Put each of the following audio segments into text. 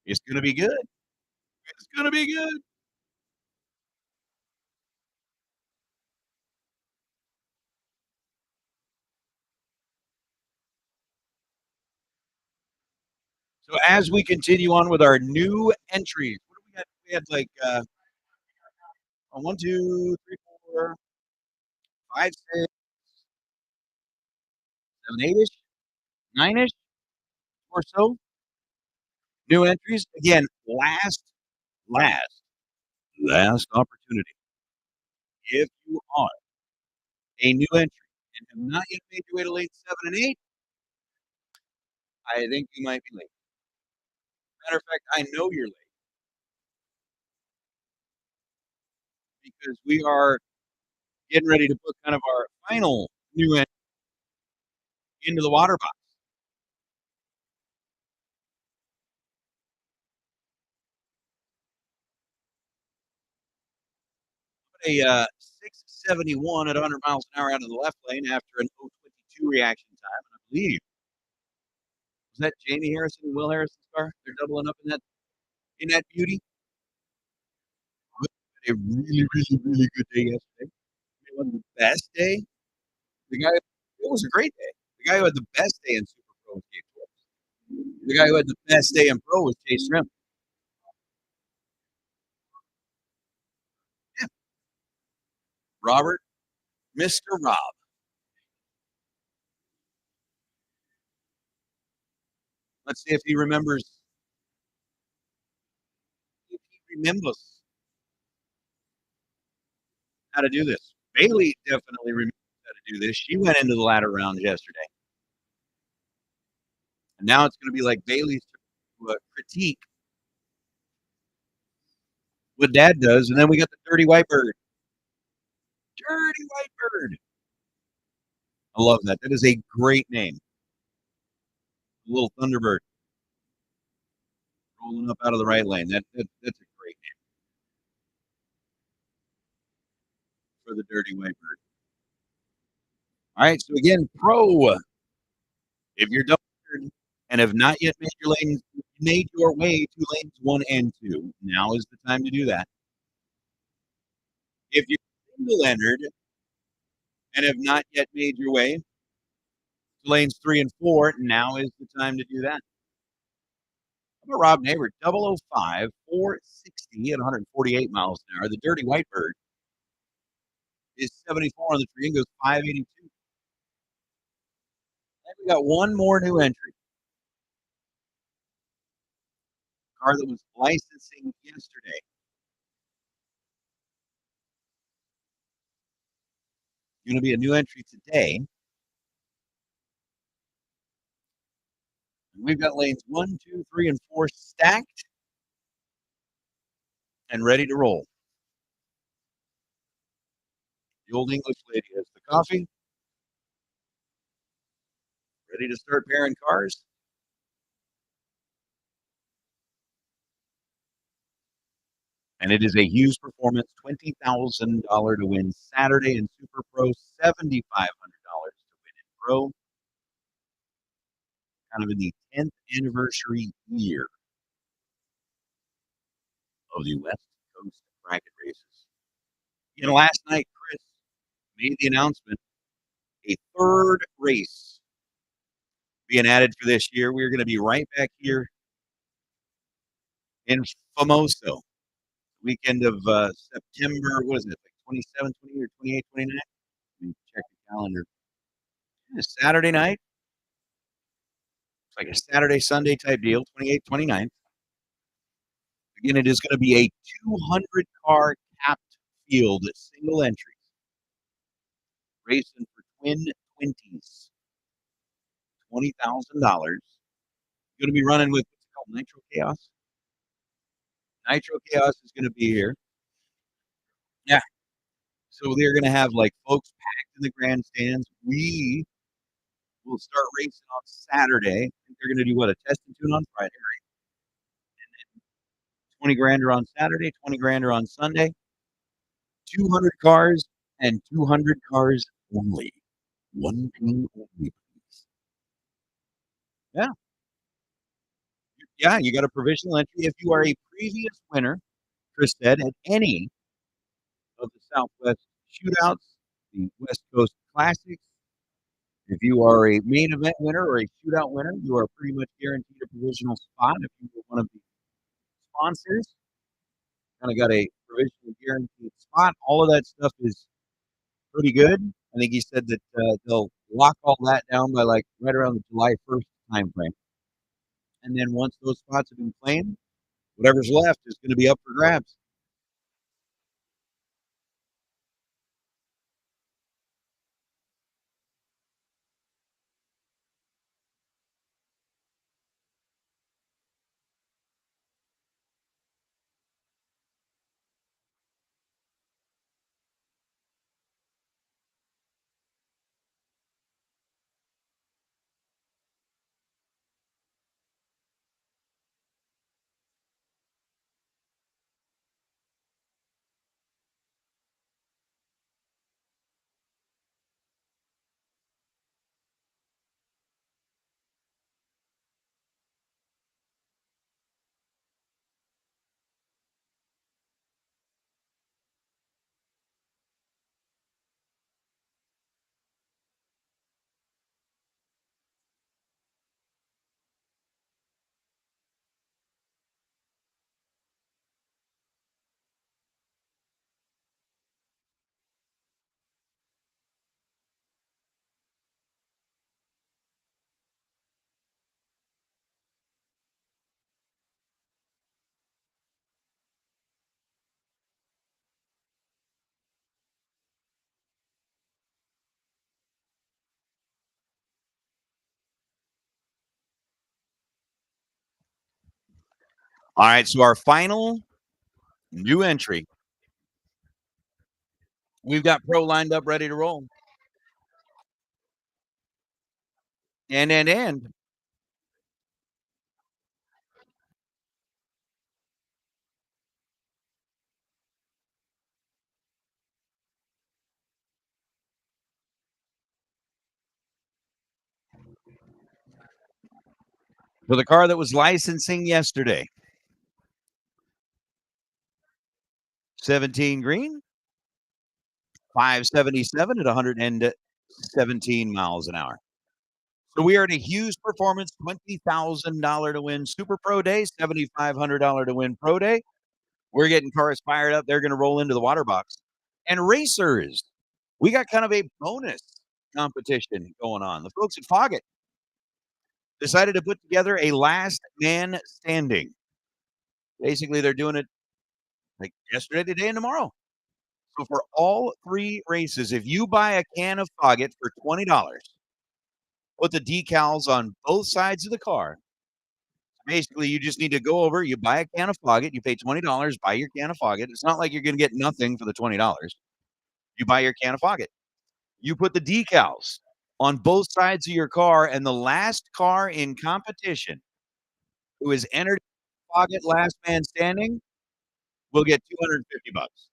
It's gonna be good. It's gonna be good. So as we continue on with our new entries, what do we got? We had like 1, 2, 3, 4, 5, 6, 7, 8-ish, 9-ish or so new entries. Again, last, last opportunity. If you are a new entry and have not yet made your way to lane 7 and 8, I think you might be late. Matter of fact, I know you're late because we are getting ready to put kind of our final new entry into the water box. A 671 at 100 miles an hour out of the left lane after an 022 reaction time. And I believe was that Jamie Harrison and Will Harrison's car? They're doubling up in that beauty. Had a really, really, really good day yesterday. It wasn't the best day. The guy, it was a great day. The guy who had the best day in Super Pro was Gabe Torres. The guy who had the best day in Pro was Chase Rim. Yeah, Robert, Mr. Rob. Let's see if he remembers. If he remembers how to do this. Bailey definitely remembers how to do this. She went into the ladder rounds yesterday. And now it's going to be like Bailey's critique what dad does. And then we got the dirty white bird. Dirty white bird. I love that. That is a great name. A little Thunderbird rolling up out of the right lane. That's a great name for the dirty white bird. All right. So again, pro. If you're done and have not yet made your way to lanes 1 and 2, now is the time to do that. If you're single entered and have not yet made your way to lanes 3 and 4, now is the time to do that. How about Rob Neighbor, 005, 460 at 148 miles an hour. The Dirty White Bird is 74 on the tree and goes 582. And we got one more new entry. Car that was licensing yesterday. Going to be a new entry today. We've got lanes 1, 2, 3, and 4 stacked and ready to roll. The old English lady has the coffee. Ready to start pairing cars. And it is a Hughes Performance $20,000 to win Saturday in Super Pro, $7,500 to win in Pro. Kind of in the 10th anniversary year of the West Coast bracket races. Last night, Chris made the announcement a third race being added for this year. We're going to be right back here in Famoso, weekend of September, what is it, like 27, 20, or 28, 29? Let me check the calendar. Saturday night. It's like a Saturday, Sunday type deal, 28, 29. Again, it is going to be a 200 car capped field, single entries, racing for twin 20s, $20,000. Going to be running with what's called Nitro Chaos. Nitro Chaos is going to be here. Yeah. So they're going to have like folks packed in the grandstands. We will start racing on Saturday. I think they're going to do what, a test and tune on Friday, right? And then 20 grander on Saturday, 20 grander on Sunday. 200 cars and 200 cars only. One pin only, please. Yeah. Yeah, you got a provisional entry if you are a previous winner, Chris said, at any of the Southwest shootouts, the West Coast Classics. If you are a main event winner or a shootout winner, you are pretty much guaranteed a provisional spot. If you were one of the sponsors, kind of got a provisional guaranteed spot. All of that stuff is pretty good. I think he said that they'll lock all that down by like right around the July 1st time frame. And then once those spots have been claimed, whatever's left is going to be up for grabs. All right, so our final new entry. We've got Pro lined up, ready to roll. And. For the car that was licensing yesterday, 17 green, 577 at 117 miles an hour. So we are at a Hughes Performance $20,000 to win Super Pro Day, $7,500 to win Pro Day. We're getting cars fired up. They're going to roll into the water box. And racers, we got kind of a bonus competition going on. The folks at Foggett decided to put together a last man standing. Basically, they're doing it like yesterday, today, and tomorrow. So for all three races, if you buy a can of Foggett for $20, put the decals on both sides of the car. Basically, you just need to go over, you buy a can of Foggett, you pay $20, buy your can of Foggett. It's not like you're going to get nothing for the $20. You buy your can of Foggett. You put the decals on both sides of your car, and the last car in competition who is entered Foggett last man standing will get 250 bucks.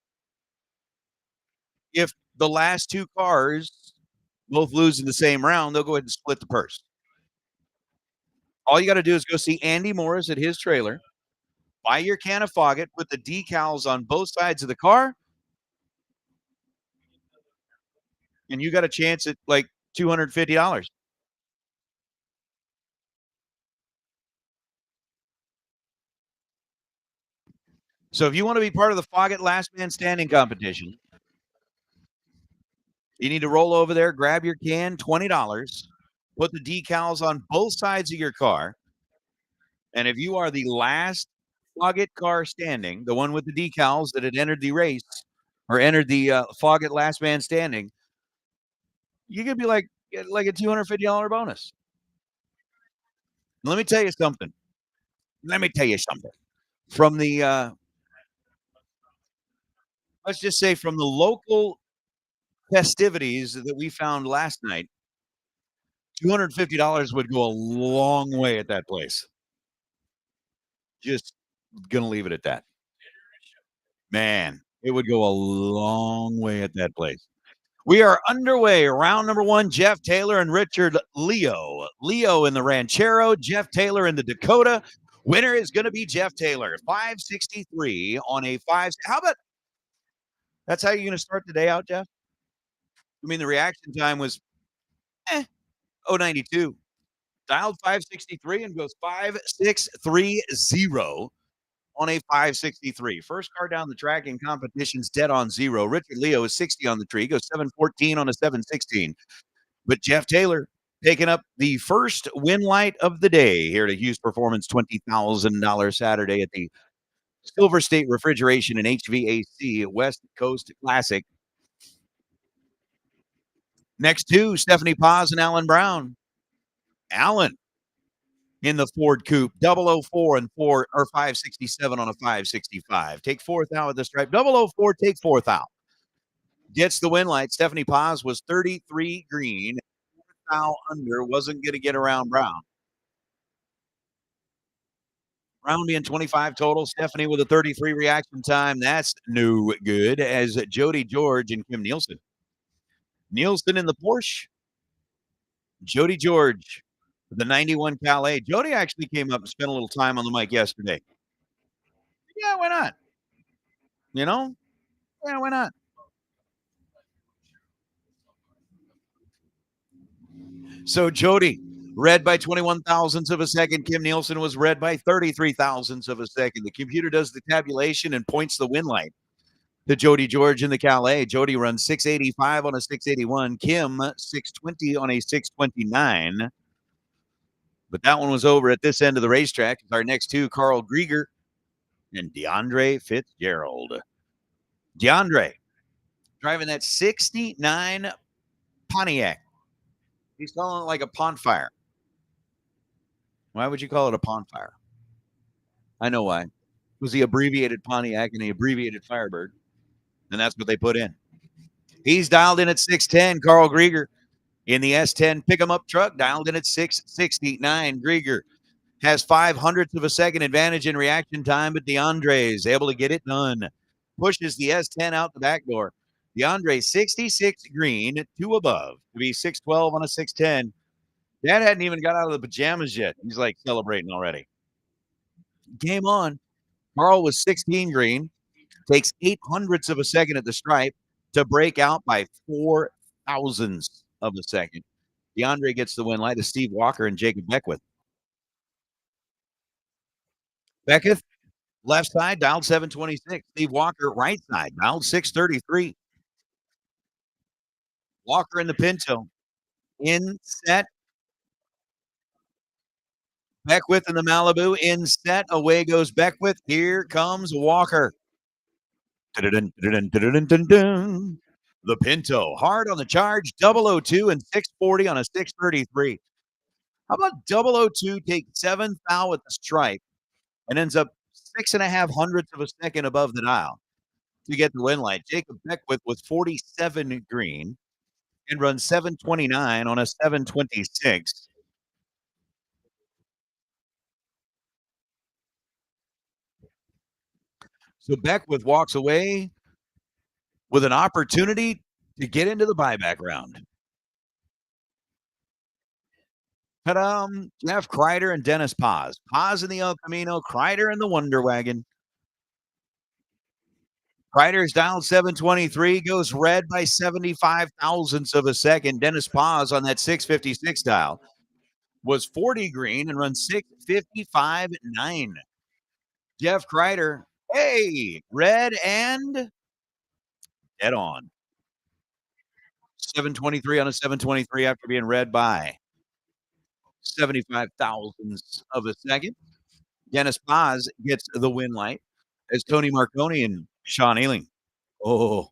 If the last two cars both lose in the same round, they'll go ahead and split the purse. All you got to do is go see Andy Morris at his trailer, buy your can of Foggett, put the decals on both sides of the car, and you got a chance at like $250. So if you want to be part of the Foggett Last Man Standing competition, you need to roll over there, grab your can, $20, put the decals on both sides of your car, and if you are the last Foggett car standing, the one with the decals that had entered the race or entered the Foggett Last Man Standing, you could be like a $250 bonus. Let me tell you something. From the let's just say from the local festivities that we found last night, $250 would go a long way at that place. Just gonna leave it at that. Man, it would go a long way at that place. We are underway. Round number one, Jeff Taylor and Richard Leo. Leo in the Ranchero, Jeff Taylor in the Dakota. Winner is going to be Jeff Taylor, 563 on a 5. How about that's how you're going to start the day out, Jeff? I mean, the reaction time was eh, 092. Dialed 563 and goes 5630 on a 563. First car down the track in competition's dead on zero. Richard Leo is 60 on the tree, goes 714 on a 716. But Jeff Taylor taking up the first win light of the day here to Hughes Performance $20,000 Saturday at the Silver State Refrigeration and HVAC West Coast Classic. Next two, Stephanie Paz and Alan Brown. Alan in the Ford Coupe, 004 and 4 or 567 on a 565. Take fourth out with the stripe. 004, take fourth out. Gets the win light. Stephanie Paz was 33 green. Foul under, wasn't going to get around Brown. Brown being 25 total. Stephanie with a 33 reaction time. That's no good as Jody George and Kim Nielsen. Nielsen in the Porsche. Jody George, the 91 Calais. Jody actually came up and spent a little time on the mic yesterday. Yeah, why not? You know? Yeah, why not? So Jody, red by 21 thousandths of a second. Kim Nielsen was red by 33 thousandths of a second. The computer does the tabulation and points the win light to Jody George in the Calais. Jody runs 685 on a 681. Kim 620 on a 629. But that one was over at this end of the racetrack. Our next two, Carl Grieger and DeAndre Fitzgerald. DeAndre driving that 69 Pontiac. He's calling it like a pond fire. Why would you call it a pond fire? I know why. It was the abbreviated Pontiac and the abbreviated Firebird. And that's what they put in. He's dialed in at 610, Carl Grieger. In the S10 pick 'em up truck, dialed in at 669. Grieger has 500ths of a second advantage in reaction time, but DeAndre is able to get it done. Pushes the S10 out the back door. DeAndre 66 green, 2 above to be 612 on a 610. Dad hadn't even got out of the pajamas yet. He's like celebrating already. Game on. Carl was 16 green, takes 800ths of a second at the stripe to break out by 4 thousandths of a second. DeAndre gets the win light to Steve Walker and Jacob Beckwith. Beckwith, left side, dialed 726. Steve Walker, right side, dialed 633. Walker in the Pinto. In set. Beckwith in the Malibu. In set. Away goes Beckwith. Here comes Walker. The Pinto, hard on the charge, 002 and 640 on a 633. How about 002 take 7 thou at the stripe and ends up 6.5 hundredths of a second above the dial to get the win light? Jacob Beckwith with 47 green and runs 729 on a 726. So Beckwith walks away with an opportunity to get into the buyback round. Ta-da! Jeff Kreider and Dennis Paz. Paz in the El Camino, Kreider in the Wonder Wagon. Kreider's down 723, goes red by 75 thousandths of a second. Dennis Paz on that 656 dial was 40 green and runs 655.9. Jeff Kreider, hey, red and dead on. 723 on a 723 after being red by 75 thousandths of a second. Dennis Paz gets the win light as Tony Marconi and Sean Ailing. Oh,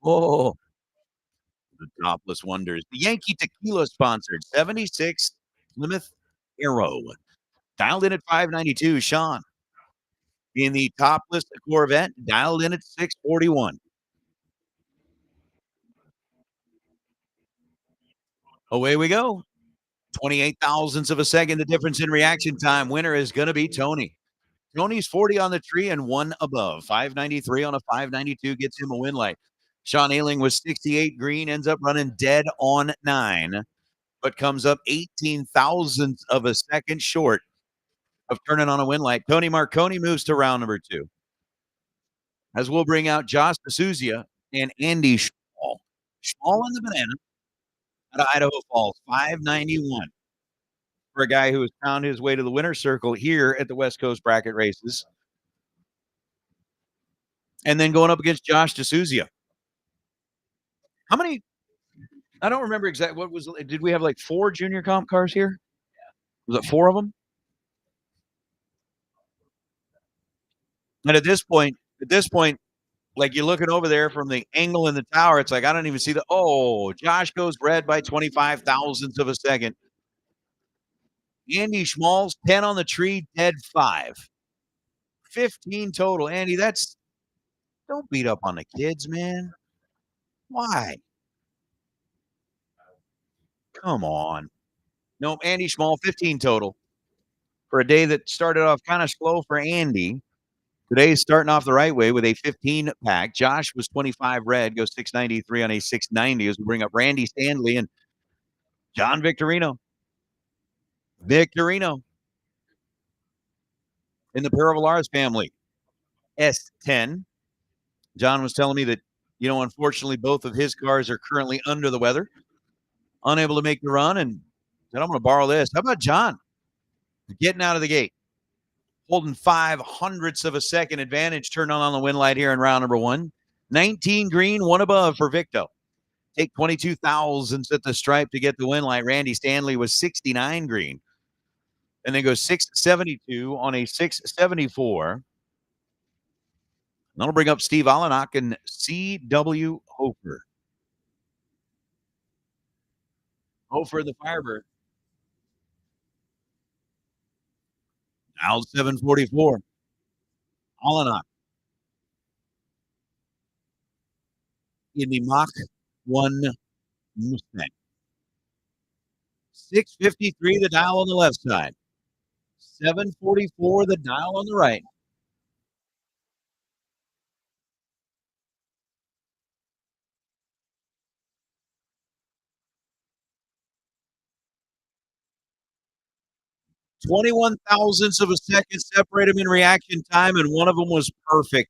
the topless wonders. The Yankee Tequila sponsored 76 Plymouth Arrow. Dialed in at 592, Sean. In the topless Corvette, dialed in at 641. Away we go. 28 thousandths of a second, the difference in reaction time. Winner is going to be Tony. Tony's 40 on the tree and 1 above. 593 on a 592 gets him a win light. Sean Ailing was 68 green, ends up running dead on 9, but comes up 18 thousandths of a second short of turning on a win light. Tony Marconi moves to round number 2. As we'll bring out Josh D'Souza and Andy Schmall. Schmall in the banana out of Idaho Falls, 591 for a guy who has found his way to the winner's circle here at the West Coast Bracket Races. And then going up against Josh D'Souza. How many? I don't remember exactly what was. Did we have like 4 junior comp cars here? Was it 4 of them? And at this point, like you're looking over there from the angle in the tower, it's like I don't even see the. Oh, Josh goes red by 25 thousandths of a second. Andy Schmalls 10 on the tree, dead 5. 15 total. Andy, don't beat up on the kids, man. Why? Come on. No, Andy Schmall, 15 total for a day that started off kind of slow for Andy. Today's starting off the right way with a 15 pack. Josh was 25 red, goes 693 on a 690 as we bring up Randy Stanley and John Victorino. Victorino in the Paravalaris family. S10. John was telling me that, unfortunately, both of his cars are currently under the weather, unable to make the run, and said, I'm going to borrow this. How about John getting out of the gate? Holding 0.05 of a second advantage, turn on the win light here in round number 1. 19 green, 1 above for Victo. Take 22 thousandths at the stripe to get the win light. Randy Stanley was 69 green. And then goes 672 on a 674. That'll bring up Steve Allenak and C.W. Hofer. Hofer, the Firebird. Now 744. Allenak in the Mach 1 Mustang. 653, the dial on the left side. 744, the dial on the right. .21 thousandths of a second separate them in reaction time, and one of them was perfect.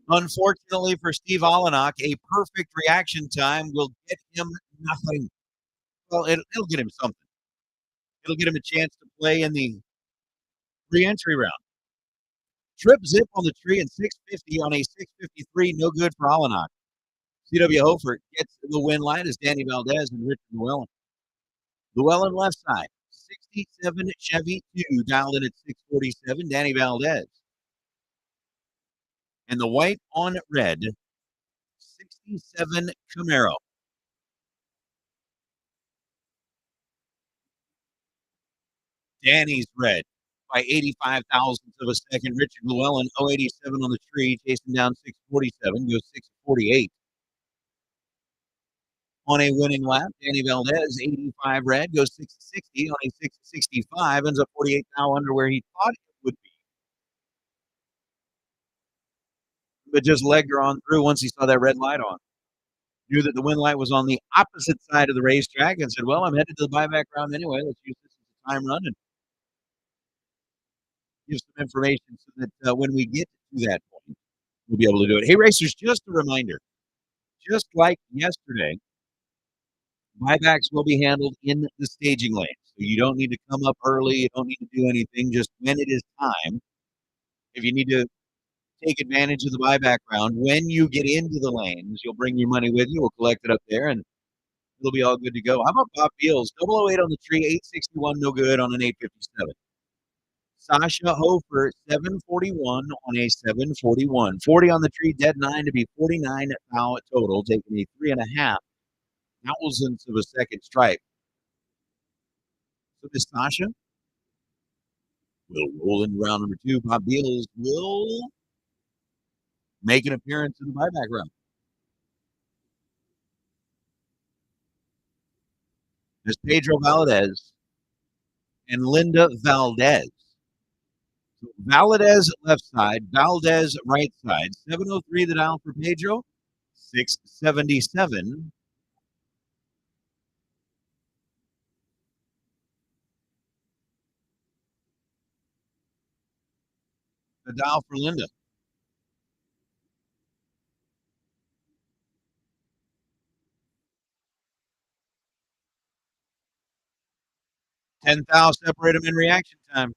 Unfortunately for Steve Allenak, a perfect reaction time will get him nothing. Well, it'll get him something. It'll get him a chance to play in the re-entry round. Trip zip on the tree and 650 on a 653, no good for Allenak. C.W. Hofer gets the win line as Danny Valdez and Richard Llewellyn. Llewellyn left side, 67 Chevy 2, dialed in at 647, Danny Valdez. And the white on red, 67 Camaro. Danny's red by 85 thousandths of a second. Richard Llewellyn, 087 on the tree, chasing down 647, goes 648. On a winning lap, Danny Valdez, 85 red, goes 660 on a 665, ends up 48 now under where he thought it would be. But just legged her on through once he saw that red light on. Knew that the win light was on the opposite side of the racetrack and said, well, I'm headed to the buyback round anyway. Let's use this as a time run and give some information so that when we get to that point, we'll be able to do it. Hey, racers, just a reminder, just like yesterday, buybacks will be handled in the staging lane. So you don't need to come up early. You don't need to do anything. Just when it is time, if you need to take advantage of the buyback round, when you get into the lanes, you'll bring your money with you. We'll collect it up there, and it'll be all good to go. How about Bob Beals? 008 on the tree, 861, no good on an 857. Sasha Hofer, 741 on a 741. 40 on the tree, dead 9 to be 49 now total, taking a 3.5 thousandths of a second stripe. So this Sasha will roll into round number 2. Bob Beals will make an appearance in the buyback round. There's Pedro Valdez and Linda Valdez. So Valdez left side, Valdez right side. 703 the dial for Pedro, 677. the dial for Linda. $10,000 separate them in reaction time.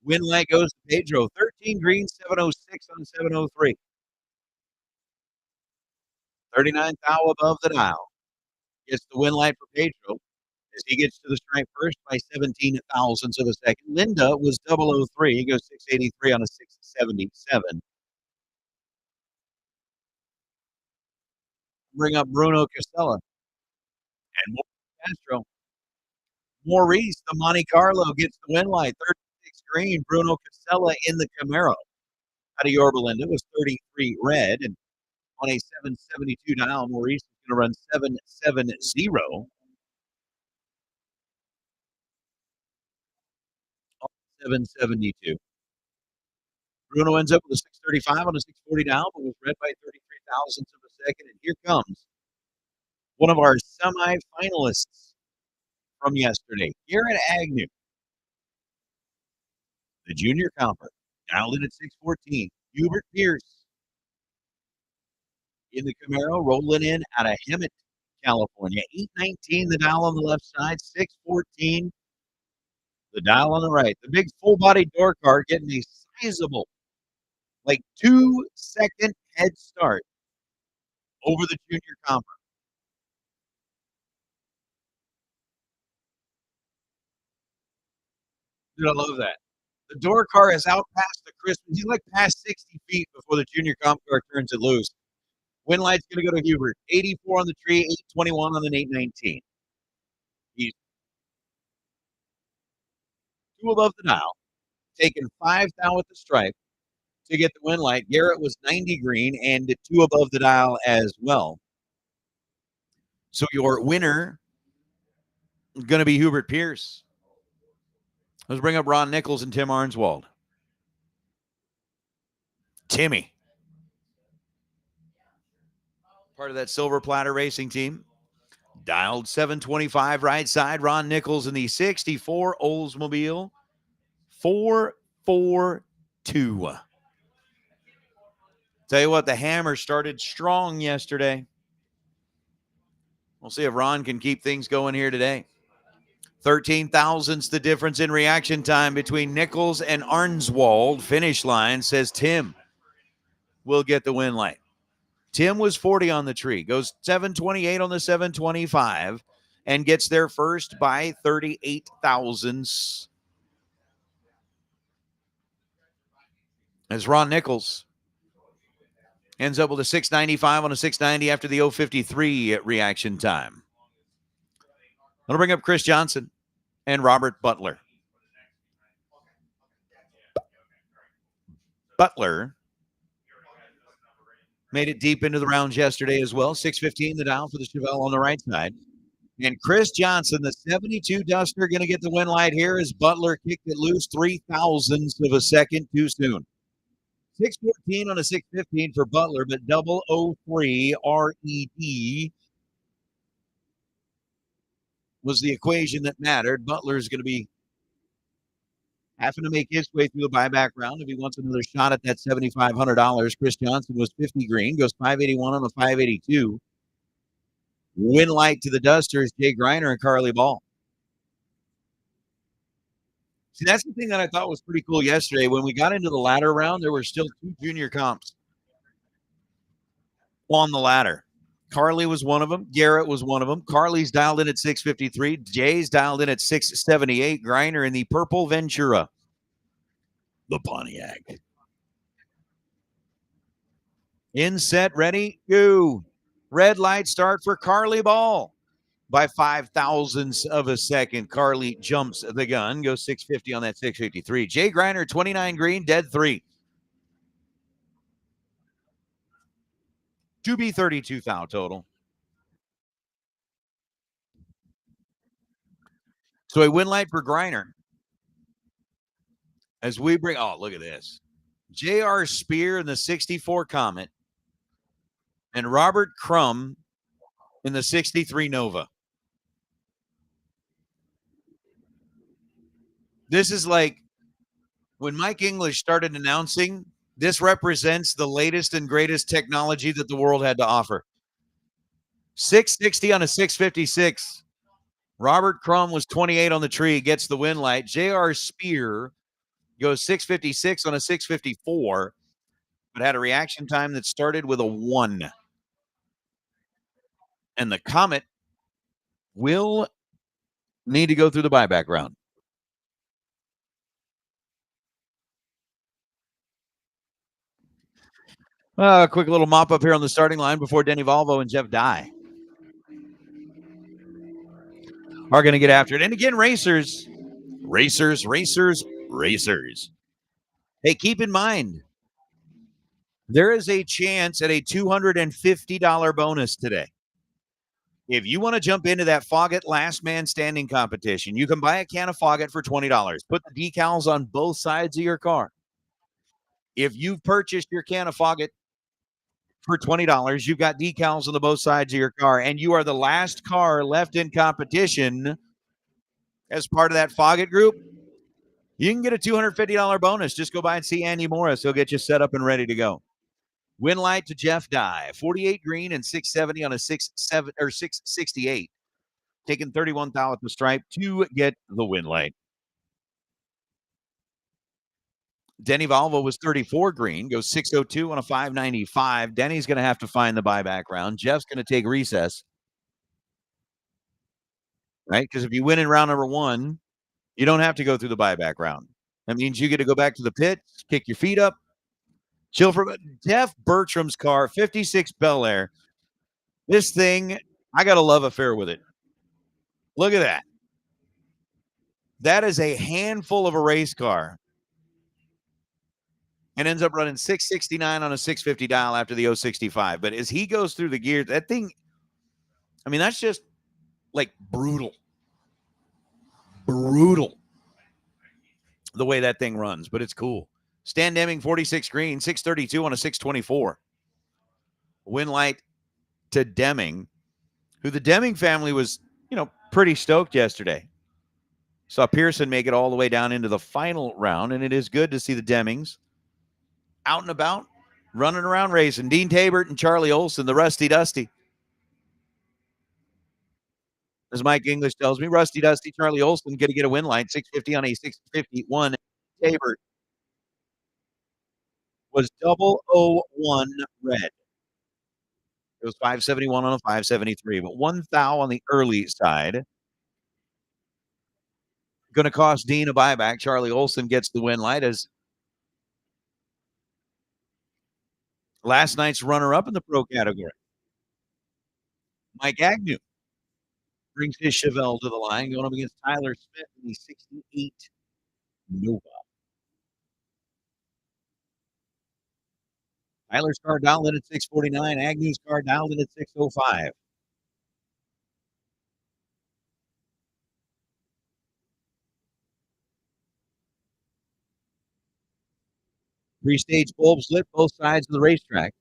Win light goes to Pedro. 13 green, 706 on 703. 39 thou above the dial. Gets the win light for Pedro as he gets to the stripe first by 17 thousandths of a second. Linda was 003. He goes 683 on a 677. Bring up Bruno Casella and Castro. Maurice, the Monte Carlo, gets the win light. 36 green. Bruno Casella in the Camaro. Out of Yorba Linda was 33 red. And on a 772 dial, Maurice is going to run 770. 772. Bruno ends up with a 635 on a 640 down, but was red by 33 thousandths of a second. And here comes one of our semifinalists from yesterday, Garrett Agnew, the junior comper, dialed in at 614. Hubert Pierce in the Camaro, rolling in out of Hemet, California. 819, the dial on the left side, 614, the dial on the right. The big full-body door car getting a sizable, like 2-second head start over the junior comper. Dude, I love that. The door car is out past the Christmas. He's like past 60 feet before the junior comp car turns it loose. Win light's going to go to Hubert. 84 on the tree, 821 on an 819. He's 2 above the dial, taking 5 down with the stripe to get the win light. Garrett was 90 green and 2 above the dial as well. So your winner is going to be Hubert Pierce. Let's bring up Ron Nichols and Tim Arnswald. Timmy, part of that Silver Platter Racing team. Dialed 725 right side. Ron Nichols in the 64 Oldsmobile 442. Tell you what, the hammer started strong yesterday. We'll see if Ron can keep things going here today. 13 thousandths the difference in reaction time between Nichols and Arnswald. Finish line says Tim will get the win light. Tim was 40 on the tree, goes 728 on the 725, and gets there first by 38 thousandths. As Ron Nichols ends up with a 695 on a 690 after the 053 reaction time. I'm going to bring up Chris Johnson and Robert Butler. Butler made it deep into the rounds yesterday as well. 615 the dial for the Chevelle on the right side. And Chris Johnson, the 72 Duster, going to get the win light here as Butler kicked it loose 3 thousandths of a second too soon. 614 on a 615 for Butler, but 003 RED was the equation that mattered. Butler is going to be having to make his way through the buyback round if he wants another shot at that $7,500. Chris Johnson was 50 green, goes 581 on a 582. Win light to the Dusters, Jay Greiner and Carly Ball. See, that's the thing that I thought was pretty cool yesterday. When we got into the ladder round, there were still 2 junior comps on the ladder. Carly was one of them. Garrett was one of them. Carly's dialed in at 653. Jay's dialed in at 678. Greiner in the purple Ventura. The Pontiac. In, set, ready, go. Red light start for Carly Ball. By 5 thousandths of a second, Carly jumps the gun, goes 650 on that 653. Jay Greiner, 29 green, dead 3. To be 32 thou total. So a win light for Greiner. As we bring, oh, look at this. J.R. Spear in the 64 Comet and Robert Crum in the 63 Nova. This is like When Mike English started announcing, this represents the latest and greatest technology that the world had to offer. 660 on a 656. Robert Crum was 28 on the tree, gets the win light. J.R. Spear goes 656 on a 654, but had a reaction time that started with a 1. And the Comet will need to go through the buyback round. A quick little mop up here on the starting line before Denny Volvo and Jeff Dye are going to get after it. And again, racers. Hey, keep in mind, there is a chance at a $250 bonus today. If you want to jump into that Foggett last man standing competition, you can buy a can of Foggett for $20. Put the decals on both sides of your car. If you've purchased your can of Foggett for $20, you've got decals on the both sides of your car, and you are the last car left in competition as part of that Foggett group, you can get a $250 bonus. Just go by and see Andy Morris. He'll get you set up and ready to go. Win light to Jeff Dye, 48 green and 670 on a 668. Taking 31 thou at the stripe to get the win light. Denny Volvo was 34 green, goes 602 on a 595. Denny's going to have to find the buyback round. Jeff's going to take recess. Right? Because if you win in round number 1, you don't have to go through the buyback round. That means you get to go back to the pit, kick your feet up, chill for Jeff Bertram's car, 56 Bel Air. This thing, I got a love affair with it. Look at that. That is a handful of a race car. And ends up running 669 on a 650 dial after the 065. But as he goes through the gears, that thing, I mean, that's just like brutal. Brutal. The way that thing runs, but it's cool. Stan Deming, 46 green, 632 on a 624. Win light to Deming, who the Deming family was, pretty stoked yesterday. Saw Pearson make it all the way down into the final round, and it is good to see the Demings out and about, running around racing. Dean Tabert and Charlie Olson, the Rusty Dusty. As Mike English tells me, Rusty Dusty, Charlie Olson going to get a win light, 650 on a 651. Tabert was 001 red. It was 571 on a 573, but 1 thou on the early side. Going to cost Dean a buyback. Charlie Olson gets the win light as last night's runner-up in the pro category. Mike Agnew brings his Chevelle to the line, going up against Tyler Smith in the 68 Nova. Tyler's car dialed in at 649. Agnew's car dialed in at 605. Three-stage bulbs lit both sides of the racetrack.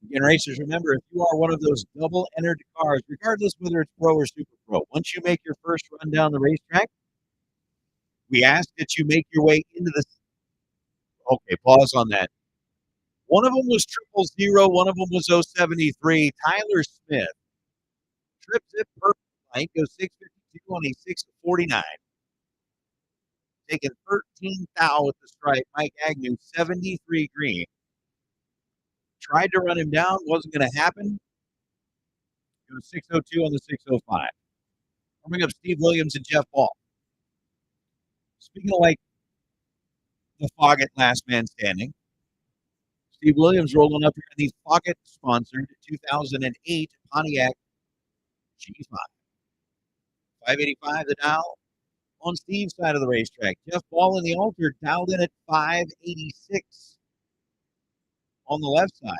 Again, racers, remember, if you are one of those double-entered cars, regardless whether it's pro or super pro, once you make your first run down the racetrack, we ask that you make your way into the... Okay, pause on that. One of them was 000. One of them was 073. Tyler Smith trips it perfect. Light goes 652 on a 649. Taking 13 thou at the stripe. Mike Agnew, 73 green. Tried to run him down. Wasn't going to happen. It was 602 on the 605. Coming up, Steve Williams and Jeff Ball. Speaking of like the Foggett last man standing, Steve Williams rolling up here in the Foggett-sponsored 2008 Pontiac G5. 585 the dial on Steve's side of the racetrack. Jeff Ball in the altar dialed in at 586 on the left side.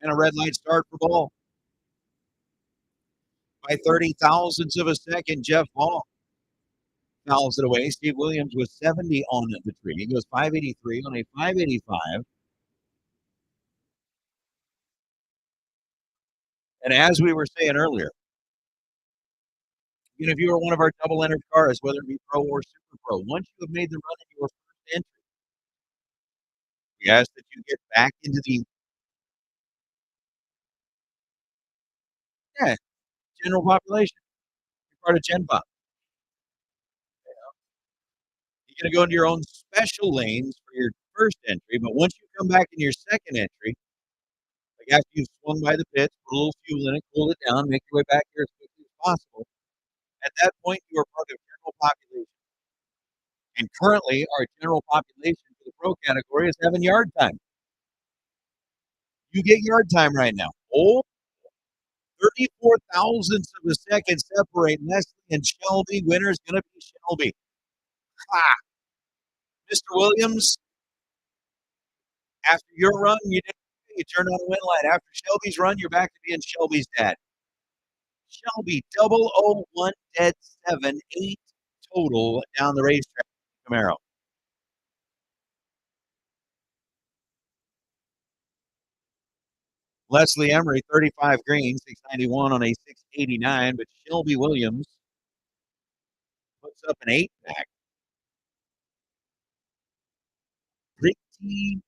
And a red light start for Ball. By 30 thousandths of a second, Jeff Ball fouls it away. Steve Williams was 70 on the tree. He goes 583 on a 585. And as we were saying earlier, Even if you were one of our double entered cars, whether it be pro or super pro, once you have made the run in your first entry, we ask that you get back into the yeah, general population. You're part of Gen Pop. You're going to go into your own special lanes for your first entry, but once you come back in your second entry, like after you've swung by the pits, put a little fuel in it, cool it down, make your way back here as quickly as possible. At that point, you are part of general population. And currently, our general population for the pro category is having yard time. You get yard time right now. Oh, 34 thousandths of a second separate Leslie and Shelby. Winner is going to be Shelby. Ha! Mr. Williams, after your run, you turn on a win light. After Shelby's run, you're back to being Shelby's dad. Shelby, 001 dead 7, 8 total down the racetrack. Camaro. Leslie Emery, 35 green, 691 on a 689, but Shelby Williams puts up an 8 pack. Pretty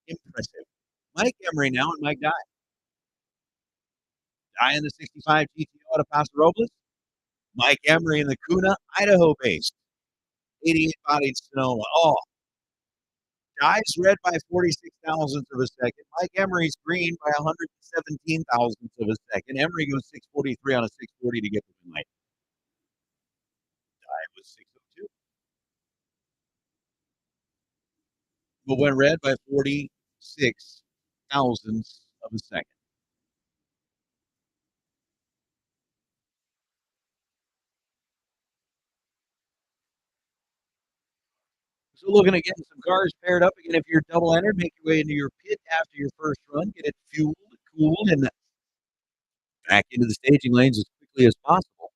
impressive. Mike Emery now and Mike Dye. Dye in the 65 GTO out of Paso Robles. Mike Emery in the Kuna, Idaho base. 88 bodied Sonoma. Oh, Dye's red by 46 thousandths of a second. Mike Emery's green by 117 thousandths of a second. Emery goes 643 on a 640 to get the win light. Dye was 602. But went red by 46 thousandths of a second. So looking at getting some cars paired up again. If you're double entered, make your way into your pit after your first run, get it fueled, cooled, and back into the staging lanes as quickly as possible.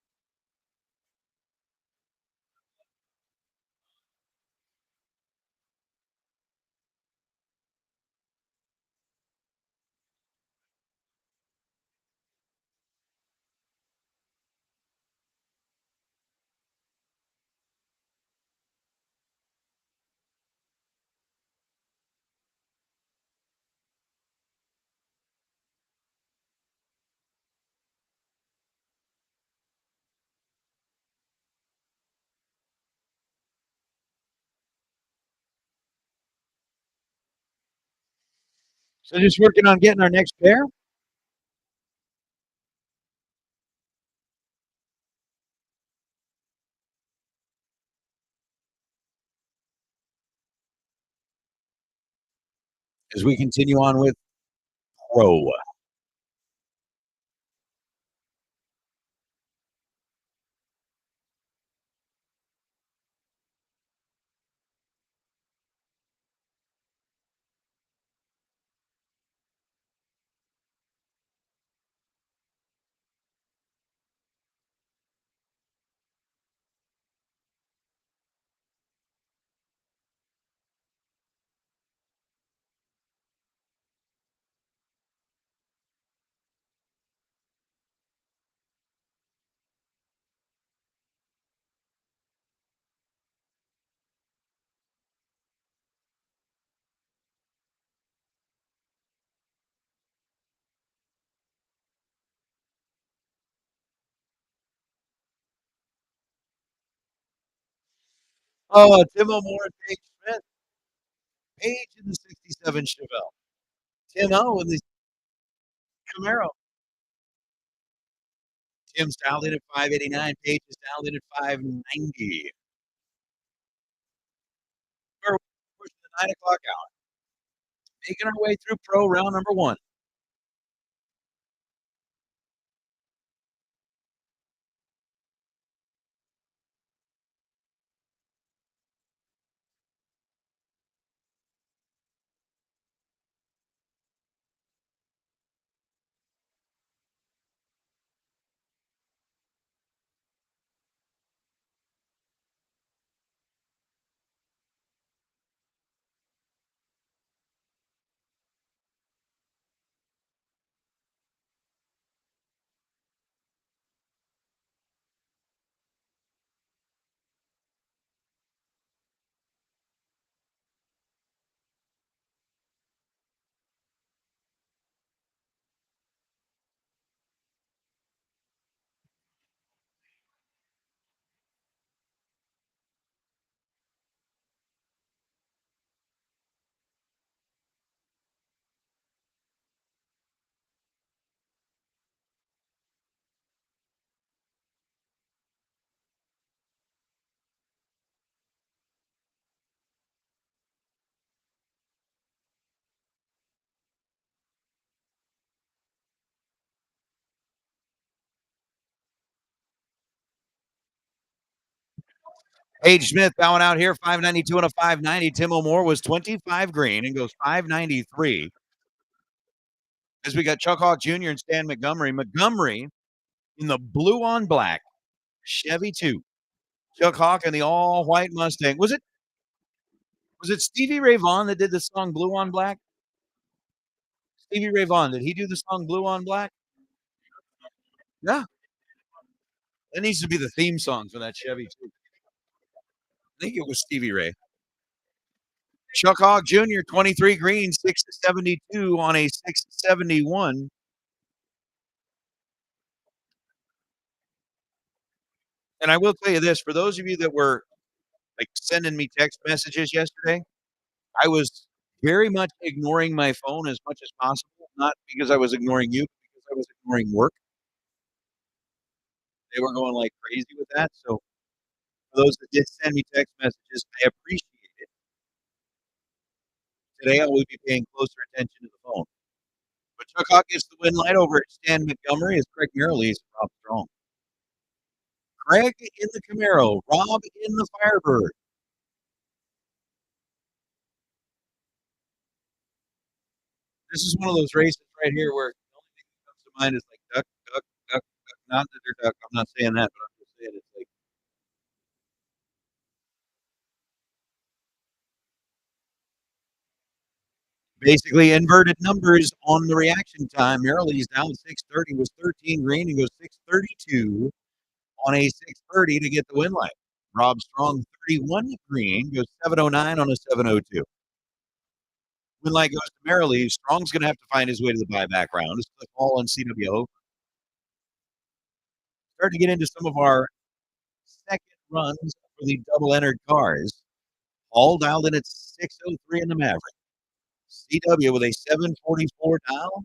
So just working on getting our next pair. As we continue on with Pro. Oh, Tim O'More and Paige Smith. Paige in the 67 Chevelle. Tim O in the Camaro. Tim's dialed in at 589. Paige is dialed in at 590. We're pushing the 9 o'clock hour. Making our way through Pro round number one. Paige Smith bowing out here, 592 and a 590. Tim O'More was 25 green and goes 593. As we got Chuck Hawk Jr. and Stan Montgomery. Montgomery in the blue on black Chevy 2. Chuck Hawk in the all white Mustang. Was it Stevie Ray Vaughan that did the song Blue on Black? Stevie Ray Vaughan, did he do the song Blue on Black? Yeah. That needs to be the theme song for that Chevy too. I think it was Stevie Ray. Chuck Hogg Jr., 23 green, 672 on a 671. And I will tell you this, for those of you that were like sending me text messages yesterday, I was very much ignoring my phone as much as possible, not because I was ignoring you, but because I was ignoring work. They were going like crazy with that. So for those that did send me text messages, I appreciate it. Today I will be paying closer attention to the phone. But Chuck Hawk gets the win light over at Stan Montgomery as Craig Merrilees and Rob Strong. Craig in the Camaro, Rob in the Firebird. This is one of those races right here where the only thing that comes to mind is like duck, duck, duck, duck. Not that they're duck. I'm not saying that, but I'm just saying it's like basically inverted numbers on the reaction time. Merrilees down 630 was 13 green and goes 632 on a 630 to get the win light. Rob Strong 31 green goes 709 on a 702. Win light goes to Merrilees. Strong's going to have to find his way to the buyback round. It's Cliff Hall and CWO. Starting to get into some of our second runs for the double entered cars. All dialed in at 603 in the Maverick. CW with a 744 dial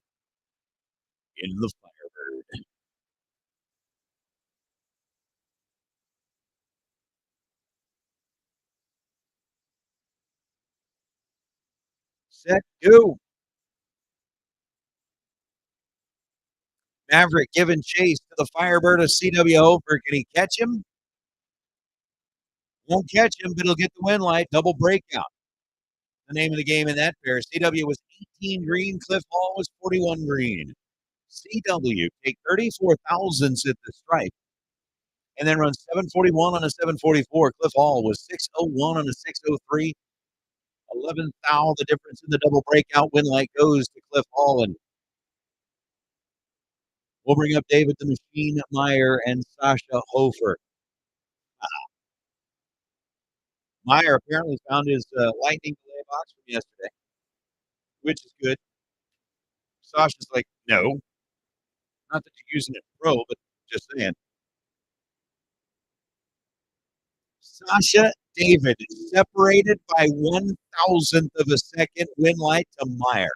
in the Firebird. Set go. Maverick giving chase to the Firebird of CW Hofer. Can he catch him? Won't catch him, but he'll get the win light. Double breakout. The name of the game in that pair. CW was 18 green. Cliff Hall was 41 green. CW take 34 thousandths at the stripe and then run 741 on a 744. Cliff Hall was 601 on a 603. 11th thou, the difference in the double breakout. Win light goes to Cliff Hall. And we'll bring up David the Machine Meyer and Sasha Hofer. Meyer apparently found his lightning delay box from yesterday, which is good. Sasha's like, no, not that you're using it pro, but just saying. Sasha David separated by 1,000th of a second. Win light to Meyer.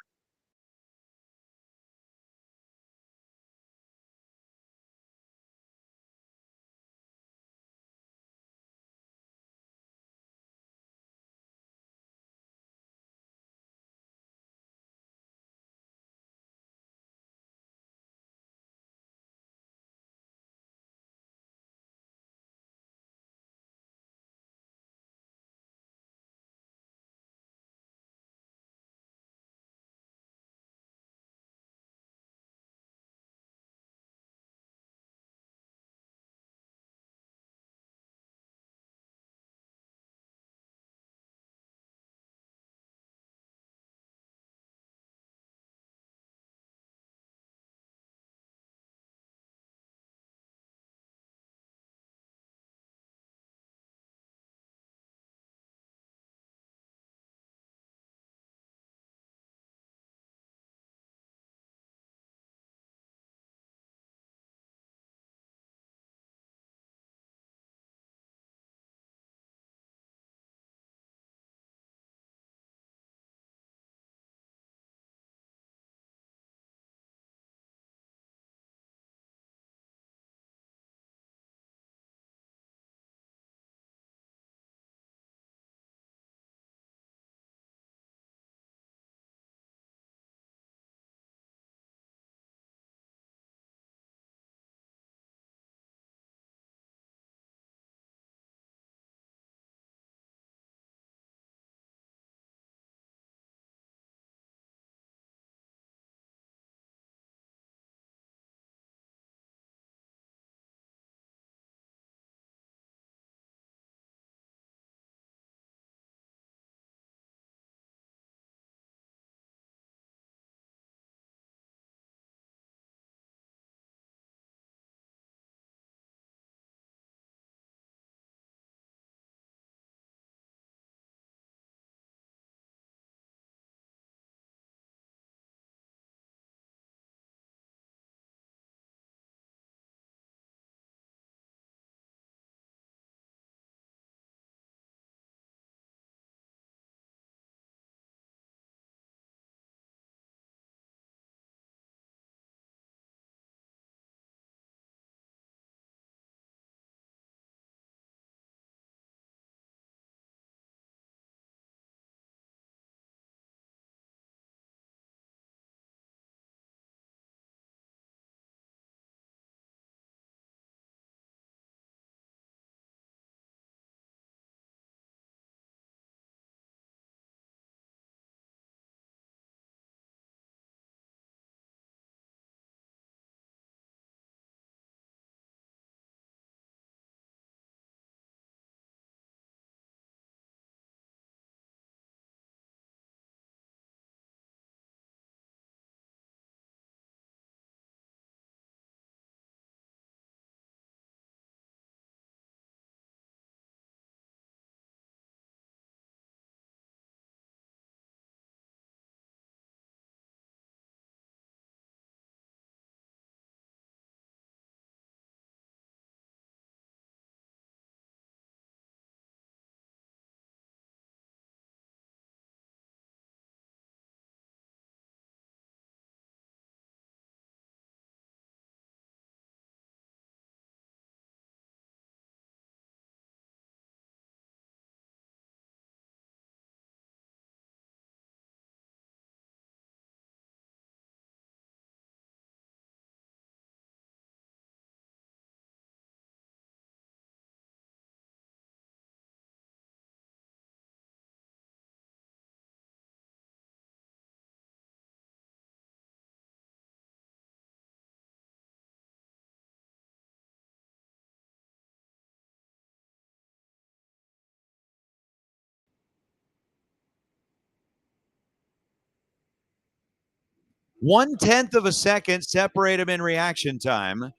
1/10 of a second separate them in reaction time.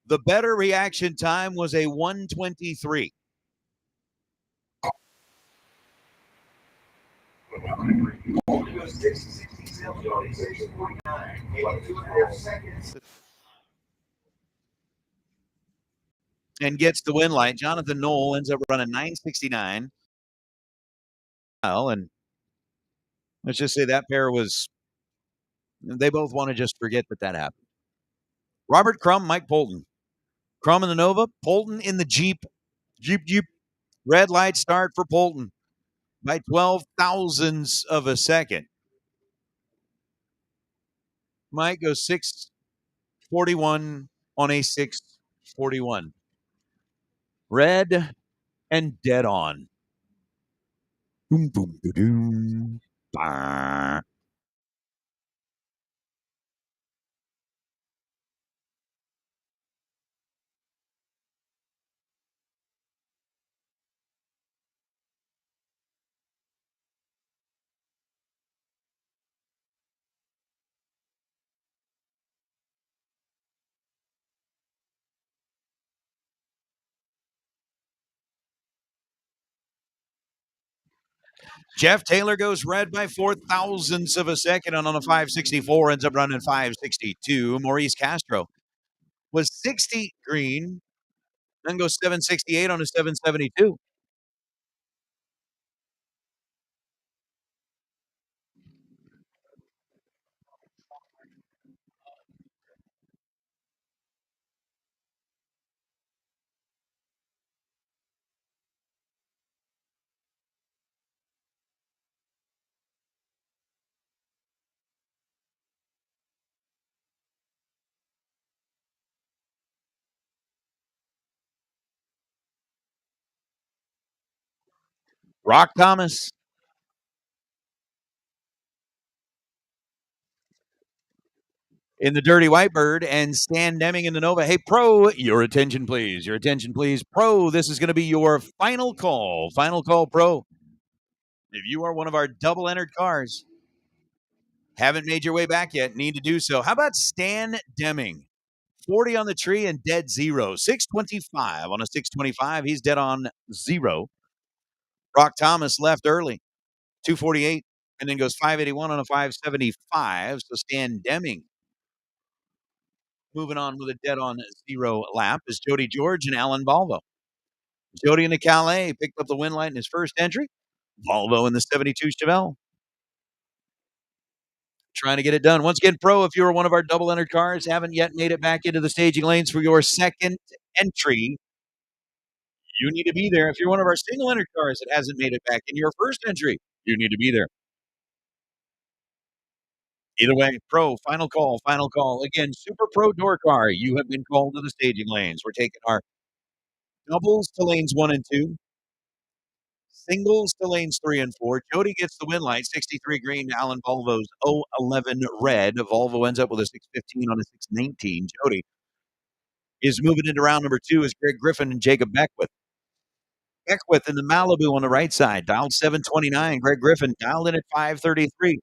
The better reaction time was a 1:23. And gets the win light. Jonathan Knoll ends up running 969. And let's just say that pair was, they both want to just forget that happened. Robert Crum, Mike Polton. Crum in the Nova, Polton in the Jeep. Jeep. Red light start for Polton by 12 thousandths of a second. Mike goes 641 on a 641. Red and dead on. Boom, boom, boom, boom. Bah. Jeff Taylor goes red by 4 thousandths of a second, and on a 564 ends up running 562. Maurice Castro was 60 green, then goes 768 on a 772. Rock Thomas in the Dirty Whitebird, and Stan Deming in the Nova. Hey, Pro, your attention, please. Your attention, please. Pro, this is going to be your final call. Final call, Pro. If you are one of our double entered cars, haven't made your way back yet, need to do so. How about Stan Deming? 40 on the tree and dead zero. 625 on a 625. He's dead on zero. Rock Thomas left early. 248 and then goes 581 on a 575. So Stan Deming moving on with a dead on zero lap is Jody George and Alan Volvo. Jody in the Calais picked up the win light in his first entry. Volvo in the 72 Chevelle. Trying to get it done. Once again, Pro, if you're one of our double entered cars, haven't yet made it back into the staging lanes for your second entry, you need to be there. If you're one of our single entered cars that hasn't made it back in your first entry, you need to be there. Either way, Pro, final call, final call. Again, Super Pro Door Car, you have been called to the staging lanes. We're taking our doubles to lanes 1 and 2, singles to lanes 3 and 4. Jody gets the win light, 63 green to Alan Volvo's 011 red. Volvo ends up with a 615 on a 619. Jody is moving into round number 2 as Greg Griffin and Jacob Beckwith. Beckwith in the Malibu on the right side, dialed 729. Greg Griffin dialed in at 533.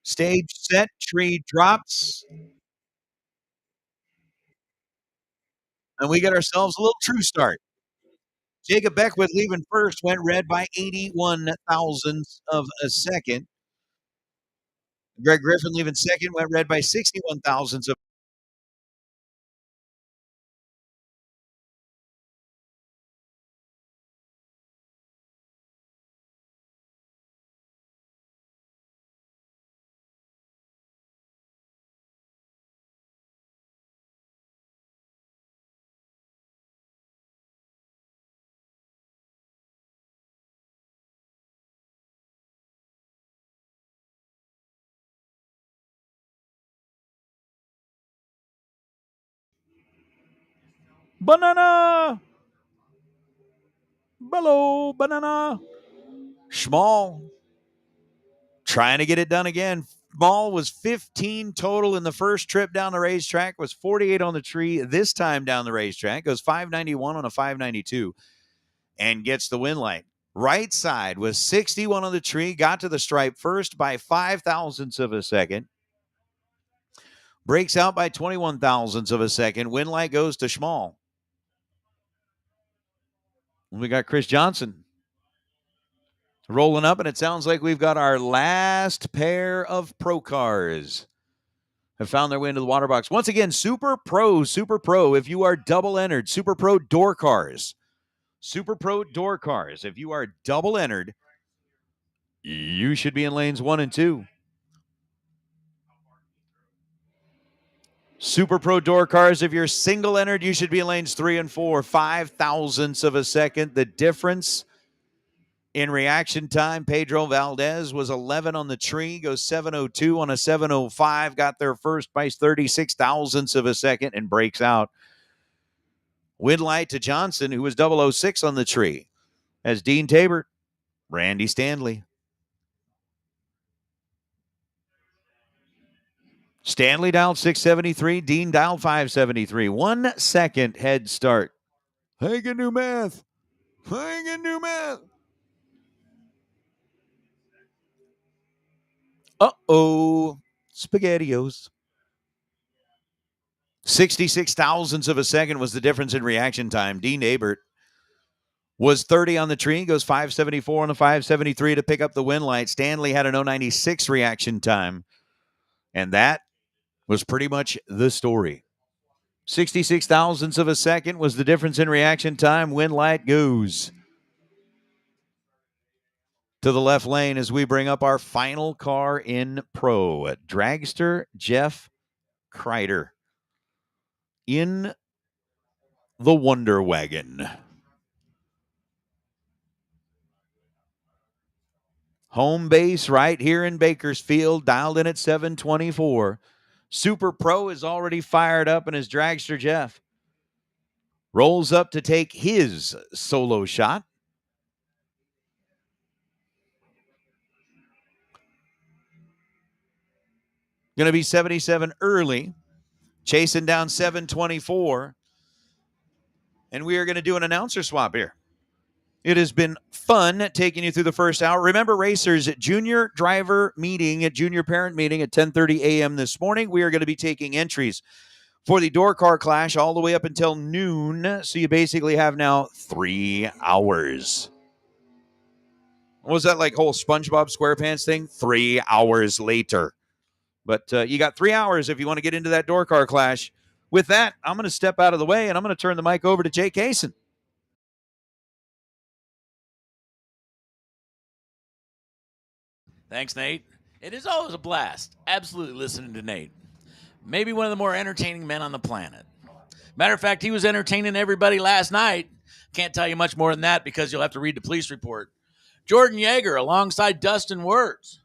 Stage set, tree drops, and we get ourselves a little true start. Jacob Beckwith leaving first went red by 81 thousandths of a second. Greg Griffin leaving second went red by 61 thousandths of. Banana! Bello, banana! Schmall trying to get it done again. Schmall was 15 total in the first trip down the racetrack, was 48 on the tree this time down the racetrack, goes 591 on a 592, and gets the win light. Right side was 61 on the tree, got to the stripe first by 5 thousandths of a second. Breaks out by 21 thousandths of a second. Win light goes to Schmall. We got Chris Johnson rolling up, and it sounds like we've got our last pair of pro cars have found their way into the water box. Once again, Super Pro, if you are double entered, Super Pro door cars. Super Pro door cars. If you are double entered, you should be in lanes 1 and 2. Super Pro door cars, if you're single entered, you should be in lanes 3 and 4. 5 thousandths of a second. The difference in reaction time, Pedro Valdez was 11 on the tree, goes 7:02 on a 7:05, got there first by 36 thousandths of a second and breaks out. Win light to Johnson, who was 006 on the tree, as Dean Tabor, Randy Stanley. Stanley dialed 673, Dean dialed 573. 1 second head start. I ain't gonna do math. Uh-oh. SpaghettiOs. 66 thousandths of a second was the difference in reaction time. Dean Abert was 30 on the tree, goes 574 on the 573 to pick up the win light. Stanley had an 096 reaction time, and that was pretty much the story. 66 thousandths of a second was the difference in reaction time. Win light goes to the left lane as we bring up our final car in pro. Dragster Jeff Kreider in the Wonder Wagon. Home base right here in Bakersfield, dialed in at 724. Super Pro is already fired up, and his Dragster Jeff rolls up to take his solo shot. Going to be 77 early, chasing down 724. And we are going to do an announcer swap here. It has been fun taking you through the first hour. Remember, racers, junior driver meeting, at junior parent meeting at 10:30 a.m. this morning. We are going to be taking entries for the door car clash all the way up until noon. So you basically have now 3 hours. What was that like whole SpongeBob SquarePants thing? 3 hours later. But you got 3 hours if you want to get into that door car clash. With that, I'm going to step out of the way, and I'm going to turn the mic over to Jake Kaysen. Thanks, Nate. It is always a blast. Absolutely listening to Nate. Maybe one of the more entertaining men on the planet. Matter of fact, he was entertaining everybody last night. Can't tell you much more than that because you'll have to read the police report. Jordan Yeager alongside Dustin Wirtz.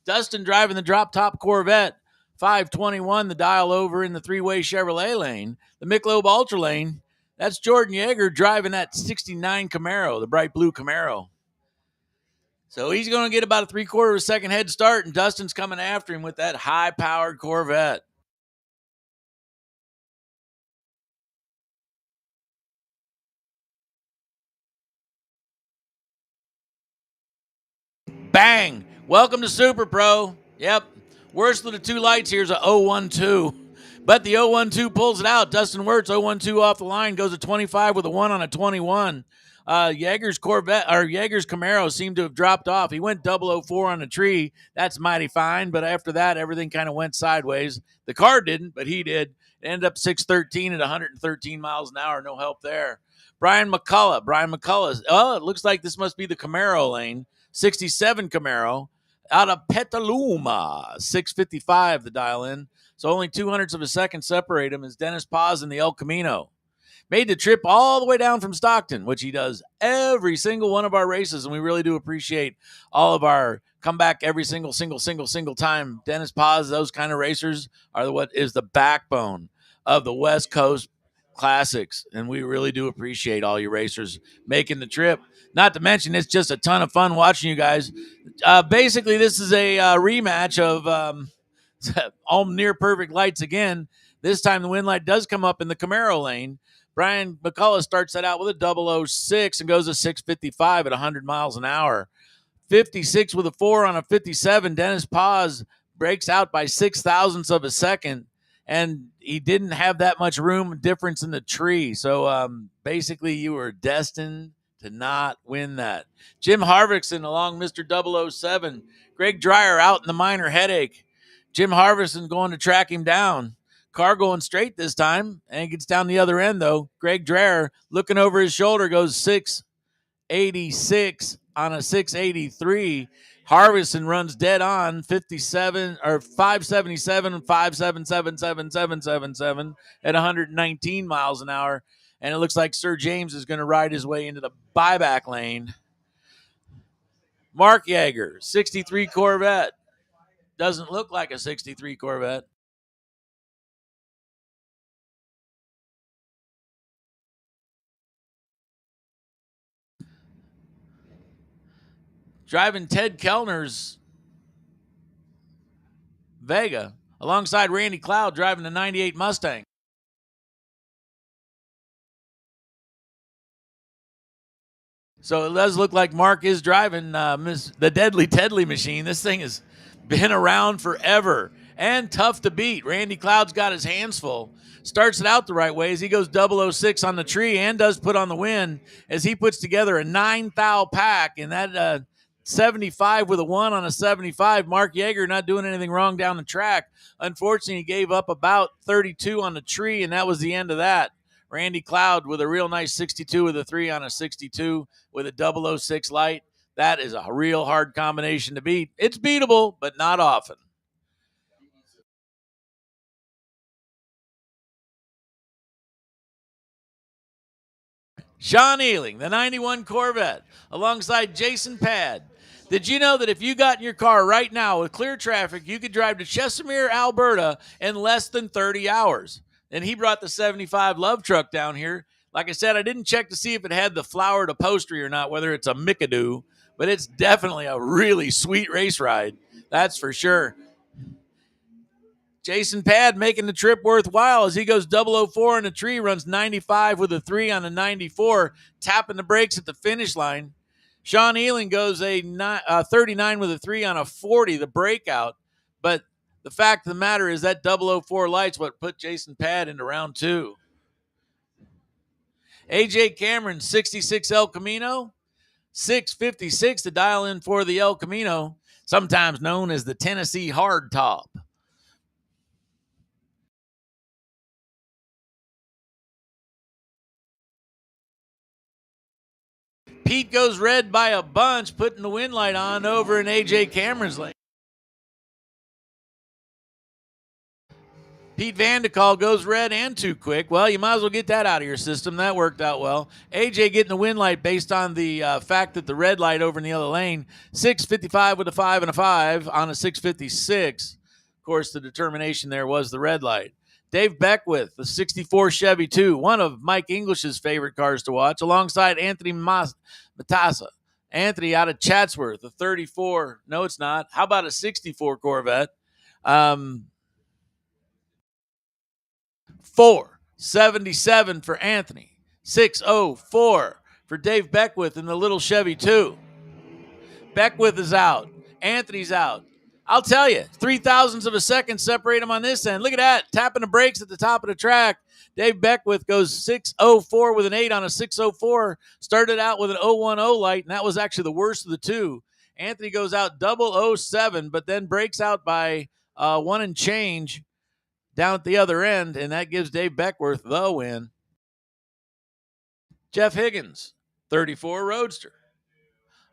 Dustin driving the drop-top Corvette. 521, the dial over in the three-way Chevrolet lane. The Michelob Ultra lane. That's Jordan Yeager driving that 69 Camaro, the bright blue Camaro. So he's going to get about a 3/4 of a second head start, and Dustin's coming after him with that high-powered Corvette. Bang! Welcome to Super Pro. Yep. Worst of the two lights here is a 012. But the 012 pulls it out. Dustin Wirtz, 012 off the line, goes to 25 with a 1 on a 21. Yeager's Corvette or Yeager's Camaro seemed to have dropped off. He went 004 on a tree. That's mighty fine. But after that, everything kind of went sideways. The car didn't, but he did. It ended up 613 at 113 miles an hour. No help there. Brian McCullough. Oh, it looks like this must be the Camaro lane. 67 Camaro out of Petaluma. 655 the dial in. So only 200ths of a second separate him as Dennis Paz in the El Camino. Made the trip all the way down from Stockton, which he does every single one of our races, and we really do appreciate all of our comeback every single time. Dennis Paz, those kind of racers are what is the backbone of the West Coast Classics, and we really do appreciate all you racers making the trip. Not to mention, it's just a ton of fun watching you guys. Basically, this is a rematch of all near perfect lights again. This time the win light does come up in the Camaro lane, Brian McCullough starts that out with a 006 and goes to 655 at 100 miles an hour. 56 with a 4 on a 57. Dennis Paz breaks out by 6 thousandths of a second, and he didn't have that much room difference in the tree. So basically, you were destined to not win that. Jim Harvickson along Mr. 007. Greg Dreyer out in the minor headache. Jim Harvickson going to track him down. Car going straight this time, and gets down the other end, though. Greg Dreyer looking over his shoulder goes 686 on a 683. Harvison runs dead on 57 or 577, 5777777 at 119 miles an hour. And it looks like Sir James is going to ride his way into the buyback lane. Mark Yeager, 63 Corvette. Doesn't look like a 63 Corvette. Driving Ted Kellner's Vega alongside Randy Cloud driving the 98 Mustang. So it does look like Mark is driving the Deadly Tedley machine. This thing has been around forever and tough to beat. Randy Cloud's got his hands full. Starts it out the right way as he goes 006 on the tree and does put on the win as he puts together a 9 thou pack. And that 75 with a 1 on a 75. Mark Yeager not doing anything wrong down the track. Unfortunately, he gave up about 32 on the tree, and that was the end of that. Randy Cloud with a real nice 62 with a 3 on a 62 with a 006 light. That is a real hard combination to beat. It's beatable, but not often. Sean Ealing, the 91 Corvette, alongside Jason Pad. Did you know that if you got in your car right now with clear traffic, you could drive to Chesimir, Alberta in less than 30 hours? And he brought the 75 Love Truck down here. Like I said, I didn't check to see if it had the flowered upholstery or not, whether it's a Mickadoo, but it's definitely a really sweet race ride. That's for sure. Jason Pad making the trip worthwhile as he goes 004 in the tree, runs 95 with a 3 on a 94, tapping the brakes at the finish line. Sean Ealing goes a 39 with a 3 on a 40, the breakout. But the fact of the matter is that 004 light's what put Jason Pad into round 2. AJ Cameron, 66 El Camino, 656 to dial in for the El Camino, sometimes known as the Tennessee Hardtop. Pete goes red by a bunch, putting the wind light on over in AJ Cameron's lane. Pete Van de Kal goes red and too quick. Well, you might as well get that out of your system. That worked out well. AJ getting the wind light based on the fact that the red light over in the other lane. 655 with a 5 and a 5 on a 656. Of course, the determination there was the red light. Dave Beckwith, the 64 Chevy 2, one of Mike English's favorite cars to watch, alongside Anthony Matassa. Anthony out of Chatsworth, the 34. No, it's not. How about a 64 Corvette? 477 for Anthony. 604 for Dave Beckwith in the little Chevy 2. Beckwith is out. Anthony's out. I'll tell you, 3 thousandths of a second separate them on this end. Look at that, tapping the brakes at the top of the track. Dave Beckwith goes 604 with an 8 on a 604. Started out with an 010 light, and that was actually the worst of the two. Anthony goes out 007, but then breaks out by 1 and change down at the other end, and that gives Dave Beckwith the win. Jeff Higgins, 34 Roadster,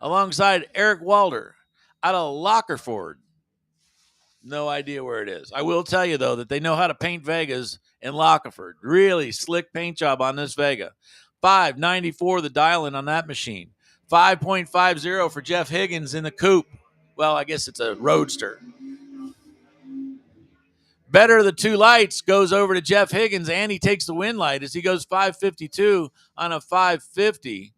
alongside Eric Walder out of Lockerford. No idea where it is. I will tell you, though, that they know how to paint Vegas in Lockerford. Really slick paint job on this Vega. 594 the dial-in on that machine. 5.50 for Jeff Higgins in the coupe. Well, I guess it's a Roadster. Better of the two lights goes over to Jeff Higgins, and he takes the win light as he goes 552 on a 550.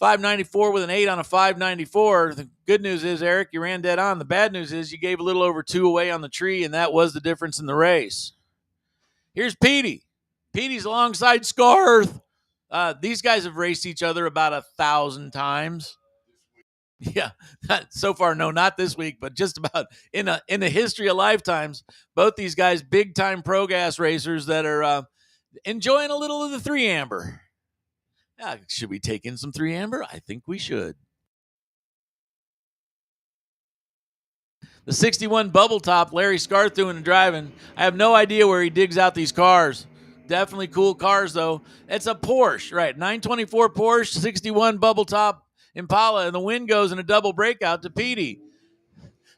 594 with an 8 on a 594. The good news is, Eric, you ran dead on. The bad news is you gave a little over 2 away on the tree, and that was the difference in the race. Here's Petey. Petey's alongside Scarth. These guys have raced each other about 1,000 times. Yeah, so far, no, not this week, but just about in the history of lifetimes. Both these guys, big time pro gas racers that are enjoying a little of the 3 amber. Should we take in some 3 amber? I think we should. The 61 bubble top, Larry Scarth doing the driving. I have no idea where he digs out these cars. Definitely cool cars, though. It's a Porsche, right? 924 Porsche, 61 bubble top Impala, and the wind goes in a double breakout to Petey.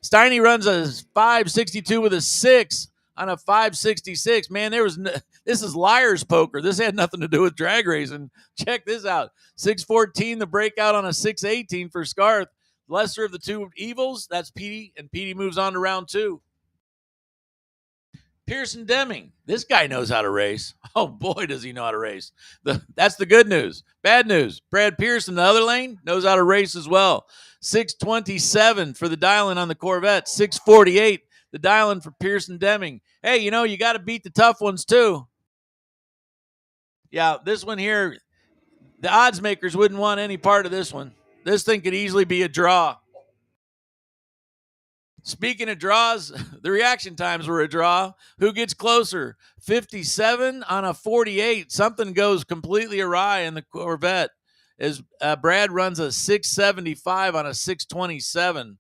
Steiny runs a 562 with a 6 on a 566. Man, this is liar's poker. This had nothing to do with drag racing. Check this out. 614, the breakout on a 618 for Scarth. Lesser of the two evils, that's Petey, and Petey moves on to round 2. Pearson Deming. This guy knows how to race. Oh, boy, does he know how to race. That's the good news. Bad news, Brad Pearson, the other lane, knows how to race as well. 627 for the dial-in on the Corvette. 648, the dial-in for Pearson Deming. Hey, you got to beat the tough ones, too. Yeah, this one here, the odds makers wouldn't want any part of this one. This thing could easily be a draw. Speaking of draws, the reaction times were a draw. Who gets closer? 57 on a 48. Something goes completely awry in the Corvette as Brad runs a 675 on a 627.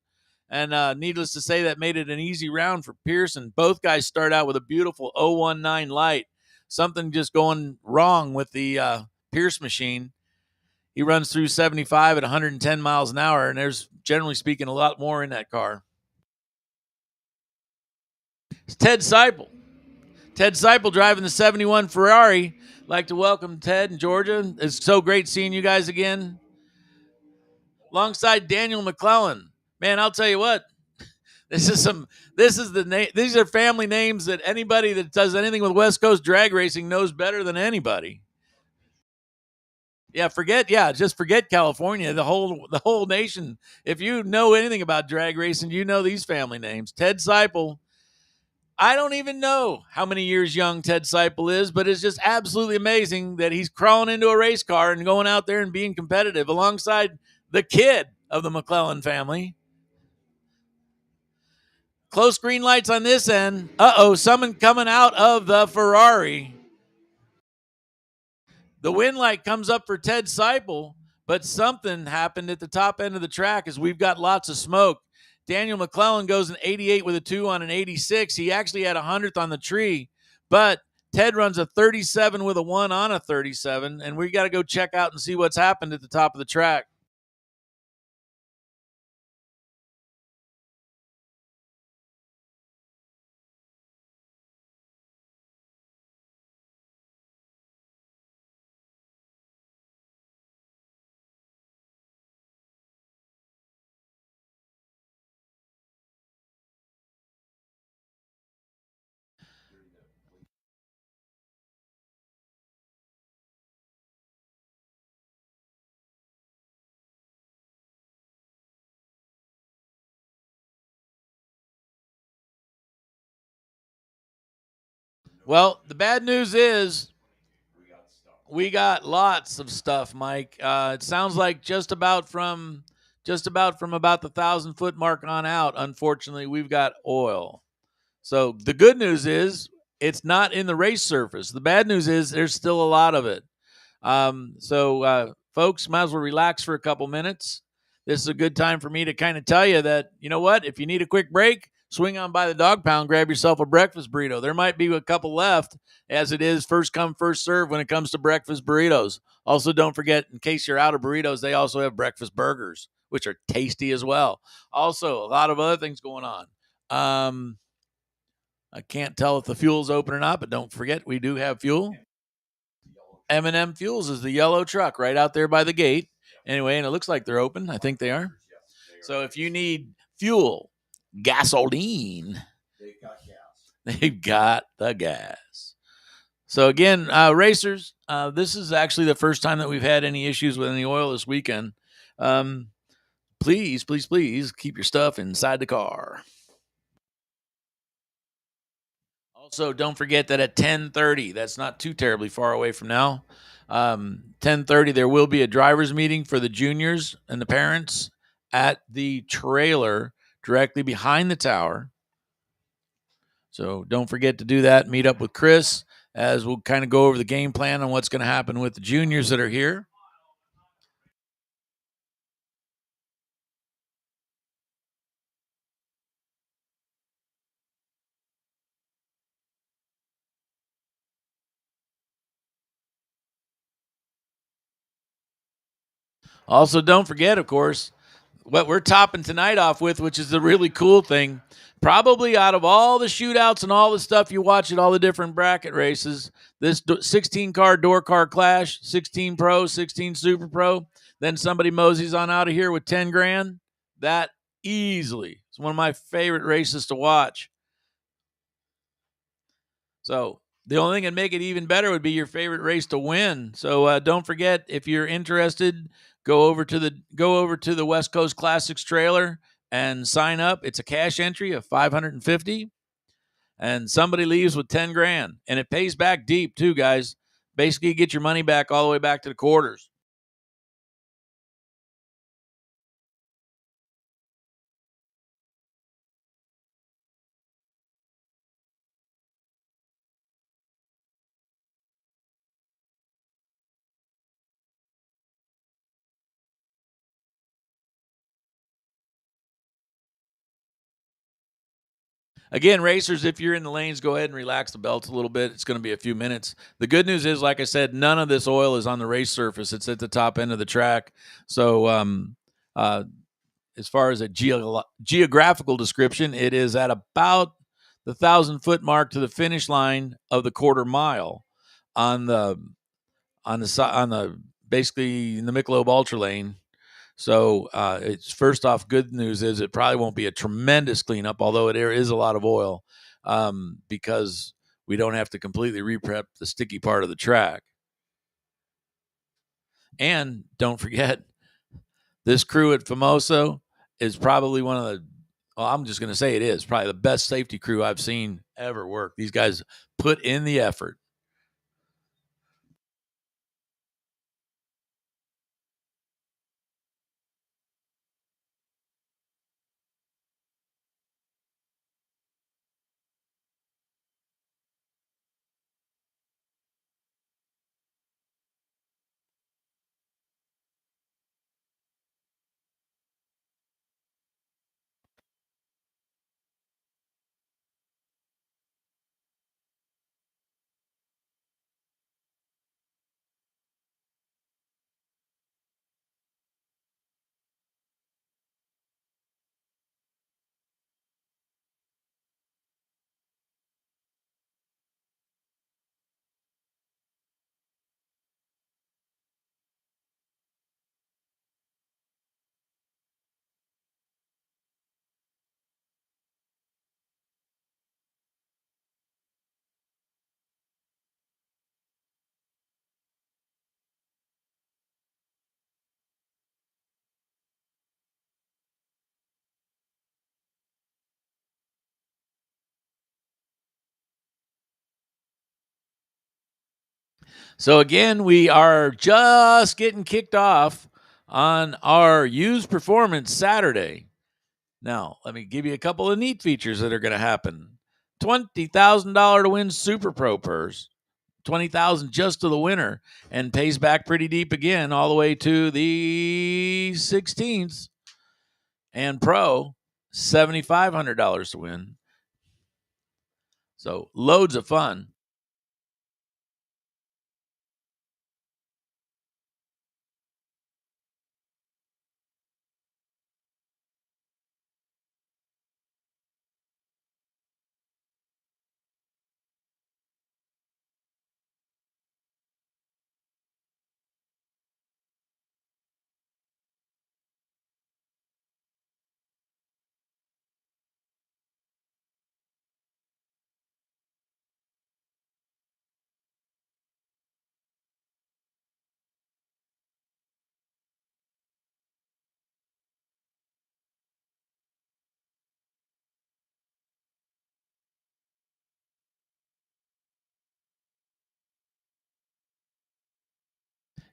And needless to say, that made it an easy round for Pearson. Both guys start out with a beautiful 019 light. Something just going wrong with the Pierce machine. He runs through 75 at 110 miles an hour, and there's, generally speaking, a lot more in that car. It's Ted Seipel. Ted Seipel driving the 71 Ferrari. I'd like to welcome Ted and Georgia. It's so great seeing you guys again. Alongside Daniel McClellan. Man, I'll tell you what. These are family names that anybody that does anything with West Coast drag racing knows better than anybody. Just forget California, the whole nation. If you know anything about drag racing, you know these family names. Ted Seipel. I don't even know how many years young Ted Seipel is, but it's just absolutely amazing that he's crawling into a race car and going out there and being competitive alongside the kid of the McClellan family. Close green lights on this end. Someone coming out of the Ferrari. The wind light comes up for Ted Seipel, but something happened at the top end of the track as we've got lots of smoke. Daniel McClellan goes an 88 with a 2 on an 86. He actually had a 100th on the tree, but Ted runs a 37 with a 1 on a 37, and we got to go check out and see what's happened at the top of the track. Well, the bad news is we got lots of stuff, Mike. It sounds like just about from about the 1,000-foot mark on out, unfortunately, we've got oil. So the good news is it's not in the race surface. The bad news is there's still a lot of it. Folks, might as well relax for a couple minutes. This is a good time for me to kind of tell you that, you know what, if you need a quick break, swing on by the Dog Pound, grab yourself a breakfast burrito. There might be a couple left, as it is first come, first serve when it comes to breakfast burritos. Also, don't forget, in case you're out of burritos, they also have breakfast burgers, which are tasty as well. Also, a lot of other things going on. I can't tell if the fuel's open or not, but don't forget, we do have fuel. M&M Fuels is the yellow truck right out there by the gate. Anyway, and it looks like they're open. I think they are. So if you need fuel, gasoline, they've got the gas. So again, racers, this is actually the first time that we've had any issues with any oil this weekend. Please keep your stuff inside the car. Also, don't forget that at 10:30, that's not too terribly far away from now. 10:30, there will be a drivers meeting for the juniors and the parents at the trailer directly behind the tower. So don't forget to do that. Meet up with Chris as we'll kind of go over the game plan on what's going to happen with the juniors that are here. Also, don't forget, of course, what we're topping tonight off with, which is the really cool thing. Probably out of all the shootouts and all the stuff you watch at all the different bracket races, this 16 car door car clash, 16 pro, 16 super pro, then somebody moseys on out of here with 10 grand. That easily is one of my favorite races to watch. So the only thing that'd make it even better would be your favorite race to win. So don't forget, if you're interested, go over to the West Coast Classics trailer and sign up. It's a cash entry of $550, and somebody leaves with 10 grand, and it pays back deep too, guys. Basically, you get your money back all the way back to the quarters. Again, racers, if you're in the lanes, go ahead and relax the belts a little bit. It's going to be a few minutes. The good news is, like I said, none of this oil is on the race surface. It's at the top end of the track. So as far as a geographical description, it is at about the 1,000-foot mark to the finish line of the quarter mile on the basically in the Michelob Ultra lane. So it's first off, good news is it probably won't be a tremendous cleanup, although there is a lot of oil because we don't have to completely reprep the sticky part of the track. And don't forget, this crew at Famoso is probably one of the, well, I'm just going to say it is probably the best safety crew I've seen ever work. These guys put in the effort. So again, we are just getting kicked off on our used performance Saturday. Now, let me give you a couple of neat features that are going to happen. $20,000 to win Super Pro purse, $20,000 just to the winner, and pays back pretty deep again, all the way to the 16th. And Pro, $7,500 to win. So loads of fun.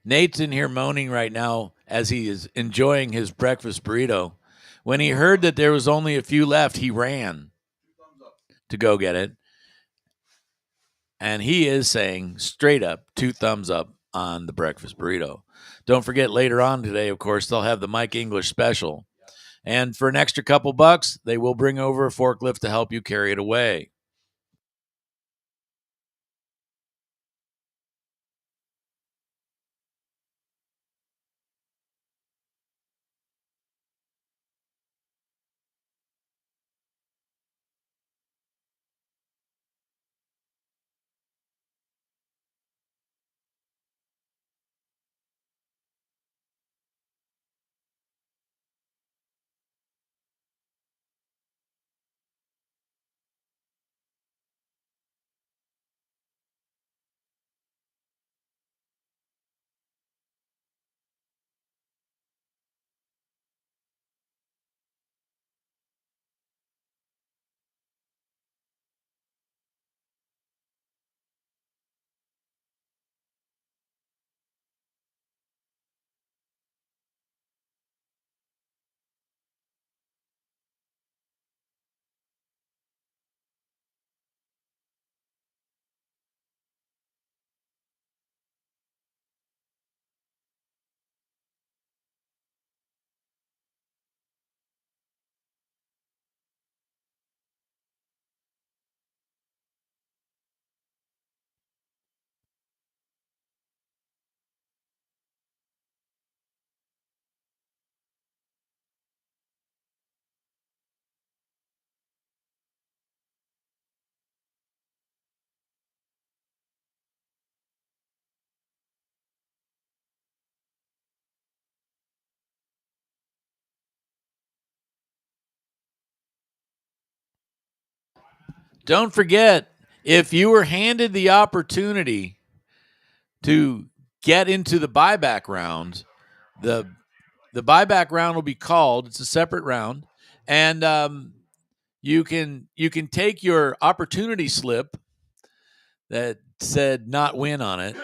Nate's in here moaning right now as he is enjoying his breakfast burrito. When he heard that there was only a few left, he ran to go get it. And he is saying straight up 2 thumbs up on the breakfast burrito. Don't forget later on today, of course, they'll have the Mike English special. And for an extra couple bucks, they will bring over a forklift to help you carry it away. Don't forget, if you were handed the opportunity to get into the buyback round, the buyback round will be called. It's a separate round, and you can take your opportunity slip that said not win on it.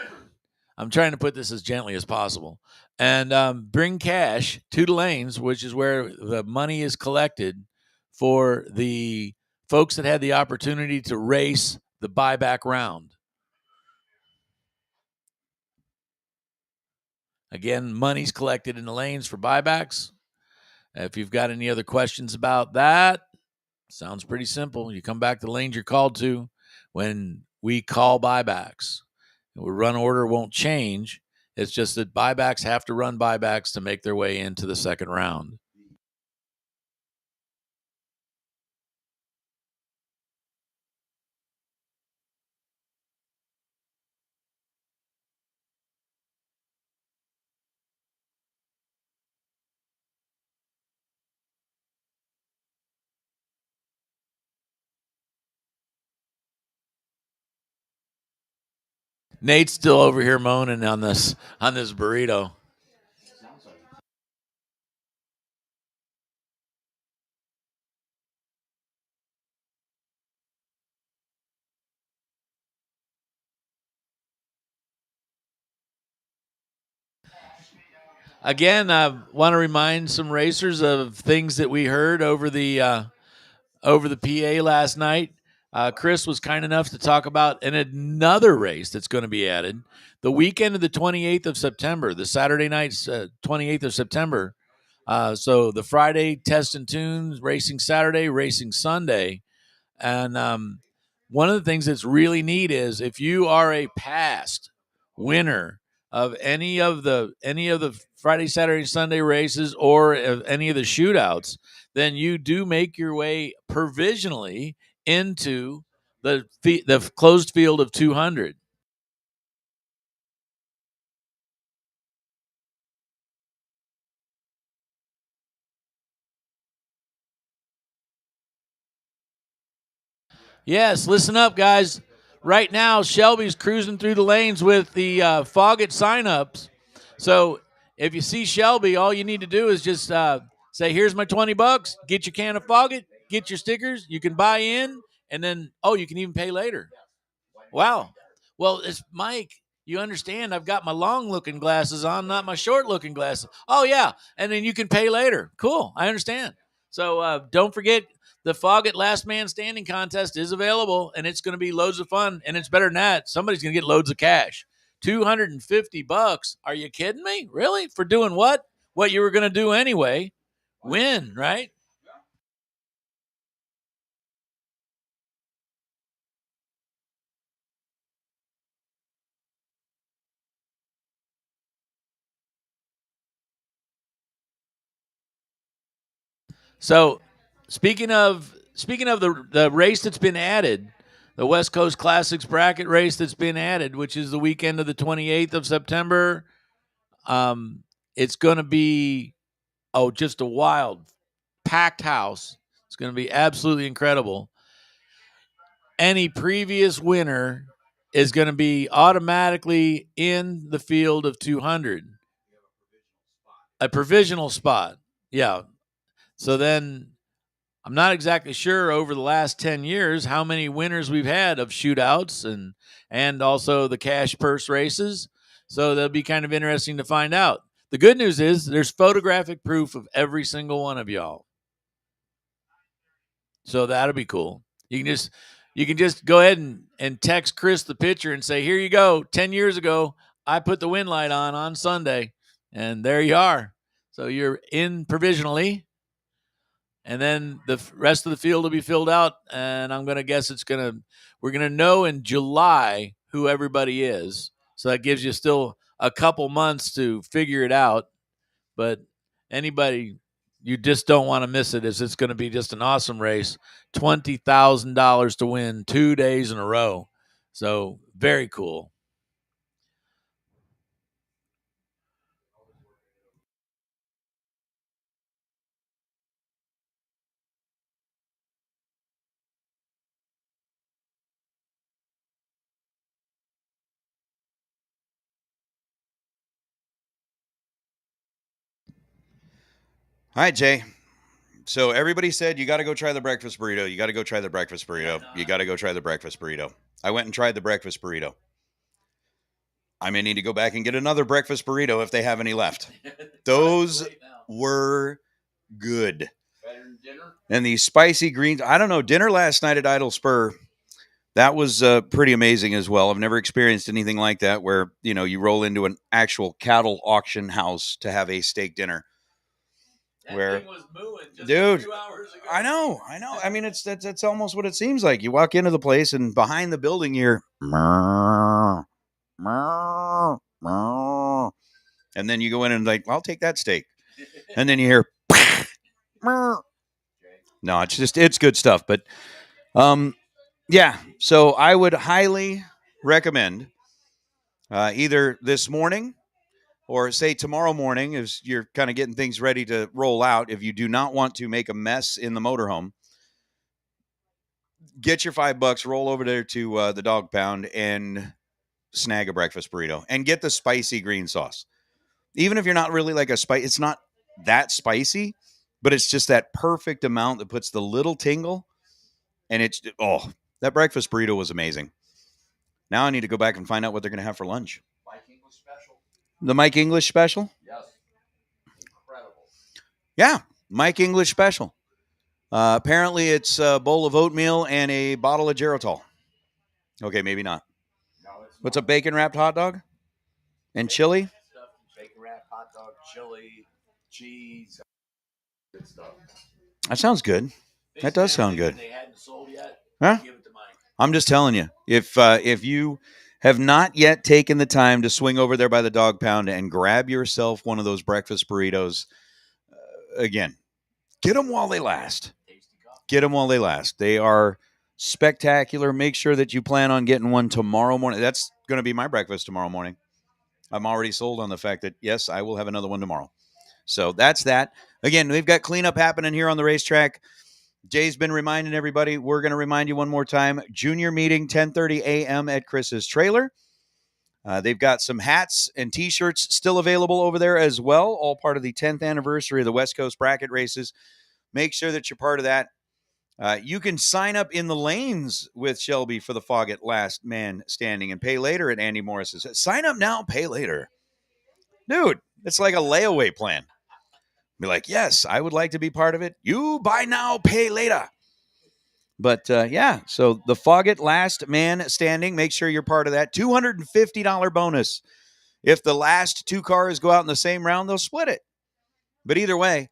I'm trying to put this as gently as possible, and bring cash to the lanes, which is where the money is collected for the folks that had the opportunity to race the buyback round. Again, money's collected in the lanes for buybacks. If you've got any other questions about that, sounds pretty simple. You come back to the lanes you're called to when we call buybacks. The run order won't change. It's just that buybacks have to run buybacks to make their way into the second round. Nate's still over here moaning on this burrito. Again, I want to remind some racers of things that we heard over the PA last night. Chris was kind enough to talk about another race that's going to be added the weekend of the 28th of September, the Saturday night, 28th of September. So the Friday test and tunes, racing Saturday, racing Sunday. And one of the things that's really neat is if you are a past winner of any of the Friday, Saturday, Sunday races or any of the shootouts, then you do make your way provisionally into the closed field of 200. Yes, listen up, guys. Right now, Shelby's cruising through the lanes with the Foggett signups. So if you see Shelby, all you need to do is just say, "Here's my $20. Get your can of Foggett. Get your stickers. You can buy in, and then you can even pay later." Wow. Well, it's Mike. You understand? I've got my long-looking glasses on, not my short-looking glasses. Oh, yeah. And then you can pay later. Cool. I understand. So don't forget, the Foggett Last Man Standing contest is available, and it's going to be loads of fun. And it's better than that. Somebody's going to get loads of cash. $250. Are you kidding me? Really? For doing what? What you were going to do anyway. Win, right? So, speaking of the race that's been added, the West Coast Classics bracket race that's been added, which is the weekend of the 28th of September. It's going to be just a wild, packed house. It's going to be absolutely incredible. Any previous winner is going to be automatically in the field of 200. A provisional spot. Yeah. So then I'm not exactly sure over the last 10 years how many winners we've had of shootouts and also the cash purse races. So that'll be kind of interesting to find out. The good news is there's photographic proof of every single one of y'all. So that'll be cool. You can just go ahead and text Chris the picture and say, here you go. 10 years ago, I put the wind light on Sunday, and there you are. So you're in provisionally. And then the rest of the field will be filled out, and I'm going to guess we're going to know in July who everybody is. So that gives you still a couple months to figure it out. But anybody, you just don't want to miss it, as it's going to be just an awesome race. $20,000 to win 2 days in a row. So very cool. All right, Jay. So everybody said you got to go try the breakfast burrito. You got to go try the breakfast burrito. You got to go try the breakfast burrito. I went and tried the breakfast burrito. I may need to go back and get another breakfast burrito if they have any left. Those were good. Better than dinner? And these spicy greens. I don't know. Dinner last night at Idle Spur, that was pretty amazing as well. I've never experienced anything like that where, you roll into an actual cattle auction house to have a steak dinner. That Where, thing was mooing just dude, a few hours ago. I know. I mean, that's almost what it seems like. You walk into the place and behind the building, you're, and then you go in and like, I'll take that steak. And then you hear, no, it's good stuff. But, yeah, so I would highly recommend either this morning or say tomorrow morning, as you're kind of getting things ready to roll out. If you do not want to make a mess in the motorhome, get your $5, roll over there to the Dog Pound and snag a breakfast burrito and get the spicy green sauce. Even if you're not really like a spice, it's not that spicy, but it's just that perfect amount that puts the little tingle. And that breakfast burrito was amazing. Now I need to go back and find out what they're going to have for lunch. Mike English special. The Mike English special? Yes. Incredible. Yeah, Mike English special. Apparently it's a bowl of oatmeal and a bottle of Geritol. Okay, maybe not. No, it's What's a bacon wrapped hot dog? And chili? stuff. Bacon wrap, hot dog, chili, cheese. Good stuff. That sounds good. That does sound good. They hadn't sold yet. Huh? Give it to Mike. I'm just telling you, if you have not yet taken the time to swing over there by the Dog Pound and grab yourself one of those breakfast burritos, again, get them while they last. Get them while they last. They are spectacular. Make sure that you plan on getting one tomorrow morning. That's going to be my breakfast tomorrow morning. I'm already sold on the fact that, yes, I will have another one tomorrow. So that's that. Again, we've got cleanup happening here on the racetrack. Jay's been reminding everybody. We're going to remind you one more time. Junior meeting, 10:30 a.m. at Chris's trailer. They've got some hats and T-shirts still available over there as well, all part of the 10th anniversary of the West Coast Bracket Races. Make sure that you're part of that. You can sign up in the lanes with Shelby for the Foggett Last Man Standing and pay later at Andy Morris's. Sign up now, pay later. Dude, it's like a layaway plan. Be like, yes, I would like to be part of it. You buy now, pay later. But yeah, so the Foggett Last Man Standing, make sure you're part of that. $250 bonus. If the last two cars go out in the same round, they'll split it. But either way,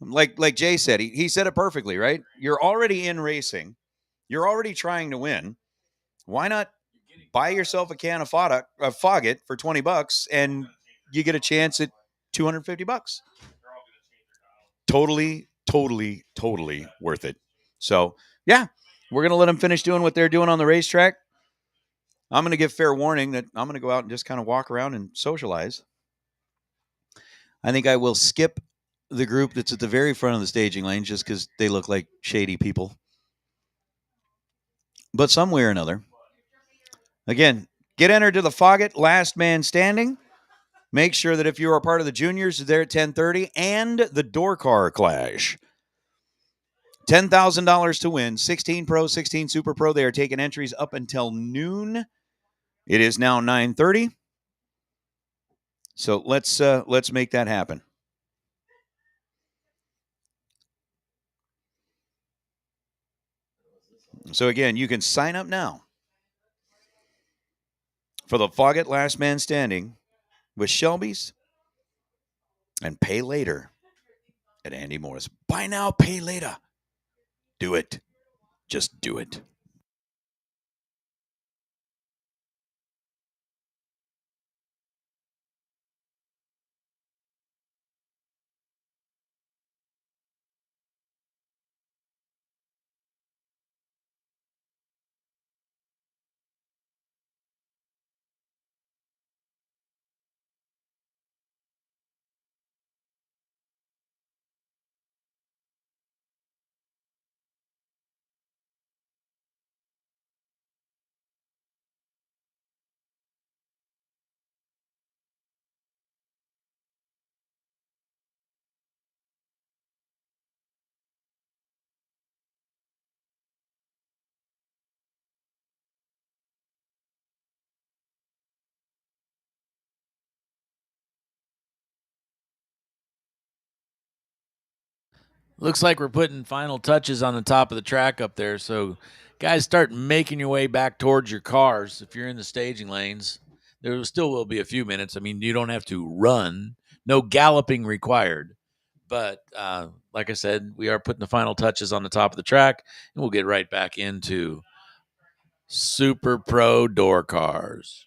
like Jay said, he said it perfectly, right? You're already in racing. You're already trying to win. Why not buy yourself a can of Foggett for $20 and you get a chance at $250? Totally worth it. So, yeah, we're going to let them finish doing what they're doing on the racetrack. I'm going to give fair warning that I'm going to go out and just kind of walk around and socialize. I think I will skip the group that's at the very front of the staging lane just because they look like shady people. But some way or another, again, get entered to the Foggett Last Man Standing. Make sure that if you are part of the juniors, they're at 10:30 and the Door Car Clash. $10,000 to win. 16 Pro, 16 Super Pro. They are taking entries up until noon. It is now 9:30. So let's make that happen. So again, you can sign up now for the Foggett Last Man Standing with Shelby's and pay later at Andy Morris. Buy now, pay later. Do it. Just do it. Looks like we're putting final touches on the top of the track up there. So, guys, start making your way back towards your cars. If you're in the staging lanes, there still will be a few minutes. I mean, you don't have to run, no galloping required. But like I said, we are putting the final touches on the top of the track, and we'll get right back into Super Pro Door Cars.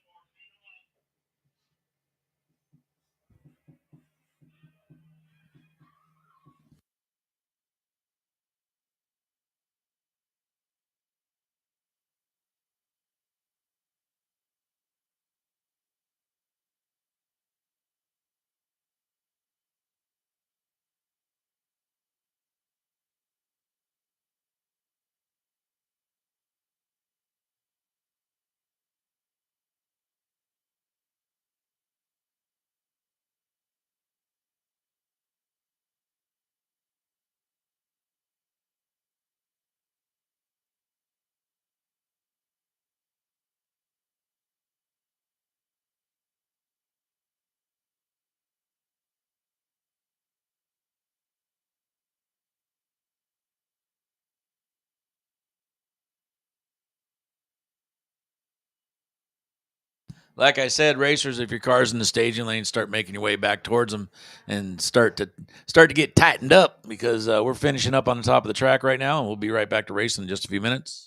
Like I said, racers, if your car's in the staging lane, start making your way back towards them and start to get tightened up because we're finishing up on the top of the track right now, and we'll be right back to racing in just a few minutes.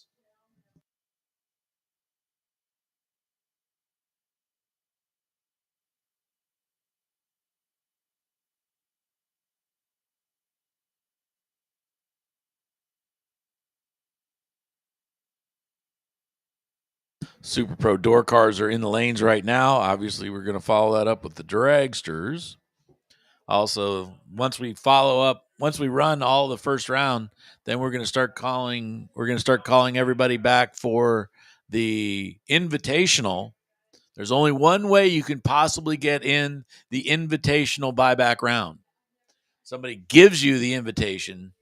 Super Pro Door Cars are in the lanes right now. Obviously, we're going to follow that up with the dragsters. Also, once we run all the first round, then we're going to start calling everybody back for the invitational. There's only one way you can possibly get in the invitational buyback round. Somebody gives you the invitation,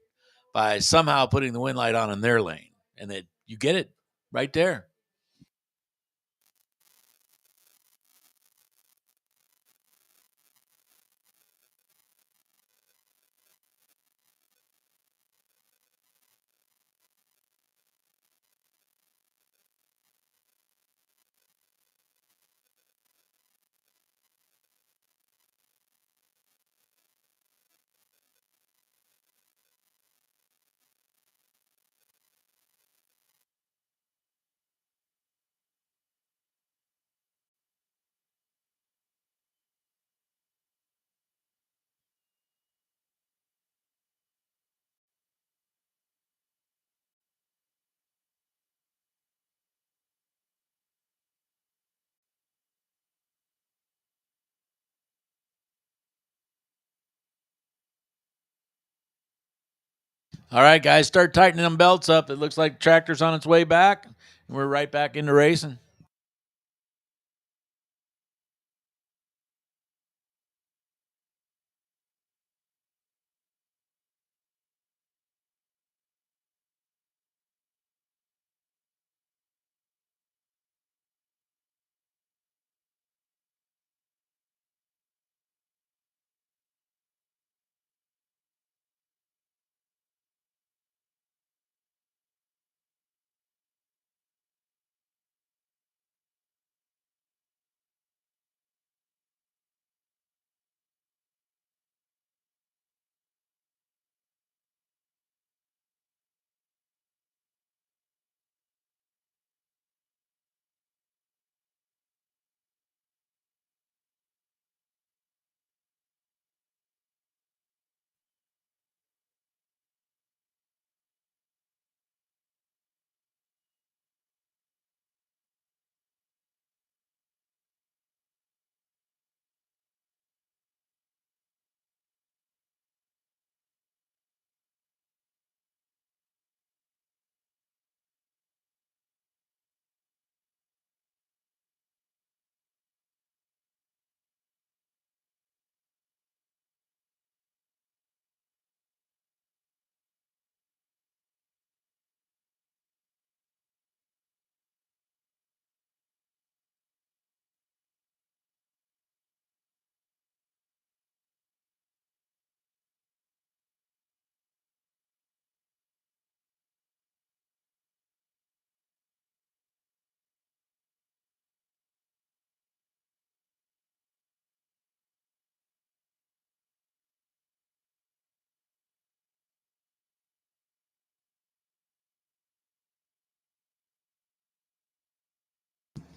by somehow putting the wind light on in their lane, and that you get it right there. All right, guys, start tightening them belts up. It looks like the tractor's on its way back, and we're right back into racing.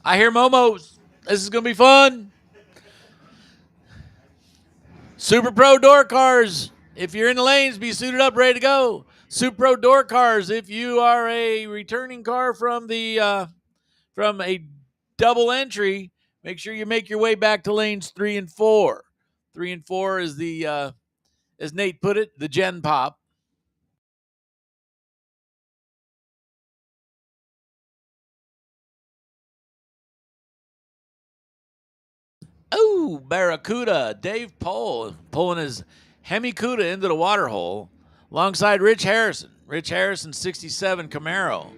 I hear Momos. This is going to be fun. Super Pro door cars. If you're in the lanes, be suited up, ready to go. Super Pro door cars. If you are a returning car from a double entry, make sure you make your way back to lanes 3 and 4. 3 and 4 is the as Nate put it, the Gen Pop. Oh, Barracuda. Dave Pohl pulling his Hemi-Cuda into the water hole alongside Rich Harrison. Rich Harrison, 67 Camaro.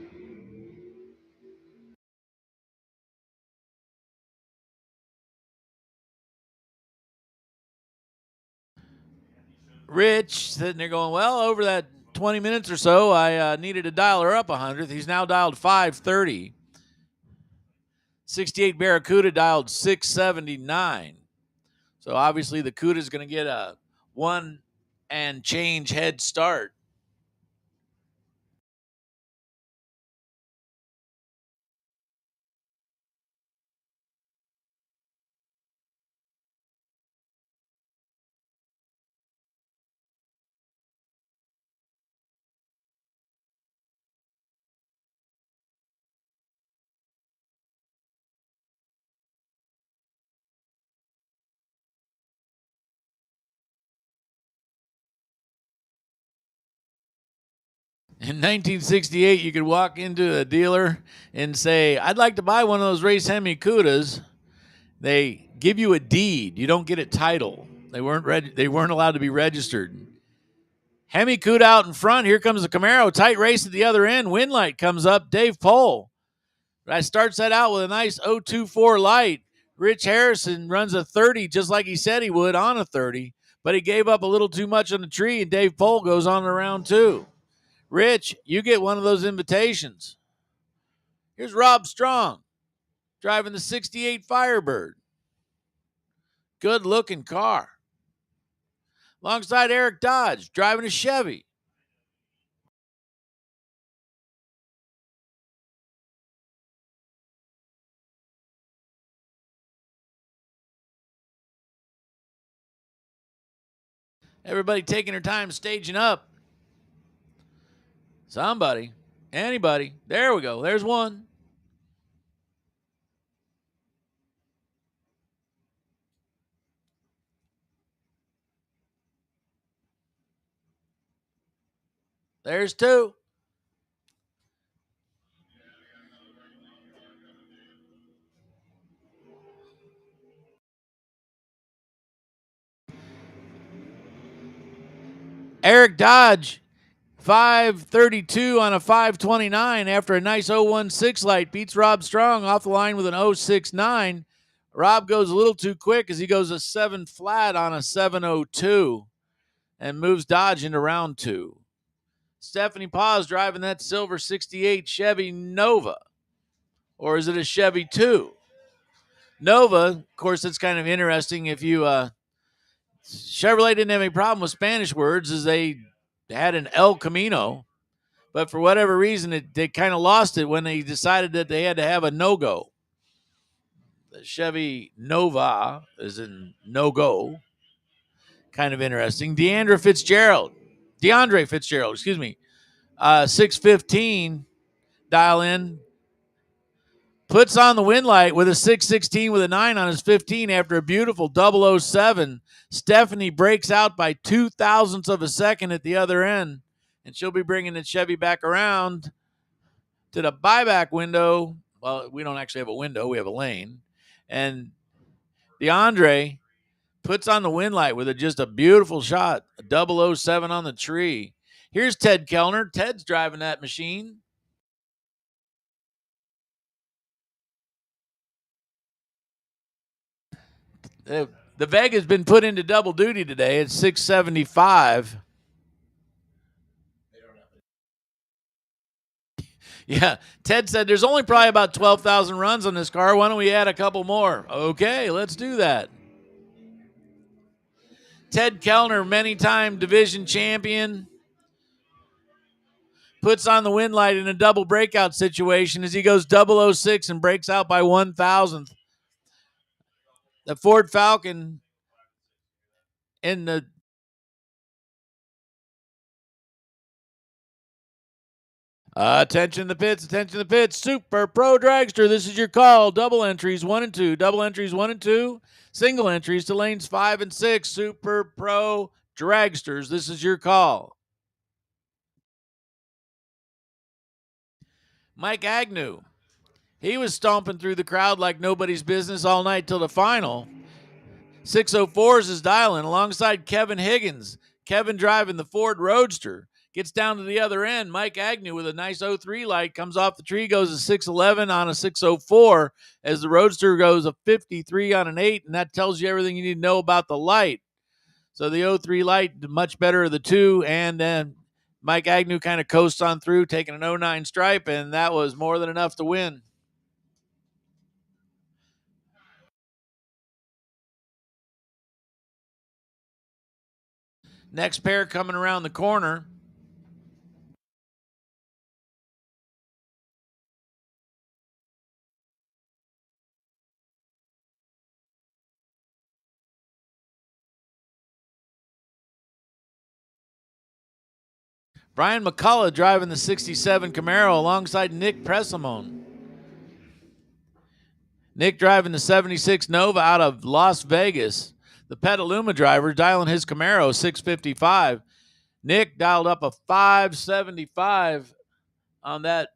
Rich sitting there going, well, over that 20 minutes or so, I needed to dial her up 100th. He's now dialed 530. 68 Barracuda dialed 679. So obviously the CUDA is going to get a one and change head start. In 1968, you could walk into a dealer and say, I'd like to buy one of those race Hemi-Cudas. They give you a deed. You don't get a title. They weren't allowed to be registered. Hemi Coot out in front. Here comes the Camaro. Tight race at the other end. Winlight comes up. Dave Pohl. Starts that out with a nice 024 light. Rich Harrison runs a 30 just like he said he would on a 30, but he gave up a little too much on the tree, and Dave Pohl goes on to round 2. Rich, you get one of those invitations. Here's Rob Strong driving the 68 Firebird. Good looking car. Alongside Eric Dodge driving a Chevy. Everybody taking their time staging up. Somebody, anybody. There we go. There's one. There's 2. Eric Dodge, 532 on a 529 after a nice 016 light. Beats Rob Strong off the line with an 069. Rob goes a little too quick as he goes a 7 flat on a 702 and moves Dodge into round 2. Stephanie Paz driving that silver 68 Chevy Nova. Or is it a Chevy 2? Nova, of course, it's kind of interesting if you Chevrolet didn't have any problem with Spanish words as they had an El Camino, but for whatever reason, they kind of lost it when they decided that they had to have a no-go. The Chevy Nova is in no-go. Kind of interesting. DeAndre Fitzgerald, 615, dial in. Puts on the win light with a 616 with a 9 on his 15 after a beautiful 007. Stephanie breaks out by 0.02 of a second at the other end, and she'll be bringing the Chevy back around to the buyback window. Well, we don't actually have a window. We have a lane. And DeAndre puts on the win light with just a beautiful shot, a 007 on the tree. Here's Ted Kellner. Ted's driving that machine. The Vega's been put into double duty today at 675. Yeah, Ted said there's only probably about 12,000 runs on this car. Why don't we add a couple more? Okay, let's do that. Ted Kellner, many-time division champion, puts on the win light in a double breakout situation as he goes 006 and breaks out by 1,000th. The Ford Falcon in the attention the pits. Super Pro Dragster, this is your call. Double entries 1 and 2. Double entries 1 and 2. Single entries to lanes 5 and 6. Super Pro Dragsters, this is your call. Mike Agnew, he was stomping through the crowd like nobody's business all night till the final. 604 is his dial-in alongside Kevin Higgins. Kevin driving the Ford Roadster. Gets down to the other end. Mike Agnew with a nice 03 light comes off the tree, goes a 611 on a 604 as the Roadster goes a 53 on an 8, and that tells you everything you need to know about the light. So the 03 light, much better of the two, and then Mike Agnew kind of coasts on through, taking an 09 stripe, and that was more than enough to win. Next pair coming around the corner. Brian McCullough driving the 67 Camaro alongside Nick Presimone. Nick driving the 76 Nova out of Las Vegas. The Petaluma driver dialing his Camaro 655. Nick dialed up a 575 on that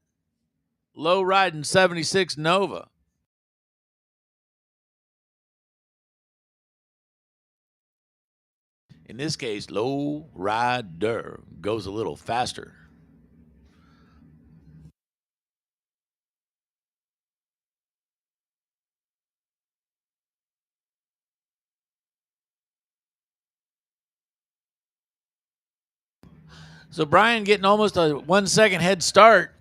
low riding 76 Nova. In this case, Low Rider goes a little faster. So Brian getting almost a 1 second head start.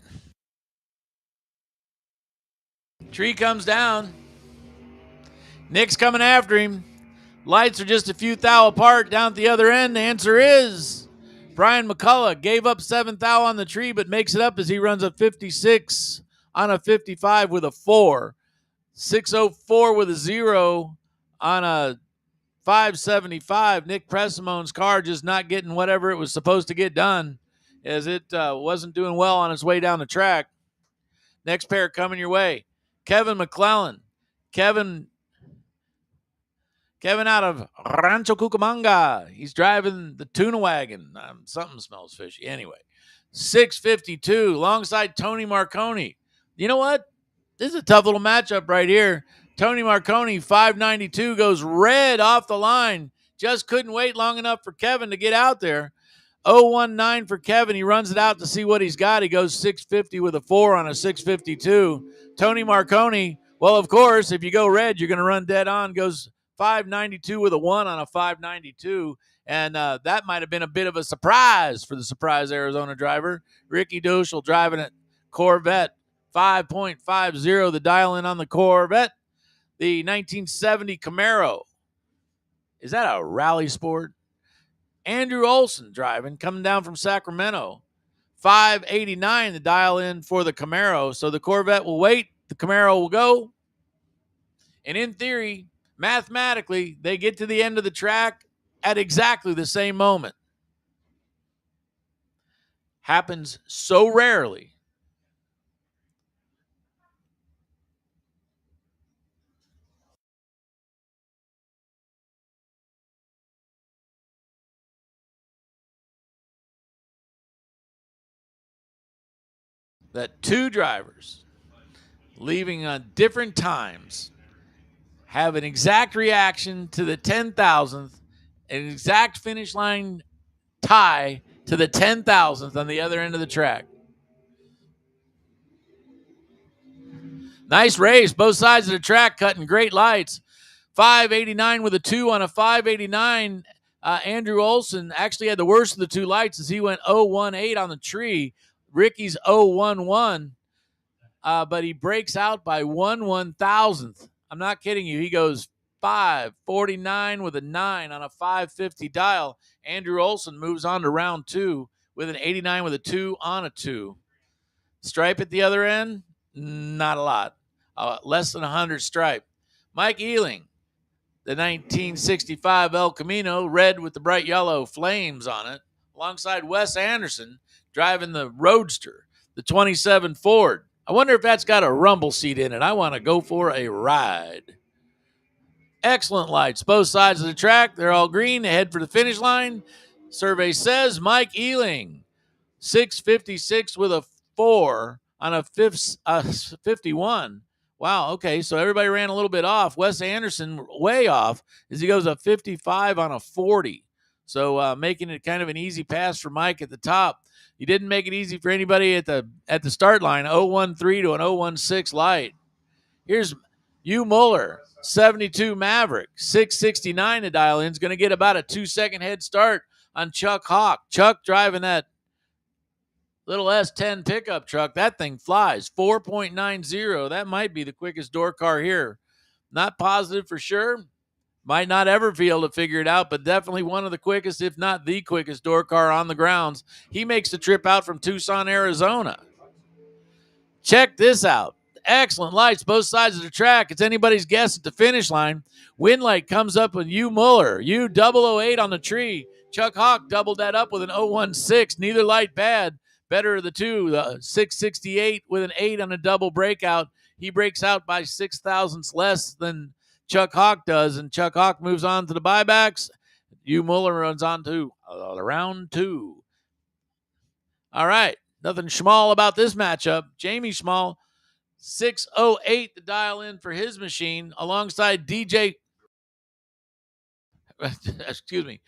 Tree comes down. Nick's coming after him. Lights are just a few thou apart down at the other end. The answer is Brian McCullough gave up 7 thou on the tree, but makes it up as he runs a 56 on a 55 with a 4. 604 with a 0 on a 575. Nick Presimone's car just not getting whatever it was supposed to get done, as it wasn't doing well on its way down the track. Next pair coming your way. Kevin McClellan. Kevin out of Rancho Cucamonga. He's driving the tuna wagon. Something smells fishy. Anyway, 652 alongside Tony Marconi. You know what? This is a tough little matchup right here. Tony Marconi, 592, goes red off the line. Just couldn't wait long enough for Kevin to get out there. 019 for Kevin. He runs it out to see what he's got. He goes 650 with a 4 on a 652. Tony Marconi, well, of course, if you go red, you're going to run dead on. Goes 592 with a 1 on a 592. And that might have been a bit of a surprise for the surprise Arizona driver. Ricky Duschel driving it Corvette. 5.50, the dial in on the Corvette. The 1970 Camaro. Is that a rally sport? Andrew Olson driving, coming down from Sacramento. 589, the dial in for the Camaro. So the Corvette will wait, the Camaro will go. And in theory, mathematically, they get to the end of the track at exactly the same moment. Happens so rarely. That two drivers leaving on different times have an exact reaction to the 10,000th, an exact finish line tie to the 10,000th on the other end of the track. Nice race. Both sides of the track cutting great lights. 589 with a 2 on a 589. Andrew Olson actually had the worst of the two lights as he went 018 on the tree. Ricky's 011. But he breaks out by 1/1000th. I'm not kidding you. He goes 549 with a 9 on a 550 dial. Andrew Olson moves on to round 2 with an 89 with a 2 on a 2. Stripe at the other end, not a lot. Less than 100 stripe. Mike Ealing, the 1965 El Camino, red with the bright yellow flames on it, alongside Wes Anderson driving the Roadster, the 27 Ford. I wonder if that's got a rumble seat in it. I want to go for a ride. Excellent lights. Both sides of the track. They're all green. They head for the finish line. Survey says Mike Ealing, 656 with a 4 on a 51. Wow, okay, so everybody ran a little bit off. Wes Anderson way off as he goes a 55 on a 40. So making it kind of an easy pass for Mike at the top. He didn't make it easy for anybody at the start line. 013 to an 016 light. Here's Hugh Muller, 72 Maverick, 669 to dial in. Is going to get about a 2-second head start on Chuck Hawk. Chuck driving that little S10 pickup truck. That thing flies. 4.90. That might be the quickest door car here. Not positive for sure. Might not ever be able to figure it out, but definitely one of the quickest, if not the quickest door car on the grounds. He makes the trip out from Tucson, Arizona. Check this out. Excellent lights, both sides of the track. It's anybody's guess at the finish line. Winlight comes up with Hugh Muller. Hugh 008 on the tree. Chuck Hawk doubled that up with an 016. Neither light bad. Better of the two. The 668 with an 8 on a double breakout. He breaks out by 6 thousandths less than Chuck Hawk does, and Chuck Hawk moves on to the buybacks. Hugh Muller runs on to round 2. All right. Nothing small about this matchup. Jamie Small, 608 to dial in for his machine alongside DJ. Excuse me.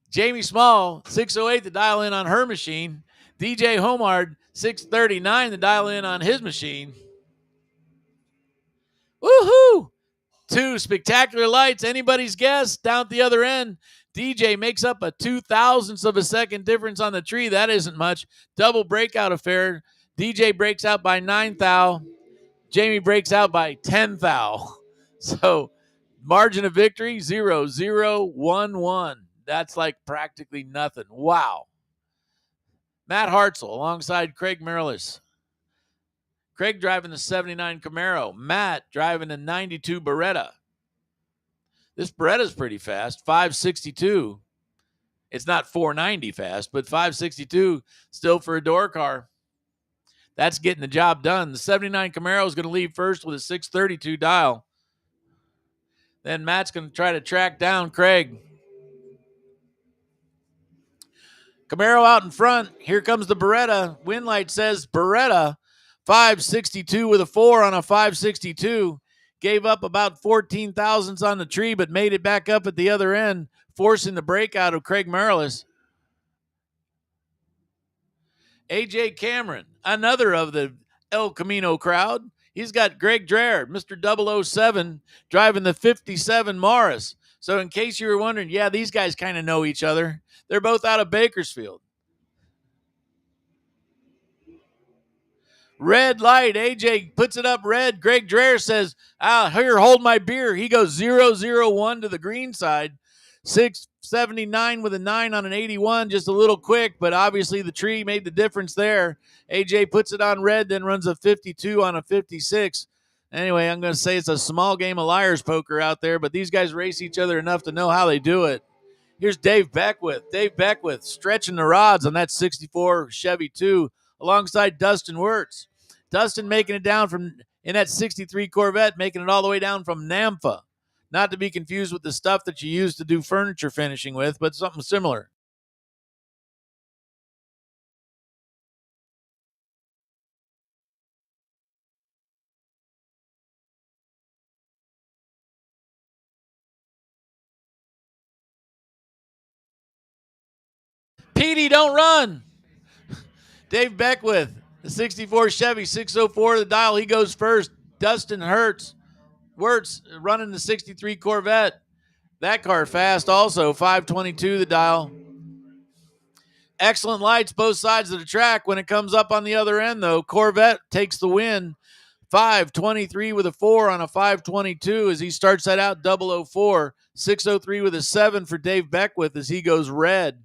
Jamie Small, 608 to dial in on her machine. DJ Homard, 639 to dial in on his machine. Woohoo! 2 spectacular lights. Anybody's guess down at the other end. DJ makes up a 0.002 of a second difference on the tree. That isn't much. Double breakout affair. DJ breaks out by 9 thou. Jamie breaks out by 10 thou. So margin of victory 0-0-1-1. That's like practically nothing. Wow. Matt Hartzell alongside Craig Merlis. Craig driving the 79 Camaro. Matt driving the 92 Beretta. This Beretta's pretty fast, 562. It's not 490 fast, but 562 still for a door car. That's getting the job done. The 79 Camaro is going to leave first with a 632 dial. Then Matt's going to try to track down Craig. Camaro out in front. Here comes the Beretta. Wind light says Beretta, 562 with a 4 on a 562. Gave up about 14 thousandths on the tree, but made it back up at the other end, forcing the breakout of Craig Merlis. AJ Cameron, another of the El Camino crowd. He's got Greg Dreher, Mr. 007, driving the 57 Morris. So in case you were wondering, yeah, these guys kind of know each other. They're both out of Bakersfield. Red light. AJ puts it up red. Greg Dreher says, here, hold my beer. He goes 0-0-1 to the green side. 679 with a 9 on an 81. Just a little quick, but obviously the tree made the difference there. AJ puts it on red, then runs a 52 on a 56. Anyway, I'm going to say it's a small game of liar's poker out there, but these guys race each other enough to know how they do it. Here's Dave Beckwith. Dave Beckwith stretching the rods on that 64 Chevy 2 alongside Dustin Wirtz. Dustin making it down from in that 63 Corvette, making it all the way down from Nampa. Not to be confused with the stuff that you use to do furniture finishing with, but something similar. Petey, don't run. Dave Beckwith, the 64 Chevy, 604 the dial. He goes first. Dustin Wirtz running the 63 Corvette. That car fast also, 522 the dial. Excellent lights both sides of the track. When it comes up on the other end, though, Corvette takes the win. 523 with a 4 on a 522 as he starts that out 004. 603 with a 7 for Dave Beckwith as he goes red.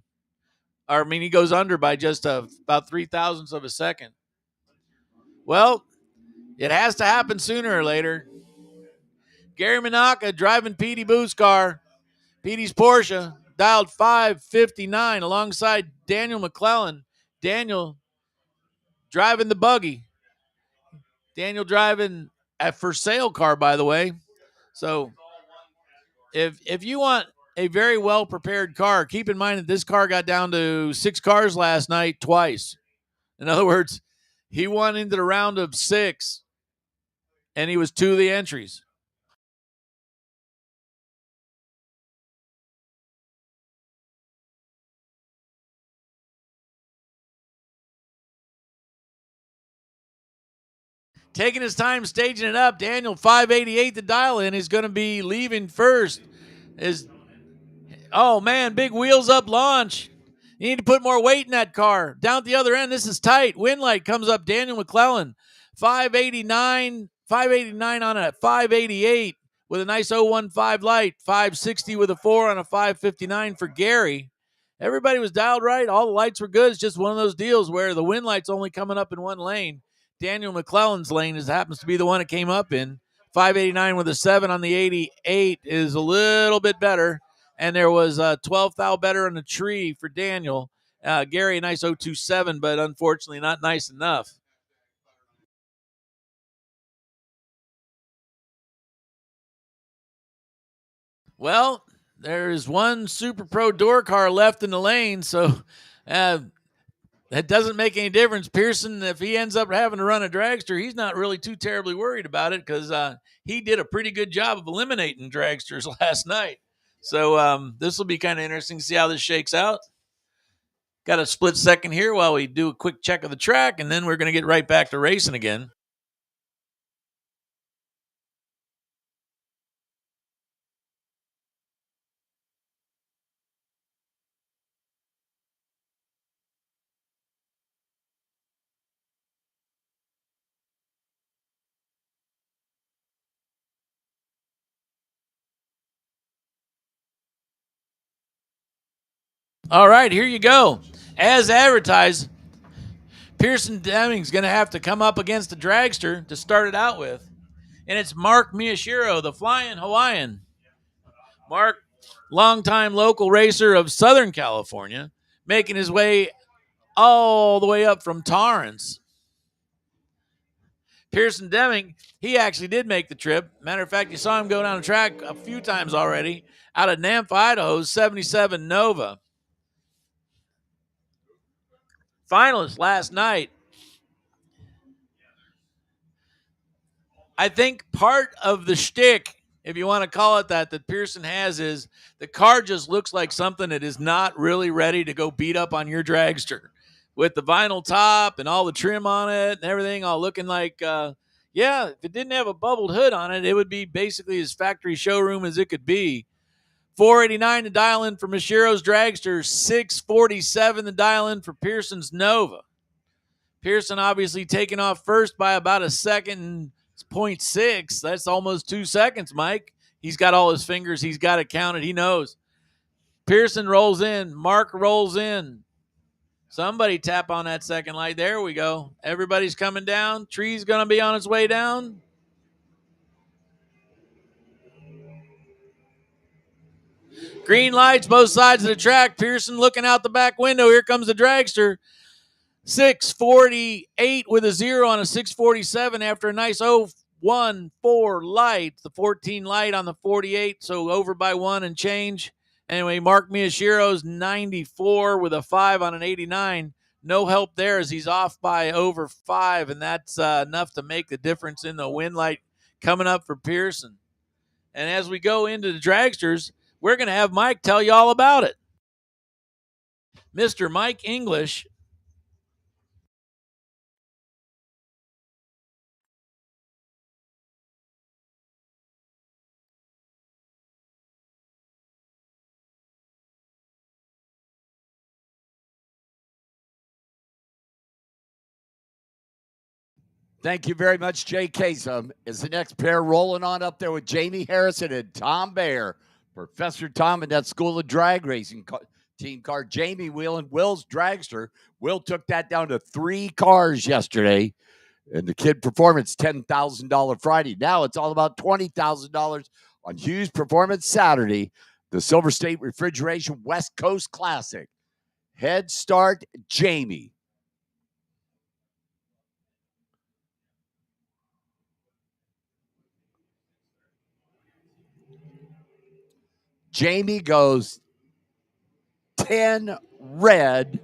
He goes under by just about 0.003 of a second. Well, it has to happen sooner or later. Gary Minaka driving Petey Booth's car. Petey's Porsche dialed 559 alongside Daniel McClellan. Daniel driving the buggy. Daniel driving a for sale car, by the way. So if you want a very well prepared car, keep in mind that this car got down to 6 cars last night twice. In other words, he won into the round of 6, and he was 2 of the entries. Taking his time staging it up, Daniel 588 to dial in is going to be leaving first. Oh man, big wheels up launch. You need to put more weight in that car. Down at the other end, this is tight. Wind light comes up. Daniel McClellan, 589 on a 588 with a nice 015 light. 560 with a 4 on a 559 for Gary. Everybody was dialed right. All the lights were good. It's just one of those deals where the wind light's only coming up in one lane. Daniel McClellan's lane happens to be the one it came up in. 589 with a 7 on the 88 is a little bit better. And there was 12 thou better on the tree for Daniel. Gary, a nice 027, but unfortunately not nice enough. Well, there's one Super Pro door car left in the lane, so that doesn't make any difference. Pearson, if he ends up having to run a dragster, he's not really too terribly worried about it because he did a pretty good job of eliminating dragsters last night. So this will be kind of interesting to see how this shakes out. Got a split second here while we do a quick check of the track, and then we're going to get right back to racing again. All right, here you go. As advertised, Pearson Deming's going to have to come up against the dragster to start it out with. And it's Mark Miyashiro, the Flying Hawaiian. Mark, longtime local racer of Southern California, making his way all the way up from Torrance. Pearson Deming, he actually did make the trip. Matter of fact, you saw him go down the track a few times already out of Nampa, Idaho's 77 Nova. Finalist last night. I think part of the shtick, if you want to call it that Pearson has is the car just looks like something that is not really ready to go beat up on your dragster. With the vinyl top and all the trim on it and everything all looking like, if it didn't have a bubbled hood on it, it would be basically as factory showroom as it could be. 489 to dial in for Mishiro's dragster, 647 to dial in for Pearson's Nova. Pearson obviously taking off first by about a second and 0.6. That's almost 2 seconds, Mike. He's got all his fingers. He's got it counted. He knows. Pearson rolls in. Mark rolls in. Somebody tap on that second light. There we go. Everybody's coming down. Tree's going to be on its way down. Green lights both sides of the track. Pearson looking out the back window. Here comes the dragster. 648 with a 0 on a 647 after a nice 0-1-4 light. The 14 light on the 48, so over by 1 and change. Anyway, Mark Miyashiro's 94 with a 5 on an 89. No help there as he's off by over 5, and that's enough to make the difference in the win light coming up for Pearson. And as we go into the dragsters, we're going to have Mike tell you all about it. Mr. Mike English. Thank you very much, Jay Kasem. Is the next pair rolling on up there with Jamie Harrison and Tom Bayer. Professor Tom in that School of Drag Racing team car. Jamie wheeling Will's dragster. Will took that down to 3 cars yesterday. And the kid performance, $10,000 Friday. Now it's all about $20,000 on Hughes Performance Saturday. The Silver State Refrigeration West Coast Classic. Head start, Jamie. Jamie goes 10 red.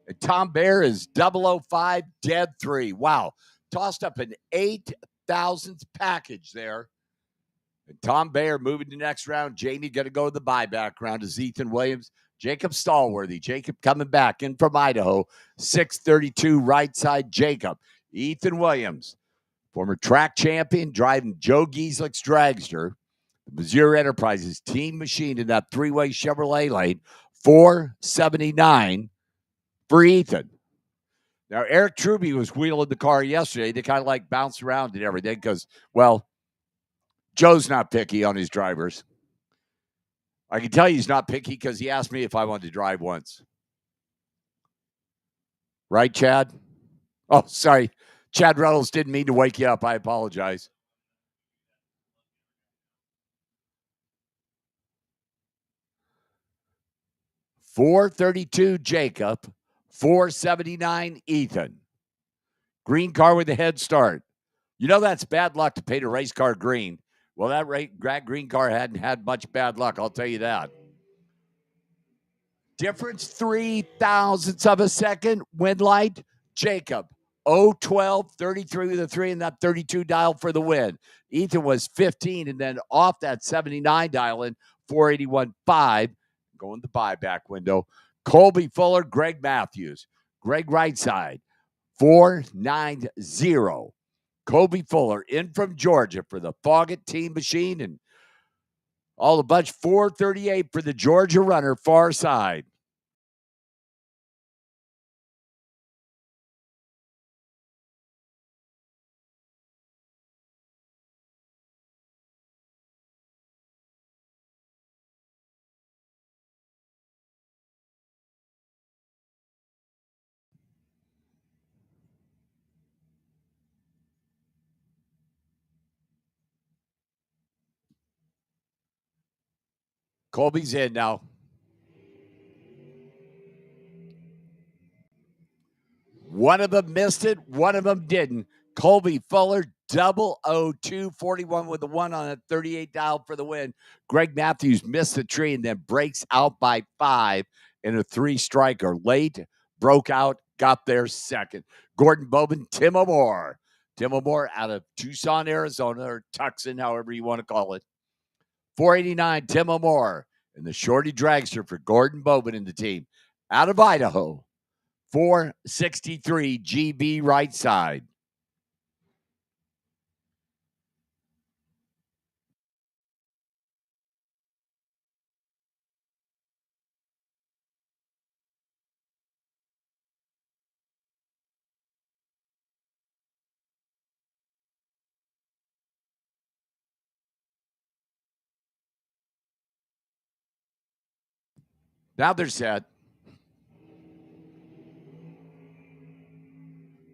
And Tom Bayer is 005 dead 3. Wow. Tossed up an 8,000th package there. And Tom Bayer moving to the next round. Jamie going to go to the buyback round as Ethan Williams. Jacob Stallworthy. Jacob coming back in from Idaho. 632 right side Jacob. Ethan Williams, former track champion, driving Joe Gieslick's dragster. Missouri Enterprises team machine in that 3-way Chevrolet lane, 479 for Ethan. Now, Eric Truby was wheeling the car yesterday. They kind of like bounce around and everything because, well, Joe's not picky on his drivers. I can tell you he's not picky because he asked me if I wanted to drive once. Right, Chad? Oh, sorry. Chad Reynolds didn't mean to wake you up. I apologize. $432 Jacob, $479 Ethan. Green car with a head start. You know that's bad luck to paint a race car green. Well, that green car hadn't had much bad luck, I'll tell you that. Difference 0.003 of a second. Wind light, Jacob. 012, 33 with a 3, and that 32 dial for the win. Ethan was 15, and then off that 79 dial in, 481.5. Going the buyback window. Colby Fuller, Greg Matthews. Greg right side, 490. Colby Fuller in from Georgia for the Foggett Team Machine, and all the bunch, 438 for the Georgia runner, far side. Colby's in now. One of them missed it. One of them didn't. Colby Fuller, 002-41 with the 1 on a 38 dial for the win. Greg Matthews missed the tree and then breaks out by 5 in a 3-striker. Late, broke out, got there second. Gordon Bowman, Tim O'More. Tim O'More out of Tucson, Arizona, or Tucson, however you want to call it. 489, Tim O'More. And the shorty dragster for Gordon Bowman in the team. Out of Idaho. 463, GB right side. Now they're set.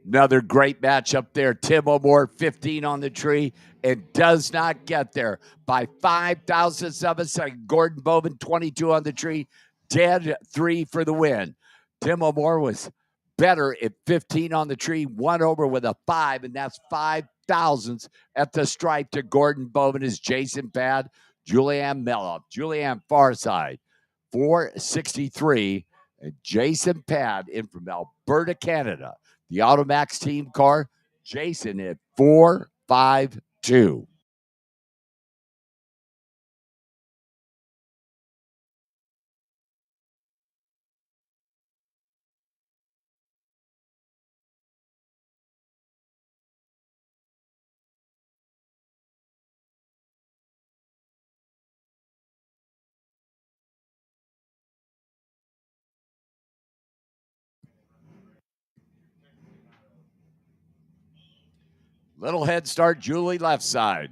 Another great match up there. Tim O'More, 15 on the tree, and does not get there by 5 thousandths of a second. Gordon Bowman, 22 on the tree, dead 3 for the win. Tim O'More was better at 15 on the tree, 1 over with a 5, and that's 5 thousandths at the stripe to Gordon Bowman is Jason Pad, Julianne Mello. Julianne far side, 463, and Jason Pad in from Alberta, Canada. The Automax team car, Jason at 452. Little head start, Julie left side.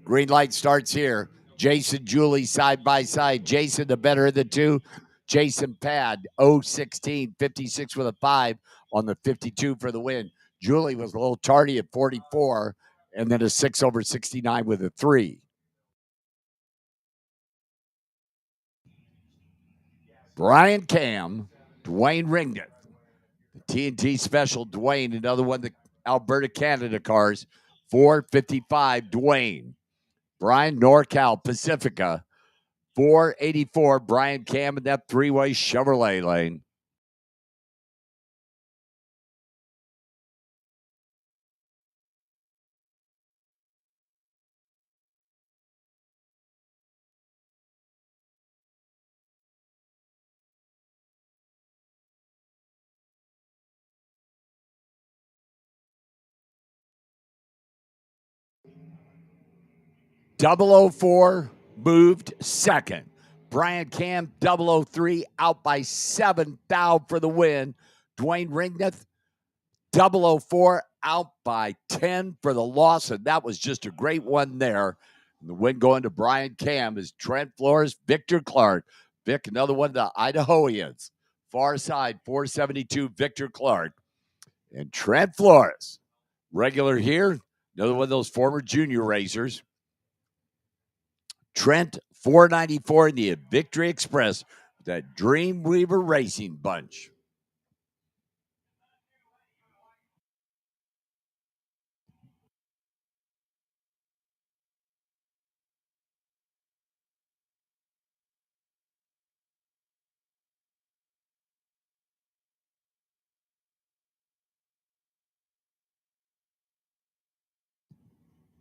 Green light starts here. Jason, Julie side by side. Jason, the better of the two. Jason Pad, 016, 56 with a 5 on the 52 for the win. Julie was a little tardy at 44, and then a 6 over 69 with a 3. Brian Cam, Dwayne Ringnet. The TNT special, Dwayne, another one of the Alberta, Canada cars, 455, Dwayne. Brian, NorCal, Pacifica, 484, Brian Cam in that 3-way Chevrolet lane. .004 moved second. Brian Cam, 003 out by 7 thou for the win. Dwayne Ringneth, 004 out by 10 for the loss, and that was just a great one there. And the win going to Brian Cam is Trent Flores, Victor Clark. Vic, another one of the Idahoians. Far side, 472, Victor Clark. And Trent Flores, regular here, another one of those former junior racers. Trent, 494 in the Victory Express, that Dreamweaver Racing bunch.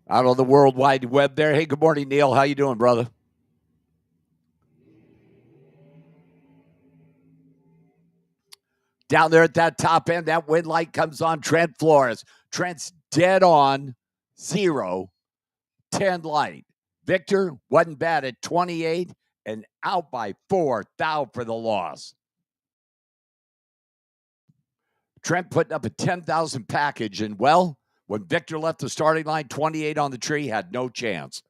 out on the World Wide Web there. Hey, good morning, Neil. How you doing, brother? Down there at that top end, that wind light comes on Trent Flores. Trent's dead on 0, 10 light. Victor wasn't bad at 28 and out by 4. Thou for the loss. Trent putting up a 10,000 package, and well, when Victor left the starting line, 28 on the tree, had no chance.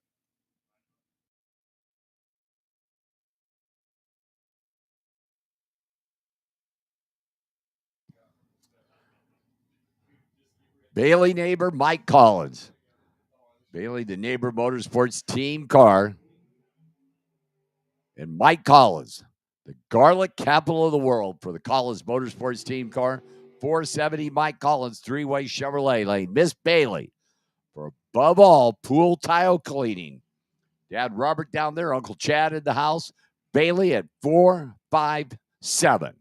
Bailey Neighbor, Mike Collins. Bailey, the Neighbor Motorsports team car. And Mike Collins, the garlic capital of the world for the Collins Motorsports team car. 470 Mike Collins, three-way Chevrolet lane. Miss Bailey for above all pool tile cleaning. Dad Robert down there, Uncle Chad in the house. Bailey at 457.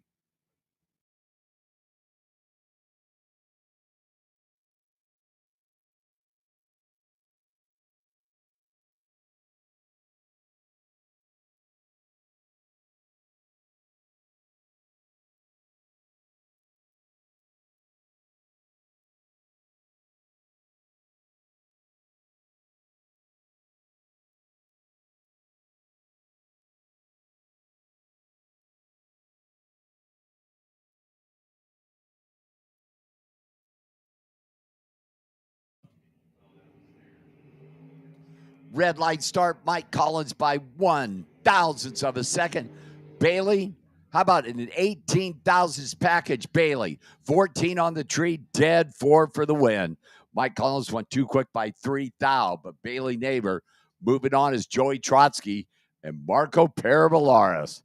Red light start, Mike Collins by 1/1000th of a second. Bailey, how about an 18,000th package? Bailey, 14 on the tree, dead 4 for the win. Mike Collins went too quick by 3 thou, but Bailey Neighbor moving on is Joey Trotsky and Marco Parabolaris.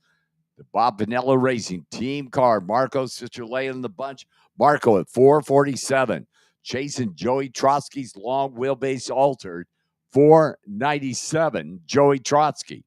The Bob Pinello Racing team car. Marco's sister laying in the bunch. Marco at 447. Chasing Joey Trotsky's long wheelbase altered. 497, Joey Trotsky.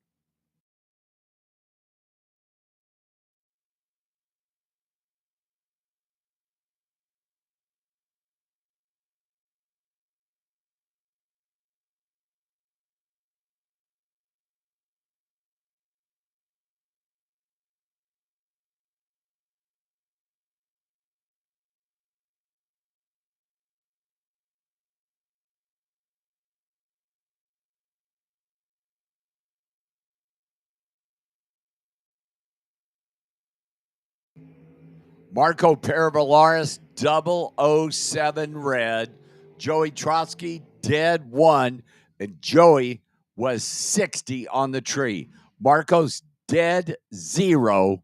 Marco Parabolaris, 007 red. Joey Trotsky, dead 1. And Joey was 60 on the tree. Marco's dead 0,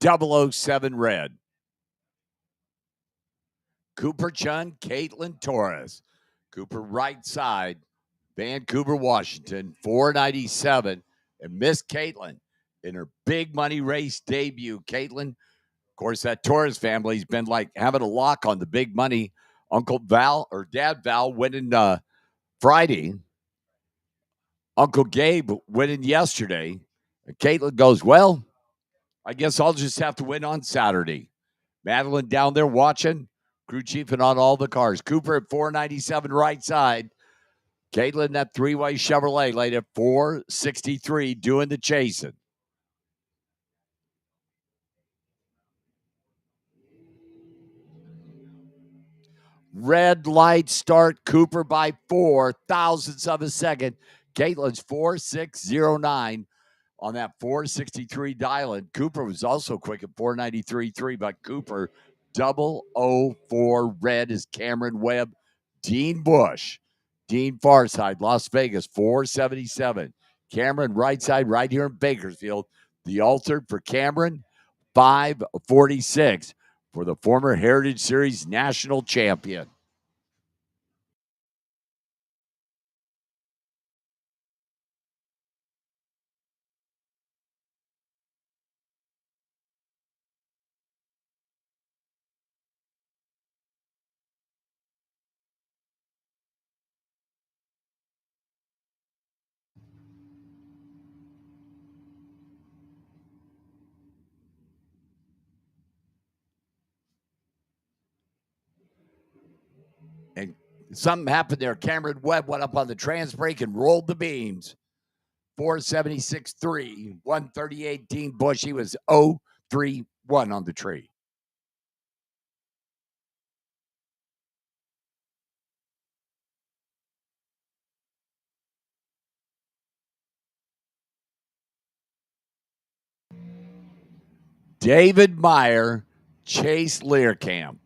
007 red. Cooper Chun, Caitlin Torres. Cooper right side, Vancouver, Washington, 497. And Miss Caitlin in her big money race debut. Caitlin, of course, that Torres family's been like having a lock on the big money. Uncle Val or Dad Val winning Friday. Uncle Gabe winning yesterday. And Caitlin goes, well, I guess I'll just have to win on Saturday. Madeline down there watching, crew chiefing on all the cars. Cooper at 497 right side. Caitlin, that three-way Chevrolet late at 463 doing the chasing. Red light start, Cooper by 4/1000ths of a second. Caitlin's 4609 on that 463 dial-in. Cooper was also quick at 493.3, but Cooper 004 red is Cameron Webb. Dean Bush, Dean Farside, Las Vegas, 477. Cameron right side right here in Bakersfield. The altered for Cameron, 546 for the former Heritage Series national champion. Something happened there. Cameron Webb went up on the trans brake and rolled the beams. 476.3, 138. Dean Bush, he was 0-3-1 on the tree. David Meyer, Chase Learcamp.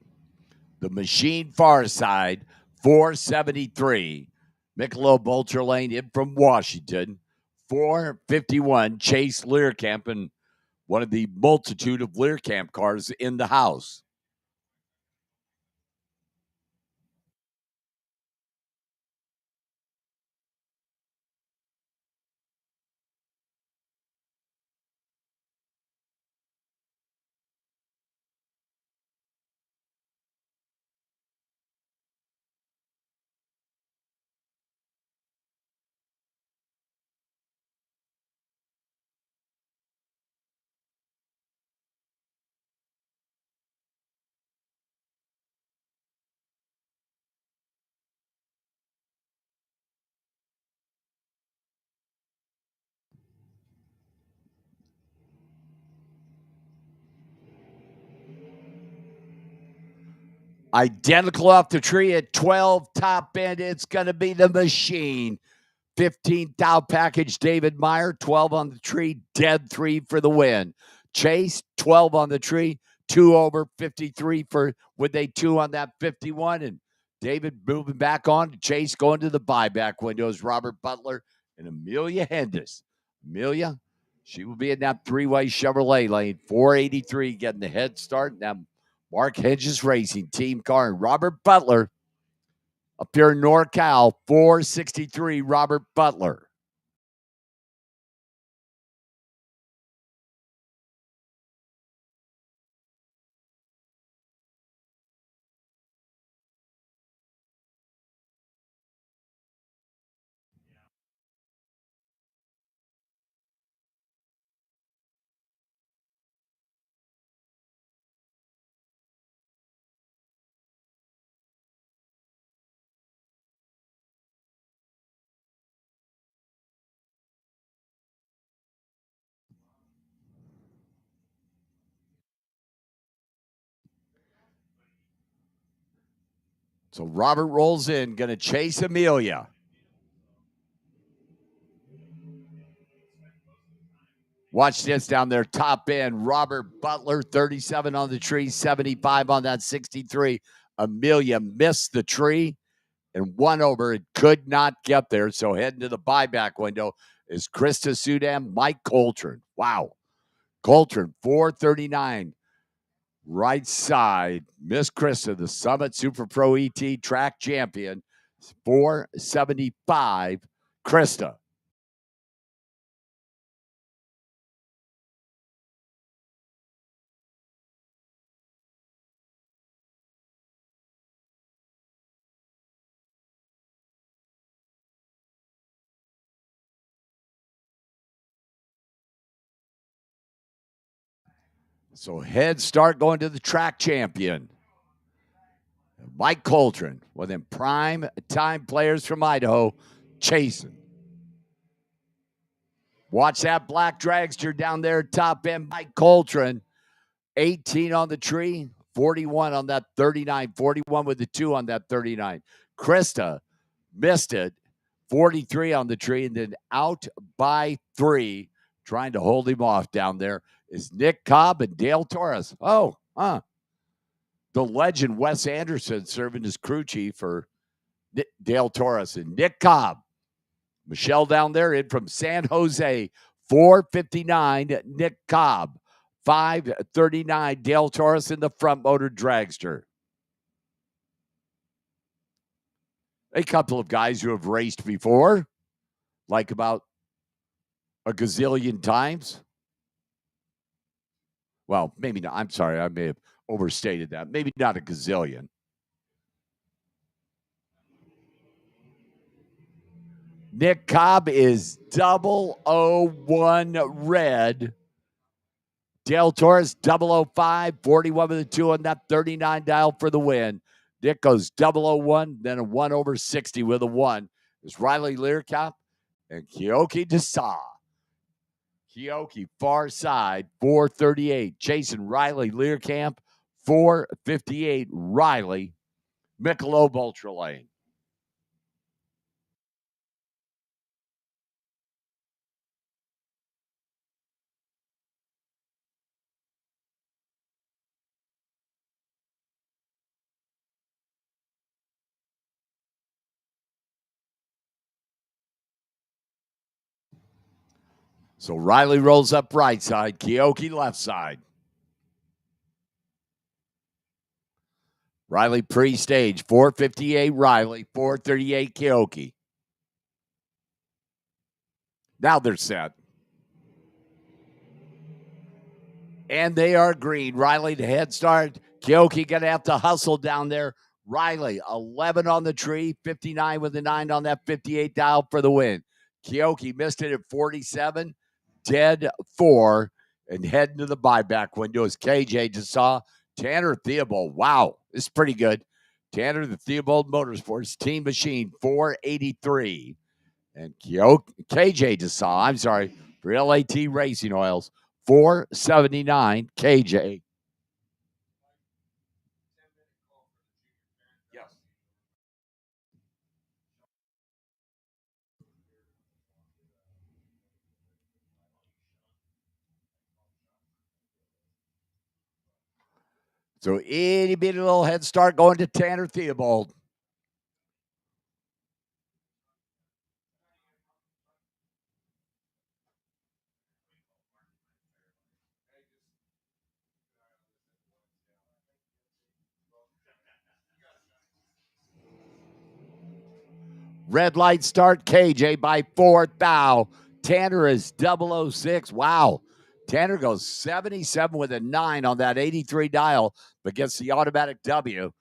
The machine far side, 473. Michelob Ultra Lane in from Washington, 451. Chase Learcamp, and one of the multitude of Learcamp cars in the house. Identical off the tree at 12, top end. It's going to be the machine. 15 thou package, David Meyer, 12 on the tree, dead 3 for the win. Chase, 12 on the tree, 2 over, 53 for, would they 2 on that 51? And David moving back on to Chase, going to the buyback windows. Robert Butler and Amelia Hendis. Amelia, she will be in that 3-way Chevrolet lane, 483, getting the head start. Now, Mark Hedges Racing team car, and Robert Butler up here in NorCal, 463, Robert Butler. So Robert rolls in, going to chase Amelia. Watch this down there, top end. Robert Butler, 37 on the tree, 75 on that 63. Amelia missed the tree and 1 over. It could not get there. So heading to the buyback window is Krista Sudam, Mike Coltrane. Wow. Coltrane, 439. Right side, Miss Krista, the Summit Super Pro ET track champion, 475. Krista. So head start going to the track champion, Mike Coltrane, with them prime time players from Idaho chasing. Watch that black dragster down there, top end, Mike Coltrane, 18 on the tree, 41 on that 39, 41 with the 2 on that 39. Krista missed it, 43 on the tree, and then out by 3, trying to hold him off down there is Nick Cobb and Dale Torres. The legend Wes Anderson serving as crew chief for Dale Torres and Nick Cobb. Michelle down there in from San Jose, 459, Nick Cobb. 539, Dale Torres in the front motor dragster. A couple of guys who have raced before, like about a gazillion times. Well, maybe not. I'm sorry. I may have overstated that. Maybe not a gazillion. Nick Cobb is 001 red. Dale Torres, 005, 41 with a 2 on that 39 dial for the win. Nick goes 001, then a 1 over 60 with a 1. There's Riley Learcamp and Keoki Desa. Keoki far side, 438. Jason Riley Learcamp, 458. Riley, Michelob Ultra Lane. So Riley rolls up right side, Keoki left side. Riley pre-stage, 458 Riley, 438 Keoki. Now they're set. And they are green. Riley to head start. Keoki going to have to hustle down there. Riley, 11 on the tree, 59 with a 9 on that 58 dial for the win. Keoki missed it at 47, dead 4, and heading to the buyback window is KJ Desa. Tanner Theobald. Wow, this is pretty good. Tanner, the Theobald Motorsports Team Machine, 483. And KJ Desa, I'm sorry, for LAT Racing Oils, 479 KJ. Yes. So itty bitty little head start going to Tanner Theobald. Red light start, KJ by 4th thou. Tanner is 006. Wow. Tanner goes 77 with a 9 on that 83 dial, but gets the automatic W.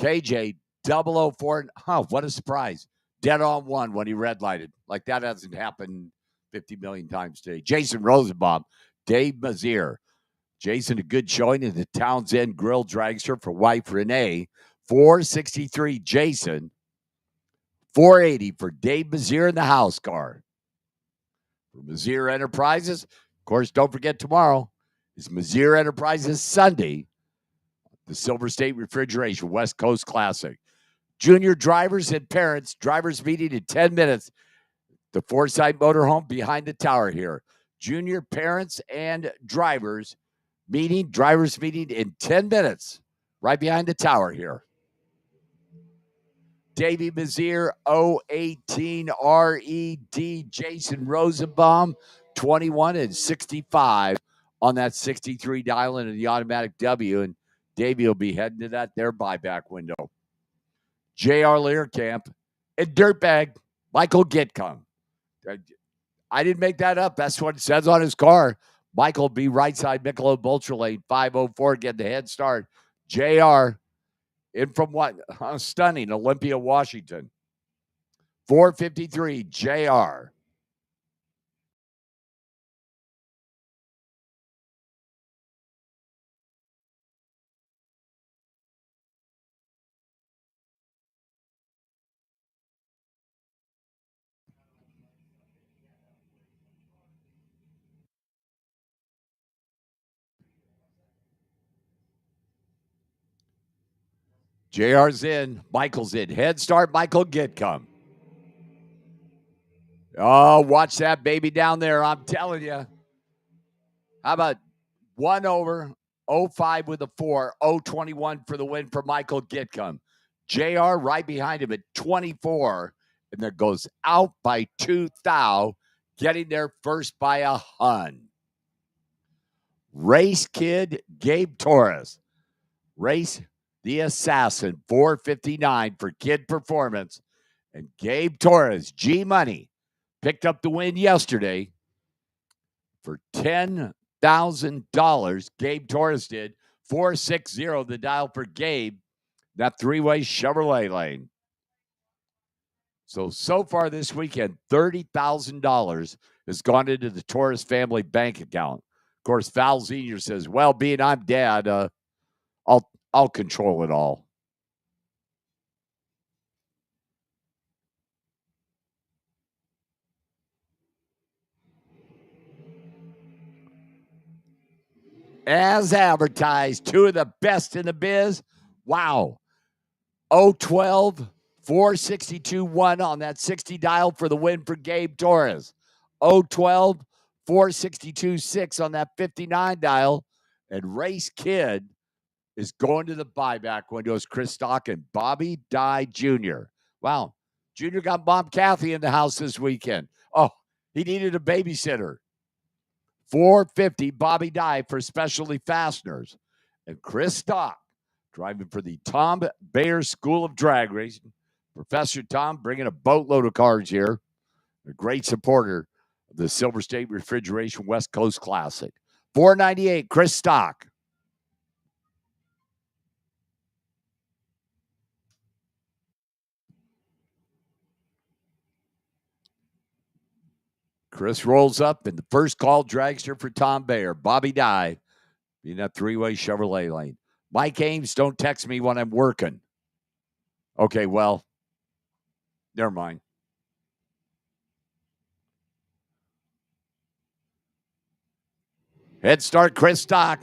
KJ 004. Huh, what a surprise. Dead on 1 when he red lighted. Like that hasn't happened 50 million times today. Jason Rosenbaum, Dave Mazier. Jason, a good showing in the Townsend Grill Dragster for wife Renee. 463 Jason. 480 for Dave Mazier in the house car. For Mazier Enterprises, of course, don't forget tomorrow is Mazier Enterprises Sunday, the Silver State Refrigeration West Coast Classic. Junior drivers and parents, drivers meeting in 10 minutes. The Forsyth Motorhome behind the tower here. Junior parents and drivers meeting in 10 minutes right behind the tower here. Davey Mazier, 018 RED, Jason Rosenbaum, 21 and 65 on that 63 dial into the automatic W, and Davey will be heading to that there buyback window. J.R. Learcamp and Dirtbag, Michael Gitcom. I didn't make that up. That's what it says on his car. Michael B. right side, Michelob Ultra Lane, 504, getting the head start. J.R. in from what? Stunning, Olympia, Washington. 453, JR. JR's in. Michael's in. Head start, Michael Gitcom. Oh, watch that baby down there. I'm telling you. How about 1 over, 05 with a 4, 021 for the win for Michael Gitcom. JR right behind him at 24, and that goes out by 2 thou, getting there first by a hun. Race Kid Gabe Torres. Race the Assassin, 459 for Kid Performance. And Gabe Torres, G Money, picked up the win yesterday for $10,000. Gabe Torres did. 460, the dial for Gabe. That three-way Chevrolet lane. So far this weekend, $30,000 has gone into the Torres family bank account. Of course, Val Senior says, well, being I'm dad, I'll control it all. As advertised, two of the best in the biz. Wow. 012, 462 1 on that 60 dial for the win for Gabe Torres. 012, 462 6 on that 59 dial. And Race Kid is going to the buyback windows. Chris Stock and Bobby Dye Jr. Wow. Junior got Mom Kathy in the house this weekend. Oh, he needed a babysitter. 450 Bobby Dye for Specialty Fasteners. And Chris Stock driving for the Tom Bayer School of Drag Racing. Professor Tom bringing a boatload of cars here. A great supporter of the Silver State Refrigeration West Coast Classic. 498 Chris Stock. Chris rolls up in the first call dragster for Tom Bayer. Bobby Dye in that three-way Chevrolet lane. Mike Ames, don't text me when I'm working. Okay, well, never mind. Head start, Chris Stock.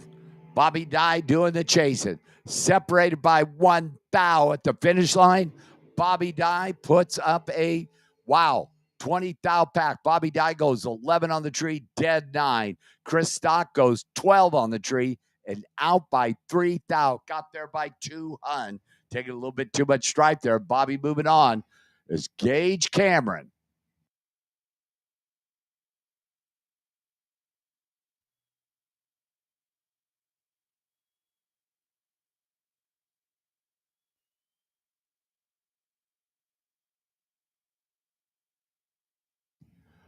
Bobby Dye doing the chasing. Separated by 1 thou at the finish line. Bobby Dye puts up a, 20 thou pack. Bobby Dye goes 11 on the tree, dead 9. Chris Stock goes 12 on the tree and out by 3 thou. Got there by 2 hun. Taking a little bit too much stripe there. Bobby moving on is Gage Cameron.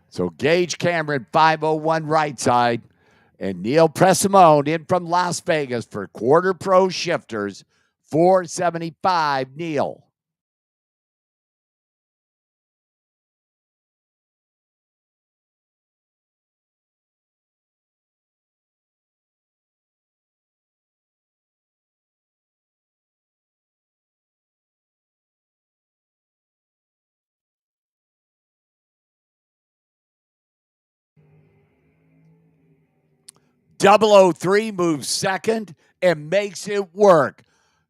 So Gage Cameron, 501 right side. And Neil Presimone in from Las Vegas for Quarter Pro Shifters, 475 Neil. Double 03 moves second and makes it work.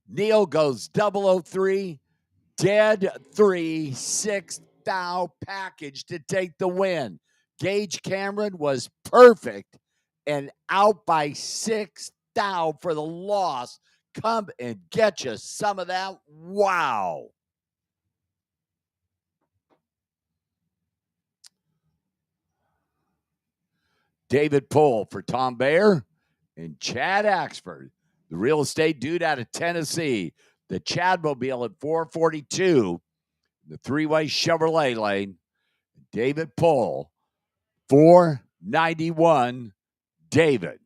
Neil goes 003, dead 3, 6 thou package to take the win. Gage Cameron was perfect and out by 6 thou for the loss. Come and get you some of that. Wow. David Pohl for Tom Bayer and Chad Axford, the real estate dude out of Tennessee. The Chadmobile at 442, the three-way Chevrolet lane. David Pohl, 491, David.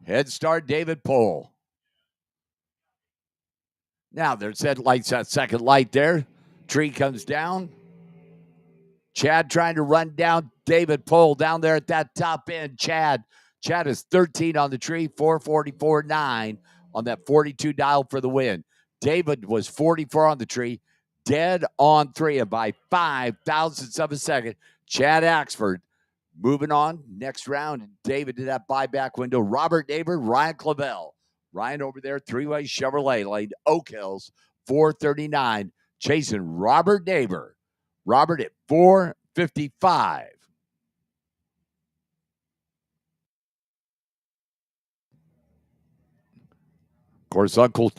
Head start, David Pohl. Now there's headlights, that second light there. Tree comes down. Chad trying to run down David Pohl down there at that top end. Chad is 13 on the tree, 444.9 on that 42 dial for the win. David was 44 on the tree, dead on 3, and by 5 thousandths of a second. Chad Axford moving on next round. David did that buyback window. Robert Neighbor, Ryan Clavel. Ryan over there, three-way Chevrolet lane, Oak Hills, 439, chasing Robert Neighbor. Robert at 455. Of course, Uncle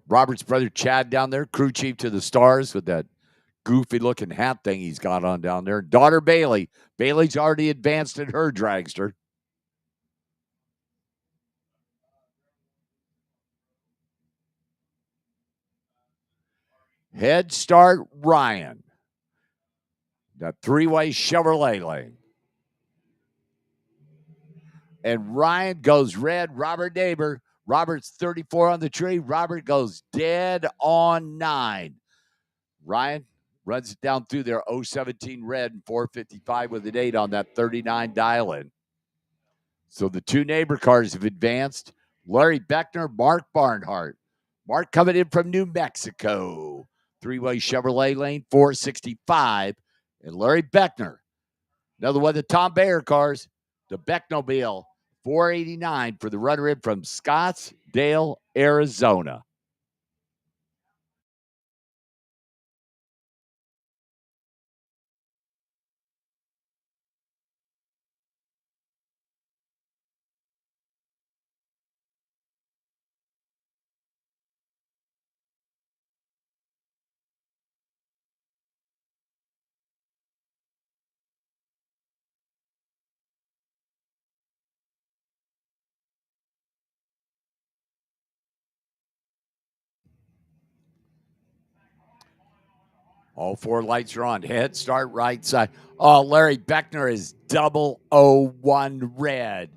Robert's brother Chad down there, crew chief to the stars with that goofy looking hat thing he's got on down there. Daughter Bailey. Bailey's already advanced in her dragster. Head start Ryan. That three-way Chevrolet lane. And Ryan goes red. Robert Neighbor. Robert's 34 on the tree. Robert goes dead on 9. Ryan runs it down through there. 017 red and 455 with an 8 on that 39 dial-in. So the two neighbor cars have advanced. Larry Beckner, Mark Barnhart. Mark coming in from New Mexico. Three-way Chevrolet lane, 465. And Larry Beckner, another one of the Tom Bayer cars, the Becknobile, 489 for the runner in from Scottsdale, Arizona. All four lights are on. Head start right side. Oh, Larry Beckner is 001 red.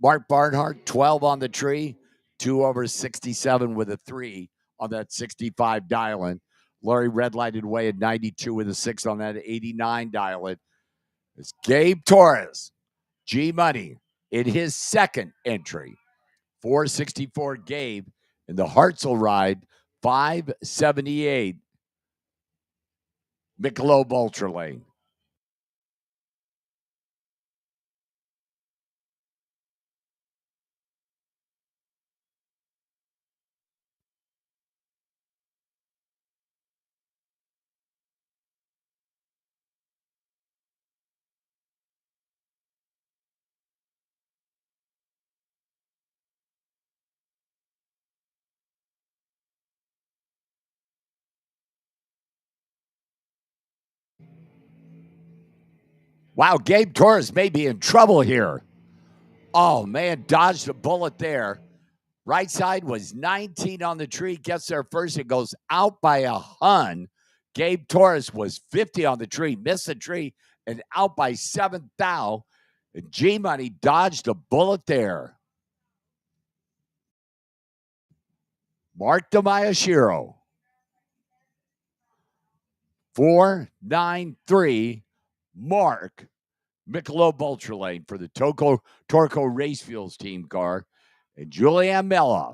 Mark Barnhart, 12 on the tree, 2 over 67 with a 3 on that 65 dial-in. Larry red lighted away at 92 with a 6 on that 89 dial-in. It's Gabe Torres, G Money, in his second entry. 464 Gabe in the Hartzell ride, 578 Michelob Ultra Lane. Wow, Gabe Torres may be in trouble here. Oh, man, dodged a bullet there. Right side was 19 on the tree, gets there first. It goes out by a hun. Gabe Torres was 50 on the tree, missed the tree, and out by 7 thou. G Money dodged a bullet there. Mark DeMayashiro. 493 Mark Michelob Ultra Lane for the Torco Race Fuels team car. And Julianne Meloff,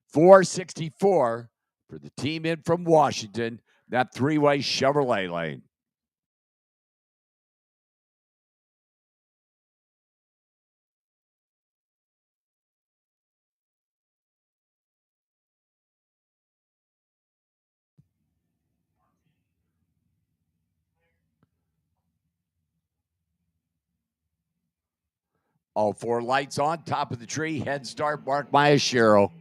464 for the team in from Washington, that three-way Chevrolet lane. All four lights on, top of the tree, head start, Mark Mayashiro.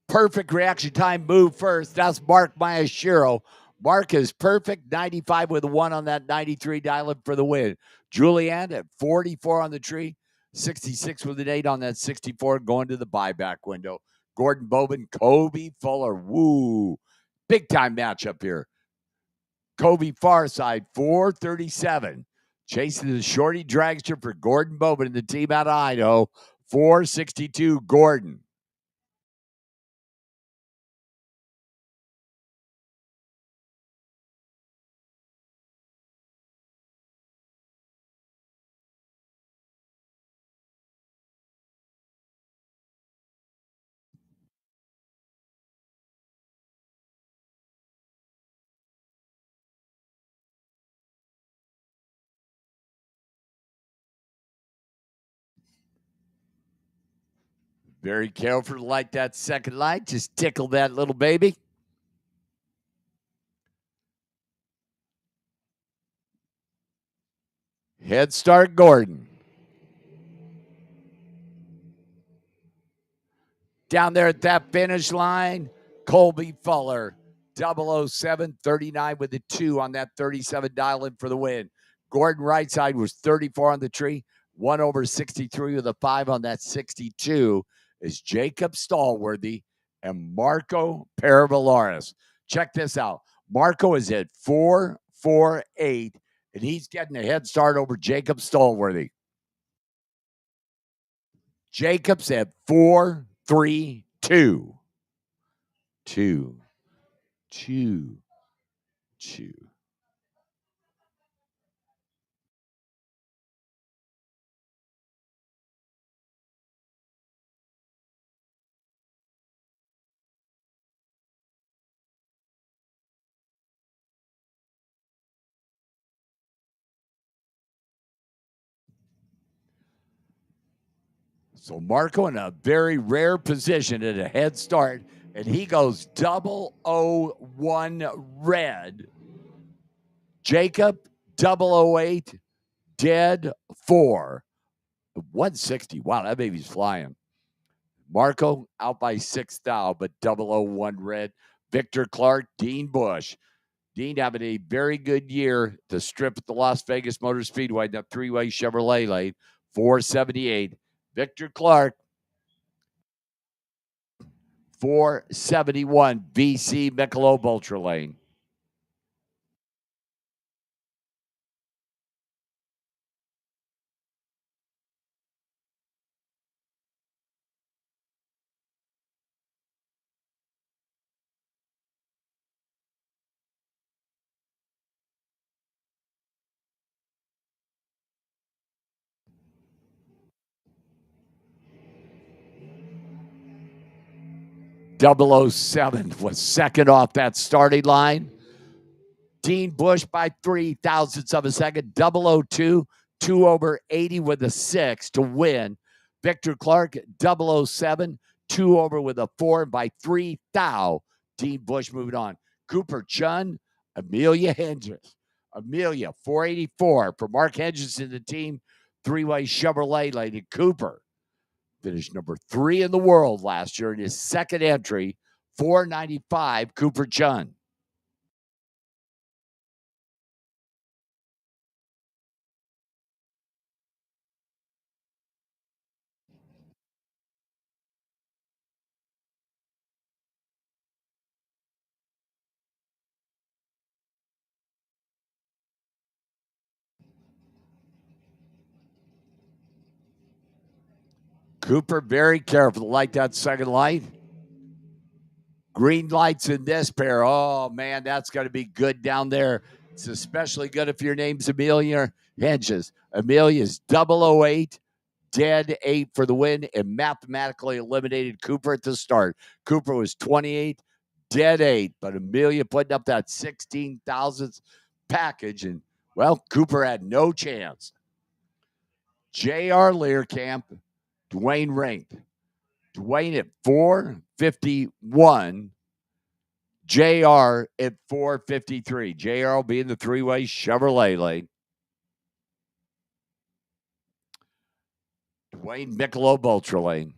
Perfect reaction time move first. That's Mark Mayashiro. Mark is perfect, 95 with a 1 on that 93 dial-in for the win. Julianne at 44 on the tree, 66 with an 8 on that 64 going to the buyback window. Gordon Bowman, Kobe Fuller. Woo. Big time matchup here. Kobe Farside, 437. Chasing the shorty dragster for Gordon Bowman and the team out of Idaho, 462 Gordon. Very careful to light that second light. Just tickle that little baby. Head start, Gordon. Down there at that finish line, Colby Fuller, 007, 39 with the 2 on that 37 dial-in for the win. Gordon right side was 34 on the tree, 1 over 63 with a 5 on that 62 is Jacob Stallworthy and Marco Paravalaris. Check this out. Marco is at 448 and he's getting a head start over Jacob Stallworthy. Jacob's at 4-3-2. 2, 2, 2. So Marco in a very rare position at a head start, and he goes 001 red. Jacob 008 dead 4. 160. Wow, that baby's flying. Marco out by 6 thou, but 001 red. Victor Clark, Dean Bush. Dean having a very good year. The strip at the Las Vegas Motor Speedway, that three-way Chevrolet lane, 478. Victor Clark, 471. VC Michelob Ultra Lane. .007 was second off that starting line. Dean Bush by 3 thousandths of a second. 002, 2 over 80 with a 6 to win. Victor Clark, 007, 2 over with a 4 by 3 thou. Dean Bush moving on. Cooper Chun, Amelia Hedges. Amelia, 484 for Mark Hedges in the team. Three-way Chevrolet lady. Cooper finished number 3 in the world last year in his second entry. 495, Cooper Chun. Cooper, very careful to light that second light. Green lights in this pair. Oh, man, that's going to be good down there. It's especially good if your name's Amelia Hedges. Amelia's 008, dead 8 for the win, and mathematically eliminated Cooper at the start. Cooper was 28, dead 8, but Amelia putting up that 16 thousandths package, and, well, Cooper had no chance. J.R. Learcamp, Dwayne ranked. Dwayne at 451. JR at 453. JR will be in the three-way Chevrolet lane. Dwayne Michelob Ultra lane.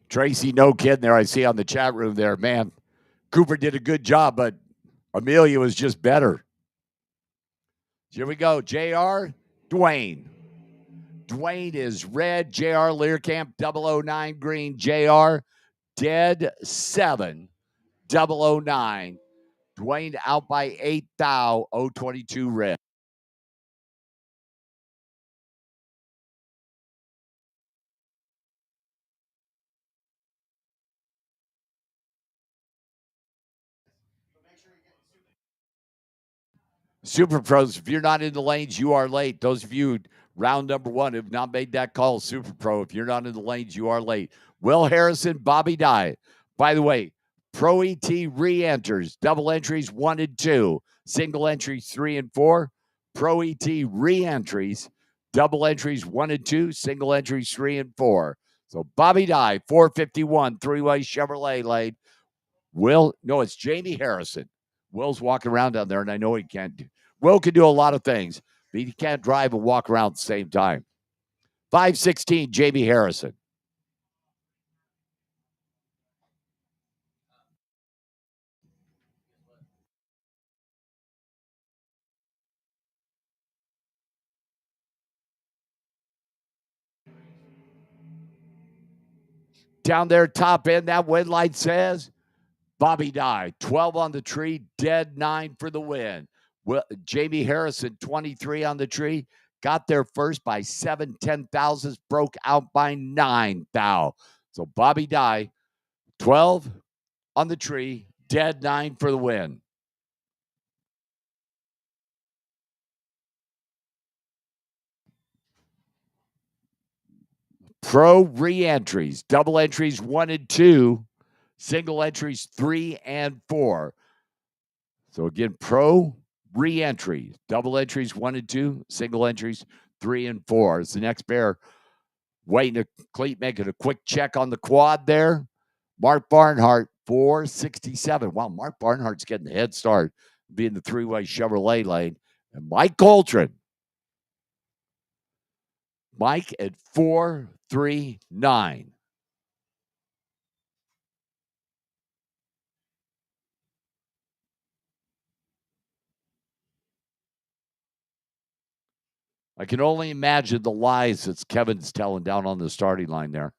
Tracy, no kidding there. I see on the chat room there, man. Cooper did a good job, but Amelia was just better. Here we go. JR, Dwayne. Dwayne is red. JR Learcamp, 009 green. JR, dead 7, 009. Dwayne out by 8 thou, 022 red. Super Pros, if you're not in the lanes, you are late. Those of you round number 1 who've not made that call, Super Pro, if you're not in the lanes, you are late. Will Harrison, Bobby Dye. By the way, Pro ET re-enters, double entries 1 and 2, single entries 3 and 4. Pro ET re-entries, double entries 1 and 2, single entries 3 and 4. So Bobby Dye, 451, three-way Chevrolet lane. It's Jamie Harrison. Will's walking around down there, and I know he can't do. Will can do a lot of things, but he can't drive and walk around at the same time. 516, Jamie Harrison. Down there, top end, that win light says Bobby Dye, 12 on the tree, dead 9 for the win. Well, Jamie Harrison, 23 on the tree, got there first by 7 10,000ths, broke out by 9 thou. So Bobby Dye, 12 on the tree, dead 9 for the win. Pro re-entries, double entries 1 and 2, single entries 3 and 4. So again, pro re-entry, double entries 1 and 2, single entries 3 and 4. It's the next pair. Waiting to cleat, making a quick check on the quad there. Mark Barnhart, 467. Wow, Mark Barnhart's getting the head start, being the three-way Chevrolet lane. And Mike Coltrane. Mike at 439. I can only imagine the lies that Kevin's telling down on the starting line there.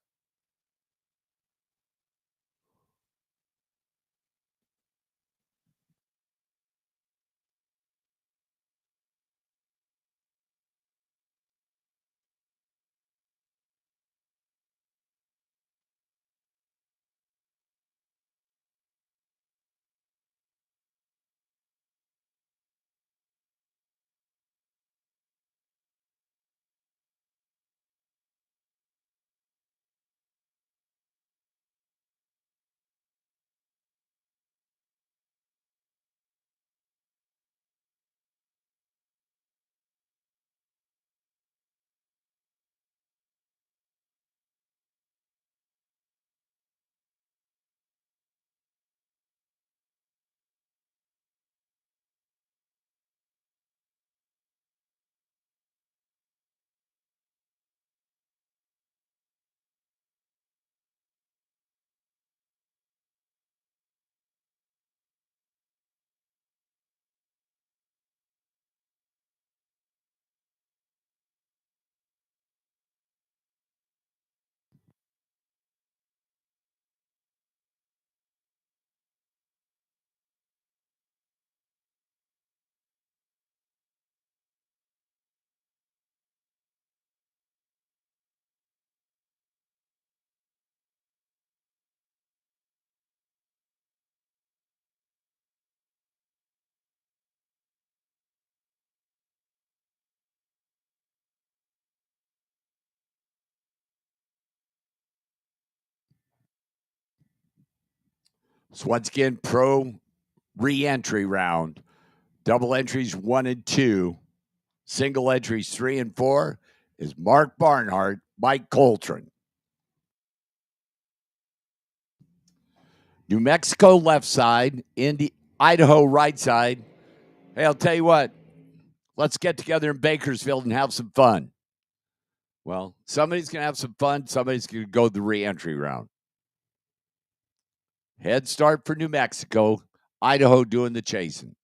So once again, pro re-entry round. Double entries 1 and 2. Single entries 3 and 4 is Mark Barnhart, Mike Coltrane. New Mexico left side, Idaho right side. Hey, I'll tell you what. Let's get together in Bakersfield and have some fun. Well, somebody's going to have some fun. Somebody's going to go the re-entry round. Head start for New Mexico. Idaho doing the chasing.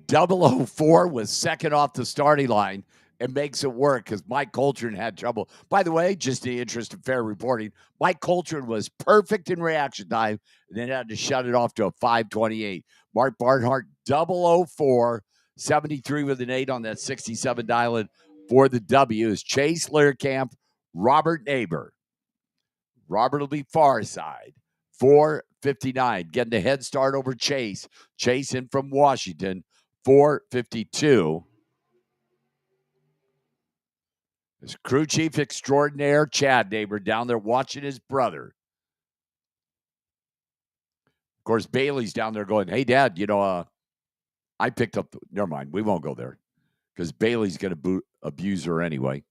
.004 was second off the starting line and makes it work because Mike Coltrane had trouble. By the way, just in the interest of fair reporting, Mike Coltrane was perfect in reaction time and then had to shut it off to a 528. Mark Barnhart, .004, 73 with an 8 on that 67 dial-in for the W is Chase Learcamp, Robert Neighbor. Robert will be far side. 459, getting the head start over Chase. Chase in from Washington. 452. His crew chief extraordinaire, Chad Neighbor, down there watching his brother. course, Bailey's down there going, "Hey, Dad, I picked up. Never mind, we won't go there because Bailey's going to abuse her anyway."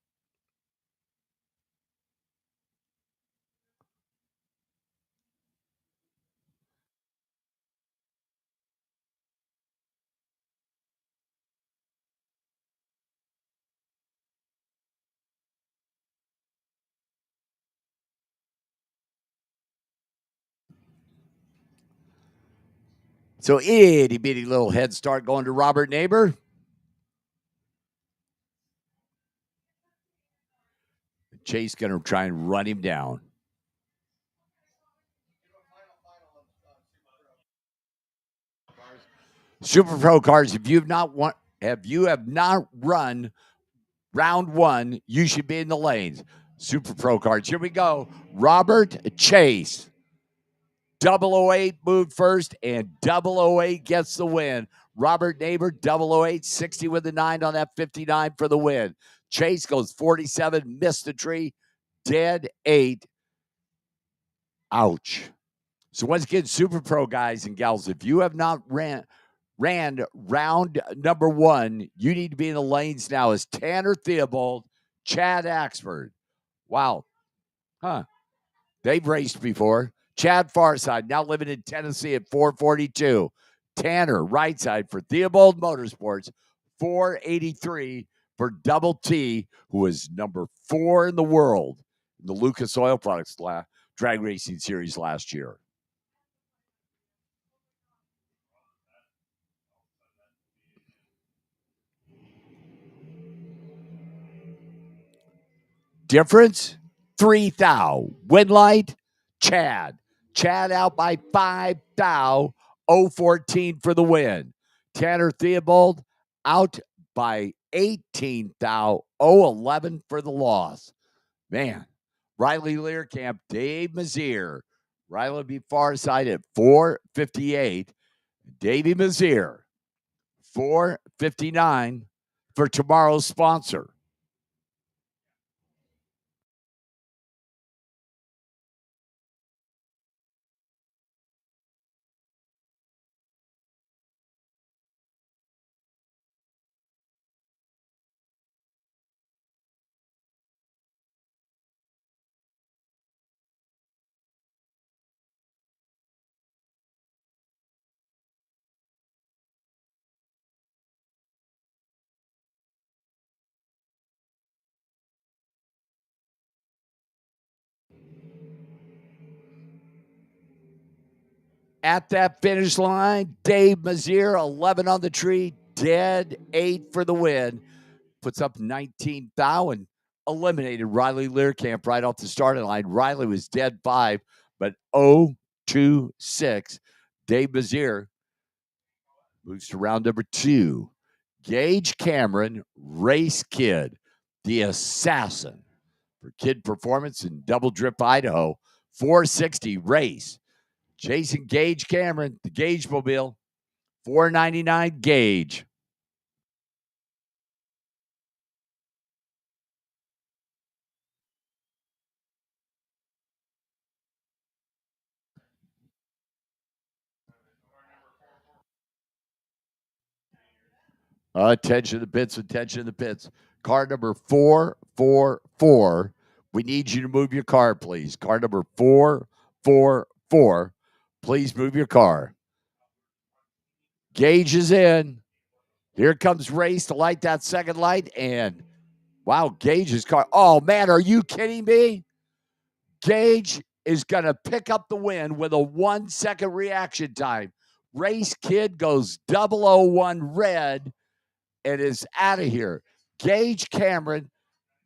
So itty bitty little head start going to Robert Neighbor. Chase going to try and run him down. Super Pro cars. If you have not run round one, you should be in the lanes. Super Pro cards. Here we go. Robert Chase. 008 moved first, and 008 gets the win. Robert Neighbor, 008, 60 with the 9 on that 59 for the win. Chase goes 47, missed the tree, dead 8. Ouch. So once again, Super Pro guys and gals, if you have not ran round number 1, you need to be in the lanes now as Tanner Theobald, Chad Axford. Wow. Huh. They've raced before. Chad Farside, now living in Tennessee at 442. Tanner, right side for Theobald Motorsports, 483 for Double T, who is number 4 in the world in the Lucas Oil Products drag racing series last year. Difference, 3 thou. Win light, Chad. Chad out by 5 thou, 014 for the win. Tanner Theobald out by 18 thou, 011 for the loss. Man, Riley Learcamp, Dave Mazier. Riley be far side at 458. Davey Mazier, 459 for tomorrow's sponsor. At that finish line, Dave Mazier, 11 on the tree, dead 8 for the win. Puts up 19 thou and eliminated Riley Learcamp right off the starting line. Riley was dead 5, but 0-2-6. Dave Mazier moves to round number 2. Gage Cameron, Race Kid, the assassin for Kid Performance in Double Drip, Idaho. 460 race. Jason Gage Cameron, the Gage Mobile, 499 Gage. Attention to the pits, attention to the pits. Car number 444. We need you to move your car, please. Car number 444. Please move your car. Gage is in. Here comes Race to light that second light. And wow, Gage's car. Oh, man, are you kidding me? Gage is going to pick up the win with a 1-second reaction time. Race Kid goes 001 red and is out of here. Gage Cameron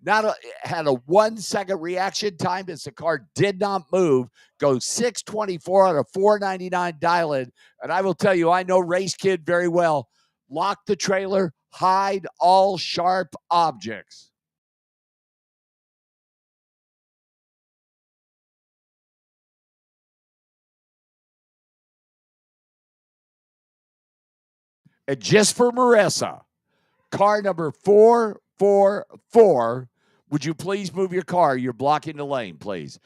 had a 1-second reaction time as the car did not move, goes 624 on a 499 dial-in. And I will tell you, I know Race Kid very well. Lock the trailer, hide all sharp objects. And just for Marissa, car number 444, would you please move your car? You're blocking the lane, please.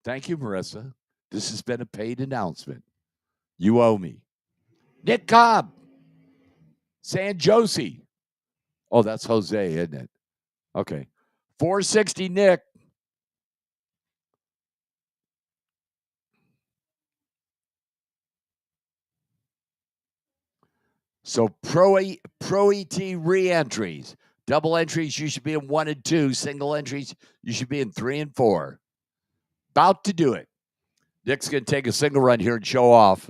Thank you, Marissa. This has been a paid announcement. You owe me. Nick Cobb. San Jose. Oh, that's Jose, isn't it? Okay. 460 Nick. So Pro ET re-entries. Double entries, you should be in 1 and 2. Single entries, you should be in 3 and 4. About to do it. Nick's going to take a single run here and show off.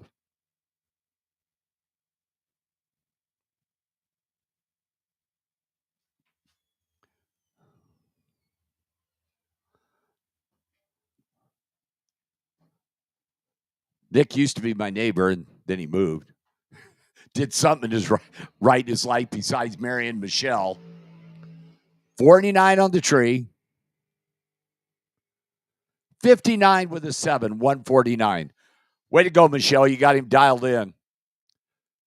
Nick used to be my neighbor, and then he moved. Did something in his right in his life besides marrying Michelle. 49 on the tree. 59 with a 7, 149. Way to go, Michelle. You got him dialed in.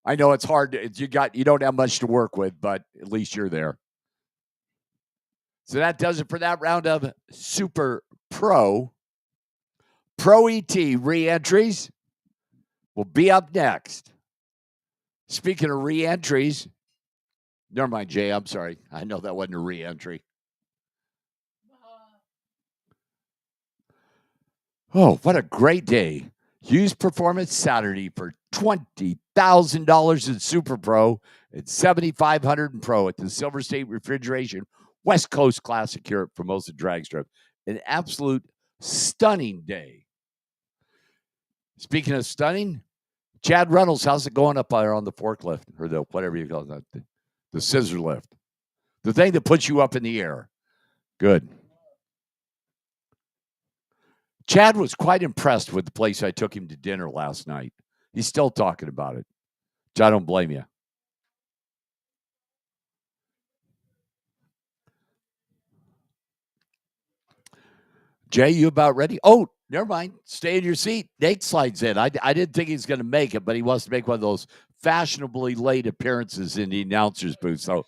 I know it's hard. You don't have much to work with, but at least you're there. So that does it for that round of Super Pro. Pro ET re-entries will be up next. Speaking of re-entries, never mind, Jay. I'm sorry. I know that wasn't a re-entry. Oh, what a great day. Use Performance Saturday for $20,000 in Super Pro and $7,500 in Pro at the Silver State Refrigeration West Coast Classic here at Formosa Drag Strip. An absolute stunning day. Speaking of stunning, Chad Reynolds, how's it going up there on the forklift or the whatever you call it, the scissor lift, the thing that puts you up in the air? Good. Chad was quite impressed with the place I took him to dinner last night. He's still talking about it. I don't blame you. Jay, you about ready? Oh, never mind. Stay in your seat. Nate slides in. I didn't think he was going to make it, but he wants to make one of those fashionably late appearances in the announcer's booth. So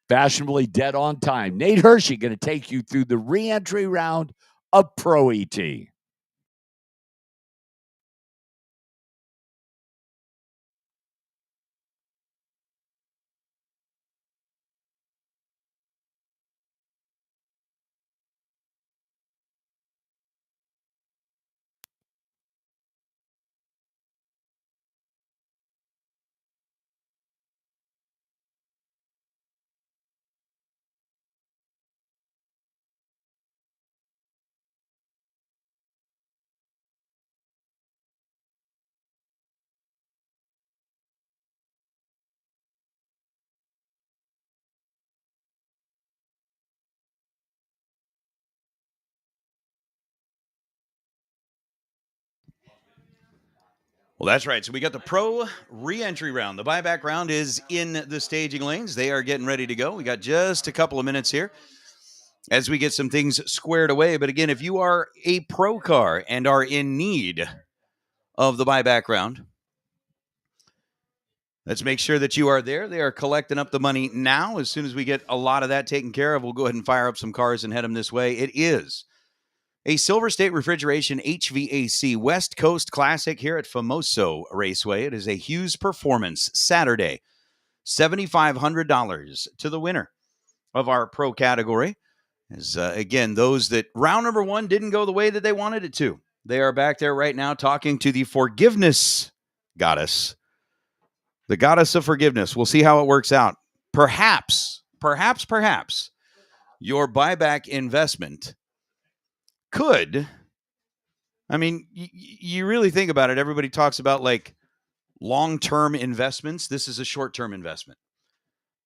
fashionably dead on time. Nate Hershey going to take you through the re-entry round of Pro ET. Well, that's right. So we got the pro re-entry round. The buyback round is in the staging lanes. They are getting ready to go. We got just a couple of minutes here as we get some things squared away. But again, if you are a pro car and are in need of the buyback round, let's make sure that you are there. They are collecting up the money now. As soon as we get a lot of that taken care of, we'll go ahead and fire up some cars and head them this way. It is a Silver State Refrigeration HVAC West Coast Classic here at Famoso Raceway. It is a Hughes Performance Saturday. $7,500 to the winner of our pro category. As again, those that round number 1 didn't go the way that they wanted it to. They are back there right now talking to the forgiveness goddess. The goddess of forgiveness. We'll see how it works out. Perhaps your buyback investment could, I mean, you really think about it. Everybody talks about like long-term investments. This is a short-term investment.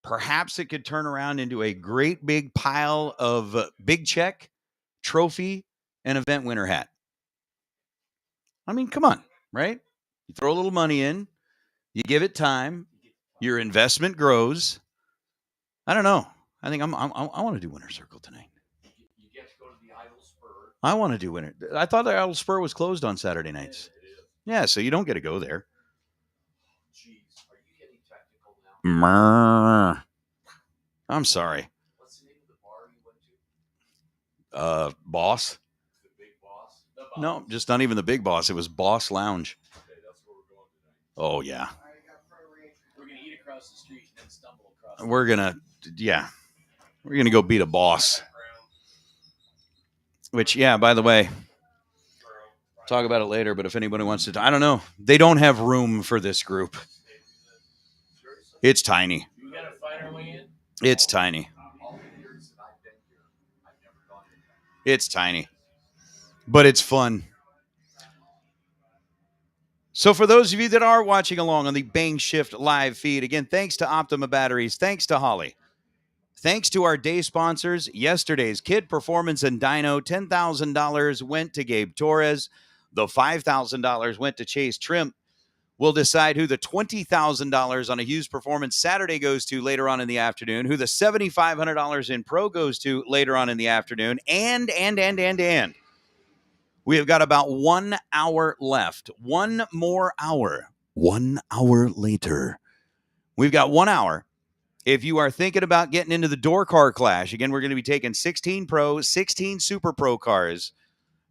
Perhaps it could turn around into a great big pile of big check, trophy, and event winner hat. I mean, come on, right? You throw a little money in, you give it time, your investment grows. I don't know. I think I want to do Winter Circle tonight. You get to go to the Idle Spur. I want to do Winter. I thought the Idle Spur was closed on Saturday nights. Yeah, so you don't get to go there. Jeez, are you getting technical now? I'm sorry. What's the name of the bar you went to? Boss. The Big Boss. The No, just not even the Big Boss. It was Boss Lounge. Oh, yeah. We're gonna eat across the street and then stumble across. We're going to go beat a boss. Which, yeah, by the way, talk about it later, but if anybody wants to, I don't know. They don't have room for this group. It's tiny. You gotta find our way in. It's tiny. It's tiny. But it's fun. So for those of you that are watching along on the Bang Shift live feed, again, thanks to Optima Batteries, thanks to Holly, thanks to our day sponsors, yesterday's Kid Performance and Dyno, $10,000 went to Gabe Torres, the $5,000 went to Chase Trimp. We'll decide who the $20,000 on a Hughes Performance Saturday goes to later on in the afternoon, who the $7,500 in Pro goes to later on in the afternoon, and we have got about 1 hour left. One more hour. 1 hour later. We've got 1 hour. If you are thinking about getting into the Door Car Clash, again, we're going to be taking 16 Pro, 16 Super Pro cars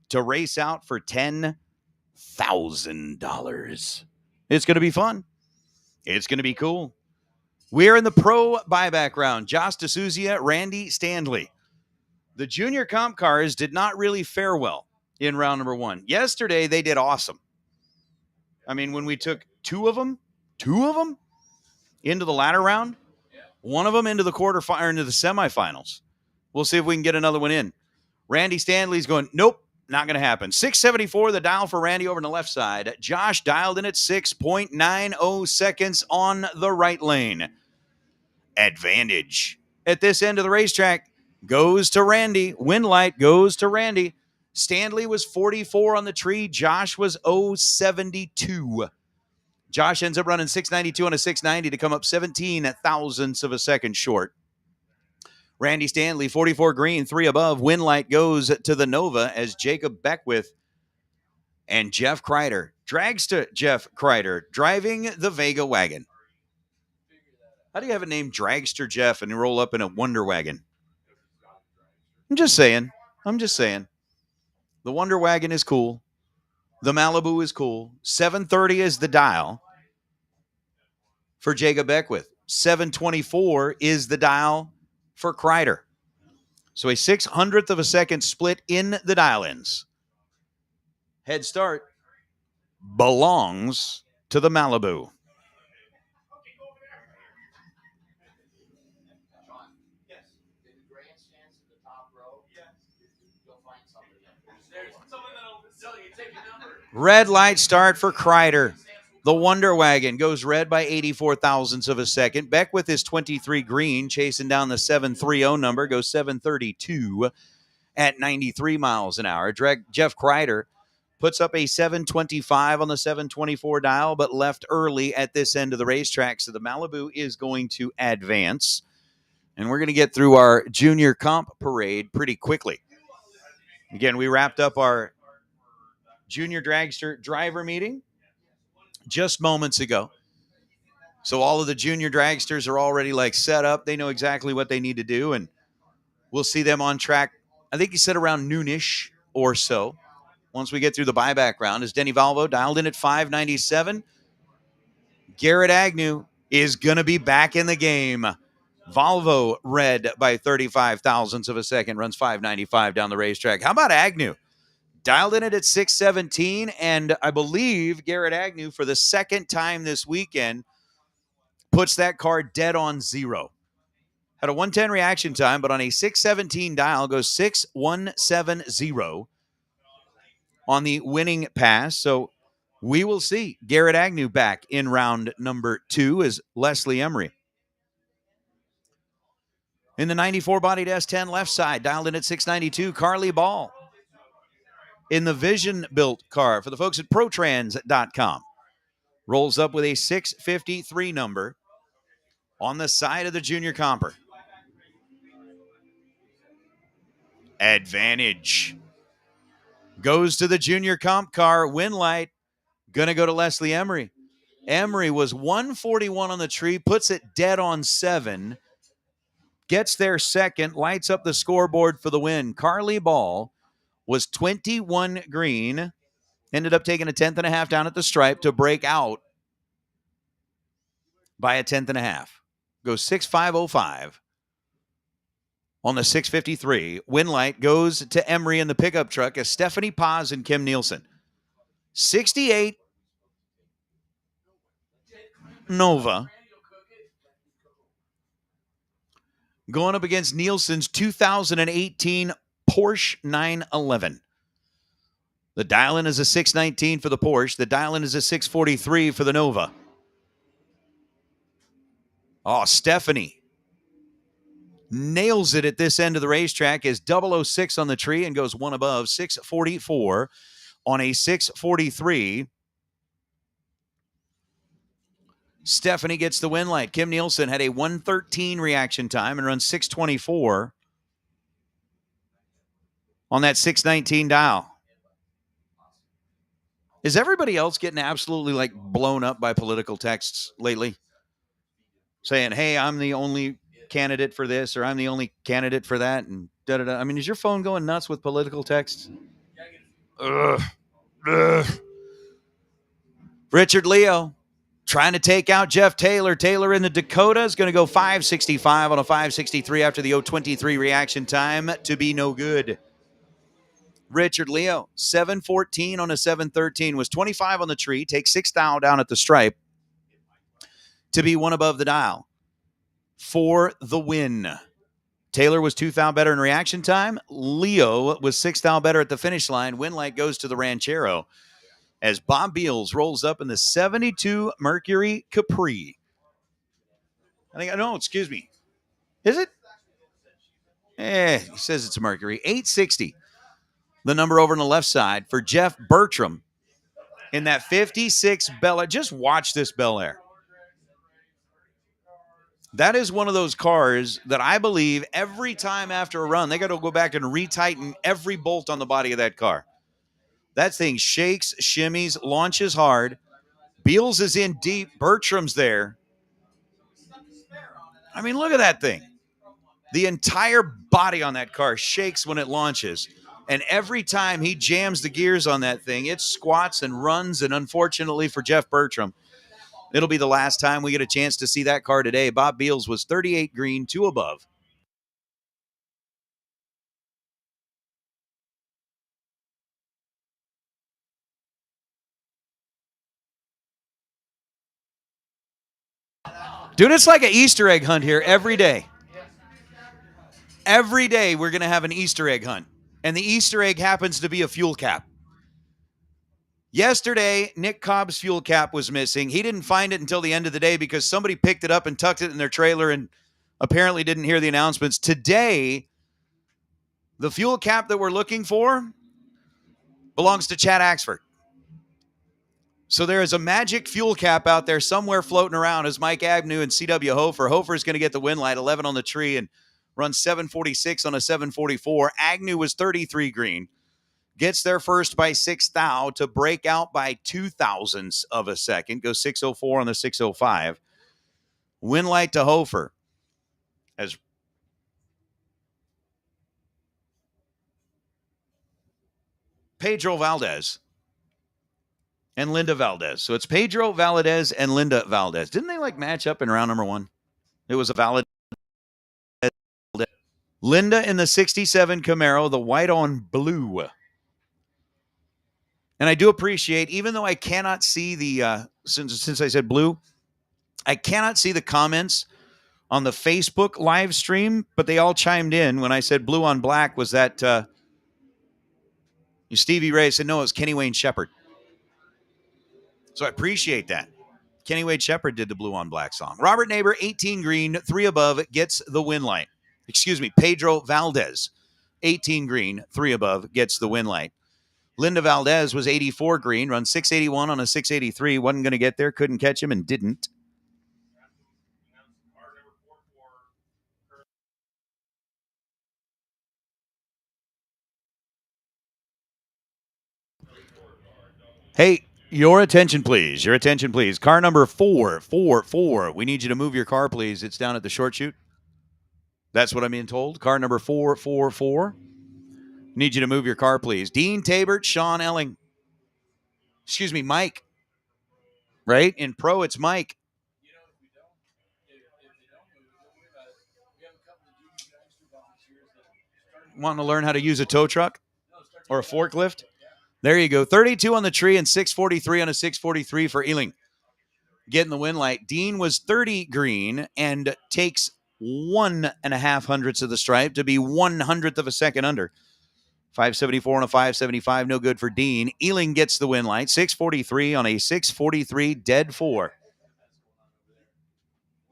to race out for $10,000. It's going to be fun. It's going to be cool. We're in the Pro buyback round. Josh D'Souza, Randy Stanley. The junior comp cars did not really fare well in round number 1. Yesterday, they did awesome. I mean, when we took two of them into the ladder round, one of them into the into the semifinals. We'll see if we can get another one in. Randy Stanley's going, nope, not going to happen. 674, the dial for Randy over on the left side. Josh dialed in at 6.90 seconds on the right lane. Advantage at this end of the racetrack goes to Randy. Win light goes to Randy. Stanley was 44 on the tree. Josh was 072. Josh ends up running 692 on a 690 to come up 17 thousandths of a second short. Randy Stanley, 44 green, 3 above. Win light goes to the Nova as Jacob Beckwith and Jeff Kreider, dragster Jeff Kreider, driving the Vega wagon. How do you have it named Dragster Jeff and you roll up in a Wonder Wagon? I'm just saying. The Wonder Wagon is cool. The Malibu is cool. 730 is the dial for Jacob Beckwith. 724 is the dial for Kreider. So a 600th of a second split in the dial-ins. Head start belongs to the Malibu. Red light start for Kreider. The Wonder Wagon goes red by 84 thousandths of a second. Beckwith is 23 green, chasing down the 730 number, goes 732 at 93 miles an hour. Jeff Kreider puts up a 725 on the 724 dial, but left early at this end of the racetrack. So the Malibu is going to advance. And we're going to get through our junior comp parade pretty quickly. Again, we wrapped up our junior dragster driver meeting just moments ago. So all of the junior dragsters are already set up. They know exactly what they need to do, and we'll see them on track. I think he said around noonish or so once we get through the buyback round. As Denny Valvo dialed in at 597. Garrett Agnew is going to be back in the game. Volvo red by 35 thousandths of a second, runs 595 down the racetrack. How about Agnew? Dialed in it at 617, and I believe Garrett Agnew, for the second time this weekend, puts that car dead on zero. Had a 110 reaction time, but on a 617 dial, goes 6170 on the winning pass. So we will see Garrett Agnew back in round number 2 as Leslie Emery. In the 94 bodied S10 left side, dialed in at 692, Carly Ball. In the Vision built car for the folks at Protrans.com. Rolls up with a 653 number on the side of the junior comper. Advantage goes to the junior comp car. Win light going to go to Leslie Emery. Emery was 141 on the tree, puts it dead on 7. Gets there second, lights up the scoreboard for the win. Carly Ball was 21 green. Ended up taking a 10th and a half down at the stripe to break out by a 10th and a half. Goes 6.505 on the 653. Winlight goes to Emery in the pickup truck as Stephanie Paz and Kim Nielsen. 68 Nova going up against Nielsen's 2018 Porsche 911. The dial-in is a 619 for the Porsche. The dial-in is a 643 for the Nova. Oh, Stephanie nails it at this end of the racetrack as 006 on the tree and goes one above, 644 on a 643. Stephanie gets the win light. Kim Nielsen had a 113 reaction time and runs 624 on that 619 dial. Is everybody else getting absolutely like blown up by political texts lately? Saying, hey, I'm the only candidate for this or I'm the only candidate for that and da-da-da. I mean, is your phone going nuts with political texts? Ugh. Richard Leo trying to take out Jeff Taylor. Taylor in the Dakota is going to go 565 on a 563 after the 023 reaction time to be no good. Richard Leo, 714 on a 713, was 25 on the tree, takes 6 thou down at the stripe to be one above the dial for the win. Taylor was 2 thou better in reaction time. Leo was 6 thou better at the finish line. Winlight goes to the Ranchero as Bob Beals rolls up in the 72 Mercury Capri. Excuse me. Is it? He says it's a Mercury. 860. The number over on the left side for Jeff Bertram in that 56 Bel Air. Just watch this Bel Air. That is one of those cars that I believe every time after a run, they got to go back and retighten every bolt on the body of that car. That thing shakes, shimmies, launches hard. Beals is in deep. Bertram's there. I mean, look at that thing. The entire body on that car shakes when it launches. And every time he jams the gears on that thing, it squats and runs. And unfortunately for Jeff Bertram, it'll be the last time we get a chance to see that car today. Bob Beals was 38 green, 2 above. Dude, it's like an Easter egg hunt here every day. Every day we're going to have an Easter egg hunt. And the Easter egg happens to be a fuel cap. Yesterday, Nick Cobb's fuel cap was missing. He didn't find it until the end of the day because somebody picked it up and tucked it in their trailer and apparently didn't hear the announcements. Today, the fuel cap that we're looking for belongs to Chad Axford. So there is a magic fuel cap out there somewhere floating around as Mike Agnew and C.W. Hofer. Hofer is going to get the win light, 11 on the tree, and run 746 on a 744. Agnew was 33 green. Gets there first by 6 thou to break out by 0.02 of a second. Goes 604 on the 605. Win light to Hofer. As Pedro Valdez and Linda Valdez. So it's Pedro Valdez and Linda Valdez. Didn't they like match up in round number 1? It was a Valdez. Linda in the 67 Camaro, the white on blue. And I do appreciate, even though I cannot see the, since I said blue, I cannot see the comments on the Facebook live stream, but they all chimed in when I said blue on black. Was that Stevie Ray said, no, it was Kenny Wayne Shepherd. So I appreciate that. Kenny Wayne Shepherd did the blue on black song. Robert Neighbor, 18 green, 3 above, gets the win light. Excuse me, Pedro Valdez, 18 green, 3 above, gets the win light. Linda Valdez was 84 green, run 681 on a 683. Wasn't going to get there, couldn't catch him, and didn't. Hey, your attention, please. Your attention, please. Car number 444. We need you to move your car, please. It's down at the short chute. That's what I'm being told. Car number 444. Need you to move your car, please. Dean Tabert, Sean Elling. Excuse me, Mike. Right? In pro, it's Mike. Wanting to learn how to use a tow truck or a forklift? There you go. 32 on the tree and 643 on a 643 for Ealing. Getting the win light. Dean was 30 green and takes 1.5 hundredths of the stripe to be 1/100th of a second under. 574 on a 575, no good for Dean. Ealing gets the win light. 643 on a 643, dead 4.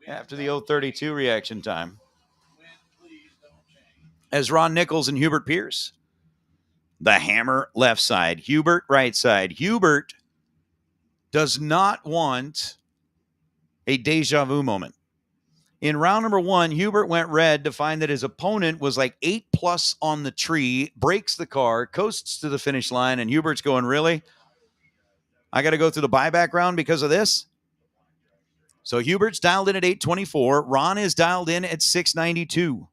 After the 032 reaction time. As Ron Nichols and Hubert Pierce. The hammer left side. Hubert right side. Hubert does not want a deja vu moment. In round number 1, Hubert went red to find that his opponent was like 8+ on the tree, breaks the car, coasts to the finish line, and Hubert's going, really? I got to go through the buyback round because of this? So Hubert's dialed in at 824. Ron is dialed in at 692.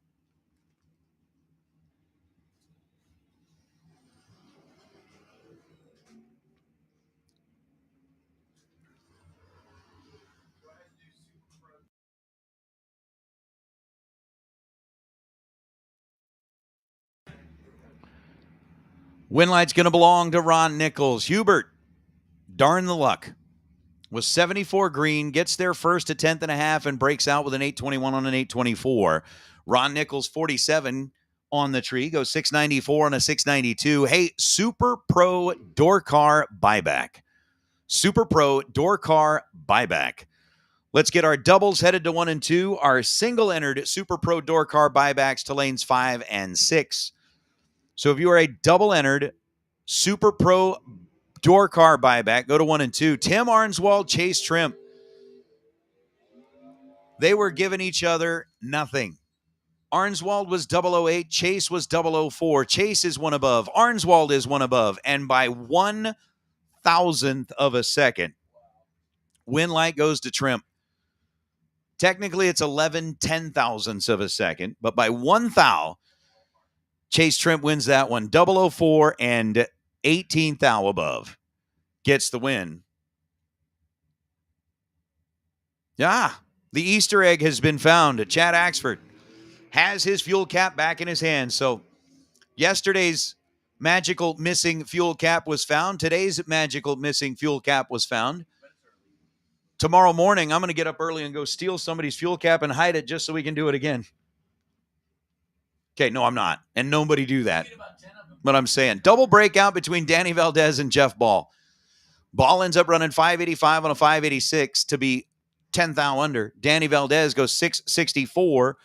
Winlight's going to belong to Ron Nichols. Hubert, darn the luck, was 74 green, gets there first at 10.5 and breaks out with an 821 on an 824. Ron Nichols, 47 on the tree, goes 694 on a 692. Hey, Super Pro Door Car Buyback. Super Pro Door Car Buyback. Let's get our doubles headed to 1 and 2. Our single entered Super Pro Door Car Buybacks to lanes 5 and 6. So if you are a double entered Super Pro Door Car Buyback, go to 1 and 2. Tim Arnswald, Chase Trimp. They were giving each other nothing. Arnswald was 008. Chase was 004. Chase is one above. Arnswald is one above. And by 1/1000th of a second, win light goes to Trimp. Technically, it's 11/10,000ths of a second, but by 1 thou, Chase Trimp wins that one. 004 and 18 thou above gets the win. Yeah, the Easter egg has been found. Chad Axford has his fuel cap back in his hand. So yesterday's magical missing fuel cap was found. Today's magical missing fuel cap was found. Tomorrow morning, I'm going to get up early and go steal somebody's fuel cap and hide it just so we can do it again. Okay, no, I'm not. And nobody do that. But I'm saying, double breakout between Danny Valdez and Jeff Ball. Ball ends up running 585 on a 586 to be 10 thou under. Danny Valdez goes 664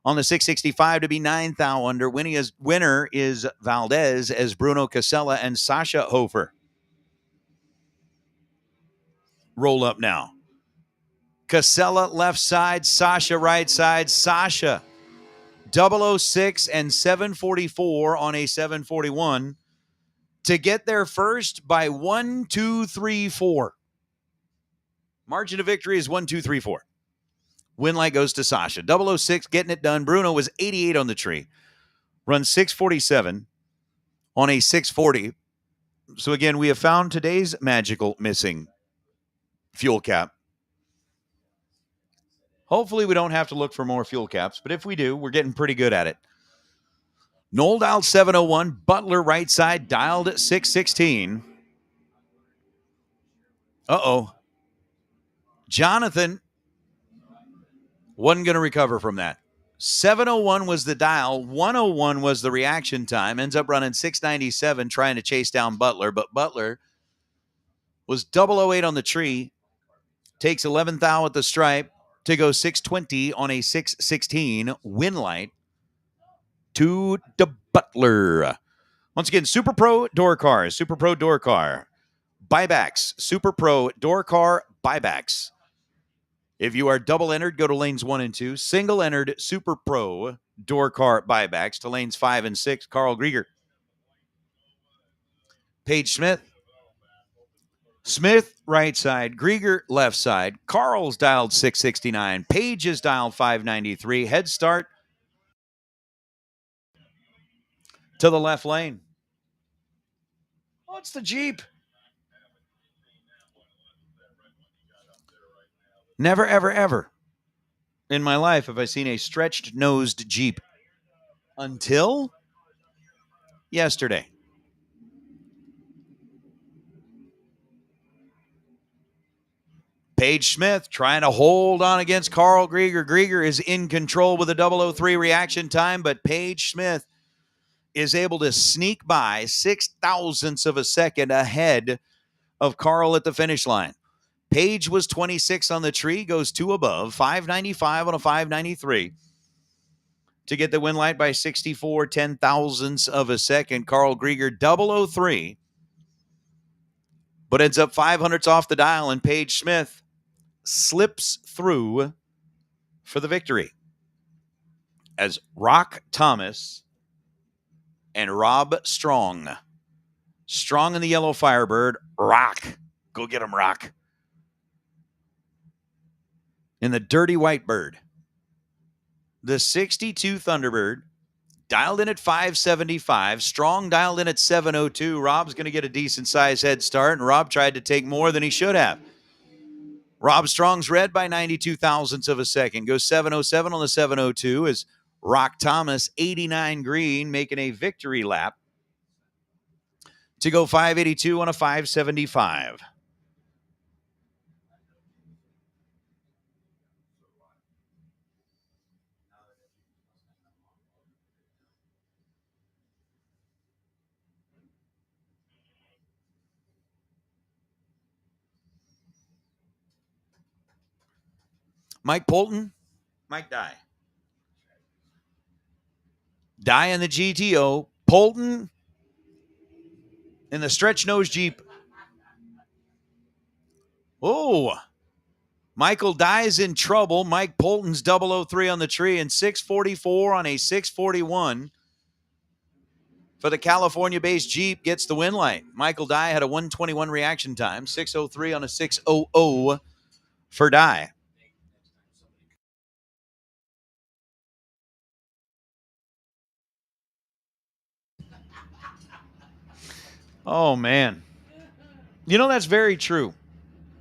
on the 665 to be 9 thou under. Winner is Valdez as Bruno Casella and Sasha Hofer roll up now. Casella left side, Sasha right side. Sasha 006 and 744 on a 741 to get there first by 1, 2, 3, 4. Margin of victory is 1, 2, 3, 4. Win light goes to Sasha. 006 getting it done. Bruno was 88 on the tree. Runs 647 on a 640. So again, we have found today's magical missing fuel cap. Hopefully we don't have to look for more fuel caps, but if we do, we're getting pretty good at it. Noel dialed 701. Butler right side dialed at 616. Uh-oh. Jonathan wasn't going to recover from that. 701 was the dial. 101 was the reaction time. Ends up running 697 trying to chase down Butler, but Butler was 008 on the tree. Takes 11 thou at the stripe to go 620 on a 616. Win light to the Butler. Once again, Super Pro Door Cars, Super Pro Door Car Buybacks, Super Pro Door Car Buybacks. If you are double entered, go to lanes 1 and 2. Single entered, Super Pro Door Car Buybacks to lanes 5 and 6. Carl Grieger. Paige Smith. Smith, right side. Grieger, left side. Carl's dialed 669. Page is dialed 593. Head start to the left lane. Oh, it's the Jeep. Never, ever, ever in my life have I seen a stretched-nosed Jeep until yesterday. Paige Smith trying to hold on against Carl Grieger. Grieger is in control with a 003 reaction time, but Paige Smith is able to sneak by 0.06 of a second ahead of Carl at the finish line. Paige was 26 on the tree, goes 2 above, 595 on a 593 to get the win light by 64 ten-thousandths of a second. Carl Grieger 003, but ends up 500ths off the dial, and Paige Smith slips through for the victory as Rock Thomas and Rob Strong. Strong in the yellow Firebird. Rock. Go get him, Rock. In the dirty white bird. The 62 Thunderbird dialed in at 575. Strong dialed in at 702. Rob's going to get a decent size head start, and Rob tried to take more than he should have. Rob Strong's red by 92 thousandths of a second. Goes 707 on the 702 as Rock Thomas, 89 green, making a victory lap to go 582 on a 575. Mike Polton, Mike Dye. Dye in the GTO. Polton in the stretch nose Jeep. Oh, Michael Dye's in trouble. Mike Polton's 003 on the tree and 644 on a 641 for the California-based Jeep gets the win light. Michael Dye had a 121 reaction time, 603 on a 600 for Dye. Oh, man. You know, that's very true.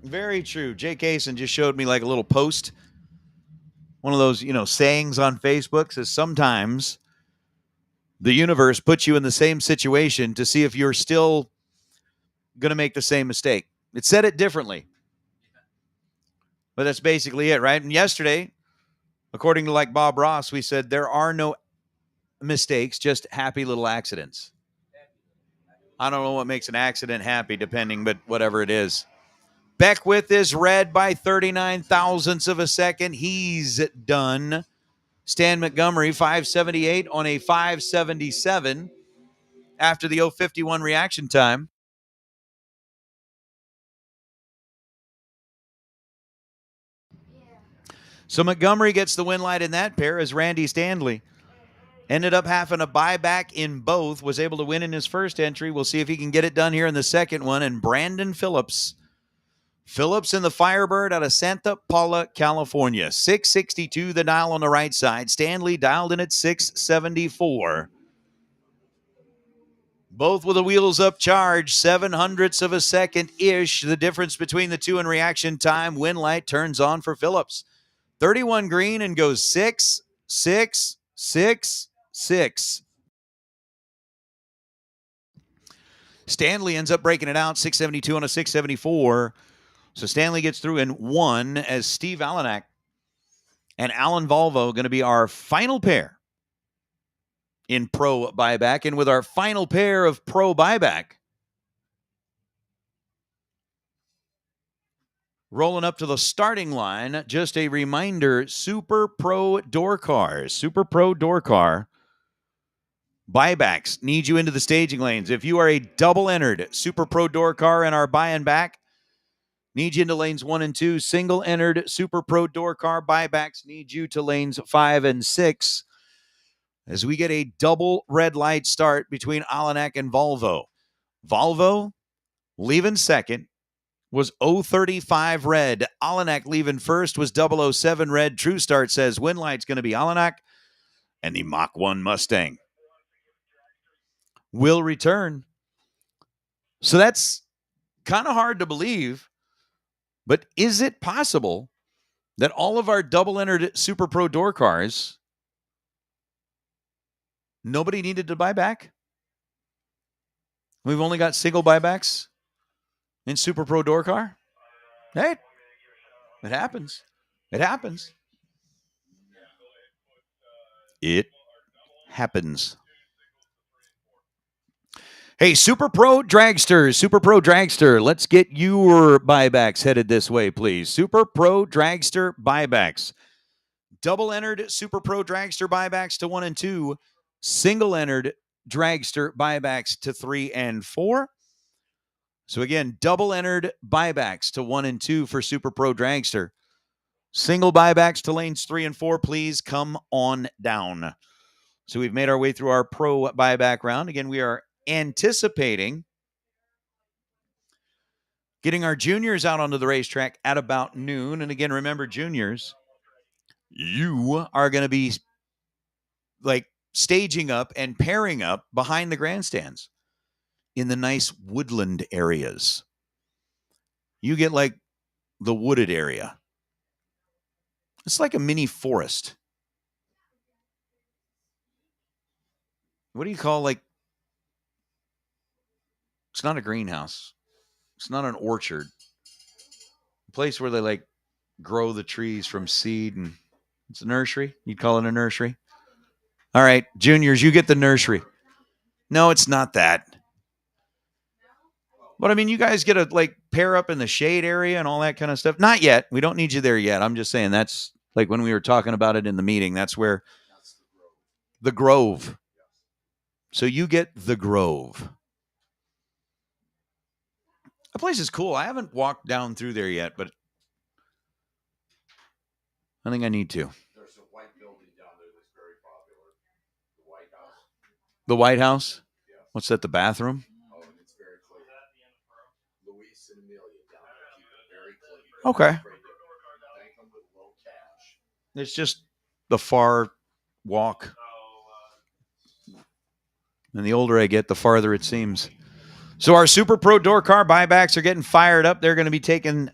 Very true. Jake Kaysen just showed me like a little post. One of those, sayings on Facebook says sometimes the universe puts you in the same situation to see if you're still going to make the same mistake. It said it differently. But that's basically it, right? And yesterday, according to like Bob Ross, we said there are no mistakes, just happy little accidents. I don't know what makes an accident happy, but whatever it is. Beckwith is red by 39 thousandths of a second. He's done. Stan Montgomery, 578 on a 577 after the 051 reaction time. So Montgomery gets the win light in that pair as Randy Stanley ended up having a buyback in both, was able to win in his first entry. We'll see if he can get it done here in the second one. And Brandon Phillips in the Firebird out of Santa Paula, California. 662 the dial on the right side. Stanley dialed in at 674. Both with the wheels up charge, 700ths of a second-ish. The difference between the two in reaction time. Win light turns on for Phillips. 31 green and goes 6, 6, 6, 6. Stanley ends up breaking it out, 672 on a 674. So Stanley gets through in 1 as Steve Alenak and Alan Volvo going to be our final pair in Pro Buyback. And with our final pair of Pro Buyback, rolling up to the starting line, just a reminder, Super Pro Door Cars. Super Pro Door Car buybacks need you into the staging lanes. If you are a double entered Super Pro Door Car in our buy and back, need you into lanes 1 and 2. Single entered Super Pro Door Car buybacks need you to lanes 5 and 6 as we get a double red light start between Alenak and Volvo. Volvo leaving second was 035 red. Alenak leaving first was 007 red. True Start says win light's going to be Alenak and the Mach 1 Mustang. will return. So that's kind of hard to believe. But is it possible that all of our double-entered Super Pro door cars, nobody needed to buy back? We've only got single buybacks in Super Pro door car? Hey, it happens. It happens. It happens. Hey, Super Pro Dragster, let's get your buybacks headed this way, please. Super Pro Dragster buybacks. Double entered Super Pro Dragster buybacks to 1 and 2. Single entered Dragster buybacks to 3 and 4. So again, double entered buybacks to 1 and 2 for Super Pro Dragster. Single buybacks to lanes 3 and 4, please come on down. So we've made our way through our pro buyback round. Again, we are anticipating getting our juniors out onto the racetrack at about noon. And again, remember, juniors, you are going to be like staging up and pairing up behind the grandstands in the nice woodland areas. You get like the wooded area. It's like a mini forest. What do you call like, it's not a greenhouse. It's not an orchard. A place where they like grow the trees from seed, and it's a nursery. You'd call it a nursery. All right, juniors, you get the nursery. No, it's not that. But I mean, you guys get to like pair up in the shade area and all that kind of stuff. Not yet. We don't need you there yet. I'm just saying that's like when we were talking about it in the meeting. That's where the Grove. So you get the Grove. The place is cool. I haven't walked down through there yet, but I think I need to. There's a white building down there that's very popular. The White House. The White House? Yeah. What's that, the bathroom? Oh, and it's very clean. Luis and Amelia down there keep it very clean. Okay. Thank them with low cash. It's just the far walk. And the older I get, the farther it seems. So our Super Pro door car buybacks are getting fired up. They're going to be taken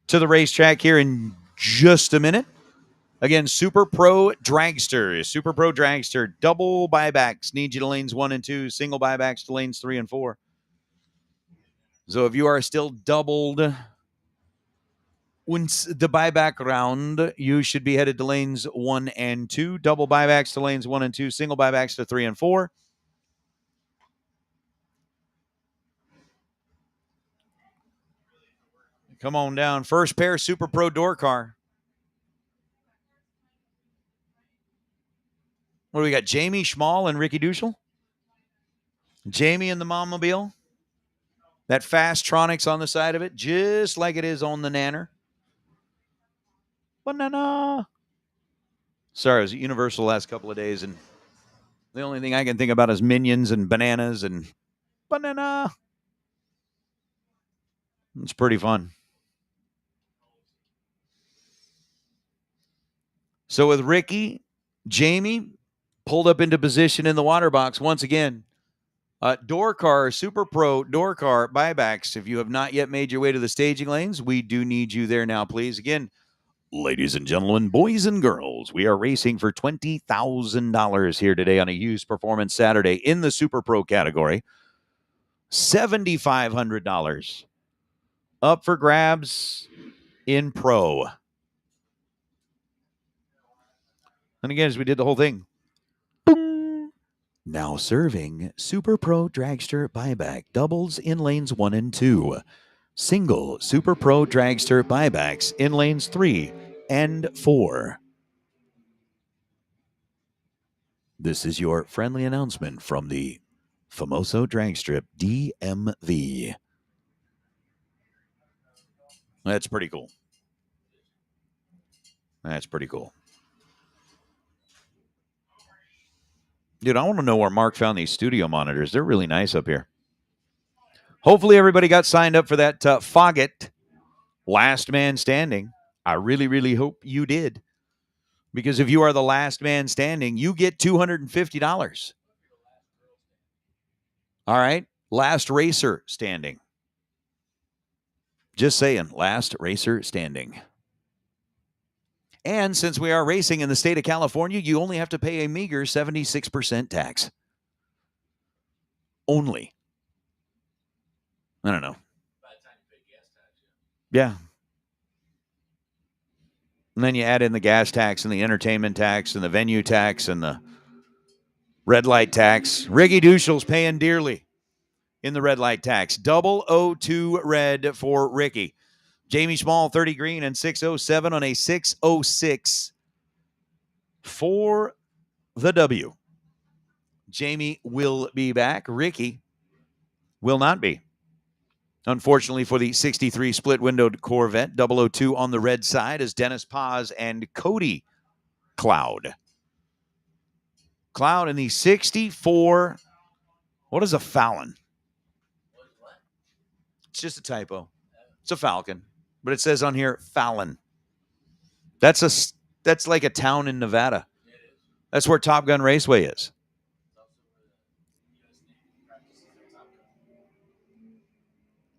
to the racetrack here in just a minute. Again, Super Pro Dragster, double buybacks. Need you to lanes 1 and 2, single buybacks to lanes 3 and 4. So if you are still doubled once the buyback round, you should be headed to lanes 1 and 2, double buybacks to lanes 1 and 2, single buybacks to 3 and 4. Come on down. First pair Super Pro door car. What do we got? Jamie Schmall and Ricky Duschel? Jamie in the Mommobile. That Fastronics on the side of it, just like it is on the Nanner. Banana. Sorry, I was at Universal the last couple of days, and the only thing I can think about is Minions and bananas and banana. It's pretty fun. So with Ricky, Jamie pulled up into position in the water box once again. Door car, Super Pro door car buybacks. If you have not yet made your way to the staging lanes, we do need you there now, please. Again, ladies and gentlemen, boys and girls, we are racing for $20,000 here today on a used performance Saturday in the Super Pro category. $7,500 up for grabs in Pro. And again, as we did the whole thing. Boom. Now serving Super Pro Dragster buyback doubles in lanes 1 and 2. Single Super Pro Dragster buybacks in lanes 3 and 4. This is your friendly announcement from the Famoso Dragstrip DMV. That's pretty cool. That's pretty cool. Dude, I want to know where Mark found these studio monitors. They're really nice up here. Hopefully everybody got signed up for that Foggett Last Man Standing. I really, really hope you did. Because if you are the last man standing, you get $250. All right. Last racer standing. Just saying, last racer standing. And since we are racing in the state of California, you only have to pay a meager 76% tax. Only. I don't know. Yeah. And then you add in the gas tax and the entertainment tax and the venue tax and the red light tax. Riggy Duschel's paying dearly in the red light tax. 002 red for Ricky. Jamie Small, 30 green and 607 on a 606 for the W. Jamie will be back. Ricky will not be. Unfortunately for the 63 split-windowed Corvette, 002 on the red side is Dennis Paz and Cody Cloud. Cloud in the 64. What is a Fallon? It's just a typo. It's a Falcon, but it says on here Fallon. That's like a town in Nevada. That's where Top Gun Raceway is.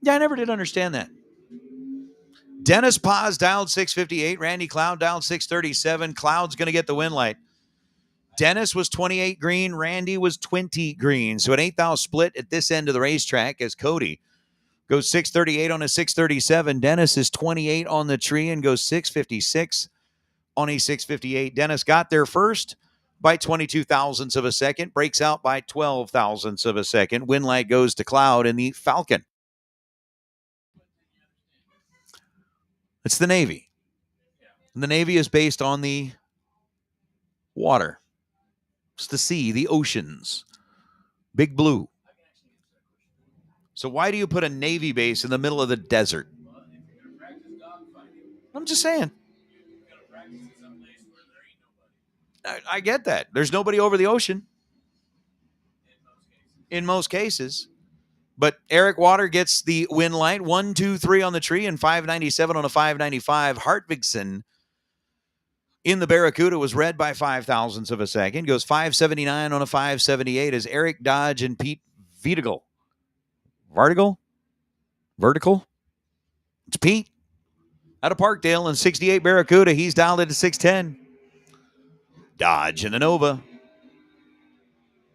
Yeah, I never did understand that. Dennis Paz dialed 658. Randy Cloud dialed 637. Cloud's going to get the win light. Dennis was 28 green. Randy was 20 green. So an 8,000 split at this end of the racetrack as Cody goes 638 on a 637. Dennis is 28 on the tree and goes 656 on a 658. Dennis got there first by 22 thousandths of a second. Breaks out by 12 thousandths of a second. Win light goes to Cloud in the Falcon. It's the Navy. And the Navy is based on the water. It's the sea, the oceans. Big blue. So why do you put a Navy base in the middle of the desert? I'm just saying. I get that. There's nobody over the ocean. In most cases. But Eric Water gets the win light. 1, 2, 3 on the tree and 597 on a 595. Hartvigsen in the Barracuda was red by 5 thousandths of a second. Goes 579 on a 578 as Eric Dodge and Pete Vertical. It's Pete out of Parkdale in 68 Barracuda. He's dialed it to 610. Dodge in the Nova.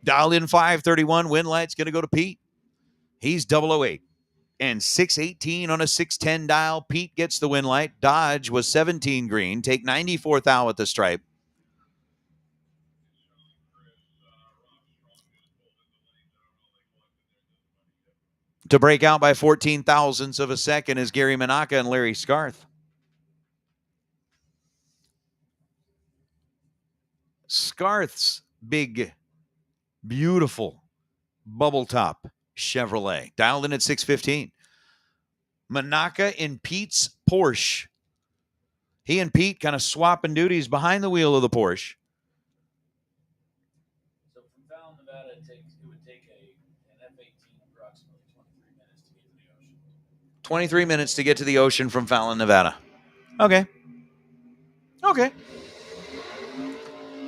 Dialed in 531. Win light's going to go to Pete. He's 008 and 618 on a 610 dial. Pete gets the win light. Dodge was 17 green. Take 94 thou at the stripe. To break out by 14 thousandths of a second is Gary Manaka and Larry Scarth. Scarth's big, beautiful bubble top Chevrolet dialed in at 615. Manaka in Pete's Porsche. He and Pete kind of swapping duties behind the wheel of the Porsche. So from Fallon, Nevada, it would take an F-18 approximately 23 minutes to get to the 23 minutes to get to ocean. the ocean from Fallon, Nevada. Okay.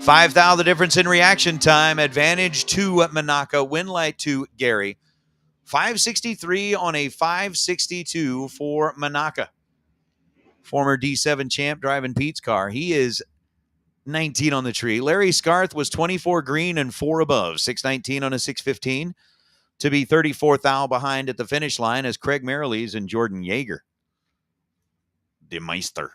5 thou, the difference in reaction time. Advantage to Manaka. Win light to Gary. 563 on a 562 for Manaka. Former D7 champ driving Pete's car. He is 19 on the tree. Larry Scarth was 24 green and 4 above. 619 on a 615 to be 34 thou behind at the finish line as Craig Merrilees and Jordan Yeager. De Meister.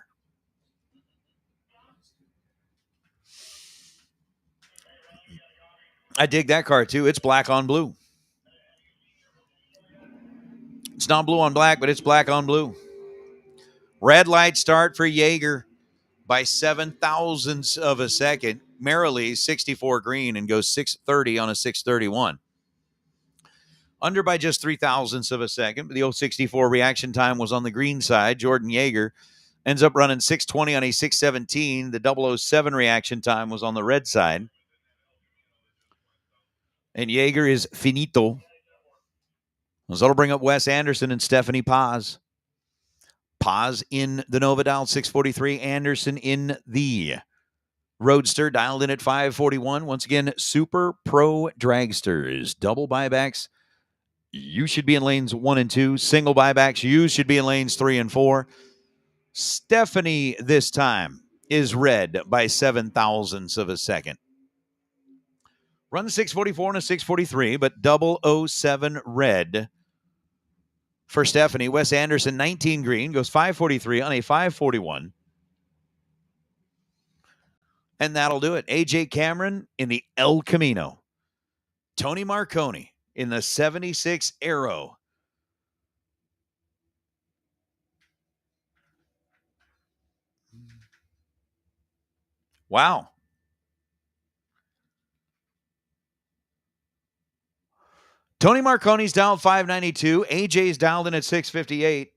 I dig that car too. It's black on blue. It's not blue on black, but it's black on blue. Red light start for Yeager by 7 thousandths of a second. Merrilees 64 green and goes 630 on a 631. Under by just 3 thousandths of a second. But the 064 reaction time was on the green side. Jordan Yeager ends up running 620 on a 617. The 007 reaction time was on the red side. And Yeager is finito. So that'll bring up Wes Anderson and Stephanie Paz. Paz in the Nova dialed 643. Anderson in the Roadster dialed in at 541. Once again, Super Pro Dragsters. Double buybacks you should be in lanes 1 and 2. Single buybacks, you should be in lanes 3 and 4. Stephanie this time is red by 7 thousandths of a second. Run 644 and a 643, but 007 red for Stephanie. Wes Anderson, 19 green, goes 543 on a 541. And that'll do it. AJ Cameron in the El Camino. Tony Marconi in the 76 Aero. Wow. Tony Marconi's dialed 592. AJ's dialed in at 658.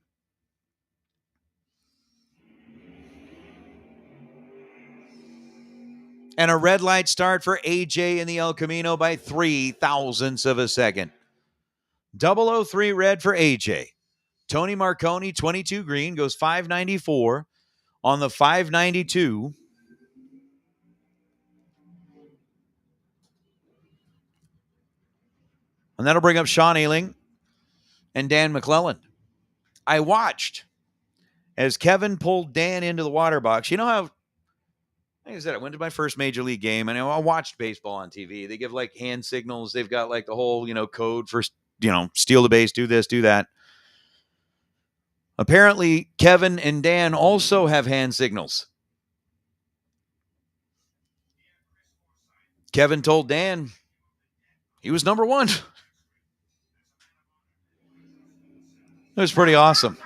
And a red light start for AJ in the El Camino by 3 thousandths of a second. 003 red for AJ. Tony Marconi, 22 green, goes 594 on the 592. And that'll bring up Sean Ayling and Dan McClellan. I watched as Kevin pulled Dan into the water box. You know how, like I said, I went to my first major league game and I watched baseball on TV. They give like hand signals. They've got like the whole, code for, steal the base, do this, do that. Apparently, Kevin and Dan also have hand signals. Kevin told Dan he was number one. It was pretty awesome.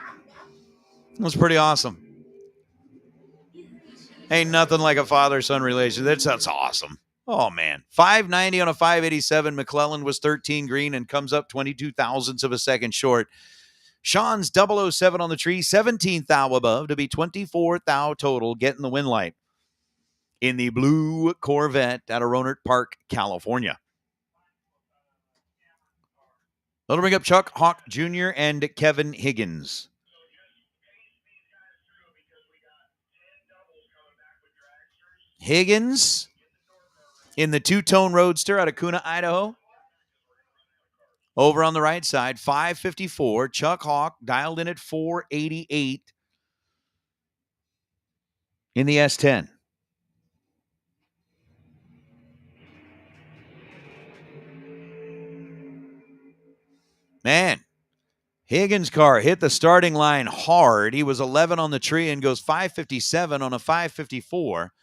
Ain't nothing like a father-son relation. That's awesome. Oh, man. 590 on a 587. McClellan was 13 green and comes up 22 thousandths of a second short. Sean's 007 on the tree, 17th thou above to be 24th thou total, getting the win light in the blue Corvette out of Rohnert Park, California. That'll bring up Chuck Hawk Jr. and Kevin Higgins. Higgins in the two-tone roadster out of Kuna, Idaho. Over on the right side, 554. Chuck Hawk dialed in at 488 in the S10. Man, Higgins' car hit the starting line hard. He was 11 on the tree and goes 557 on a 554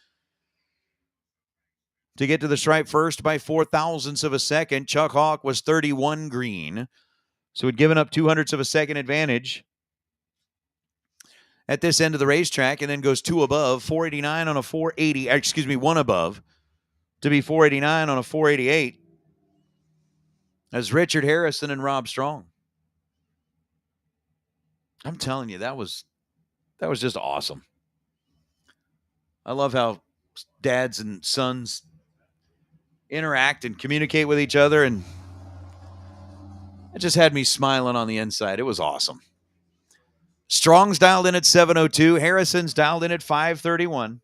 to get to the stripe first by 4 thousandths of a second. Chuck Hawk was 31 green, so he'd given up 200ths of a second advantage at this end of the racetrack, and then goes 2 above, 489 on a 480, 1 above to be 489 on a 488. As Richard Harrison and Rob Strong. I'm telling you, that was just awesome. I love how dads and sons interact and communicate with each other, and it just had me smiling on the inside. It was awesome. Strong's dialed in at 702. Harrison's dialed in at 531.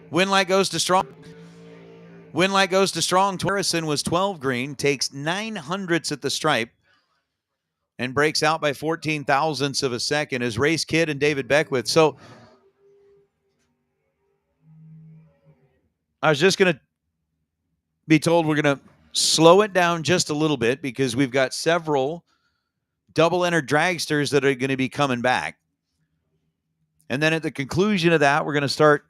Win light goes to Strong. Win light goes to Strong. Harrison was 12 green, takes 900ths at the stripe, and breaks out by 14 thousandths of a second as Race Kid and David Beckwith. So I was just going to be told we're going to slow it down just a little bit because we've got several double-entered dragsters that are going to be coming back. And then at the conclusion of that, we're going to start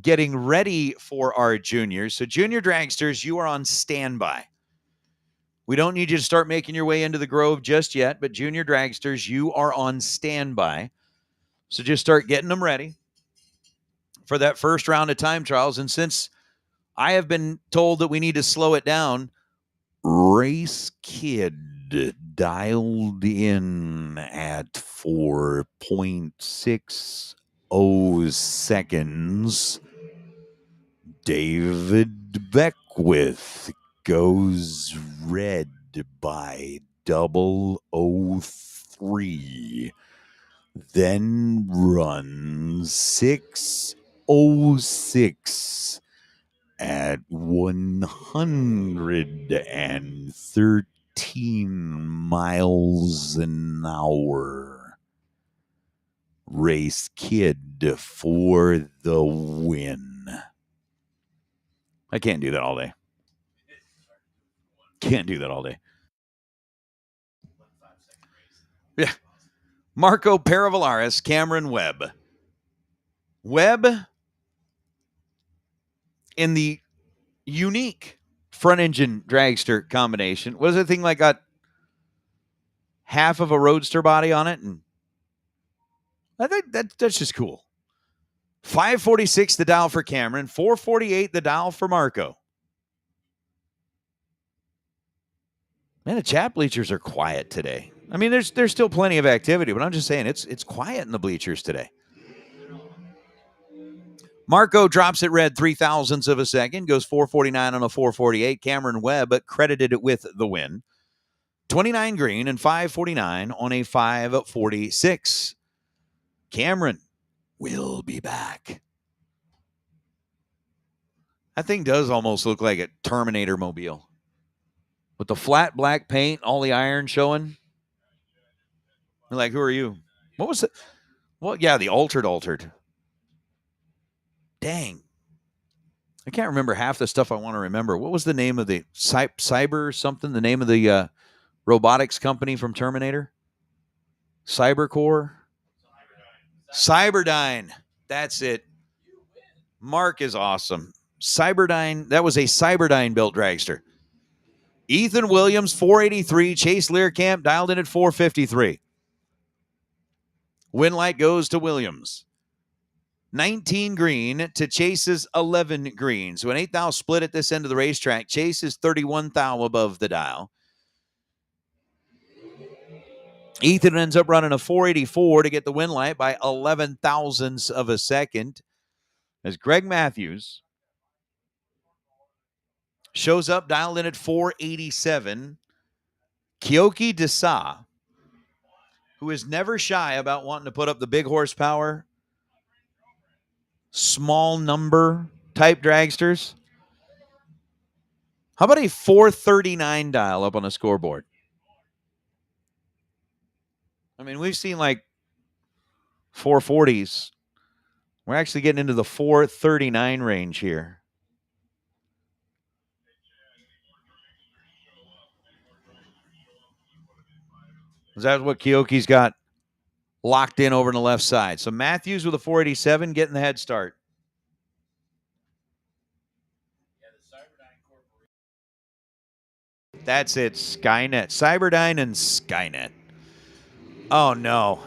getting ready for our juniors. So junior dragsters, you are on standby. We don't need you to start making your way into the Grove just yet, but junior dragsters, you are on standby. So just start getting them ready for that first round of time trials. And since I have been told that we need to slow it down, Race Kid dialed in at 4.60 seconds. David Beckwith goes red by 003. Then runs 606 at 113 miles an hour. Race Kid for the win. I can't do that all day. Can't do that all day. Yeah. Marco Paravalaris, Cameron Webb. Webb in the unique front engine dragster combination. What is the thing like got half of a roadster body on it? And I think that's just cool. 546 the dial for Cameron, 448 the dial for Marco. Man, the chat bleachers are quiet today. I mean, there's still plenty of activity, but I'm just saying it's quiet in the bleachers today. Marco drops it red 0.03 of a second, goes 449 on a 448. Cameron Webb credited it with the win. 29 green and 549 on a 546. Cameron will be back. That thing does almost look like a Terminator mobile. With the flat black paint, all the iron showing. You're like, who are you? What was it? Well, yeah, the altered. Dang. I can't remember half the stuff I want to remember. What was the name of the Cyber something? The name of the robotics company from Terminator? Cybercore? Cyberdyne. That's it. Mark is awesome. Cyberdyne. That was a Cyberdyne built dragster. Ethan Williams, 483. Chase Learcamp dialed in at 453. Win light goes to Williams. 19 green to Chase's 11 green. So an 8 thou split at this end of the racetrack. Chase is 31 thou above the dial. Ethan ends up running a 484 to get the win light by 11 thousandths of a second. As Greg Matthews shows up dialed in at 487. Kyoki Desa, who is never shy about wanting to put up the big horsepower, small number type dragsters. How about a 439 dial up on a scoreboard? I mean, we've seen like 440s. We're actually getting into the 439 range here. Is that what Kyoki's got locked in over on the left side? So Matthews with a 487 getting the head start. That's it, Skynet. Cyberdyne and Skynet. Oh, no.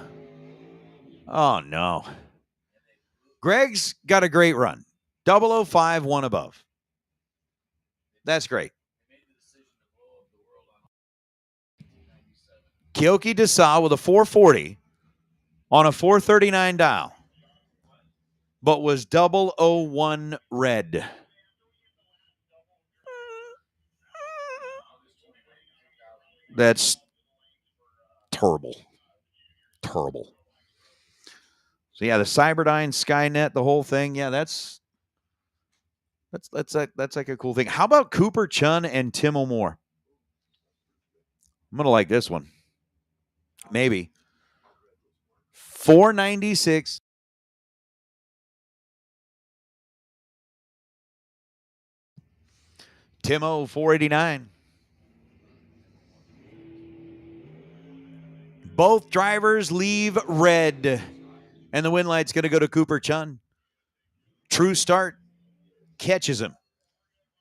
Oh, no. Greg's got a great run. 005, one above. That's great. Kyoki Desa with a 440 on a 439 dial, but was 001 red. That's terrible. Terrible. So yeah, the Cyberdyne, Skynet, the whole thing. Yeah, that's like a cool thing. How about Cooper Chun and Tim O'More? I'm gonna like this one. Maybe 496. Timo 489. Both drivers leave red, and the win light's going to go to Cooper Chun. True start, catches him.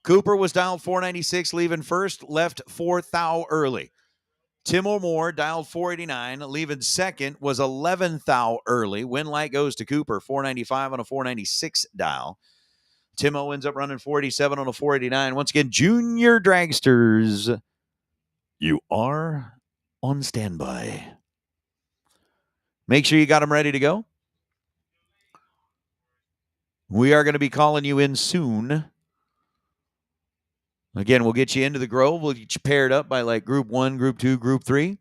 Cooper was dialed 496, leaving first, left 4 thou early. Tim O'More dialed 489, leaving second, was 11 thou early. Win light goes to Cooper, 495 on a 496 dial. Timo ends up running 487 on a 489. Once again, Junior Dragsters, you are on standby. Make sure you got them ready to go. We are going to be calling you in soon. Again, we'll get you into the Grove. We'll get you paired up by like Group 1, Group 2, Group 3.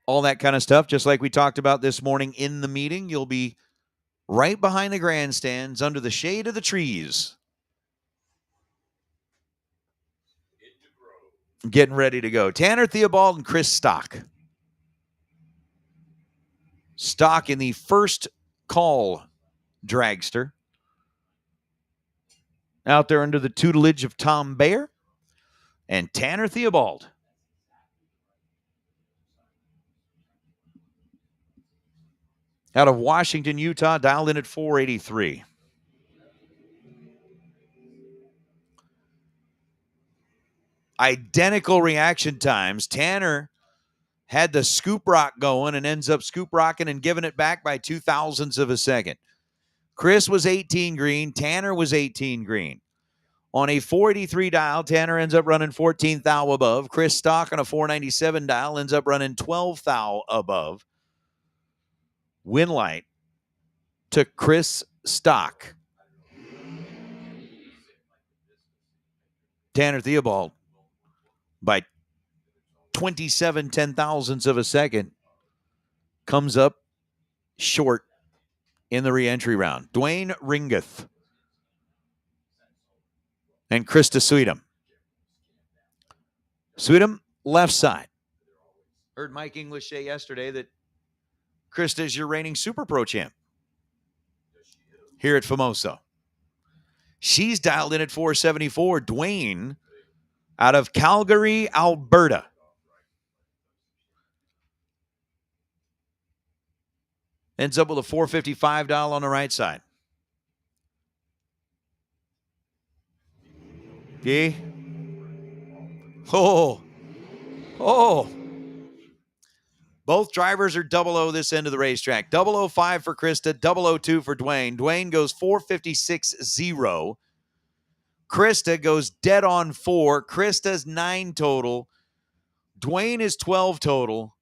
All that kind of stuff, just like we talked about this morning in the meeting. You'll be right behind the grandstands under the shade of the trees. Getting ready to go. Tanner Theobald and Chris Stock. Stock in the first call dragster. Out there under the tutelage of Tom Bayer and Tanner Theobald. Out of Washington, Utah, dialed in at 483. Identical reaction times. Tanner had the scoop rock going and ends up scoop rocking and giving it back by 0.02 of a second. Chris was 18 green. Tanner was 18 green. On a 483 dial, Tanner ends up running 14 thou above. Chris Stock on a 497 dial ends up running 12 thou above. Win light to Chris Stock. Tanner Theobald by 27 10,000ths of a second comes up short in the re-entry round. Dwayne Ringeth and Krista Sweetum. Sweetum, left side. Heard Mike English say yesterday that Krista is your reigning Super Pro champ here at Famoso. She's dialed in at 474. Dwayne out of Calgary, Alberta. Ends up with a 455 dial on the right side. Yeah. Oh. Both drivers are 00 this end of the racetrack. 005 for Krista, 002 for Dwayne. Dwayne goes 456.0. Krista goes dead on 4. Krista's 9 total. Dwayne is 12 total.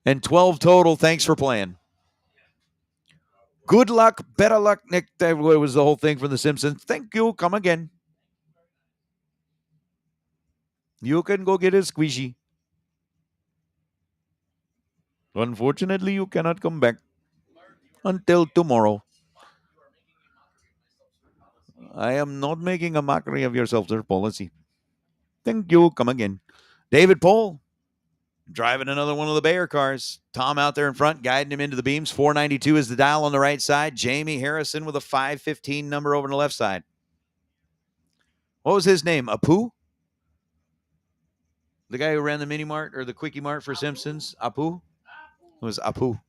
And 12 total. Thanks for playing. Good luck, better luck, Nick. That was the whole thing from The Simpsons. Thank you. Come again. You can go get a squishy. Unfortunately, you cannot come back until tomorrow. I am not making a mockery of your self-serve policy. Thank you. Come again. David Pohl driving another one of the Bayer cars. Tom out there in front, guiding him into the beams. 492 is the dial on the right side. Jamie Harrison with a 515 number over on the left side. What was his name? Apu? The guy who ran the mini mart or the quickie mart for Simpsons? Apu? It was Apu.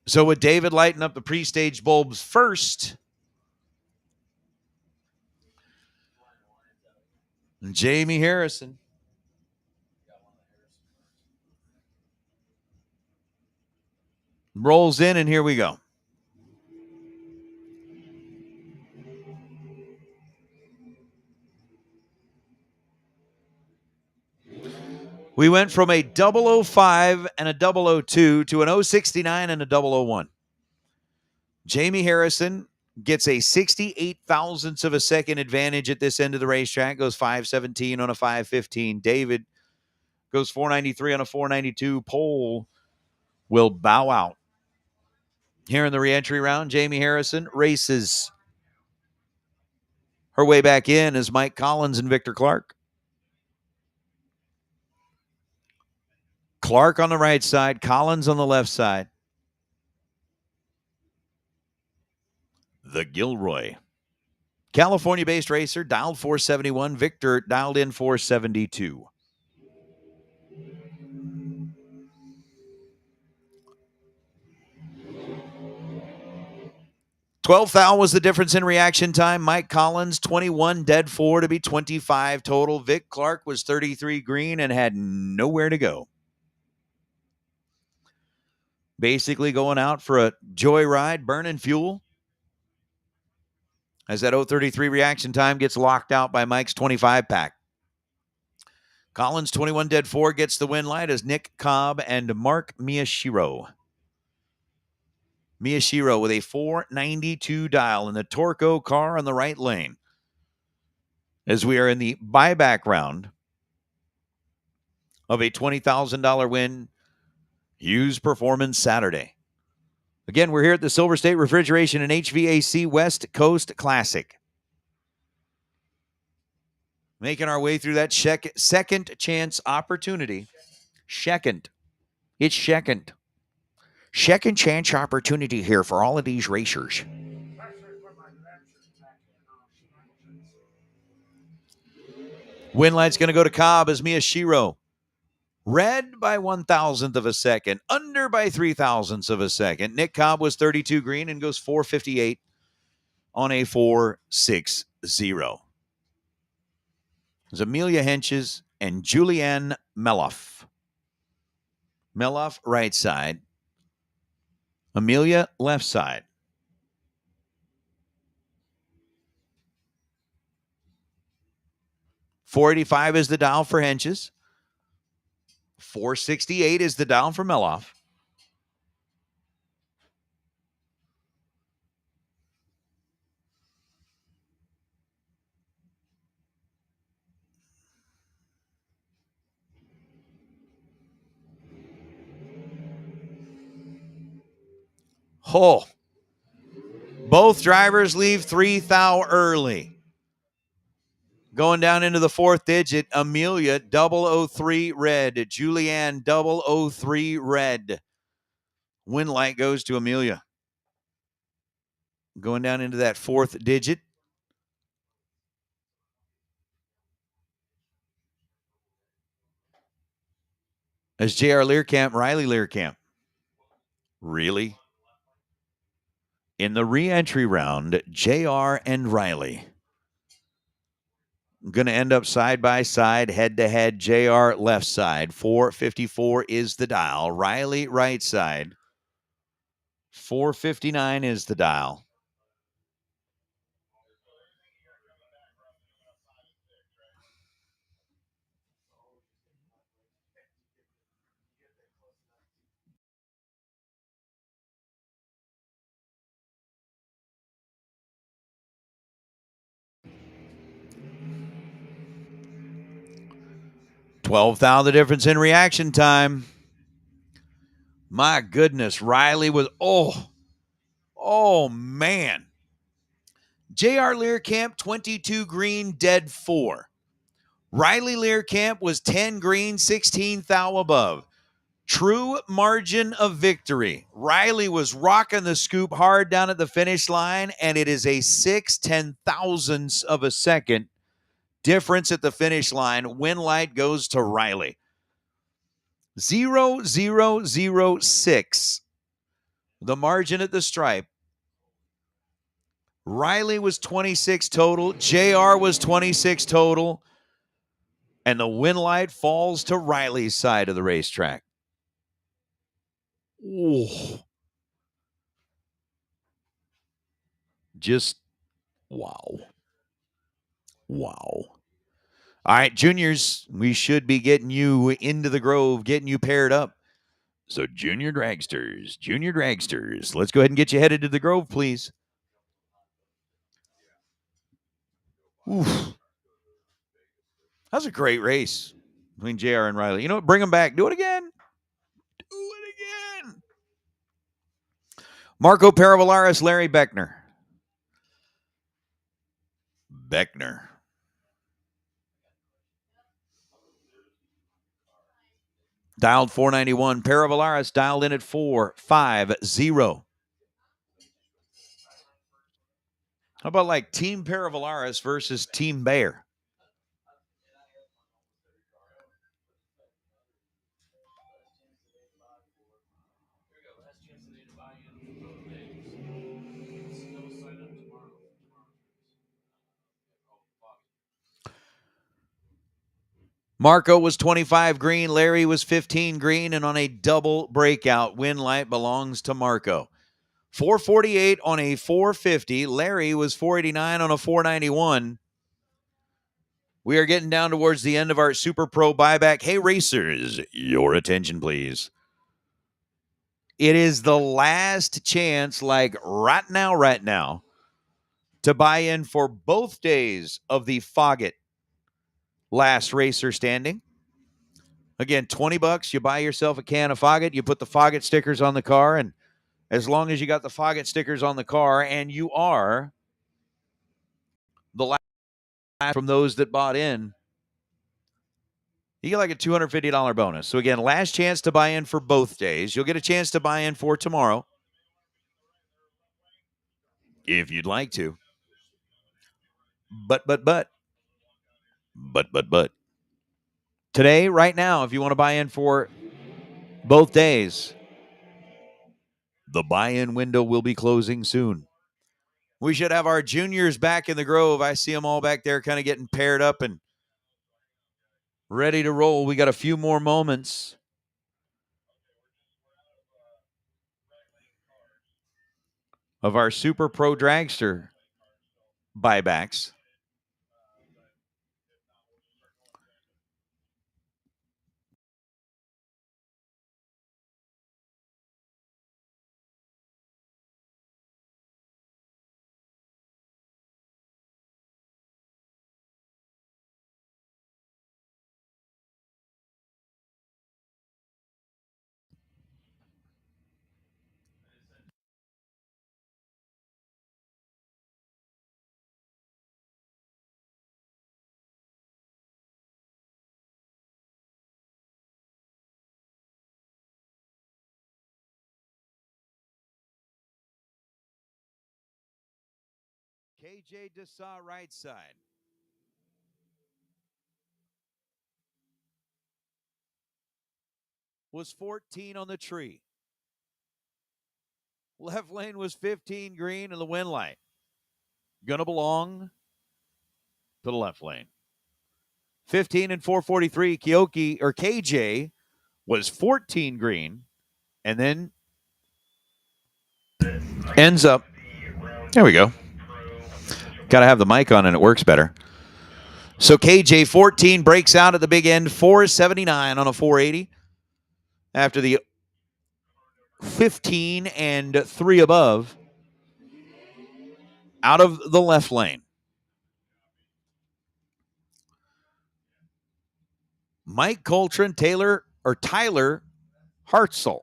So with David lighting up the pre-stage bulbs first, and Jamie Harrison rolls in, and here we go. We went from a 005 and a 002 to an 069 and a 001. Jamie Harrison gets a 68 thousandths of a second advantage at this end of the racetrack. Goes 517 on a 515. David goes 493 on a 492. Pohl will bow out. Here in the re-entry round, Jamie Harrison races her way back in as Mike Collins and Victor Clark. Clark on the right side, Collins on the left side. The Gilroy. California-based racer, dialed 471. Victor dialed in 472. $12 thou was the difference in reaction time. Mike Collins, 21 dead 4 to be 25 total. Vic Clark was 33 green and had nowhere to go. Basically going out for a joyride, burning fuel. As that 033 reaction time gets locked out by Mike's 25 pack. Collins, 21 dead 4, gets the win light as Nick Cobb and Mark Miyashiro Miyashiro with a 492 dial in the Torco car on the right lane. As we are in the buyback round of a $20,000 win Hughes Performance Saturday. Again, we're here at the Silver State Refrigeration and HVAC West Coast Classic. Making our way through that second chance opportunity. Second. It's second. Second chance opportunity here for all of these racers. Win light's going to go to Cobb as Miyashiro. Red by 1,000th of a second. Under by 3,000ths of a second. Nick Cobb was 32 green and goes 458 on a 4.60. There's Amelia Henches and Julianne Meloff. Meloff, right side. Amelia, left side. $485 is the dial for Henches. $468 is the dial for Meloff. Oh, both drivers leave 3 thou early. Going down into the fourth digit, Amelia 003 red. Julianne 003 red. Win light goes to Amelia. Going down into that fourth digit. As J.R. Learcamp, Riley Learcamp. Really? In the re-entry round, J.R. and Riley. Going to end up side by side, head to head. JR left side. 454 is the dial. Riley right side. 459 is the dial. $12,000 the difference in reaction time. My goodness, Riley was, oh man. J.R. Learcamp, 22 green, dead 4. Riley Learcamp was 10 green, 16 thou above. True margin of victory. Riley was rocking the scoop hard down at the finish line, and it is a 6/10,000ths of a second difference at the finish line. Win light goes to Riley. 0.0006. The margin at the stripe. Riley was 26 total. JR was 26 total. And the win light falls to Riley's side of the racetrack. Ooh. Just wow. Wow. All right, juniors, we should be getting you into the Grove, getting you paired up. So junior dragsters, let's go ahead and get you headed to the Grove, please. Oof. That was a great race between JR and Riley. You know what? Bring them back. Do it again. Marco Paravalaris, Larry Beckner. Dialed 491. Paravalaris dialed in at 450. How about like Team Paravalaris versus Team Bayer? Marco was 25 green. Larry was 15 green. And on a double breakout, win light belongs to Marco. 448 on a 450. Larry was 489 on a 491. We are getting down towards the end of our Super Pro buyback. Hey, racers, your attention, please. It is the last chance, like right now, to buy in for both days of the Foggett Last Racer Standing. Again, $20, you buy yourself a can of Foggett, you put the Foggett stickers on the car, and as long as you got the Foggett stickers on the car and you are the last from those that bought in, you get like a $250 bonus. So again, last chance to buy in for both days. You'll get a chance to buy in for tomorrow if you'd like to. But today, right now, if you want to buy in for both days, the buy-in window will be closing soon. We should have our juniors back in the Grove. I see them all back there kind of getting paired up and ready to roll. We got a few more moments. Of our Super Pro Dragster buybacks. KJ Dessa right side. Was 14 on the tree. Left lane was 15 green and the wind light. Gonna belong to the left lane. 15 and 443, Kyoki or KJ was 14 green and then ends up. There we go. Got to have the mic on and it works better. So KJ 14 breaks out at the big end, 479 on a 480 after the 15 and 3 above out of the left lane. Mike Coltrane, Tyler Hartzell.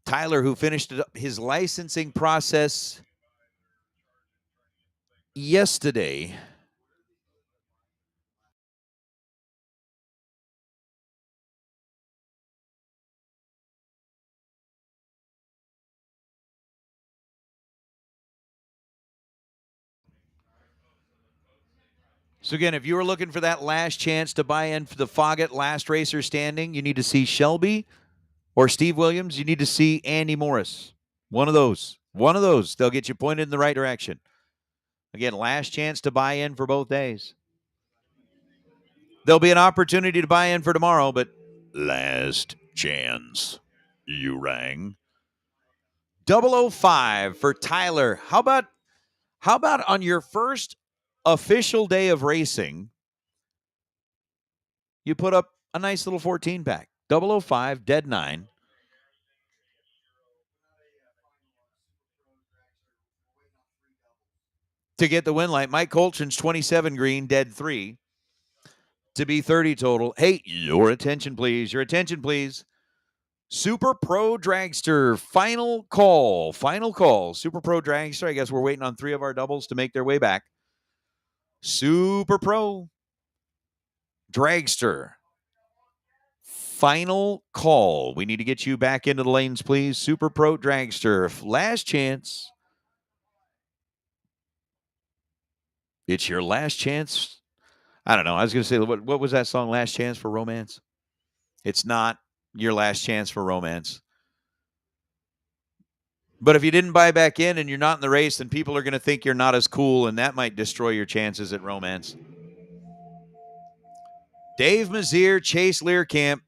Tyler, who finished his licensing process yesterday. So again, if you were looking for that last chance to buy in for the Foggett Last Racer Standing, you need to see Shelby or Steve Williams. You need to see Andy Morris. One of those. They'll get you pointed in the right direction. Again, last chance to buy in for both days. There'll be an opportunity to buy in for tomorrow, but last chance. You rang. 005 for Tyler. How about on your first official day of racing, you put up a nice little 14 pack. 005, dead 9. To get the win light, Mike Coltrane's 27 green, dead 3. To be 30 total. Hey, your attention, please. Super Pro Dragster, final call. Super Pro Dragster. I guess we're waiting on 3 of our doubles to make their way back. Super Pro Dragster, final call. We need to get you back into the lanes, please. Super Pro Dragster, last chance. It's your last chance. I don't know. I was going to say, what was that song, Last Chance for Romance? It's not your last chance for romance. But if you didn't buy back in and you're not in the race, then people are going to think you're not as cool, and that might destroy your chances at romance. Dave Mazier, Chase Learcamp.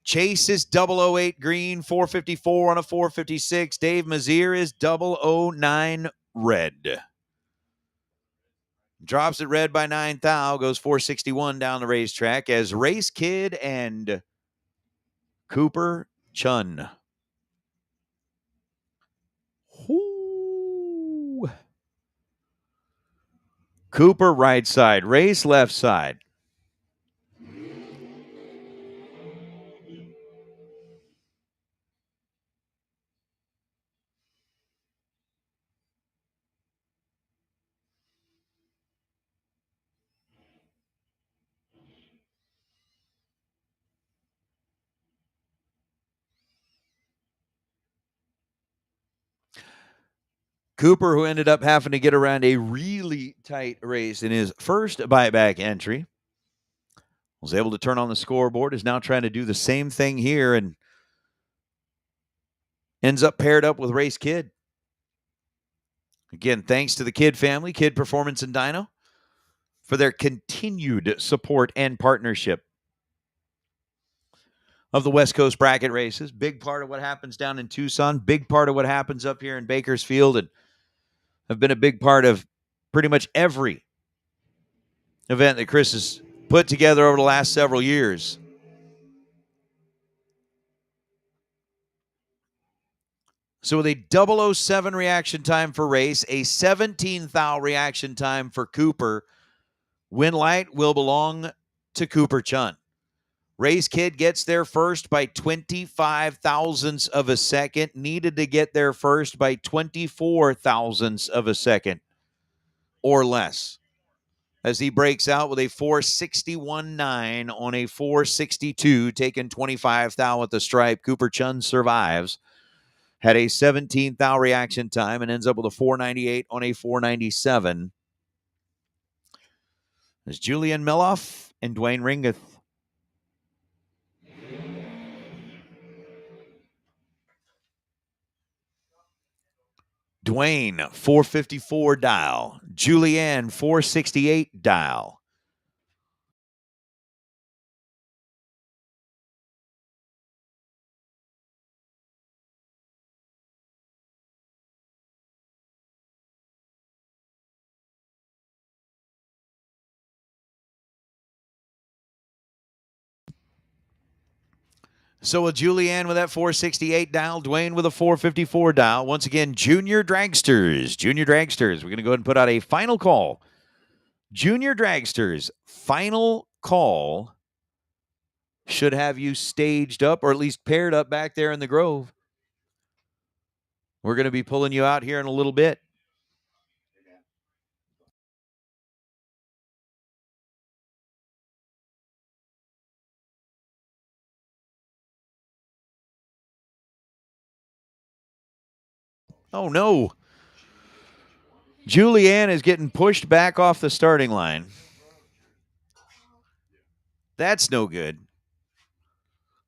Chase is 008 green, 454 on a 456. Dave Mazier is 009 red. Drops it red by 9 thou, goes 461 down the racetrack as Race Kid and Cooper Chun. Ooh. Cooper right side, Race left side. Cooper, who ended up having to get around a really tight race in his first buyback entry, was able to turn on the scoreboard, is now trying to do the same thing here and ends up paired up with Race Kid. Again, thanks to the Kid family, Kid Performance and Dyno, for their continued support and partnership of the West Coast bracket races. Big part of what happens down in Tucson, big part of what happens up here in Bakersfield, and have been a big part of pretty much every event that Chris has put together over the last several years. So with a 007 reaction time for Race, a 17 thou reaction time for Cooper, win light will belong to Cooper Chun. Race Kid gets there first by 25 thousandths of a second, needed to get there first by 24 thousandths of a second or less, as he breaks out with a 461.9 on a 462, taking 25 thou at the stripe. Cooper Chun survives. Had a 17 thou reaction time and ends up with a 498 on a 497. There's Julian Miloff and Dwayne Ringeth. Dwayne, 454 dial. Julianne, 468 dial. So with Julianne with that 468 dial, Dwayne with a 454 dial. Once again, Junior Dragsters. Junior Dragsters. We're going to go ahead and put out a final call. Junior Dragsters, final call should have you staged up or at least paired up back there in the Grove. We're going to be pulling you out here in a little bit. Oh, no. Julianne is getting pushed back off the starting line. That's no good.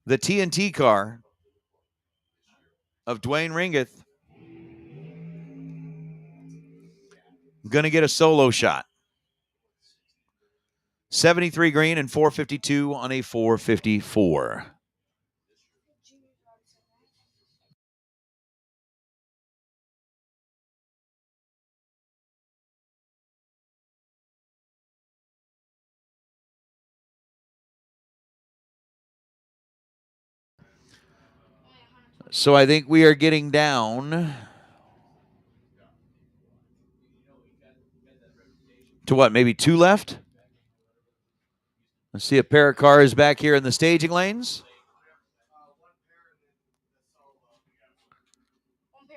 The TNT car of Dwayne Ringeth going to get a solo shot. 73 green and 452 on a 454. So I think we are getting down to what, maybe two left? Let's see a pair of cars back here in the staging lanes.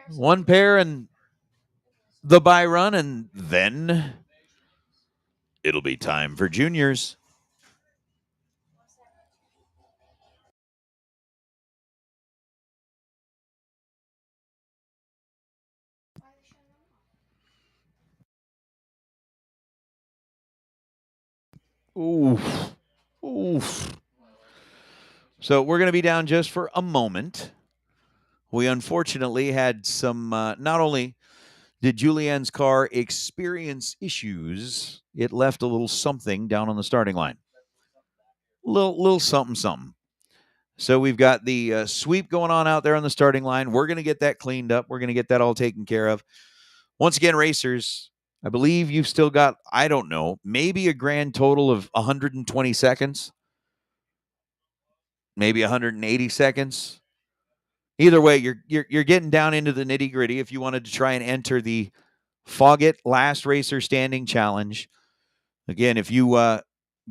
One pair in the buy run, and then it'll be time for juniors. Oof. Oof. So we're going to be down just for a moment. We unfortunately had some, not only did Julianne's car experience issues, it left a little something down on the starting line. Little something. So we've got the sweep going on out there on the starting line. We're going to get that cleaned up. We're going to get that all taken care of. Once again, racers, I believe you've still got, I don't know, maybe a grand total of 120 seconds, maybe 180 seconds. Either way, you're getting down into the nitty gritty. If you wanted to try and enter the Foggett Last Racer Standing Challenge, again, if you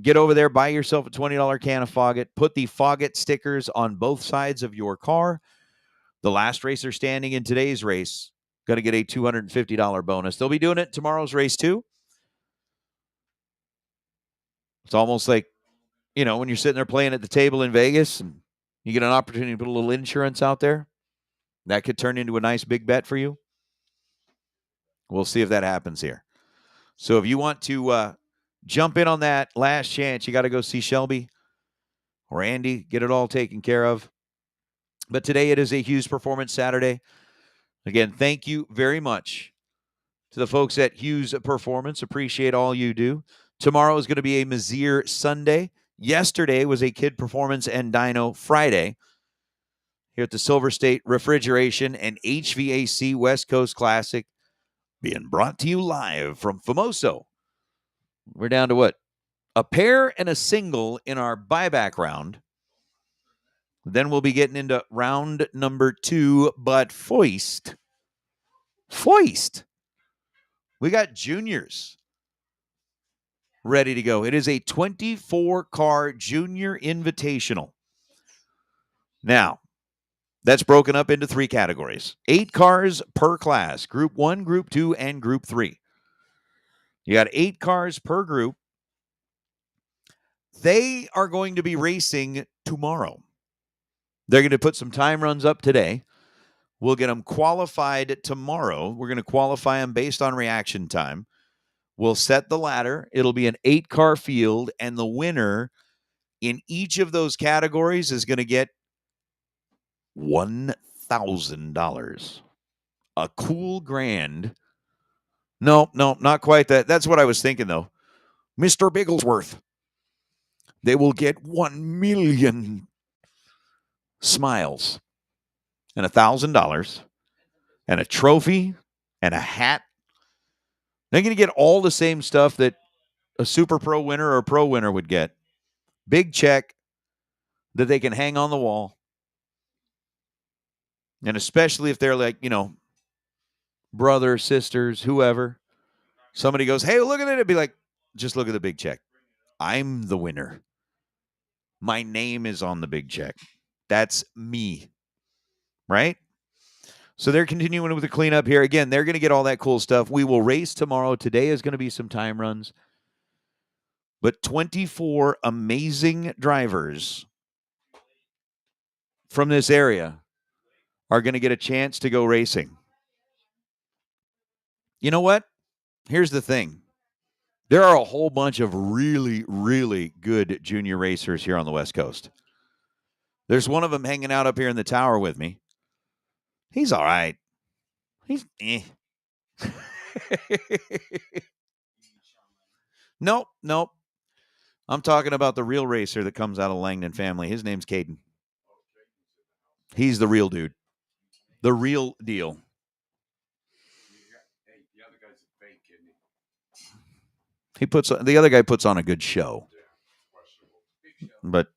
get over there, buy yourself a $20 can of Foggett, put the Foggett stickers on both sides of your car. The last racer standing in today's race going to get a $250 bonus. They'll be doing it tomorrow's race too. It's almost like, when you're sitting there playing at the table in Vegas and you get an opportunity to put a little insurance out there, that could turn into a nice big bet for you. We'll see if that happens here. So if you want to jump in on that last chance, you got to go see Shelby or Andy, get it all taken care of. But today it is a Hughes Performance Saturday. Again, thank you very much to the folks at Hughes Performance. Appreciate all you do. Tomorrow is going to be a Mazier Sunday. Yesterday was a Kid Performance and Dyno Friday here at the Silver State Refrigeration and HVAC West Coast Classic, being brought to you live from Famoso. We're down to what? A pair and a single in our buyback round. Then we'll be getting into round number 2, but Foist. We got juniors ready to go. It is a 24-car junior invitational. Now, that's broken up into 3 categories. 8 cars per class, Group 1, Group 2, and Group 3. You got 8 cars per group. They are going to be racing tomorrow. They're going to put some time runs up today. We'll get them qualified tomorrow. We're going to qualify them based on reaction time. We'll set the ladder. It'll be an 8-car field, and the winner in each of those categories is going to get $1,000. A cool grand. No, not quite that. That's what I was thinking, though. Mr. Bigglesworth. They will get 1 million smiles and $1,000 and a trophy and a hat. They're going to get all the same stuff that a Super Pro winner or a Pro winner would get. Big check that they can hang on the wall. And especially if they're like, brothers, sisters, whoever. Somebody goes, hey, look at it. It'd be like, just look at the big check. I'm the winner. My name is on the big check. That's me. Right? So they're continuing with the cleanup here. Again, they're going to get all that cool stuff. We will race tomorrow. Today is going to be some time runs. But 24 amazing drivers from this area are going to get a chance to go racing. You know what? Here's the thing. There are a whole bunch of really, really good junior racers here on the West Coast. There's one of them hanging out up here in the tower with me. He's all right. He's Nope. I'm talking about the real racer that comes out of Langdon family. His name's Caden. He's the real dude. The real deal. Hey, the other guy's a fake, isn't he? The other guy puts on a good show. But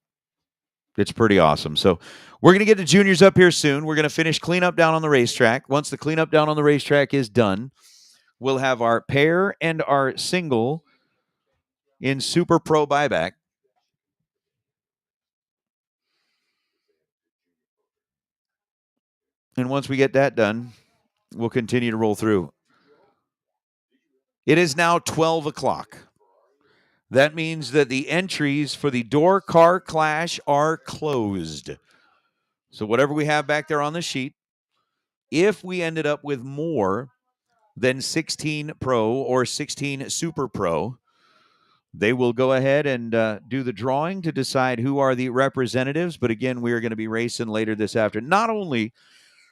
it's pretty awesome. So we're going to get the juniors up here soon. We're going to finish cleanup down on the racetrack. Once the cleanup down on the racetrack is done, we'll have our pair and our single in Super Pro buyback. And once we get that done, we'll continue to roll through. It is now 12 o'clock. That means that the entries for the Door Car Clash are closed. So whatever we have back there on the sheet, if we ended up with more than 16 Pro or 16 Super Pro, they will go ahead and do the drawing to decide who are the representatives. But again, we are going to be racing later this afternoon. Not only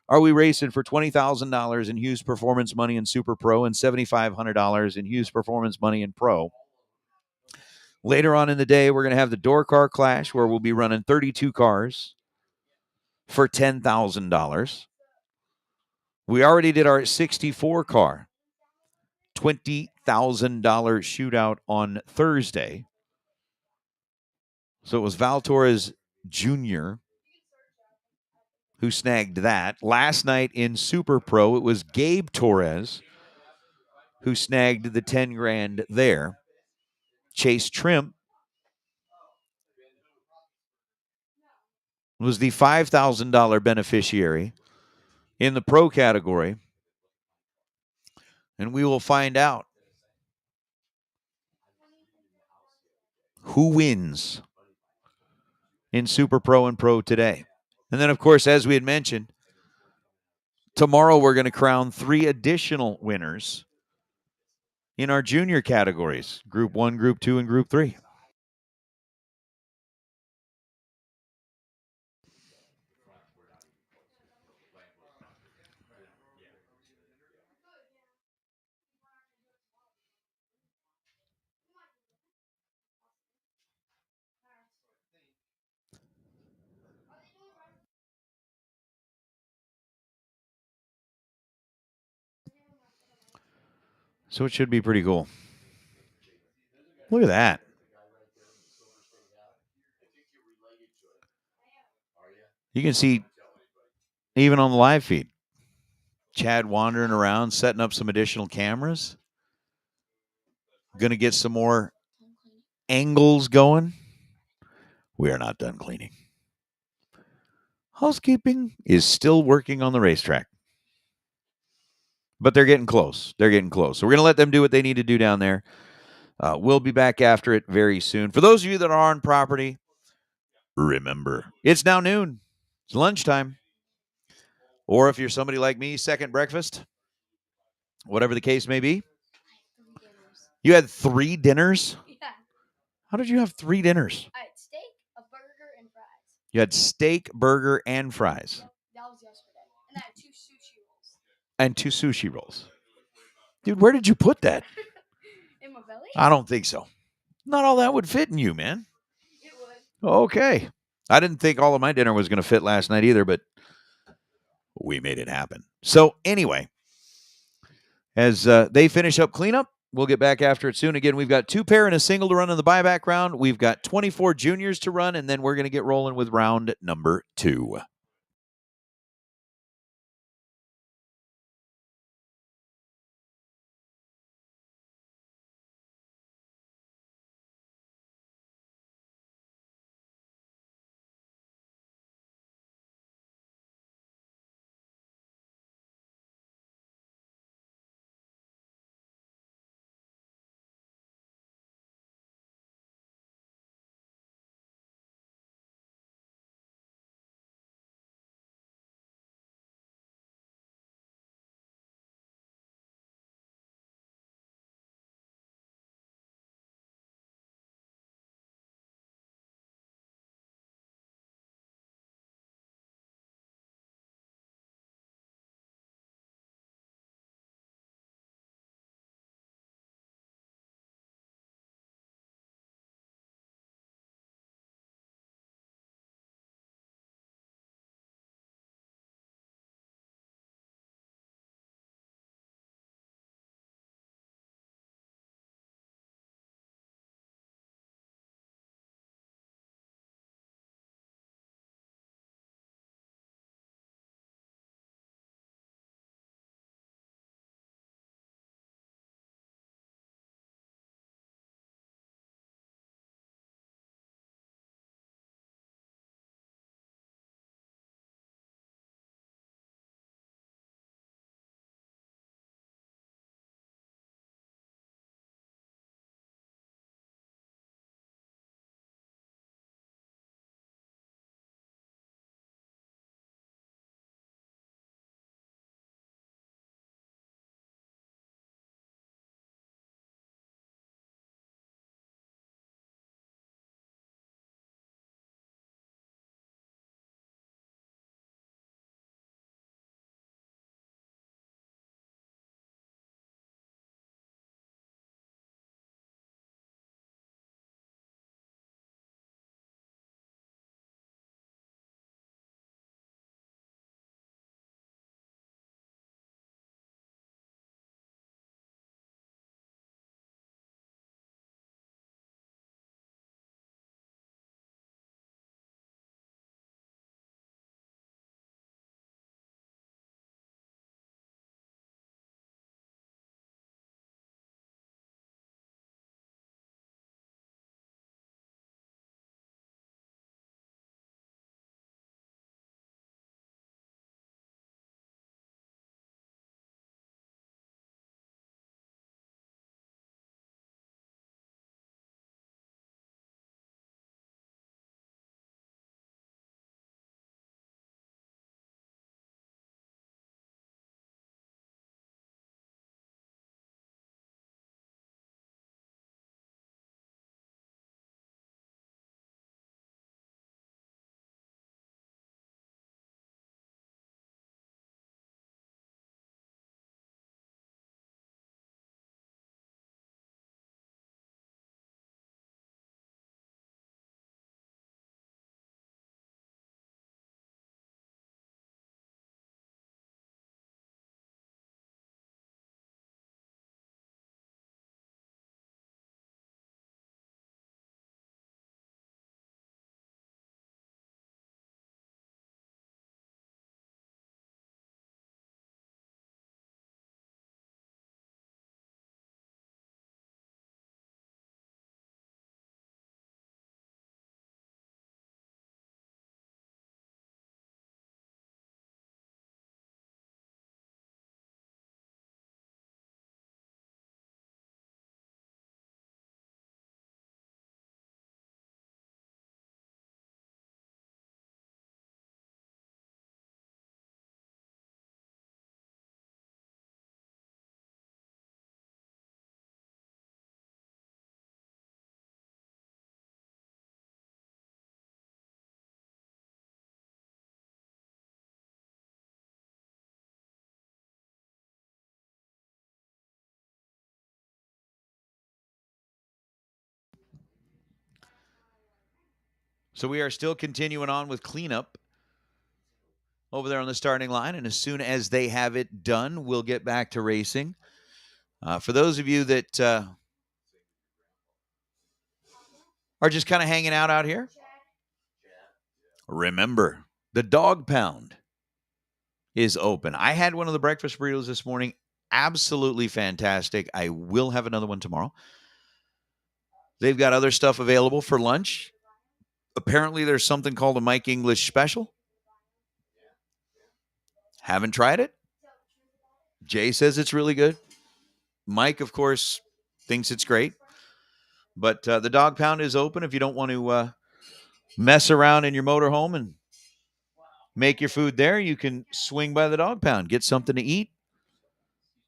are we racing for $20,000 in Hughes Performance money in Super Pro and $7,500 in Hughes Performance money in Pro, later on in the day, we're going to have the Door Car Clash where we'll be running 32 cars for $10,000. We already did our 64 car $20,000 shootout on Thursday. So it was Val Torres Jr. who snagged that. Last night in Super Pro, it was Gabe Torres who snagged the 10 grand there. Chase Trimp was the $5,000 beneficiary in the pro category. And we will find out who wins in Super Pro and Pro today. And then, of course, as we had mentioned, tomorrow we're going to crown 3 additional winners in our junior categories, Group 1, Group 2, and Group 3. So it should be pretty cool. Look at that. You can see, even on the live feed, Chad wandering around, setting up some additional cameras. Going to get some more angles going. We are not done cleaning. Housekeeping is still working on the racetrack. But they're getting close. They're getting close. So we're going to let them do what they need to do down there. We'll be back after it very soon. For those of you that are on property, remember, it's now noon. It's lunchtime. Or if you're somebody like me, second breakfast, whatever the case may be. You had 3 dinners? Yeah. How did you have 3 dinners? I had steak, a burger, and fries. You had steak, burger, and fries. Yep, that was yesterday. And I had 2 sushi rolls. And 2 sushi rolls. Dude, where did you put that? In my belly? I don't think so. Not all that would fit in you, man. It would. Okay. I didn't think all of my dinner was going to fit last night either, but we made it happen. So anyway, as they finish up cleanup, we'll get back after it soon. Again, we've got 2 pair and a single to run in the buyback round. We've got 24 juniors to run, and then we're going to get rolling with round number 2. So we are still continuing on with cleanup over there on the starting line. And as soon as they have it done, we'll get back to racing. For those of you that are just kind of hanging out here, remember the Dog Pound is open. I had one of the breakfast burritos this morning. Absolutely fantastic. I will have another one tomorrow. They've got other stuff available for lunch. Apparently, there's something called a Mike English special. Haven't tried it. Jay says it's really good. Mike, of course, thinks it's great. But the Dog Pound is open if you don't want to mess around in your motorhome and make your food there. You can swing by the Dog Pound, get something to eat,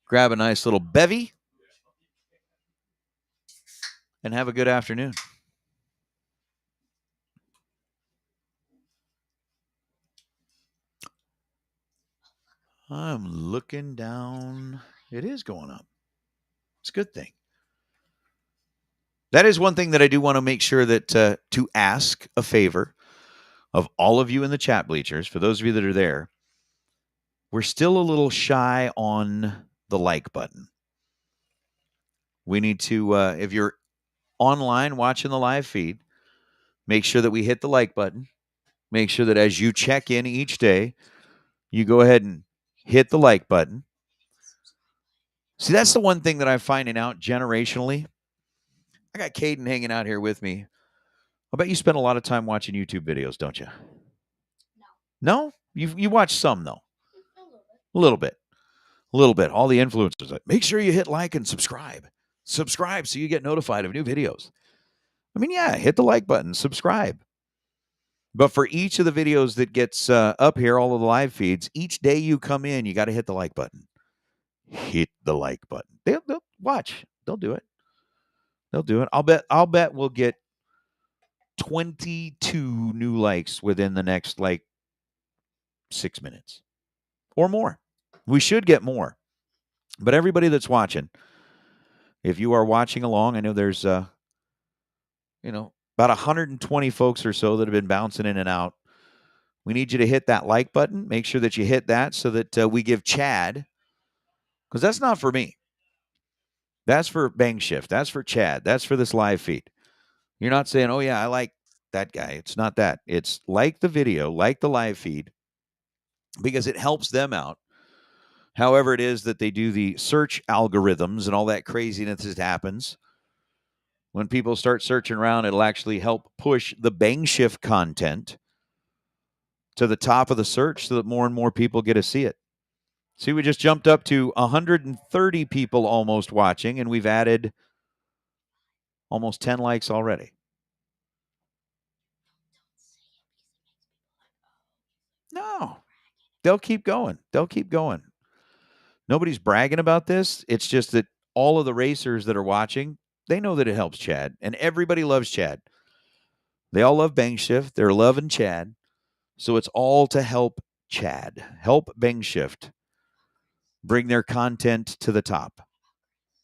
grab a nice little bevy, and have a good afternoon. I'm looking down. It is going up. It's a good thing. That is one thing that I do want to make sure that to ask a favor of all of you in the chat bleachers, for those of you that are there, we're still a little shy on the like button. We need to, if you're online watching the live feed, make sure that we hit the like button. Make sure that as you check in each day, you go ahead and hit the like button. See, that's the one thing that I'm finding out generationally. I got Caden hanging out here with me. I bet you spend a lot of time watching YouTube videos, don't you? No? You watch some, though. A little bit. A little bit. All the influencers. Like, make sure you hit like and subscribe. Subscribe so you get notified of new videos. I mean, yeah, hit the like button, subscribe. But for each of the videos that gets up here, all of the live feeds, each day you come in, you got to hit the like button. Hit the like button. They'll watch. They'll do it. They'll do it. I'll bet we'll get 22 new likes within the next 6 minutes or more. We should get more. But everybody that's watching, if you are watching along, I know there's about 120 folks or so that have been bouncing in and out. We need you to hit that like button. Make sure that you hit that so that we give Chad, because that's not for me. That's for Bang Shift. That's for Chad. That's for this live feed. You're not saying, oh, yeah, I like that guy. It's not that. It's like the video, like the live feed, because it helps them out. However it is that they do the search algorithms and all that craziness that happens. When people start searching around, it'll actually help push the Bang Shift content to the top of the search so that more and more people get to see it. See, we just jumped up to 130 people almost watching, and we've added almost 10 likes already. No, they'll keep going. They'll keep going. Nobody's bragging about this. It's just that all of the racers that are watching, they know that it helps Chad, and everybody loves Chad. They all love Bang Shift. They're loving Chad. So it's all to help Chad, help Bang Shift bring their content to the top.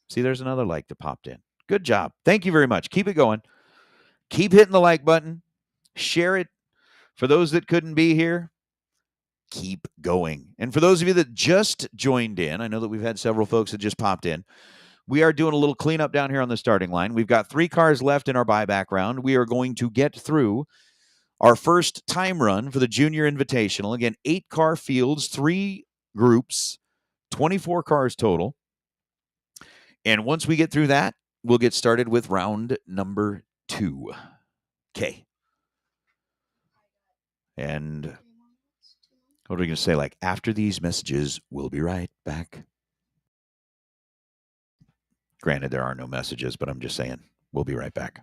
See, there's another like that popped in. Good job. Thank you very much. Keep it going. Keep hitting the like button. Share it. For those that couldn't be here, keep going. And for those of you that just joined in, I know that we've had several folks that just popped in. We are doing a little cleanup down here on the starting line. We've got 3 cars left in our buyback round. We are going to get through our first time run for the Junior Invitational. Again, 8-car fields, 3 groups, 24 cars total. And once we get through that, we'll get started with round number 2. Okay. And what are we going to say? Like, after these messages, we'll be right back. Granted, there are no messages, but I'm just saying, we'll be right back.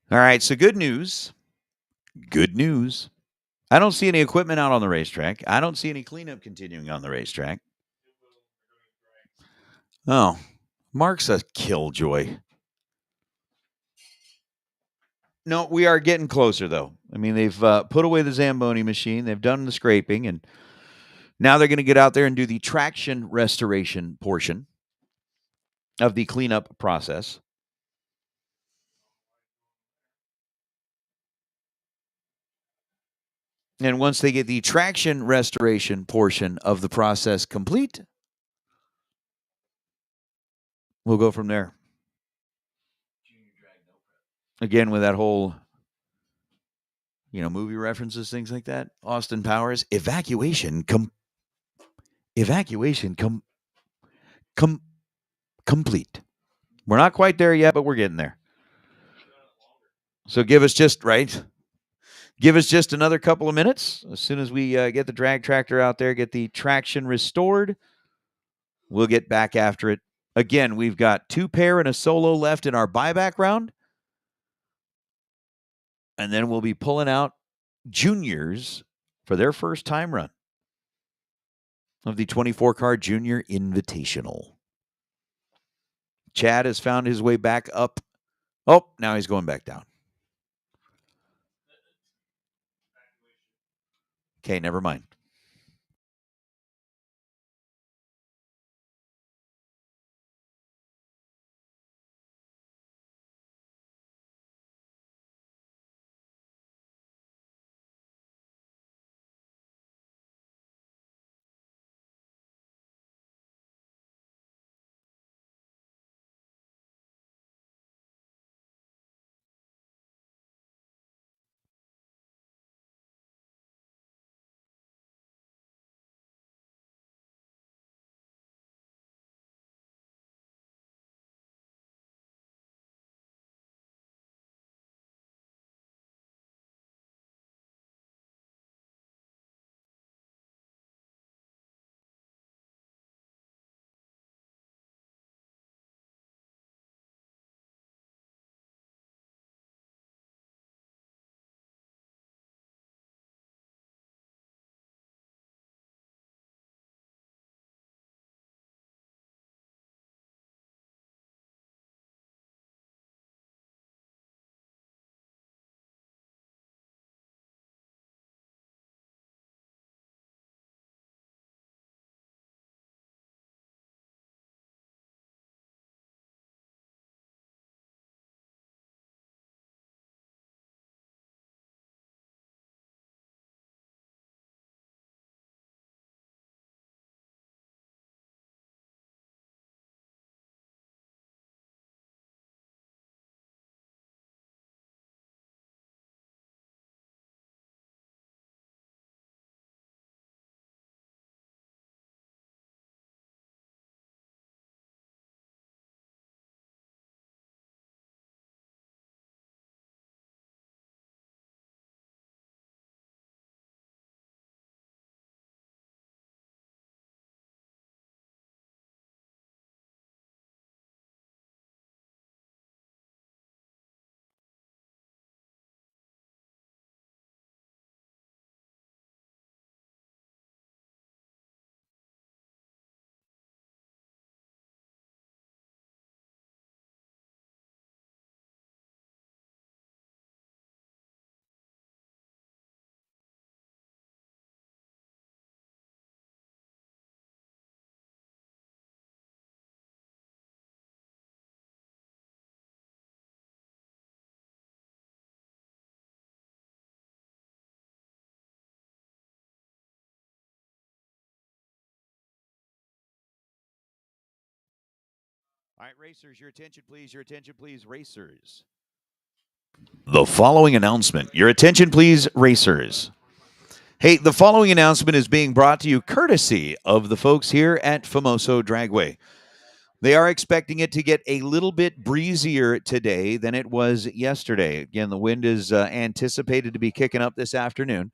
All right, so good news. Good news. I don't see any equipment out on the racetrack. I don't see any cleanup continuing on the racetrack. Oh, Mark's a killjoy. No, we are getting closer, though. I mean, they've put away the Zamboni machine. They've done the scraping, and now they're going to get out there and do the traction restoration portion of the cleanup process. And once they get the traction restoration portion of the process complete, we'll go from there. Again, with that whole, movie references, things like that. Austin Powers, evacuation complete. We're not quite there yet, but we're getting there. So give us just another couple of minutes. As soon as we get the drag tractor out there, get the traction restored, we'll get back after it. Again, we've got 2 pair and a solo left in our buyback round. And then we'll be pulling out juniors for their first time run of the 24-car Junior Invitational. Chad has found his way back up. Oh, now he's going back down. Okay, never mind. All right, racers, your attention, please, racers. The following announcement, your attention, please, racers. Hey, the following announcement is being brought to you courtesy of the folks here at Famoso Dragway. They are expecting it to get a little bit breezier today than it was yesterday. Again, the wind is anticipated to be kicking up this afternoon.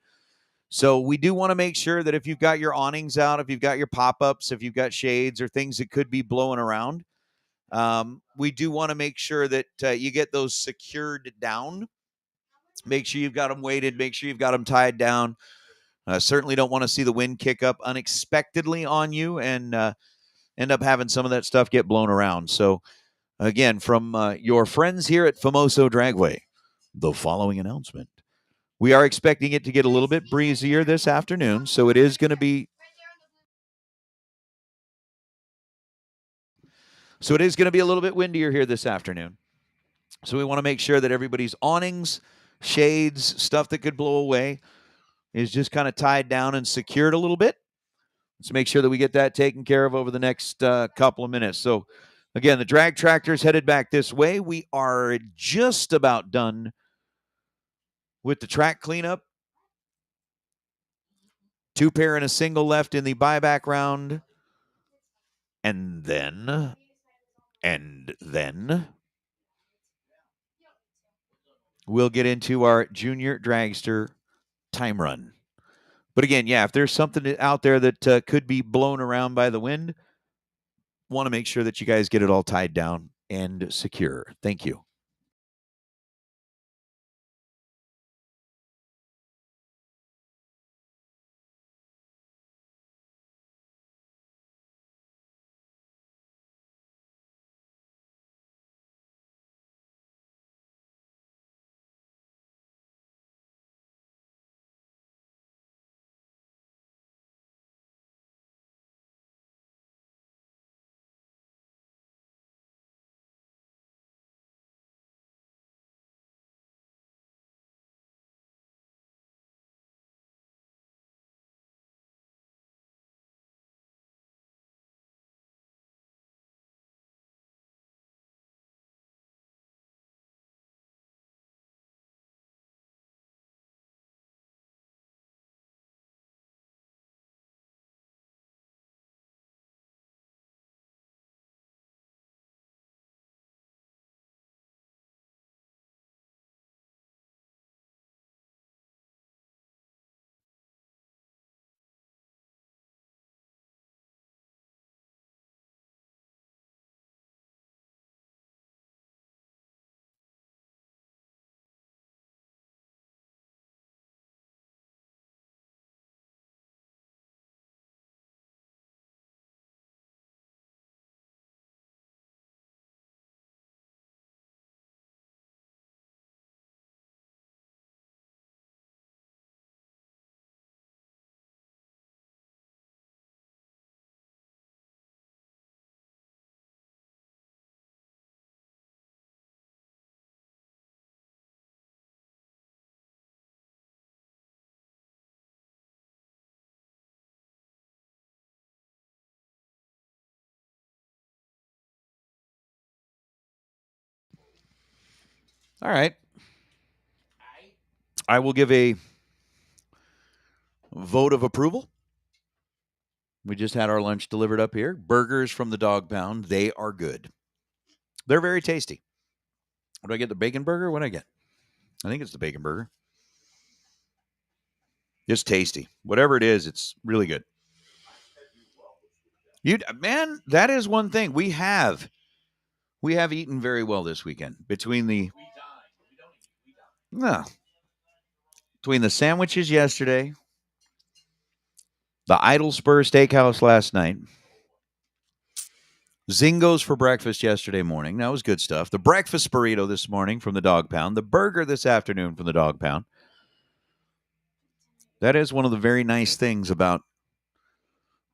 So we do want to make sure that if you've got your awnings out, if you've got your pop-ups, if you've got shades or things that could be blowing around, We do want to make sure that you get those secured down. Make sure you've got them weighted. Make sure you've got them tied down. Certainly don't want to see the wind kick up unexpectedly on you and end up having some of that stuff get blown around. So, again, from your friends here at Famoso Dragway, the following announcement. We are expecting it to get a little bit breezier this afternoon, so it is going to be a little bit windier here this afternoon. So we want to make sure that everybody's awnings, shades, stuff that could blow away is just kind of tied down and secured a little bit. Let's make sure that we get that taken care of over the next couple of minutes. So, again, the drag tractor's headed back this way. We are just about done with the track cleanup. 2 pair and a single left in the buyback round. And then we'll get into our junior dragster time run. But again, yeah, if there's something out there that could be blown around by the wind, want to make sure that you guys get it all tied down and secure. Thank you. All right. I will give a vote of approval. We just had our lunch delivered up here. Burgers from the Dog Pound. They are good. They're very tasty. What do I get? The bacon burger? What do I get? I think it's the bacon burger. It's tasty. Whatever it is, it's really good. Man, that is one thing. We have eaten very well this weekend. Between the sandwiches yesterday, the Idle Spur Steakhouse last night, Zingos for breakfast yesterday morning. That was good stuff. The breakfast burrito this morning from the Dog Pound. The burger this afternoon from the Dog Pound. That is one of the very nice things about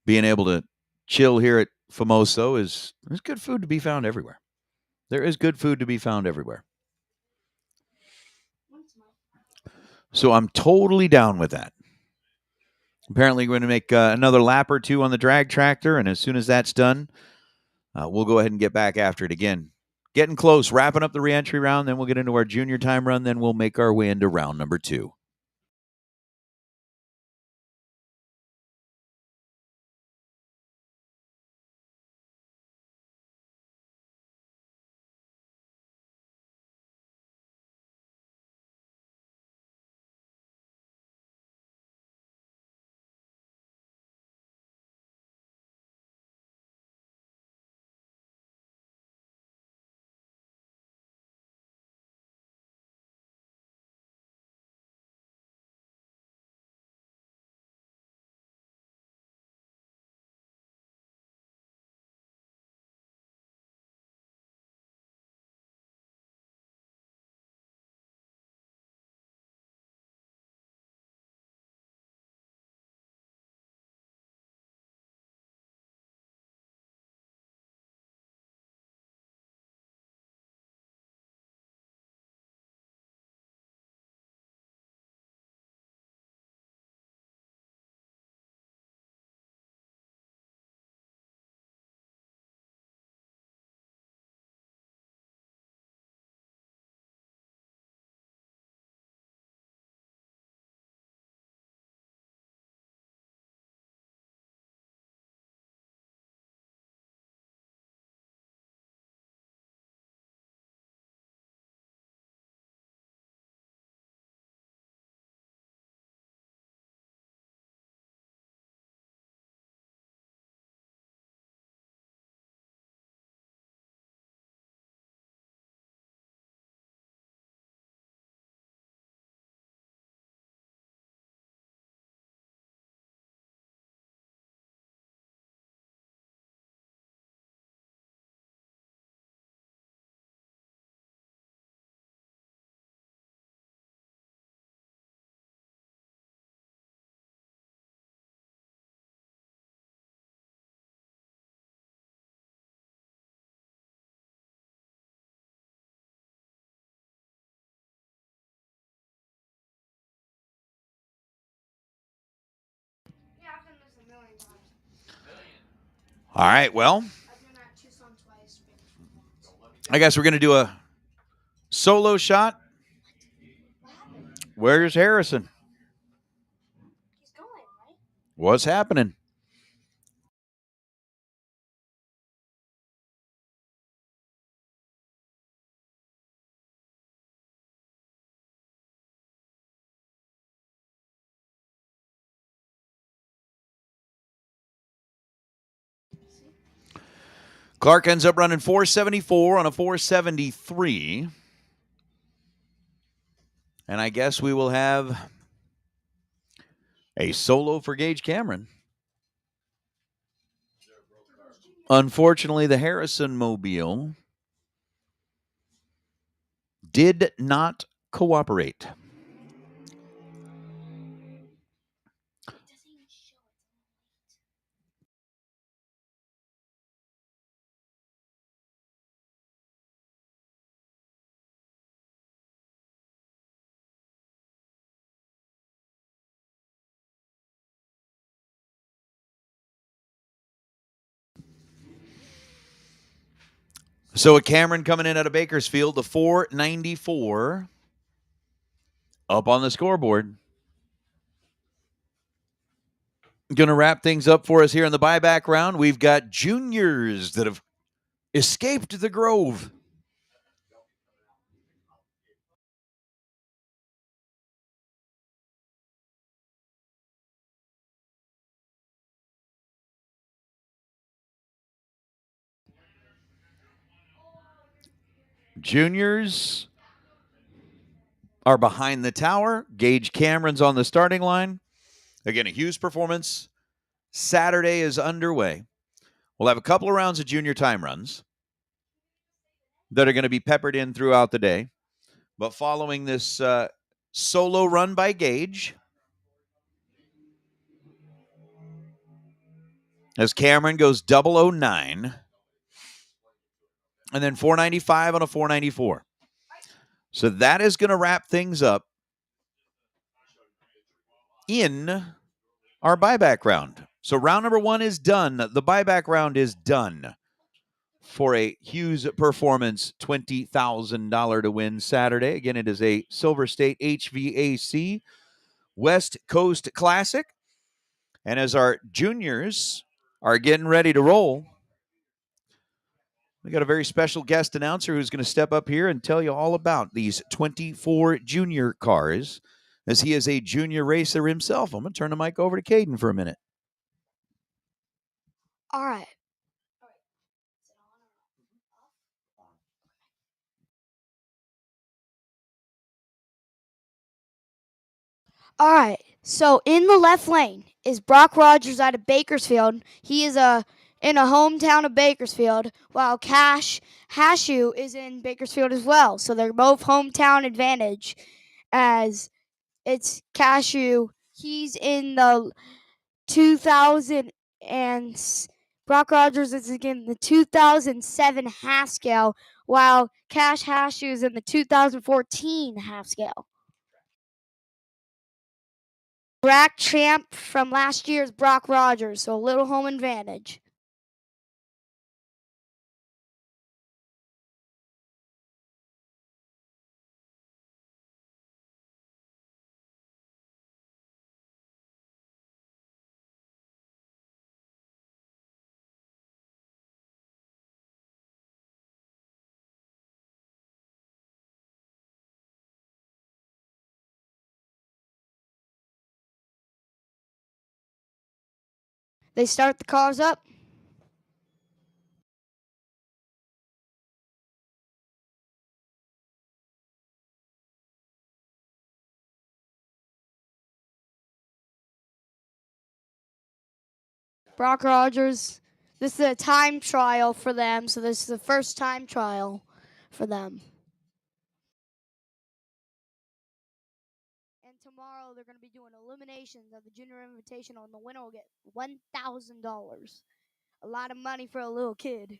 being able to chill here at Famoso is there's good food to be found everywhere. There is good food to be found everywhere. So I'm totally down with that. Apparently, we're going to make another lap or two on the drag tractor, and as soon as that's done, we'll go ahead and get back after it again. Getting close, wrapping up the reentry round, then we'll get into our junior time run, then we'll make our way into round number 2. All right, well, I've done that Tucson twice. I guess we're going to do a solo shot. What happened? Where's Harrison? He's going, right? What's happening? Clark ends up running 474 on a 473. And I guess we will have a solo for Gage Cameron. Unfortunately, the Harrison Mobile did not cooperate. It doesn't even show it. So a Cameron coming in out of Bakersfield, the 494 up on the scoreboard. Going to wrap things up for us here in the buyback round. We've got juniors that have escaped the Grove. Juniors are behind the tower. Gage Cameron's on the starting line. Again, a Hughes performance. Saturday is underway. We'll have a couple of rounds of junior time runs that are going to be peppered in throughout the day. But following this solo run by Gage, as Cameron goes 009, and then 495 on a 494. So that is going to wrap things up in our buyback round. So round number 1 is done. The buyback round is done for a Hughes Performance $20,000 to win Saturday. Again, it is a Silver State HVAC West Coast Classic. And as our juniors are getting ready to roll, we got a very special guest announcer who's going to step up here and tell you all about these 24 junior cars, as he is a junior racer himself. I'm going to turn the mic over to Caden for a minute. All right. All right. So in the left lane is Brock Rogers out of Bakersfield. He is in a hometown of Bakersfield, while Cash Hashu is in Bakersfield as well. So they're both hometown advantage, as it's Cashew. He's in the 2000 and Brock Rogers is in the 2007 half scale, while Cash Hashu is in the 2014 half scale. Rack champ from last year's Brock Rogers, so a little home advantage. They start the cars up. Brock Rogers, this is a time trial for them, so this is the first time trial for them. And tomorrow they're going to be doing eliminations of the Junior Invitational, and the winner will get $1,000. A lot of money for a little kid.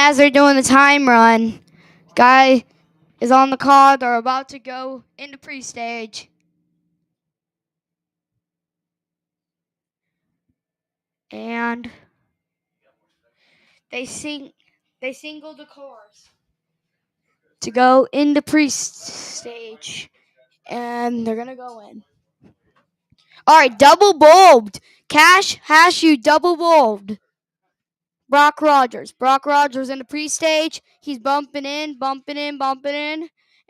as they're doing the time run, guy is on the car. They're about to go into pre-stage. And they single the cars to go into pre-stage. And they're going to go in. All right, double bulbed. Cash Hashu double bulbed. Brock Rogers. Brock Rogers in the pre-stage. He's bumping in.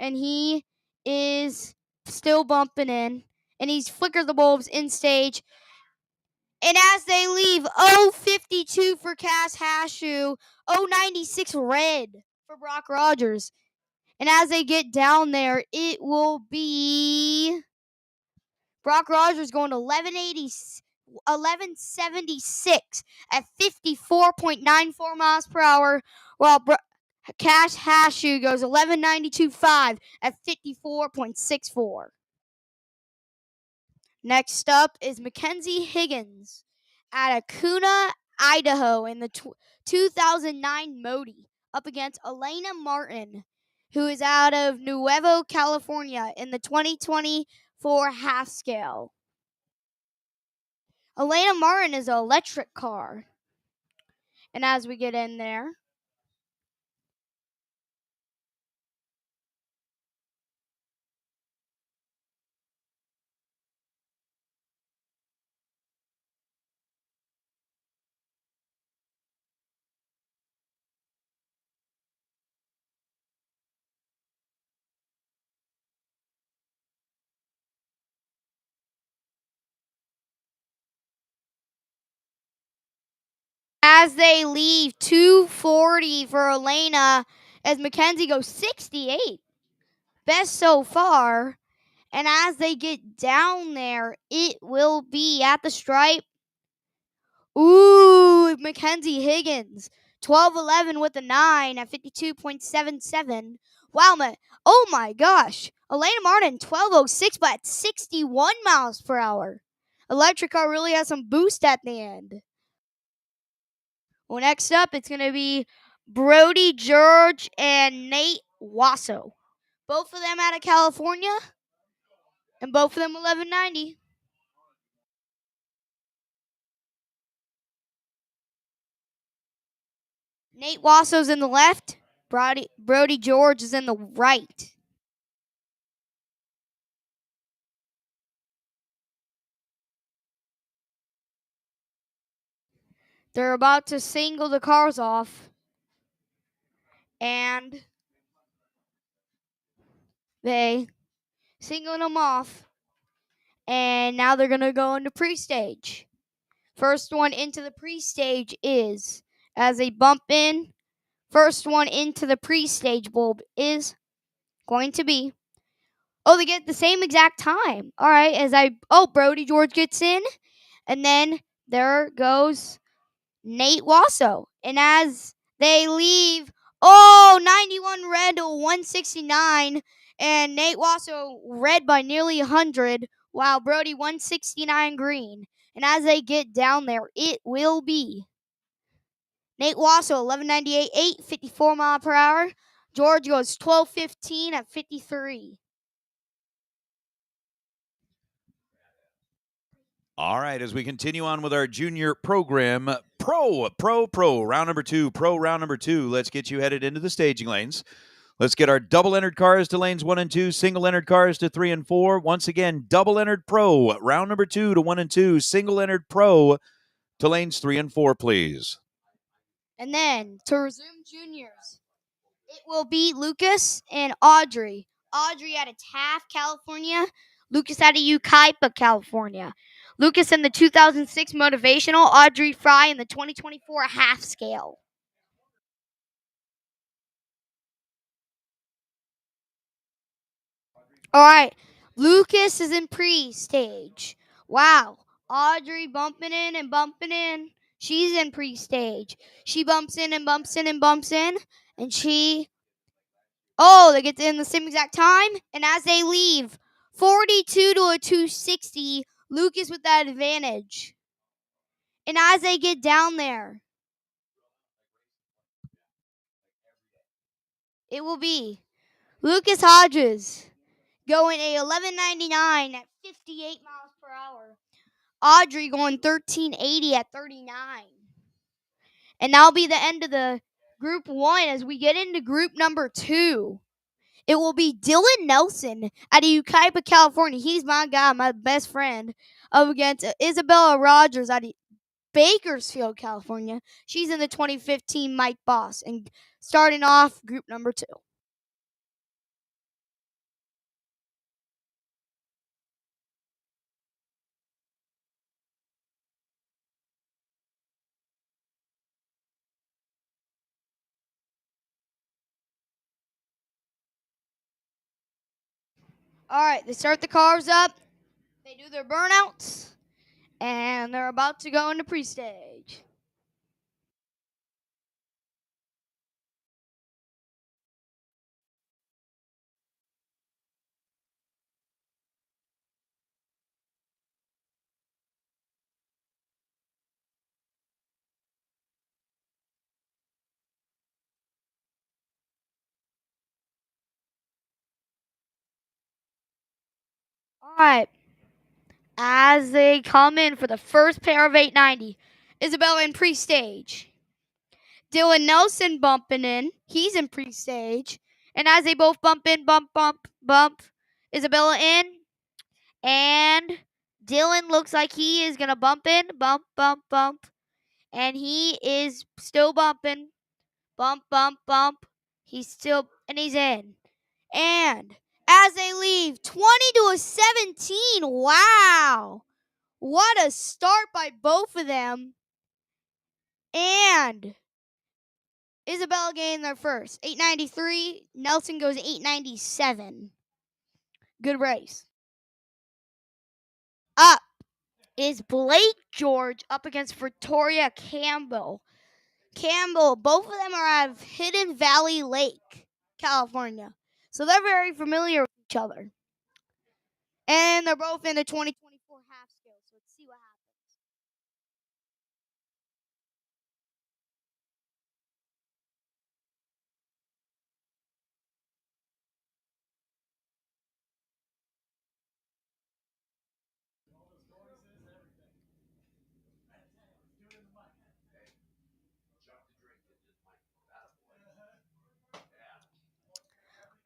And he is still bumping in. And he's flickers the bulbs in stage. And as they leave, 052 for Cash Hashu. 096 red for Brock Rogers. And as they get down there, it will be Brock Rogers going to 1176 at 54.94 miles per hour, while Cash Hashu goes 1192.5 at 54.64. Next up is Mackenzie Higgins at Acuna, Idaho in the 2009 Modi up against Elena Martin, who is out of Nuevo, California in the 2024 half scale. Elena Martin is an electric car. And as we get in there, as they leave, 240 for Elena as Mackenzie goes 68. Best so far. And as they get down there, it will be at the stripe. Ooh, Mackenzie Higgins. 12-11 with a 9 at 52.77. Wow, oh my gosh. Elena Martin, 12:06, but at 61 miles per hour. Electric car really has some boost at the end. Well, next up, it's going to be Brody George and Nate Wasso. Both of them out of California, and both of them 1190. Nate Wasso's in the left. Brody George is in the right. They're about to single the cars off. And they singled them off. And now they're going to go into pre-stage. First one into the pre-stage is, as they bump in, first one into the pre-stage bulb is going to be, they get the same exact time. All right, Brody George gets in, and then there goes Nate Wasso. And as they leave, 91 red to 169, and Nate Wasso red by nearly 100, while Brody 169 green. And as they get down there, it will be Nate Wasso 1198, 854 mile per hour. George goes 1215 at 53. All right, as we continue on with our junior program, Pro, round number 2, round number 2. Let's get you headed into the staging lanes. Let's get our double-entered cars to lanes 1 and 2, single-entered cars to 3 and 4. Once again, double-entered Pro, round number 2 to 1 and 2, single-entered Pro to lanes 3 and 4, please. And then, to resume juniors, it will be Lucas and Audrey. Audrey out of Taft, California. Lucas out of Yucaipa, California. Lucas in the 2006 Motivational. Audrey Fry in the 2024 Half Scale. All right. Lucas is in pre-stage. Wow. Audrey bumping in and bumping in. She's in pre-stage. She bumps in and bumps in and bumps in. And they get in the same exact time. And as they leave, 42 to a 260, Lucas with that advantage. And as they get down there, it will be Lucas Hodges going a 11.99 at 58 miles per hour. Audrey going 13.80 at 39. And that'll be the end of the group 1 as we get into group number 2. It will be Dylan Nelson out of Yucaipa, California. He's my guy, my best friend, up against Isabella Rogers out of Bakersfield, California. She's in the 2015 Mike Boss. And starting off group number 2. All right, they start the cars up. They do their burnouts. And they're about to go into pre-stage. All right. As they come in for the first pair of 890, Isabella in pre-stage. Dylan Nelson bumping in. He's in pre-stage. And as they both bump in, bump, Isabella in. And Dylan looks like he is going to bump in, bump. And he is still bumping. Bump. He's in. And as they leave, 20 to a 17. Wow. What a start by both of them. And Isabella getting there first. 893. Nelson goes 897. Good race. Up is Blake George up against Victoria Campbell. Both of them are out of Hidden Valley Lake, California. So they're very familiar with each other. And they're both in the 2024 half scale. So let's see what happens.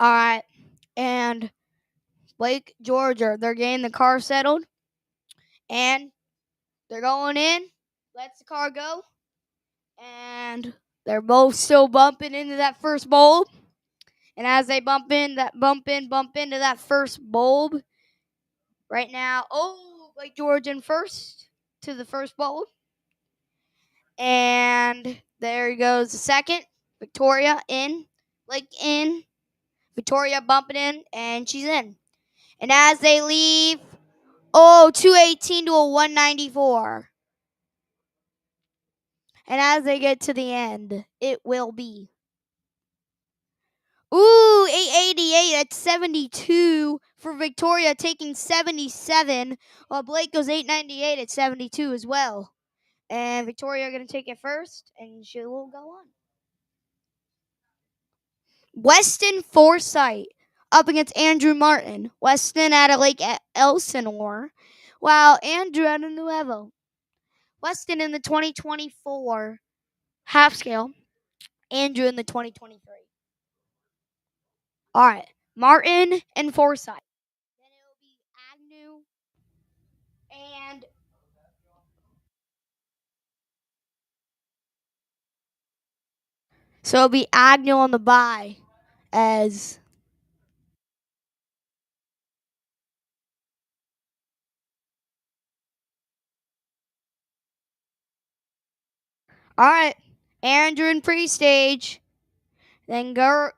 All right. And Blake, Georgia, they're getting the car settled. And they're going in. Lets the car go. And they're both still bumping into that first bulb. And as they bump into that first bulb, right now, Blake George in first to the first bulb. And there he goes the second. Victoria in. Blake in. Victoria bumping in, and she's in. And as they leave, 218 to a 194. And as they get to the end, it will be 888 at 72 for Victoria, taking 77, while Blake goes 898 at 72 as well. And Victoria are going to take it first, and she will go on. Weston Forsythe up against Andrew Martin. Weston out of Lake Elsinore, while Andrew out of Nuevo. Weston in the 2024 half scale. Andrew in the 2023. All right, Martin and Forsythe. Then it will be Agnew and so it'll be Agnew on the bye as all right. Andrew in pre-stage. Then there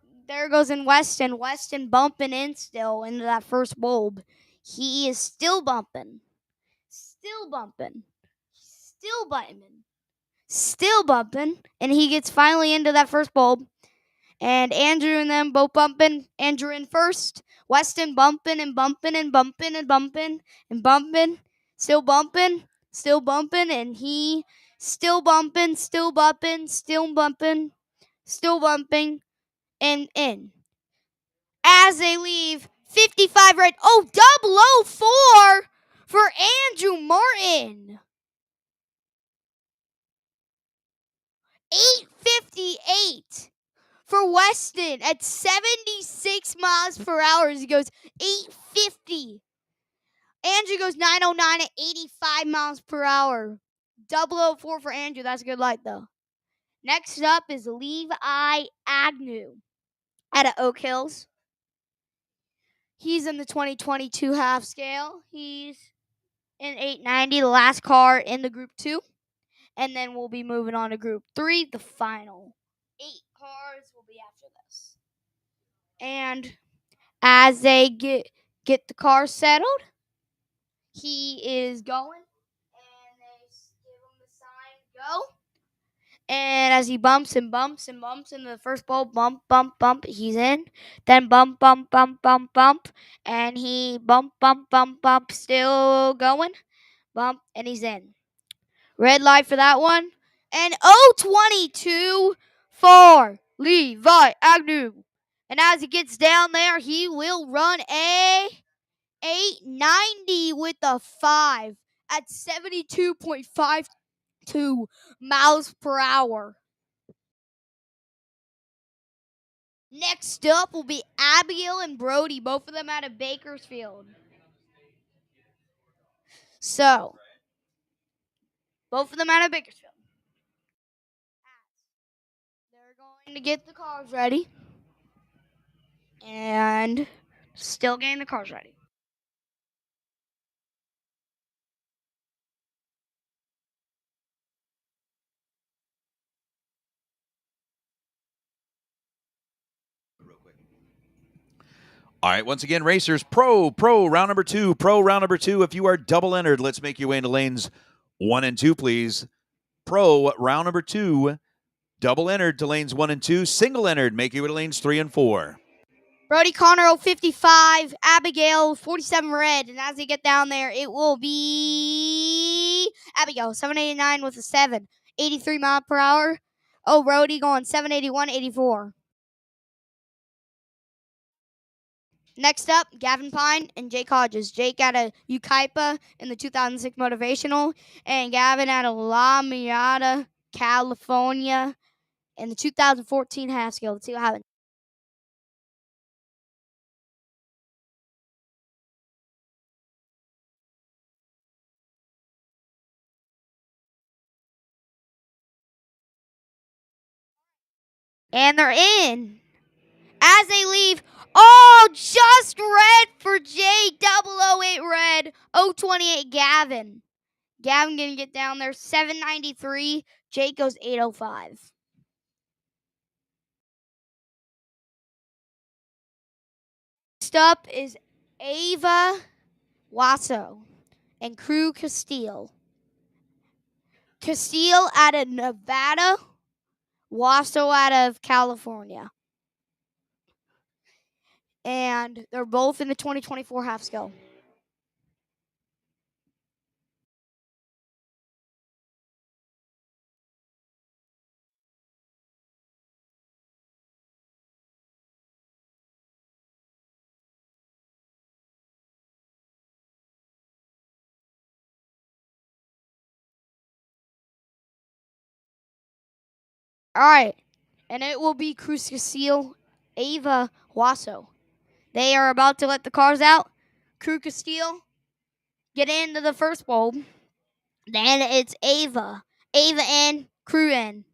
goes in Weston. Weston bumping in still into that first bulb. He is still bumping. Still bumping. And he gets finally into that first bulb. And Andrew and them both bumping. Andrew in first. Weston bumping. Still bumping. And he still bumping. and in. As they leave, 55 red. Oh, 004 for Andrew Martin. 858 for Weston at 76 miles per hour as he goes 850. Andrew goes 909 at 85 miles per hour. 004 for Andrew. That's a good light, though. Next up is Levi Agnew out of Oak Hills. He's in the 2022 half scale. He's in 890, the last car in the Group 2. And then we'll be moving on to Group 3, the final 8 cars will be after this. And as they get the car settled, he is going, and they give him the sign, go. And as he bumps and bumps and bumps into the first bowl, bump, bump, bump, he's in. Then bump, bump, bump, bump, bump, and he bump, bump, bump, bump, still going. Bump, and he's in. Red light for that one. And 022 for Levi Agnew. And as he gets down there, he will run a 890 with a 5 at 72.52 miles per hour. Next up will be Abigail and Brody, both of them out of Bakersfield. So, both of them out of Bakersfield. They're going to get the cars ready. And still getting the cars ready. All right, once again, racers, pro, round number two, round number two. If you are double entered, let's make your way into lanes 1 and 2, please. Pro, round number 2, double entered to lanes 1 and 2. Single entered, make your way to lanes 3 and 4. Brody Connor 055, Abigail 47 red, and as they get down there, it will be Abigail 789 with a 7, 83 mile per hour. Oh, Brody going 781, 84. Next up, Gavin Pine and Jake Hodges. Jake out of Ukaipa in the 2006 Motivational, and Gavin out of La Mirada, California in the 2014 half scale. Let's see what happens. And they're in. As they leave, just red for J008 red, 028 Gavin. Gavin gonna get down there, 793. Jake goes 805. Next up is Ava Wasso and Crew Castile. Castile out of Nevada, Wasso out of California. And they're both in the 2024 half scale. All right. And it will be Cruz Castile, Ava Wasso. They are about to let the cars out. Crew Castile get into the first bulb. Then it's Ava. Ava in, Crew in.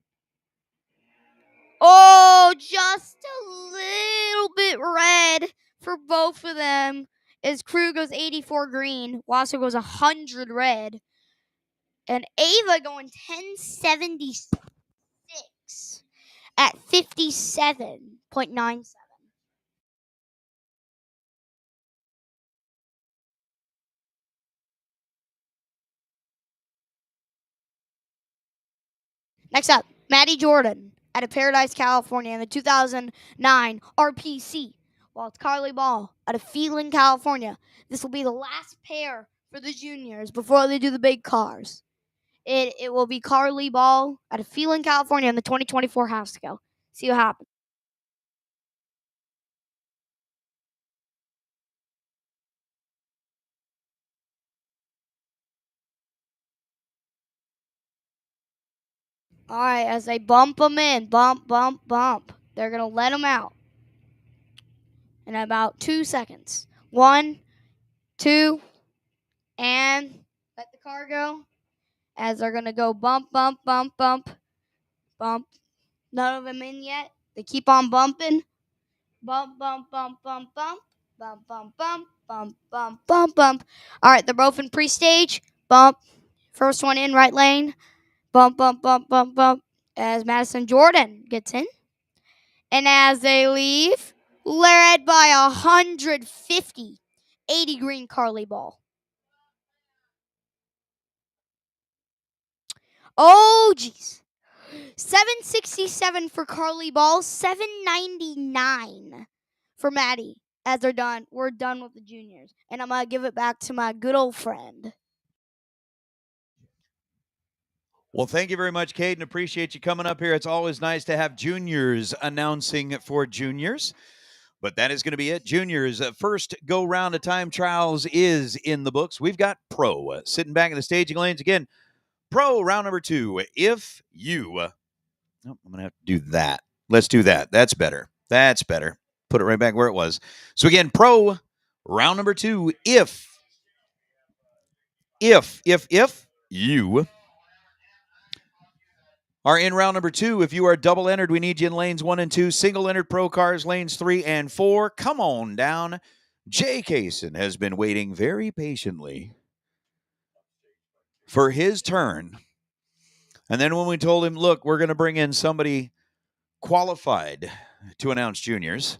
Oh, just a little bit red for both of them. As Crew goes 84 green, Wasso goes 100 red. And Ava going 1076 at 57.97. Next up, Maddie Jordan out of Paradise, California in the 2009 RPC. While it's Carly Ball out of Phelan, California. This will be the last pair for the juniors before they do the big cars. It will be Carly Ball out of Phelan, California in the 2024 half scale. See what happens. All right, as they bump them in, bump, bump, bump. They're going to let them out in about 2 seconds. 1, 2, and let the car go. As they're going to go bump, bump, bump, bump, bump. None of them in yet. They keep on bumping. Bump, bump, bump, bump, bump. Bump, bump, bump, bump, bump, bump, bump. All right, they're both in pre-stage. Bump. First one in right lane. Bump, bump, bump, bump, bump. As Madison Jordan gets in. And as they leave, led by 150, 80 green Carly Ball. Oh, geez. 767 for Carly Ball, 799 for Maddie. As they're done, we're done with the juniors. And I'm going to give it back to my good old friend. Well, thank you very much, Caden. Appreciate you coming up here. It's always nice to have juniors announcing for juniors. But that is going to be it. Juniors, first go round of time trials is in the books. We've got pro sitting back in the staging lanes again. Pro round number 2. If you, I'm going to have to do that. Let's do that. That's better. That's better. Put it right back where it was. So again, pro round number 2. If you are in round number 2. If you are double entered, we need you in lanes 1 and 2. Single entered pro cars, lanes 3 and 4. Come on down. Jay Kaysen has been waiting very patiently for his turn. And then when we told him, look, we're going to bring in somebody qualified to announce juniors,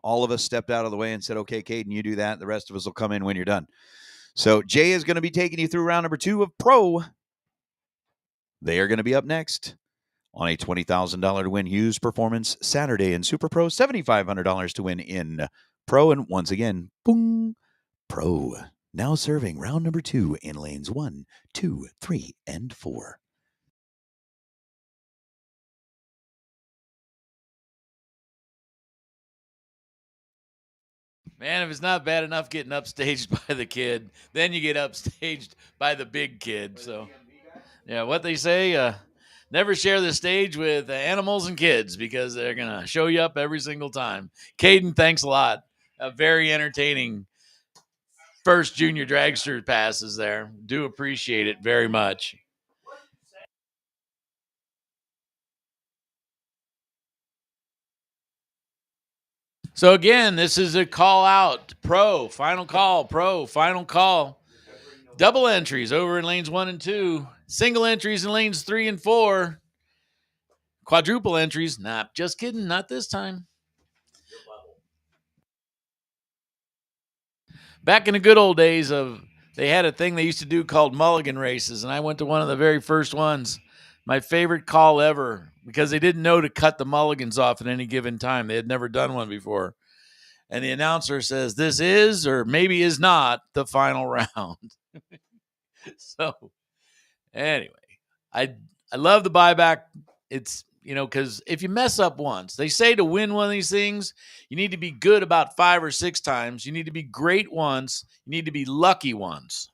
all of us stepped out of the way and said, okay, Caden, you do that. The rest of us will come in when you're done. So Jay is going to be taking you through round number 2 of pro. They are going to be up next on a $20,000 to win Hughes Performance Saturday in Super Pro, $7,500 to win in Pro. And once again, boom, Pro. Now serving round number 2 in lanes 1, 2, 3, and 4. Man, if it's not bad enough getting upstaged by the kid, then you get upstaged by the big kid. So, yeah, what they say, never share the stage with animals and kids because they're going to show you up every single time. Caden, thanks a lot. Very entertaining first junior dragster passes there. Do appreciate it very much. So again, this is a call out. Pro, final call. Pro, final call. Double entries over in lanes 1 and 2. Single entries in lanes 3 and 4. Quadruple entries. Nah, just kidding. Not this time. Back in the good old days they had a thing they used to do called mulligan races, and I went to one of the very first ones. My favorite call ever, because they didn't know to cut the mulligans off at any given time. They had never done one before. And the announcer says, this is or maybe is not the final round. So anyway, I love the buyback. It's, because if you mess up once, they say to win one of these things, you need to be good about 5 or 6 times. You need to be great once. You need to be lucky once.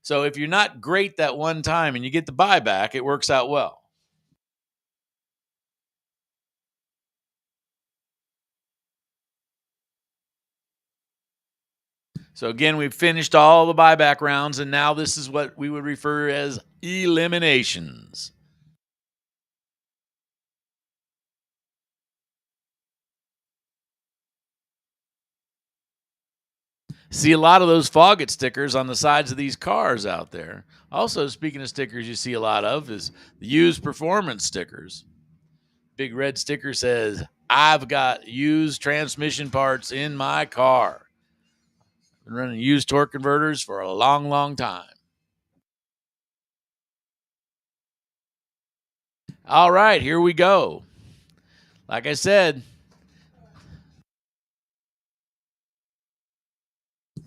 So if you're not great that one time and you get the buyback, it works out well. So again, we've finished all the buyback rounds, and now this is what we would refer as eliminations. See a lot of those Foggett stickers on the sides of these cars out there. Also, speaking of stickers you see a lot of is the used performance stickers. Big red sticker says, I've got used transmission parts in my car. Been running used torque converters for a long, long time. All right, here we go. Like I said,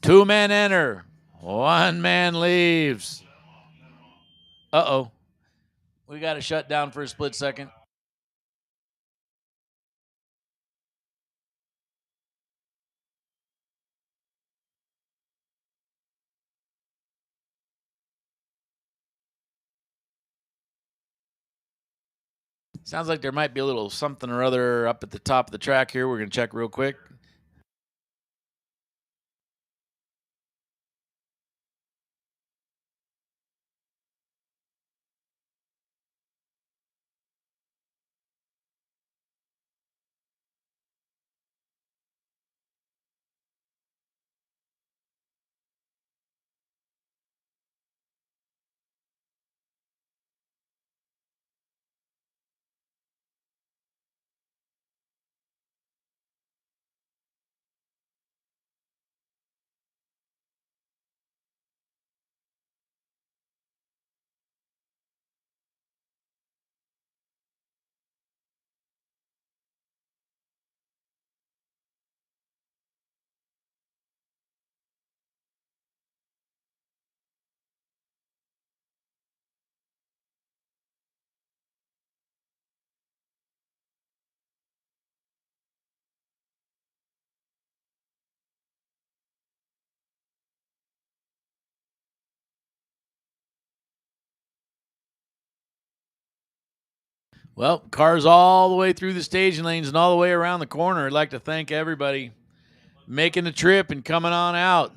2 men enter, 1 man leaves. Uh-oh. We got to shut down for a split second. Sounds like there might be a little something or other up at the top of the track here. We're going to check real quick. Well, cars all the way through the staging lanes and all the way around the corner. I'd like to thank everybody making the trip and coming on out.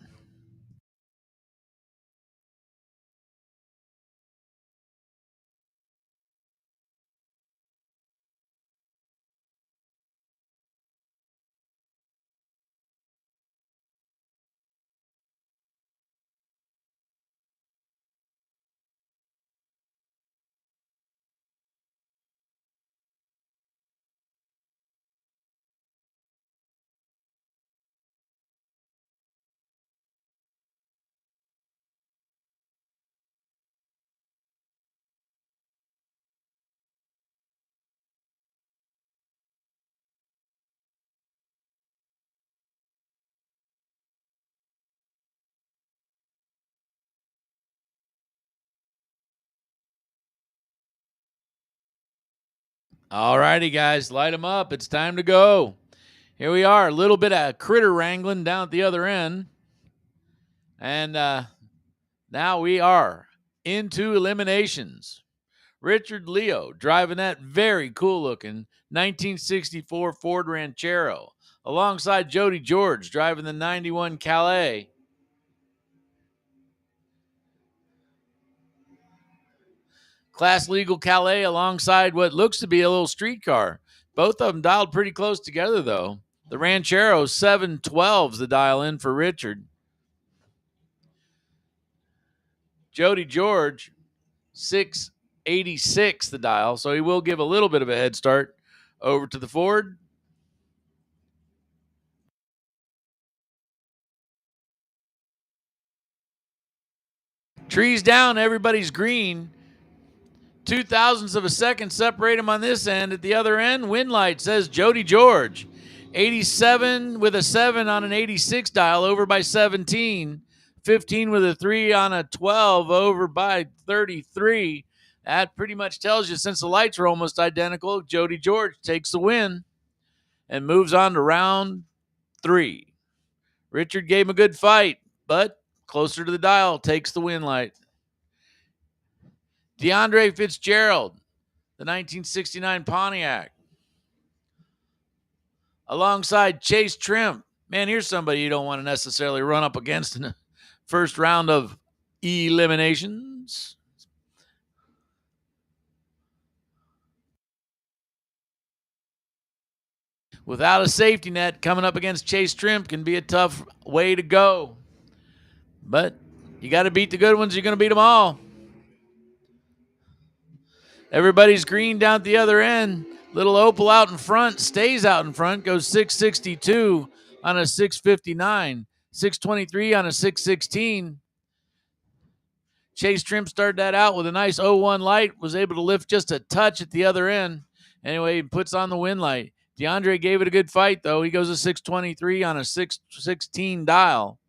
All righty, guys, light them up. It's time to go. Here we are, a little bit of critter wrangling down at the other end. And now we are into eliminations. Richard Leo driving that very cool-looking 1964 Ford Ranchero, alongside Jody George driving the 91 Calais. Class Legal Calais alongside what looks to be a little street car. Both of them dialed pretty close together, though. The Ranchero 712's the dial in for Richard. Jody George 686 the dial, so he will give a little bit of a head start over to the Ford. Trees down, everybody's green. 0.02 of a second separate them on this end. At the other end, wind light says Jody George. 87 with a 7 on an 86 dial, over by 17. 15 with a 3 on a 12, over by 33. That pretty much tells you, since the lights are almost identical, Jody George takes the win and moves on to round 3. Richard gave him a good fight, but closer to the dial, takes the win light. DeAndre Fitzgerald, the 1969 Pontiac, alongside Chase Trimp. Man, here's somebody you don't want to necessarily run up against in the first round of eliminations. Without a safety net, coming up against Chase Trimp can be a tough way to go. But you got to beat the good ones. You're going to beat them all. Everybody's green down at the other end. Little Opal out in front, stays out in front, goes 662 on a 659, 623 on a 616. Chase Trimp started that out with a nice 01 light, was able to lift just a touch at the other end. Anyway, he puts on the wind light. DeAndre gave it a good fight, though. He goes a 623 on a 616 dial.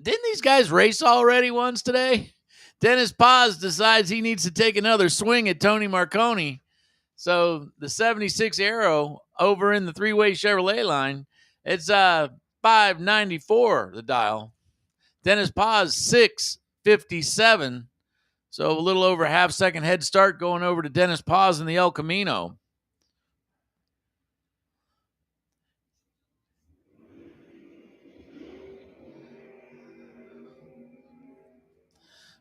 Didn't these guys race already once today? Dennis Paz decides he needs to take another swing at Tony Marconi. So the 76 Aero over in the three-way Chevrolet line, it's 594 the dial. Dennis Paz 657. So a little over half-second head start going over to Dennis Paz in the El Camino.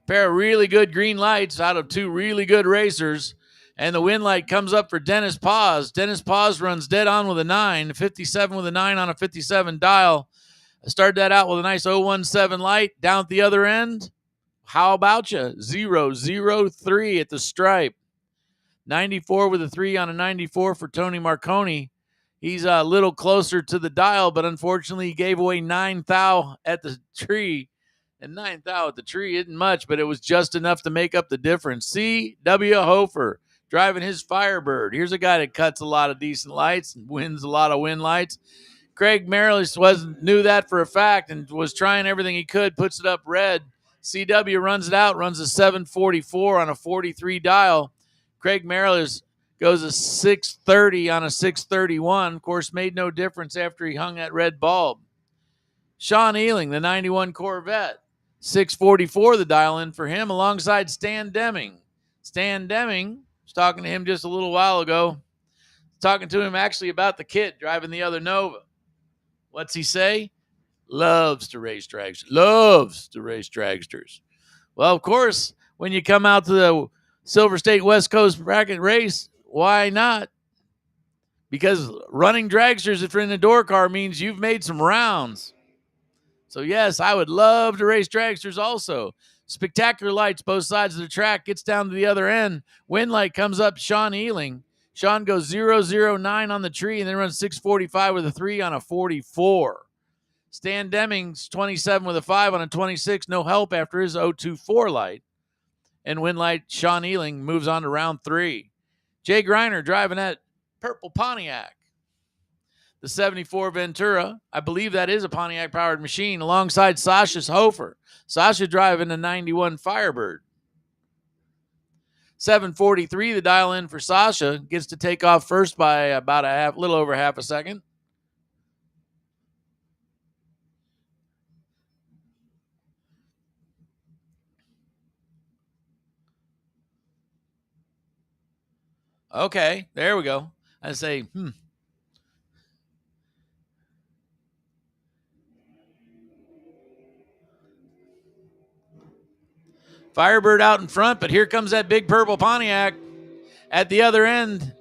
Pair of really good green lights out of two really good racers. And the win light comes up for Dennis Paz. Dennis Paz runs dead on with a 9, 57 with a 9 on a 57 dial. I started that out with a nice 017 light. Down at the other end, how about you? 003 at the stripe. 94 with a 3 on a 94 for Tony Marconi. He's a little closer to the dial, but unfortunately he gave away 9 thou at the tree. And 9 thou at the tree isn't much, but it was just enough to make up the difference. C.W. Hofer driving his Firebird. Here's a guy that cuts a lot of decent lights and wins a lot of win lights. Craig Merrilis knew that for a fact and was trying everything he could, puts it up red. CW runs it out, runs a 744 on a 43 dial. Craig Merrilis goes a 630 on a 631. Of course, made no difference after he hung that red bulb. Sean Ealing, the 91 Corvette. 644 the dial in for him alongside Stan Deming. Stan Deming, was talking to him just a little while ago. Talking to him actually about the kid driving the other Nova. What's he say? Loves to race dragsters. Loves to race dragsters. Well, of course, when you come out to the Silver State West Coast bracket race, why not? Because running dragsters if you're in the door car means you've made some rounds. So, yes, I would love to race dragsters also. Spectacular lights both sides of the track. Gets down to the other end. Wind light comes up Sean Ealing. Sean goes 009 on the tree and then runs 645 with a 3 on a 44. Stan Deming's 27 with a 5 on a 26. No help after his 024 light. And wind light Sean Ealing moves on to round 3. Jay Greiner driving that purple Pontiac. The 74 Ventura, I believe that is a Pontiac-powered machine, alongside Sasha's Hofer. Sasha driving a 91 Firebird. 743, the dial in for Sasha, gets to take off first by about a little over half a second. Okay, there we go. I say, Firebird out in front, but here comes that big purple Pontiac at the other end.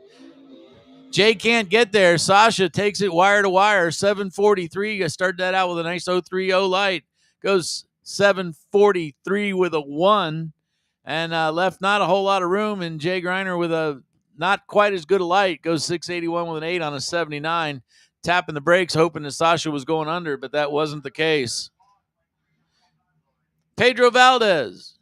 Jay can't get there. Sasha takes it wire to wire. 743. I started that out with a nice 030 light. Goes 743 with a 1 and left not a whole lot of room. And Jay Greiner with a not quite as good a light goes 681 with an 8 on a 79. Tapping the brakes, hoping that Sasha was going under, but that wasn't the case. Pedro Valdez.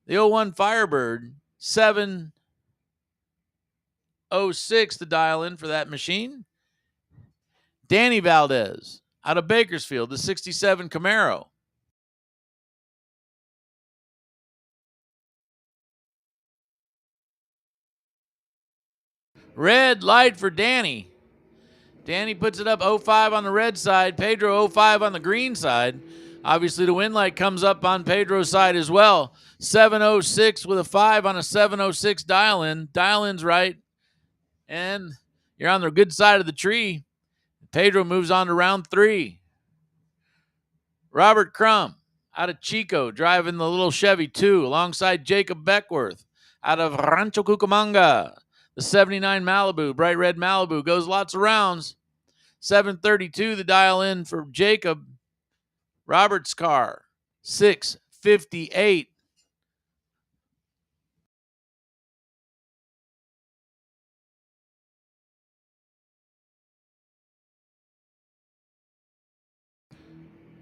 The 01 Firebird, 706 to dial in for that machine. Danny Valdez out of Bakersfield, the 67 Camaro. Red light for Danny. Danny puts it up 05 on the red side. Pedro 05 on the green side. Obviously, the wind light comes up on Pedro's side as well. 706 with a 5 on a 706 dial-in. Dial-in's right. And you're on the good side of the tree. Pedro moves on to round 3. Robert Crum out of Chico driving the little Chevy 2 alongside Jacob Beckworth out of Rancho Cucamonga. The 79 Malibu, bright red Malibu, goes lots of rounds. 732 the dial-in for Jacob. Robert's car, 658.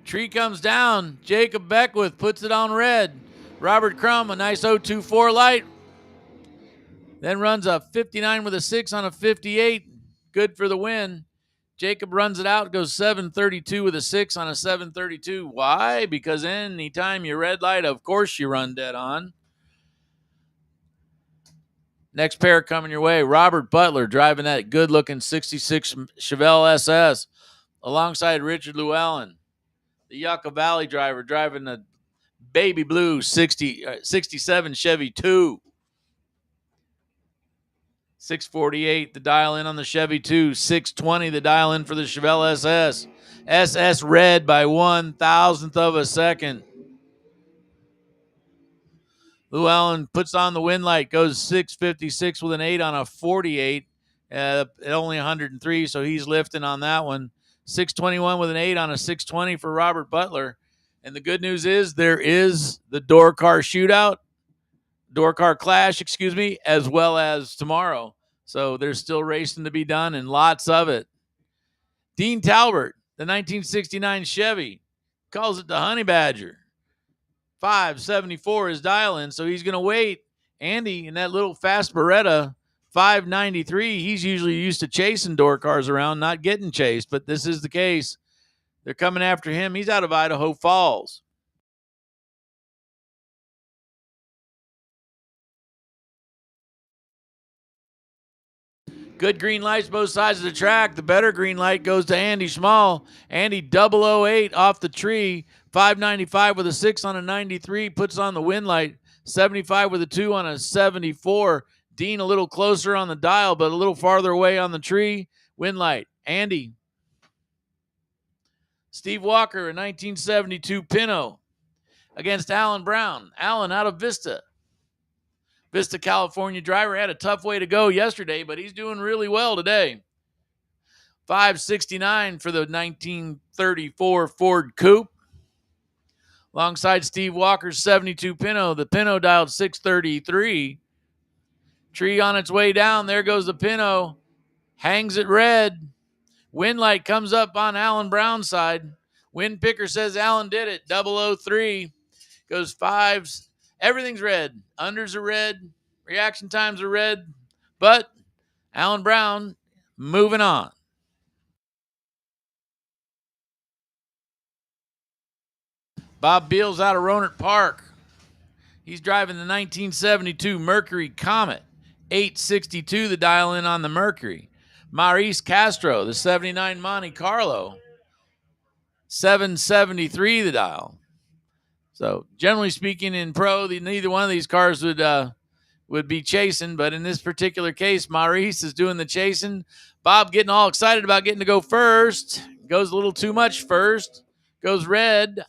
Tree comes down. Jacob Beckwith puts it on red. Robert Crum, a nice 024 light. Then runs a 59 with a 6 on a 58. Good for the win. Jacob runs it out, goes 732 with a 6 on a 732. Why? Because anytime you red light, of course you run dead on. Next pair coming your way, Robert Butler driving that good-looking 66 Chevelle SS alongside Richard Llewellyn. The Yucca Valley driver driving the baby blue 67 Chevy 2. 648 the dial in on the Chevy 2. 620 the dial in for the Chevelle SS. SS red by 1,000th of a second. Lou Allen puts on the wind light, goes 656 with an 8 on a 48. At only 103, so he's lifting on that one. 621 with an 8 on a 620 for Robert Butler. And the good news is there is the door car clash, as well as tomorrow. So there's still racing to be done and lots of it. Dean Talbert, the 1969 Chevy, calls it the Honey Badger. 574 is dial-in, so he's going to wait. Andy in that little fast Beretta, 593. He's usually used to chasing door cars around, not getting chased, but this is the case. They're coming after him. He's out of Idaho Falls. Good green lights both sides of the track. The better green light goes to Andy Schmall. Andy 008 off the tree. 595 with a 6 on a 93. Puts on the wind light. 75 with a 2 on a 74. Dean a little closer on the dial, but a little farther away on the tree. Wind light. Andy. Steve Walker, a 1972 Pinto against Alan Brown. Alan out of Vista, California driver. Had a tough way to go yesterday, but he's doing really well today. 569 for the 1934 Ford Coupe. Alongside Steve Walker's 72 Pinto. The Pinto dialed 633. Tree on its way down. There goes the Pinto. Hangs it red. Wind light comes up on Alan Brown's side. Wind picker says Alan did it. 003. Goes fives. Everything's red. Unders are red. Reaction times are red. But Alan Brown moving on. Bob Beals out of Rohnert Park. He's driving the 1972 Mercury Comet. 862 the dial in on the Mercury. Maurice Castro, the 79 Monte Carlo. 773 the dial. So generally speaking, in pro, neither one of these cars would be chasing, but in this particular case, Maurice is doing the chasing. Bob getting all excited about getting to go first. Goes a little too much first. Goes red.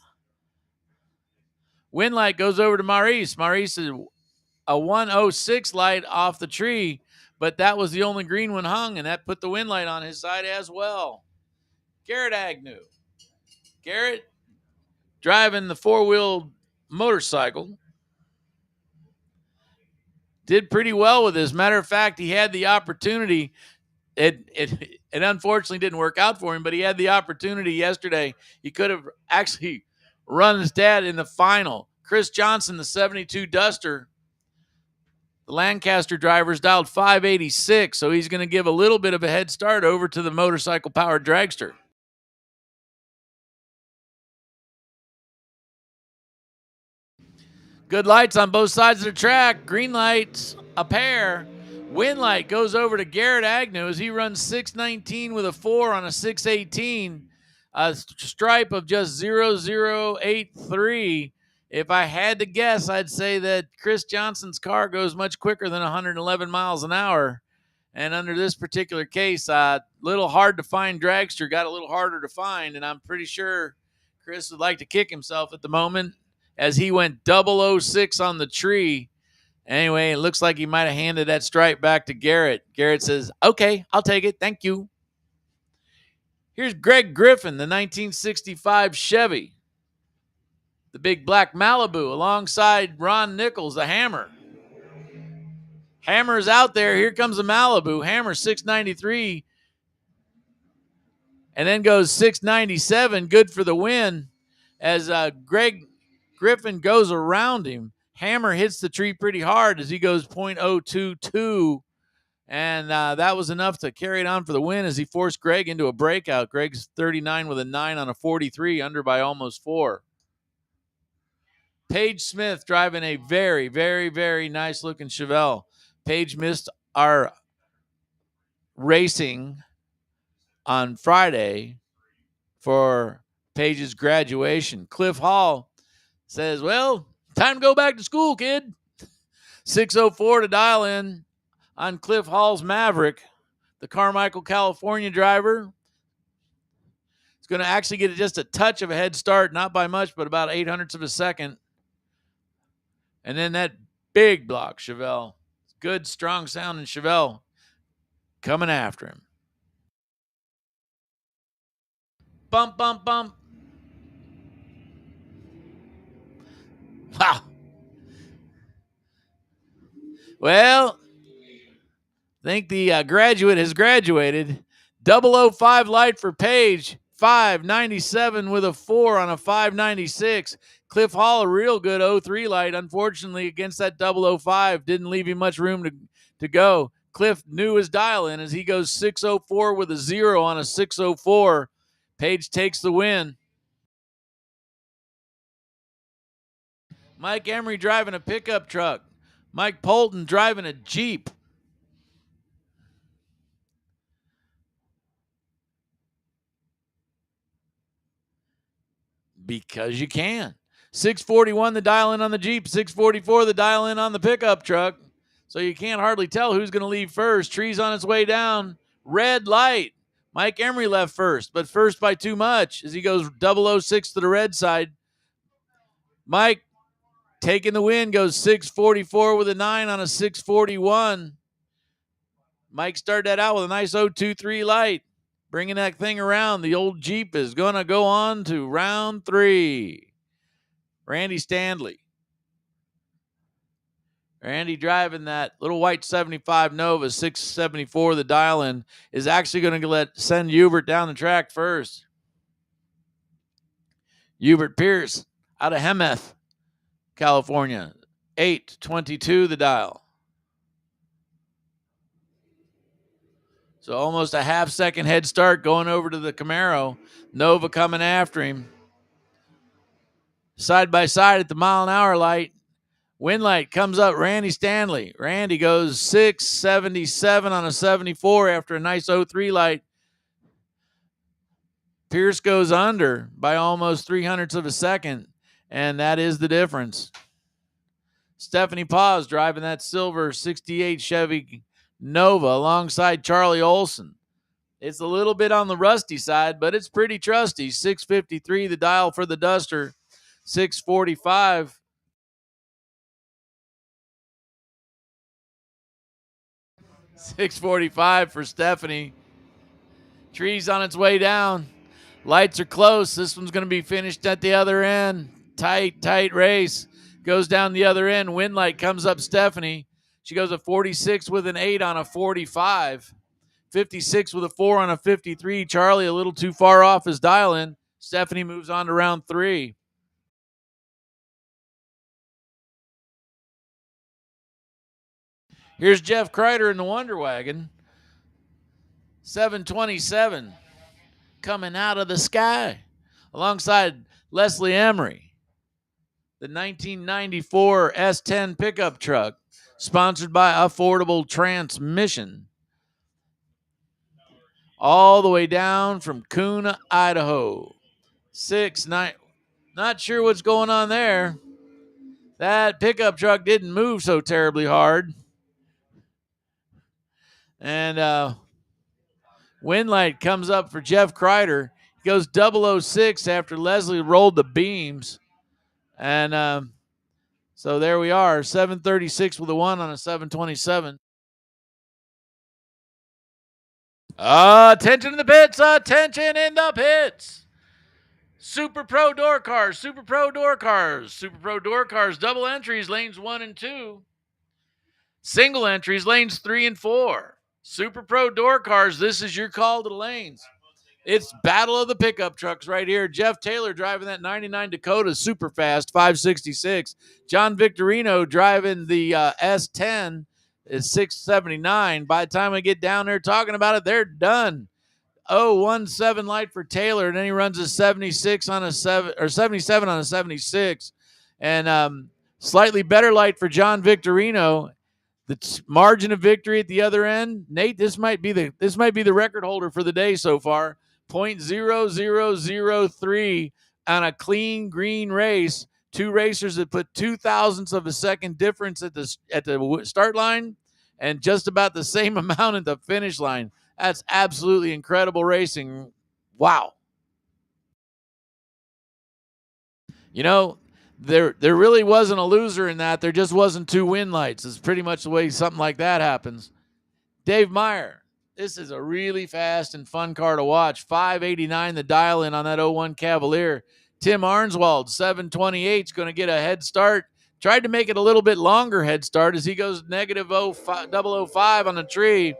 Wind light goes over to Maurice. Maurice is a 106 light off the tree, but that was the only green one hung, and that put the wind light on his side as well. Garrett Agnew. Garrett driving the four-wheeled motorcycle. Did pretty well with this. Matter of fact, he had the opportunity. It unfortunately didn't work out for him, but he had the opportunity yesterday. He could have actually run his dad in the final. Chris Johnson, the 72 Duster. The Lancaster drivers dialed 586, so he's going to give a little bit of a head start over to the motorcycle-powered dragster. Good lights on both sides of the track. Green lights, a pair. Wind light goes over to Garrett Agnew as he runs 619 with a 4 on a 618. A stripe of just 0083. If I had to guess, I'd say that Chris Johnson's car goes much quicker than 111 miles an hour. And under this particular case, little hard to find dragster, got a little harder to find, and I'm pretty sure Chris would like to kick himself at the moment as he went 006 on the tree. Anyway, it looks like he might have handed that stripe back to Garrett. Garrett says, okay, I'll take it. Thank you. Here's Greg Griffin, the 1965 Chevy. The big black Malibu alongside Ron Nichols, the Hammer. Hammer's out there. Here comes the Malibu. Hammer 693. And then goes 697. Good for the win. As Greg Griffin goes around him, Hammer hits the tree pretty hard as he goes .022. And that was enough to carry it on for the win as he forced Greg into a breakout. Greg's 39 with a 9 on a 43, under by almost 4. Paige Smith driving a very, very, very nice-looking Chevelle. Paige missed our racing on Friday for Paige's graduation. Cliff Hall, says, well, time to go back to school, kid. 6:04 to dial in on Cliff Hall's Maverick, the Carmichael, California driver. It's going to actually get just a touch of a head start, not by much, but about 0.08 of a second. And then that big block, Chevelle. Good, strong sound in Chevelle coming after him. Bump, bump, bump. Wow. Well, I think the graduate has graduated. 005 light for Page. 597 with a 4 on a 596. Cliff Hall, a real good 03 light. Unfortunately, against that 005, didn't leave him much room to go. Cliff knew his dial in as he goes 6:04 with a 0 on a 6:04. Page takes the win. Mike Emery driving a pickup truck. Mike Polton driving a Jeep. Because you can. 641 the dial in on the Jeep, 644 the dial in on the pickup truck. So you can't hardly tell who's going to leave first. Trees on its way down. Red light. Mike Emery left first, but first by too much as he goes 006 to the red side. Mike taking the win, goes 644 with a 9 on a 641. Mike started that out with a nice 023 light. Bringing that thing around. The old Jeep is going to go on to round 3. Randy Stanley. Randy driving that little white 75 Nova, 674. The dial-in is actually going to send Hubert down the track first. Hubert Pierce out of Hemeth, California. 8:22 the dial. So almost a half-second head start going over to the Camaro. Nova coming after him. Side by side at the mile-an-hour light. Wind light comes up, Randy Stanley. Randy goes 677 on a 74 after a nice 03 light. Pierce goes under by almost 0.03 of a second, and that is the difference. Stephanie Paz driving that silver 68 Chevy Nova alongside Charlie Olson. It's a little bit on the rusty side, but it's pretty trusty. 653 the dial for the Duster. 645. $645 for Stephanie. Trees on its way down. Lights are close. This one's going to be finished at the other end. Tight race. Goes down the other end. Wind light comes up Stephanie. She goes a 46 with an 8 on a 45. 56 with a 4 on a 53. Charlie a little too far off his dial-in. Stephanie moves on to round 3. Here's Jeff Kreider in the Wonder Wagon. 727 coming out of the sky alongside Leslie Emery. The 1994 S10 pickup truck sponsored by Affordable Transmission. All the way down from Kuna, Idaho. 6-9. Not sure what's going on there. That pickup truck didn't move so terribly hard. And wind light comes up for Jeff Kreider. He goes 006 after Leslie rolled the beams. And so there we are, 736 with a 1 on a 727. Attention in the pits, attention in the pits. Super Pro door cars, Super Pro door cars, Super Pro door cars, double entries, lanes 1 and 2. Single entries, lanes 3 and 4. Super Pro door cars, this is your call to the lanes. It's Battle of the Pickup Trucks right here. Jeff Taylor driving that 99 Dakota super fast, 566. John Victorino driving the S10 is 679. By the time I get down there talking about it, they're done. 017 light for Taylor, and then he runs a 76 on a 77 on a 76. And slightly better light for John Victorino. The margin of victory at the other end, Nate, this might be the record holder for the day so far. 0.0003 on a clean green race. Two racers that put 0.02 of a second difference at the start line and just about the same amount at the finish line. That's absolutely incredible racing. Wow. You know, there really wasn't a loser in that. There just wasn't two win lights. It's pretty much the way something like that happens. Dave Meyer, this is a really fast and fun car to watch. 589 the dial in on that 01 Cavalier. Tim Arnswald, 728 is going to get a head start. Tried to make it a little bit longer head start as he goes negative 005 on the tree.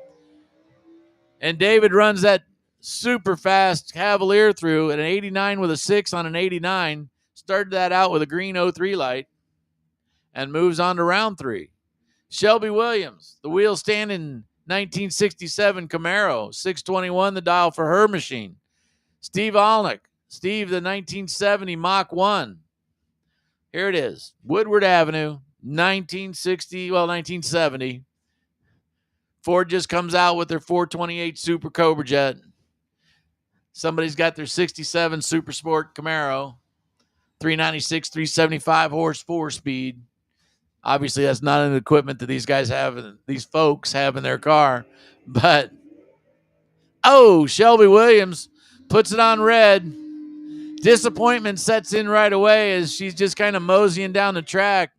And David runs that super fast Cavalier through at an 89 with a 6 on an 89. Started that out with a green 03 light and moves on to round 3. Shelby Williams, the wheel standing 1967 Camaro, 621 the dial for her machine. Steve Alnick, Steve the 1970 Mach 1. Here it is, Woodward Avenue, 1970. Ford just comes out with their 428 Super Cobra Jet. Somebody's got their 67 Super Sport Camaro, 396, 375 horse 4-speed. Obviously, that's not an equipment that these guys have, these folks have in their car. But, Shelby Williams puts it on red. Disappointment sets in right away as she's just kind of moseying down the track.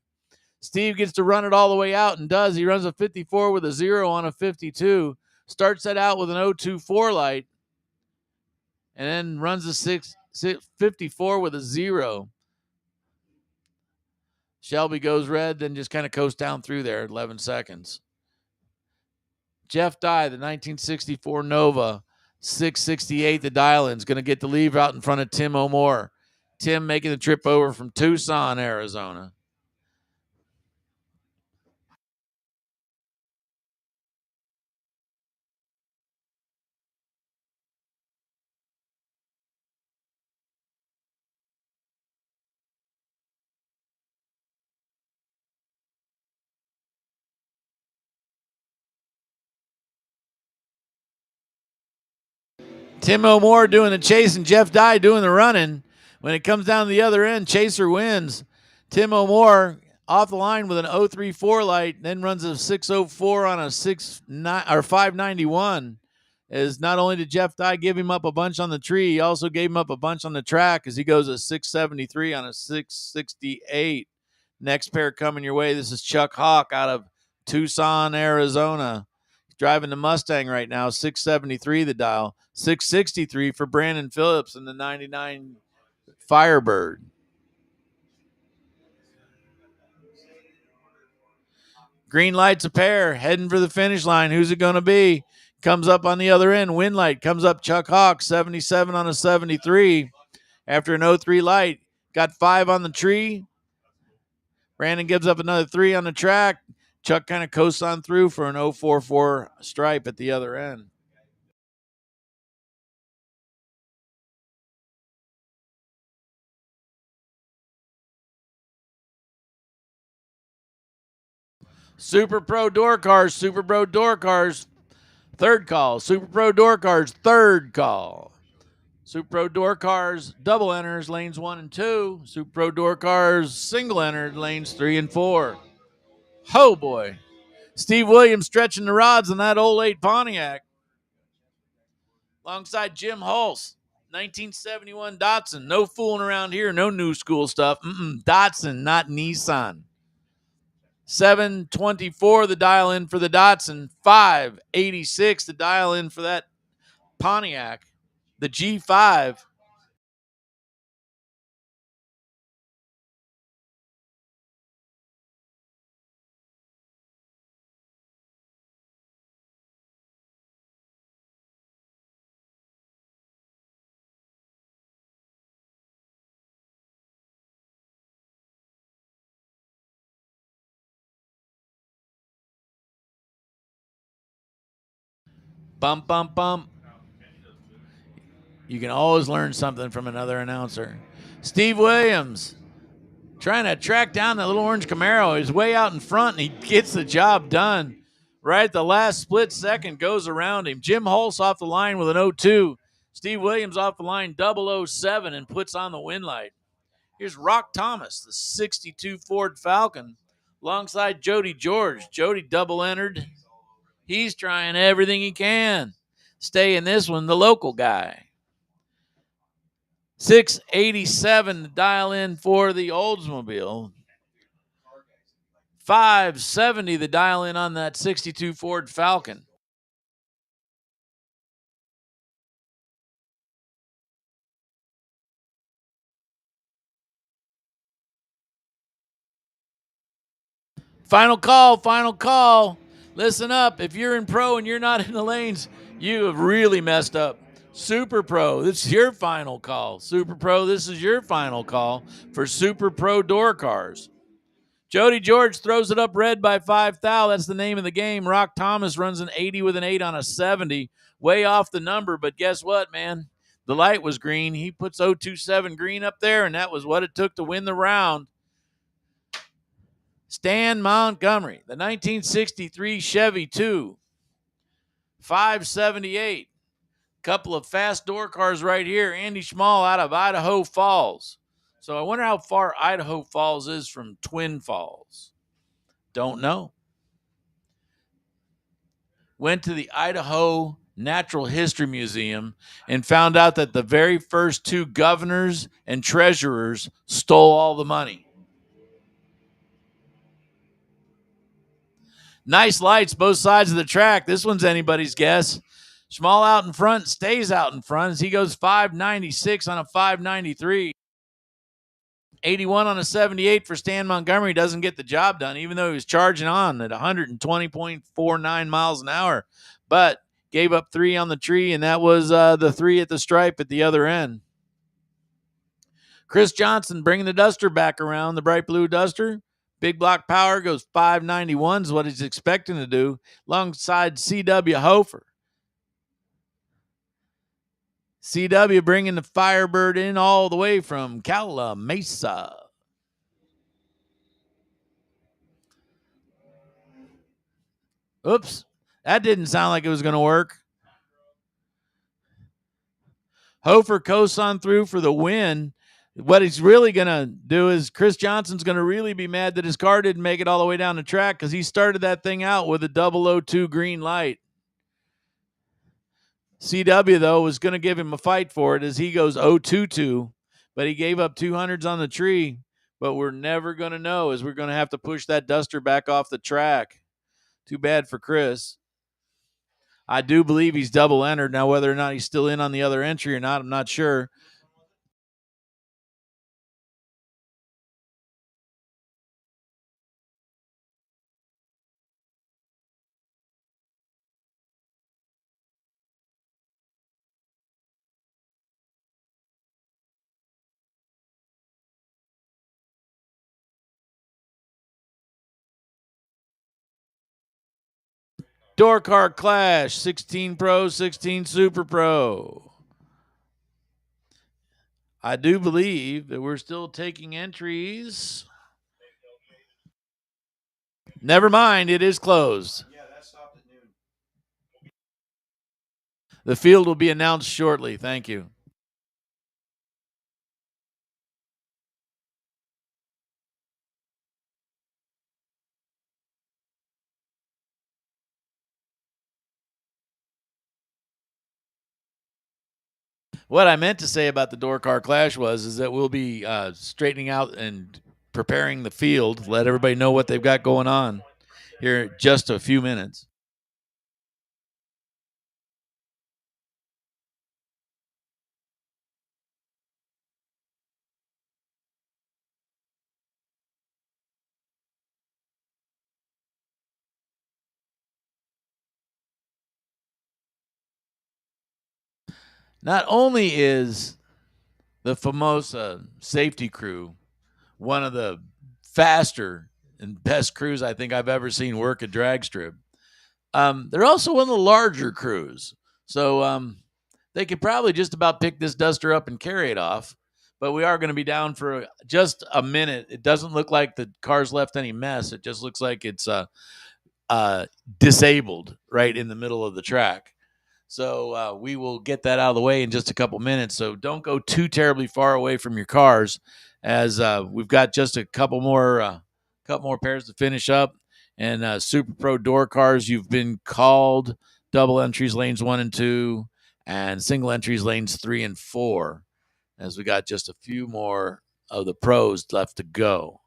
Steve gets to run it all the way out and does. He runs a 54 with a 0 on a 52. Starts that out with an 024 light. And then runs a 54 with a 0. Shelby goes red, then just kind of coasts down through there, 11 seconds. Jeff Dye, the 1964 Nova, 668, the dial-in, is going to get the leave out in front of Tim O'More. Tim making the trip over from Tucson, Arizona. Tim O'More doing the chase and Jeff Dye doing the running. When it comes down to the other end, Chaser wins. Tim O'More off the line with an 034 light, then runs a 604 on a 591. As not only did Jeff Dye give him up a bunch on the tree, he also gave him up a bunch on the track as he goes a 673 on a 668. Next pair coming your way. This is Chuck Hawk out of Tucson, Arizona. Driving the Mustang right now, 673 the dial, 663 for Brandon Phillips in the 99 Firebird. Green light's a pair, heading for the finish line. Who's it going to be? Comes up on the other end. Win light comes up Chuck Hawk, 77 on a 73. After an 03 light, got 5 on the tree. Brandon gives up another 3 on the track. Chuck kind of coasts on through for an 044 stripe at the other end. Super Pro Door Cars, third call. Super Pro Door Cars, third call. Super Pro Door Cars, double enters, lanes 1 and 2. Super Pro Door Cars, single entered, lanes 3 and 4. Oh, boy. Steve Williams stretching the rods on that 08 Pontiac. Alongside Jim Hulse, 1971 Datsun. No fooling around here. No new school stuff. Datsun, not Nissan. 724 the dial in for the Datsun. 586 the dial in for that Pontiac. The G5. Bump, bump, bump. You can always learn something from another announcer. Steve Williams trying to track down that little orange Camaro. He's way out in front, and he gets the job done. Right at the last split second, goes around him. Jim Hulse off the line with an 02. Steve Williams off the line, 007, and puts on the win light. Here's Rock Thomas, the 62 Ford Falcon, alongside Jody George. Jody double entered. He's trying everything he can. Stay in this one, the local guy. 687 to dial in for the Oldsmobile. 570 the dial in on that 62 Ford Falcon. Final call, final call. Listen up. If you're in pro and you're not in the lanes, you have really messed up. Super Pro, this is your final call. Super Pro, this is your final call for Super Pro door cars. Jody George throws it up red by 5 thou. That's the name of the game. Rock Thomas runs an 80 with an 8 on a 70. Way off the number, but guess what, man? The light was green. He puts 027 green up there, and that was what it took to win the round. Stan Montgomery, the 1963 Chevy 2, 578. Couple of fast door cars right here. Andy Schmall out of Idaho Falls. So I wonder how far Idaho Falls is from Twin Falls. Don't know. Went to the Idaho Natural History Museum and found out that the very first 2 governors and treasurers stole all the money. Nice lights both sides of the track. This one's anybody's guess. Schmall out in front, stays out in front as he goes 596 on a 593. 81 on a 78 for Stan Montgomery. Doesn't get the job done, even though he was charging on at 120.49 miles an hour. But gave up 3 on the tree, and that was the 3 at the stripe at the other end. Chris Johnson bringing the Duster back around, the bright blue Duster. Big block power goes 591 is what he's expecting to do, alongside C.W. Hofer. C.W. bringing the Firebird in all the way from Calamasa. Oops, that didn't sound like it was going to work. Hofer coasts on through for the win. What he's really going to do is Chris Johnson's going to really be mad that his car didn't make it all the way down the track because he started that thing out with a 002 green light. CW, though, was going to give him a fight for it as he goes 022, but he gave up 200s on the tree. But we're never going to know as we're going to have to push that Duster back off the track. Too bad for Chris. I do believe he's double entered. Now, whether or not he's still in on the other entry or not, I'm not sure. Door car clash, 16 Pro, 16 Super Pro. I do believe that we're still taking entries. Never mind, it is closed. Yeah, that stopped at noon. The field will be announced shortly. Thank you. What I meant to say about the door car clash is that we'll be straightening out and preparing the field, let everybody know what they've got going on here in just a few minutes. Not only is the Famosa safety crew one of the faster and best crews I think I've ever seen work a drag strip, they're also one of the larger crews. So they could probably just about pick this Duster up and carry it off. But we are going to be down for just a minute. It doesn't look like the car's left any mess. It just looks like it's disabled right in the middle of the track. So we will get that out of the way in just a couple minutes. So don't go too terribly far away from your cars, as we've got just a couple more pairs to finish up. And Super Pro door cars, you've been called double entries lanes 1 and 2, and single entries lanes 3 and 4, as we got just a few more of the pros left to go.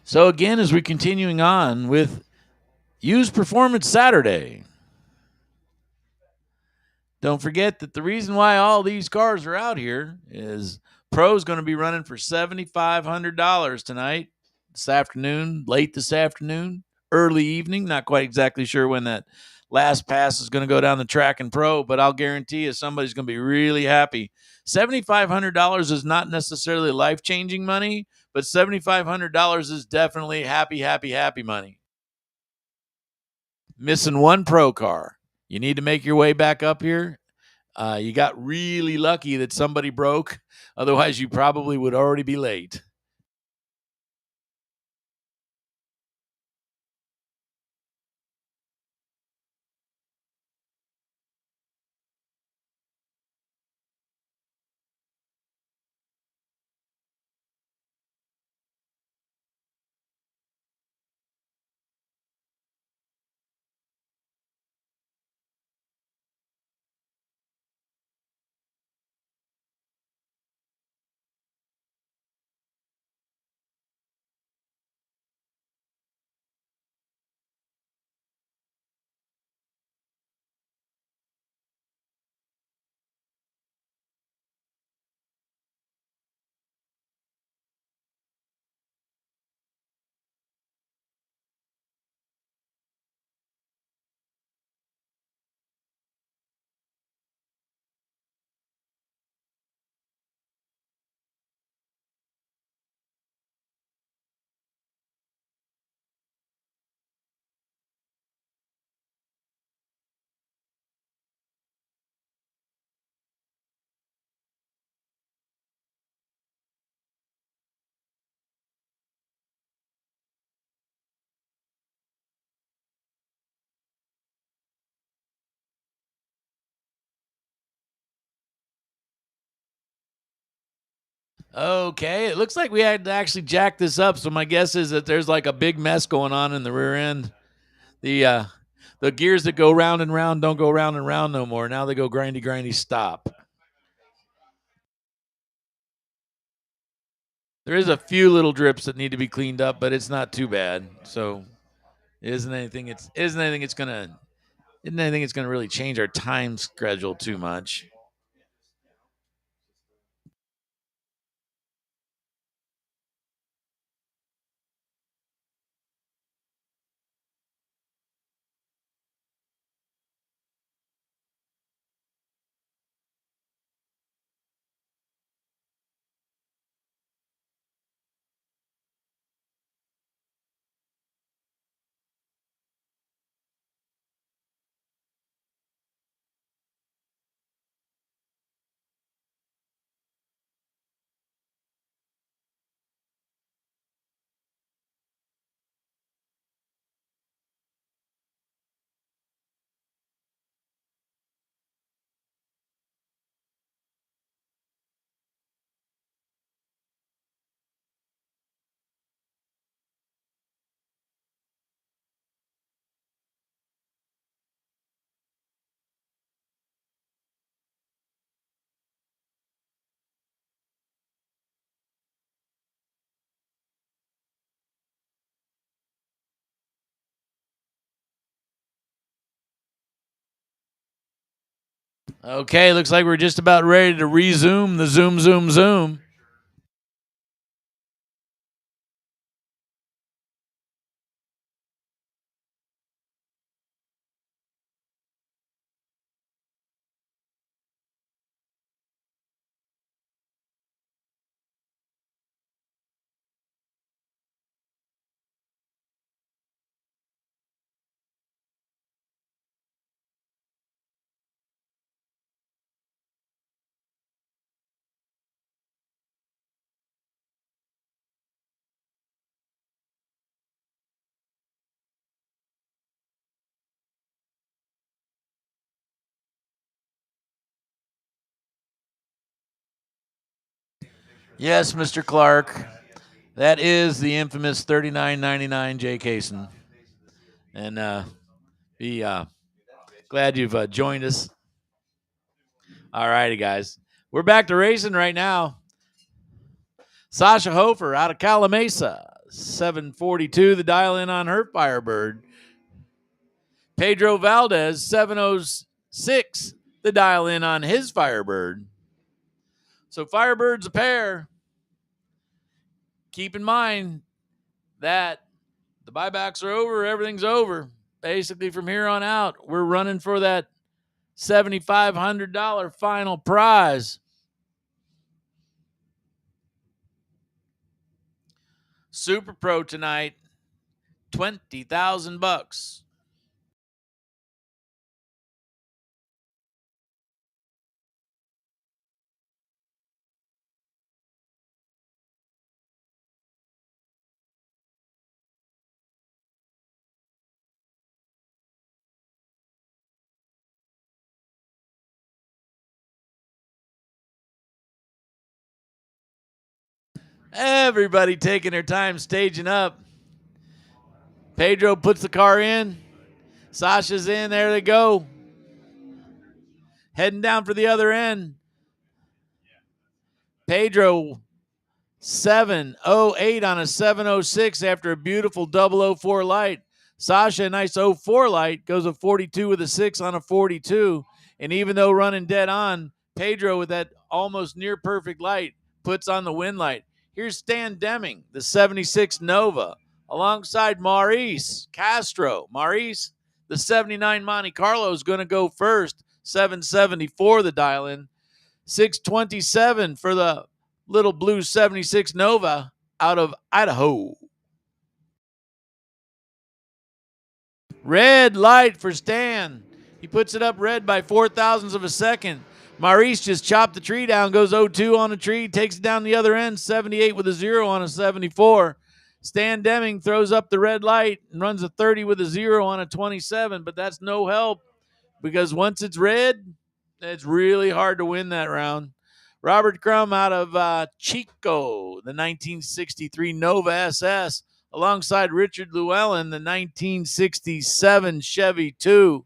So again, as we're continuing on with Used Performance Saturday, don't forget that the reason why all these cars are out here is Pro's going to be running for $7,500 tonight, this afternoon, late this afternoon, early evening. Not quite exactly sure when that last pass is going to go down the track in Pro, but I'll guarantee you somebody's going to be really happy. $7,500 is not necessarily life-changing money, but $7,500 is definitely happy, happy, happy money. Missing one Pro car. You need to make your way back up here. You got really lucky that somebody broke. Otherwise, you probably would already be late. Okay, it looks like we had to actually jack this up. So my guess is that there's like a big mess going on in the rear end. The gears that go round and round don't go round and round no more. Now they go grindy, grindy, stop. There is a few little drips that need to be cleaned up, but it's not too bad. So it isn't anything. Isn't anything it's gonna really change our time schedule too much. Okay, looks like we're just about ready to resume the zoom, zoom, zoom. Yes, Mr. Clark. That is the infamous $39.99 Jay Kaysen. And be glad you've joined us. All righty, guys. We're back to racing right now. Sasha Hofer out of Calamasa, 742, the dial in on her Firebird. Pedro Valdez, 706, the dial in on his Firebird. So Firebird's a pair. Keep in mind that the buybacks are over, everything's over. Basically, from here on out, we're running for that $7,500 final prize. Super Pro tonight, $20,000. Everybody taking their time staging up. Pedro puts the car in. Sasha's in. There they go. Heading down for the other end. Pedro 708 on a 706 after a beautiful 004 light. Sasha, a nice 04 light, goes a 42 with a 6 on a 42. And even though running dead on, Pedro with that almost near perfect light puts on the win light. Here's Stan Deming, the 76 Nova, alongside Maurice Castro. Maurice, the 79 Monte Carlo, is going to go first. 774 the dial in. 627 for the little blue 76 Nova out of Idaho. Red light for Stan. He puts it up red by 0.04 of a second. Maurice just chopped the tree down, goes 0-2 on a tree, takes it down the other end, 78 with a 0 on a 74. Stan Deming throws up the red light and runs a 30 with a 0 on a 27, but that's no help because once it's red, it's really hard to win that round. Robert Crum out of Chico, the 1963 Nova SS, alongside Richard Llewellyn, the 1967 Chevy 2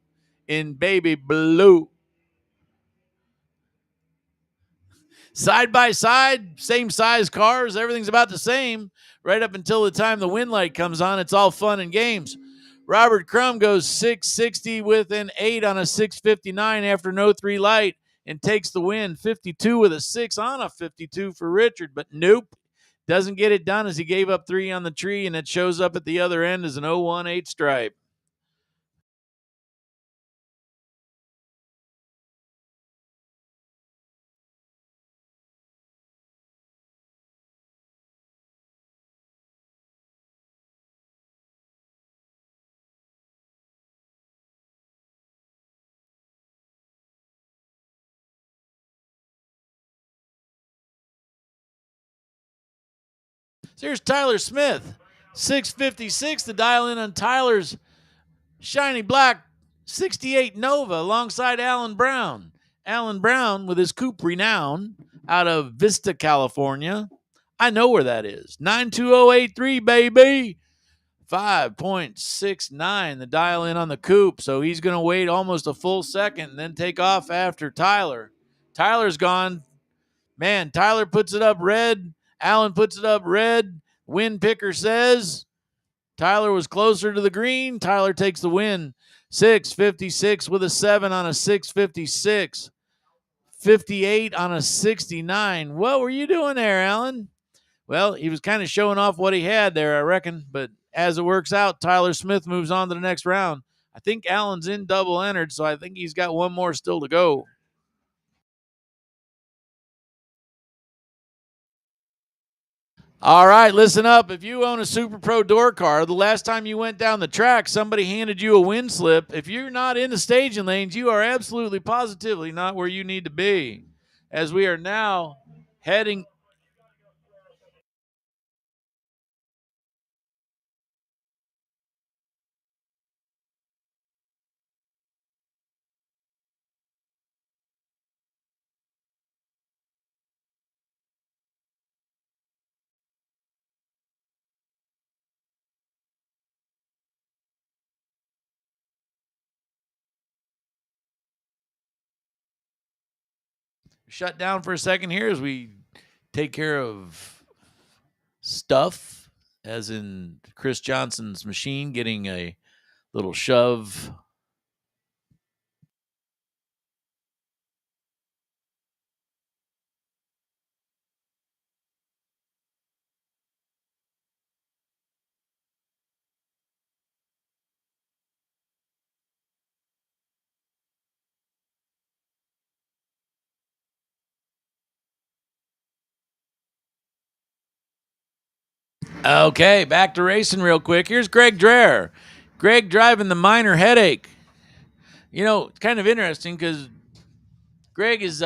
in baby blue. Side by side, same size cars, everything's about the same right up until the time the win light comes on. It's all fun and games. Robert Crum goes 660 with an 8 on a 659 after no 3 light and takes the win. 52 with a 6 on a 52 for Richard, but nope, doesn't get it done as he gave up 3 on the tree, and it shows up at the other end as an 018 stripe. So here's Tyler Smith, 656, the dial in on Tyler's shiny black 68 Nova alongside Alan Brown. Alan Brown with his coupe renown out of Vista, California. I know where that is. 92083, baby. 5.69, the dial in on the coupe. So he's going to wait almost a full second and then take off after Tyler. Tyler's gone. Man, Tyler puts it up red. Alan puts it up red. Win picker says Tyler was closer to the green. Tyler takes the win. 656 with a 7 on a 656. 58 on a 69. What were you doing there, Alan? Well, he was kind of showing off what he had there, I reckon. But as it works out, Tyler Smith moves on to the next round. I think Alan's in double entered, so I think he's got one more still to go. All right, listen up. If you own a Super Pro door car, the last time you went down the track, somebody handed you a wind slip. If you're not in the staging lanes, you are absolutely positively not where you need to be. As we are now heading shut down for a second here as we take care of stuff, as in Chris Johnson's machine getting a little shove. Okay, back to racing real quick. Here's Greg Dreher. Greg driving the Minor Headache. You know, it's kind of interesting because Greg, his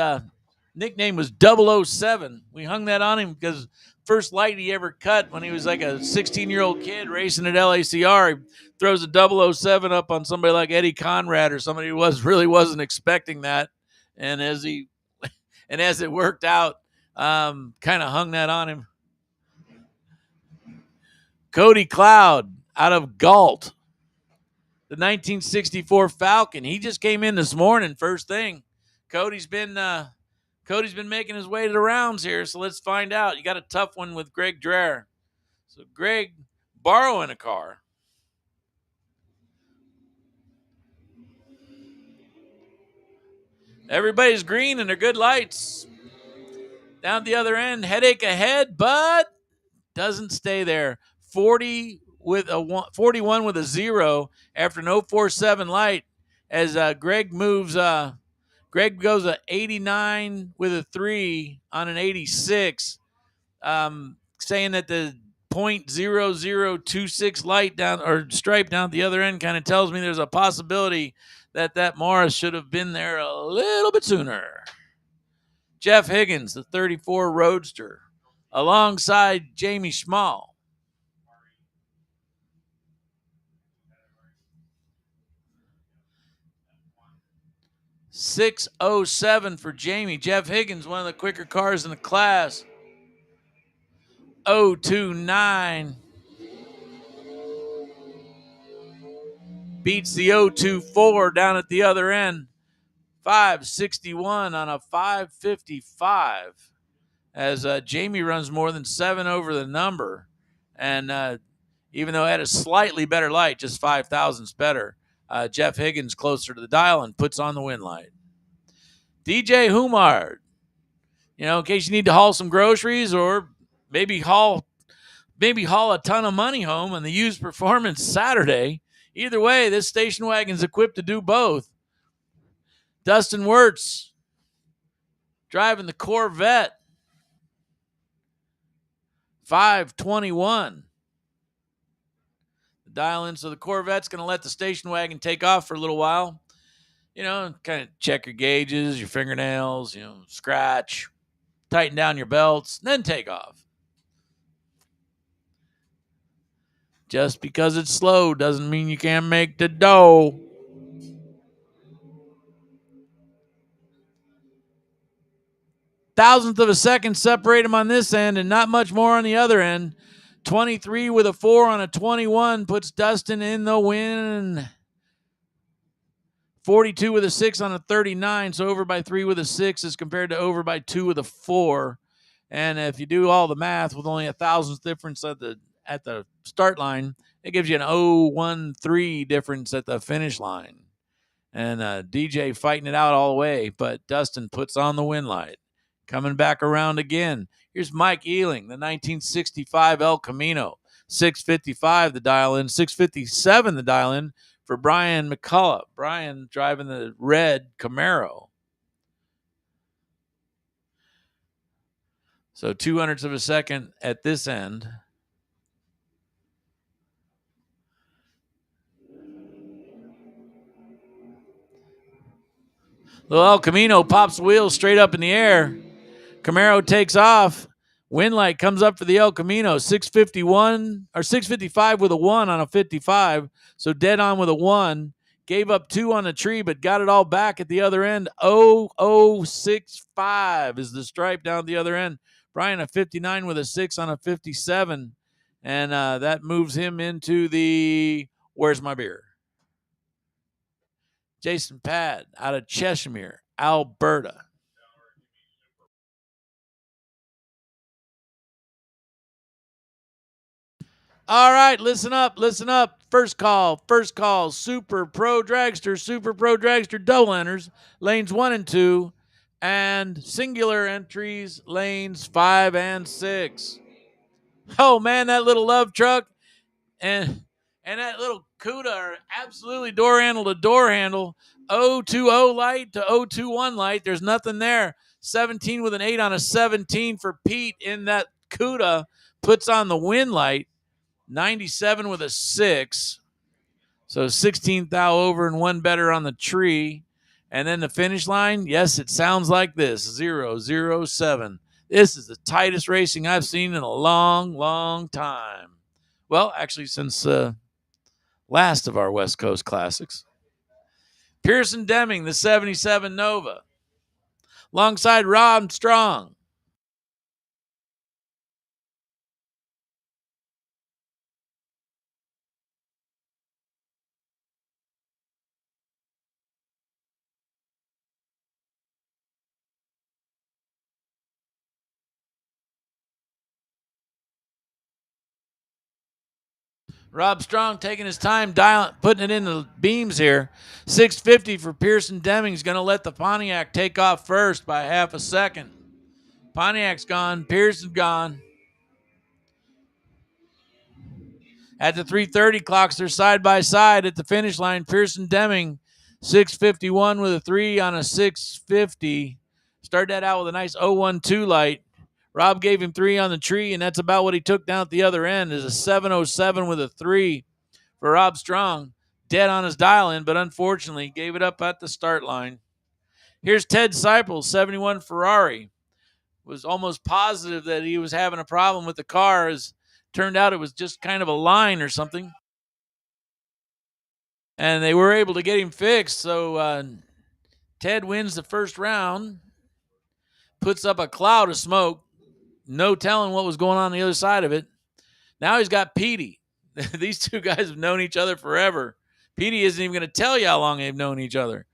nickname was 007. We hung that on him because first light he ever cut when he was like a 16-year-old kid racing at LACR. He throws a 007 up on somebody like Eddie Conrad or somebody who really wasn't expecting that. And as it worked out, kind of hung that on him. Cody Cloud out of Galt, the 1964 Falcon. He just came in this morning, first thing. Cody's been making his way to the rounds here, so let's find out. You got a tough one with Greg Dreher. So Greg borrowing a car. Everybody's green and they're good lights. Down the other end, Headache ahead, but doesn't stay there. 41 with a 0 after an 047 light as Greg moves. Greg goes a 89 with a 3 on an 86, saying that the .0026 light down or stripe down at the other end kind of tells me there's a possibility that Morris should have been there a little bit sooner. Jeff Higgins, the 34 Roadster, alongside Jamie Schmall. .607 for Jamie. Jeff Higgins, one of the quicker cars in the class. 029 beats the 024 down at the other end. 561 on a 555 as Jamie runs more than 7 over the number. And even though it had a slightly better light, just 5 thousandths better, Jeff Higgins closer to the dial and puts on the win light. DJ Humard, you know, in case you need to haul some groceries or maybe haul a ton of money home on the used performance Saturday. Either way, this station wagon's equipped to do both. Dustin Wirtz driving the Corvette. 521. The dial in, so the Corvette's going to let the station wagon take off for a little while. You know, kind of check your gauges, your fingernails, you know, scratch, tighten down your belts, then take off. Just because it's slow doesn't mean you can't make the dough. Thousandth of a second separate them on this end and not much more on the other end. 23 with a 4 on a 21 puts Dustin in the win. 42 with a 6 on a 39, so over by 3 with a 6 as compared to over by 2 with a 4. And if you do all the math with only a thousandth difference at the start line, it gives you an 0.13 difference at the finish line. And DJ fighting it out all the way, but Dustin puts on the win light. Coming back around again. Here's Mike Ealing, the 1965 El Camino. 655 the dial in, 657 the dial in for Brian McCullough. Brian driving the red Camaro. So 200ths of a second at this end. Little El Camino pops the wheels straight up in the air. Camaro takes off. Win light comes up for the El Camino. 651 or 655 with a 1 on a 55. So dead on with a 1. Gave up 2 on the tree, but got it all back at the other end. 0065 is the stripe down the other end. Brian a 59 with a 6 on a 57. And that moves him into the Where's My Beer? Jason Pad out of Cheshire, Alberta. All right, listen up, listen up. First call, Super Pro Dragster double enters, lanes 1 and 2, and singular entries, lanes 5 and 6. Oh man, that little love truck and that little CUDA are absolutely door handle to door handle. 020 light to 021 light. There's nothing there. 17 with an 8 on a 17 for Pete in that CUDA. Puts on the win light. 97 with a 6. So 16th thou over and 1 better on the tree. And then the finish line, yes, it sounds like this, 007. This is the tightest racing I've seen in a long, long time. Well, actually, since last of our West Coast classics. Pearson Deming, the 77 Nova, alongside Rob Strong. Rob Strong taking his time, putting it in the beams here. 650 for Pearson Deming's going to let the Pontiac take off first by half a second. Pontiac's gone. Pearson's gone. At the 3:30 clocks, they're side by side at the finish line. Pearson Deming, 651 with a 3 on a 650. Started that out with a nice 012 light. Rob gave him 3 on the tree, and that's about what he took down at the other end. Is a 707 with a 3 for Rob Strong. Dead on his dial-in, but unfortunately gave it up at the start line. Here's Ted Seipel, 71 Ferrari. Was almost positive that he was having a problem with the car. As turned out, it was just kind of a line or something. And they were able to get him fixed. So Ted wins the first round, puts up a cloud of smoke. No telling what was going on the other side of it. Now he's got Petey. These two guys have known each other forever. Petey isn't even going to tell you how long they've known each other.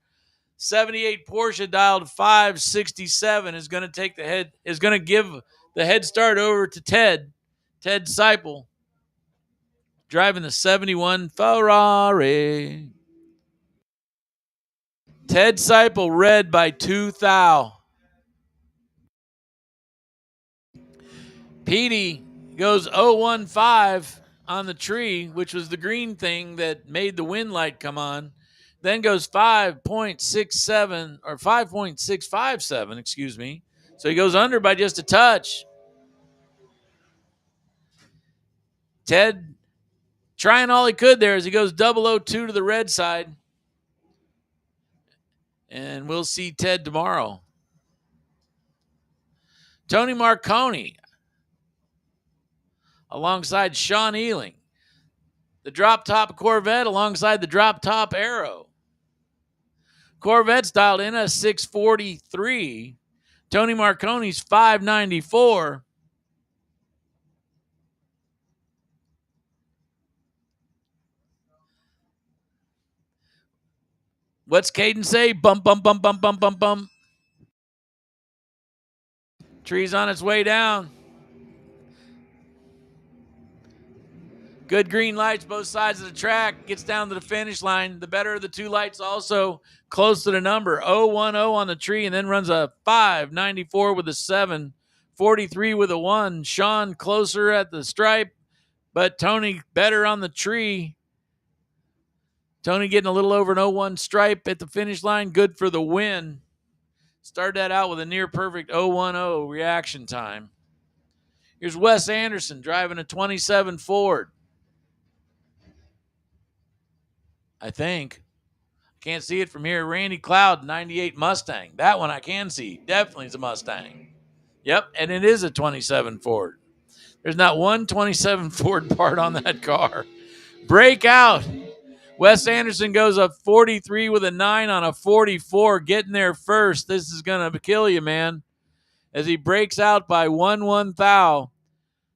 78 Porsche dialed 567 is going to take the head, is going to give the head start over to Ted Seipel, driving the 71 Ferrari. Ted Seipel red by 2 thou. Petey goes 015 on the tree, which was the green thing that made the wind light come on. Then goes 5.67 or 5.657, excuse me. So he goes under by just a touch. Ted trying all he could there as he goes 002 to the red side. And we'll see Ted tomorrow. Tony Marconi alongside Sean Ealing. The drop top Corvette alongside the drop top Arrow. Corvette's dialed in a 643. Tony Marconi's 594. What's Caden say? Bump, bump, bump, bump, bump, bump, bump. Tree's on its way down. Good green lights both sides of the track. Gets down to the finish line. The better of the two lights also close to the number. 010 on the tree and then runs a 594 with a 7. 43 with a 1. Sean closer at the stripe, but Tony better on the tree. Tony getting a little over an 01 stripe at the finish line. Good for the win. Started that out with a near perfect 010 reaction time. Here's Wes Anderson driving a 27 Ford. I think. Can't see it from here. Randy Cloud, 98 Mustang. That one I can see. Definitely is a Mustang. Yep, and it is a 27 Ford. There's not one 27 Ford part on that car. Breakout. Wes Anderson goes a 43 with a 9 on a 44, getting there first. This is going to kill you, man. As he breaks out by 1 thou.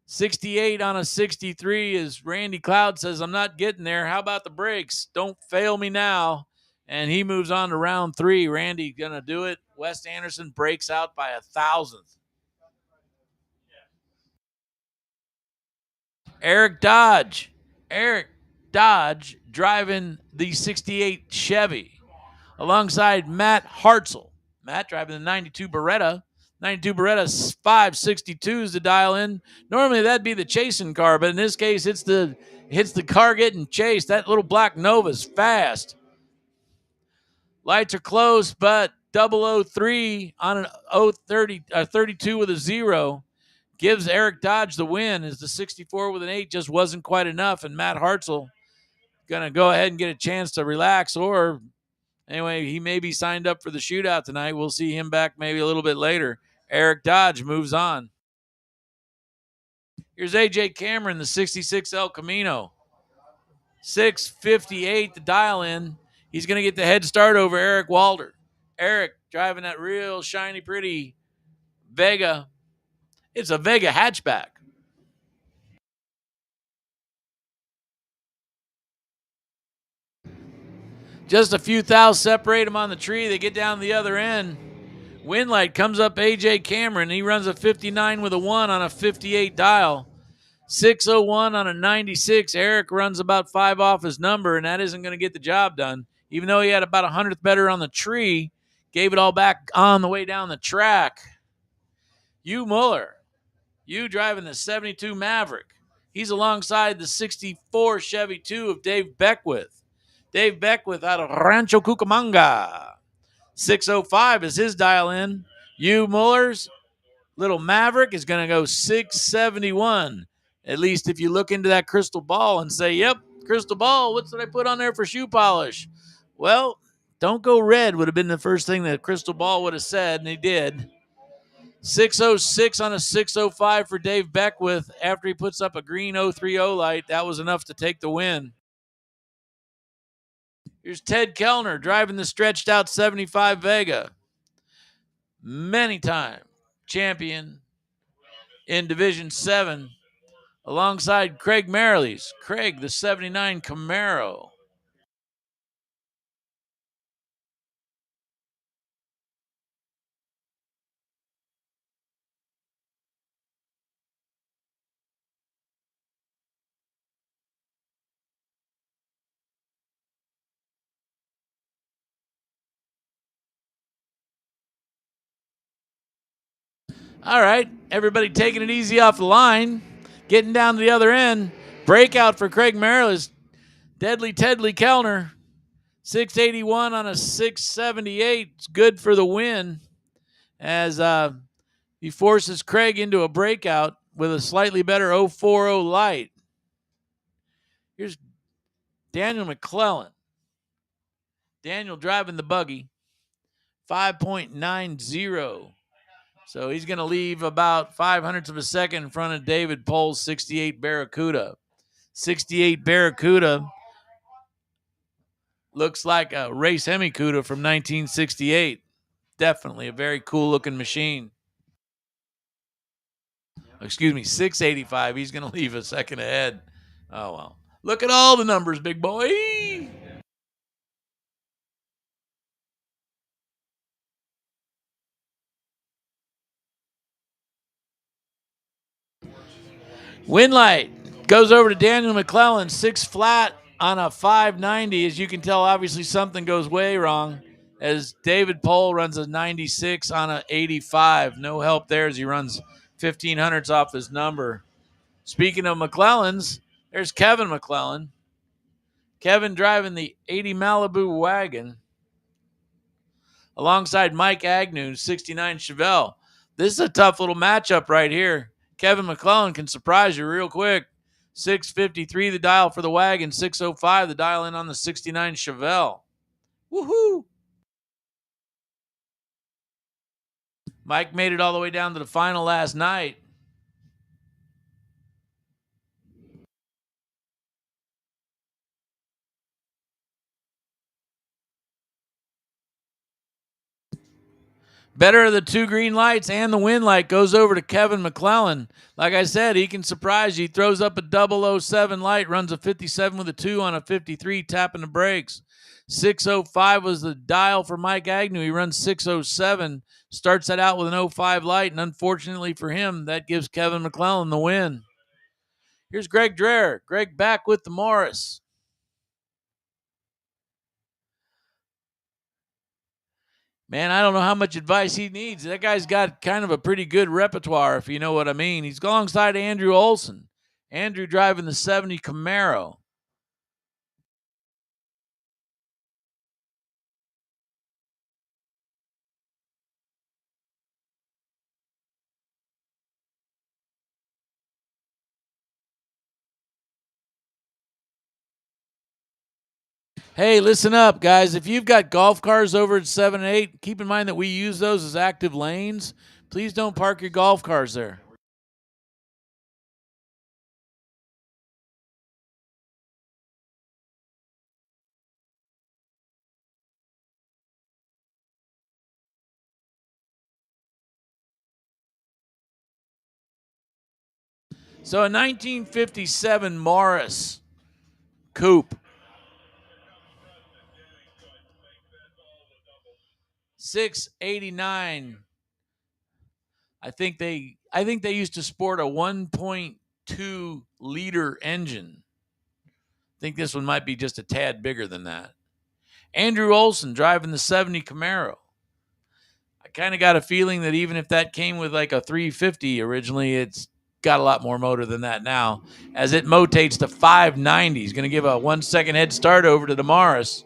68 on a 63 as Randy Cloud says, I'm not getting there. How about the brakes? Don't fail me now. And he moves on to round 3. Randy going to do it. Wes Anderson breaks out by 1,000th. Eric Dodge. Eric Dodge driving the 68 Chevy alongside Matt Hartzell. Matt driving the 92 Beretta. 92 Beretta 562s to dial in. Normally that'd be the chasing car, but in this case it's the car getting chased. That little black Nova's fast. Lights are close, but 003 on an 32 with a 0 gives Eric Dodge the win, as the 64 with an 8 just wasn't quite enough, and Matt Hartzell going to go ahead and get a chance to relax, or anyway, he may be signed up for the shootout tonight. We'll see him back maybe a little bit later. Eric Dodge moves on. Here's AJ Cameron, the 66 El Camino. 6:58 to dial in. He's going to get the head start over Eric Walder. Eric driving that real shiny, pretty Vega. It's a Vega hatchback. Just a few thous separate them on the tree. They get down to the other end. Winlight comes up AJ Cameron. He runs a 59 with a 1 on a 58 dial. 601 on a 96. Eric runs about 5 off his number, and that isn't going to get the job done. Even though he had about 100th better on the tree, gave it all back on the way down the track. Hugh Muller. You driving the 72 Maverick. He's alongside the 64 Chevy 2 of Dave Beckwith. Dave Beckwith out of Rancho Cucamonga. 605 is his dial in. Hugh Muller's little Maverick is going to go 671. At least if you look into that crystal ball and say, yep, crystal ball, what's what I put on there for shoe polish? Well, don't go red would have been the first thing that crystal ball would have said, and he did. 606 on a 605 for Dave Beckwith after he puts up a green 030 light. That was enough to take the win. Here's Ted Kellner driving the stretched out 75 Vega. Many time champion in Division 7 alongside Craig Merrilees. Craig, the 79 Camaro. All right, everybody taking it easy off the line. Getting down to the other end. Breakout for Craig Merrilees. Deadly Tedley Kellner. 681 on a 678. It's good for the win as he forces Craig into a breakout with a slightly better 040 light. Here's Daniel McClellan. Daniel driving the buggy. 5.90. So he's going to leave about 0.05 of a second in front of David Pohl's 68 Barracuda. 68 Barracuda looks like a race Hemi-Cuda from 1968. Definitely a very cool-looking machine. Excuse me, 685. He's going to leave a second ahead. Oh, well. Look at all the numbers, big boy. Winlight goes over to Daniel McClellan, 6 flat on a 590. As you can tell, obviously something goes way wrong as David Pohl runs a 96 on a 85. No help there as he runs 1,500s off his number. Speaking of McClellans, there's Kevin McClellan. Kevin driving the 80 Malibu wagon alongside Mike Agnew, 69 Chevelle. This is a tough little matchup right here. Kevin McClellan can surprise you real quick. 653 the dial for the wagon, 605 the dial in on the 69 Chevelle. Woohoo! Mike made it all the way down to the final last night. Better of the 2 green lights and the wind light goes over to Kevin McClellan. Like I said, he can surprise you. He throws up a 007 light, runs a 57 with a 2 on a 53, tapping the brakes. 605 was the dial for Mike Agnew. He runs 607, starts that out with an 05 light, and unfortunately for him, that gives Kevin McClellan the win. Here's Greg Dreher. Greg back with the Morris. Man, I don't know how much advice he needs. That guy's got kind of a pretty good repertoire, if you know what I mean. He's alongside Andrew Olson. Andrew driving the 70 Camaro. Hey, listen up, guys. If you've got golf cars over at 7 and 8, keep in mind that we use those as active lanes. Please don't park your golf cars there. So a 1957 Morris Coupe. 689. I think they used to sport a 1.2 liter engine. I think this one might be just a tad bigger than that. Andrew Olson driving the 70 Camaro. I kind of got a feeling that even if that came with like a 350 originally, it's got a lot more motor than that now, as it motates to 590. He's going to give a 1 second head start over to the Morris.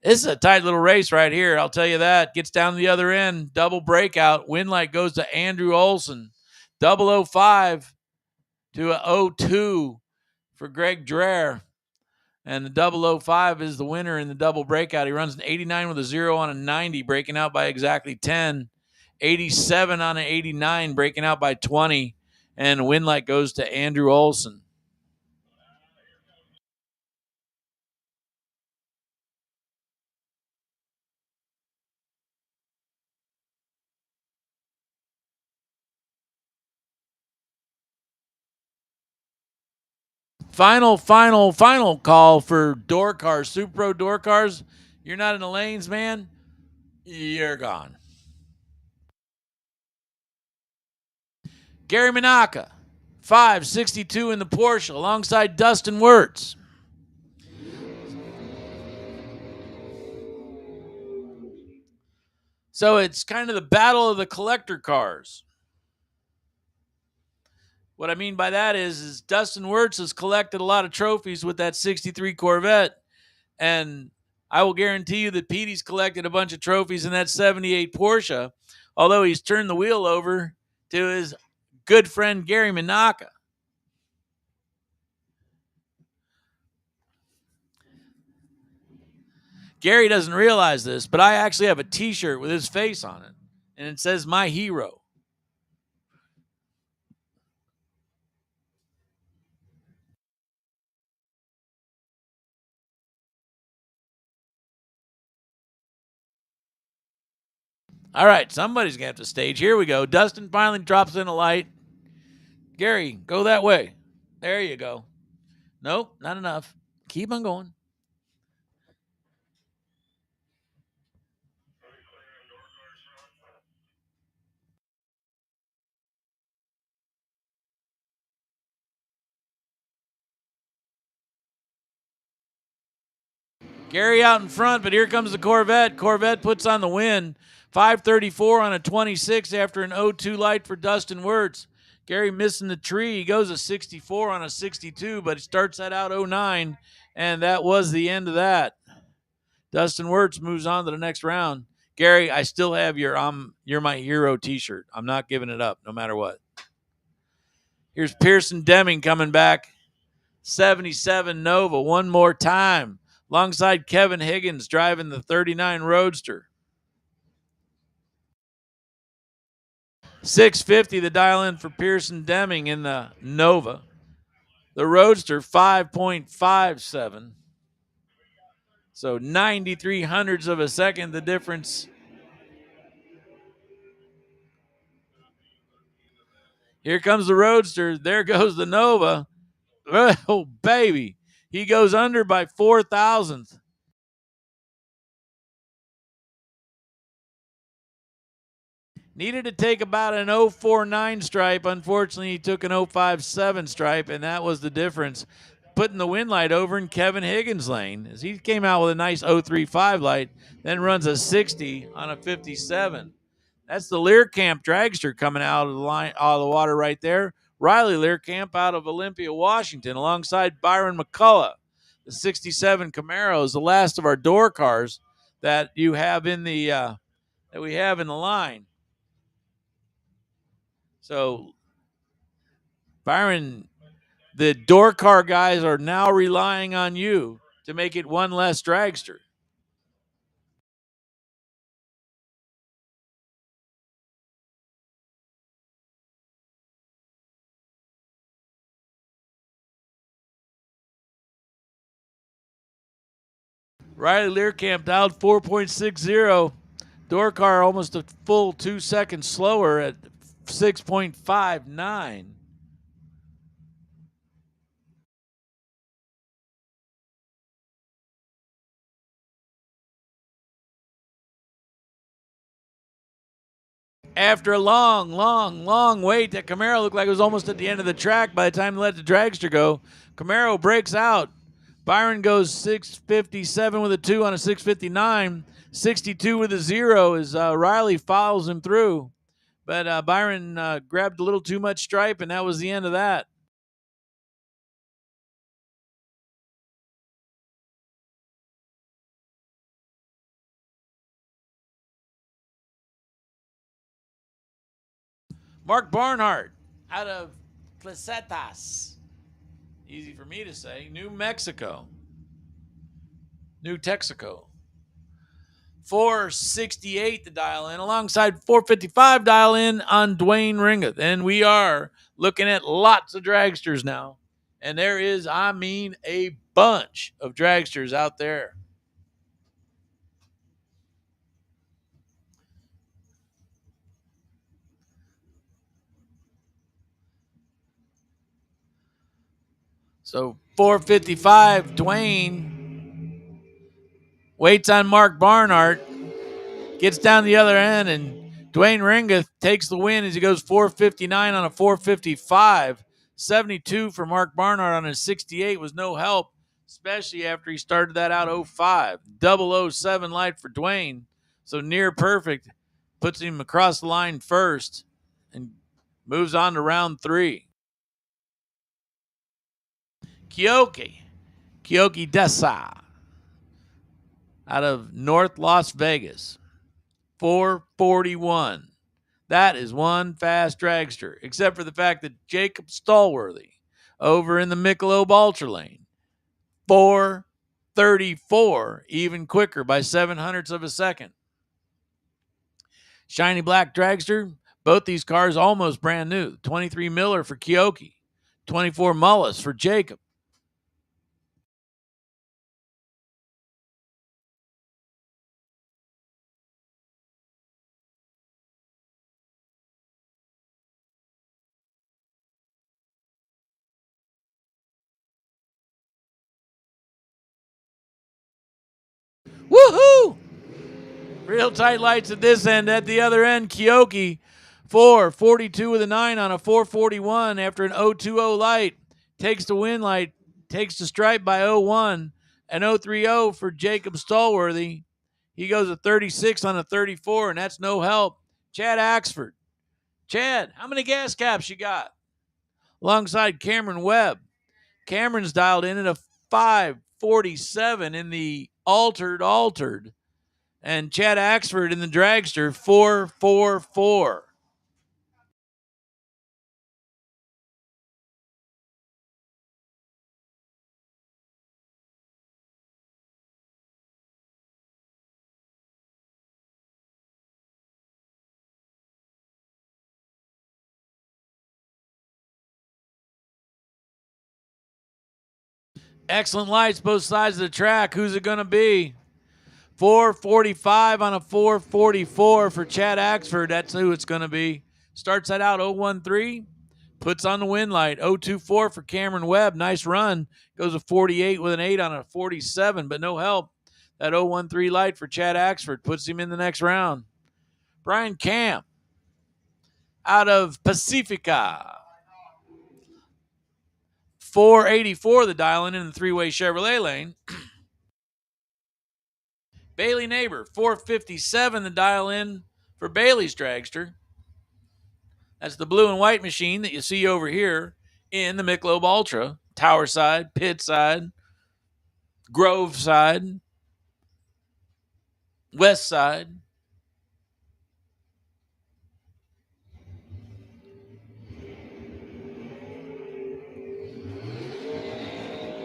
This is a tight little race right here, I'll tell you that. Gets down to the other end, double breakout. Win light goes to Andrew Olson. 005 to a 02 for Greg Dreher. And the 005 is the winner in the double breakout. He runs an 89 with a 0 on a 90, breaking out by exactly 10. 87 on an 89, breaking out by 20. And the win light goes to Andrew Olson. Final call for door cars, Super Pro door cars. You're not in the lanes, man. You're gone. Gary Minaka, 562 in the Porsche, alongside Dustin Wirtz. So it's kind of the battle of the collector cars. What I mean by that is Dustin Wirtz has collected a lot of trophies with that 63 Corvette. And I will guarantee you that Petey's collected a bunch of trophies in that 78 Porsche, although he's turned the wheel over to his good friend Gary Minaka. Gary doesn't realize this, but I actually have a T-shirt with his face on it, and it says "My Hero." All right, somebody's going to have to stage. Here we go. Dustin finally drops in a light. Gary, go that way. There you go. Nope, not enough. Keep on going. Gary out in front, but here comes the Corvette. Corvette puts on the win. 534 on a 26 after an 0-2 light for Dustin Wirtz. Gary missing the tree. He goes a 64 on a 62, but he starts that out 09, and that was the end of that. Dustin Wirtz moves on to the next round. Gary, I still have your "You're My Hero" T-shirt. I'm not giving it up, no matter what. Here's Pearson Deming coming back. 77 Nova one more time, alongside Kevin Higgins driving the 39 Roadster. 650 the dial in for Pearson Deming in the Nova. The Roadster 5.57. So 93 hundredths of a second the difference. Here comes the Roadster. There goes the Nova. Oh, baby. He goes under by 4 thousandths. Needed to take about an 049 stripe. Unfortunately, he took an 057 stripe, and that was the difference, putting the win light over in Kevin Higgins' lane as he came out with a nice 035 light, then runs a 60 on a 57. That's the Learcamp dragster coming out of the line, out of the water right there. Riley Learcamp out of Olympia, Washington, alongside Byron McCullough. The 67 Camaro is the last of our door cars that you have in the that we have in the line. So, Byron, the door car guys are now relying on you to make it one less dragster. Riley Learcamp dialed 4.60. Door car almost a full 2 seconds slower at 6.59. After a long wait, that Camaro looked like it was almost at the end of the track by the time they let the dragster go. Camaro breaks out. Byron goes 657 with a 2 on a 659. 62 with a 0 as Riley follows him through. But Byron grabbed a little too much stripe, and that was the end of that. Mark Barnhart out of Placetas. Easy for me to say. New Mexico. New Texaco. 468 to dial in, alongside 455 dial in on Dwayne Ringeth. And we are looking at lots of dragsters now. And there is, I mean, a bunch of dragsters out there. So 455, Dwayne waits on Mark Barnhart, gets down the other end, and Dwayne Ringeth takes the win as he goes 459 on a 455. 72 for Mark Barnhart on a 68 was no help, especially after he started that out 05. 007 light for Dwayne, so near perfect, puts him across the line first and moves on to round 3. Kioki Dessa out of North Las Vegas. 441. That is one fast dragster, except for the fact that Jacob Stallworthy over in the Michelob Ultra lane. 434, even quicker by 7/100ths of a second. Shiny black dragster, both these cars almost brand new. 23 Miller for Kioki, 24 Mullis for Jacob. Woohoo! Real tight lights at this end. At the other end, Kioki, 442 with a 9 on a 441 after an 020 light. Takes the win light, takes the stripe by 01. An 030 for Jacob Stallworthy. He goes a 36 on a 34, and that's no help. Chad Axford. Chad, how many gas caps you got? Alongside Cameron Webb. Cameron's dialed in at a 547 in the altered. And Chad Axford in the dragster, 444. Excellent lights both sides of the track. Who's it going to be? 445 on a 444 for Chad Axford. That's who it's going to be. Starts that out 013. Puts on the win light. 024 for Cameron Webb. Nice run. Goes a 48 with an 8 on a 47, but no help. That 013 light for Chad Axford puts him in the next round. Brian Camp out of Pacifica. 484 the dial in the three-way Chevrolet lane. Bailey Neighbor, 457 the dial in for Bailey's dragster. That's the blue and white machine that you see over here in the Michelob Ultra. Tower side, pit side, Grove side, west side.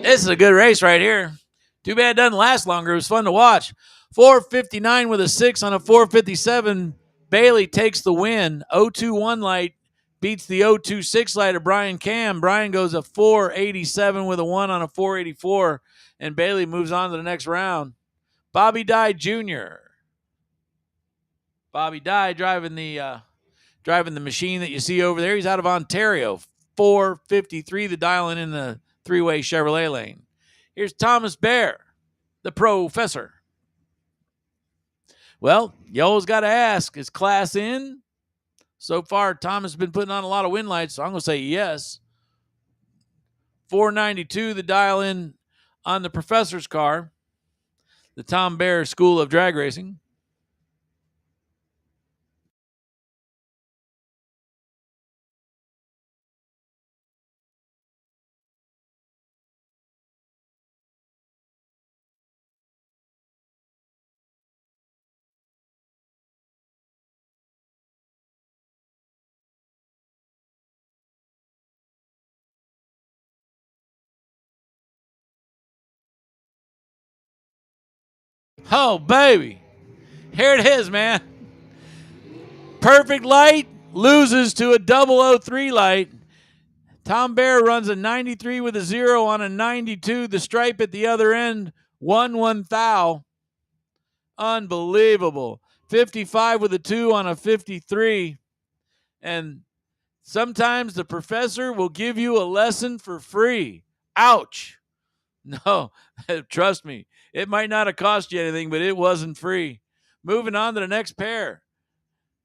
This is a good race right here. Too bad it doesn't last longer. It was fun to watch. 459 with a 6 on a 457. Bailey takes the win. 021 light beats the 026 light of Brian Cam. Brian goes a 487 with a 1 on a 484. And Bailey moves on to the next round. Bobby Dye Jr. Bobby Dye driving the machine that you see over there. He's out of Ontario. 453 the dialing in the three-way Chevrolet lane. Here's Thomas Bear, the professor. Well, you always got to ask, is class in? So far, Thomas has been putting on a lot of win lights, so I'm going to say yes. 492 the dial in on the professor's car, the Tom Bear School of Drag Racing. Oh, baby. Here it is, man. Perfect light loses to a 003 light. Tom Bear runs a 93 with a 0 on a 92. The stripe at the other end, 1 thou. Unbelievable. 55 with a 2 on a 53. And sometimes the professor will give you a lesson for free. Ouch. No, trust me. It might not have cost you anything, but it wasn't free. Moving on to the next pair.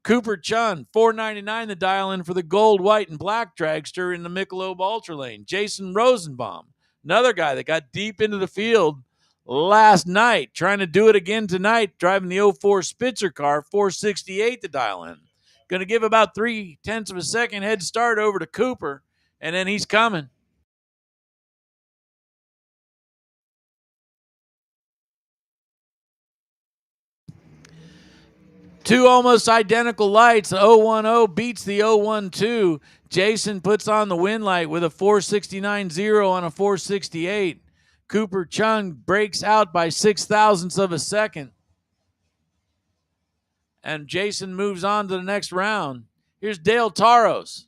Cooper Chun, 499 the dial in for the gold, white, and black dragster in the Michelob Ultra lane. Jason Rosenbaum, another guy that got deep into the field last night, trying to do it again tonight, driving the 04 Spitzer car, 468 the dial in. Going to give about 0.3 of a second head start over to Cooper, and then he's coming. Two almost identical lights. The 010 beats the 012. Jason puts on the win light with a 469.0 on a 468. Cooper Chung breaks out by 0.6 of a second. And Jason moves on to the next round. Here's Dale Taros.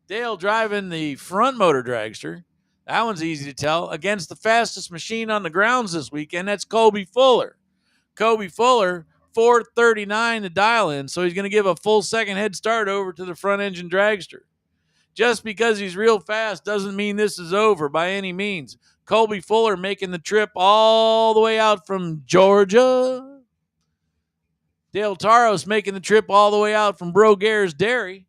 Dale driving the front motor dragster. That one's easy to tell. Against the fastest machine on the grounds this weekend, that's Colby Fuller. Colby Fuller, 439 to dial in, so he's going to give a full second head start over to the front engine dragster. Just because he's real fast doesn't mean this is over by any means. Colby Fuller making the trip all the way out from Georgia. Dale Taros making the trip all the way out from Brogare's Dairy.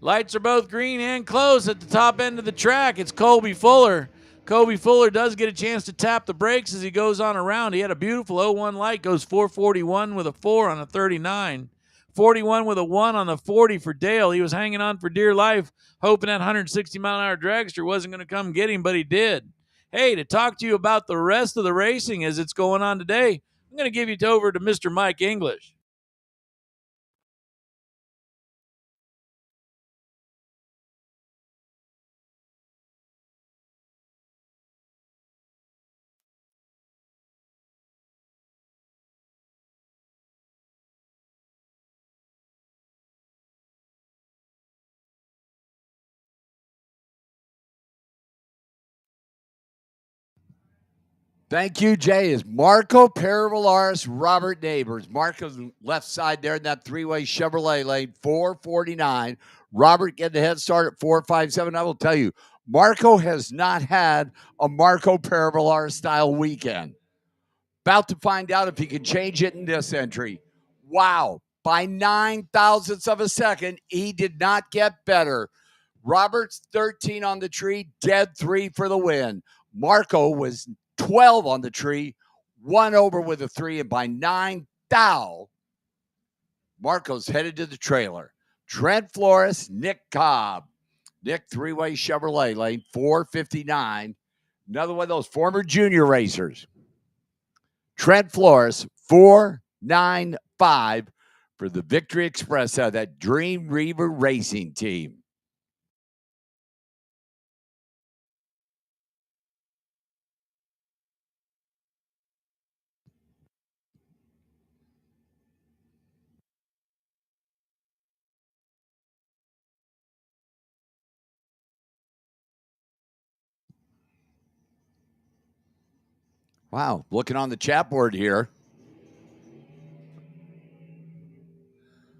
Lights are both green and closed at the top end of the track. It's Colby Fuller. Colby Fuller does get a chance to tap the brakes as he goes on around. He had a beautiful 01 light, goes 441 with a 4 on a 39. 41 with a 1 on the 40 for Dale. He was hanging on for dear life, hoping that 160-mile-an-hour dragster wasn't going to come get him, but he did. Hey, to talk to you about the rest of the racing as it's going on today, I'm going to give you over to Mr. Mike English. Thank you, Jay. Is Marco Peravalaris, Robert Neighbors. Marco's left side there in that three-way Chevrolet lane, 449. Robert getting the head start at 457. I will tell you, Marco has not had a Marco Peravalaris style weekend. About to find out if he can change it in this entry. Wow. By 9 thousandths of a second, he did not get better. Robert's 13 on the tree, dead 3 for the win. Marco was 12 on the tree, 1 over with a 3, and by 9 thou, Marco's headed to the trailer. Trent Flores, Nick Cobb. Nick, three-way Chevrolet lane, 459. Another one of those former junior racers. Trent Flores, 495 for the Victory Express out of that Dream Reaver Racing team. Wow, looking on the chat board here.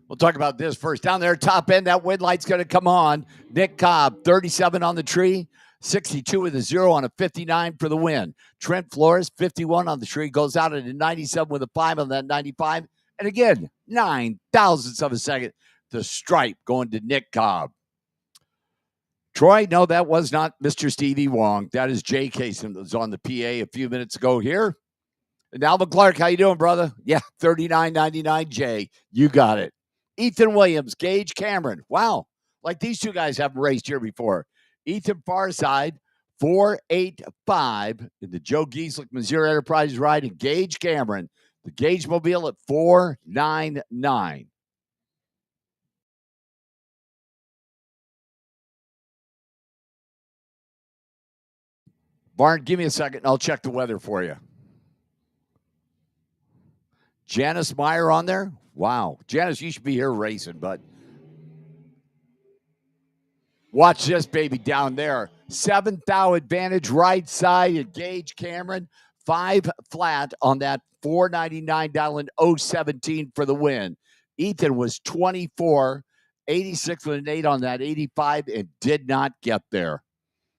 We'll talk about this first. Down there, top end, that wind light's going to come on. Nick Cobb, 37 on the tree, 62 with a 0 on a 59 for the win. Trent Flores, 51 on the tree, goes out at a 97 with a 5 on that 95. And again, 9 thousandths of a second. The stripe going to Nick Cobb. Troy, no, that was not Mr. Stevie Wong. That is Jay Kaysen that was on the PA a few minutes ago here. And Alvin Clark, how you doing, brother? Yeah, 39.99 Jay. You got it. Ethan Williams, Gage Cameron. Wow. Like these two guys haven't raced here before. Ethan Farside, 485 in the Joe Gieslich Missouri Enterprise ride, and Gage Cameron, the Gage Mobile at 499. Barn, give me a second and I'll check the weather for you. Janice Meyer on there? Wow. Janice, you should be here racing, but watch this baby down there. 7th thou advantage right side at Gage Cameron. 5 flat on that 499 Dowland 017 for the win. Ethan was 24, 86 with an 8 on that 85 and did not get there.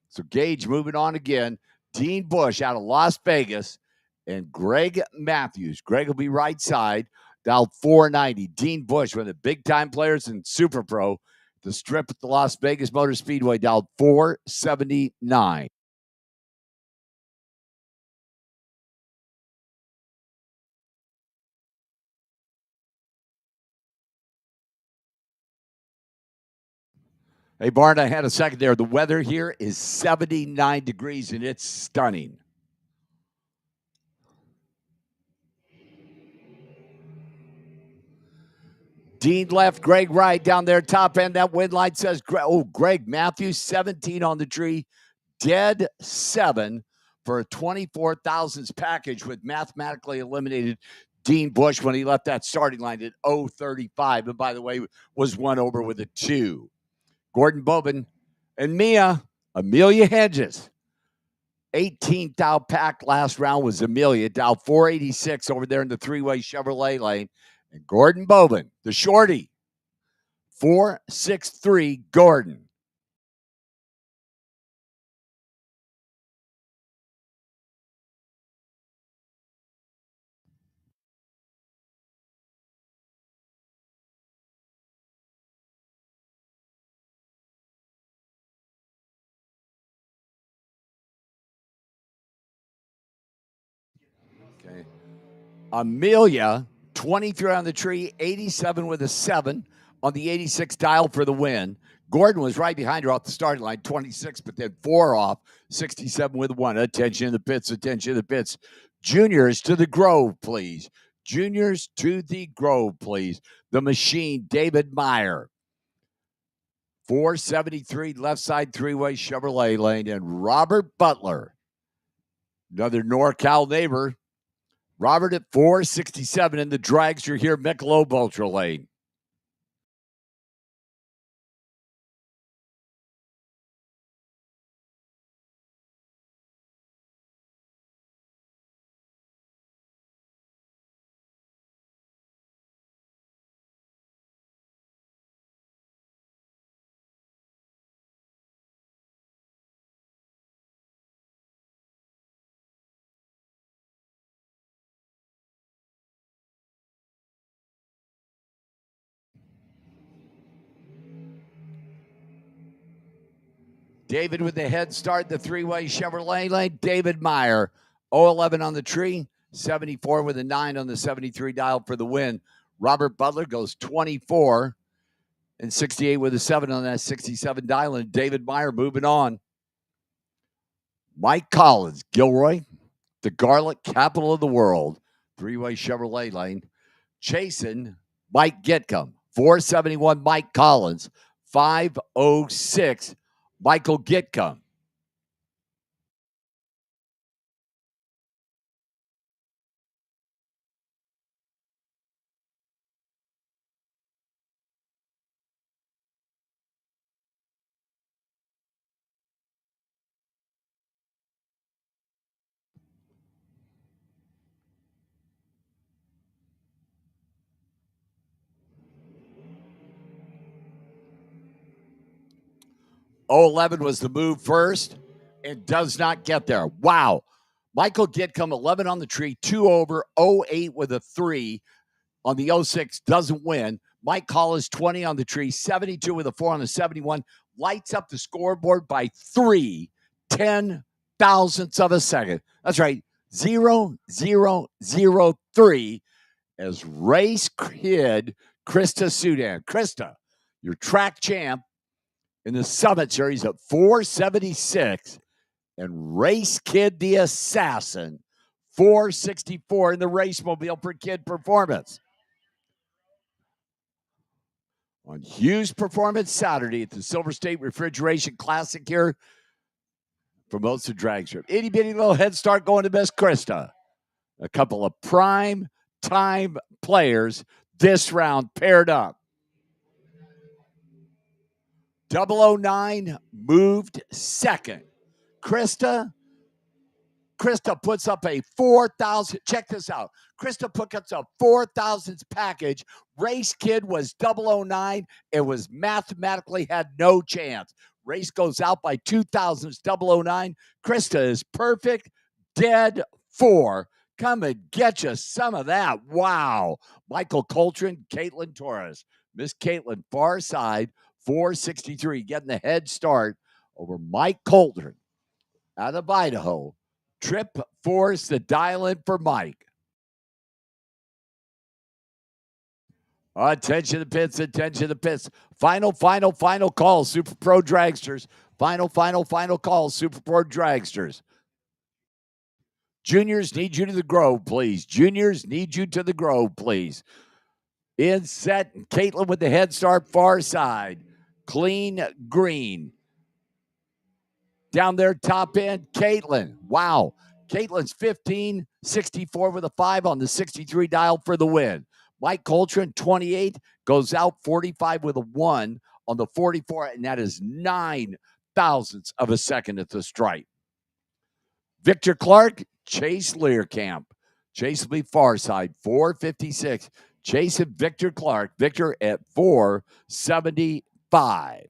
So Gage moving on again. Dean Bush out of Las Vegas and Greg Matthews. Greg will be right side, dialed 490. Dean Bush, one of the big-time players in Super Pro, the strip at the Las Vegas Motor Speedway, dialed 479. Hey, Bart, I had a second there. The weather here is 79 degrees, and it's stunning. Dean left, Greg right down there, top end. That wind light says, Greg Matthews, 17 on the tree, dead 7 for a 24 thousandths package with mathematically eliminated Dean Bush when he left that starting line at 035. And by the way, was 1 over with a 2. Gordon Bobin and Amelia Hedges. 18th thou pack last round was Amelia, Dow 486 over there in the three-way Chevrolet lane. And Gordon Bobin, the shorty, 463 Gordon. Okay. Amelia, 23 on the tree, 87 with a 7 on the 86 dial for the win. Gordon was right behind her off the starting line, 26, but then 4 off, 67 with 1. Attention to the pits, attention to the pits. Juniors to the Grove, please. Juniors to the Grove, please. The machine, David Meyer. 473 left side three-way Chevrolet lane, and Robert Butler, another NorCal neighbor. Robert at 467 in the Dragster here, Michelob Ultra lane. David with the head start, the three-way Chevrolet lane. David Meyer, 011 on the tree, 74 with a 9 on the 73 dial for the win. Robert Butler goes 24 and 68 with a 7 on that 67 dial. And David Meyer moving on. Mike Collins, Gilroy, the garlic capital of the world, three-way Chevrolet lane. Chasing Mike Gitcom, 471 Mike Collins, 506 Michael Gitcom. .011 was the move first and does not get there. Wow. Michael Gitcom, 11 on the tree, 2 over, 08 with a 3 on the 06, doesn't win. Mike Collins, 20 on the tree, 72 with a 4 on the 71, lights up the scoreboard by 3 10,000ths of a second. That's right, 0.0003 as race kid Krista Sudan. Krista, your track champ in the Summit Series at 476, and Race Kid the Assassin, 464 in the Race Mobile for Kid Performance. On Hughes Performance Saturday at the Silver State Refrigeration Classic here for most of drag strip. Itty bitty little head start going to Miss Krista. A couple of prime time players this round paired up. 009 moved second. Krista puts up a 4,000. Check this out. Krista puts up a 4,000th package. Race Kid was 009. It was mathematically had no chance. Race goes out by 2,000s, 009. Krista is perfect. Dead 4. Come and get you some of that. Wow. Michael Coltrane, Caitlin Torres. Miss Caitlin, far side, 463, getting the head start over Mike Coltrane out of Idaho. Trip force the dial in for Mike. Attention to the pits, attention to the pits. Final call, Super Pro Dragsters. Final call, Super Pro Dragsters. Juniors need you to the Grove, please. Juniors need you to the Grove, please. In set, Caitlin with the head start, far side. Clean green. Down there, top end, Caitlin. Wow. Caitlin's 15-64 with a 5 on the 63 dial for the win. Mike Coltrane, 28, goes out 45 with a 1 on the 44, and that is 9,000ths of a second at the stripe. Victor Clark, Chase Learcamp. Chase will be far side, 456. Chase and Victor Clark. Victor at 475.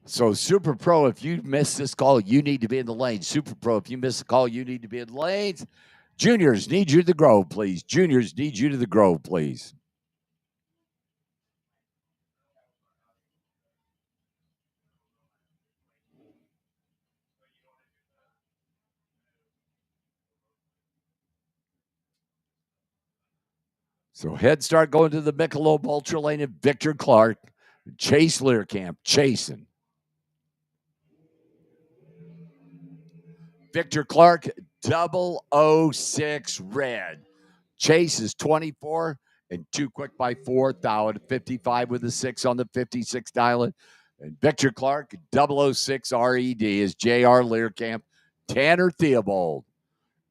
So, Super Pro, if you miss this call, you need to be in the lane. Super Pro, if you miss the call, you need to be in the lanes. Juniors need you to the Grove, please. Juniors need you to the Grove, please. So, head start going to the Michelob Ultra Lane and Victor Clark. Chase Learcamp, chasing. Victor Clark, 006 red. Chase is 24 and 2 quick by 4. Thou at 55 with a 6 on the 56 dial. And Victor Clark, 006 RED is JR Learcamp. Tanner Theobald.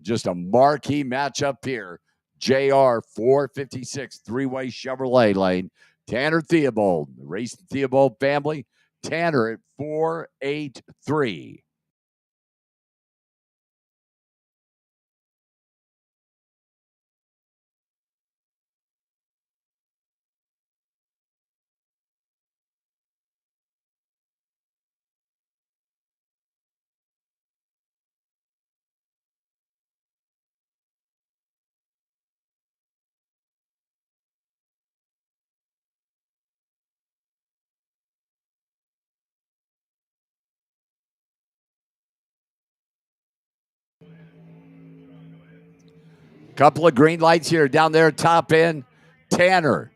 Just a marquee matchup here. JR 456, three-way Chevrolet lane. Tanner Theobald, the Race Theobald family. Tanner at 483. Couple of green lights here down there, top end. Tanner,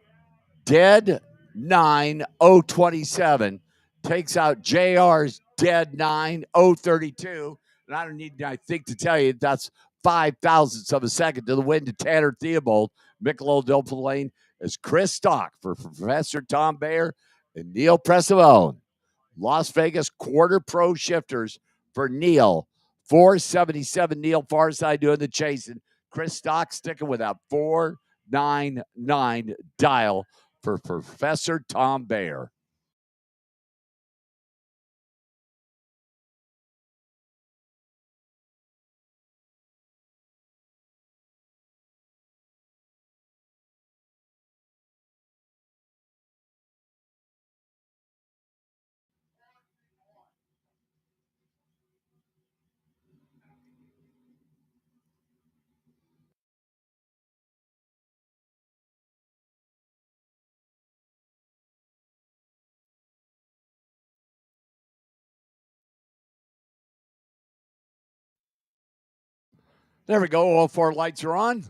dead 9-027, takes out JR's dead 9-032. And I don't need, I think, to tell you that's 5,000ths of a second to the win to Tanner Theobald. Michelob Dolphin Lane is Chris Stock for Professor Tom Bayer and Neil Pressimone. Las Vegas quarter pro shifters for Neil. 477 Neil Farside doing the chasing. Chris Stock sticking with that 499 dial for Professor Tom Bayer. There we go. All four lights are on.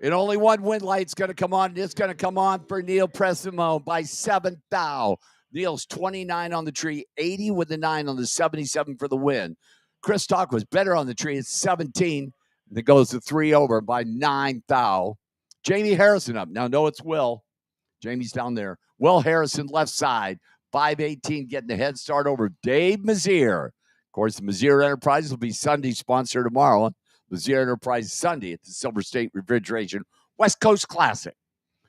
And only one win light's going to come on. It's going to come on for Neil Pressimone by 7 thou. Neil's 29 on the tree, 80 with the 9 on the 77 for the win. Chris Stock was better on the tree at 17. And it goes to 3 over by 9 thou. Jamie Harrison up. Now, no, it's Will. Jamie's down there. Will Harrison left side. 518 getting the head start over Dave Mazier. Of course, the Mazier Enterprises will be Sunday sponsor tomorrow. Mazier Enterprise Sunday at the Silver State Refrigeration West Coast Classic.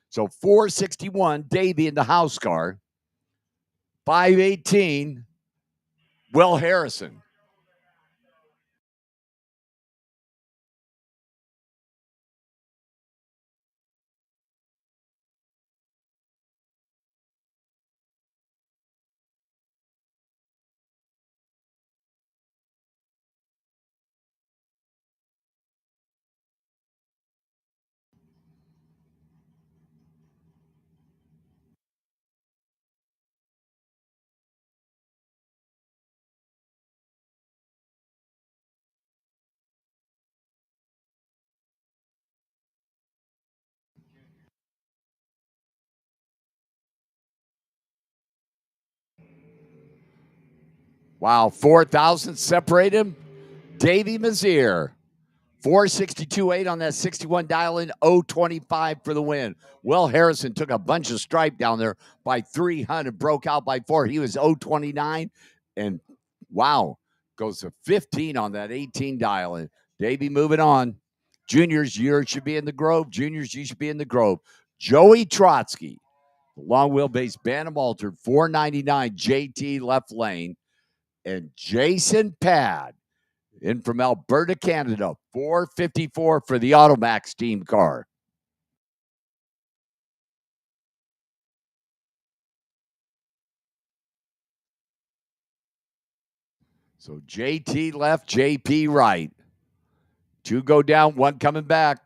So 461, Davey in the house car. 518, Will Harrison. Wow, 4,000 separate him. Davey Mazier. 462.8 on that 61 dial in, 025 for the win. Will Harrison took a bunch of stripe down there by 300, broke out by 4. He was 029, and wow, goes to 15 on that 18 dial in. Davey moving on. Juniors, you should be in the Grove. Juniors, you should be in the Grove. Joey Trotsky, long wheelbase Bantam altered, 499, JT left lane. And Jason Pad in from Alberta, Canada, 454 for the Automax team car. So JT left, JP right. 2 go down, 1 coming back.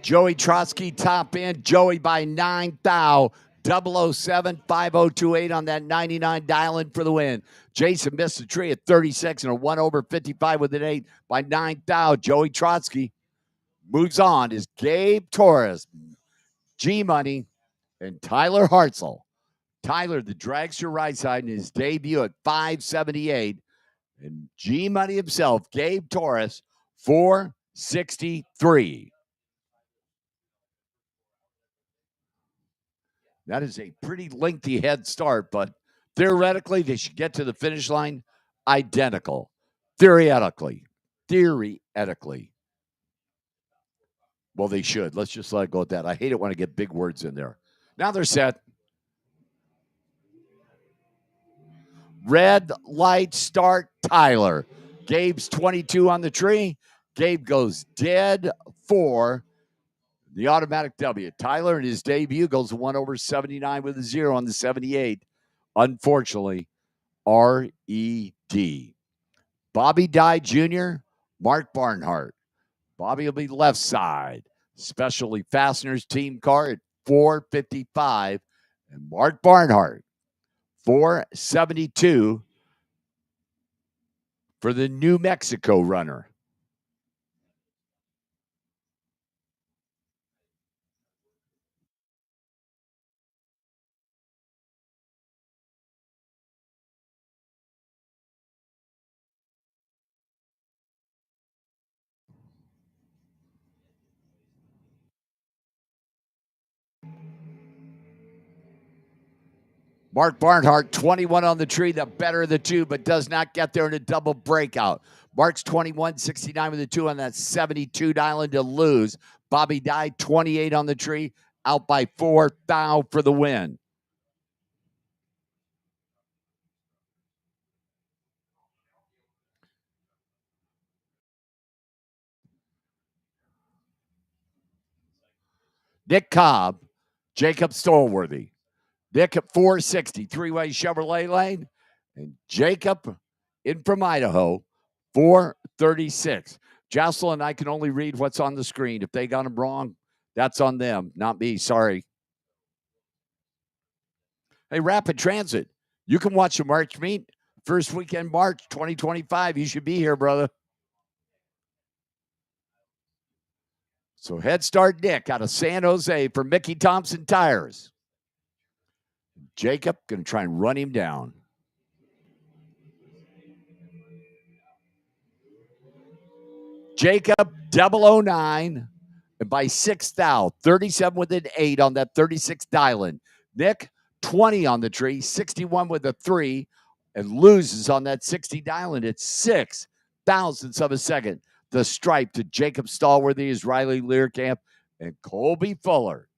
Joey Trotsky top end. Joey by 9 thou. 007 5028 on that 99 dial in for the win. Jason missed the tree at 36 and a 1 over 55 with an 8 by 9 thou. Joey Trotsky moves on is Gabe Torres, G Money, and Tyler Hartzell. Tyler, the dragster right side in his debut at 578. And G Money himself, Gabe Torres, 463. That is a pretty lengthy head start, but theoretically, they should get to the finish line identical. Theoretically. Well, they should. Let's just let it go at that. I hate it when I get big words in there. Now they're set. Red light start, Tyler. Gabe's 22 on the tree. Gabe goes dead for the automatic W. Tyler in his debut goes 1 over 79 with a 0 on the 78. Unfortunately, R.E.D. Bobby Dye Jr., Mark Barnhart. Bobby will be left side. Specialty Fasteners team car at 455. And Mark Barnhart, 472 for the New Mexico runner. Mark Barnhart, 21 on the tree, the better of the two, but does not get there in a double breakout. Mark's 21, 69 with the 2 on that 72 dialing to lose. Bobby Dye, 28 on the tree, out by 4, thou for the win. Nick Cobb, Jacob Stolworthy. Nick at 460, three-way Chevrolet lane. And Jacob in from Idaho, 436. Jocelyn, I can only read what's on the screen. If they got them wrong, that's on them, not me. Sorry. Hey, Rapid Transit, you can watch the March meet. First weekend, March 2025. You should be here, brother. So Head Start Nick out of San Jose for Mickey Thompson Tires. Jacob going to try and run him down. Jacob 009 and by 6 thou, 37 with an 8 on that 36 dialing. Nick 20 on the tree, 61 with a 3 and loses on that 60 dialing at 6 thousandths of a second. The stripe to Jacob Stallworthy is Riley Learcamp and Colby Fuller.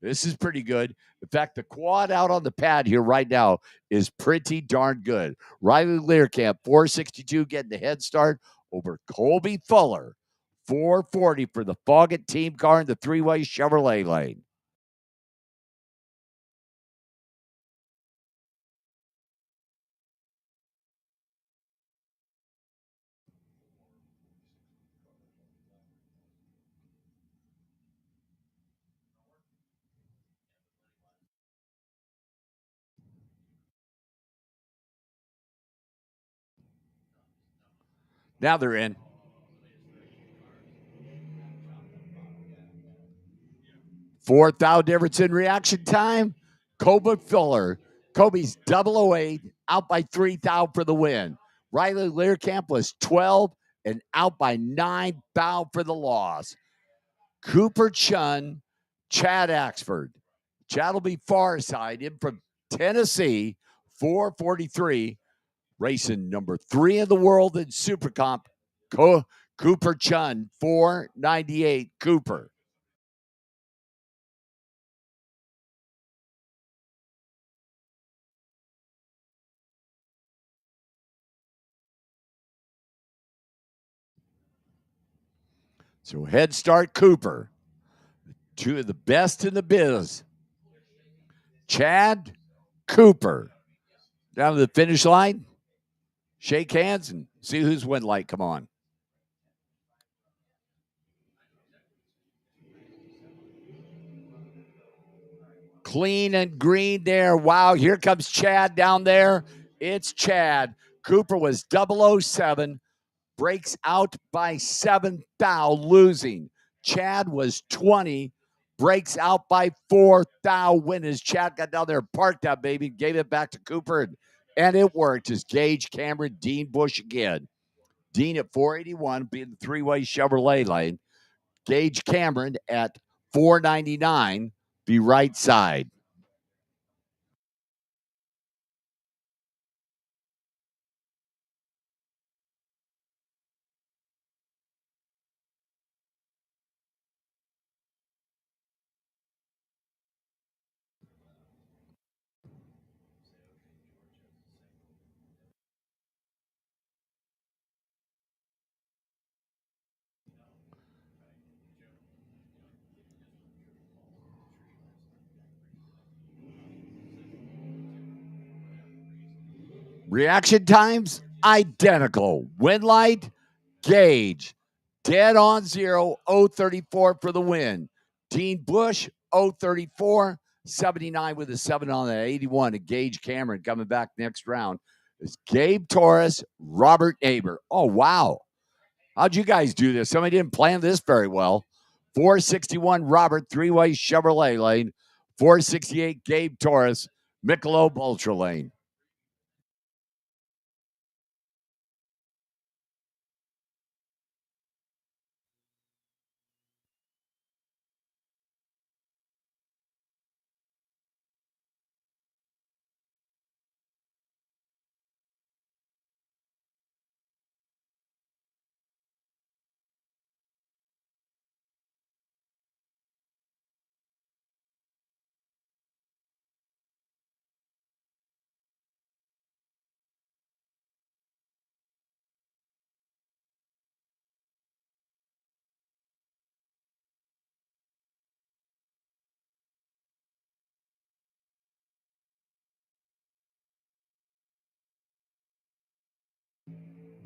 This is pretty good. In fact, the quad out on the pad here right now is pretty darn good. Riley Learcamp, 462, getting the head start over Colby Fuller, 440 for the Foggett team car in the three-way Chevrolet lane. Now they're in. Fourth thou difference in reaction time. Colby Fuller. Kobe's 008, out by 3 thou for the win. Riley Learcamp was 12 and out by 9 thou for the loss. Cooper Chun, Chad Axford. Chad will be far side in from Tennessee, 443. Racing number 3 in the world in Super Comp, Cooper Chun, 498 Cooper. So Head Start Cooper, 2 of the best in the biz. Chad Cooper. Down to the finish line. Shake hands and see who's win light. Come on. Clean and green there. Wow, here comes Chad down there. It's Chad. Cooper was 007, breaks out by 7 thou, losing. Chad was 20, breaks out by 4 thou, win as Chad got down there, parked that baby, gave it back to Cooper, and it worked as Gage Cameron, Dean Bush again. Dean at 481, being the three-way Chevrolet lane. Gage Cameron at 499, be right side. Reaction times identical. Win light, Gage, dead on 0, 034 for the win. Dean Bush, 034, 79 with a 7 on the 81. And Gage Cameron coming back next round is Gabe Torres, Robert Neighbor. Oh, wow. How'd you guys do this? Somebody didn't plan this very well. 461 Robert, three-way Chevrolet lane. 468 Gabe Torres, Michelob Ultra lane.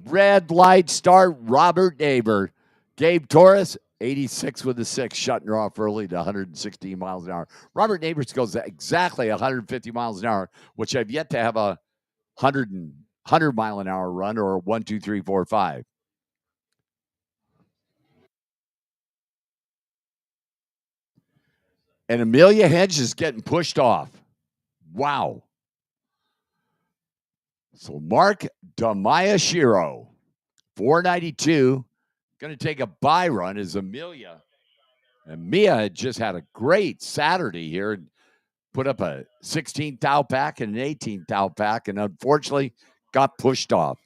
Red light start, Robert Neighbor. Gabe Torres, 86 with the 6, shutting her off early to 116 miles an hour. Robert Neighbors goes exactly 150 miles an hour, which I've yet to have a 100 mile an hour run or a 1, 2, 3, 4, 5. And Amelia Hedge is getting pushed off. Wow. So Mark Damayashiro, 492, going to take a bye run as Amelia. And Mia had just had a great Saturday here and put up a 16 thou pack and an 18 thou pack, and unfortunately got pushed off.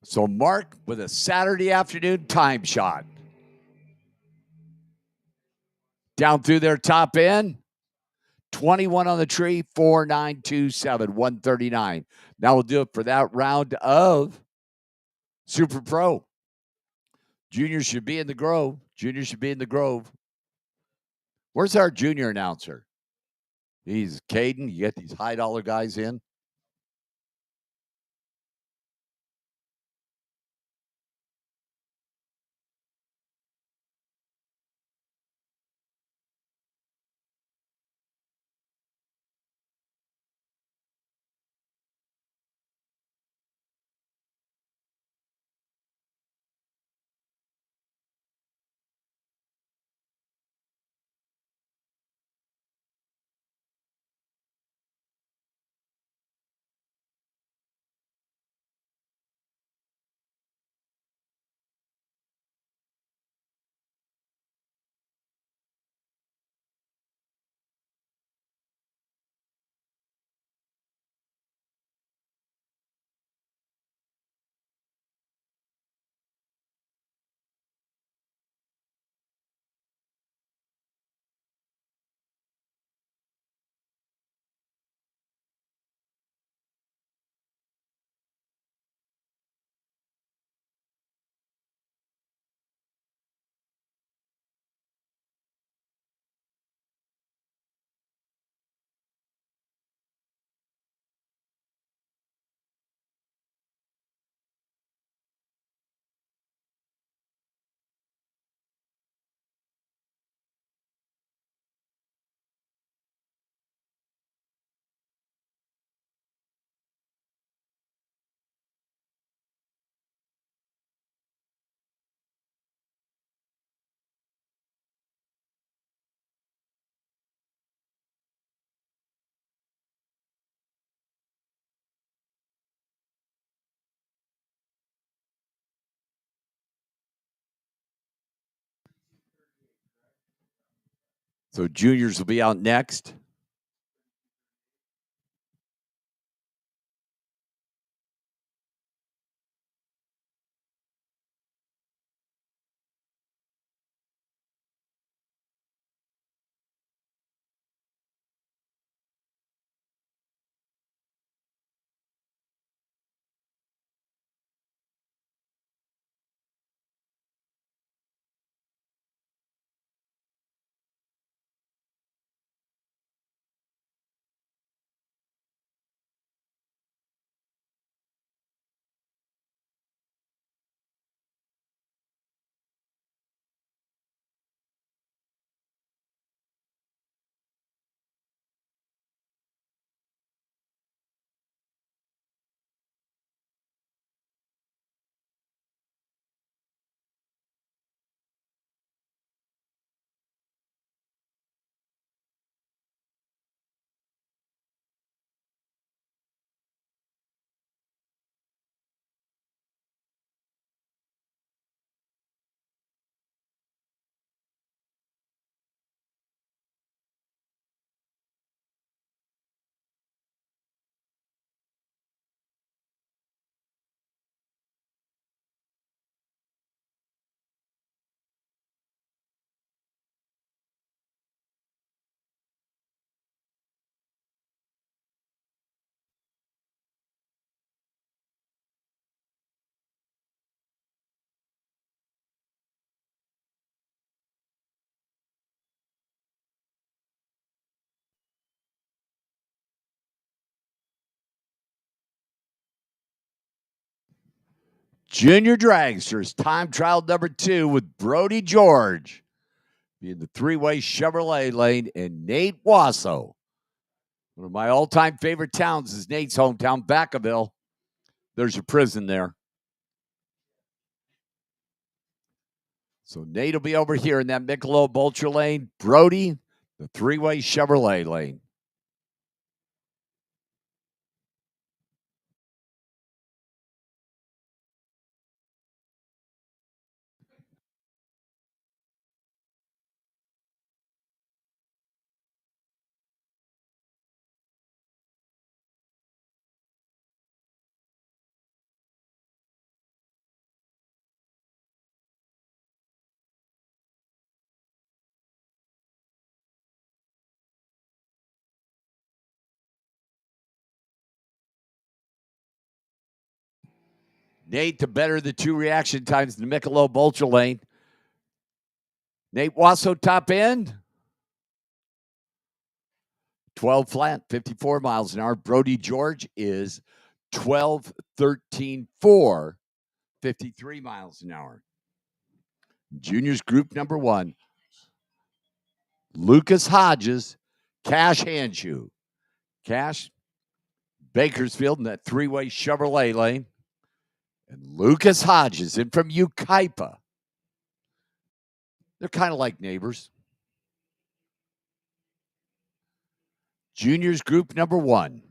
So Mark with a Saturday afternoon time shot. Down through their top end, 21 on the tree, 4927, 139. Now we'll do it for that round of Super Pro. Junior should be in the Grove. Junior should be in the Grove. Where's our junior announcer? He's Caden. You get these high dollar guys in. So juniors will be out next. Junior Dragsters, time trial number 2 with Brody George in the three-way Chevrolet lane, and Nate Wasso. One of my all-time favorite towns is Nate's hometown, Vacaville. There's a prison there. So Nate will be over here in that Michelob Ultra lane. Brody, the three-way Chevrolet lane. Nate to better the 2 reaction times in the Michelob Ultra lane. Nate Wasso top end. 12 flat, 54 miles an hour. Brody George is 12, 13, 4, 53 miles an hour. Juniors group number 1. Lucas Hodges, Cash Handshoe. Cash, Bakersfield in that three-way Chevrolet lane. And Lucas Hodges in from Yucaipa. They're kind of like neighbors. Juniors group number 1.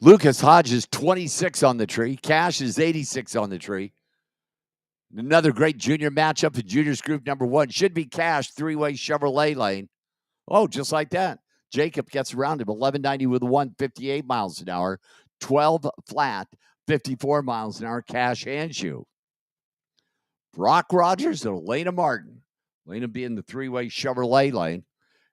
Lucas Hodges, 26 on the tree. Cash is 86 on the tree. Another great junior matchup in juniors group number 1. Should be Cash, three-way Chevrolet lane. Oh, just like that. Jacob gets around him, 1190 with a 158 miles an hour. 12 flat, 54 miles an hour. Cash Handshoe. Brock Rogers and Elena Martin. Elena being the three-way Chevrolet lane.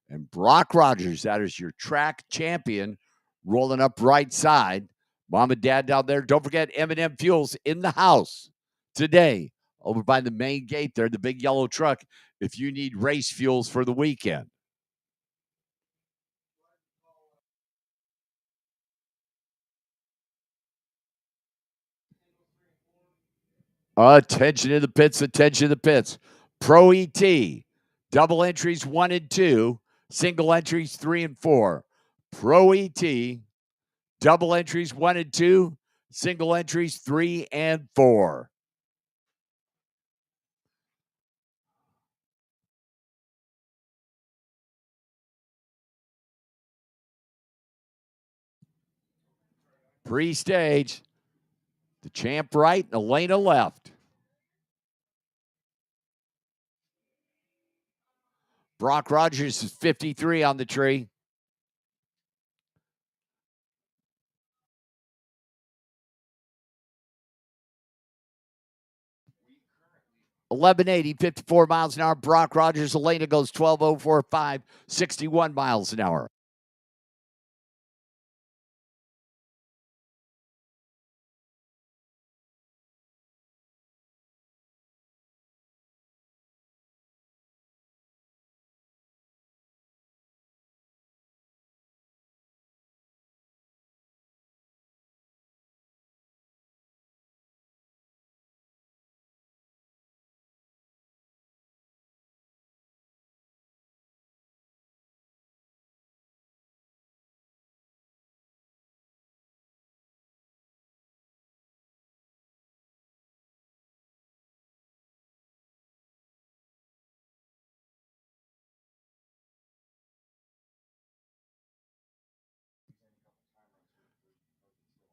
And Brock Rogers, that is your track champion, rolling up right side. Mom and Dad down there. Don't forget M&M Fuels in the house today over by the main gate there, the big yellow truck, if you need race fuels for the weekend. Attention to the pits, attention to the pits. Pro ET, double entries 1 and 2, single entries 3 and 4. Pro ET, double entries 1 and 2, single entries 3 and 4. Pre-stage, the champ right and Elena left. Brock Rogers is 53 on the tree. $11.80, 54 miles an hour. Brock Rogers. Elena goes 12.045, 61 miles an hour.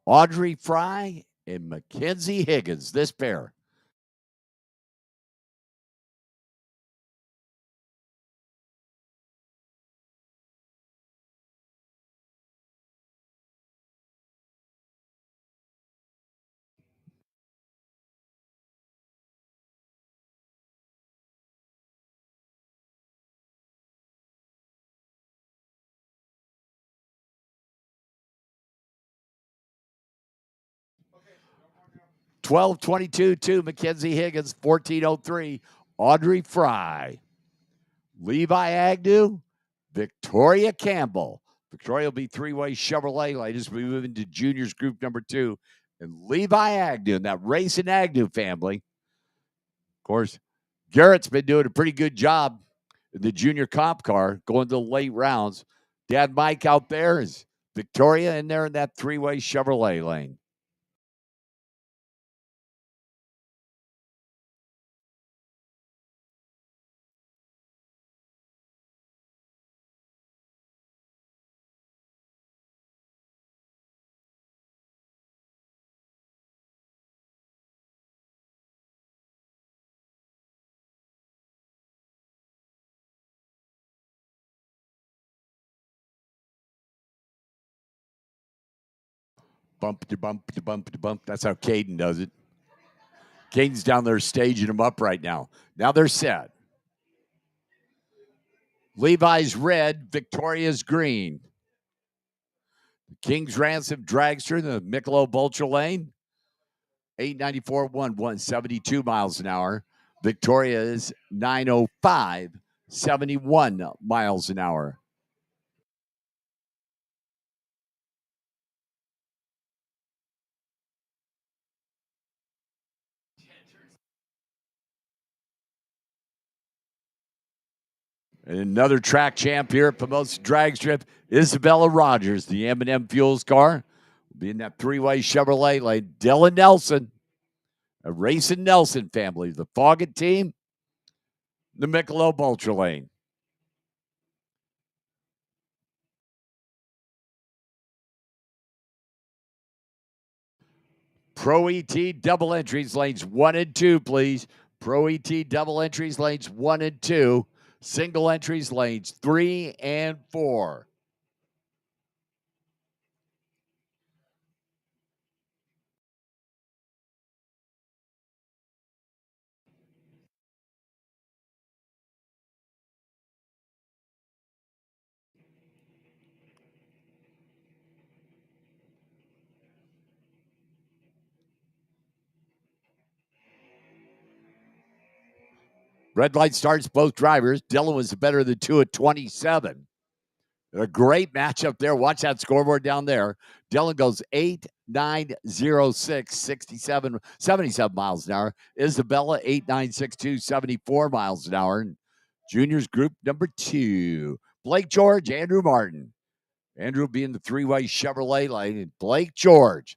Audrey Fry and Mackenzie Higgins, this pair. $12.22 Mackenzie Higgins, $14.03 Audrey Fry. Levi Agnew, Victoria Campbell. Victoria will be three-way Chevrolet Ladies. We move into juniors group number 2. And Levi Agnew and that Racing Agnew family. Of course, Garrett's been doing a pretty good job in the junior comp car, going to the late rounds. Dad Mike out there is Victoria in there in that three-way Chevrolet lane. Bump to bump to bump to bump. That's how Caden does it. Caden's down there staging them up right now. Now they're set. Levi's red, Victoria's green. King's Ransom Dragster, the Michelob Ultra Lane. 894 172 miles an hour. Victoria is 905, 71 miles an hour. And another track champ here at Pomosa Drag Strip, Isabella Rogers, the M&M Fuels car. Will be in that three-way Chevrolet lane. Dylan Nelson, a Racing Nelson family, the Foggett team, the Michelob Ultra lane. Pro ET double entries lanes 1 and 2, please. Pro ET double entries lanes 1 and 2. Single entries lanes 3 and 4. Red light starts both drivers. Dylan was better than 2 at 27. A great matchup there. Watch that scoreboard down there. Dylan goes 8, 9, 0, 6, 77 miles an hour. Isabella, 8, 9, 6, 2, 74 miles an hour. Juniors group number 2. Blake George, Andrew Martin. Andrew being the three-way Chevrolet lane. And Blake George.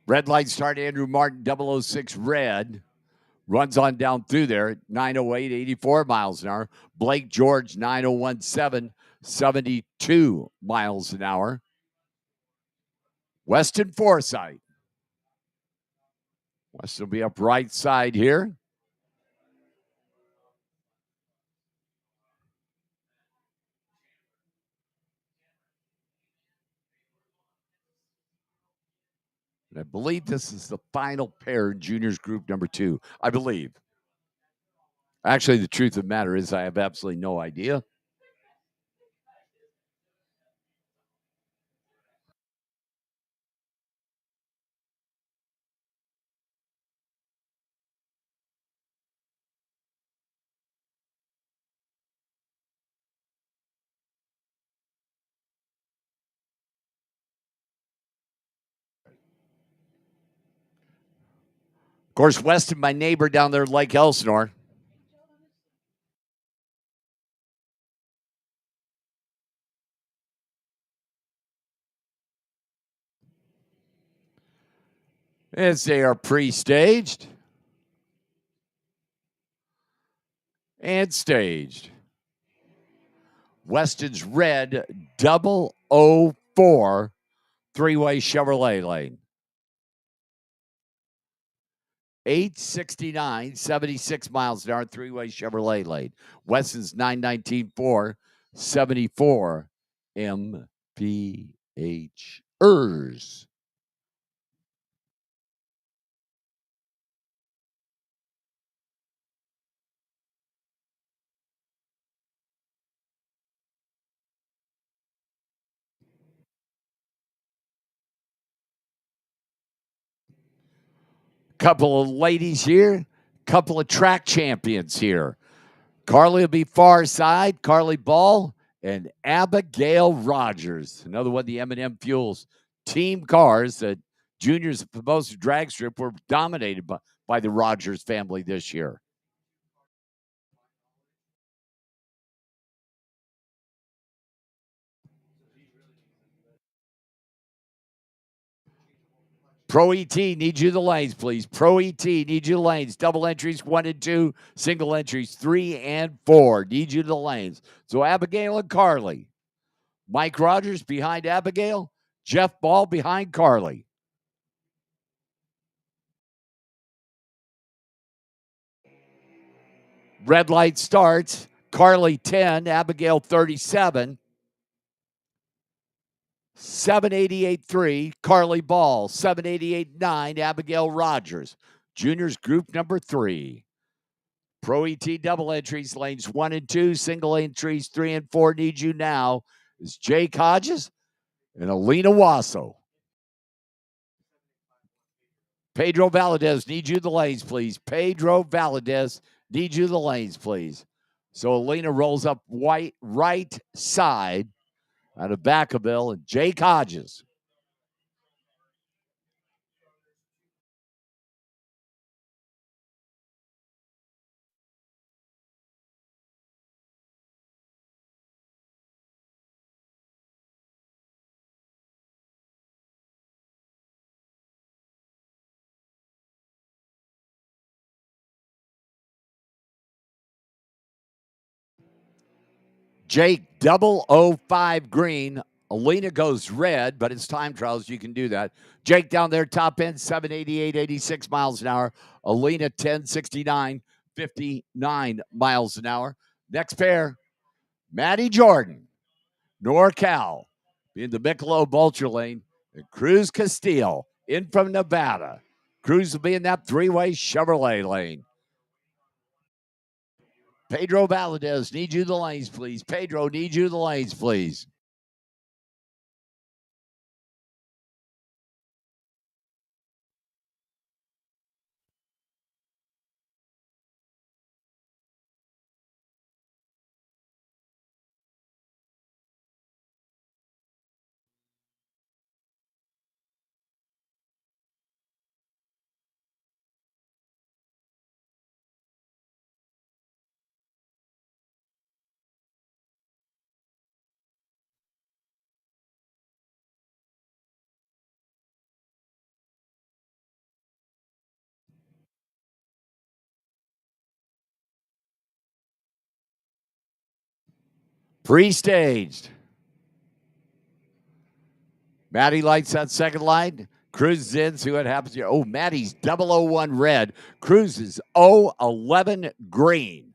Red light start, Andrew Martin, 006 red. Runs on down through there, 908, 84 miles an hour. Blake George, 9017, 72 miles an hour. Weston Forsythe. Weston will be up right side here. And I believe this is the final pair in juniors group number 2. I believe. Actually, the truth of the matter is I have absolutely no idea. Of course, Weston, my neighbor down there, Lake Elsinore. As they are pre-staged and staged. Weston's red 004 three-way Chevrolet lane. 869, 76 miles an hour, three-way Chevrolet lane. Weston's 919.4, 74 mph. Couple of ladies here, couple of track champions here. Carly will be far side, Carly Ball and Abigail Rogers. Another one of the M&M Fuels team cars that juniors at Pomona Drag Strip were dominated by the Rogers family this year. Pro ET, need you the lanes, please. Pro ET, need you the lanes. Double entries 1 and 2, single entries 3 and 4. Need you the lanes. So Abigail and Carly. Mike Rogers behind Abigail. Jeff Ball behind Carly. Red light starts. Carly 10, Abigail 37. 788.3, Carly Ball. 788.9, Abigail Rogers. Juniors group number 3. Pro ET double entries, lanes 1 and 2, single entries 3 and 4. Need you now is Jake Hodges and Alina Wasso. Pedro Valadez, need you the lanes, please. Pedro Valadez, need you the lanes, please. So Alina rolls up right side out of Vacaville, and Jake Hodges. Jake 005 green. Alina goes red, but it's time trials. You can do that. Jake down there, top end, 788, 86 miles an hour. Alina 1069, 59 miles an hour. Next pair, Maddie Jordan, NorCal, in the Michelob Ultra lane, and Cruz Castillo in from Nevada. Cruz will be in that three-way Chevrolet lane. Pedro Valadez, need you the lanes, please. Pedro, need you the lanes, please. Pre-staged. Maddie lights that second line. Cruz in, see what happens here. Oh, Maddie's 001 red. Cruz is 011 green.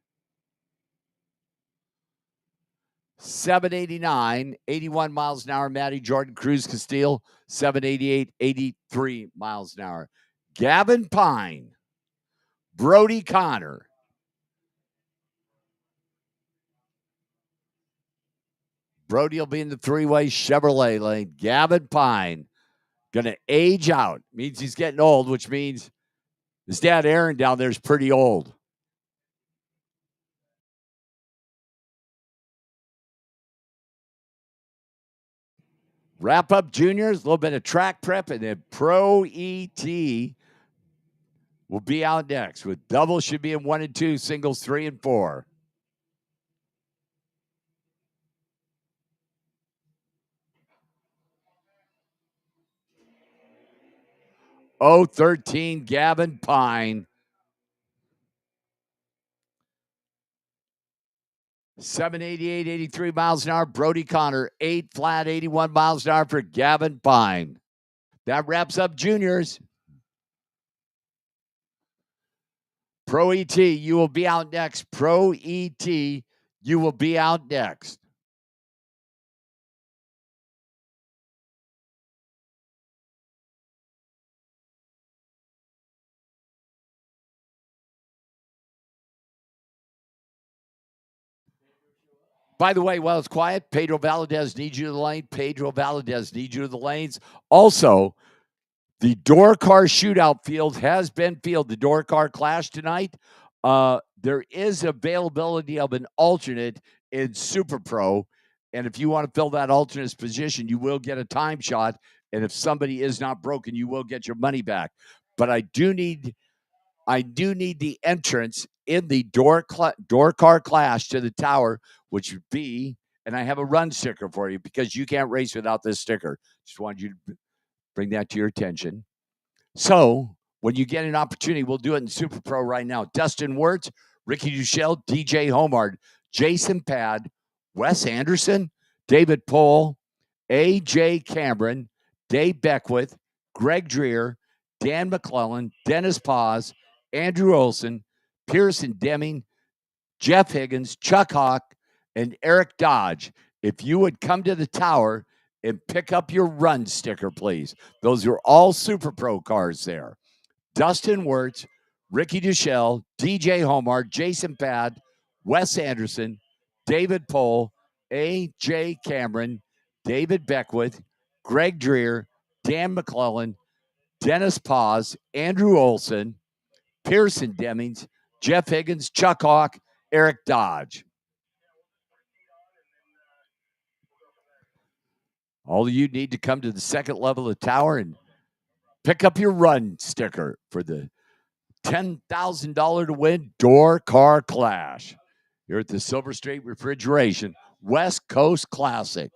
789, 81 miles an hour. Matty Jordan Cruz Castile, 788, 83 miles an hour. Gavin Pine, Brody Connor. Brody will be in the three-way Chevrolet lane. Gavin Pine going to age out. Means he's getting old, which means his dad Aaron down there is pretty old. Wrap up juniors, a little bit of track prep, and then Pro ET will be out next with doubles should be in 1 and 2, singles 3 and 4. Oh, 13, Gavin Pine. 788, 83 miles an hour. Brody Connor, 8 flat, 81 miles an hour for Gavin Pine. That wraps up juniors. Pro ET, you will be out next. Pro ET, you will be out next. By the way, while it's quiet, Pedro Valadez needs you to the lane. Pedro Valadez needs you to the lanes. Also, the door car shootout field has been filled. The door car clash tonight. There is availability of an alternate in Super Pro. And if you want to fill that alternate's position, you will get a time shot. And if somebody is not broken, you will get your money back. But I do need the entrance in the door car clash to the tower, which would be, and I have a run sticker for you because you can't race without this sticker. Just wanted you to bring that to your attention. So when you get an opportunity, we'll do it in Super Pro right now. Dustin Wirtz, Ricky Duchelle, DJ Homard, Jason Pad, Wes Anderson, David Pohl, AJ Cameron, Dave Beckwith, Greg Dreer, Dan McClellan, Dennis Paz, Andrew Olson, Pearson Deming, Jeff Higgins, Chuck Hawk, and Eric Dodge. If you would come to the tower and pick up your run sticker, please. Those are all Super Pro cars there. Dustin Wirtz, Ricky Duchelle, DJ Homard, Jason Pad, Wes Anderson, David Pohl, A.J. Cameron, David Beckwith, Greg Dreer, Dan McClellan, Dennis Paz, Andrew Olson, Pearson Demings, Jeff Higgins, Chuck Hawk, Eric Dodge. All of you need to come to the second level of the tower and pick up your run sticker for the $10,000 to win door car clash here at the Silver State Refrigeration West Coast Classic.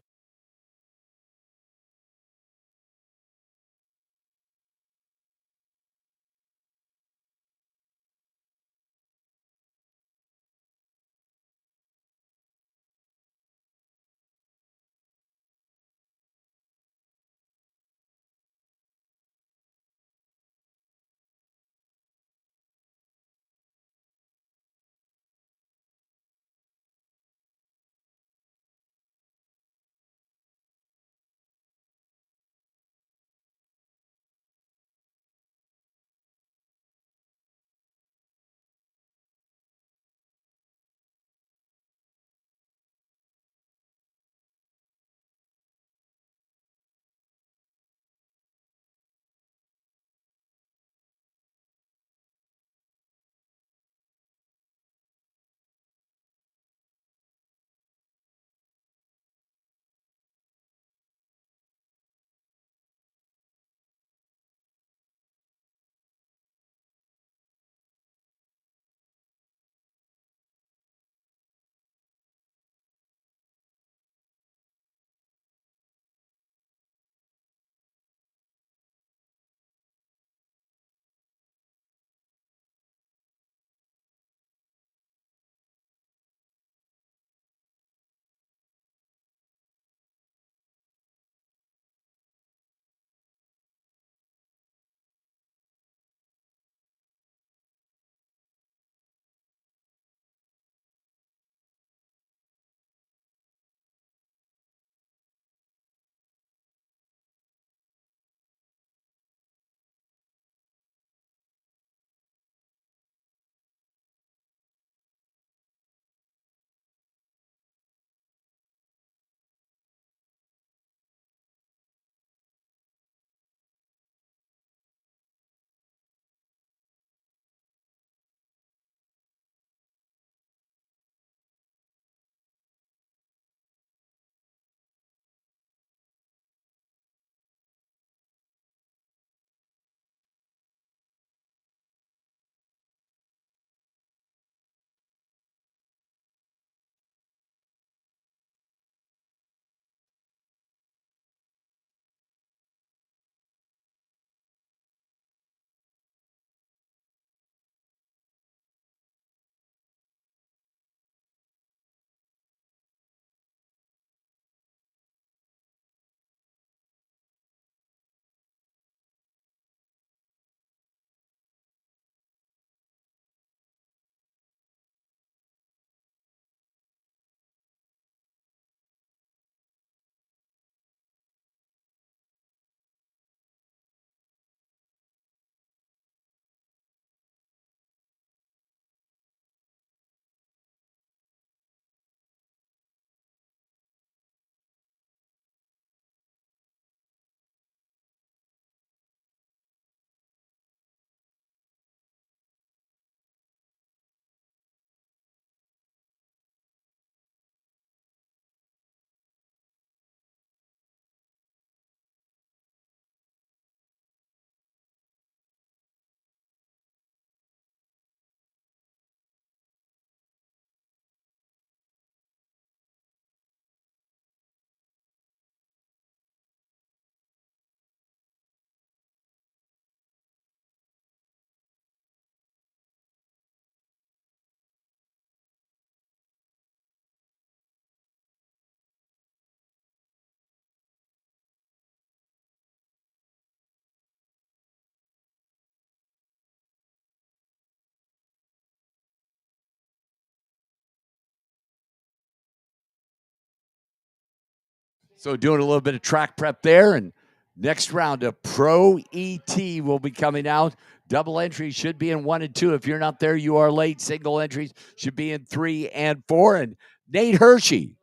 So doing a little bit of track prep there, and next round of Pro ET will be coming out. Double entries should be in 1 and 2. If you're not there, you are late. Single entries should be in 3 and 4. And Nate Hershey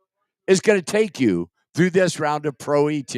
is going to take you through this round of Pro ET.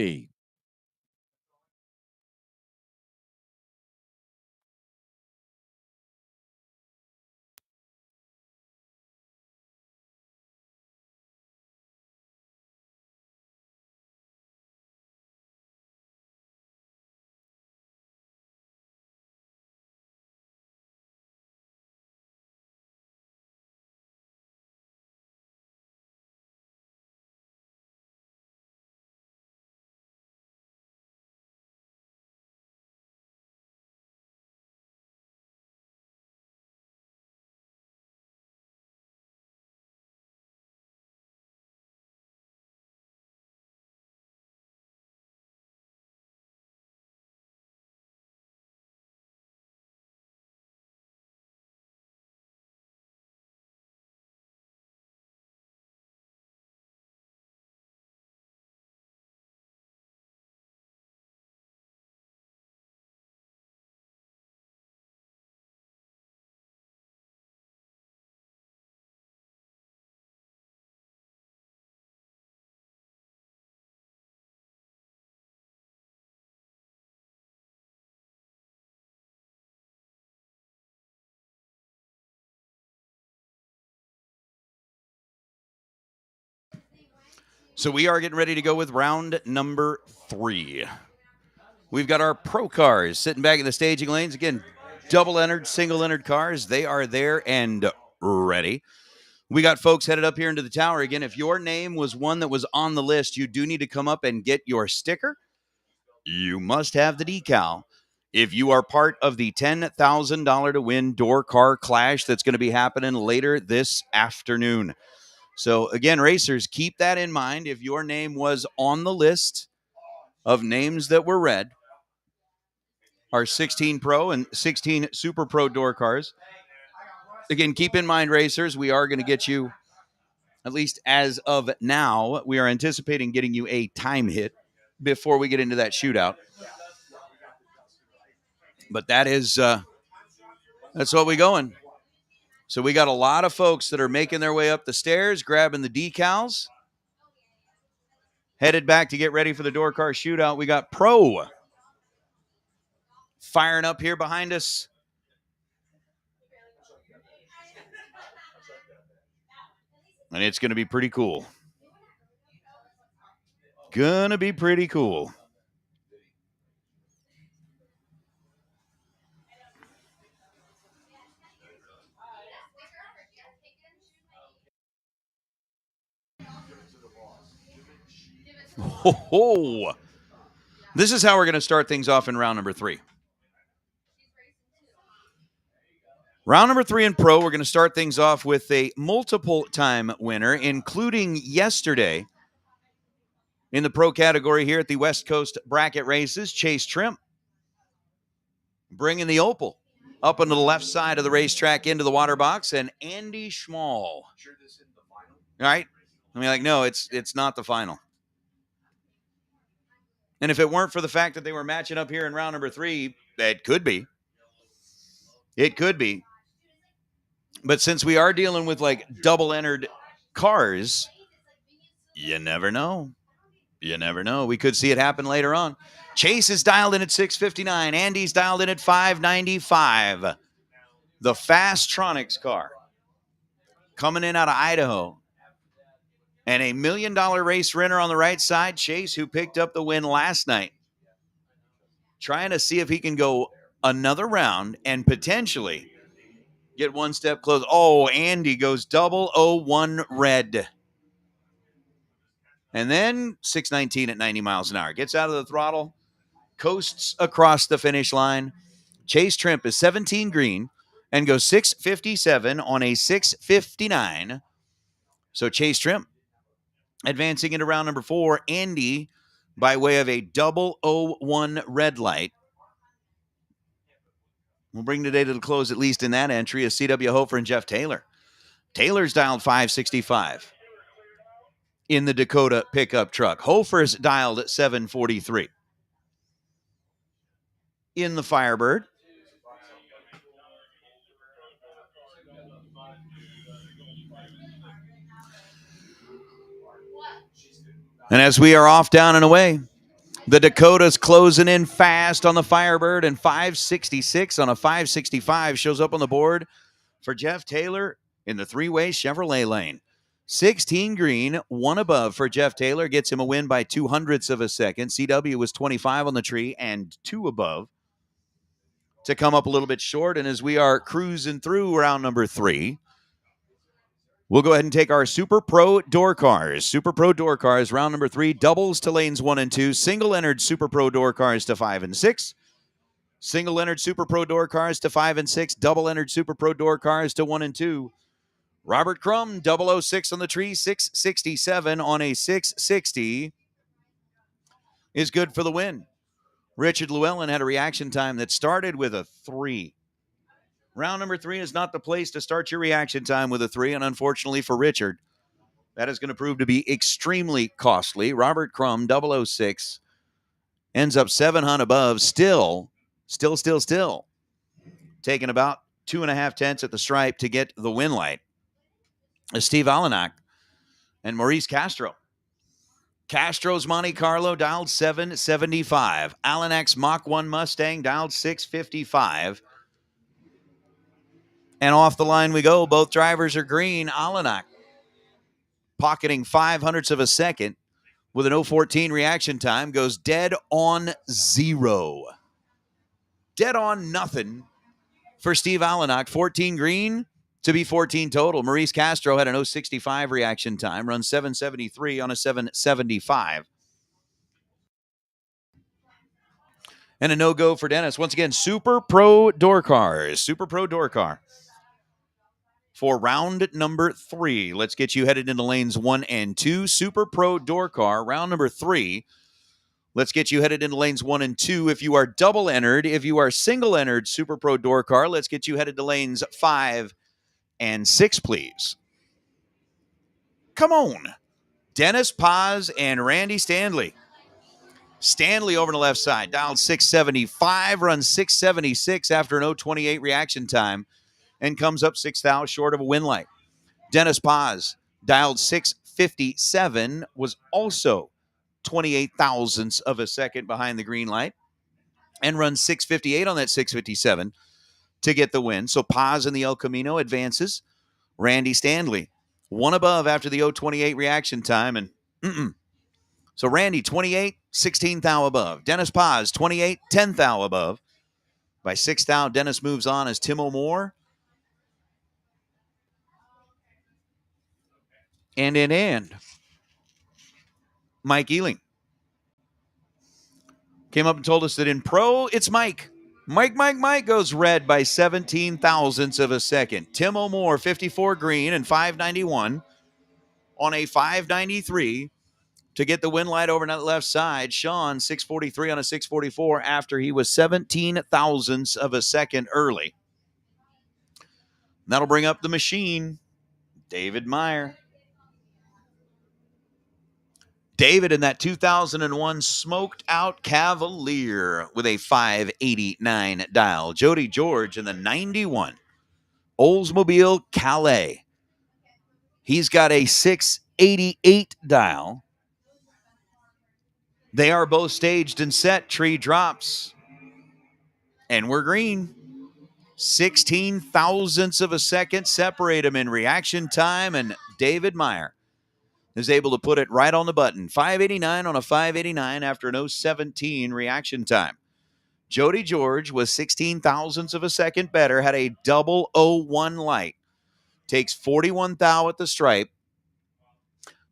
So we are getting ready to go with round number 3. We've got our pro cars sitting back in the staging lanes. Again, double entered, single entered cars. They are there and ready. We got folks headed up here into the tower. Again, if your name was one that was on the list, you do need to come up and get your sticker. You must have the decal. If you are part of the $10,000 to win door car clash that's going to be happening later this afternoon. So again, racers, keep that in mind. If your name was on the list of names that were read, our 16 Pro and 16 Super Pro door cars. Again, keep in mind, racers, we are going to get you, at least as of now, we are anticipating getting you a time hit before we get into that shootout. But that's what we going. So we got a lot of folks that are making their way up the stairs, grabbing the decals, headed back to get ready for the door car shootout. We got Pro firing up here behind us. And it's going to be pretty cool. Gonna be pretty cool. Ho, ho. This is how we're going to start things off in round number 3. Round number 3 in Pro, we're going to start things off with a multiple-time winner, including yesterday in the Pro category here at the West Coast Bracket Races. Chase Trimp bringing the Opal up onto the left side of the racetrack into the water box, and Andy Schmall. All right? I mean, like, no, it's not the final. And if it weren't for the fact that they were matching up here in round number 3, it could be. It could be. But since we are dealing with like double entered cars, you never know. You never know. We could see it happen later on. Chase is dialed in at 659. Andy's dialed in at 595. The Fastronics car coming in out of Idaho. And a $1 million race winner on the right side, Chase, who picked up the win last night. Trying to see if he can go another round and potentially get one step closer. Oh, Andy goes 001 red. And then 619 at 90 miles an hour. Gets out of the throttle, coasts across the finish line. Chase Trimp is 17 green and goes 657 on a 659. So Chase Trimp advancing into round number 4. Andy, by way of a 001 red light. We'll bring today to the close, at least in that entry, is C.W. Hofer and Jeff Taylor. Taylor's dialed 565. in the Dakota pickup truck. Hofer's dialed at 743. In the Firebird, and as we are off, down, and away, the Dakota's closing in fast on the Firebird, and 566 on a 565 shows up on the board for Jeff Taylor in the three-way Chevrolet lane. 16 green, 1 above for Jeff Taylor, gets him a win by 0.02 of a second. CW was 25 on the tree and 2 above to come up a little bit short. And as we are cruising through round number 3, we'll go ahead and take our Super Pro door cars. Super Pro door cars, round number 3, doubles to lanes 1 and 2, single entered Super Pro door cars to 5 and 6, single entered Super Pro door cars to 5 and 6, double entered Super Pro door cars to 1 and 2. Robert Crum, 006 on the tree, 667 on a 660 is good for the win. Richard Llewellyn had a reaction time that started with a 3. Round number 3 is not the place to start your reaction time with a 3, and unfortunately for Richard, that is going to prove to be extremely costly. Robert Crum, 006, ends up 700 above, still taking about 2.5 tenths at the stripe to get the win light. Steve Alenak and Maurice Castro. Castro's Monte Carlo dialed 775. Alenak's Mach 1 Mustang dialed 655. And off the line we go. Both drivers are green. Alenak pocketing 0.05 of a second with an 014 reaction time, goes dead on 0. Dead on nothing for Steve Alenak. 14 green to be 14 total. Maurice Castro had an 065 reaction time, run 773 on a 775. And a no-go for Dennis. Once again, Super Pro door cars. Super Pro door car. For round number 3, let's get you headed into lanes 1 and 2. Super Pro door car, round number 3. Let's get you headed into lanes 1 and 2. If you are double entered, if you are single entered Super Pro door car, let's get you headed to lanes 5 and 6, please. Come on. Dennis Paz and Randy Stanley. Stanley over on the left side, dialed 675, runs 676 after an 028 reaction time, and comes up 6 thou short of a win light. Dennis Paz, dialed 657, was also 28 thousandths of a second behind the green light, and runs 658 on that 657 to get the win. So Paz in the El Camino advances. Randy Stanley, 1 above after the 028 reaction time, and So Randy, 28, 16 thou above. Dennis Paz, 28, 10 thou above. By 6 thou, Dennis moves on as Tim O'More. And Mike Ealing came up and told us that in pro, it's Mike. Mike goes red by 17 thousandths of a second. Tim O'More, 54 green and 591 on a 593 to get the win light over on that left side. Sean, 643 on a 644 after he was 17 thousandths of a second early. That'll bring up the machine, David Meyer. David in that 2001 smoked out Cavalier with a 589 dial. Jody George in the 91 Oldsmobile Calais. He's got a 688 dial. They are both staged and set. Tree drops. And we're green. 16 thousandths of a second separate them in reaction time, and David Meyer is able to put it right on the button. 589 on a 589 after an 017 reaction time. Jody George was 16 thousandths of a second better, had a double 01 light. Takes 41 thou at the stripe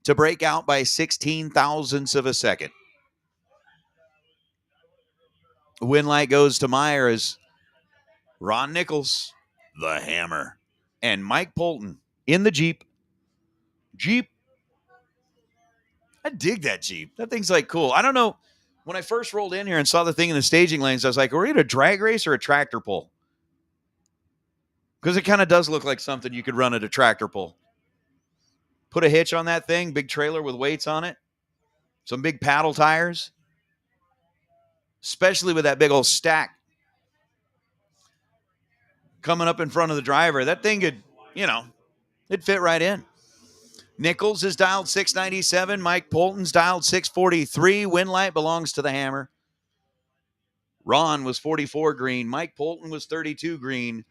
to break out by 16 thousandths of a second. Win light goes to Meyer as Ron Nichols, the Hammer, and Mike Polton in the Jeep. I dig that Jeep. That thing's like cool. I don't know. When I first rolled in here and saw the thing in the staging lanes, I was like, are we at a drag race or a tractor pull? Because it kind of does look like something you could run at a tractor pull. Put a hitch on that thing, big trailer with weights on it, some big paddle tires, especially with that big old stack coming up in front of the driver. That thing could, it'd fit right in. Nichols is dialed 697. Mike Polton's dialed 643. Winlight belongs to the Hammer. Ron was 44 green. Mike Polton was 32 green.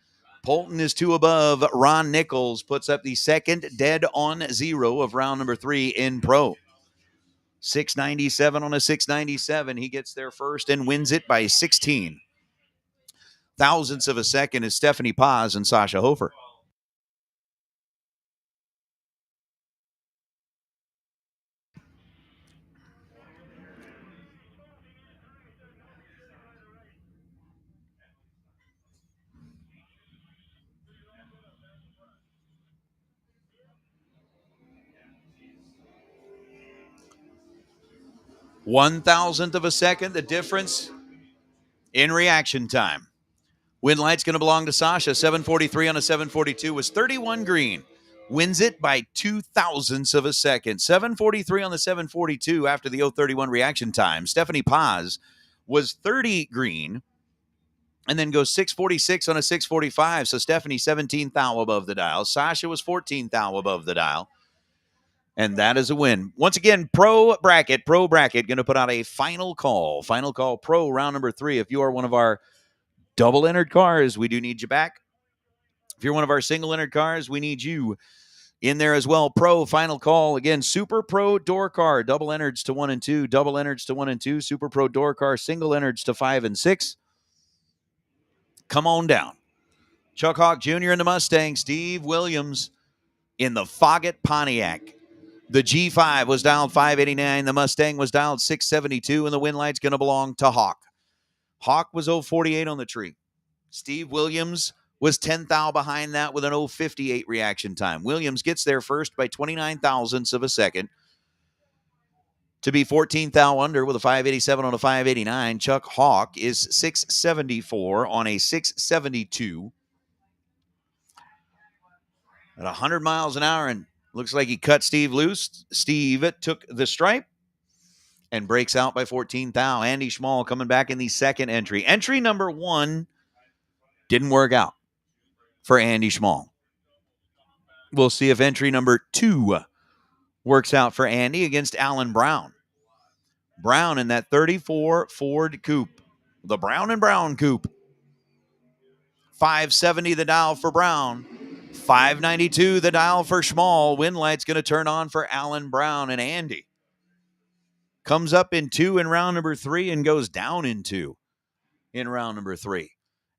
Polton is 2 above. Ron Nichols puts up the second dead on zero of round number 3 in pro. 697 on a 697. He gets there first and wins it by 16 thousandths of a second is Stephanie Paz and Sasha Hofer. One thousandth of a second, the difference in reaction time. Winlight's going to belong to Sasha. 743 on a 742 was 31 green. Wins it by 2 thousandths of a second. 743 on the 742 after the 031 reaction time. Stephanie Paz was 30 green and then goes 646 on a 645. So Stephanie 17th thou above the dial. Sasha was 14th thou above the dial. And that is a win. Once again, pro bracket, going to put out a final call. Final call pro round number 3. If you are one of our double entered cars, we do need you back. If you're one of our single entered cars, we need you in there as well. Pro final call. Again, Super Pro Door Car, double entereds to 1 and 2, double entereds to 1 and 2, Super Pro Door Car, single entereds to 5 and 6. Come on down. Chuck Hawk Jr. in the Mustang, Steve Williams in the Foggett Pontiac. The G5 was dialed 589. The Mustang was dialed 672, and the Winlight's going to belong to Hawk. Hawk was 048 on the tree. Steve Williams was 10 thou behind that with an 058 reaction time. Williams gets there first by 29 thousandths of a second to be 14 thou under with a 587 on a 589. Chuck Hawk is 674 on a 672 at 100 miles an hour, and looks like he cut Steve loose. Steve took the stripe and breaks out by 14 thou. Andy Schmall coming back in the second entry. Entry number 1 didn't work out for Andy Schmall. We'll see if entry number 2 works out for Andy against Alan Brown. Brown in that 34 Ford Coupe. The Brown and Brown Coupe. 570 the dial for Brown. 592 the dial for Schmall. Winlight's going to turn on for Alan Brown, and Andy comes up in 2 in round number 3 and goes down in 2 in round number 3.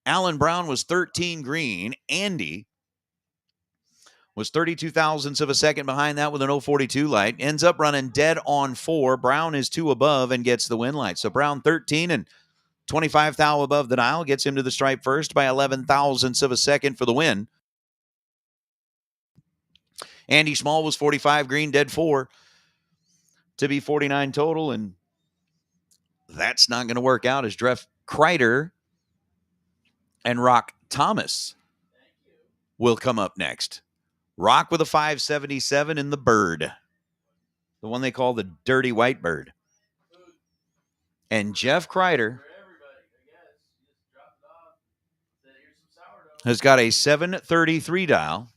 Alan Brown was 13 green. Andy was 32 thousandths of a second behind that with an 042 light. Ends up running dead on 4. Brown is 2 above and gets the win light. So Brown 13 and 25 thou above the dial gets him to the stripe first by 11 thousandths of a second for the win. Andy Schmall was 45 green, dead 4 to be 49 total, and that's not going to work out as Jeff Kreider and Rock Thomas will come up next. Rock with a 577 in the Bird, the one they call the Dirty White Bird. And Jeff Kreider has got a 733 dial.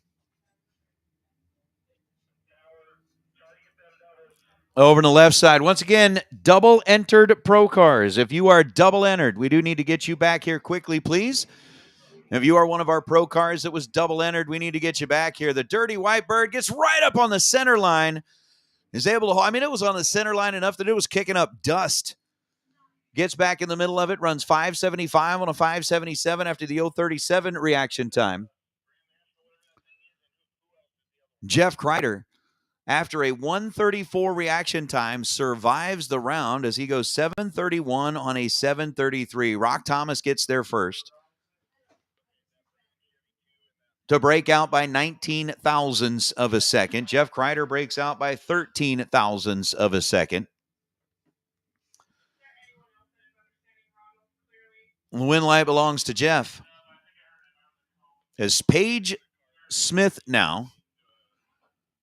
Over on the left side, once again, double entered pro cars. If you are double entered, we do need to get you back here quickly, please. If you are one of our pro cars that was double entered, we need to get you back here. The Dirty White Bird gets right up on the center line. Is able to, it was on the center line enough that it was kicking up dust. Gets back in the middle of it, runs 575 on a 577 after the 037 reaction time. Jeff Kreider, after a 134 reaction time, survives the round as he goes 731 on a 733. Rock Thomas gets there first to break out by 19 thousandths of a second. Jeff Kreider breaks out by 13 thousandths of a second. The win light belongs to Jeff. As Paige Smith now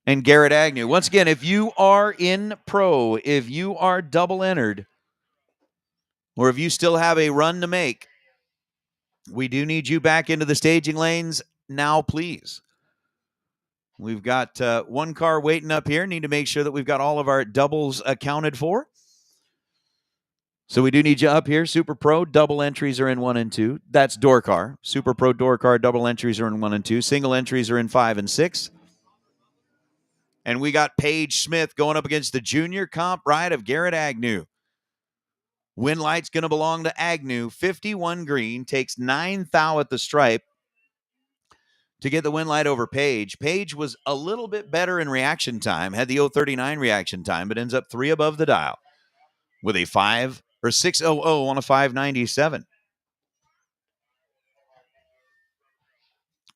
and Garrett Agnew. Once again, if you are in pro, if you are double entered, or if you still have a run to make, we do need you back into the staging lanes now, please. We've got one car waiting up here. Need to make sure that we've got all of our doubles accounted for. So we do need you up here. Super Pro double entries are in 1 and 2. That's door car. Super Pro door car double entries are in 1 and 2. Single entries are in 5 and 6. And we got Paige Smith going up against the junior comp ride of Garrett Agnew. Win light's going to belong to Agnew. 51 green, takes 9 thou at the stripe to get the win light over Paige. Paige was a little bit better in reaction time, had the 039 reaction time, but ends up 3 above the dial with a 600 on a 597.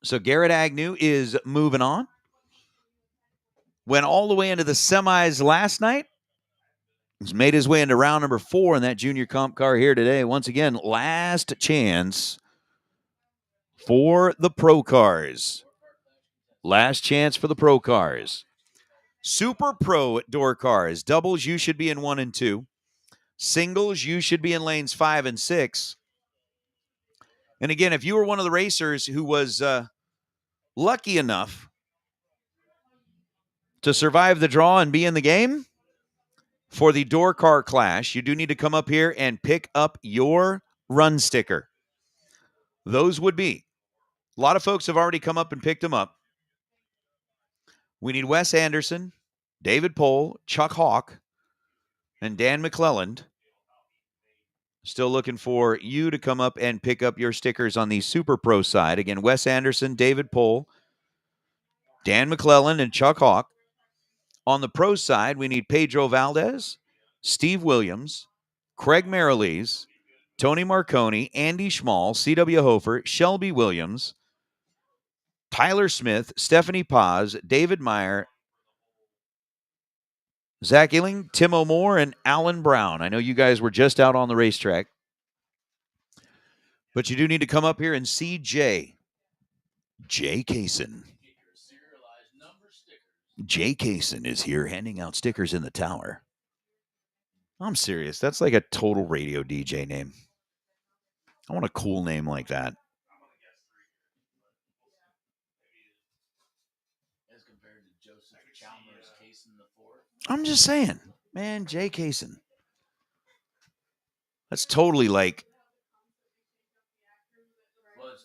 So Garrett Agnew is moving on. Went all the way into the semis last night. He's made his way into round number 4 in that junior comp car here today. Once again, last chance for the pro cars. Last chance for the pro cars. Super Pro door cars. Doubles, you should be in 1 and 2. Singles, you should be in lanes 5 and 6. And again, if you were one of the racers who was lucky enough to survive the draw and be in the game for the door car clash, you do need to come up here and pick up your run sticker. Those would be, a lot of folks have already come up and picked them up. We need Wes Anderson, David Pohl, Chuck Hawk, and Dan McClelland. Still looking for you to come up and pick up your stickers on the Super Pro side. Again, Wes Anderson, David Pohl, Dan McClelland, and Chuck Hawk. On the pro side, we need Pedro Valdez, Steve Williams, Craig Marilees, Tony Marconi, Andy Schmall, C.W. Hofer, Shelby Williams, Tyler Smith, Stephanie Paz, David Meyer, Zach Illing, Tim O'More, and Alan Brown. I know you guys were just out on the racetrack, but you do need to come up here and see Jay Kaysen. Jay Kaysen is here handing out stickers in the tower. I'm serious. That's like a total radio DJ name. I want a cool name like that. I'm just saying, man, Jay Kaysen. That's totally like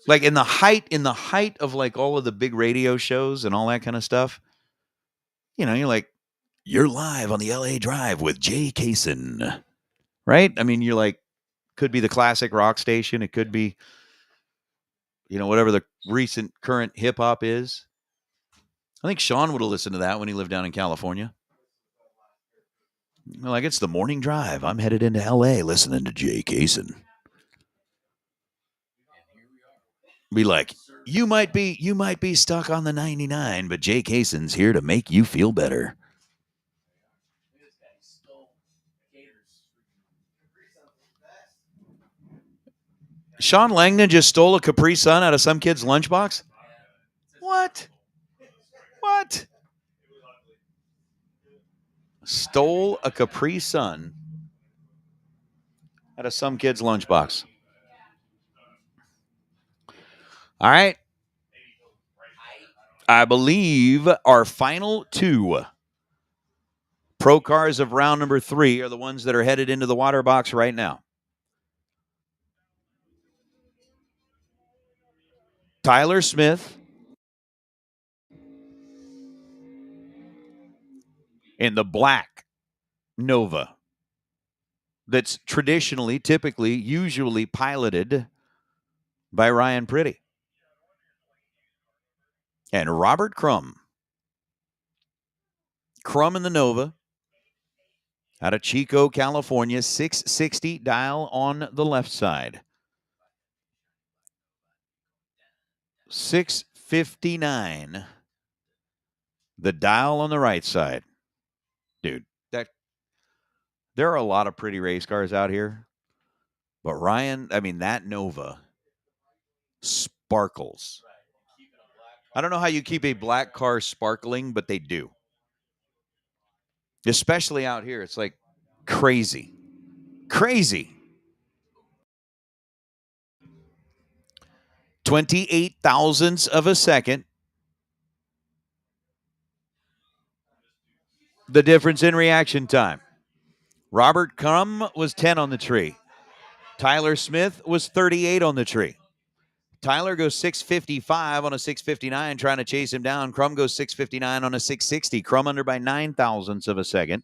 in the height of like all of the big radio shows and all that kind of stuff. You know, you're like, you're live on the LA Drive with Jay Kaysen, right? I mean, you're like, could be the classic rock station. It could be, you know, whatever the recent current hip hop is. I think Sean would have listened to that when he lived down in California. Like, it's the morning drive. I'm headed into LA listening to Jay Kaysen. Be like, you might be stuck on the 99, but Jay Kaysen's here to make you feel better. Sean Langdon just stole a Capri Sun out of some kid's lunchbox? What? Stole a Capri Sun out of some kid's lunchbox. All right. I believe our final 2 pro cars of round number 3 are the ones that are headed into the water box right now. Tyler Smith in the black Nova that's traditionally, typically, usually piloted by Ryan Pretty. And Robert Crum. Crum in the Nova out of Chico, California, 660 dial on the left side. 659. The dial on the right side. Dude, there are a lot of pretty race cars out here. But Ryan, I mean, that Nova sparkles. I don't know how you keep a black car sparkling, but they do. Especially out here. It's like crazy. Crazy. 28 thousandths of a second. The difference in reaction time. Robert Crum was 10 on the tree. Tyler Smith was 38 on the tree. Tyler goes 655 on a 659, trying to chase him down. Crum goes 659 on a 660. Crum under by 9 thousandths of a second.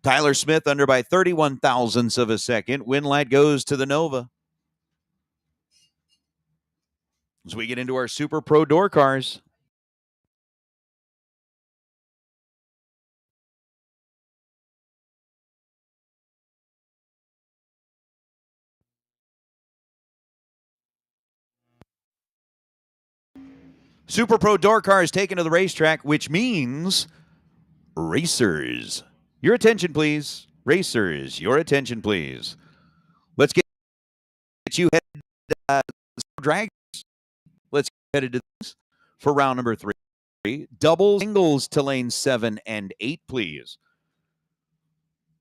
Tyler Smith under by 31 thousandths of a second. Winlight goes to the Nova. As we get into our Super Pro door cars. Super Pro door cars taken to the racetrack, which means racers. Your attention, please. Racers, your attention, please. Let's get you headed drag. Let's get headed to this for round number 3. Double singles to lane 7 and 8, please.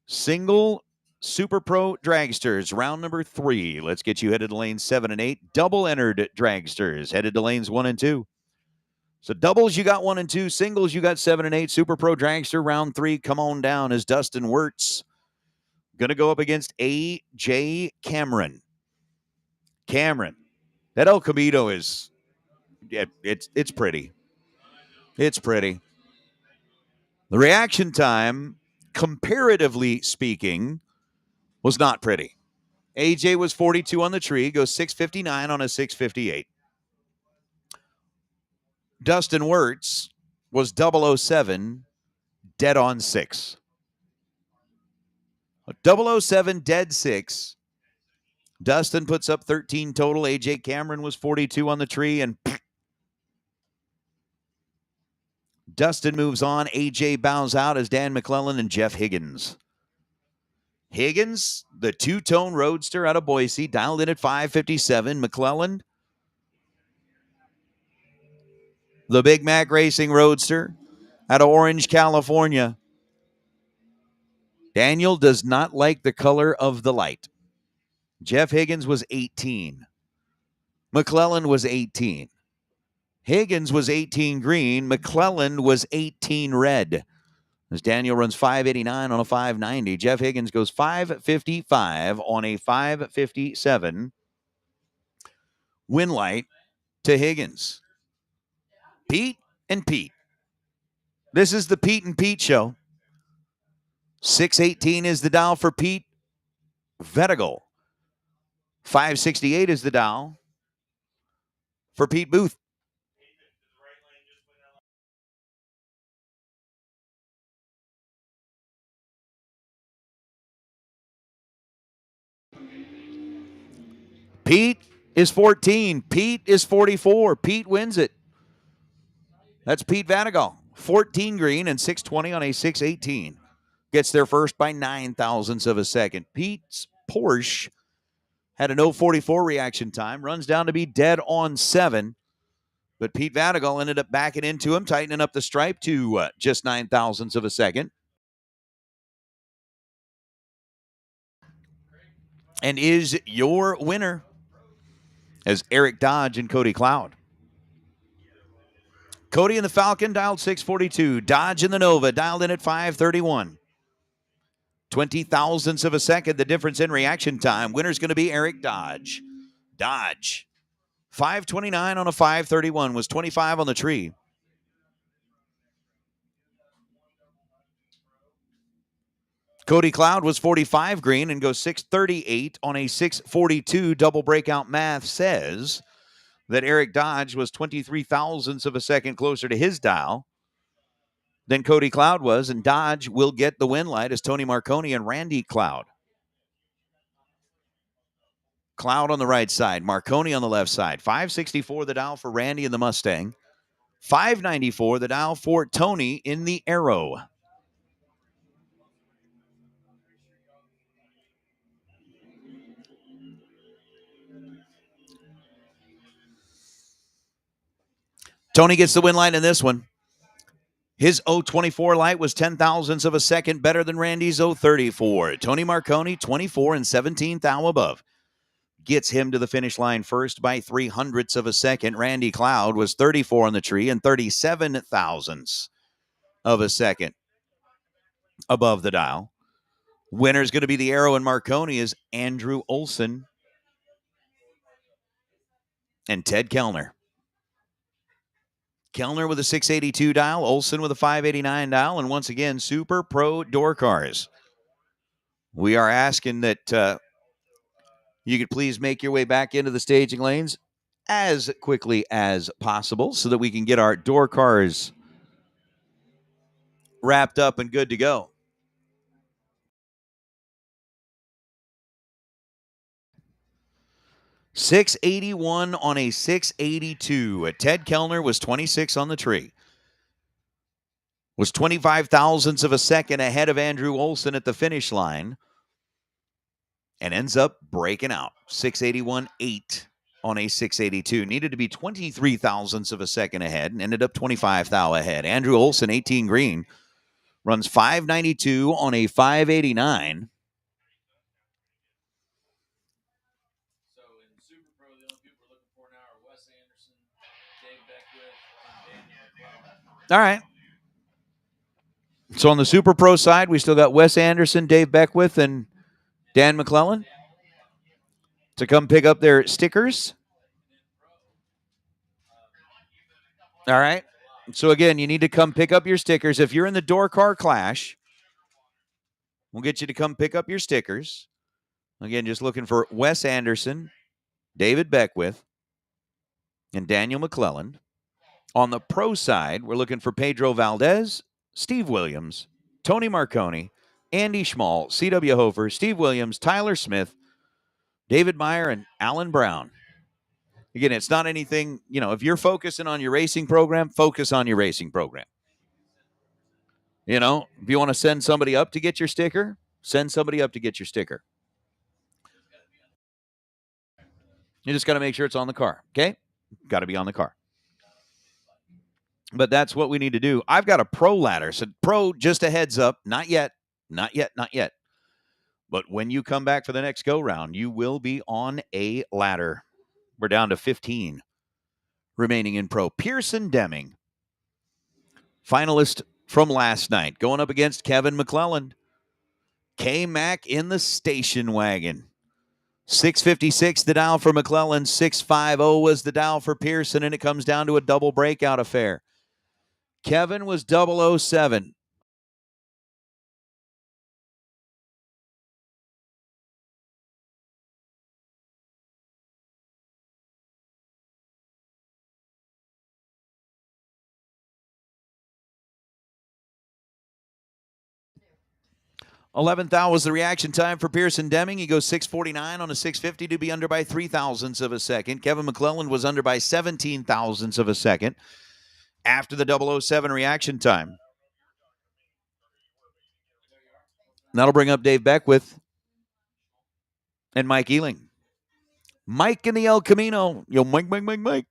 Single Super Pro dragsters, round number 3. Let's get you headed to lane 7 and 8. Double entered dragsters headed to lanes 1 and 2. So doubles, you got 1 and 2. Singles, you got 7 and 8. Super Pro dragster, round 3. Come on down as Dustin Wirtz going to go up against A.J. Cameron. Cameron, that El Camino is, it's pretty. It's pretty. The reaction time, comparatively speaking, was not pretty. AJ was 42 on the tree, goes 659 on a 658. Dustin Wirtz was 007, dead on 6. 007, dead 6. Dustin puts up 13 total. AJ Cameron was 42 on the tree, and Dustin moves on. AJ bows out as Dan McClellan and Jeff Higgins. Higgins, the two-tone roadster out of Boise, dialed in at 557. McClellan, the Big Mac Racing roadster out of Orange, California. Daniel does not like the color of the light. Jeff Higgins was 18. McClellan was 18. Higgins was 18 green. McClellan was 18 red. As Daniel runs 589 on a 590. Jeff Higgins goes 555 on a 557. Winlight to Higgins. Pete and Pete. This is the Pete and Pete show. 618 is the dial for Pete Vettigal. 568 is the dial for Pete Booth. Pete is 14. Pete is 44. Pete wins it. That's Pete Vettigal. 14 green and 620 on a 618. Gets there first by 9 thousandths of a second. Pete's Porsche had a 0.44 reaction time. Runs down to be dead on 7. But Pete Vettigal ended up backing into him, tightening up the stripe to just 9 thousandths of a second. And is your winner as Eric Dodge and Cody Cloud. Cody in the Falcon dialed 642. Dodge in the Nova dialed in at 531. 20 thousandths of a second, the difference in reaction time. Winner's going to be Eric Dodge. Dodge, 529 on a 531, was 25 on the tree. Cody Cloud was 45 green and goes 638 on a 642. Double breakout math says that Eric Dodge was 23 thousandths of a second closer to his dial than Cody Cloud was, and Dodge will get the win light as Tony Marconi and Randy Cloud. Cloud on the right side, Marconi on the left side. 564 the dial for Randy in the Mustang. 594 the dial for Tony in the Arrow. Tony gets the win line in this one. His 024 light was 10 thousandths of a second better than Randy's 034. Tony Marconi, 24 and 17 thou above, gets him to the finish line first by 300ths of a second. Randy Cloud was 34 on the tree and 37 thousandths of a second above the dial. Winner's going to be the arrow in Marconi is Andrew Olson and Ted Kellner. Kellner with a 682 dial, Olson with a 589 dial, and once again, Super Pro Door Cars. We are asking that you could please make your way back into the staging lanes as quickly as possible so that we can get our door cars wrapped up and good to go. $681 on a 682. Ted Kellner was 26 on the tree. Was 25 thousandths of a second ahead of Andrew Olson at the finish line. And ends up breaking out. 681.8 on a 682. Needed to be 23 thousandths of a second ahead and ended up 25 thou ahead. Andrew Olson, 18 green, runs 592 on a 589. So in Super Pro, the only people we're looking for now are Wes Anderson, Dave Beckwith, and Daniel McClellan. All right. So on the Super Pro side, we still got Wes Anderson, Dave Beckwith, and Dan McClellan to come pick up their stickers. All right. So again, you need to come pick up your stickers. If you're in the Door Car Clash, we'll get you to come pick up your stickers. Again, just looking for Wes Anderson, David Beckwith, and Daniel McClellan. On the pro side, we're looking for Pedro Valdez, Steve Williams, Tony Marconi, Andy Schmall, C.W. Hofer, Steve Williams, Tyler Smith, David Meyer, and Alan Brown. Again, it's not anything, if you're focusing on your racing program, focus on your racing program. If you want to send somebody up to get your sticker, send somebody up to get your sticker. You just got to make sure it's on the car, okay? Got to be on the car. But that's what we need to do. I've got a pro ladder. So pro, just a heads up, not yet. But when you come back for the next go-round, you will be on a ladder. We're down to 15 remaining in pro. Pearson Deming, finalist from last night, going up against Kevin McClelland. K-Mac in the station wagon. 656 the dial for McClelland. 650 was the dial for Pearson, and it comes down to a double breakout affair. Kevin was 007. $11,000 was the reaction time for Pearson Deming. He goes 649 on a 650 to be under by 3 thousandths of a second. Kevin McClelland was under by 17 thousandths of a second after the 007 reaction time. That'll bring up Dave Beckwith and Mike Ealing. Mike in the El Camino. Yo, Mike.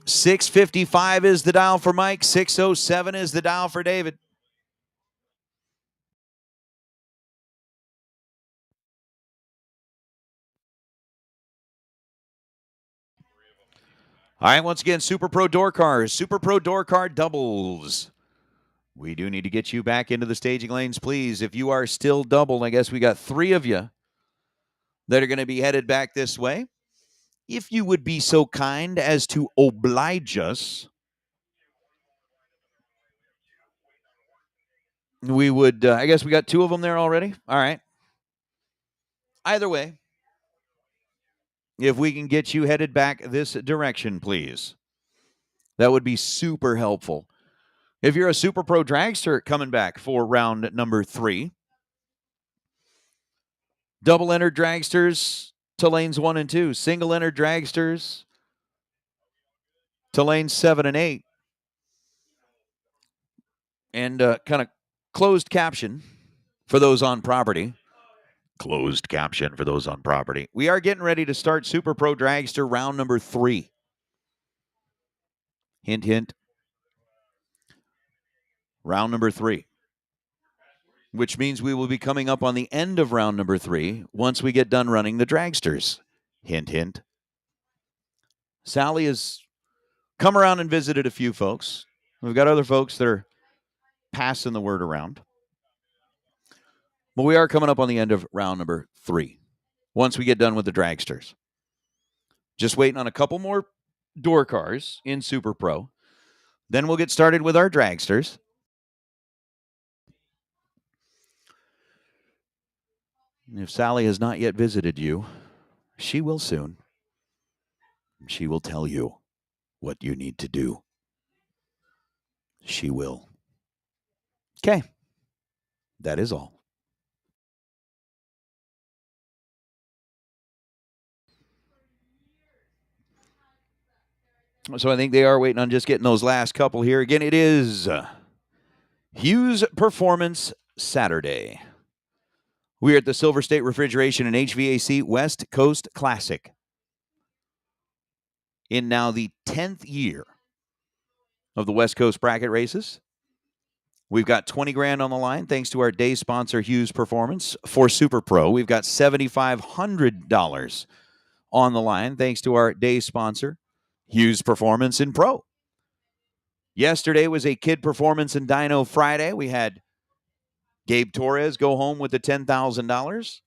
655 is the dial for Mike. 607 is the dial for David. All right, once again, Super Pro Door Cars. Super Pro Door Car doubles. We do need to get you back into the staging lanes, please. If you are still doubled, I guess we got 3 of you that are going to be headed back this way. If you would be so kind as to oblige us, we would, I guess we got 2 of them there already. All right. Either way, if we can get you headed back this direction, please, that would be super helpful. If you're a Super Pro Dragster coming back for round number 3, double enter dragsters to lanes 1 and 2, single enter dragsters to lanes 7 and 8, and kind of closed caption for those on property. Closed caption for those on property. We are getting ready to start Super Pro Dragster round number 3. Hint, hint. Round number 3. Which means we will be coming up on the end of round number 3 once we get done running the dragsters. Hint, hint. Sally has come around and visited a few folks. We've got other folks that are passing the word around. But we are coming up on the end of round number 3 once we get done with the dragsters. Just waiting on a couple more door cars in Super Pro. Then we'll get started with our dragsters. If Sally has not yet visited you, she will soon. She will tell you what you need to do. She will. Okay. That is all. So I think they are waiting on just getting those last couple here. Again, it is Hughes Performance Saturday. We're at the Silver State Refrigeration and HVAC West Coast Classic. In now the 10th year of the West Coast bracket races. We've got 20 grand on the line thanks to our day sponsor Hughes Performance. For Super Pro, we've got $7,500 on the line thanks to our day sponsor Hughes Performance in Pro. Yesterday was a Kid Performance and Dyno Friday. We had Gabe Torres go home with the $10,000.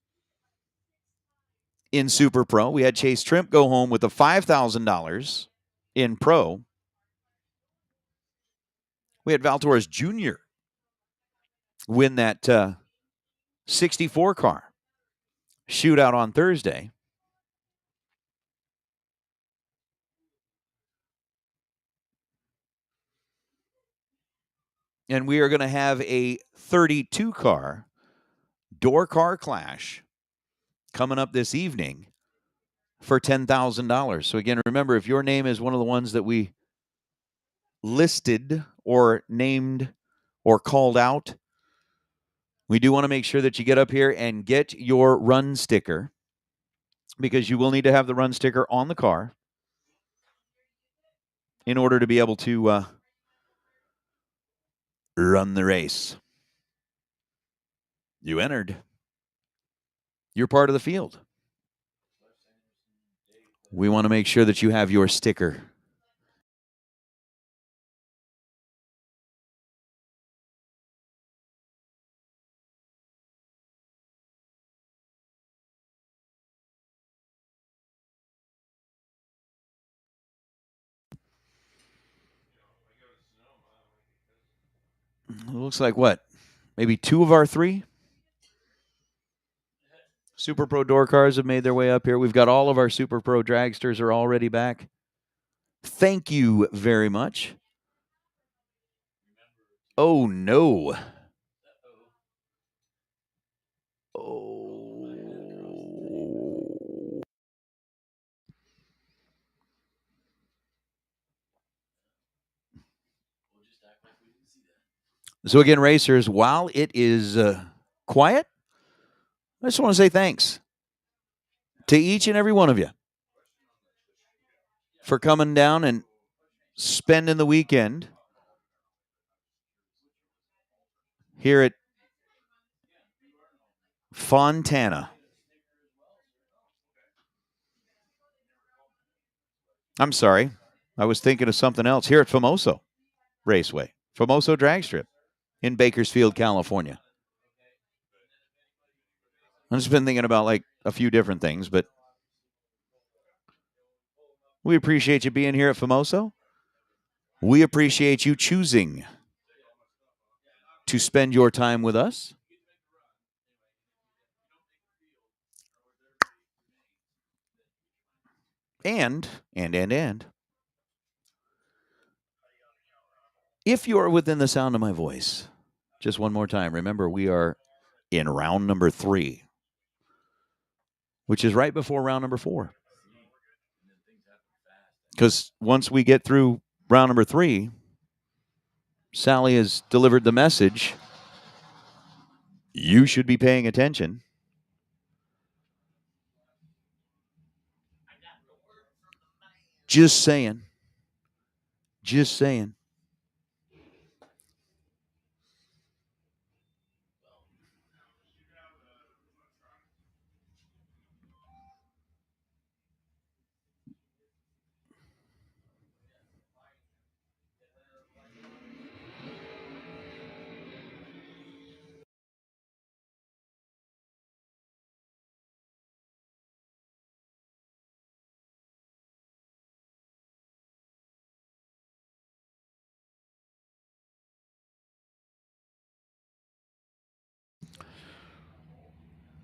In Super Pro, we had Chase Trimp go home with the $5,000 in Pro. We had Val Torres Jr. win that 64 car shootout on Thursday. And we are going to have a 32 car door car clash coming up this evening for $10,000. So again, remember, if your name is one of the ones that we listed or named or called out, we do want to make sure that you get up here and get your run sticker, because you will need to have the run sticker on the car in order to be able to run the race. You entered. You're part of the field. We want to make sure that you have your sticker. It looks like what? Maybe 2 of our 3 Super Pro door cars have made their way up here. We've got all of our Super Pro dragsters are already back. Thank you very much. Oh, no. Oh. So again, racers, while it is quiet, I just want to say thanks to each and every one of you for coming down and spending the weekend here at Fontana. I'm sorry. I was thinking of something else. Here at Famoso Raceway, Famoso Drag Strip in Bakersfield, California. I've just been thinking about like a few different things, but we appreciate you being here at Famoso. We appreciate you choosing to spend your time with us. And if you are within the sound of my voice, just one more time, remember we are in round number 3, which is right before round number 4. Because once we get through round number 3, Sally has delivered the message. You should be paying attention. Just saying. Just saying.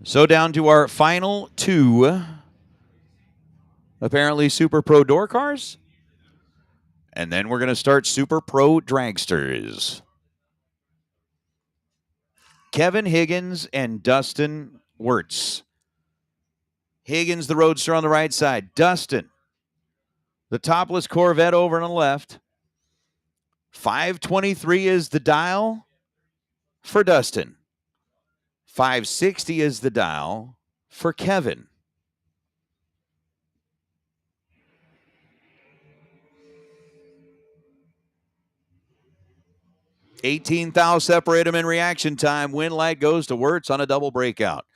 So down to our final two, apparently Super Pro door cars. And then we're going to start Super Pro dragsters. Kevin Higgins and Dustin Wirtz. Higgins, the roadster on the right side. Dustin, the topless Corvette over on the left. 523 is the dial for Dustin. 560 is the dial for Kevin. $18,000 separate them in reaction time. Win light goes to Wirtz on a double breakout.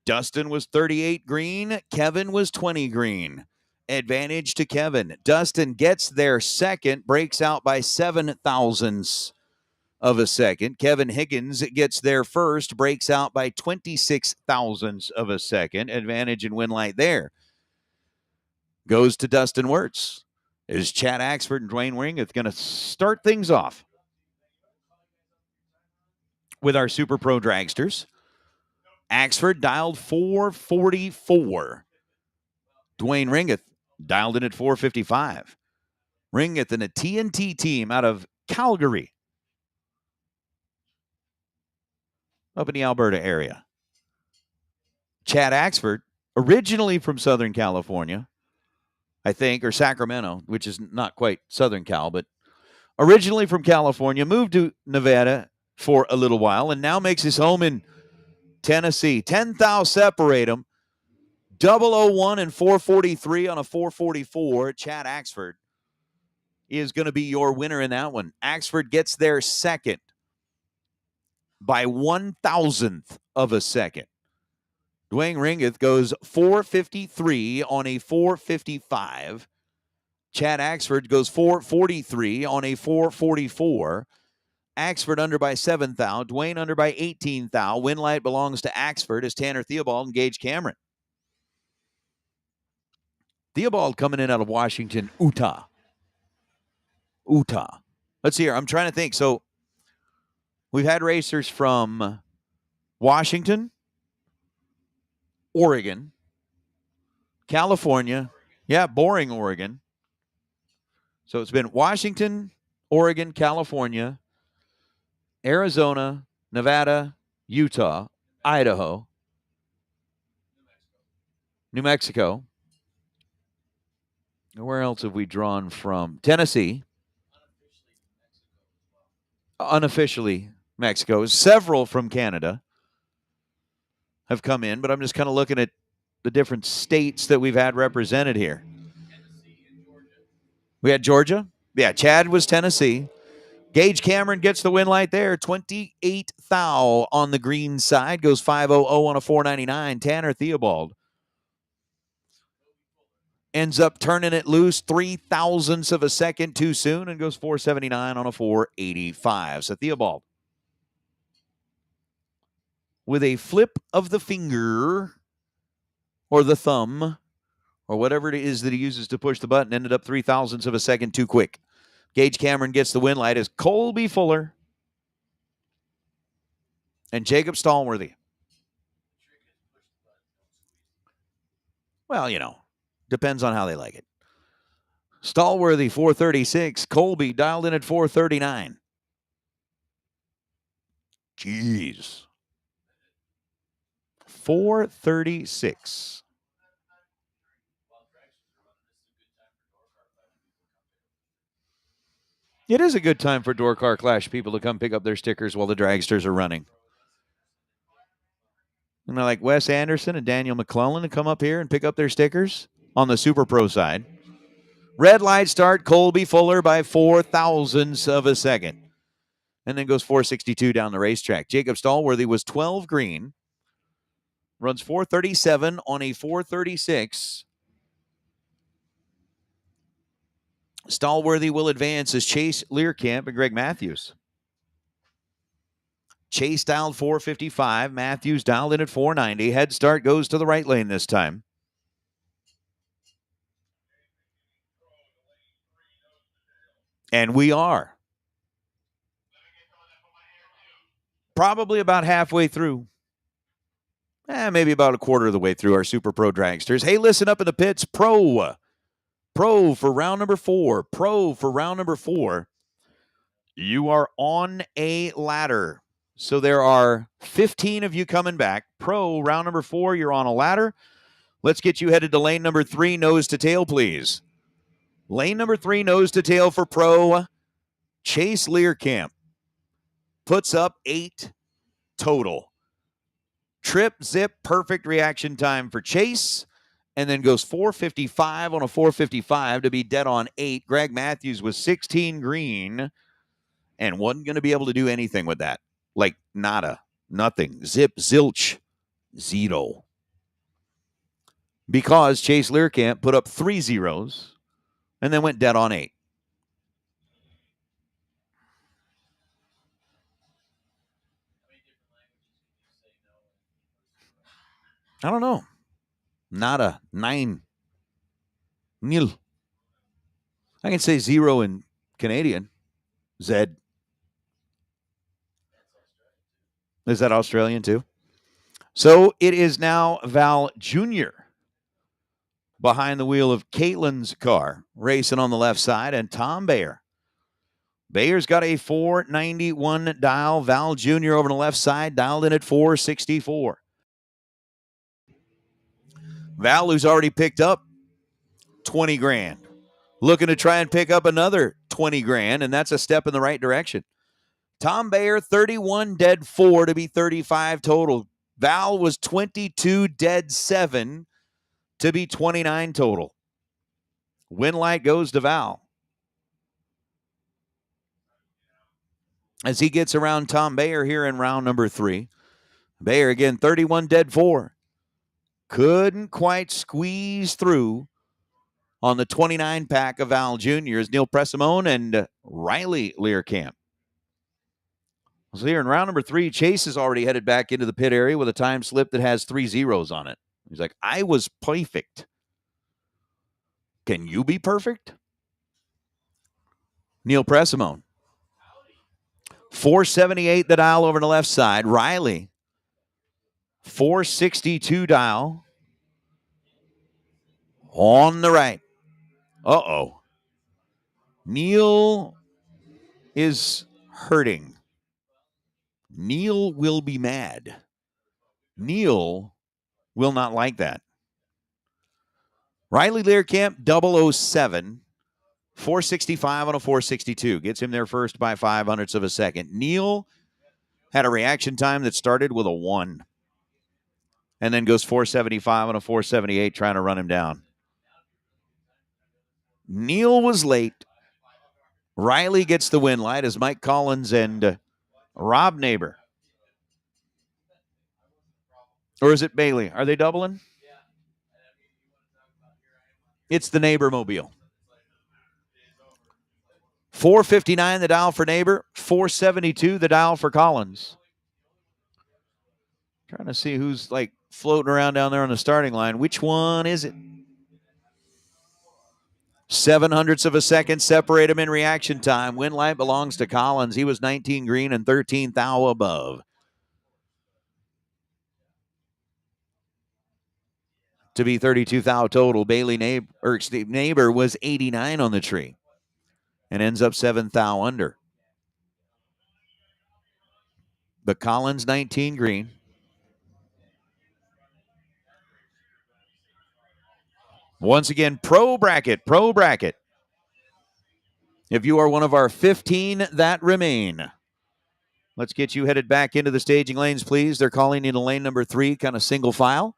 Dustin was 38 green. Kevin was 20 green. Advantage to Kevin. Dustin gets there second, breaks out by 7 thousandths of a second. Kevin Higgins gets there first, breaks out by 26 thousandths of a second. Advantage and win light there goes to Dustin Wirtz. Is Chad Axford and Dwayne Ringeth going to start things off with our Super Pro dragsters? Axford dialed 444. Dwayne Ringeth dialed in at 455. Ringeth in a TNT team out of Calgary, up in the Alberta area. Chad Axford, originally from Southern California, I think, or Sacramento, which is not quite Southern Cal, but originally from California, moved to Nevada for a little while, and now makes his home in Tennessee. 10,000 separate him. 001 and 443 on a 444. Chad Axford is going to be your winner in that one. Axford gets there second by 1,000th of a second. Dwayne Ringeth goes 453 on a 455. Chad Axford goes 443 on a 444. Axford under by 7 thou. Dwayne under by 18 thou. Win light belongs to Axford as Tanner Theobald and Gage Cameron. Theobald coming in out of Washington, Utah. Let's see here. I'm trying to think. So we've had racers from Washington, Oregon, California. Yeah, boring Oregon. So it's been Washington, Oregon, California, Arizona, Nevada, Utah, Idaho, New Mexico. Where else have we drawn from? Tennessee. Unofficially, Mexico. Several from Canada have come in, but I'm just kind of looking at the different states that we've had represented here. We had Georgia. Yeah, Chad was Tennessee. Gage Cameron gets the win light there. 28 thou on the green side. Goes 500 on a 499. Tanner Theobald ends up turning it loose 3 thousandths of a second too soon and goes 479 on a 485. So Theobald, with a flip of the finger or the thumb or whatever it is that he uses to push the button, ended up 3 thousandths of a second too quick. Gage Cameron gets the win light as Colby Fuller and Jacob Stallworthy. Well, depends on how they like it. Stallworthy, 436. Colby dialed in at 439. Jeez. 436. It is a good time for Door Car Clash people to come pick up their stickers while the dragsters are running. Like Wes Anderson and Daniel McClellan to come up here and pick up their stickers on the Super Pro side. Red light start, Colby Fuller by 4 thousandths of a second. And then goes 462 down the racetrack. Jacob Stallworthy was 12 green. Runs 437 on a 436. Stallworthy will advance as Chase Learcamp and Greg Matthews. Chase dialed 455. Matthews dialed in at 490. Head start goes to the right lane this time. And we are probably about halfway through. Maybe about a quarter of the way through our Super Pro Dragsters. Hey, listen up in the pits. Pro for round number 4. Pro for round number 4. You are on a ladder. So there are 15 of you coming back. Pro, round number 4, you're on a ladder. Let's get you headed to lane number 3, nose to tail, please. Lane number 3, nose to tail for Pro. Chase Learcamp puts up 8 total. Trip, zip, perfect reaction time for Chase. And then goes 455 on a 455 to be dead on 8. Greg Matthews was 16 green and wasn't going to be able to do anything with that. Like nada, nothing, zip, zilch, zero. Because Chase Learcamp put up 3 zeros and then went dead on 8. I don't know. Nada, 9, nil. I can say 0 in Canadian. Zed. Is that Australian too? So it is now Val Jr. behind the wheel of Caitlin's car, racing on the left side, and Tom Bayer. Bayer's got a 491 dial. Val Jr. over on the left side, dialed in at 464. Val, who's already picked up 20 grand, looking to try and pick up another 20 grand, and that's a step in the right direction. Tom Bayer, 31 dead 4 to be 35 total. Val was 22 dead 7 to be 29 total. Win light goes to Val. As he gets around Tom Bayer here in round number 3. Bayer again, 31 dead 4. Couldn't quite squeeze through on the 29 pack of Val Jr.'s Neil Pressimone and Riley Learcamp. So here in round number 3, Chase is already headed back into the pit area with a time slip that has 3 zeros on it. He's like, I was perfect. Can you be perfect? Neil Pressimone. 478 the dial over on the left side. Riley, 462 dial on the right. Uh-oh. Neil is hurting. Neil will be mad. Neil will not like that. Riley Learcamp, 007, 465 on a 462. Gets him there first by 0.05 of a second. Neil had a reaction time that started with a 1. And then goes 475 on a 478, trying to run him down. Neil was late. Riley gets the win light as Mike Collins and Rob Neighbor. Or is it Bailey? Are they doubling? It's the Neighbor mobile. 459 the dial for Neighbor. 472 the dial for Collins. Trying to see who's like floating around down there on the starting line. Which one is it? 0.07 of a second separate him in reaction time. Win light belongs to Collins. He was 19 green and 13 thou above. To be 32 thou total. Bailey Neighbor was 89 on the tree and ends up 7 thou under. But Collins 19 green. Once again, pro bracket. If you are one of our 15 that remain, let's get you headed back into the staging lanes, please. They're calling you to lane number 3, kind of single file.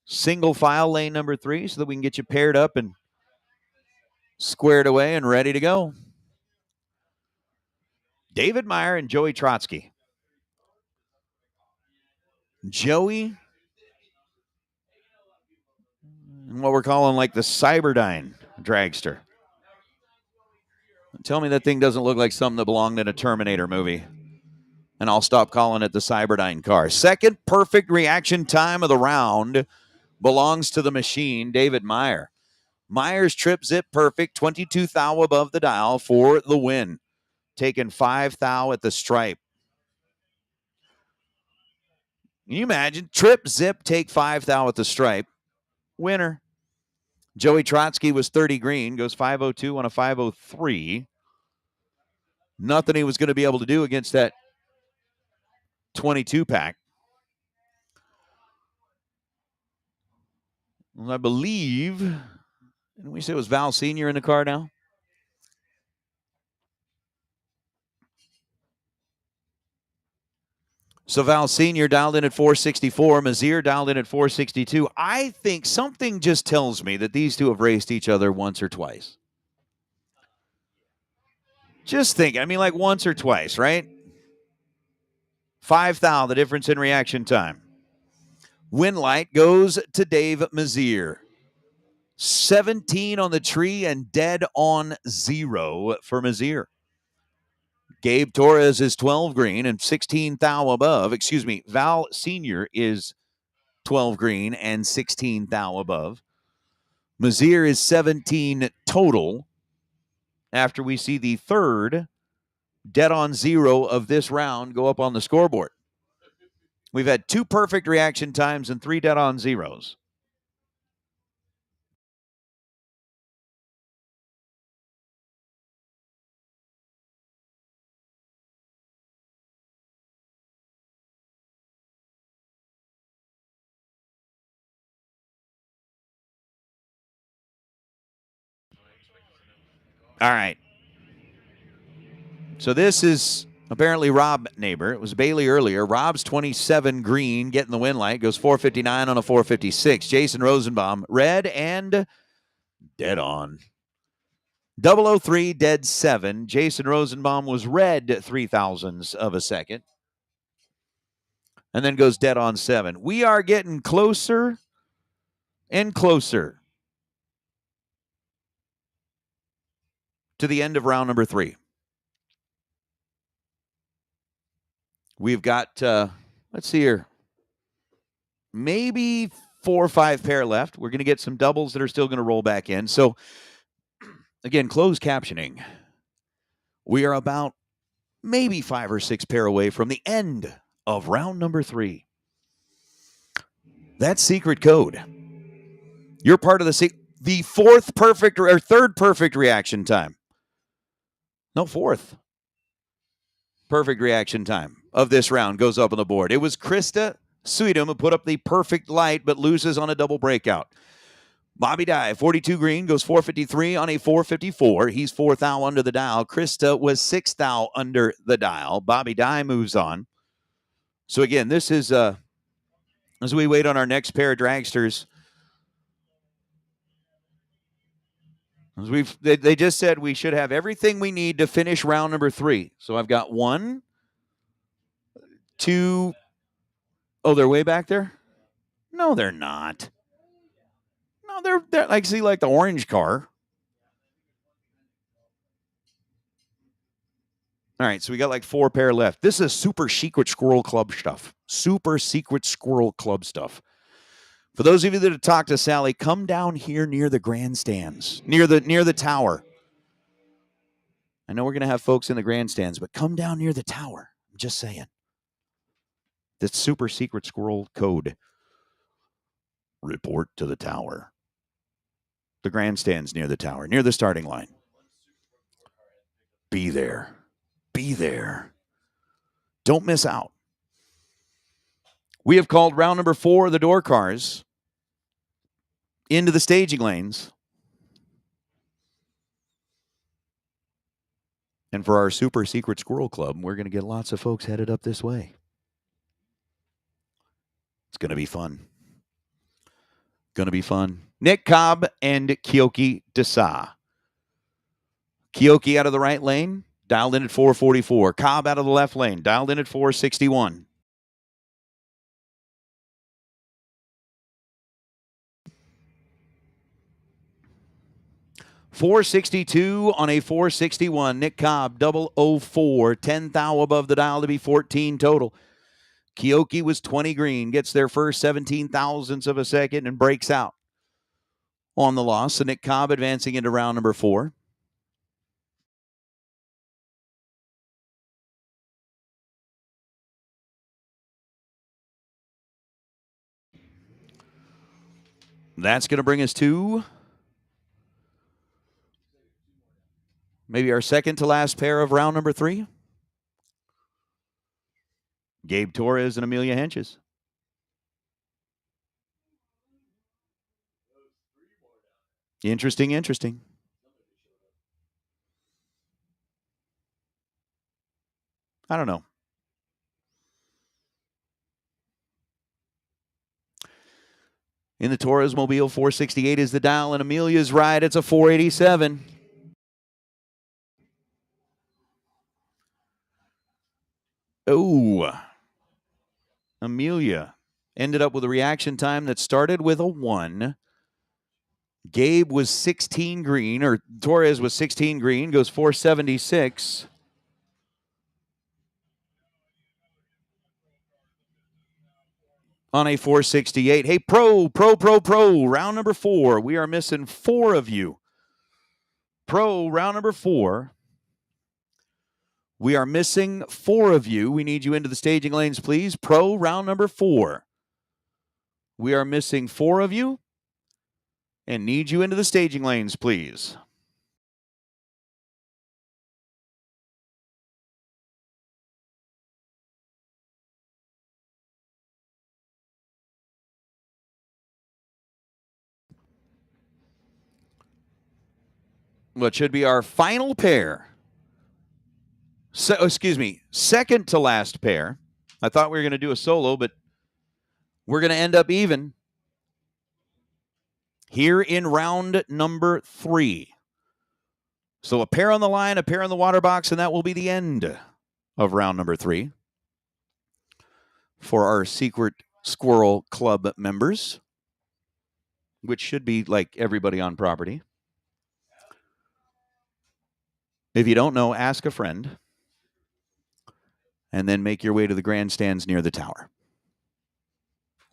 Single file lane number 3 so that we can get you paired up and squared away and ready to go. David Meyer and Joey Trotsky. Joey, what we're calling like the Cyberdyne dragster. Tell me that thing doesn't look like something that belonged in a Terminator movie, and I'll stop calling it the Cyberdyne car. Second perfect reaction time of the round belongs to the machine, David Meyer. Meyer's trip zip perfect, 22 thou above the dial for the win. Taking 5 thou at the stripe. Can you imagine? Trip, zip, take 5 thou at the stripe. Winner. Joey Trotsky was 30 green, goes 502 on a 503. Nothing he was going to be able to do against that 22 pack. Well, I believe, didn't we say it was Val Sr. in the car now? So Val Sr. dialed in at 464. Mazier dialed in at 462. I think something just tells me that these two have raced each other once or twice. Just think, I mean, like once or twice, right? 5 thou, the difference in reaction time. Win light goes to Dave Mazier. 17 on the tree and dead on 0 for Mazier. Gabe Torres is 12 green and 16 thou above. Excuse me, Val Sr. is 12 green and 16 thou above. Mazier is 17 total after we see the third dead on 0 of this round go up on the scoreboard. We've had 2 perfect reaction times and 3 dead on 0s. All right. So this is apparently Rob Neighbor. It was Bailey earlier. Rob's 27 green, getting the win light. Goes 459 on a 456. Jason Rosenbaum, red and dead on. 003, dead 7. Jason Rosenbaum was red 3 thousandths of a second. And then goes dead on 7. We are getting closer and closer to the end of round number 3. We've got, let's see here, maybe 4 or 5 pair left. We're going to get some doubles that are still going to roll back in. So, again, closed captioning. We are about maybe 5 or 6 pair away from the end of round number 3. That's secret code. You're part of the fourth perfect or third perfect reaction time. No, fourth perfect reaction time of this round goes up on the board. It was Krista Sweetum who put up the perfect light but loses on a double breakout. Bobby Dye, 42 green, goes 453 on a 454. He's 4 thou under the dial. Krista was 6 thou under the dial. Bobby Dye moves on. So again, this is as we wait on our next pair of dragsters. As they just said we should have everything we need to finish round number 3. So I've got 1, 2. Oh, they're way back there? No, they're not. No, they're like, see, like the orange car. All right, so we got like 4 pair left. This is super secret squirrel club stuff. Super secret squirrel club stuff. For those of you that have talked to Sally, come down here near the grandstands, near the tower. I know we're going to have folks in the grandstands, but come down near the tower. I'm just saying. That's super secret squirrel code. Report to the tower. The grandstands near the tower, near the starting line. Be there. Be there. Don't miss out. We have called round number 4 of the door cars into the staging lanes. And for our super secret squirrel club, we're going to get lots of folks headed up this way. It's going to be fun. Going to be fun. Nick Cobb and Kyoki Desai. Kioki out of the right lane, dialed in at 444. Cobb out of the left lane, dialed in at 461. $462 on a 461. Nick Cobb, 004. 10 thou above the dial to be 14 total. Kioki was 20 green, gets their first 17 thousandths of a second and breaks out on the loss. So Nick Cobb advancing into round number 4. That's going to bring us to maybe our second to last pair of round number 3. Gabe Torres and Amelia Henches. Interesting. I don't know. In the Torres Mobile, 468 is the dial, and Amelia's right. It's a 487. Oh, Amelia ended up with a reaction time that started with a 1. Gabe was 16 green, or Torres was 16 green, goes 476. On a 468. Hey, pro. Round number 4. We are missing 4 of you. Pro, round number 4. We are missing 4 of you. We need you into the staging lanes, please. Pro, round number 4. We are missing 4 of you and need you into the staging lanes, please. What should be our final pair. Second to last pair. I thought we were going to do a solo, but we're going to end up even here in round number 3. So a pair on the line, a pair in the water box, and that will be the end of round number 3 for our Secret Squirrel Club members, which should be like everybody on property. If you don't know, ask a friend, and then make your way to the grandstands near the tower.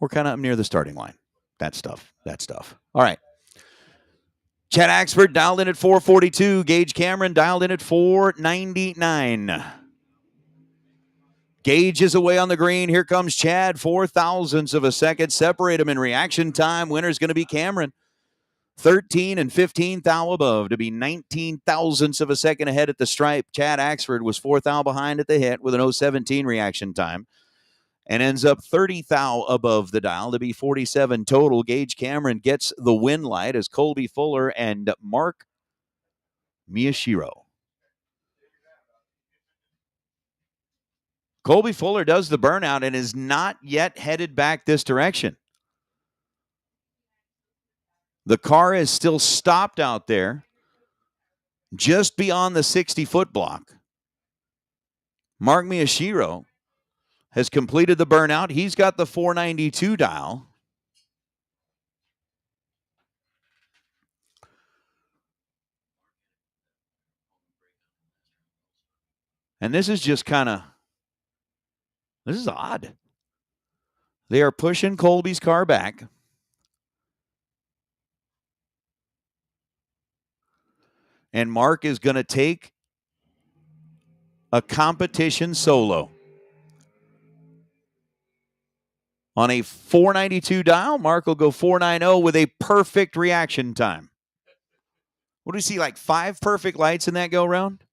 Or kind of up near the starting line. That stuff. All right. Chad Axford dialed in at 442. Gage Cameron dialed in at 499. Gage is away on the green. Here comes Chad. 4 thousandths of a second. Separate him in reaction time. Winner's going to be Cameron. 13 and 15 thou above to be 19 thousandths of a second ahead at the stripe. Chad Axford was 4 thou behind at the hit with an 017 reaction time and ends up 30 thou above the dial to be 47 total. Gage Cameron gets the win light as Colby Fuller and Mark Miyashiro. Colby Fuller does the burnout and is not yet headed back this direction. The car is still stopped out there just beyond the 60-foot block. Mark Miyashiro has completed the burnout. He's got the 492 dial. And this is just this is odd. They are pushing Colby's car back. And Mark is going to take a competition solo. On a 492 dial, Mark will go 490 with a perfect reaction time. What do we see, like 5 perfect lights in that go-round?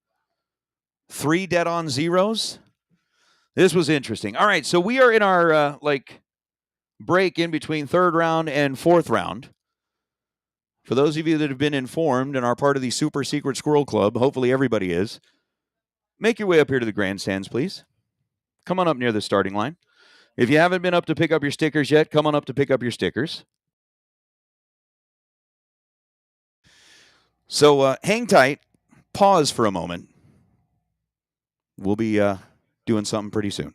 3 dead-on zeros? This was interesting. All right, so we are in our break in between 3rd round and 4th round. For those of you that have been informed and are part of the Super Secret Squirrel Club, hopefully everybody is, make your way up here to the grandstands, please. Come on up near the starting line. If you haven't been up to pick up your stickers yet, come on up to pick up your stickers. So hang tight. pause for a moment. We'll be doing something pretty soon.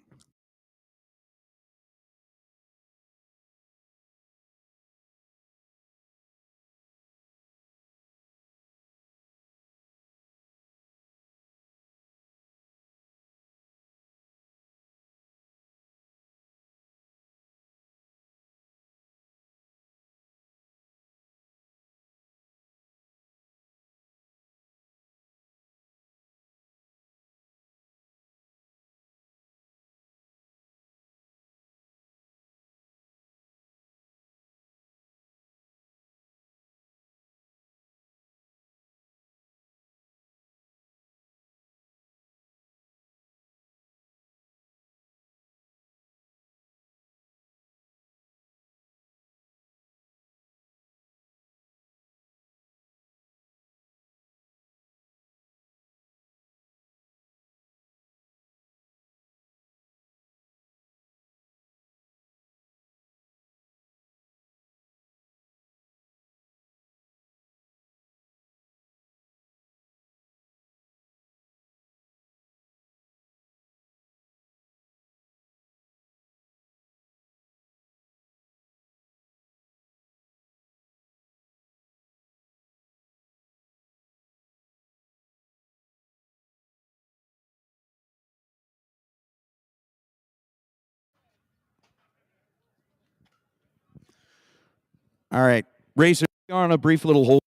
All right, racers, we're on a brief little hold.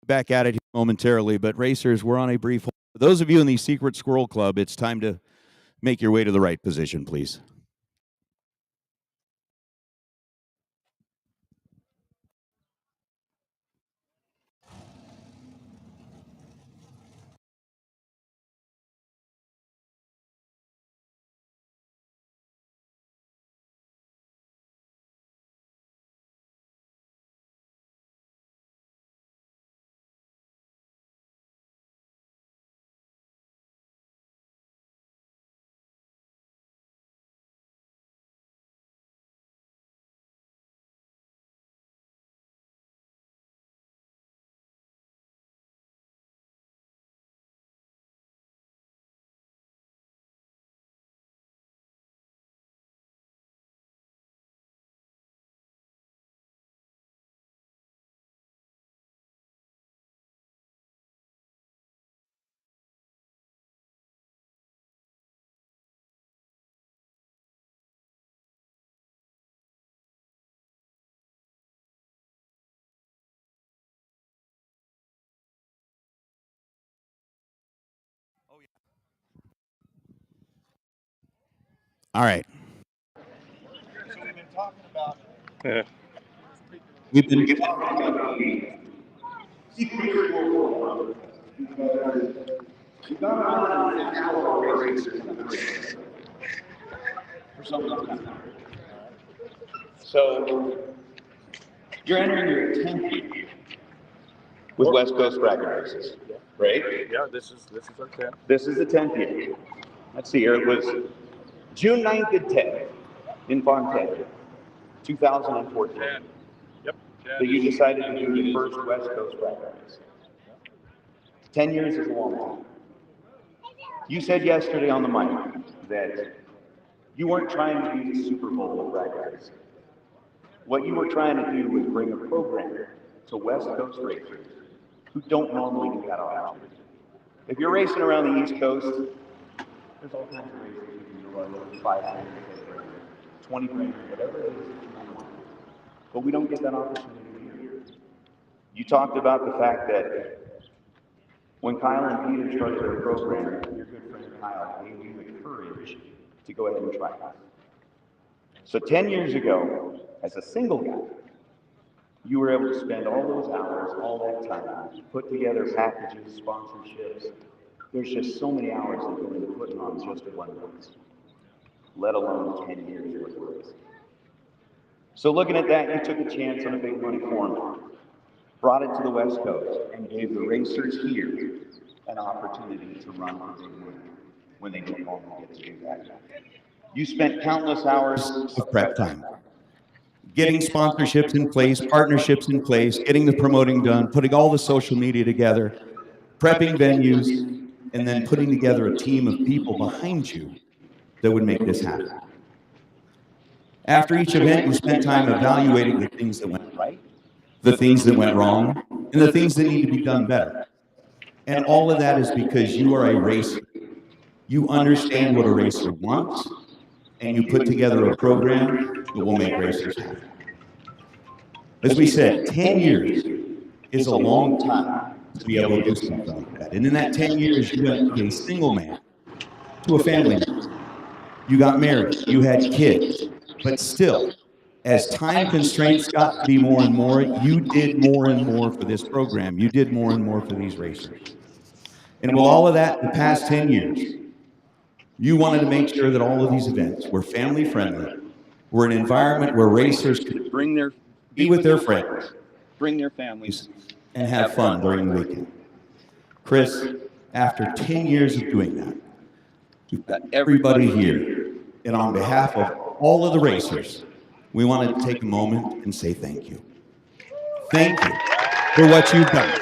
Back at it momentarily, but racers, we're on a brief hold. For those of you in the Secret Squirrel Club, it's time to make your way to the right position, please. All right. We've been talking about the Secret Squirrel Club because we've gone on an hour racers for some time. So you're entering your 10th year with West Coast Bracket Races, right? Yeah, this is our 10th. This is the 10th year. Let's see here. It was June 9th and 10th in Fontana, 2014. Yep. That you decided to do the first West Coast Bracket Race. 10 years is a long time. You said yesterday on the mic that you weren't trying to be the Super Bowl of bracket racing. What you were trying to do was bring a program to West Coast racers who don't normally get that opportunity. If you're racing around the East Coast, there's all kinds of races you can do, like 5 grand, 20 grand, whatever it is that you want. But we don't get that opportunity here. You talked about the fact that when Kyle and Peter started their program, your good friend Kyle gave you the courage to go ahead and try it. So 10 years ago, as a single guy, you were able to spend all those hours, all that time, put together packages, sponsorships. There's just so many hours that go into putting on just one race, let alone 10 years worth of racing. So looking at that, you took a chance on a big money format, brought it to the West Coast, and gave the racers here an opportunity to run for big money when they don't normally get to do that. You spent countless hours of prep time, getting sponsorships in place, partnerships in place, getting the promoting done, putting all the social media together, prepping venues, and then putting together a team of people behind you that would make this happen. After each event, you spent time evaluating the things that went right, the things that went wrong, and the things that need to be done better. And all of that is because you are a racer. You understand what a racer wants, and you put together a program that will make racers happy. As we said, 10 years is a long time to be able to do something like that. And in that 10 years, you went from a single man to a family man. You got married, you had kids, but still, as time constraints got to be more and more, you did more and more for this program. You did more and more for these racers. And with all of that, the past 10 years, you wanted to make sure that all of these events were family friendly, were an environment where racers could be with their friends, bring their families, and have fun during the weekend. Chris, after 10 years of doing that, we've got everybody here, and on behalf of all of the racers, we wanted to take a moment and say thank you. Thank you for what you've done.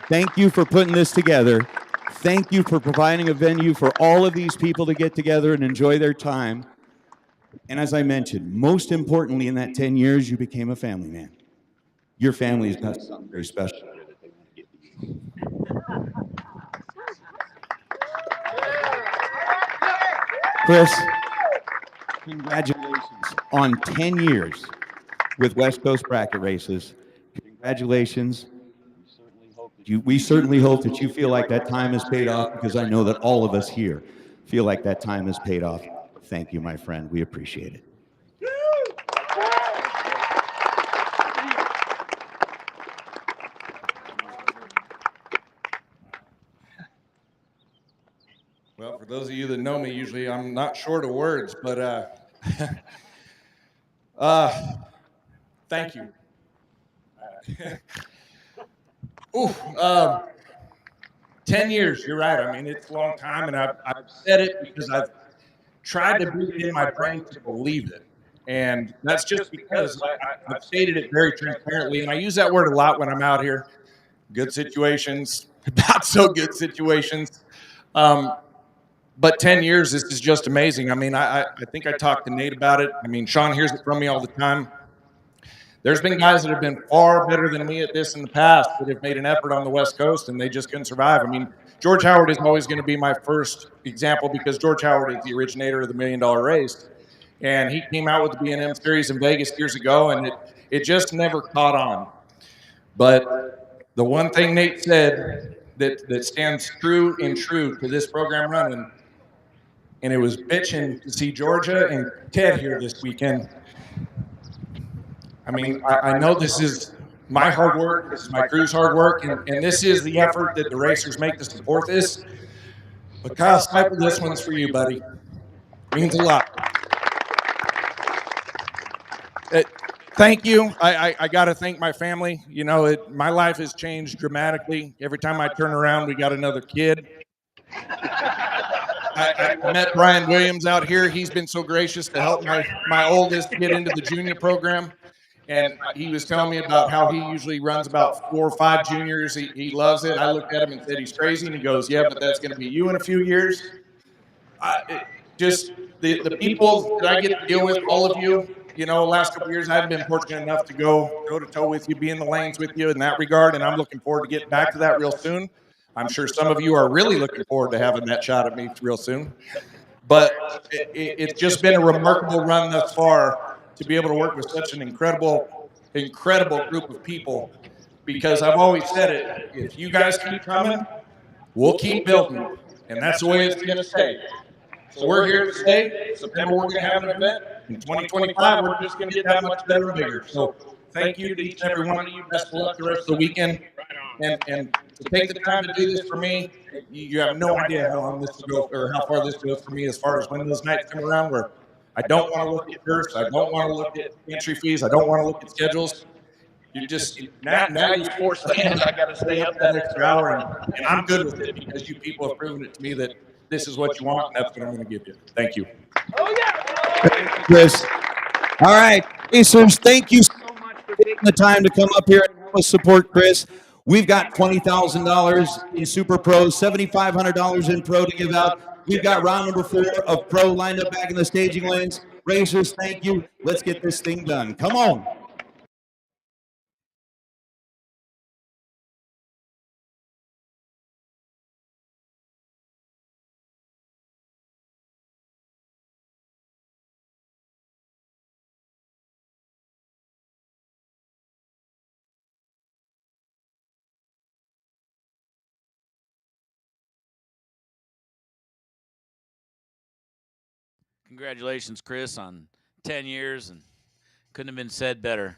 Thank you for putting this together. Thank you for providing a venue for all of these people to get together and enjoy their time. And as I mentioned, most importantly, in that 10 years, you became a family man. Your family has got something very special that they want to get to you. Chris, congratulations on 10 years with West Coast Bracket Races. Congratulations. We certainly hope that you feel like that time has paid off, because I know that all of us here feel like that time has paid off. Thank you, my friend. We appreciate it. Well, for those of you that know me, usually I'm not short of words, but thank you. Ooh, 10 years, you're right. I mean, it's a long time, and I've said it because I've tried to put it in my brain to believe it. And that's just because I've stated it very transparently, and I use that word a lot when I'm out here. Good situations, not so good situations. But 10 years, this is just amazing. I mean, I think I talked to Nate about it. I mean, Sean hears it from me all the time. There's been guys that have been far better than me at this in the past that have made an effort on the West Coast, and they just couldn't survive. I mean, George Howard is always going to be my first example, because George Howard is the originator of the $1 Million Race. And he came out with the B&M Series in Vegas years ago, and it just never caught on. But the one thing Nate said that stands true to this program running, and it was bitching to see Georgia and Ted here this weekend. I mean, I know this is my hard work, this is my crew's hard work, and this is the effort that the racers make to support this. But Kyle Sniper, this one's for you, buddy. It means a lot. Thank you. I got to thank my family. You know, my life has changed dramatically. Every time I turn around, we got another kid. I met Brian Williams out here. He's been so gracious to help my oldest get into the junior program. And he was telling me about how he usually runs about 4 or 5 juniors. He loves it. I looked at him and said, he's crazy. And he goes, yeah, but that's going to be you in a few years. Just the people that I get to deal with, all of you, you know, last couple of years, I've been fortunate enough to go to toe with you, be in the lanes with you in that regard. And I'm looking forward to getting back to that real soon. I'm sure some of you are really looking forward to having that shot at me real soon. But it's just been a remarkable run thus far, to be able to work with such an incredible group of people, because I've always said it, if you guys keep coming, we'll keep building, and that's the way it's going to stay. So we're here to stay. September, we're going to have an event. In 2025, we're just going to get that much better and bigger. So thank you to each and every one of you. Best of luck the rest of the weekend. And to take the time to do this for me, you have no idea how long this will go, or how far this goes for me, as far as when those nights come around where I don't want to look at purse, I don't want to look at entry fees, I don't want to look at schedules. You just now you force the hand. I got to stay up that extra hour, and I'm good with it, because you people have proven it to me that this is what you want, and that's what I'm going to give you. Thank you. Oh yeah, Chris. All right, racers, thank you so much for taking the time to come up here and help us support Chris. We've got $20,000 in Super Pro, $7,500 in Pro to give out. We've got round number 4 of Pro lined up back in the staging lanes. Racers, thank you. Let's get this thing done. Come on. Congratulations, Chris, on 10 years, and couldn't have been said better.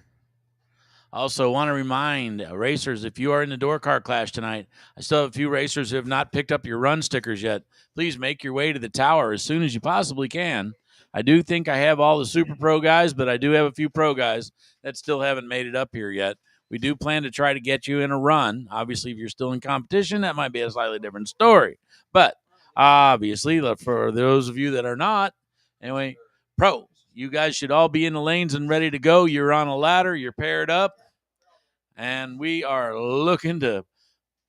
Also, want to remind racers, if you are in the door car clash tonight, I still have a few racers who have not picked up your run stickers yet. Please make your way to the tower as soon as you possibly can. I do think I have all the Super Pro guys, but I do have a few Pro guys that still haven't made it up here yet. We do plan to try to get you in a run. Obviously, if you're still in competition, that might be a slightly different story. But obviously, for those of you that are not, anyway, Pro, you guys should all be in the lanes and ready to go. You're on a ladder. You're paired up. And we are looking to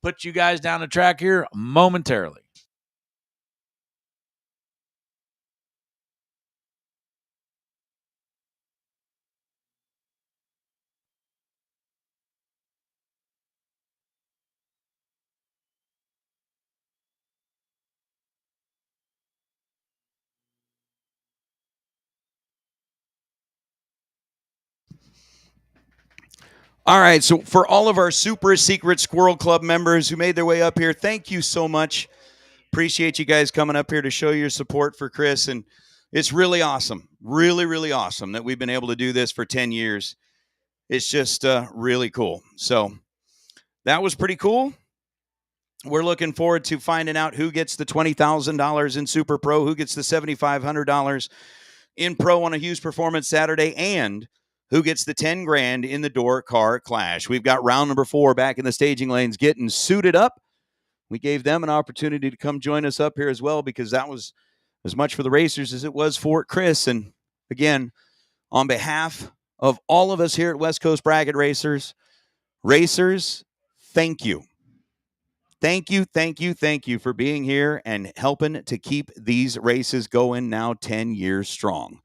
put you guys down the track here momentarily. All right, so for all of our Super Secret Squirrel Club members who made their way up here, thank you so much. Appreciate you guys coming up here to show your support for Chris. And it's really awesome, really, really awesome that we've been able to do this for 10 years. It's just really cool. So that was pretty cool. We're looking forward to finding out who gets the $20,000 in Super Pro, who gets the $7,500 in Pro on a Hughes Performance Saturday, and who gets the 10 grand in the door car clash. We've got round number 4 back in the staging lanes getting suited up. We gave them an opportunity to come join us up here as well, because that was as much for the racers as it was for Chris. And again, on behalf of all of us here at West Coast Bracket Racers, thank you. Thank you, thank you, thank you for being here and helping to keep these races going now 10 years strong.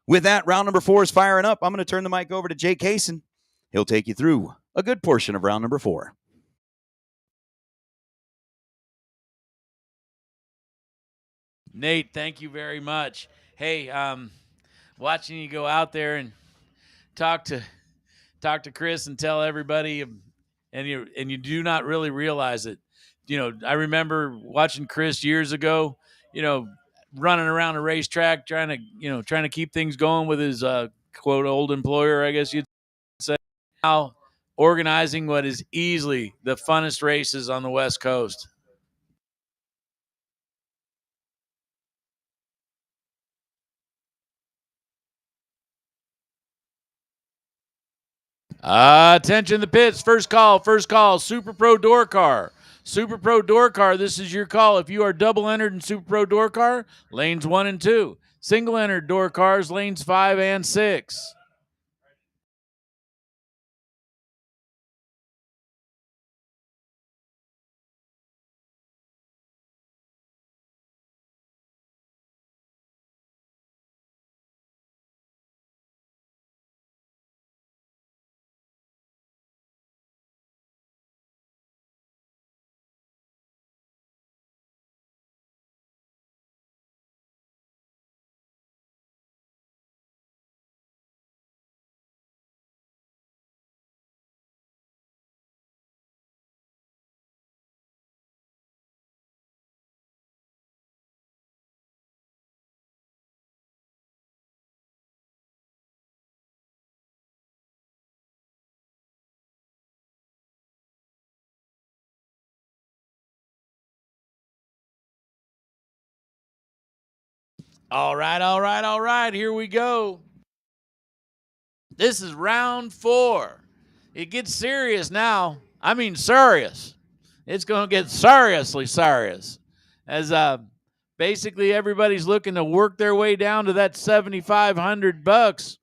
With that, round number 4 is firing up. I'm going to turn the mic over to Jake Kaysen. He'll take you through a good portion of round number 4. Nate, thank you very much. Hey, watching you go out there and talk to Chris and tell everybody, and you do not really realize it. You know, I remember watching Chris years ago, you know, running around a racetrack trying to keep things going with his quote old employer, I guess you'd say. Now organizing what is easily the funnest races on the West Coast. Attention the pits. First call. Super Pro Door Car. Super Pro Door Car, this is your call. If you are double entered in Super Pro Door Car, lanes 1 and 2. Single entered door cars, lanes 5 and 6. All right. Here we go. This is round 4. It gets serious now. I mean, serious. It's going to get seriously serious. As basically everybody's looking to work their way down to that $7,500.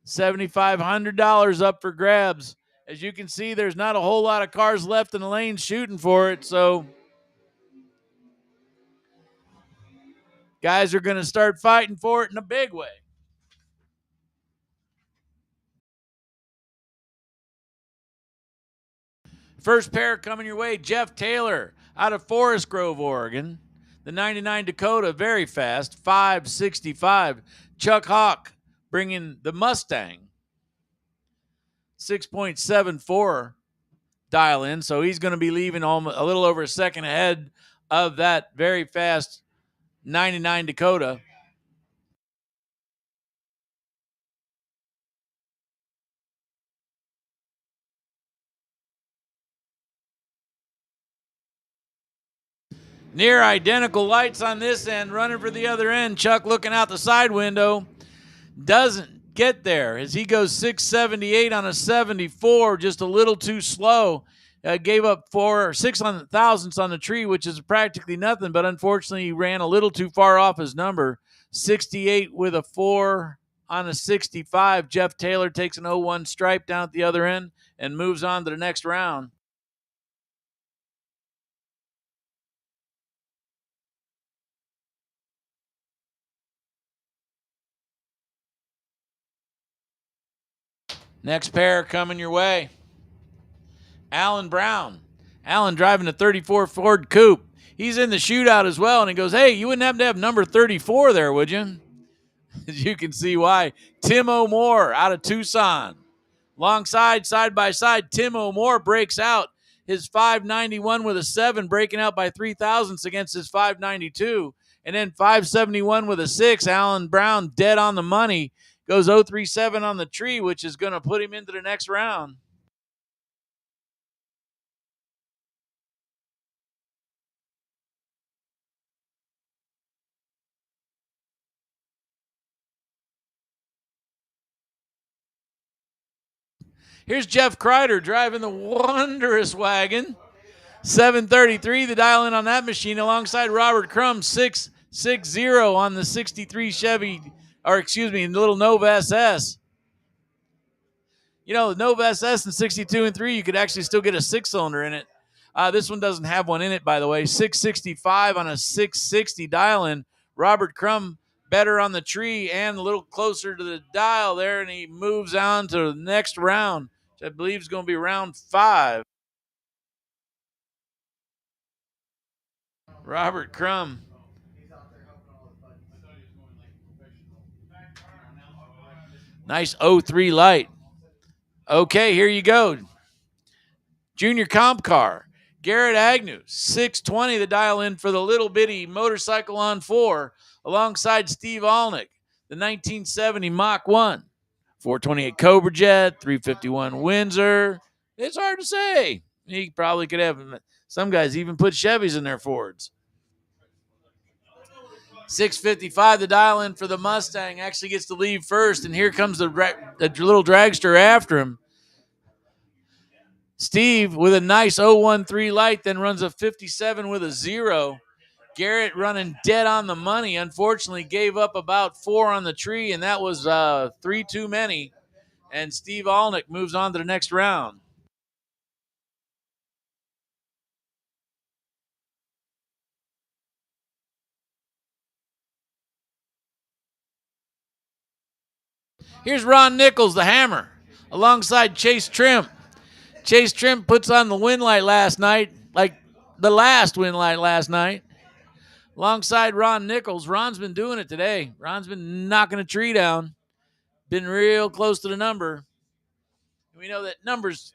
$7,500 up for grabs. As you can see, there's not a whole lot of cars left in the lane shooting for it, so guys are going to start fighting for it in a big way. First pair coming your way, Jeff Taylor out of Forest Grove, Oregon. The 99 Dakota, very fast, 565. Chuck Hawk bringing the Mustang, 6.74 dial in. So he's going to be leaving a little over a second ahead of that very fast 99 Dakota. Near identical lights on this end, running for the other end. Chuck looking out the side window. Doesn't get there as he goes 678 on a 74, just a little too slow. Gave up 4 or 6 thousandths on the tree, which is practically nothing, but unfortunately he ran a little too far off his number. 68 with a 4 on a 65. Jeff Taylor takes an 0-1 stripe down at the other end and moves on to the next round. Next pair coming your way. Alan Brown. Alan driving a 34 Ford Coupe. He's in the shootout as well, and he goes, hey, you wouldn't happen to have number 34 there, would you? As you can see why. Tim O'More out of Tucson. Alongside, side by side, Tim O'More breaks out his 591 with a 7, breaking out by 3 thousandths against his 592. And then 571 with a 6. Alan Brown dead on the money. Goes 037 on the tree, which is going to put him into the next round. Here's Jeff Kreider driving the wondrous wagon. 733, the dial in on that machine, alongside Robert Crum, 660 on the 63 Chevy, or excuse me, the little Nova SS. You know, the Nova SS in 62 and 3, you could actually still get a 6-cylinder in it. This one doesn't have one in it, by the way. 665 on a 660 dial in. Robert Crum better on the tree and a little closer to the dial there, and he moves on to the next round, which I believe is going to be round 5. Robert Crum. Nice 03 light. Okay, here you go. Junior comp car. Garrett Agnew, 620, the dial in for the little bitty motorcycle on 4, alongside Steve Alnick, the 1970 Mach 1. 428 Cobra Jet, 351 Windsor. It's hard to say. He probably could have, some guys even put Chevys in their Fords. 655, the dial in for the Mustang, actually gets to leave first, and here comes the little dragster after him. Steve with a nice 013 light, then runs a 57 with a 0. Garrett running dead on the money. Unfortunately, gave up about 4 on the tree, and that was 3 too many. And Steve Alnick moves on to the next round. Here's Ron Nichols, the Hammer, alongside Chase Trimp. Chase Trimp puts on the win light last night, like the last win light last night, alongside Ron Nichols. Ron's been doing it today. Ron's been knocking a tree down, been real close to the number. We know that numbers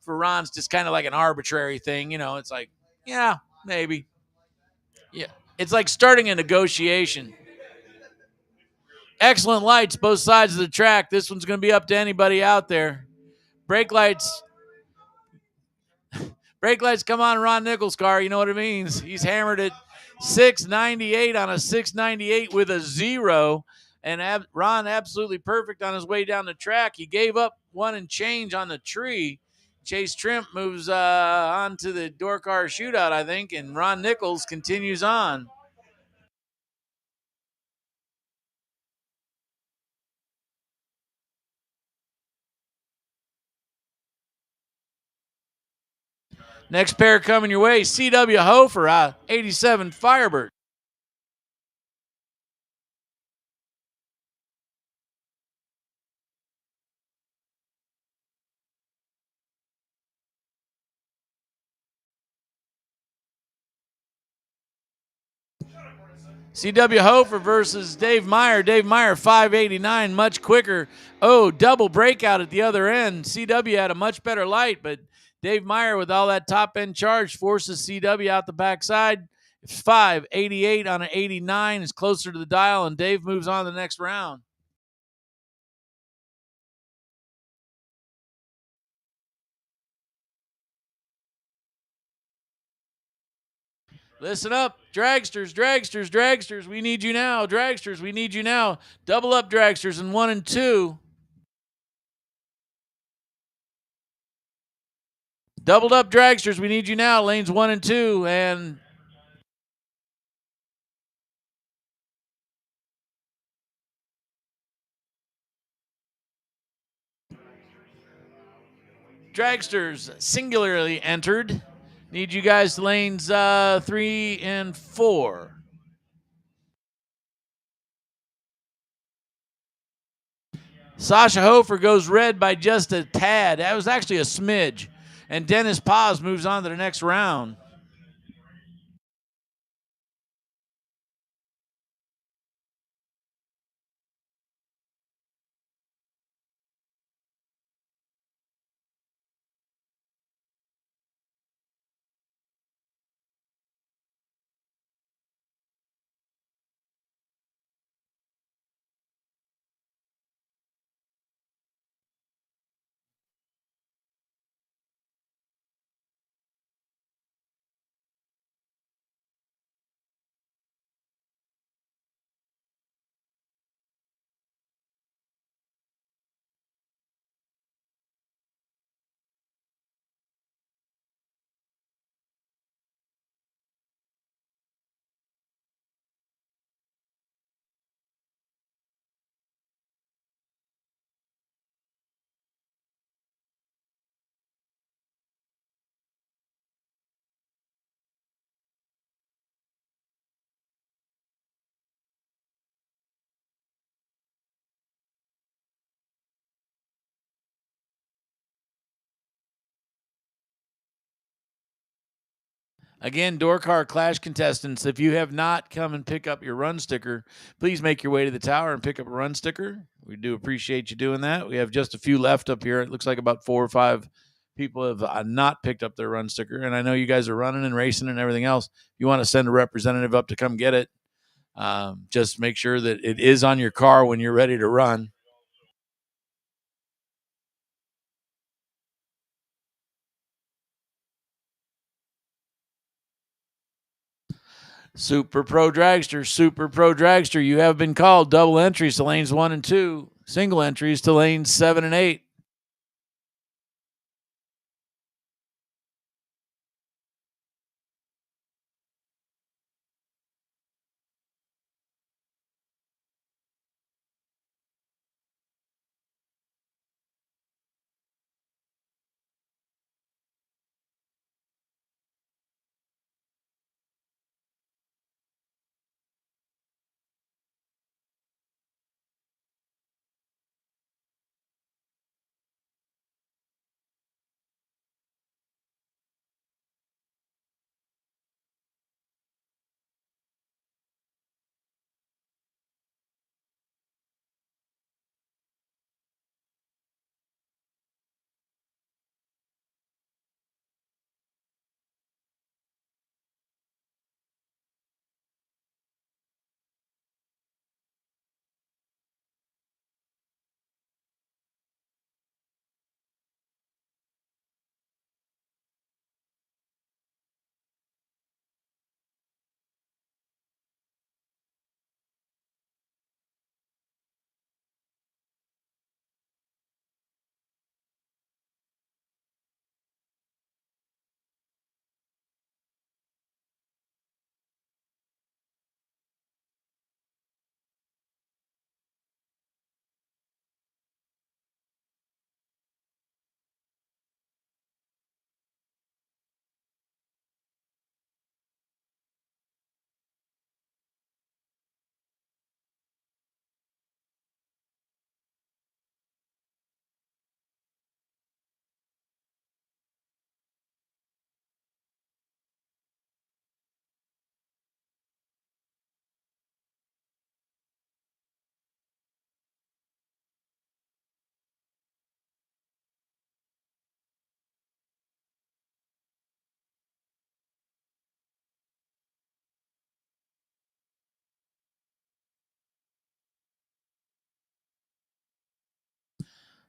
for Ron's just kind of like an arbitrary thing. You know, it's like, yeah, maybe. Yeah, it's like starting a negotiation. Excellent lights both sides of the track. This one's going to be up to anybody out there. Brake lights come on Ron Nichols' car. You know what it means. He's hammered it 698 on a 698 with a 0. And Ron absolutely perfect on his way down the track. He gave up 1 and change on the tree. Chase Trimp moves on to the door car shootout, I think, and Ron Nichols continues on. Next pair coming your way, C.W. Hofer, 87 Firebird. C.W. Hofer versus Dave Meyer. Dave Meyer, 589, much quicker. Oh, double breakout at the other end. C.W. had a much better light, but Dave Meyer, with all that top end charge, forces C.W. out the backside. 588 on an 89 is closer to the dial, and Dave moves on to the next round. Listen up, dragsters, dragsters, dragsters. We need you now, dragsters. We need you now. Double up, dragsters, in 1 and 2. Doubled up, dragsters. We need you now. Lanes 1 and 2, and dragsters singularly entered. Need you guys to lanes 3 and 4. Sasha Hofer goes red by just a tad. That was actually a smidge. And Dennis Paz moves on to the next round. Again, Door Car Clash contestants, if you have not come and pick up your run sticker, please make your way to the tower and pick up a run sticker. We do appreciate you doing that. We have just a few left up here. It looks like about 4 or 5 people have not picked up their run sticker. And I know you guys are running and racing and everything else. If you want to send a representative up to come get it, just make sure that it is on your car when you're ready to run. Super Pro Dragster, you have been called. Double entries to lanes 1 and 2, single entries to lanes 7 and 8.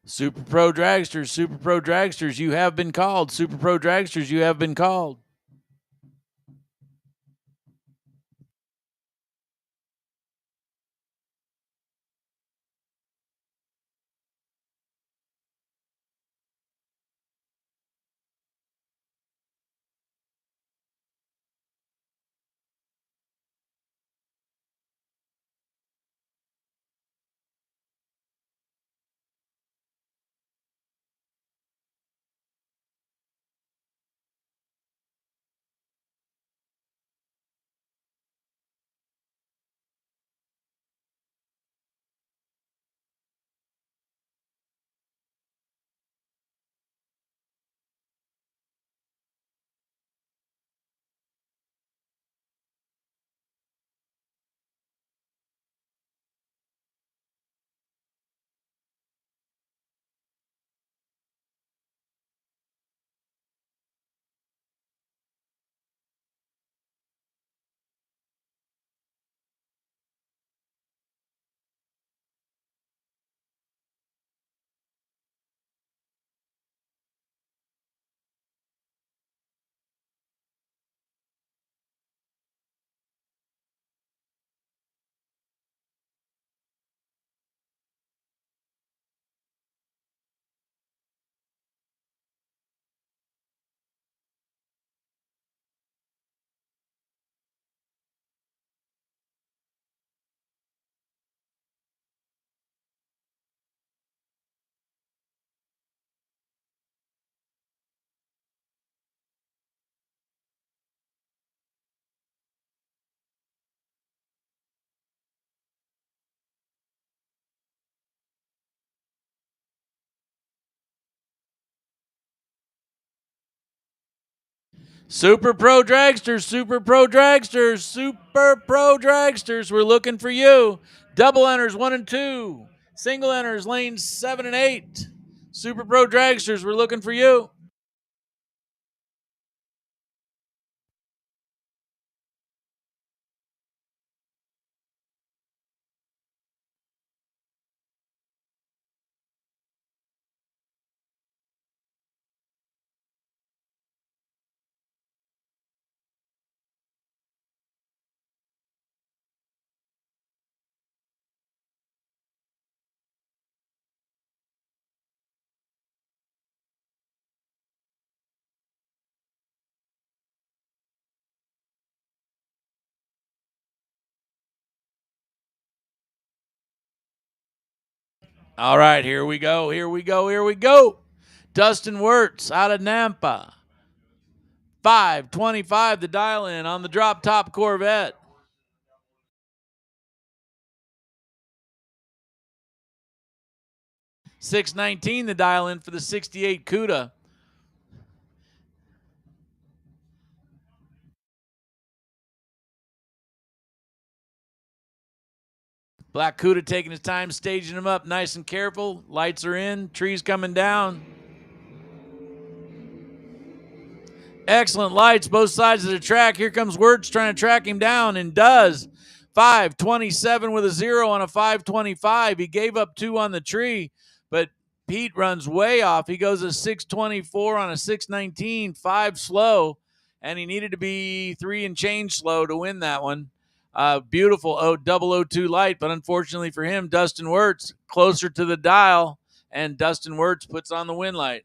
Super Pro Dragsters, you have been called. Super Pro Dragsters, you have been called. Super Pro Dragsters, we're looking for you. Double enters 1 and 2. Single enters lanes 7 and 8. Super Pro Dragsters, we're looking for you. All right, here we go. Dustin Wirtz out of Nampa. 525 the dial in on the drop top Corvette. $619 the dial in for the 68 CUDA. Black CUDA taking his time, staging him up nice and careful. Lights are in, trees coming down. Excellent lights, both sides of the track. Here comes Wirtz trying to track him down and does. 527 with a 0 on a 525. He gave up 2 on the tree, but Pete runs way off. He goes a 624 on a 619, 5 slow, and he needed to be 3 and change slow to win that one. Beautiful 002 light, but unfortunately for him, Dustin Wirtz closer to the dial, and Dustin Wirtz puts on the win light.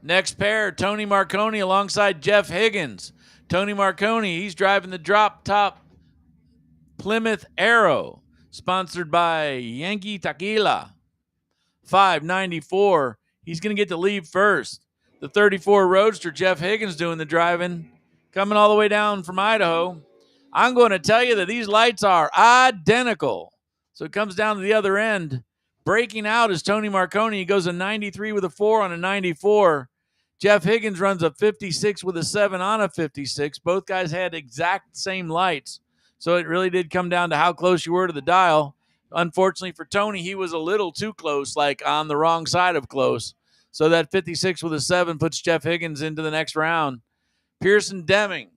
Next pair, Tony Marconi alongside Jeff Higgins. Tony Marconi, he's driving the drop top Plymouth Arrow, sponsored by Yankee Tequila. 594. He's going to get to leave first. The 34 Roadster, Jeff Higgins doing the driving, coming all the way down from Idaho. I'm going to tell you that these lights are identical. So it comes down to the other end. Breaking out is Tony Marconi. He goes a 93 with a 4 on a 94. Jeff Higgins runs a 56 with a 7 on a 56. Both guys had exact same lights. So it really did come down to how close you were to the dial. Unfortunately for Tony, he was a little too close, like on the wrong side of close. So that 56 with a 7 puts Jeff Higgins into the next round. Pearson Deming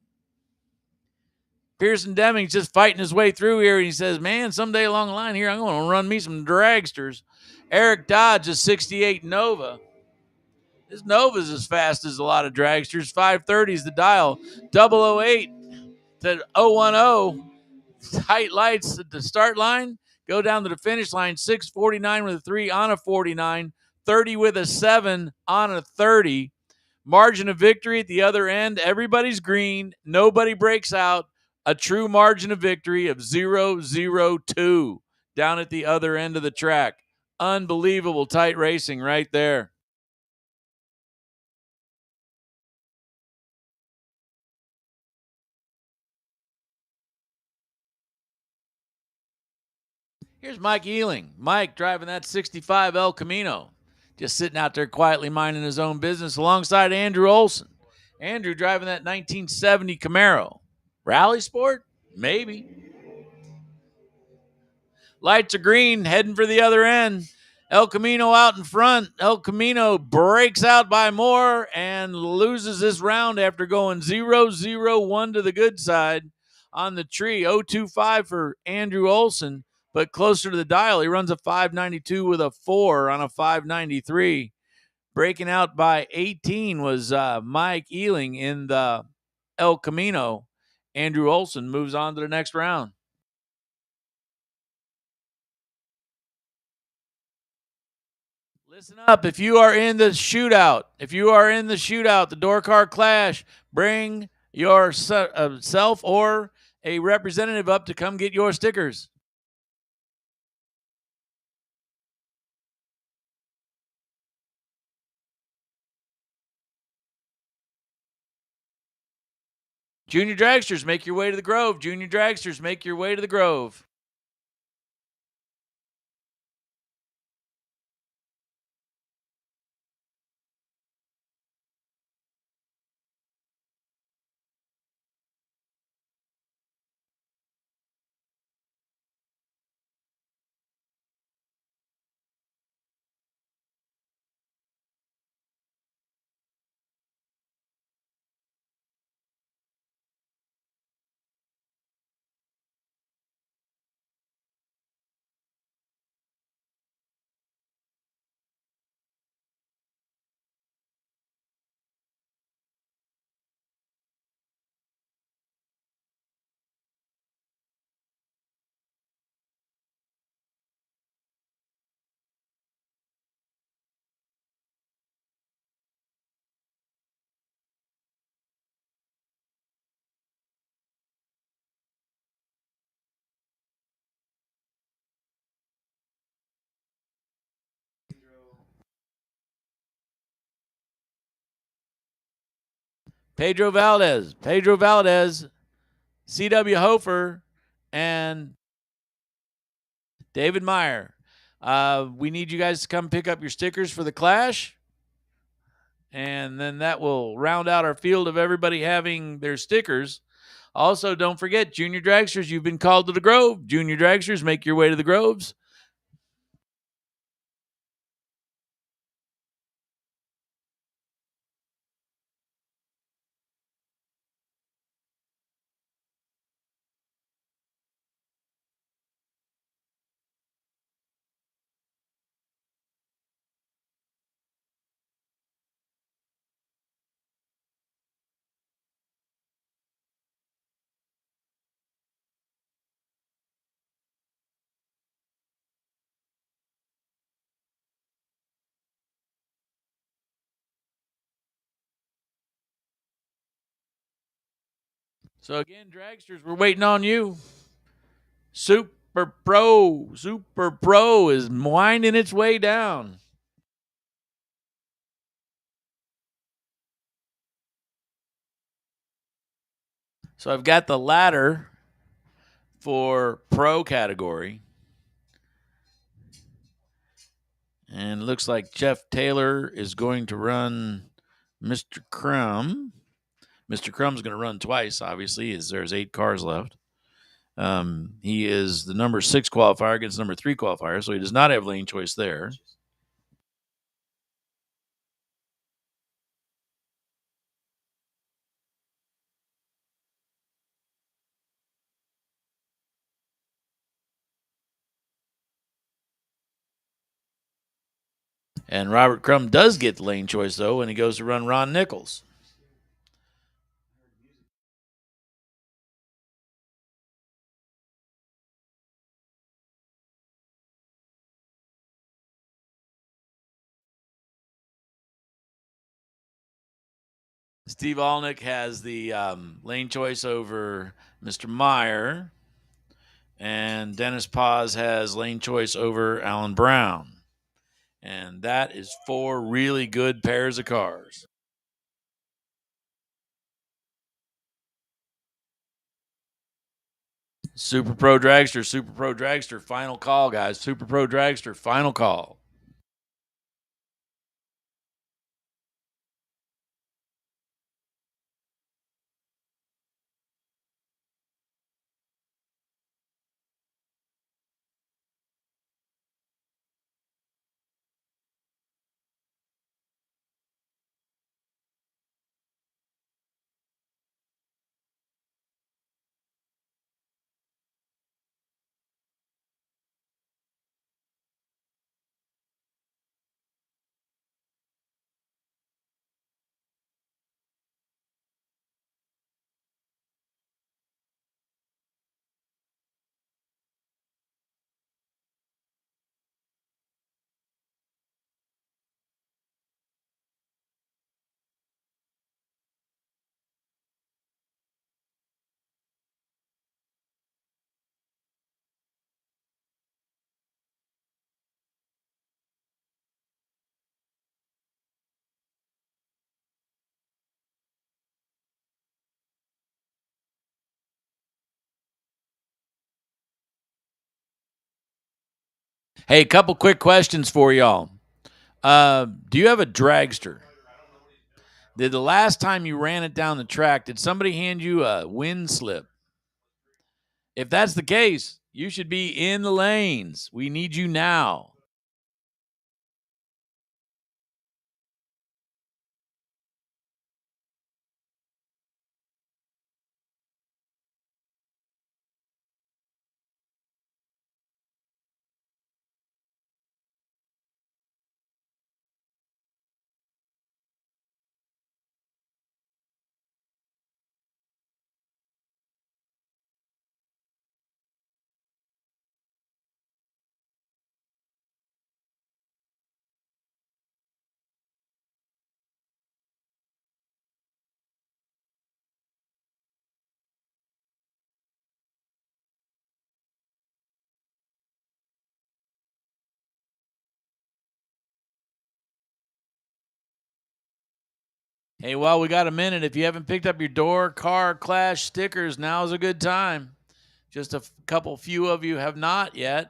Pearson Deming's just fighting his way through here, and he says, man, someday along the line here, I'm going to run me some dragsters. Eric Dodge, a 68 Nova. This Nova's as fast as a lot of dragsters. 530 is the dial. 008 to 010. Tight lights at the start line. Go down to the finish line. 649 with a 3 on a 49. 30 with a 7 on a 30. Margin of victory at the other end. Everybody's green. Nobody breaks out. A true margin of victory of 0-0-2 down at the other end of the track. Unbelievable tight racing right there. Here's Mike Ealing. Mike driving that 65 El Camino. Just sitting out there quietly minding his own business alongside Andrew Olson. Andrew driving that 1970 Camaro. Rally Sport? Maybe. Lights are green, heading for the other end. El Camino out in front. El Camino breaks out by more and loses this round after going 0-0-1 to the good side on the tree. 0.25 for Andrew Olson, but closer to the dial. He runs a 592 with a 4 on a 593. Breaking out by 18 was Mike Ealing in the El Camino. Andrew Olson moves on to the next round. Listen up. If you are in the shootout, the door car clash, bring yourself or a representative up to come get your stickers. Junior Dragsters, make your way to the Grove. Junior Dragsters, make your way to the Grove. Pedro Valdez, C.W. Hofer, and David Meyer. We need you guys to come pick up your stickers for the Clash. And then that will round out our field of everybody having their stickers. Also, don't forget, Junior Dragsters, you've been called to the Grove. Junior Dragsters, make your way to the Groves. So again, Dragsters, we're waiting on you. Super Pro is winding its way down. So I've got the ladder for Pro category. And it looks like Jeff Taylor is going to run Mr. Crumb. Mr. Crumb's going to run twice, obviously, as there's 8 cars left. He is the number 6 qualifier against number 3 qualifier, so he does not have lane choice there. And Robert Crum does get the lane choice, though, and he goes to run Ron Nichols. Steve Alnick has the lane choice over Mr. Meyer. And Dennis Paz has lane choice over Alan Brown. And that is 4 really good pairs of cars. Super Pro Dragster, final call, guys. Super Pro Dragster, final call. Hey, a couple quick questions for y'all. Do you have a dragster? Did the last time you ran it down the track, did somebody hand you a wind slip? If that's the case, you should be in the lanes. We need you now. Hey, while we got a minute, if you haven't picked up your door, car, clash stickers, now's a good time. Just a couple few of you have not yet.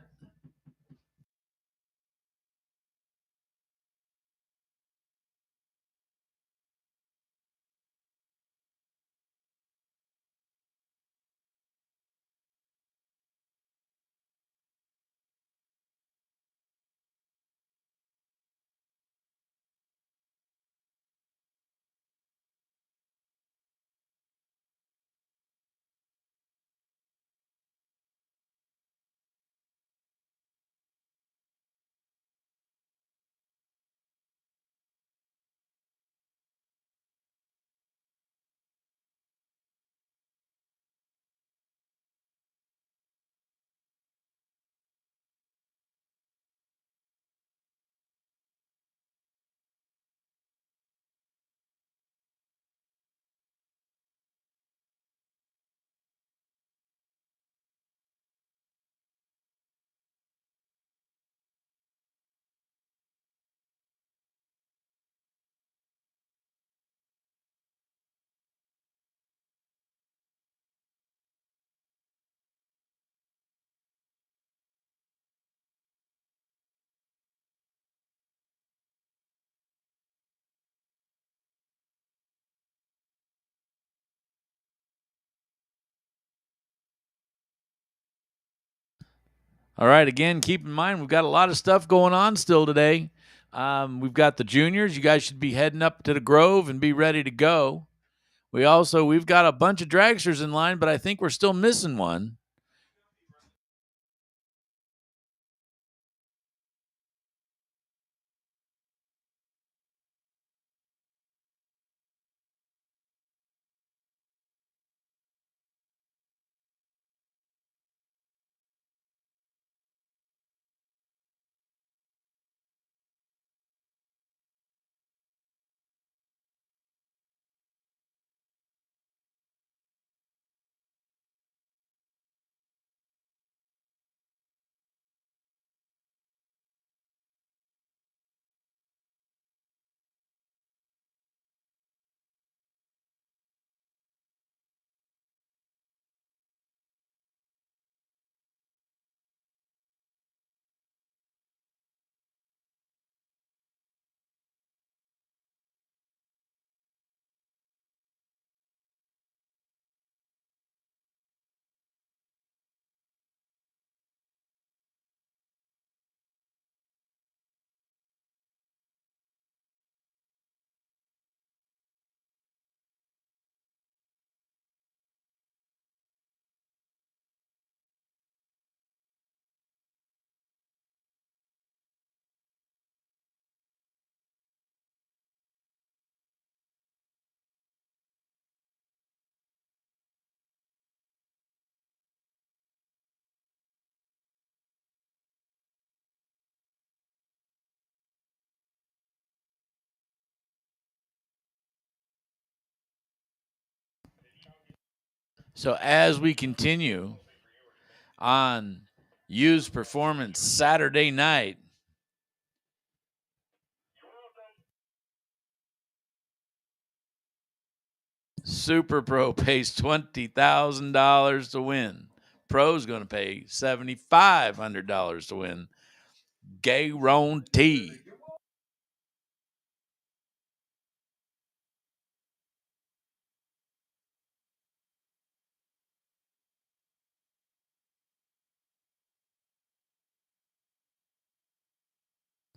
All right, again, keep in mind we've got a lot of stuff going on still today. We've got the juniors. You guys should be heading up to the Grove and be ready to go. We've got a bunch of dragsters in line, but I think we're still missing one. So as we continue on Used Performance Saturday night, Super Pro pays $20,000 to win. Pro's going to pay $7,500 to win. Guaranteed.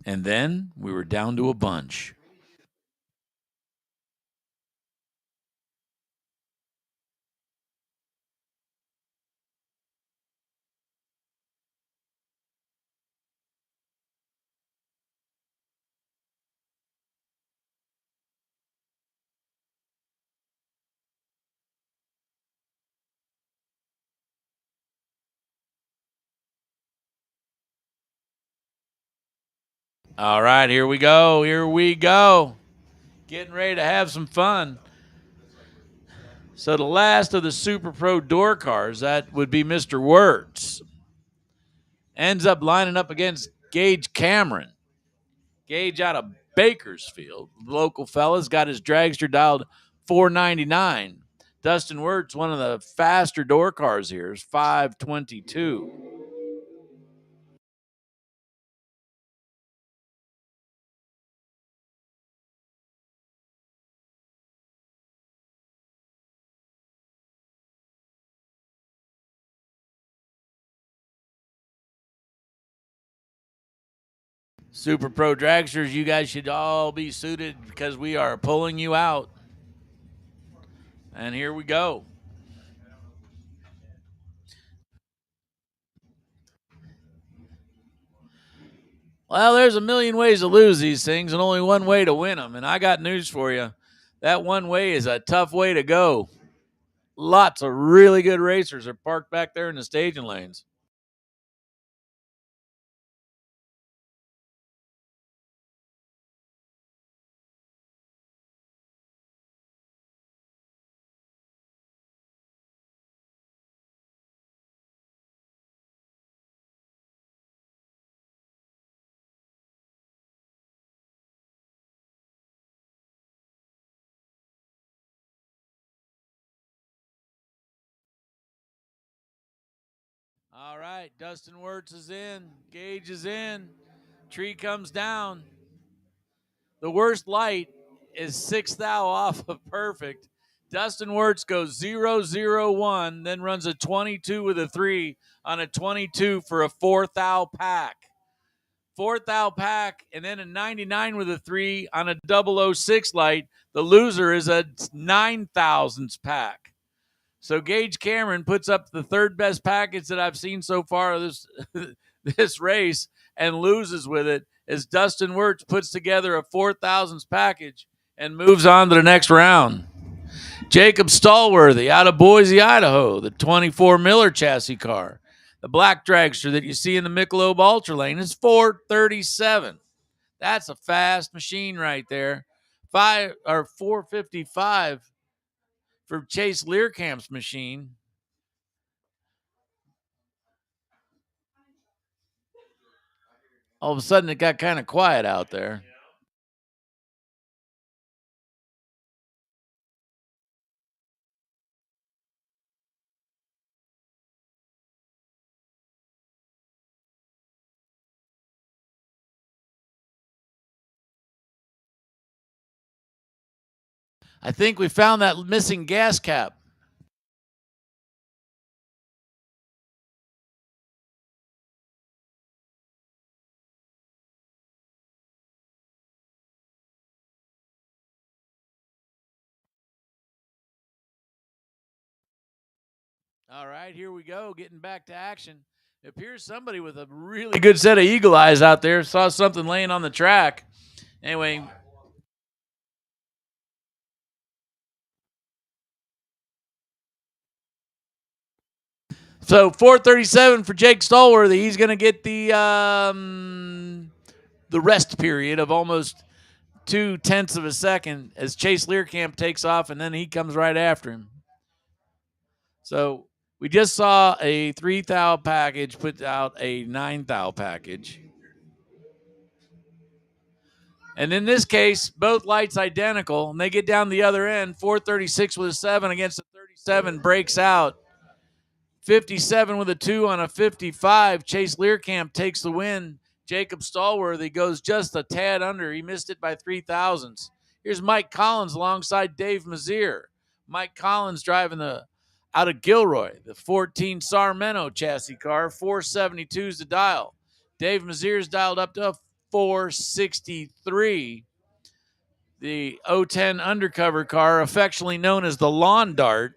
And then we were down to a bunch. All right, here we go. Here we go. Getting ready to have some fun. So the last of the Super Pro door cars, that would be Mr. Wirtz, ends up lining up against Gage Cameron. Gage out of Bakersfield. Local fella's got his dragster dialed 499. Dustin Wirtz, one of the faster door cars here, is 522. Super Pro dragsters, you guys should all be suited because we are pulling you out. And here we go. Well, there's a million ways to lose these things and only one way to win them. And I got news for you. That one way is a tough way to go. Lots of really good racers are parked back there in the staging lanes. All right, Dustin Wirtz is in. Gage is in. Tree comes down. The worst light is 6 thou off of perfect. Dustin Wirtz goes 0-0-1, then runs a 22 with a 3 on a 22 for a 4 thou pack. 4 thou pack, and then a 99 with a 3 on a 006 light. The loser is a 9 thousandths pack. So Gage Cameron puts up the third best package that I've seen so far of this race and loses with it as Dustin Wirtz puts together a 4 thousandths package and moves on to the next round. Jacob Stallworthy out of Boise, Idaho, the 24 Miller chassis car. The black dragster that you see in the Michelob Ultra Lane is 437. That's a fast machine right there. 455 for Chase Learcamp's machine. All of a sudden, it got kind of quiet out there. I think we found that missing gas cap. All right, here we go, getting back to action. It appears somebody with a really good set of eagle eyes out there saw something laying on the track. Anyway, so 437 for Jake Stallworthy. He's going to get the rest period of almost 0.2 of a second as Chase Learcamp takes off, and then he comes right after him. So we just saw a 3 thou package put out a 9 thou package. And in this case, both lights identical, and they get down the other end. 436 with a 7 against a 37 breaks out. 57 with a 2 on a 55. Chase Learcamp takes the win. Jacob Stallworthy goes just a tad under. He missed it by 3,000ths. Here's Mike Collins alongside Dave Mazier. Mike Collins driving out of Gilroy, the 14 Sarmento chassis car, 472's the dial. Dave Mazier's dialed up to 463. The 010 undercover car, affectionately known as the Lawn Dart.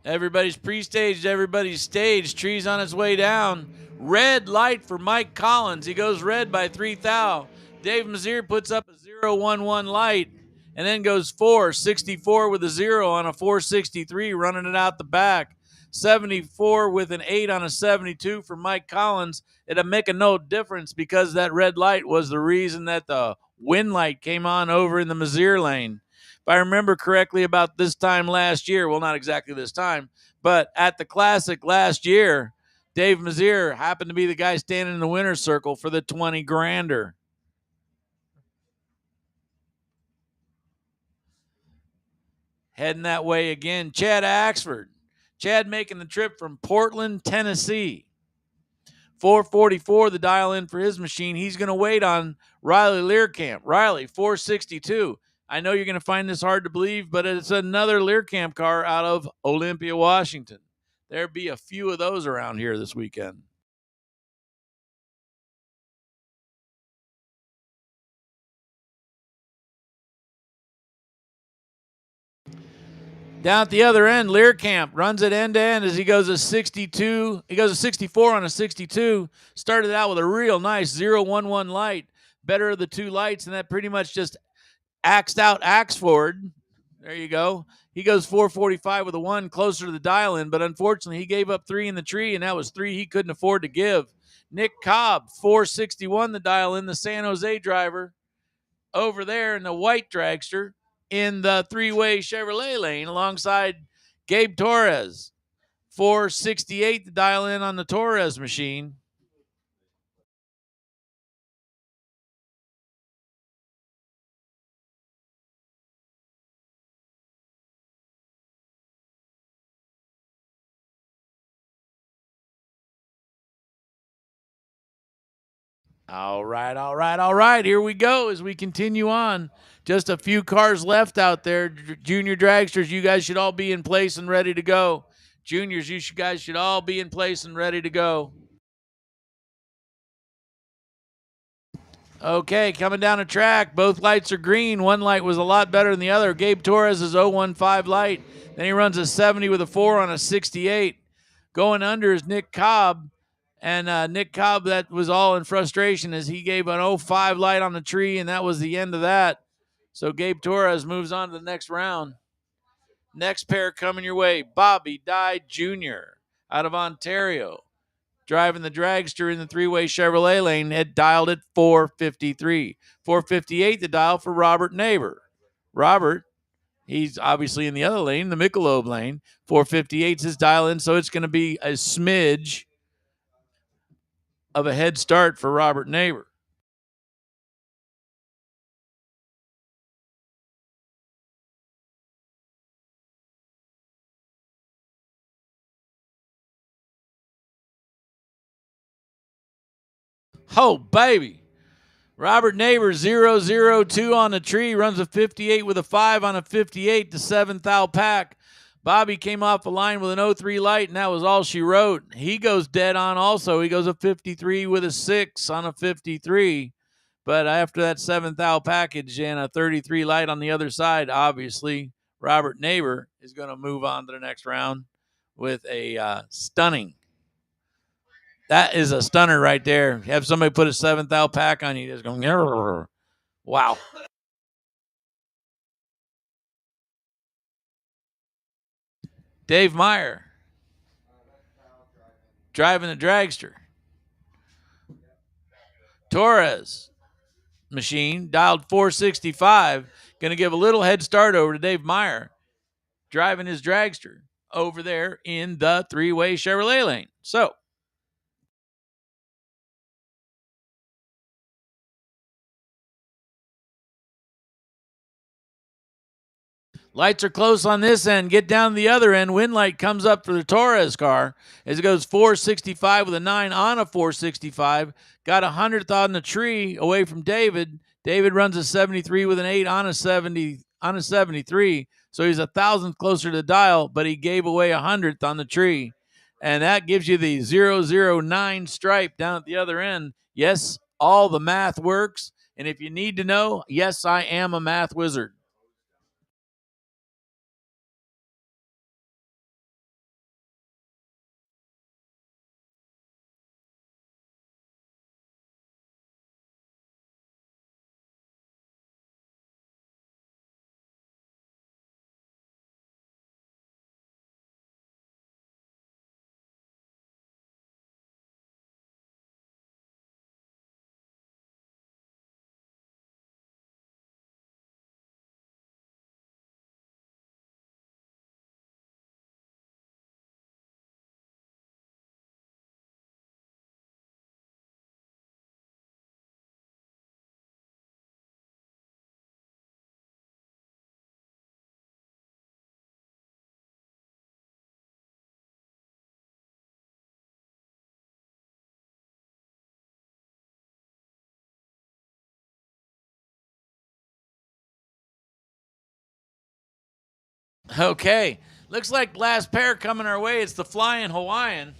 Everybody's pre-staged. Everybody's staged. Tree's on its way down. Red light for Mike Collins. He goes red by 3 thou. Dave Mazier puts up a 011 light and then goes 464 with a 0 on a 463, running it out the back. 74 with an 8 on a 72 for Mike Collins. It'll make a no difference because that red light was the reason that the wind light came on over in the Mazier lane. If I remember correctly, about this time last year, well, not exactly this time, but at the Classic last year, Dave Mazier happened to be the guy standing in the winner's circle for the 20 grander. Heading that way again, Chad Axford. Chad making the trip from Portland, Tennessee. 444 the dial in for his machine. He's going to wait on Riley Learcamp. Riley, 462. I know you're going to find this hard to believe, but it's another Learcamp car out of Olympia, Washington. There'll be a few of those around here this weekend. Down at the other end, Learcamp runs it end to end as he goes a 62. He goes a 64 on a 62. Started out with a real nice 011 light. Better of the two lights, and that pretty much just axed out Axford. There you go. He goes 445 with a 1 closer to the dial in, but unfortunately he gave up 3 in the tree, and that was 3 he couldn't afford to give. Nick Cobb, 461 the dial in, the San Jose driver. Over there in the white dragster in the three-way Chevrolet lane alongside Gabe Torres. 468 the dial in on the Torres machine. All right. Here we go as we continue on. Just a few cars left out there. Junior dragsters, you guys should all be in place and ready to go. Juniors, you guys should all be in place and ready to go. Okay, coming down the track. Both lights are green. One light was a lot better than the other. Gabe Torres is 015 light. Then he runs a 70 with a 4 on a 68. Going under is Nick Cobb. And Nick Cobb, that was all in frustration as he gave an 05 light on the tree, and that was the end of that. So Gabe Torres moves on to the next round. Next pair coming your way, Bobby Dye Jr. out of Ontario. Driving the dragster in the three-way Chevrolet lane, had dialed at 453. 458 the dial for Robert Neighbor. Robert, he's obviously in the other lane, the Michelob lane. 458's his dial in, so it's going to be a smidge of a head start for Robert Neighbor. Oh, baby. Robert Neighbor, 002 on the tree, runs a 58 with a 5 on a 58 to 7 thou pack. Bobby came off the line with an 03 light, and that was all she wrote. He goes dead on also. He goes a 53 with a 6 on a 53. But after that 7 thou package and a 33 light on the other side, obviously, Robert Neighbor is going to move on to the next round with a stunning. That is a stunner right there. Have somebody put a 7 thou pack on you, just going, grrr. Wow. Dave Meyer driving the dragster. Torres machine dialed 465. Going to give a little head start over to Dave Meyer driving his dragster over there in the three-way Chevrolet lane. So, lights are close on this end. Get down to the other end. Wind light comes up for the Torres car as it goes 465 with a 9 on a 465. Got a 100th on the tree away from David. David runs a 73 with an 8 on a 73. So he's 1,000th closer to the dial, but he gave away a 100th on the tree. And that gives you the 009 stripe down at the other end. Yes, all the math works. And if you need to know, yes, I am a math wizard. Okay, looks like last pair coming our way. It's the Flying Hawaiian.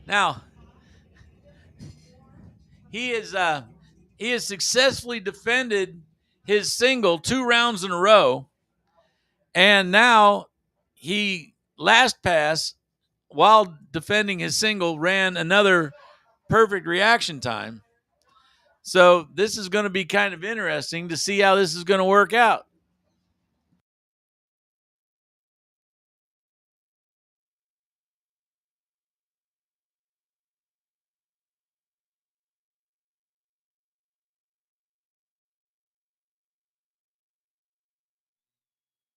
Now, he has successfully defended his single 2 rounds in a row, and now he last pass while defending his single ran another perfect reaction time. So this is going to be kind of interesting to see how this is going to work out.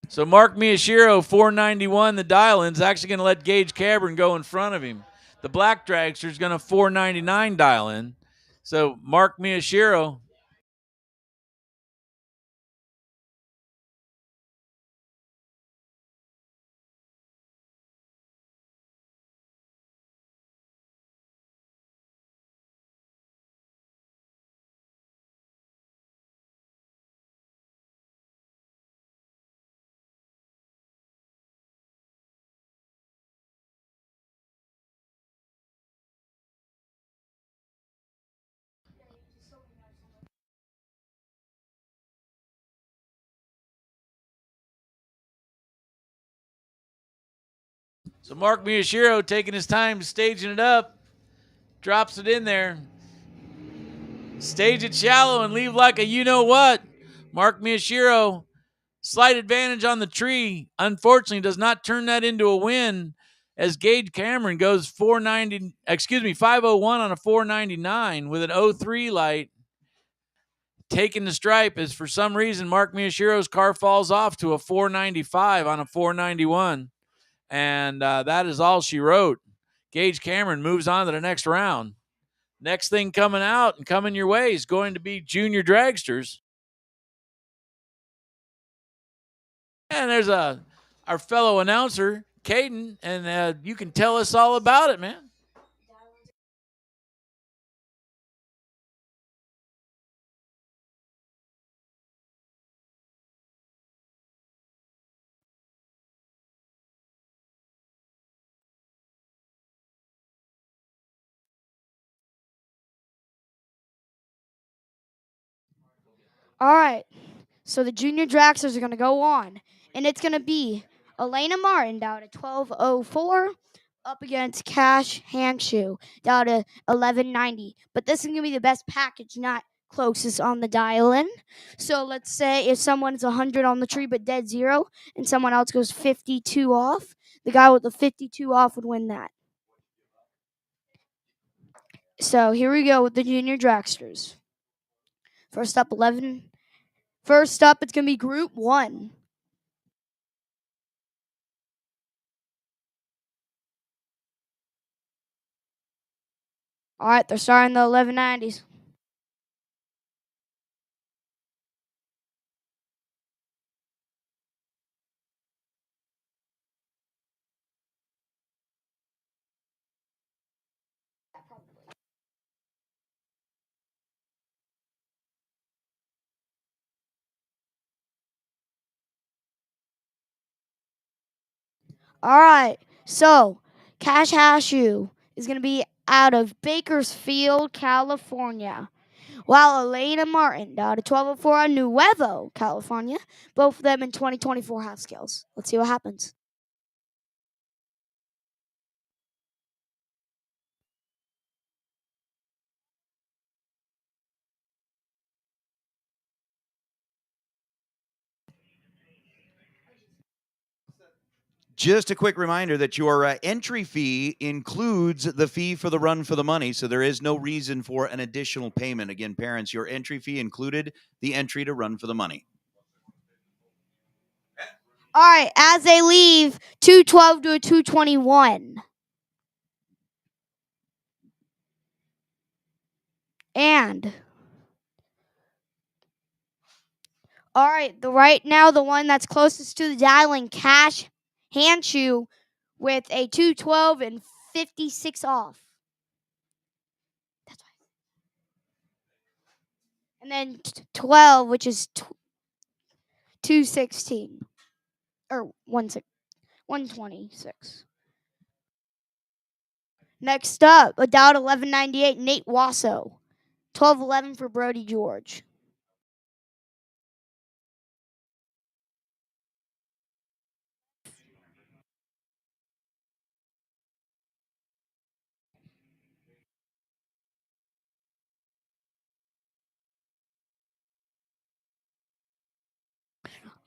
So Mark Miyashiro, 491, the dial-in, is actually going to let Gage Cameron go in front of him. The black dragster is going to 499 dial-in. So Mark Miyashiro. So Mark Miyashiro taking his time staging it up, drops it in there. Stage it shallow and leave like a you-know-what. Mark Miyashiro, slight advantage on the tree. Unfortunately, does not turn that into a win as Gage Cameron goes 501 on a 499 with an 03 light. Taking the stripe is for some reason Mark Miyashiro's car falls off to a 495 on a 491. And that is all she wrote. Gage Cameron moves on to the next round. Next thing coming out and coming your way is going to be Junior Dragsters. And there's our fellow announcer, Caden, and you can tell us all about it, man. All right. So the junior dragsters are going to go on, and it's going to be Elena Martin down to 1204 up against Cash Handshoe down to 1190. But this is going to be the best package, not closest on the dial in. So let's say if someone's 100 on the tree but dead zero, and someone else goes 52 off, the guy with the 52 off would win that. So here we go with the junior dragsters. First up, 11. First up, it's going to be Group 1. All right, they're starting the 1190s. All right, so Cash Hashu is going to be out of Bakersfield, California, while Elena Martin out of 1204 Nuevo, California, both of them in 2024 half scales. Let's see what happens. Just a quick reminder that your entry fee includes the fee for the run for the money, so there is no reason for an additional payment. Again, parents, your entry fee included the entry to run for the money. All right, as they leave, 212 to a 221. And all right, right now the one that's closest to the dialing, Cash Hanshu, with a 212 and 56 off. That's why. And then 12, which is 216 or 126. Next up, a Dowd 1198, Nate Wasso, 1211 for Brody George.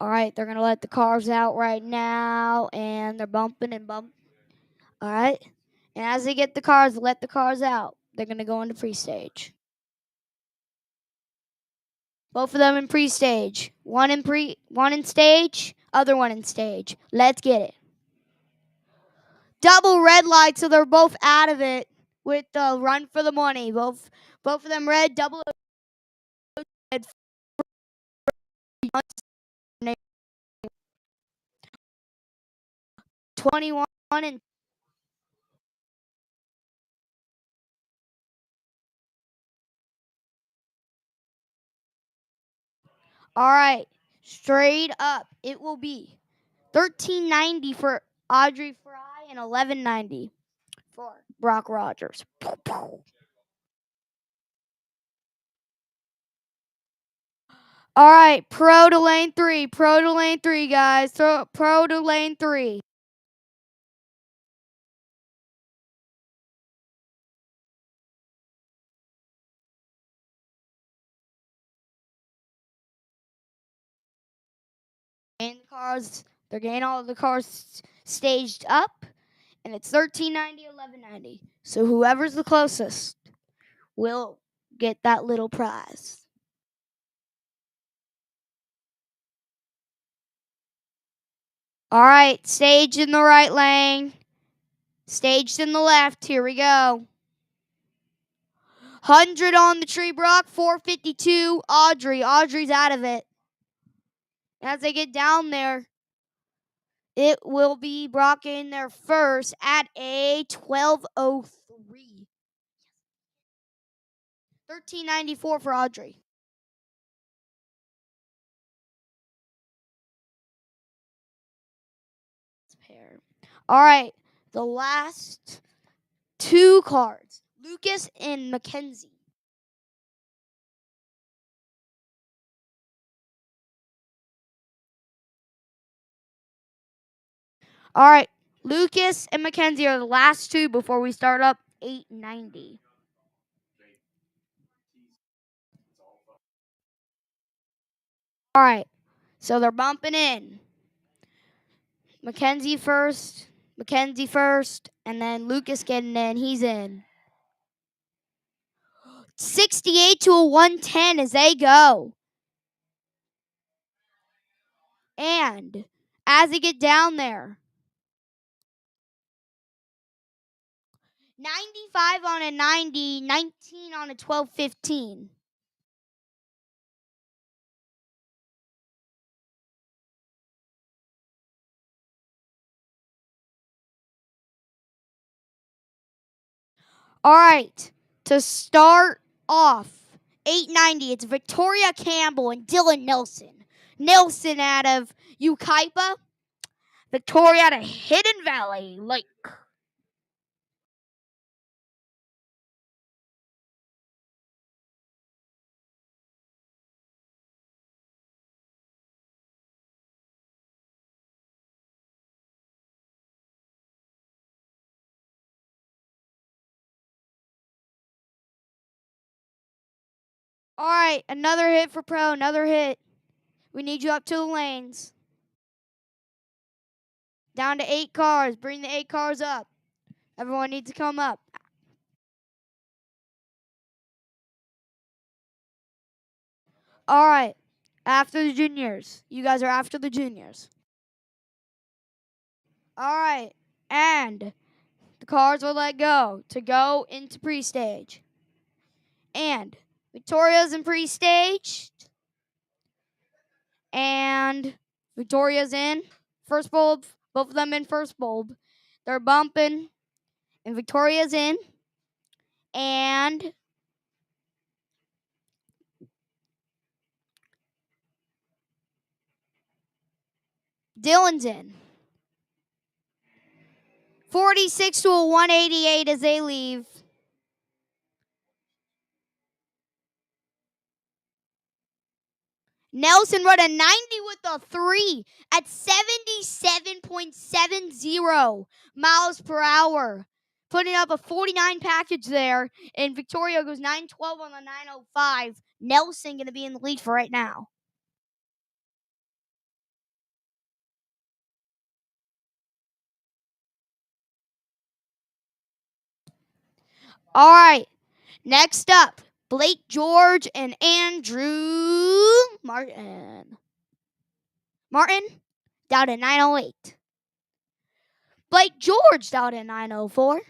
All right, they're going to let the cars out right now, and they're bumping and bumping. All right, and as they get the cars, let the cars out. They're going to go into pre-stage. Both of them in pre-stage. One in stage, other one in stage. Let's get it. Double red light, so they're both out of it with the run for the money. Both of them red, double red. 21 and all right, straight up, it will be 1390 for Audrey Fry and 1190 for Brock Rogers. All right, pro to lane 3, guys. Pro to lane 3. And the cars, they're getting all of the cars staged up, and it's 1390, 1190. So whoever's the closest will get that little prize. All right, staged in the right lane, staged in the left. Here we go. 100 on the tree, Brock. 452, Audrey. Audrey's out of it. As they get down there, it will be Brock in there first at a 1203. 1394 for Audrey. All right, the last two cards, Lucas and Mackenzie. All right, Lucas and Mackenzie are the last two before we start up 890. All right. So they're bumping in. Mackenzie first, and then Lucas getting in. He's in. 68 to a 110 as they go. And as they get down there, 95 on a 90, 19 on a 12-15. All right, to start off, 890, it's Victoria Campbell and Dylan Nelson. Nelson out of Ukaipa, Victoria out of Hidden Valley Lake. All right, another hit for Pro, another hit. We need you up to the lanes. Down to 8 cars. Bring the 8 cars up. Everyone needs to come up. All right, after the juniors. You guys are after the juniors. All right, and the cars will let go to go into pre-stage. And Victoria's in pre-stage. And Victoria's in first bulb. Both of them in first bulb. They're bumping. And Victoria's in. And Dylan's in. 46 to a 188 as they leave. Nelson run a 90 with a 3 at 77.70 miles per hour. Putting up a 49 package there. And Victoria goes 912 on the 905. Nelson going to be in the lead for right now. All right. Next up, Blake George and Andrew Martin. Martin down at 908. Blake George down at 904.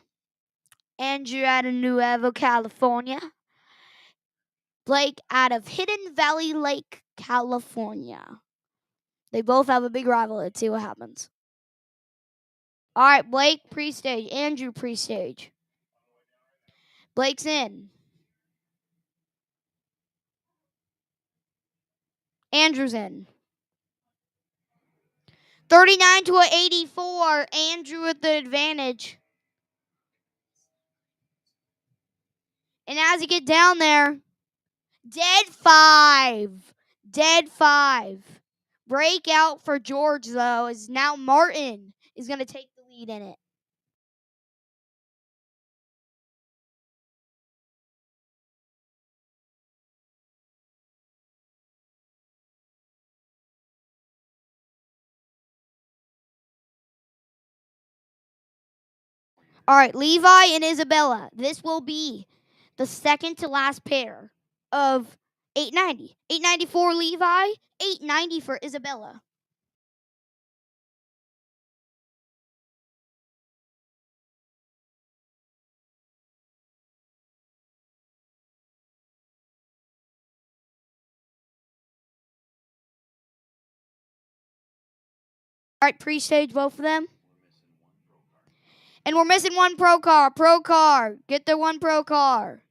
Andrew out of Nuevo, California. Blake out of Hidden Valley Lake, California. They both have a big rival. Let's see what happens. All right, Blake pre-stage. Andrew pre-stage. Blake's in. Andrew's in. 39 to 84. Andrew with the advantage. And as you get down there, dead 5. Dead 5. Breakout for George, though, is now Martin is going to take the lead in it. All right, Levi and Isabella. This will be the second to last pair of 890. 890 for Levi, 890 for Isabella. All right, pre-stage both of them. And we're missing one pro car. Pro car. Get their one pro car.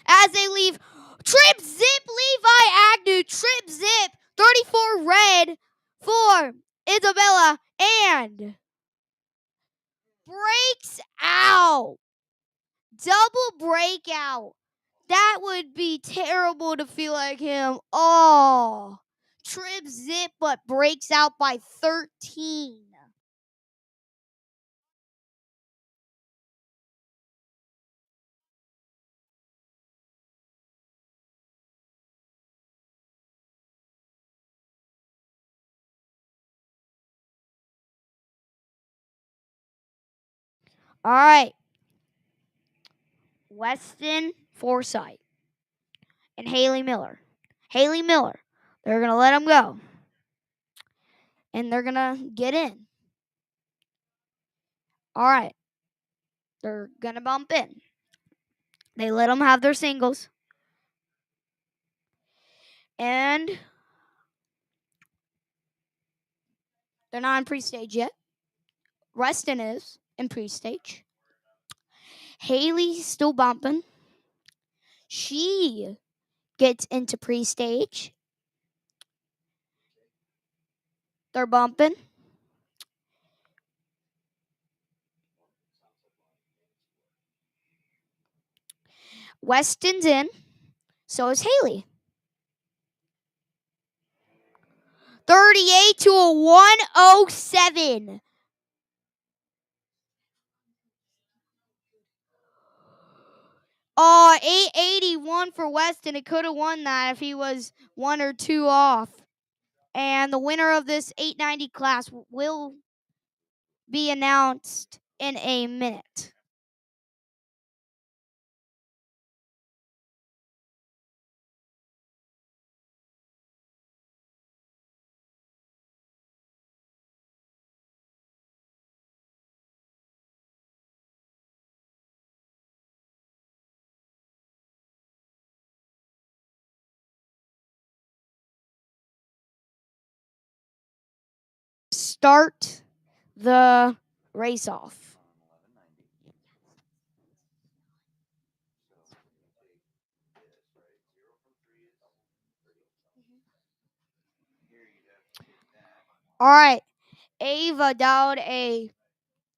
As they leave, trip zip Levi Agnew. Trip zip. 34 red for Isabella. And breaks out. Double breakout. That would be terrible to feel like him. Oh. Trip zip, but breaks out by 13. All right. Weston Forsythe and Haley Miller. Haley Miller. They're going to let him go. And they're going to get in. All right. They're going to bump in. They let them have their singles. And they're not in pre-stage yet. Weston is in pre-stage. Haley's still bumping. She gets into pre-stage. They're bumping. Weston's in. So is Haley. 38 to a 107. Oh, 881 for Weston. It could have won that if he was 1 or 2 off. And the winner of this 890 class will be announced in a minute. Start the race off. All right. Ava dialed a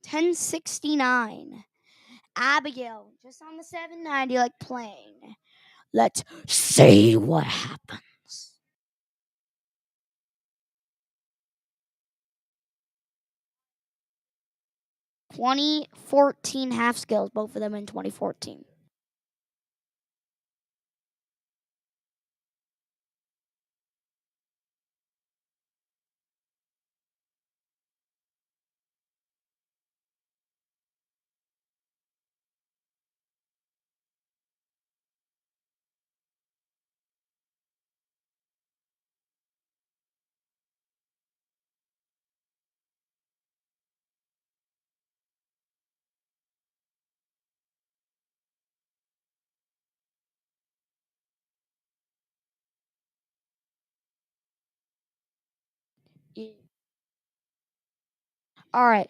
1069. Abigail just on the 790 like playing. Let's see what happens. 2014 half skills, both of them in 2014. All right.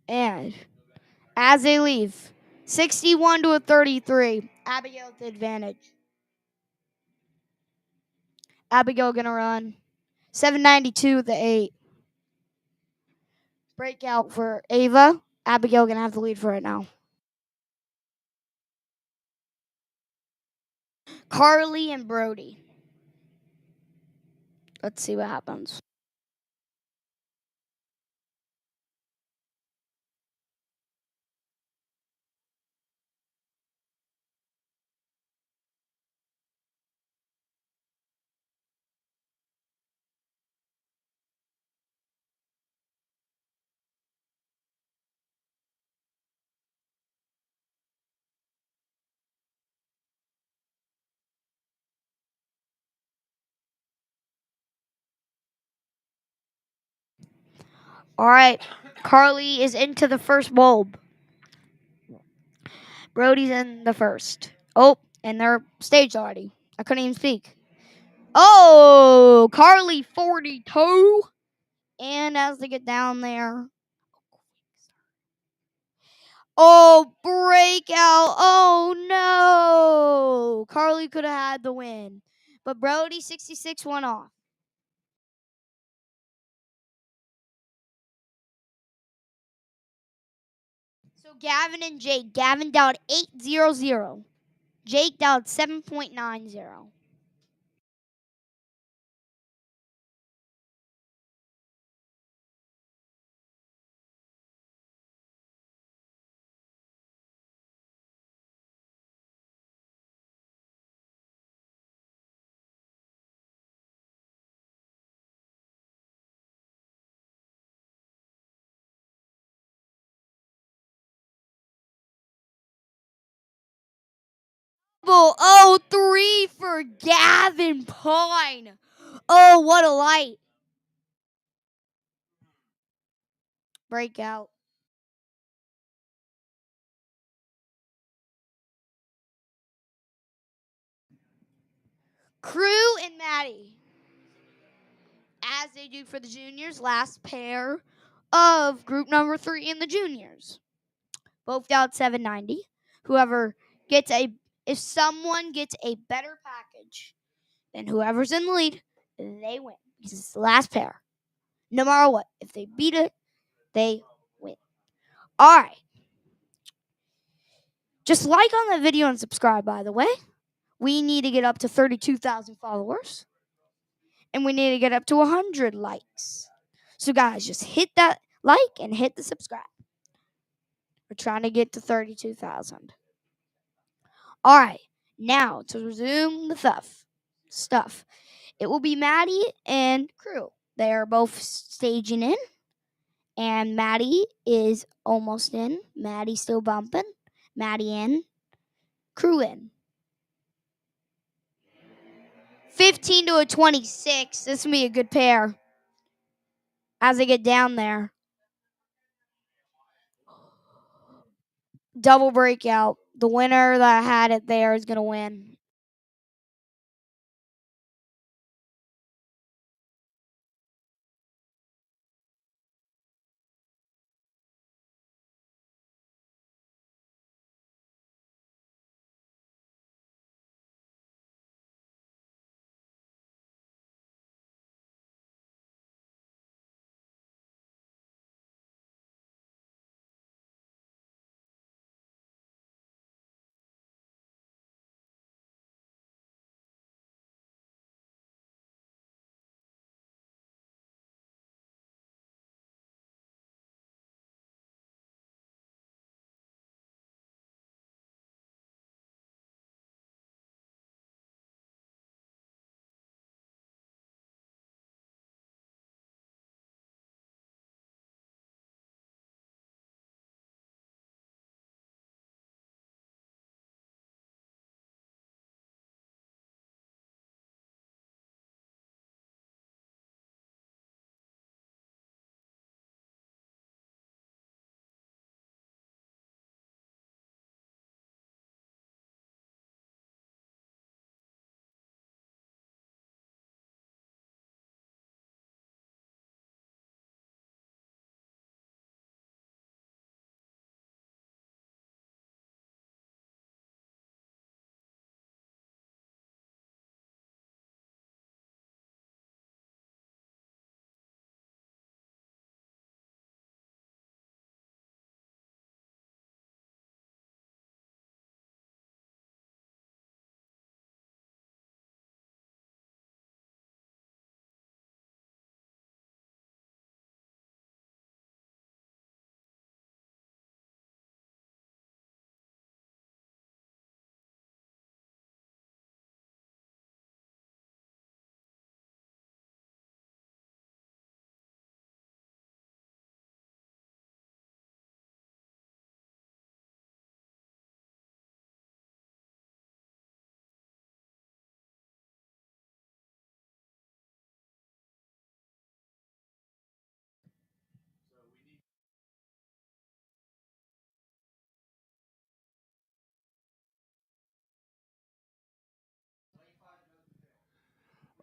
And as they leave, 61 to a 33. Abigail with the advantage. Abigail gonna run. 792 the 8. Breakout for Ava. Abigail gonna have the lead for it now. Carly and Brody. Let's see what happens. All right. Carly is into the first bulb. Brody's in the first. Oh, and they're staged already. I couldn't even speak. Oh, Carly 42. And as they get down there. Oh, breakout. Oh, no. Carly could have had the win. But Brody 66 went off. So Gavin and Jake. Gavin dialed 800. Jake dialed 7.90. Triple. Oh, 3 for Gavin Pine. Oh, what a light. Breakout. Crew and Maddie. As they do for the juniors, last pair of group number 3 in the juniors. Both down 790. Whoever gets if someone gets a better package than whoever's in the lead, they win. Because it's the last pair. No matter what. If they beat it, they win. All right. Just like on the video and subscribe, by the way. We need to get up to 32,000 followers. And we need to get up to 100 likes. So, guys, just hit that like and hit the subscribe. We're trying to get to 32,000. All right. Now, to resume the stuff. It will be Maddie and Crew. They are both staging in. And Maddie is almost in. Maddie still bumping. Maddie in. Crew in. 15 to a 26. This will be a good pair as they get down there. Double breakout. The winner that had it there is going to win.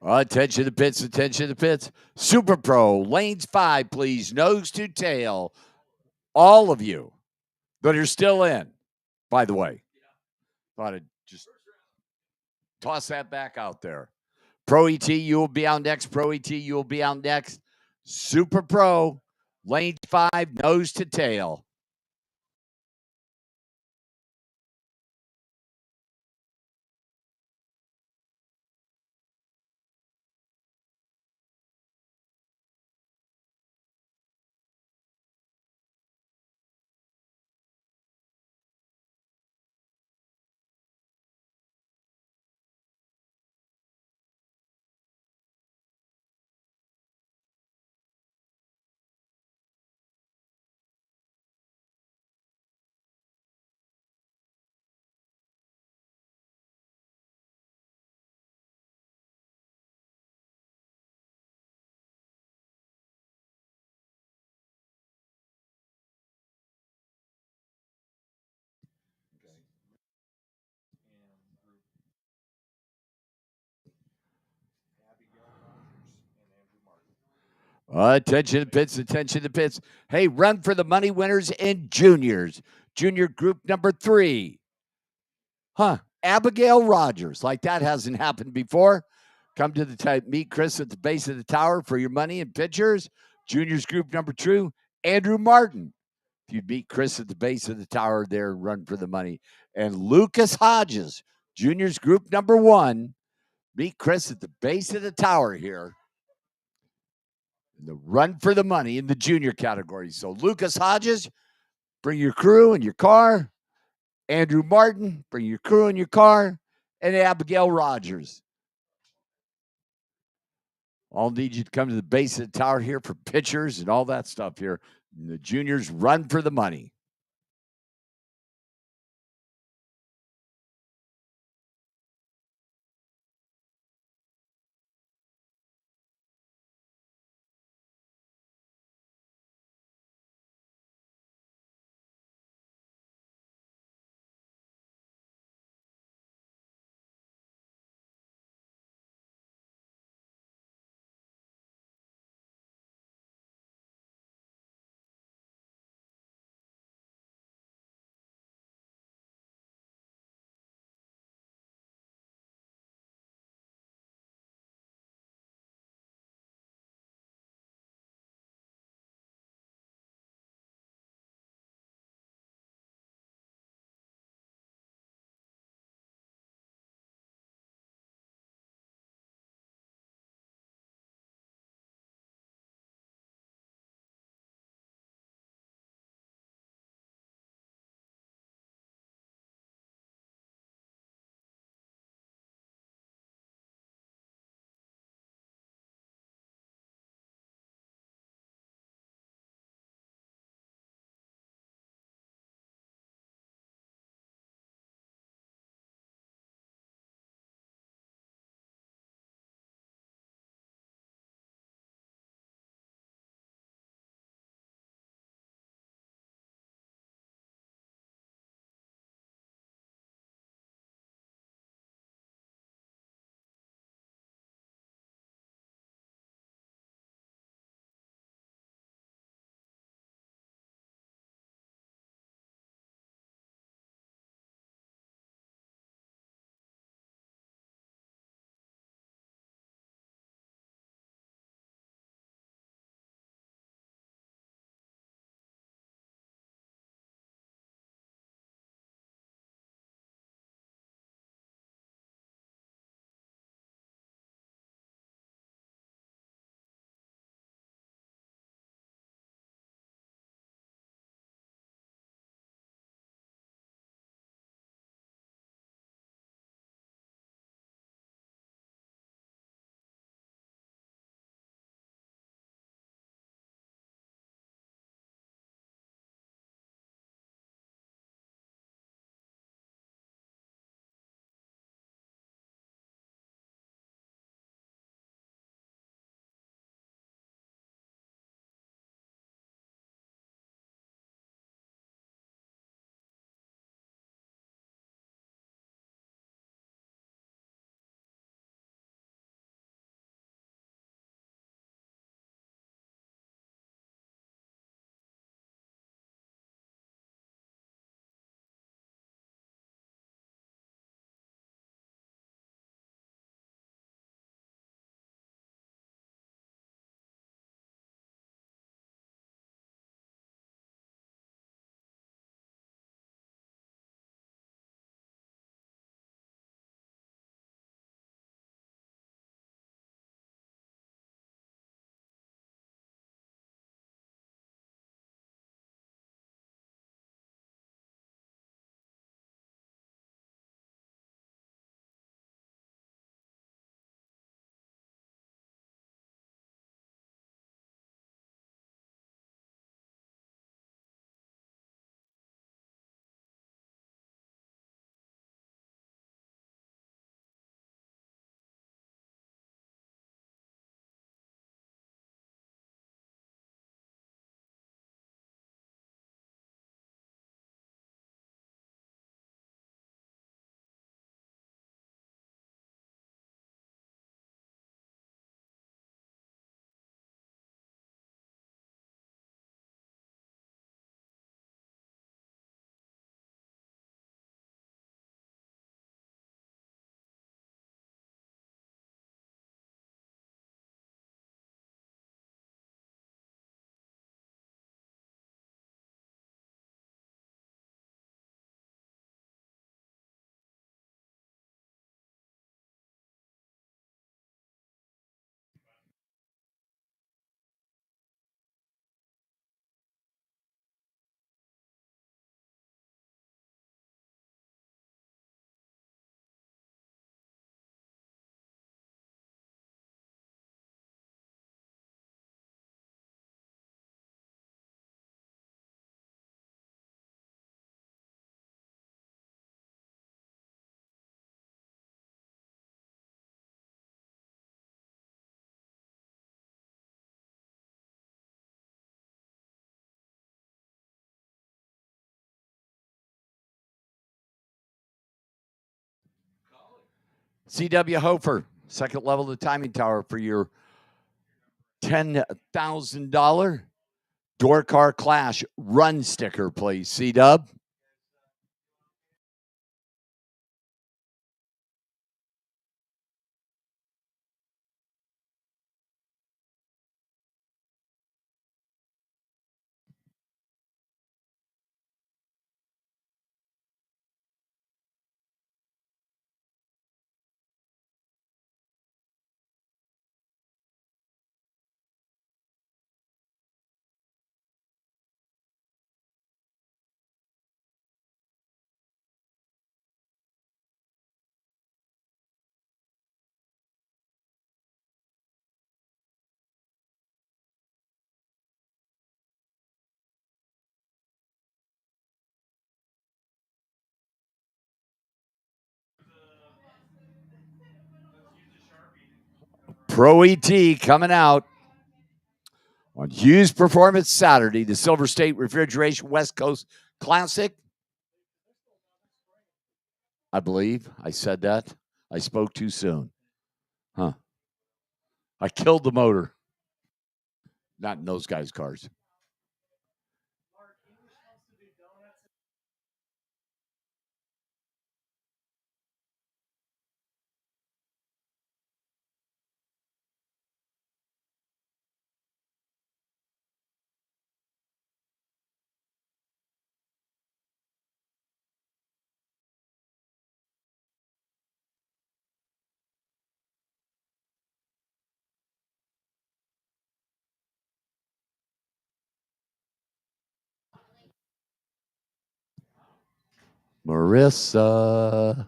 Attention to the pits, attention to the pits. Super Pro, lanes 5, please. Nose to tail. All of you that are still in, by the way. Thought I'd just toss that back out there. Pro ET, you will be out next. Pro ET, you will be out next. Super Pro, lane 5, nose to tail. Attention to pits, attention to pits. Hey, run for the money winners in juniors. Junior group number 3. Abigail Rogers. Like that hasn't happened before. Come to the type, meet Chris at the base of the tower for your money and pictures. Juniors group number 2, Andrew Martin. If you'd meet Chris at the base of the tower there, run for the money. And Lucas Hodges, juniors group number 1. Meet Chris at the base of the tower here. The run for the money in the junior category. So Lucas Hodges, bring your crew and your car. Andrew Martin, bring your crew and your car. And Abigail Rogers. I'll need you to come to the base of the tower here for pictures and all that stuff here. And the juniors run for the money. C.W. Hofer, second level of the timing tower for your $10,000 Door Car Clash run sticker, please. C-Dub. Pro ET coming out on Hughes Performance Saturday, the Silver State Refrigeration West Coast Classic. I believe I said that. I spoke too soon. Huh. I killed the motor. Not in those guys' cars. Marissa.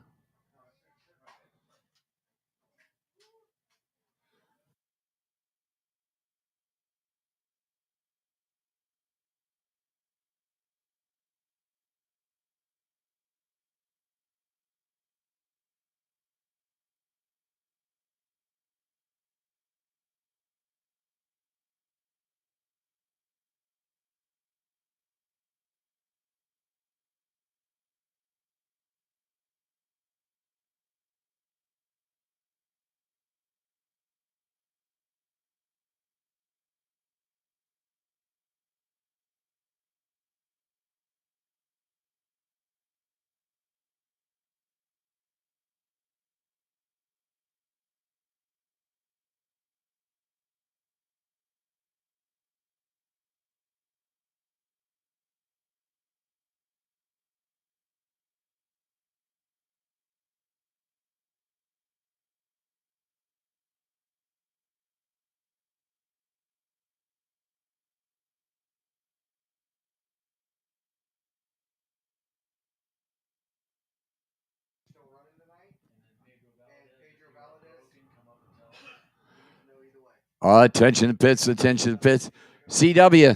Attention to pits, attention to pits. CW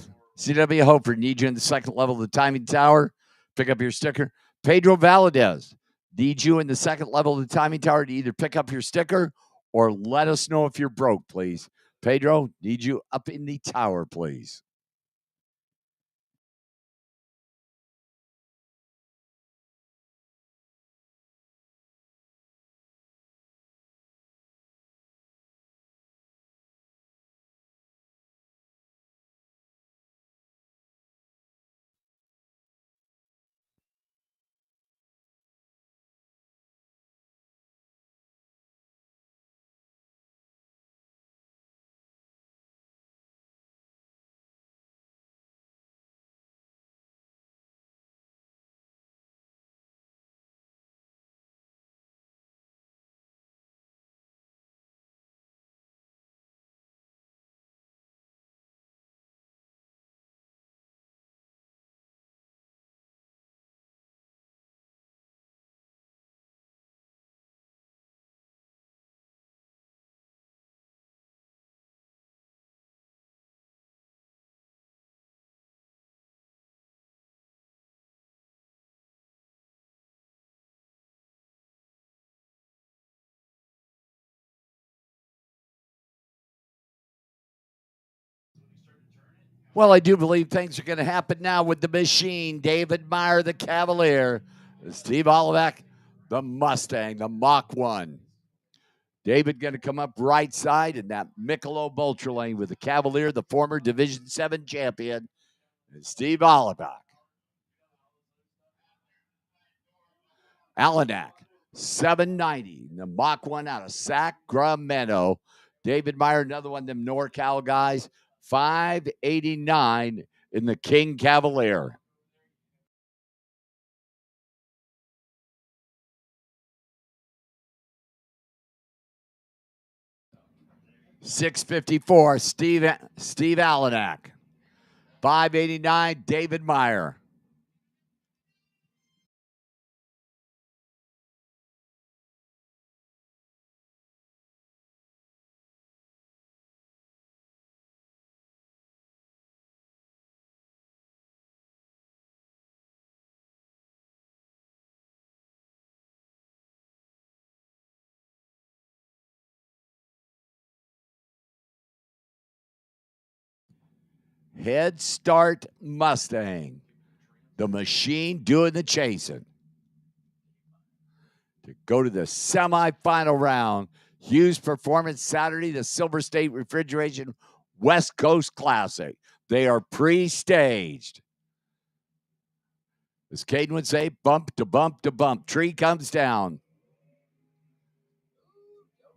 Hofer, need you in the second level of the timing tower. Pick up your sticker. Pedro Valadez, need you in the second level of the timing tower to either pick up your sticker or let us know if you're broke, please. Pedro, need you up in the tower, please. Well, I do believe things are going to happen now with the machine. David Meyer, the Cavalier. Steve Olivac, the Mustang, the Mach 1. David going to come up right side in that Michelob Ultra lane with the Cavalier, the former Division 7 champion, and Steve Alabak. Alanak, 790. The Mach 1 out of Sacramento. David Meyer, another one of them NorCal guys, 589 in the King Cavalier. $654, Steve Alanak. 589, David Meyer. Head Start Mustang. The machine doing the chasing. To go to the semifinal round, Hughes Performance Saturday, the Silver State Refrigeration West Coast Classic. They are pre-staged. As Caden would say, bump to bump to bump. Tree comes down.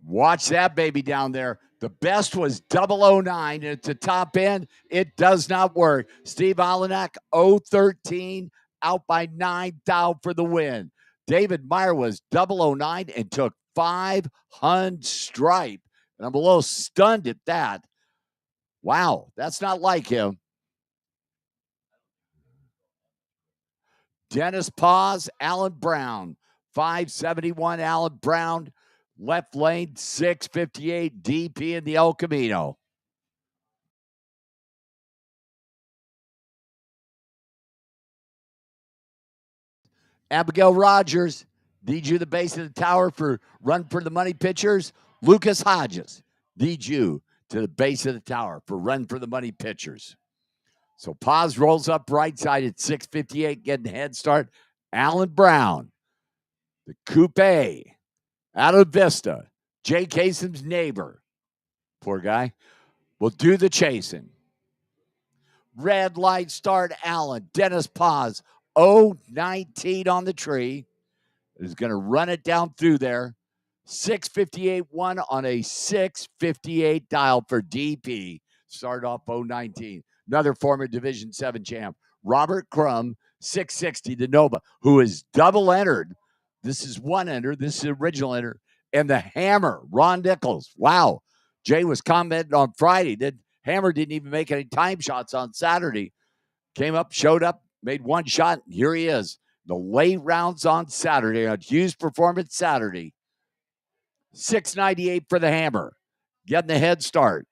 Watch that baby down there. The best was 009 at the top end. It does not work. Steve Alanak, 013, out by 9 thou for the win. David Meyer was 009 and took 500 stripe. And I'm a little stunned at that. Wow, that's not like him. Dennis Paz, Alan Brown, 571 Alan Brown, left lane 658 DP in the El Camino. Abigail Rogers, need you the base of the tower for Run for the Money pitchers. Lucas Hodges, need you to the base of the tower for Run for the Money pitchers. So Paz rolls up right side at 658, getting a head start. Alan Brown, the coupe, out of Vista. Jay Kasem's neighbor, poor guy, will do the chasing. Red light start, Allen. Dennis Paz, 019 on the tree. Is going to run it down through there. 658-1 on a 658 dial for DP. Start off 019. Another former Division 7 champ, Robert Crum, 660, the Nova, who is double entered. This is one enter. This is original enter. And the Hammer, Ron Nichols. Wow. Jay was commenting on Friday that Hammer didn't even make any time shots on Saturday. Came up, showed up, made one shot. And here he is. The late rounds on Saturday, on Hughes Performance Saturday. 698 for the Hammer. Getting the head start.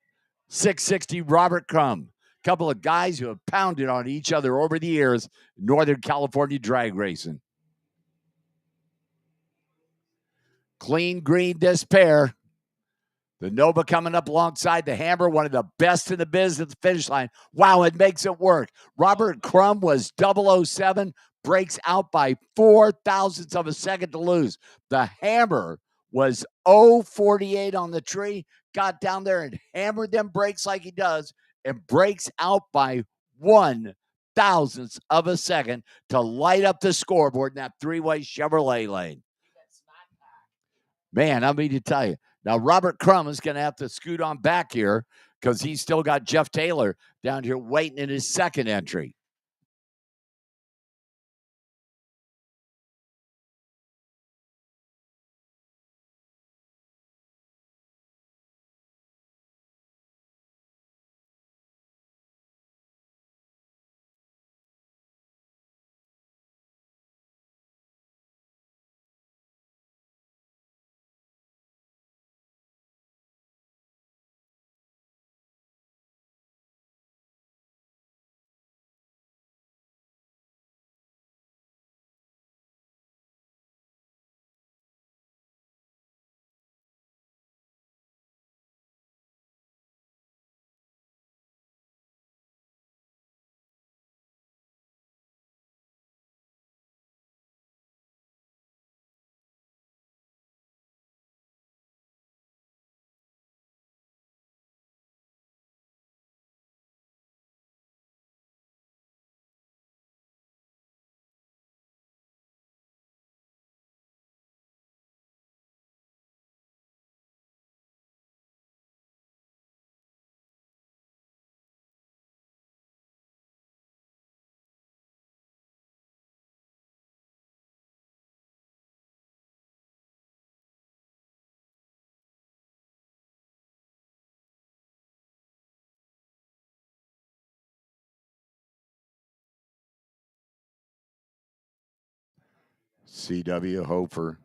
660 Robert Crum. Couple of guys who have pounded on each other over the years in Northern California drag racing. Clean green this pair. The Nova coming up alongside the Hammer, one of the best in the biz at the finish line. Wow, it makes it work. Robert Crum was 007, breaks out by 4 thousandths of a second to lose. The Hammer was 048 on the tree, got down there and hammered them brakes like he does, and breaks out by 1 thousandth of a second to light up the scoreboard in that three-way Chevrolet lane. Man, I mean to tell you. Now, Robert Crum is going to have to scoot on back here because he's still got Jeff Taylor down here waiting in his second entry. CW Hofer.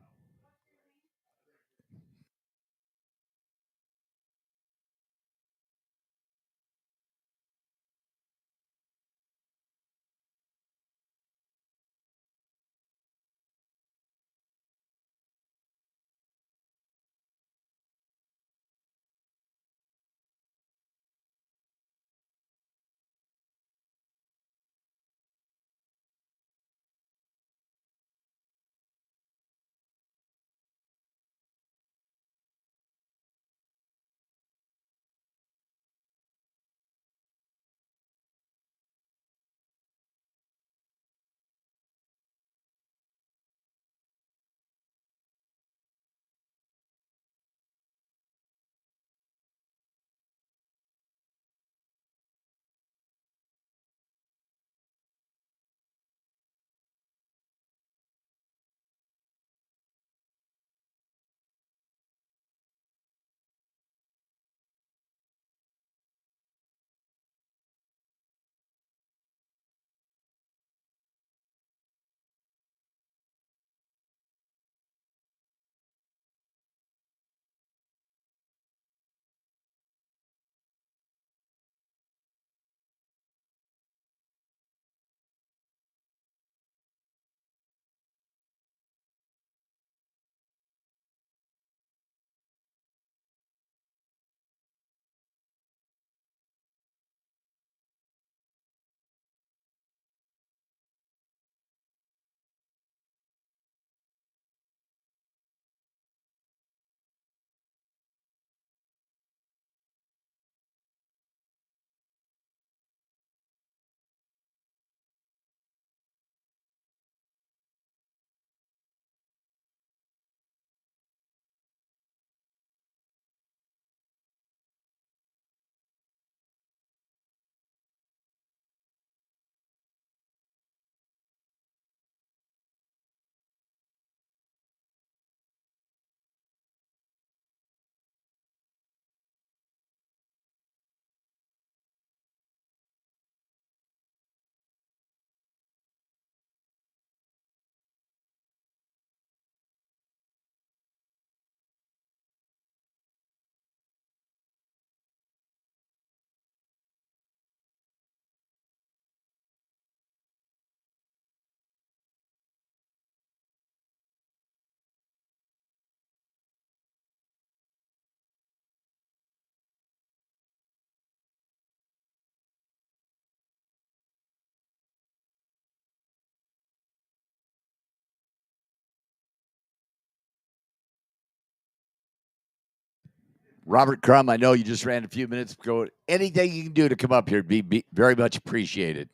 Robert Crumb, I know you just ran a few minutes ago. Anything you can do to come up here would be very much appreciated.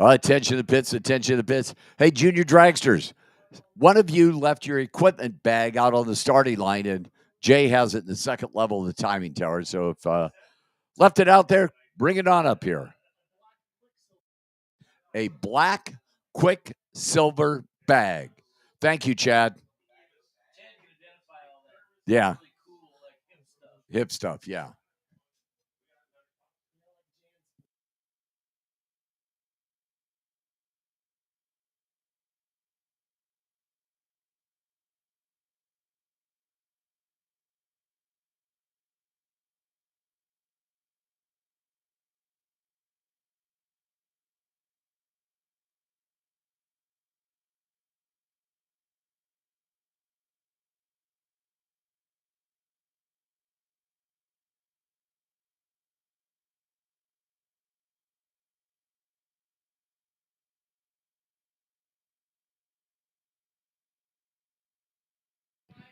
Attention to the pits, attention to the pits. Hey, junior dragsters, one of you left your equipment bag out on the starting line, and Jay has it in the second level of the timing tower. So if left it out there, bring it on up here. A black Quicksilver bag. Thank you, Chad. Yeah. Hip stuff, yeah.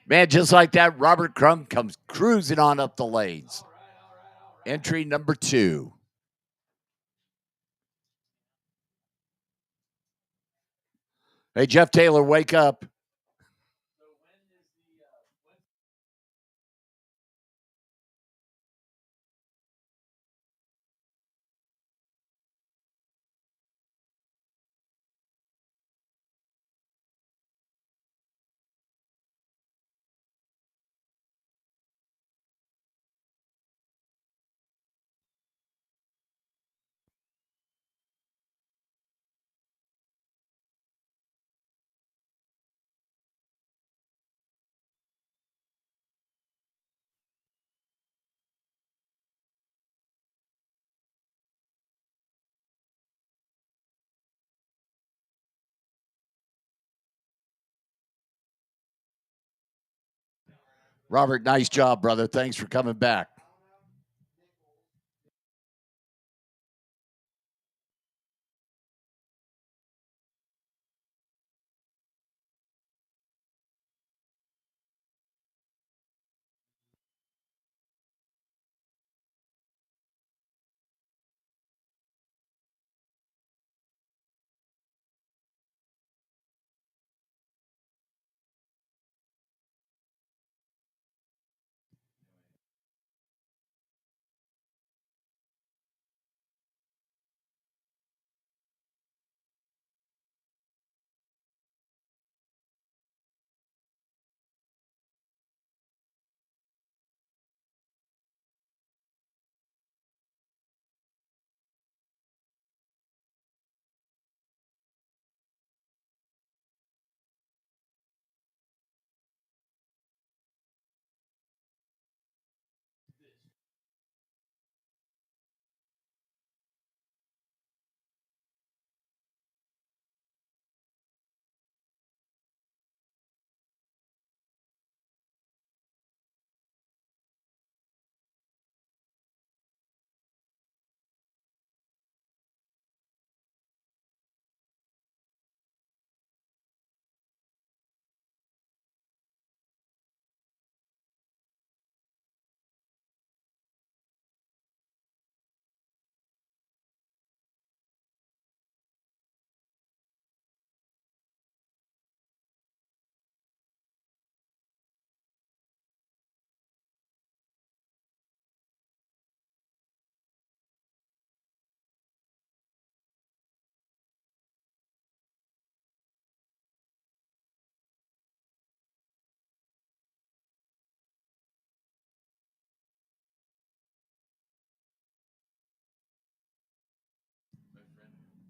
Man, just like that, Robert Crumb comes cruising on up the lanes. Entry number 2. Hey, Jeff Taylor, wake up. Robert, nice job, brother. Thanks for coming back.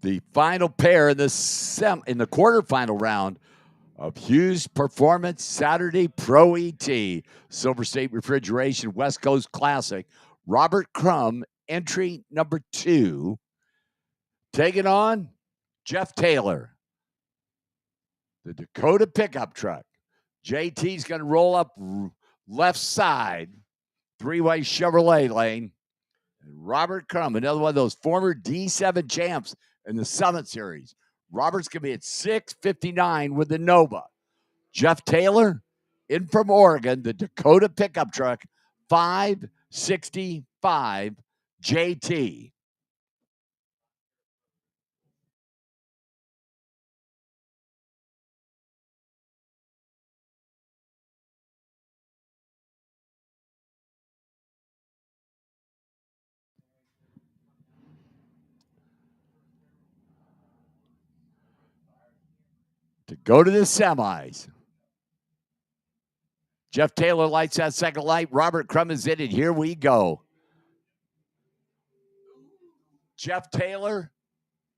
The final pair in the quarterfinal round of Hughes Performance Saturday Pro ET Silver State Refrigeration West Coast Classic. Robert Crum, entry number 2, taking on Jeff Taylor, the Dakota pickup truck. JT's going to roll up left side, three-way Chevrolet lane. And Robert Crum, another one of those former D7 champs in the Summit Series. Robert's going to be at 659 with the Nova. Jeff Taylor, in from Oregon, the Dakota pickup truck, 565 JT. To go to the semis. Jeff Taylor lights that second light. Robert Crum is in it. Here we go. Jeff Taylor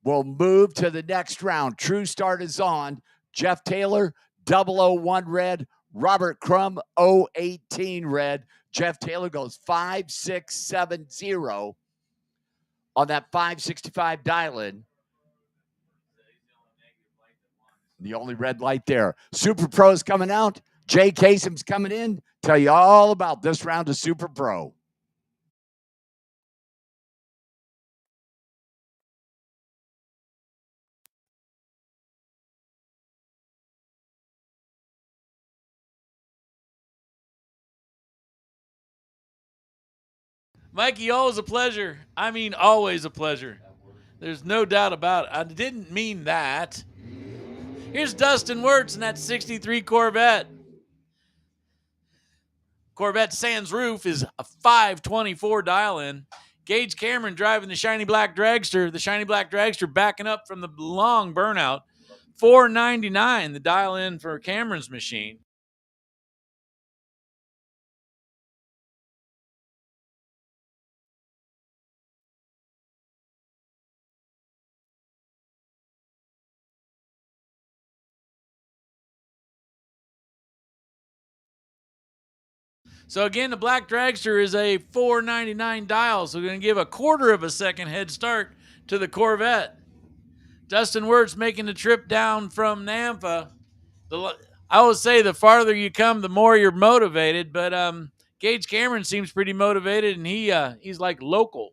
will move to the next round. True start is on. Jeff Taylor, 001 red. Robert Crum, 018 red. Jeff Taylor goes 5670 on that 565 dial-in. The only red light there. Super Pro's coming out. Jay Kasem's coming in. Tell you all about this round of Super Pro. Mikey, always a pleasure. I mean, always a pleasure. There's no doubt about it. I didn't mean that. Here's Dustin Wirtz in that 63 Corvette. Corvette sans roof is a 524 dial-in. Gage Cameron driving the shiny black dragster. The shiny black dragster backing up from the long burnout. 499 the dial-in for Cameron's machine. So again, the black dragster is a 499 dial, so we're going to give a quarter of a second head start to the Corvette. Dustin Wirtz making the trip down from Nampa. I always say the farther you come, the more you're motivated, but Gage Cameron seems pretty motivated, and he's like local.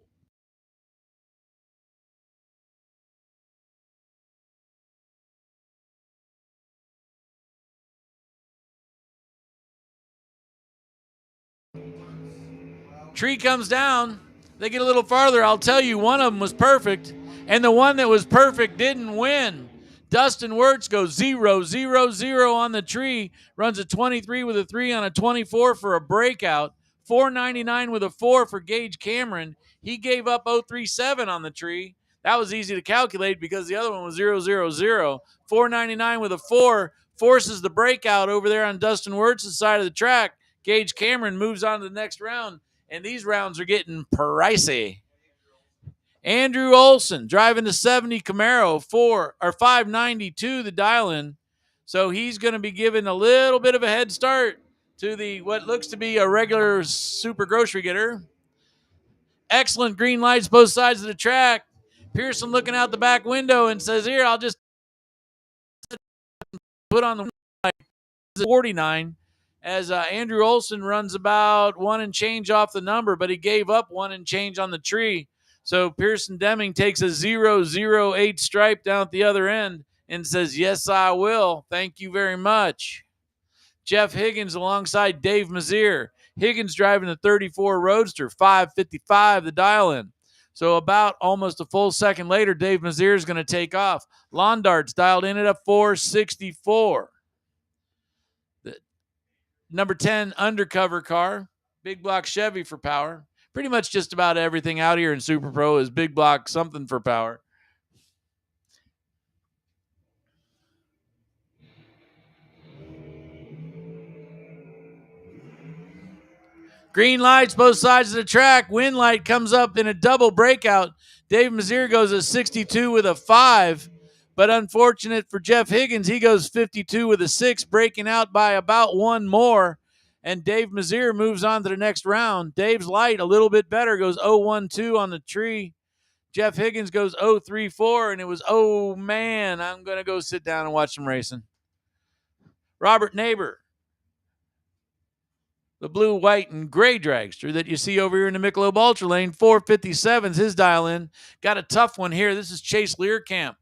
Tree comes down. They get a little farther. I'll tell you, one of them was perfect, and the one that was perfect didn't win. Dustin Wirtz goes 0, 0, 0 on the tree, runs a 23 with a 3 on a 24 for a breakout, 499 with a 4 for Gage Cameron. He gave up 037 on the tree. That was easy to calculate because the other one was 0, 0, 0. 499 with a 4 forces the breakout over there on Dustin Wirtz's side of the track. Gage Cameron moves on to the next round, and these rounds are getting pricey. Andrew Olson driving the 70 Camaro 592 the dial-in. So he's going to be given a little bit of a head start to the what looks to be a regular super grocery getter. Excellent green lights both sides of the track. Pearson looking out the back window and says, here, I'll just put on the light 49 as Andrew Olson runs about 1 and change off the number, but he gave up 1 and change on the tree. So Pearson Deming takes a 008 stripe down at the other end and says, yes, I will. Thank you very much. Jeff Higgins alongside Dave Mazier. Higgins driving the 34 Roadster, 555 the dial-in. So about almost a full second later, Dave Mazier is going to take off. Londart's dialed in at a 464. The number 10 undercover car, big block Chevy for power. Pretty much just about everything out here in Super Pro is big block something for power. Green lights both sides of the track. Wind light comes up in a double breakout. Dave Mazier goes a 62 with a 5. But unfortunate for Jeff Higgins, he goes 52 with a 6, breaking out by about 1 more. And Dave Mazier moves on to the next round. Dave's light a little bit better, goes 012 on the tree. Jeff Higgins goes 034, and it was, oh, man, I'm going to go sit down and watch some racing. Robert Neighbor, the blue, white, and gray dragster that you see over here in the Michelob Ultra Lane, 457's his dial-in. Got a tough one here. This is Chase Learcamp.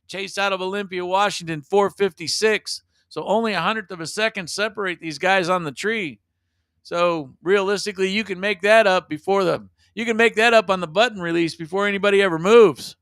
Chase out of Olympia, Washington, 456. So only 100th of a second separate these guys on the tree. So realistically, you can make that up on the button release before anybody ever moves.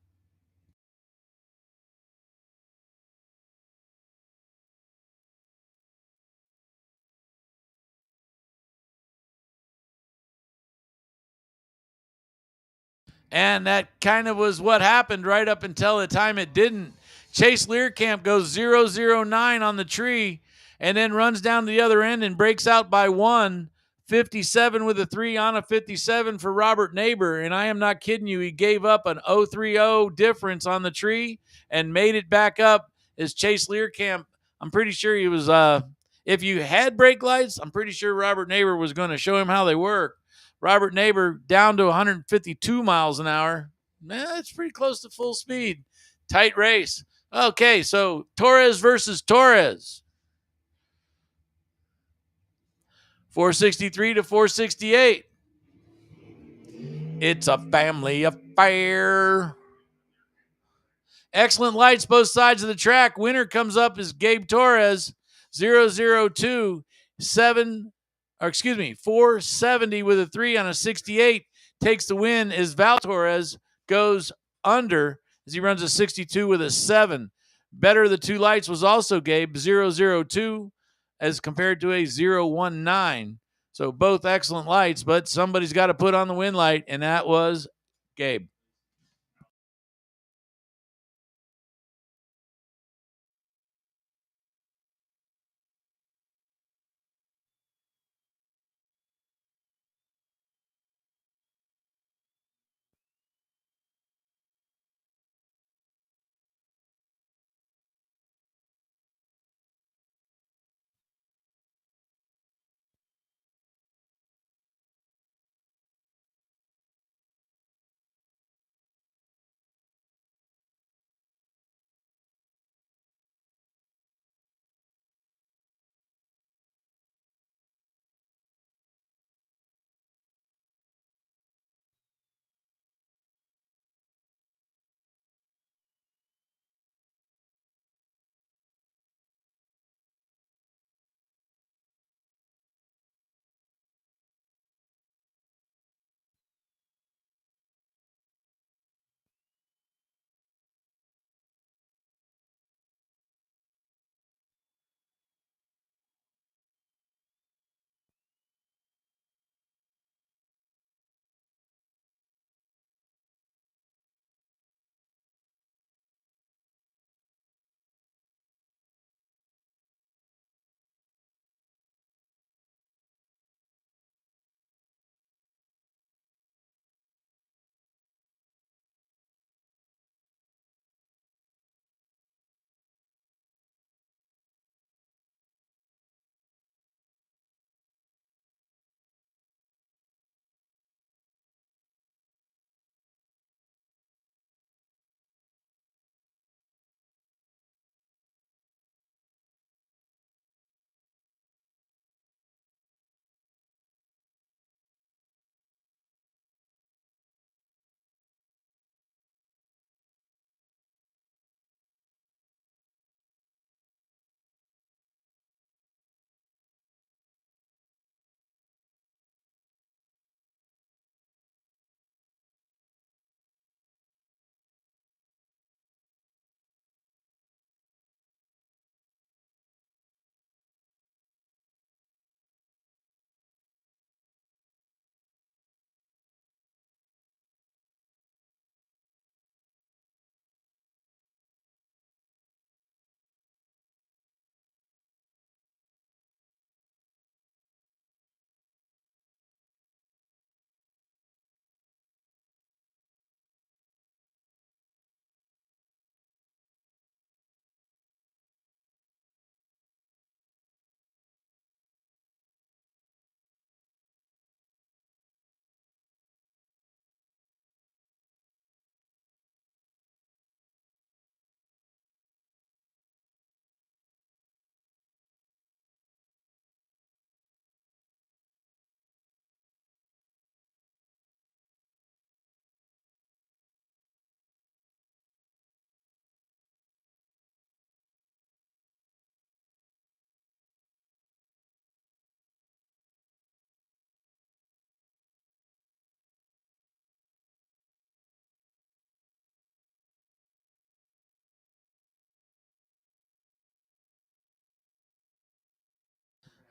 And that kind of was what happened right up until the time it didn't. Chase Learcamp goes 009 on the tree and then runs down the other end and breaks out by 1. 57 with a 3 on a 57 for Robert Neighbor. And I am not kidding you. He gave up an 030 difference on the tree and made it back up as Chase Learcamp. I'm pretty sure he was, if you had brake lights, I'm pretty sure Robert Neighbor was going to show him how they work. Robert Neighbor down to 152 miles an hour. That's pretty close to full speed. Tight race. Okay, so Torres versus Torres. 463 to 468. It's a family affair. Excellent lights both sides of the track. Winner comes up as Gabe Torres, 002, 470 with a 3 on a 68. Takes the win as Val Torres goes under as he runs a 62 with a 7. Better of the two lights was also Gabe 002 as compared to a 019. So both excellent lights, but somebody's got to put on the win light, and that was Gabe.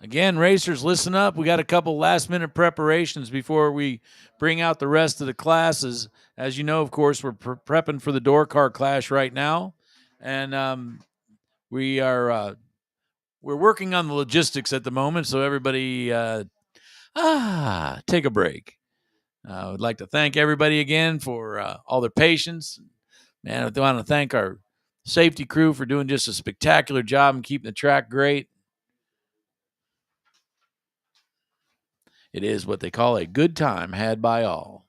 Again, racers, listen up. We got a couple last-minute preparations before we bring out the rest of the classes. As you know, of course, we're prepping for the door car clash right now, and we are we're working on the logistics at the moment. So everybody, take a break. I would like to thank everybody again for all their patience. Man, I want to thank our safety crew for doing just a spectacular job and keeping the track great. It is what they call a good time had by all.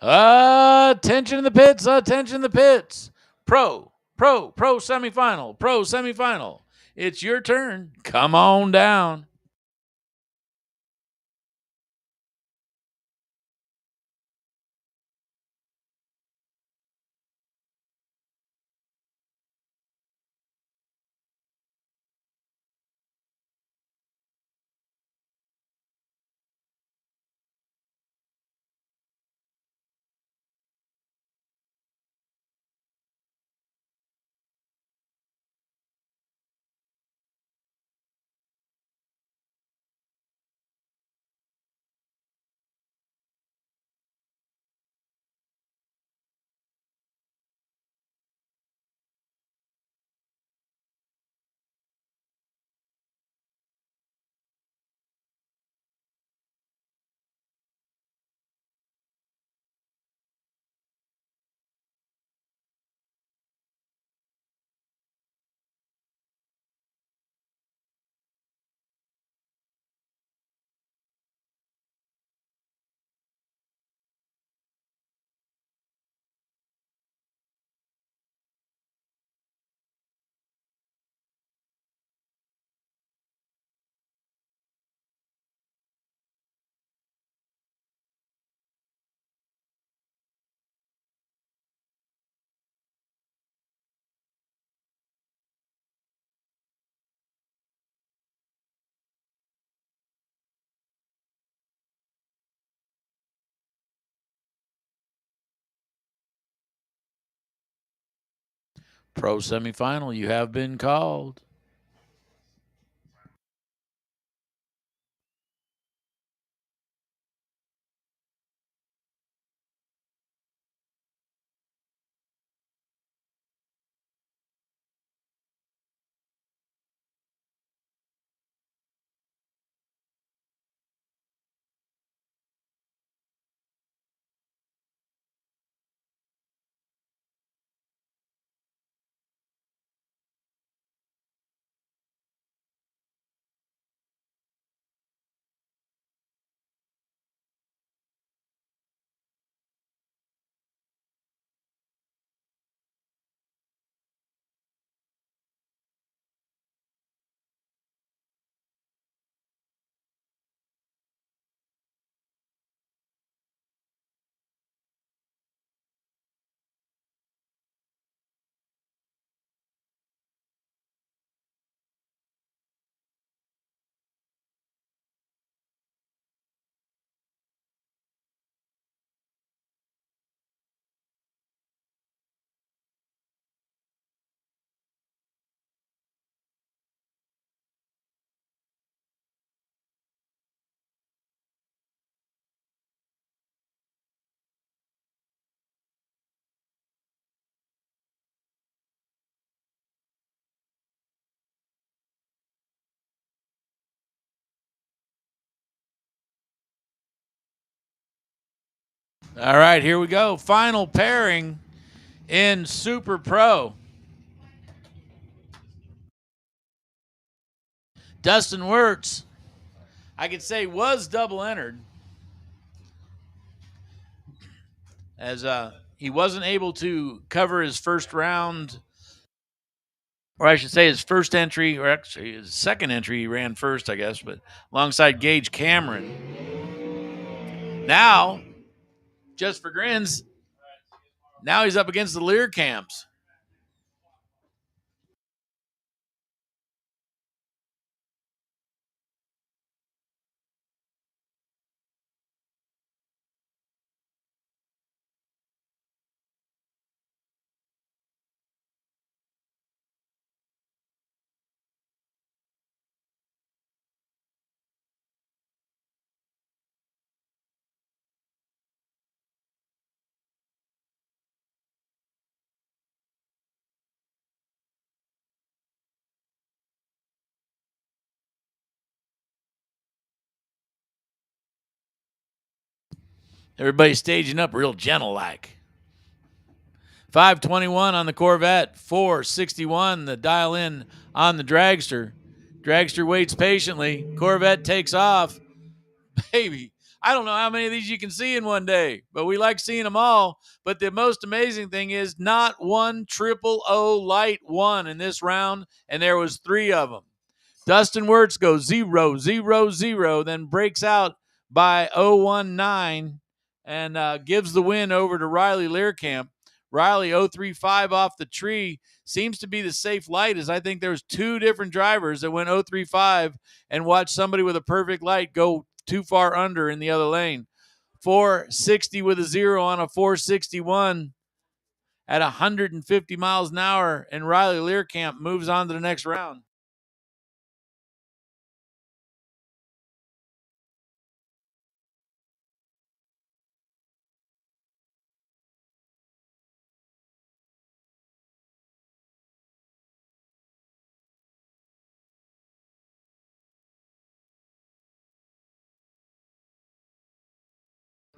Attention in the pits. Attention in the pits. Pro semifinal. It's your turn. Come on down. Pro semifinal, you have been called. All right, here we go. Final pairing in Super Pro. Dustin Wirtz, I could say, was double entered, as he wasn't able to cover his first round, or I should say his first entry, or actually his second entry. He ran first, I guess, but alongside Gage Cameron. Now, just for grins, now he's up against the Lear Camps. Everybody's staging up real gentle like. 521 on the Corvette, 461 the dial in on the Dragster. Dragster waits patiently. Corvette takes off. Baby, I don't know how many of these you can see in one day, but we like seeing them all. But the most amazing thing is not one 000 light won in this round, and there was 3 of them. Dustin Wirtz goes 0, 0, 0, then breaks out by 019 and gives the win over to Riley Learcamp. Riley 035 off the tree seems to be the safe light, as I think there's 2 different drivers that went 035 and watched somebody with a perfect light go too far under in the other lane. 460 with a 0 on a 461 at 150 miles an hour, and Riley Learcamp moves on to the next round.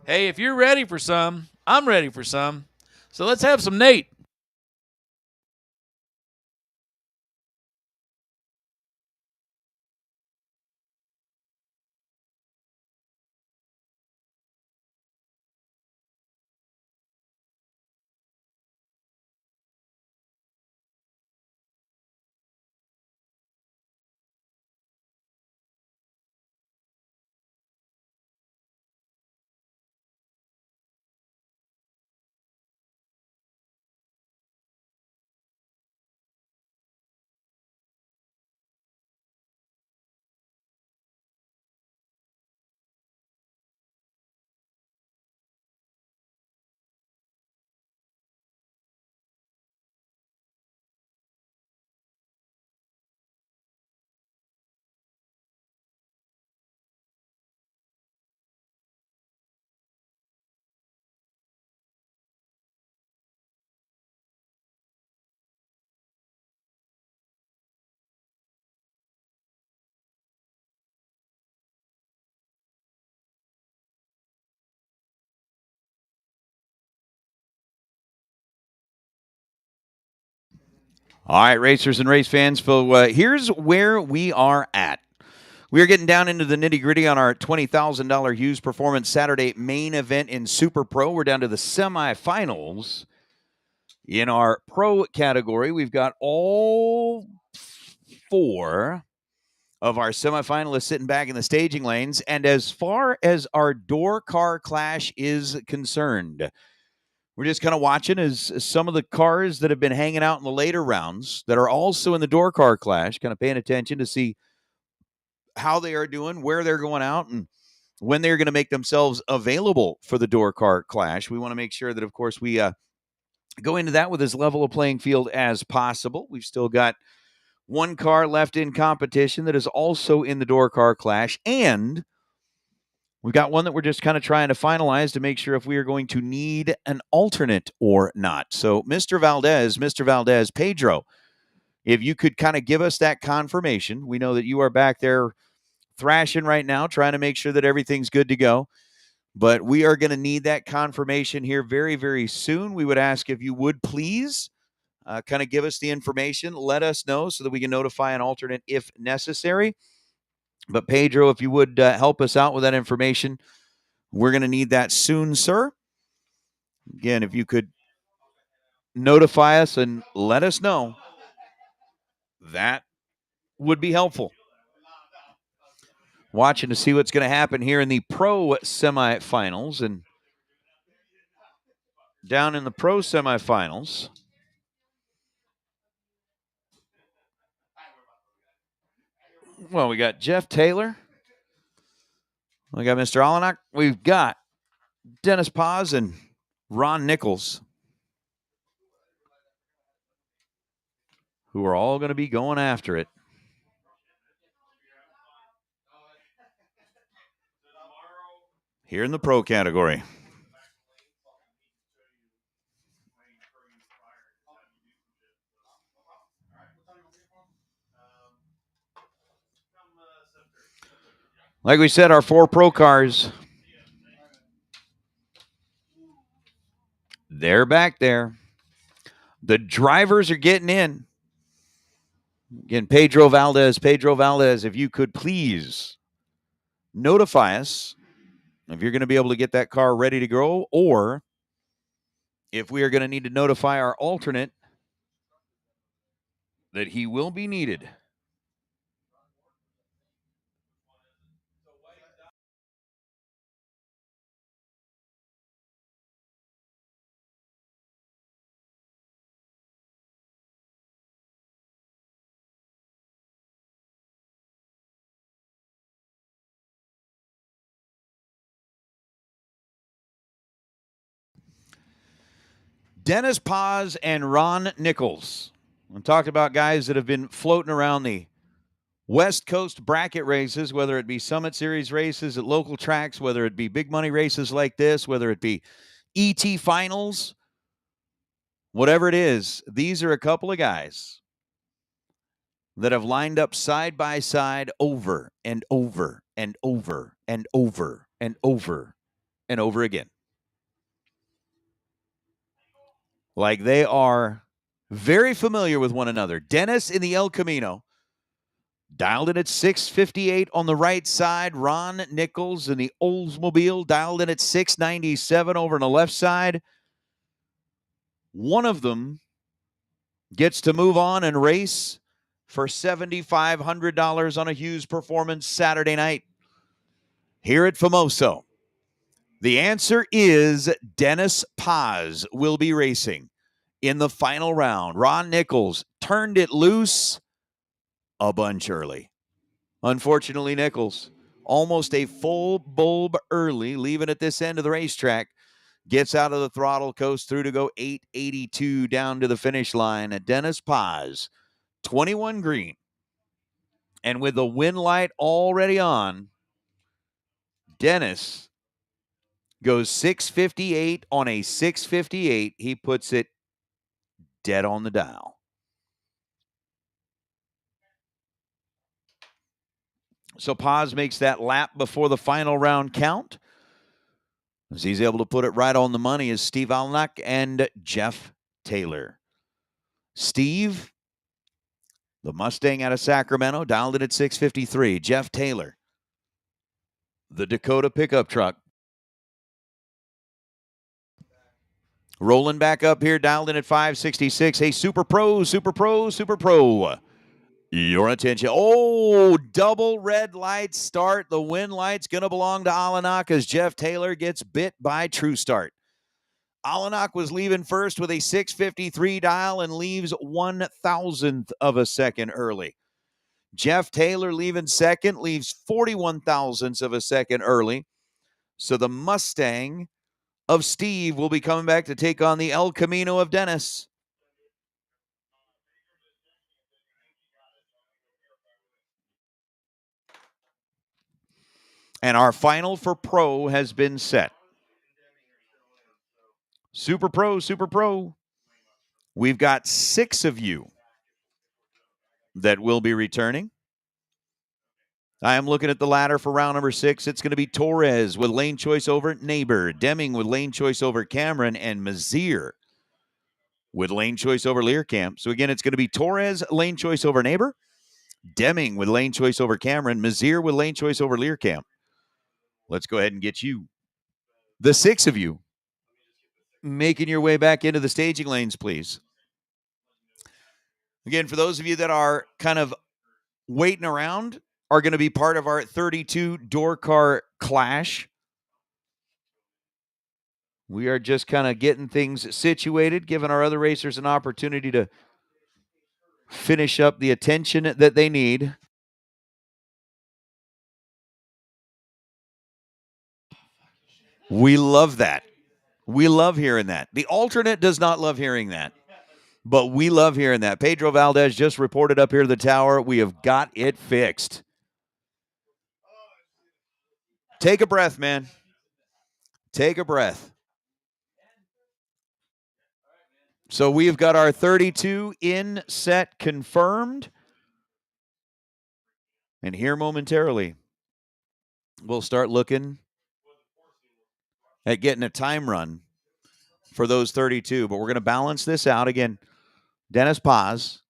Hey, if you're ready for some, I'm ready for some. So let's have some Nate. All right, racers and race fans, here's where we are at. We are getting down into the nitty-gritty on our $20,000 Hughes Performance Saturday main event in Super Pro. We're down to the semifinals. In our pro category, we've got all 4 of our semifinalists sitting back in the staging lanes. And as far as our door car clash is concerned, we're just kind of watching as some of the cars that have been hanging out in the later rounds that are also in the door car clash, kind of paying attention to see how they are doing, where they're going out, and when they're going to make themselves available for the door car clash. We want to make sure that, of course, we go into that with as level a playing field as possible. We've still got 1 car left in competition that is also in the door car clash, and we've got one that we're just kind of trying to finalize to make sure if we are going to need an alternate or not. So, Mr. Valdez, Pedro, if you could kind of give us that confirmation. We know that you are back there thrashing right now, trying to make sure that everything's good to go. But we are going to need that confirmation here very, very soon. We would ask if you would please kind of give us the information, let us know so that we can notify an alternate if necessary. But Pedro, if you would help us out with that information, we're going to need that soon, sir. Again, if you could notify us and let us know, that would be helpful. Watching to see what's going to happen here in the pro semifinals. And down in the pro semifinals, well, we got Jeff Taylor. We got Mr. Olenek. We've got Dennis Paz and Ron Nichols, who are all going to be going after it. Here in the pro category. Like we said, our 4 pro cars, they're back there. The drivers are getting in. Again, Pedro Valdez, if you could please notify us if you're going to be able to get that car ready to go, or if we are going to need to notify our alternate that he will be needed. Dennis Paz and Ron Nichols. I'm talking about guys that have been floating around the West Coast bracket races, whether it be Summit Series races at local tracks, whether it be big money races like this, whether it be ET finals, whatever it is. These are a couple of guys that have lined up side by side over and over and over and over and over and over again. Like they are very familiar with one another. Dennis in the El Camino, dialed in at 658 on the right side. Ron Nichols in the Oldsmobile, dialed in at 697 over on the left side. One of them gets to move on and race for $7,500 on a Hughes Performance Saturday night here at Famoso. The answer is Dennis Paz will be racing in the final round. Ron Nichols turned it loose a bunch early. Unfortunately, Nichols, almost a full bulb early, leaving at this end of the racetrack, gets out of the throttle, goes through to go 882 down to the finish line. At Dennis Paz, 21 green. And with the win light already on, Dennis goes 658 on a 658. He puts it dead on the dial. So Paz makes that lap before the final round count, as he's able to put it right on the money is Steve Alnak and Jeff Taylor. Steve, the Mustang out of Sacramento, dialed in at 653. Jeff Taylor, the Dakota pickup truck. Rolling back up here, dialed in at 566. Hey, Super Pro. Your attention. Oh, double red light start. The win light's going to belong to Alanak as Jeff Taylor gets bit by True Start. Alanak was leaving first with a 653 dial and leaves 1,000th of a second early. Jeff Taylor leaving second, leaves 41 thousandths of a second early. So the Mustang of Steve will be coming back to take on the El Camino of Dennis. And our final for Pro has been set. Super Pro. We've got 6 of you that will be returning. I am looking at the ladder for round number 6. It's going to be Torres with lane choice over Neighbor, Deming with lane choice over Cameron, and Mazier with lane choice over Learcamp. So again, it's going to be Torres, lane choice over Neighbor, Deming with lane choice over Cameron, Mazier with lane choice over Learcamp. Let's go ahead and get you, the 6 of you, making your way back into the staging lanes, please. Again, for those of you that are kind of waiting around, are going to be part of our 32 door car clash. We are just kind of getting things situated, giving our other racers an opportunity to finish up the attention that they need. We love that. We love hearing that. The alternate does not love hearing that, but we love hearing that. Pedro Valdez just reported up here to the tower. We have got it fixed. Take a breath, man. Take a breath. So we have got our 32 in set confirmed. And here momentarily, we'll start looking at getting a time run for those 32. But we're going to balance this out. Again, Dennis Paz,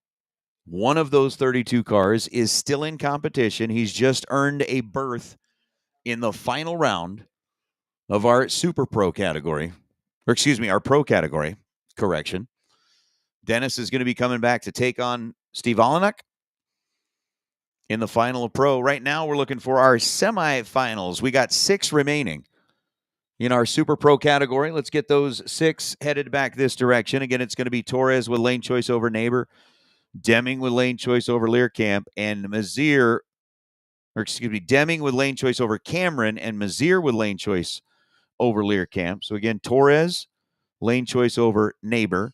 one of those 32 cars, is still in competition. He's just earned a berth in the final round of our Super Pro category, or excuse me, our Pro category, correction. Dennis is going to be coming back to take on Steve Olenek in the final of Pro. Right now, we're looking for our semifinals. We got 6 remaining in our Super Pro category. Let's get those 6 headed back this direction. Again, it's going to be Torres with lane choice over Neighbor, Deming with lane choice over Learcamp, and Deming with lane choice over Cameron, and Mazier with lane choice over Learcamp. So again, Torres, lane choice over Neighbor,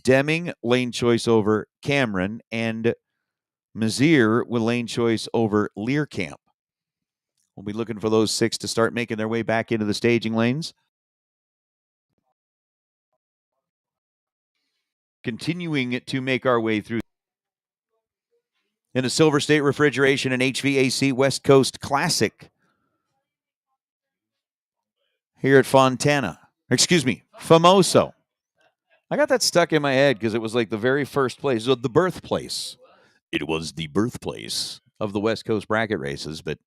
Deming, lane choice over Cameron, and Mazier with lane choice over Learcamp. We'll be looking for those 6 to start making their way back into the staging lanes. Continuing to make our way through in the Silver State Refrigeration and HVAC West Coast Classic here at Famoso. I got that stuck in my head because it was like the very first place, the birthplace. It was the birthplace of the West Coast bracket races, but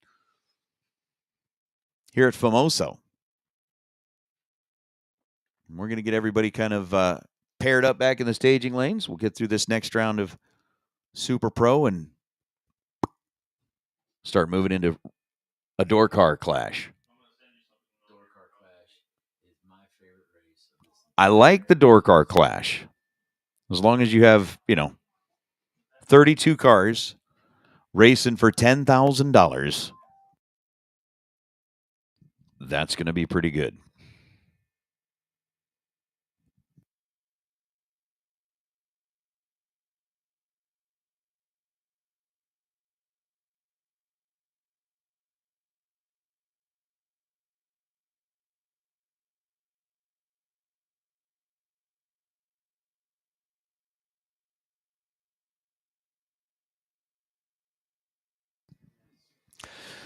here at Famoso, we're going to get everybody kind of paired up back in the staging lanes. We'll get through this next round of Super Pro and start moving into a door car clash. I like the door car clash. As long as you have, 32 cars racing for $10,000, that's going to be pretty good.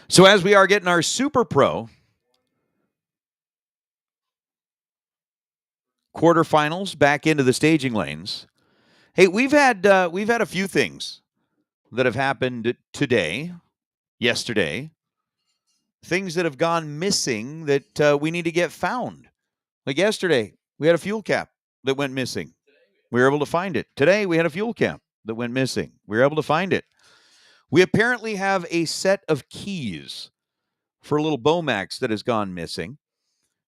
So as we are getting our Super Pro quarterfinals back into the staging lanes, hey, we've had a few things that have happened today, yesterday, things that have gone missing that we need to get found. Like yesterday, we had a fuel cap that went missing. We were able to find it. Today, we had a fuel cap that went missing. We were able to find it. We apparently have a set of keys for a little Bomax that has gone missing.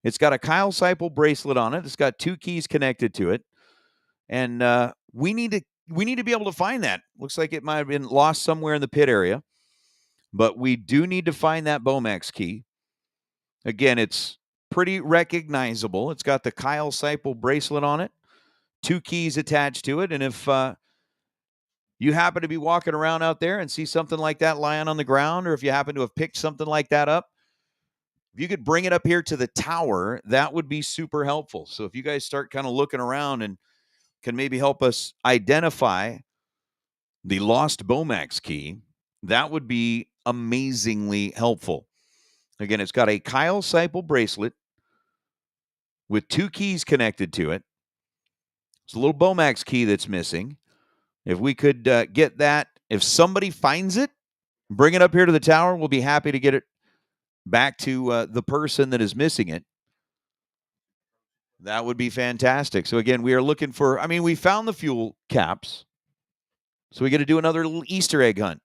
It's got a Kyle Seipel bracelet on it. It's got 2 keys connected to it. And we need to be able to find that. Looks like it might have been lost somewhere in the pit area. But we do need to find that Bomax key. Again, it's pretty recognizable. It's got the Kyle Seipel bracelet on it, 2 keys attached to it. And if you happen to be walking around out there and see something like that lying on the ground, or if you happen to have picked something like that up, if you could bring it up here to the tower, that would be super helpful. So if you guys start kind of looking around and can maybe help us identify the lost Bomax key, that would be amazingly helpful. Again, it's got a Kyle Seipel bracelet with 2 keys connected to it. It's a little Bomax key that's missing. If we could get that, if somebody finds it, bring it up here to the tower, we'll be happy to get it back to the person that is missing it. That would be fantastic. So again, we are looking for, we found the fuel caps. So we got to do another little Easter egg hunt.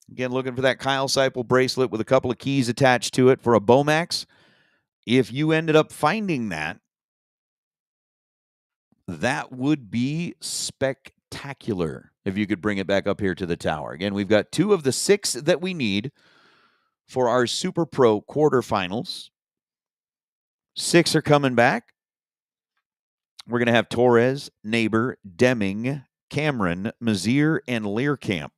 Again, looking for that Kyle Seipel bracelet with a couple of keys attached to it for a Bomax. If you ended up finding that, that would be spectacular if you could bring it back up here to the tower. Again, we've got 2 of the 6 that we need for our Super Pro quarterfinals. 6 are coming back. We're going to have Torres, Neighbor, Deming, Cameron, Mazier, and Learcamp.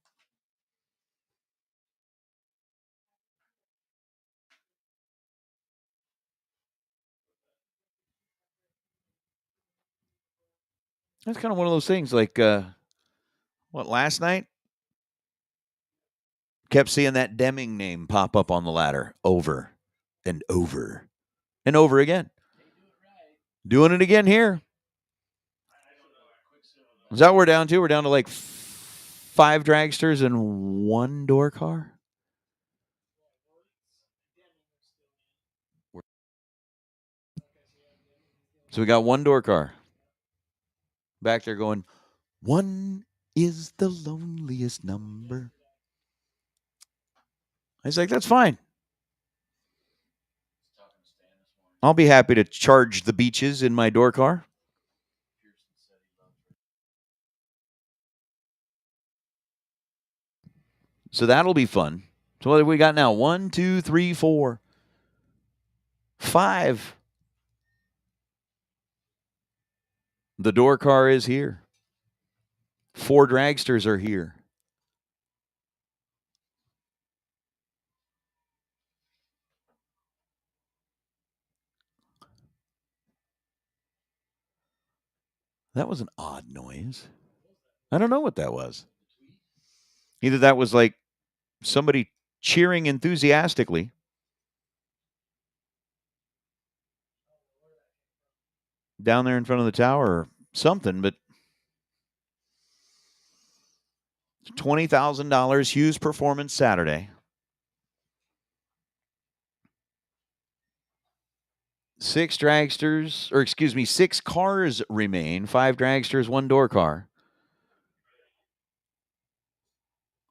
That's kind of one of those things like, last night? Kept seeing that Deming name pop up on the ladder over and over and over again. Doing it again here. Is that what we're down to? We're down to like 5 dragsters and 1 door car? So we got one door car. Back there going, 1 is the loneliest number. I was like, that's fine. I'll be happy to charge the beaches in my door car. So that'll be fun. So what have we got now? 1, 2, 3, 4, 5. The door car is here. 4 dragsters are here. That was an odd noise. I don't know what that was. Either that was like somebody cheering enthusiastically. Down there in front of the tower or something, but $20,000 Hughes Performance Saturday. 6 dragsters, or excuse me, 6 cars remain. 5 dragsters, 1 door car.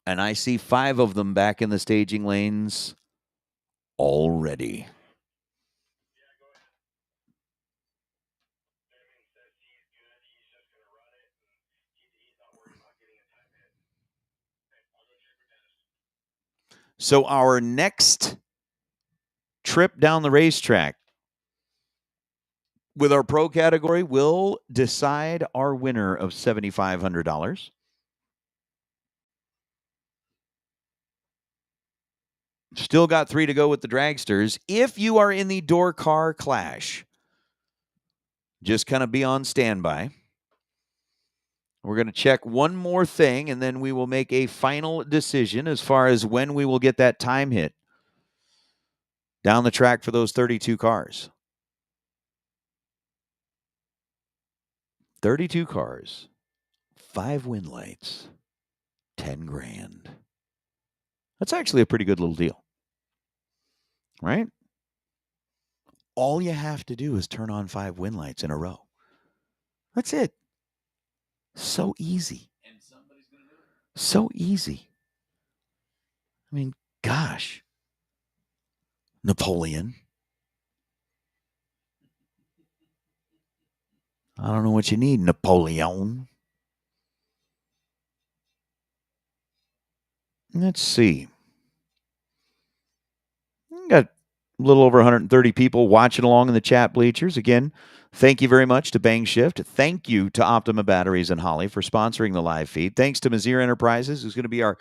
And I see 5 of them back in the staging lanes already. So our next trip down the racetrack with our pro category will decide our winner of $7,500. Still got 3 to go with the dragsters. If you are in the door car clash, just kind of be on standby. We're going to check one more thing, and then we will make a final decision as far as when we will get that time hit down the track for those 32 cars. 32 cars, 5 win lights, 10 grand. That's actually a pretty good little deal, right? All you have to do is turn on 5 win lights in a row. That's it. So easy. So easy. I mean, gosh. Napoleon. I don't know what you need, Napoleon. Let's see. Got a little over 130 people watching along in the chat bleachers. Again, thank you very much to Bang Shift. Thank you to Optima Batteries and Holly for sponsoring the live feed. Thanks to Mazir Enterprises, who's going to be our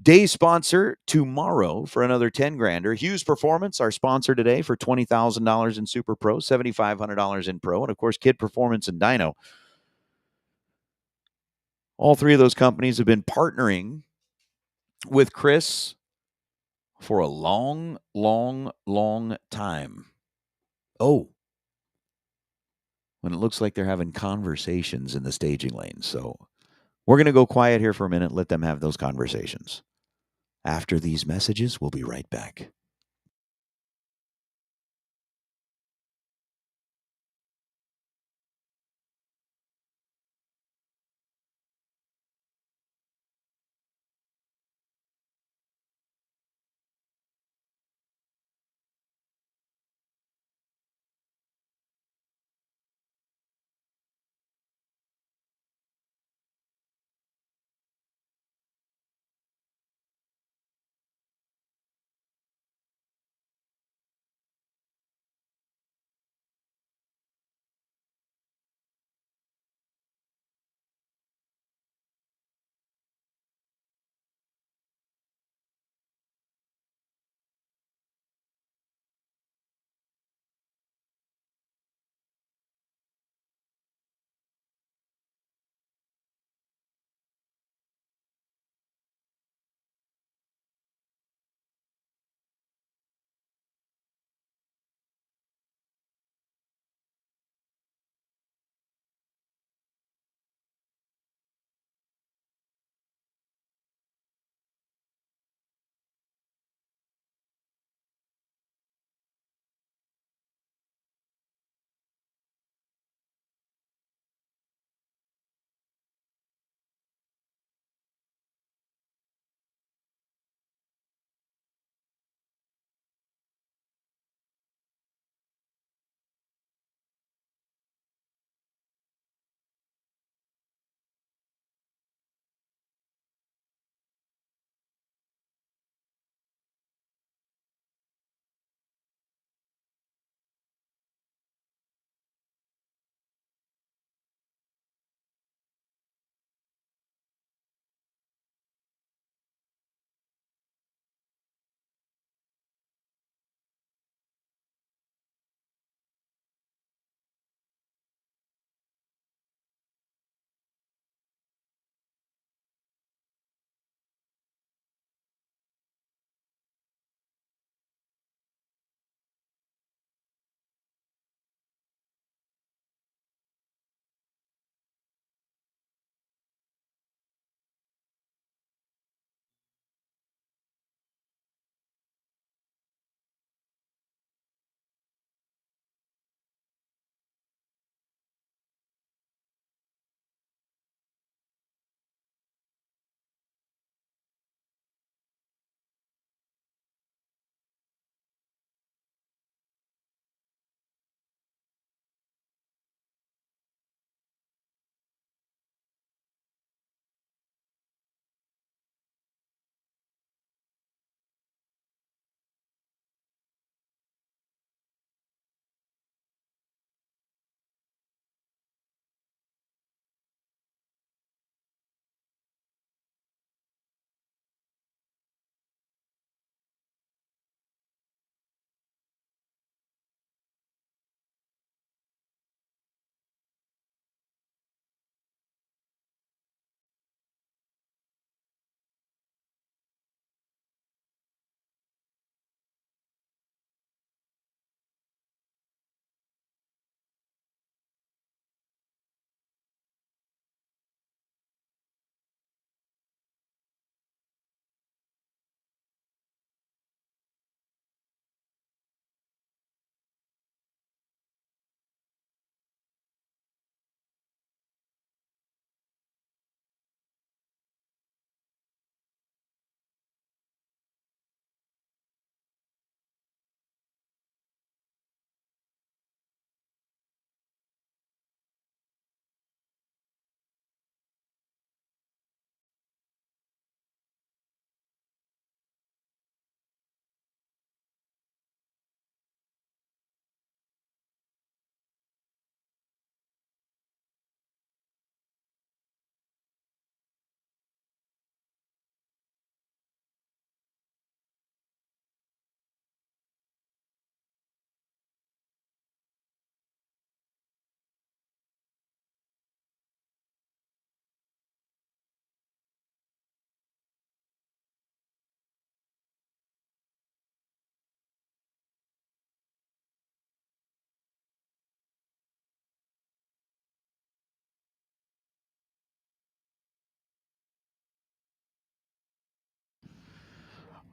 day sponsor tomorrow for another 10 grander. Hughes Performance, our sponsor today for $20,000 in Super Pro, $7,500 in Pro, and of course, Kid Performance and Dyno. All 3 of those companies have been partnering with Chris for a long, long, long time. Oh, when it looks like they're having conversations in the staging lane. So we're going to go quiet here for a minute, let them have those conversations. After these messages, we'll be right back.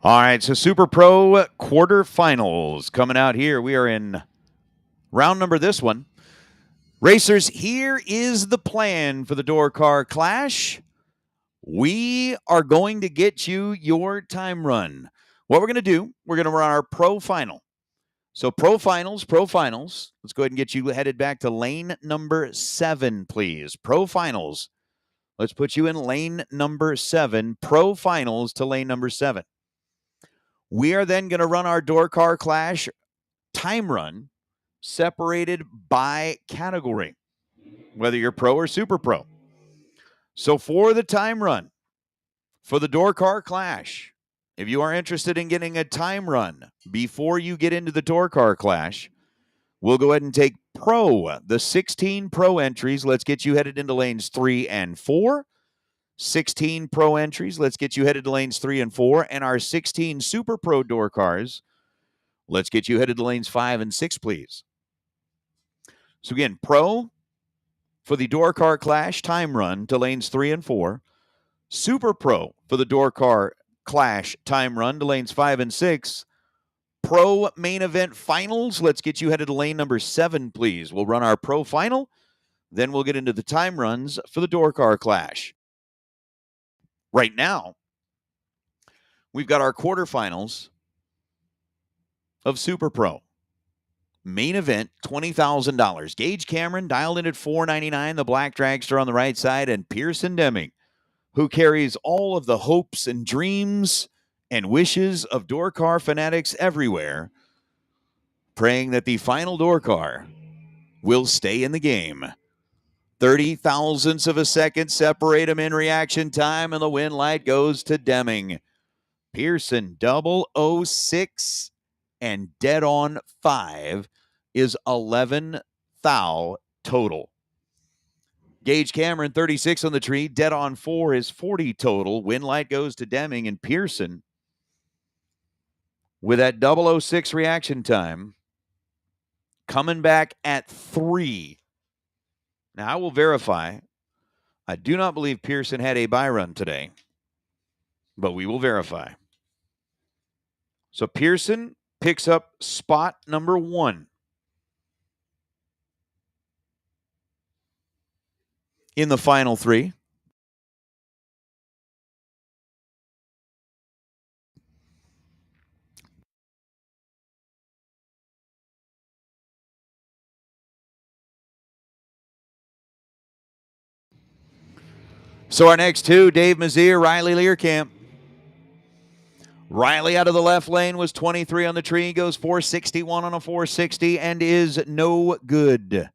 All right, so Super Pro quarterfinals coming out here. We are in round number this one. Racers, here is the plan for the Door Car Clash. We are going to get you your time run. What we're going to do, we're going to run our pro final. So pro finals. Let's go ahead and get you headed back to lane number 7, please. Pro finals. Let's put you in lane number 7. Pro finals to lane number 7. We are then going to run our Door Car Clash time run separated by category, whether you're pro or super pro. So for the time run, for the Door Car Clash, if you are interested in getting a time run before you get into the Door Car Clash, we'll go ahead and take pro, the 16 pro entries. Let's get you headed into lanes 3 and 4. 16 pro entries. Let's get you headed to lanes 3 and 4. And our 16 super pro door cars. Let's get you headed to lanes 5 and 6, please. So again, pro for the Door Car Clash time run to lanes 3 and 4. Super pro for the Door Car Clash time run to lanes 5 and 6. Pro main event finals. Let's get you headed to lane number 7, please. We'll run our pro final. Then we'll get into the time runs for the Door Car Clash. Right now, we've got our quarterfinals of Super Pro. Main event, $20,000. Gage Cameron dialed in at $499, the black dragster on the right side, and Pearson Deming, who carries all of the hopes and dreams and wishes of door car fanatics everywhere, praying that the final door car will stay in the game. 30 thousandths of a second separate them in reaction time, and the win light goes to Deming. Pearson 006 and dead on 5 is 11 thou total. Gage Cameron 36 on the tree, dead on 4 is 40 total. Win light goes to Deming, and Pearson with that 006 reaction time coming back at 3. Now, I will verify. I do not believe Pearson had a buy run today, but we will verify. So Pearson picks up spot number 1 in the final 3. So our next 2, Dave Mazier, Riley Learcamp. Riley out of the left lane was 23 on the tree, goes 461 on a 460, and is no good.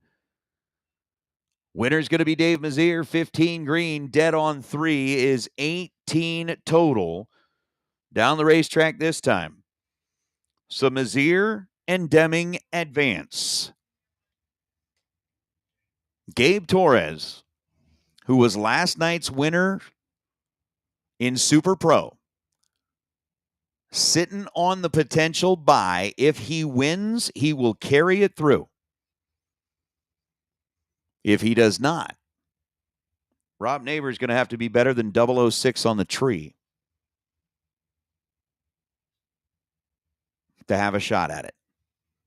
Winner's going to be Dave Mazier, 15 green, dead on 3 is 18 total. Down the racetrack this time. So Mazier and Deming advance. Gabe Torres, who was last night's winner in Super Pro, sitting on the potential bye. If he wins, he will carry it through. If he does not, Rob Neighbor is going to have to be better than 006 on the tree to have a shot at it.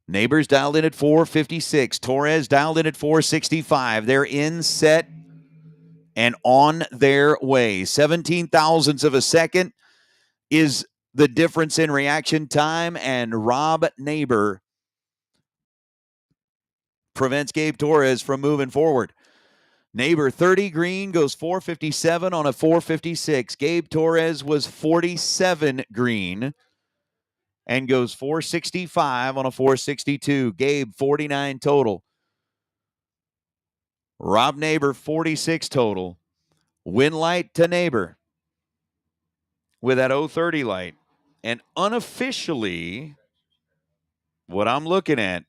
Neighbors dialed in at 456. Torres dialed in at 465. They're in, set, and on their way. 17 thousandths of a second is the difference in reaction time, and Rob Neighbor prevents Gabe Torres from moving forward. Neighbor 30 green goes 457 on a 456. Gabe Torres was 47 green and goes 465 on a 462. Gabe 49 total. Rob Neighbor 46 total. Win light to Neighbor with that 030 light. And unofficially, what I'm looking at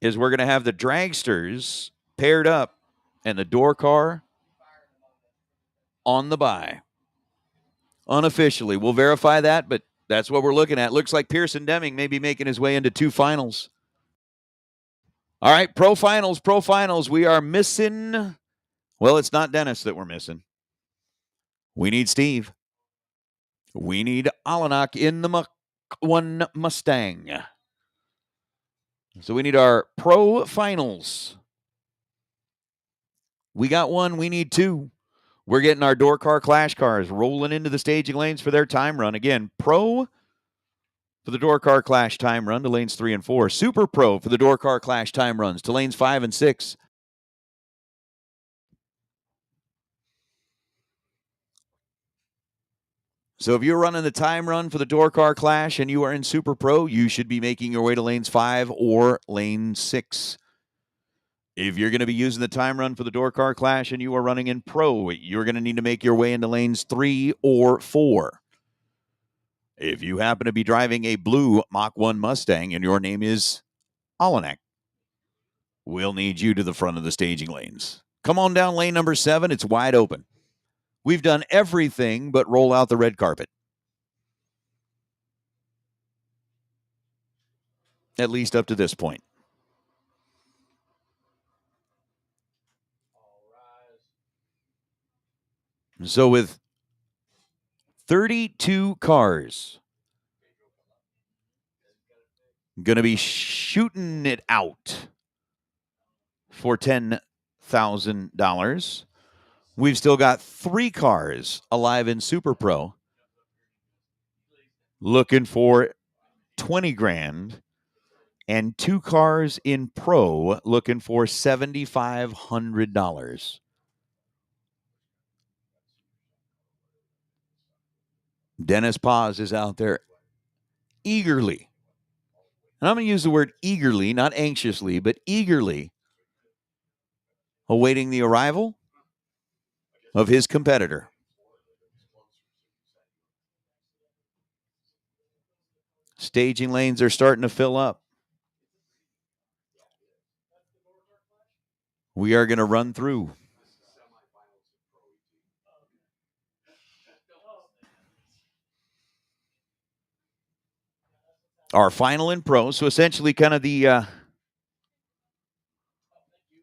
is we're going to have the dragsters paired up and the door car on the bye. Unofficially. We'll verify that, but that's what we're looking at. Looks like Pearson Deming may be making his way into 2 finals. All right, pro finals. We are missing, well, it's not Dennis that we're missing. We need Steve. We need Alanak in the Mach 1 Mustang. So we need our pro finals. We got one. We need two. We're getting our door car clash cars rolling into the staging lanes for their time run. Again, pro for the door car clash time run to lanes 3 and 4. Super pro for the door car clash time runs to lanes 5 and 6. So if you're running the time run for the door car clash and you are in Super Pro, you should be making your way to lanes 5 or lane 6. If you're going to be using the time run for the door car clash and you are running in Pro, you're going to need to make your way into lanes 3 or 4. If you happen to be driving a blue Mach 1 Mustang and your name is Alanak, we'll need you to the front of the staging lanes. Come on down lane number 7. It's wide open. We've done everything but roll out the red carpet. At least up to this point. So with 32 cars, going to be shooting it out for $10,000. We've still got 3 cars alive in Super Pro looking for 20 grand and 2 cars in Pro looking for $7,500. Dennis Paz is out there eagerly. And I'm going to use the word eagerly, not anxiously, but eagerly awaiting the arrival of his competitor. Staging lanes are starting to fill up. We are going to run through. Our final in Pro. So essentially kind of the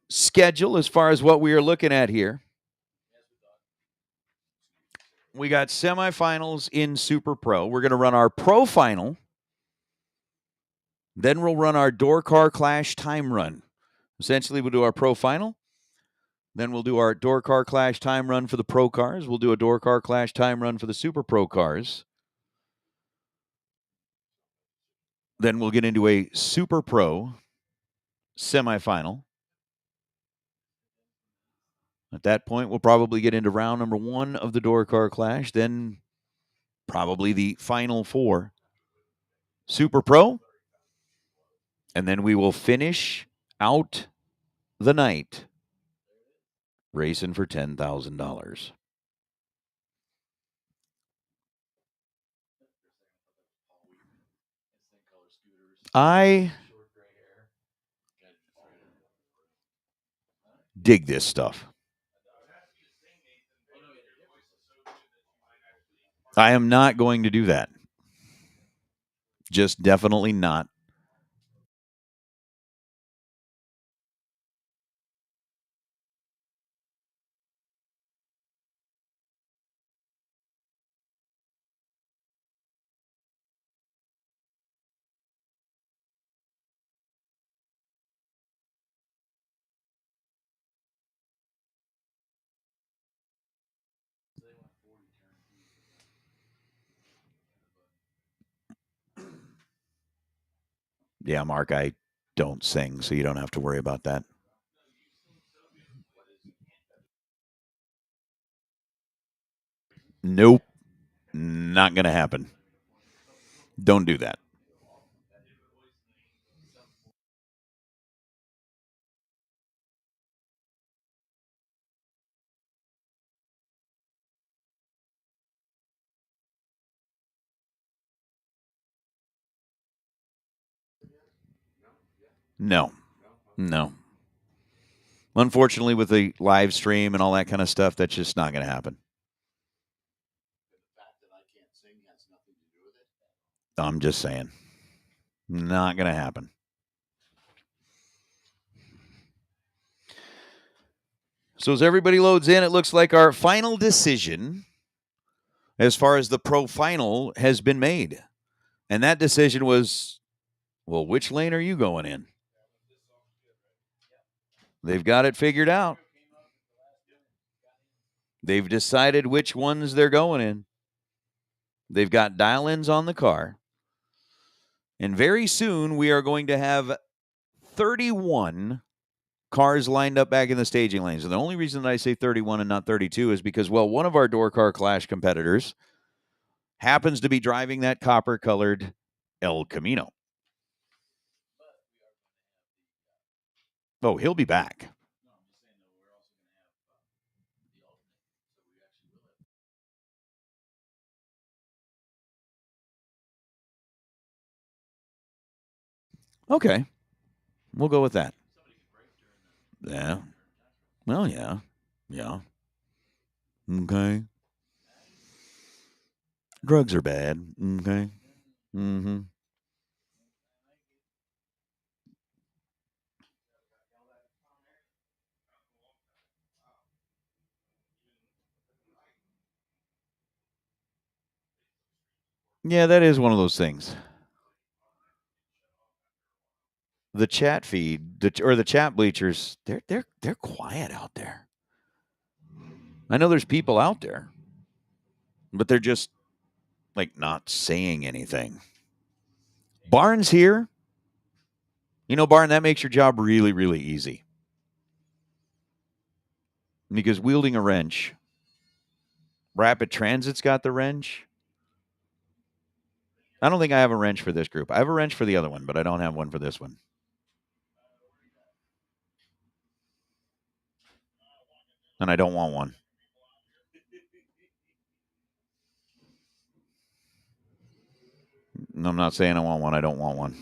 schedule as far as what we are looking at here. We got semifinals in Super Pro. We're going to run our Pro final. Then we'll run our door car clash time run. Essentially, we'll do our Pro final. Then we'll do our door car clash time run for the Pro cars. We'll do a door car clash time run for the Super Pro cars. Then we'll get into a Super Pro semifinal. At that point, we'll probably get into round number 1 of the door car clash. Then probably the final 4 Super Pro. And then we will finish out the night racing for $10,000. I dig this stuff. I am not going to do that. Just definitely not. Yeah, Mark, I don't sing, so you don't have to worry about that. Nope. Not going to happen. Don't do that. No. Unfortunately, with the live stream and all that kind of stuff, that's just not going to happen. I'm just saying. Not going to happen. So as everybody loads in, it looks like our final decision as far as the pro final has been made. And that decision was, well, which lane are you going in? They've got it figured out. They've decided which ones they're going in. They've got dial-ins on the car. And very soon we are going to have 31 cars lined up back in the staging lanes. And the only reason that I say 31 and not 32 is because, well, one of our Door Car Clash competitors happens to be driving that copper-colored El Camino. Oh, he'll be back. Okay. We'll go with that. Yeah. Well, yeah. Yeah. Okay. Drugs are bad. Okay. Mm-hmm. Yeah, that is one of those things. The chat feed, or the chat bleachers, they're quiet out there. I know there's people out there, but they're just like not saying anything. Barnes here. You know, Barn, that makes your job really, really easy. Because wielding a wrench, Rapid Transit's got the wrench. I don't think I have a wrench for this group. I have a wrench for the other one, but I don't have one for this one. And I don't want one. I'm not saying I want one. I don't want one.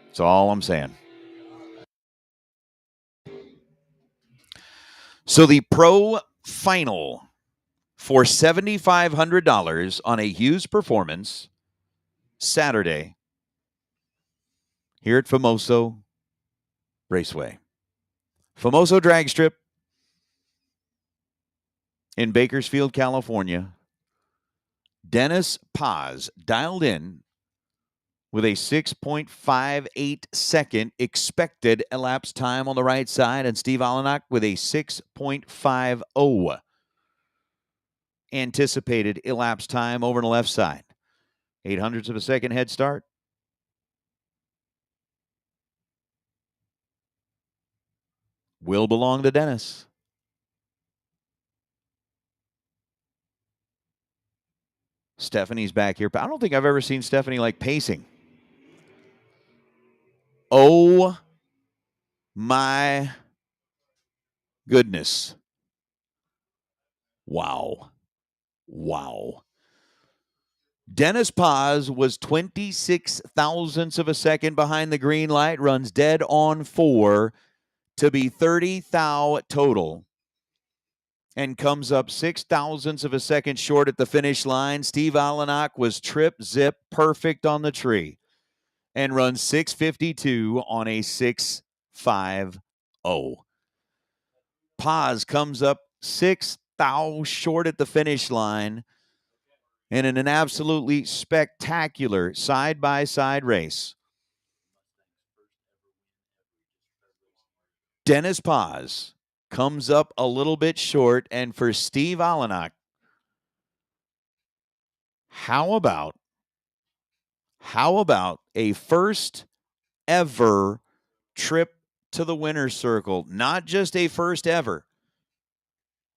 That's all I'm saying. So the pro final for $7,500 on a Hughes Performance Saturday here at Famoso Raceway. Famoso Drag Strip in Bakersfield, California. Dennis Paz dialed in with a 6.58 second expected elapsed time on the right side, and Steve Alenak with a 6.50 anticipated elapsed time over on the left side. 0.08 of a second head start. Will belong to Dennis. Stephanie's back here, but I don't think I've ever seen Stephanie like pacing. Oh my goodness. Wow. Wow. Dennis Paz was 26 thousandths of a second behind the green light, runs dead on 4 to be 30 thou total, and comes up 6 thousandths of a second short at the finish line. Steve Alenak was trip zip perfect on the tree and runs 6:52 on a 6.50. Paz comes up 6 thou short at the finish line, and in an absolutely spectacular side-by-side race, Dennis Paz comes up a little bit short. And for Steve Alenak, how about a first ever trip to the winner's circle? Not just a first ever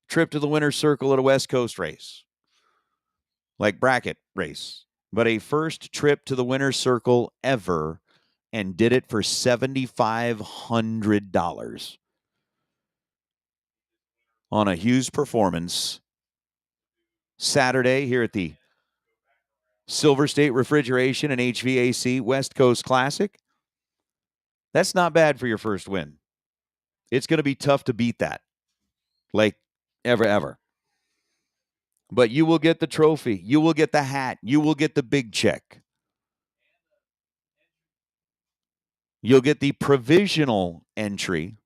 trip to the winner's circle at a West Coast race, like bracket race, but a first trip to the winner's circle ever, and did it for $7,500 on a Hughes Performance Saturday here at the Silver State Refrigeration and HVAC West Coast Classic. That's not bad for your first win. It's going to be tough to beat that, like ever. But you will get the trophy. You will get the hat. You will get the big check. You'll get the provisional entry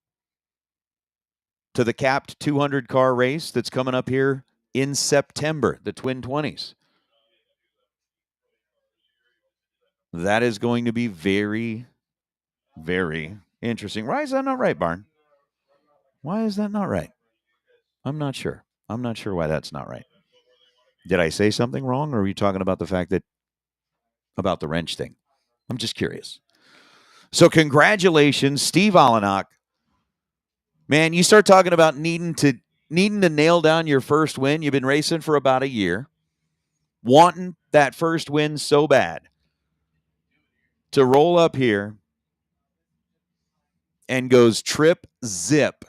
to the capped 200 car race that's coming up here in September, the Twin 20s. That is going to be very, very interesting. Why is that not right, Barn? Why is that not right? I'm not sure. I'm not sure why that's not right. Did I say something wrong, or are you talking about the fact that about the wrench thing? I'm just curious. So congratulations, Steve Olenek. Man, you start talking about needing to nail down your first win. You've been racing for about a year, wanting that first win so bad. To roll up here and goes trip zip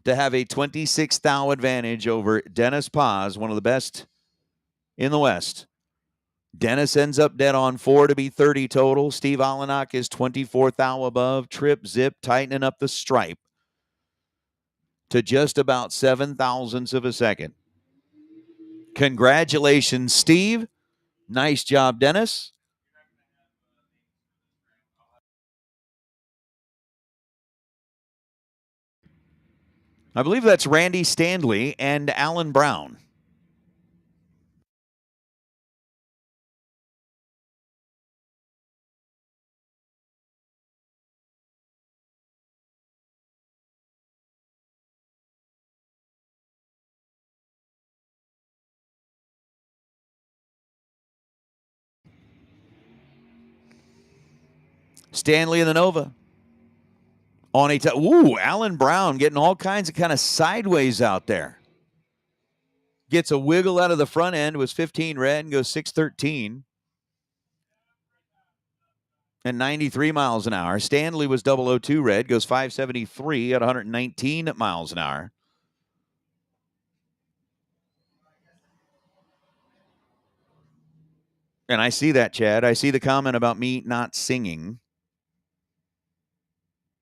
to have a 26 thou advantage over Dennis Paz, one of the best in the West. Dennis ends up dead on 4 to be 30 total. Steve Olenek is 24 thou above. Trip zip tightening up the stripe to just about 7 thousandths of a second. Congratulations, Steve. Nice job, Dennis. I believe that's Randy Stanley and Alan Brown. Stanley and the Nova. On a Alan Brown getting all kinds of kind of sideways out there. Gets a wiggle out of the front end, was 15 red and goes 613 and 93 miles an hour. Stanley was 002 red, goes 573 at 119 miles an hour. And I see that, Chad. I see the comment about me not singing.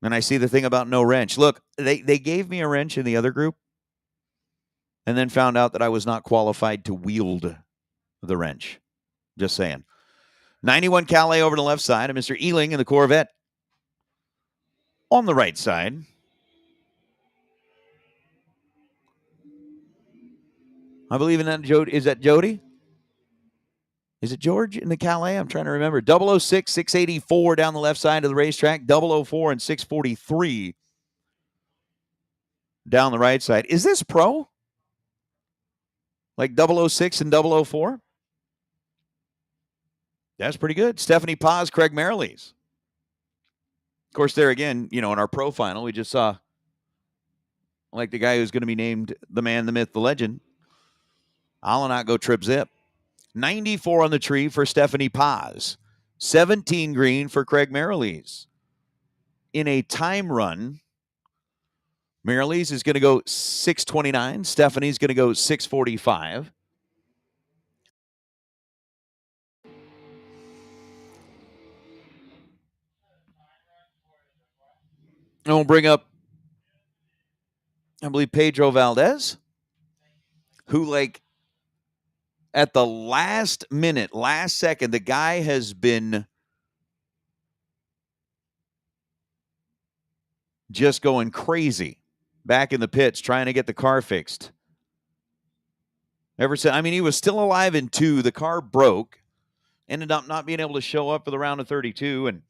And I see the thing about no wrench. Look, they gave me a wrench in the other group and then found out that I was not qualified to wield the wrench. Just saying. 91 Calais over to the left side, and Mr. Ealing in the Corvette on the right side. I believe in that. Is that Jody? Is it George in the Calais? I'm trying to remember. 006, 684 down the left side of the racetrack. 004 and 643 down the right side. Is this pro? Like 006 and 004? That's pretty good. Stephanie Paz, Craig Merrilees. Of course, there again, in our pro final, we just saw like the guy who's going to be named the man, the myth, the legend. Olenek go trip zip. 94 on the tree for Stephanie Paz. 17 green for Craig Merrilees. In a time run, Merrilees is going to go 629. Stephanie's going to go 645. And we'll bring up, I believe, Pedro Valdez, who, at the last minute, last second, the guy has been just going crazy back in the pits trying to get the car fixed. Ever since, he was still alive in 2. The car broke, ended up not being able to show up for the round of 32, and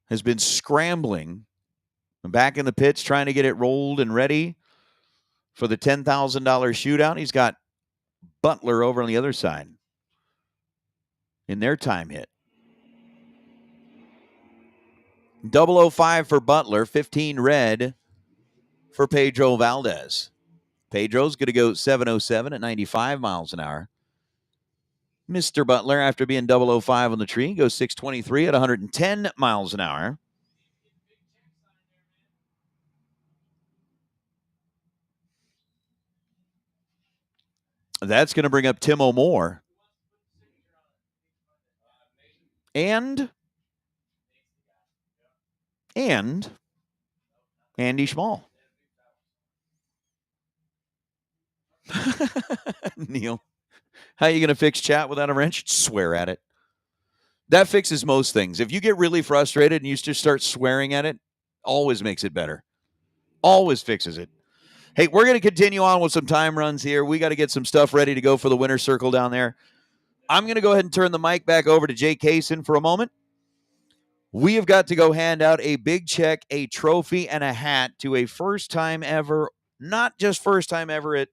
has been scrambling back in the pits trying to get it rolled and ready for the $10,000 shootout. He's got Butler over on the other side in their time hit. 005 for Butler, 15 red for Pedro Valdez. Pedro's going to go 707 at 95 miles an hour. Mr. Butler, after being 005 on the tree, goes 623 at 110 miles an hour. That's going to bring up Tim O'More. And Andy Schmall. Neil, how are you going to fix chat without a wrench? Swear at it. That fixes most things. If you get really frustrated and you just start swearing at it, always makes it better. Always fixes it. Hey, we're going to continue on with some time runs here. We got to get some stuff ready to go for the winner's circle down there. I'm going to go ahead and turn the mic back over to Jay Kaysen for a moment. We have got to go hand out a big check, a trophy, and a hat to a first time ever, not just first time ever at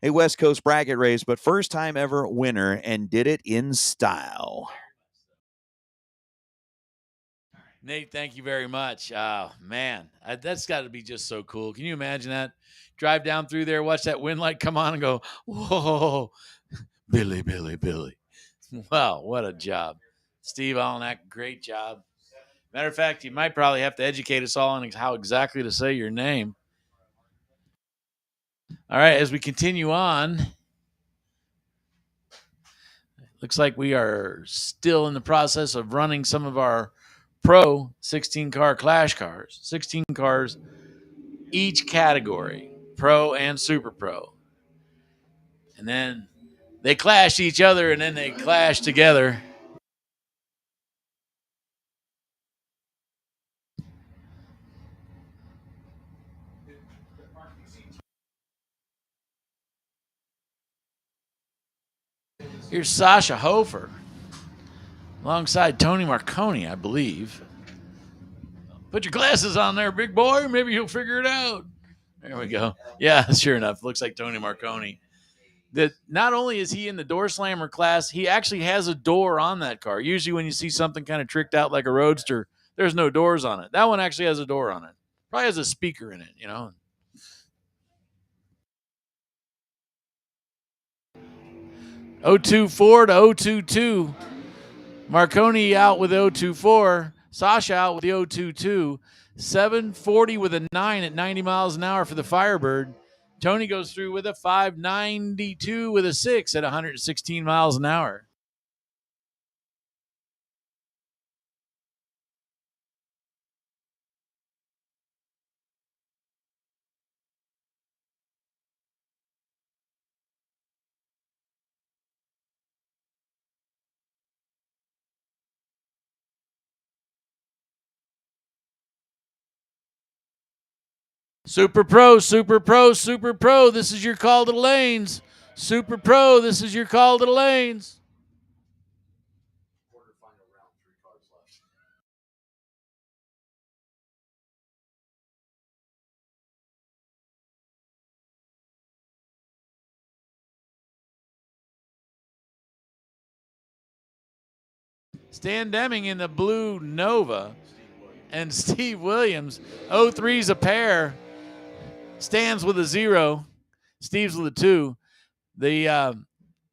a West Coast bracket race, but first time ever winner, and did it in style. Nate, thank you very much. Oh, man, that's got to be just so cool. Can you imagine that? Drive down through there, watch that wind light come on and go, whoa, Billy, Billy, Billy. Wow, what a job. Steve Allenack, great job. Matter of fact, you might probably have to educate us all on how exactly to say your name. All right, as we continue on, looks like we are still in the process of running some of our Pro 16-car Clash cars. 16 cars, each category, Pro and Super Pro. And then they clash each other, and then they clash together. Here's Sasha Hofer alongside Tony Marconi, I believe. Put your glasses on there, big boy. Maybe you'll figure it out. There we go. Yeah, sure enough. Looks like Tony Marconi. That not only is he in the door slammer class, he actually has a door on that car. Usually when you see something kind of tricked out like a Roadster, there's no doors on it. That one actually has a door on it. Probably has a speaker in it, you know. .024 to .022. Marconi out with .024. Sasha out with the .022. 740 with a 9 at 90 miles an hour for the Firebird. Tony goes through with a 592 with a 6 at 116 miles an hour. Super Pro, Super Pro, Super Pro, this is your call to the lanes. Super Pro, this is your call to the lanes. Quarterfinal round, 3 cars left. Stan Deming in the blue Nova and Steve Williams. 03's a pair. Stan's with a 0. Steve's with a 2. The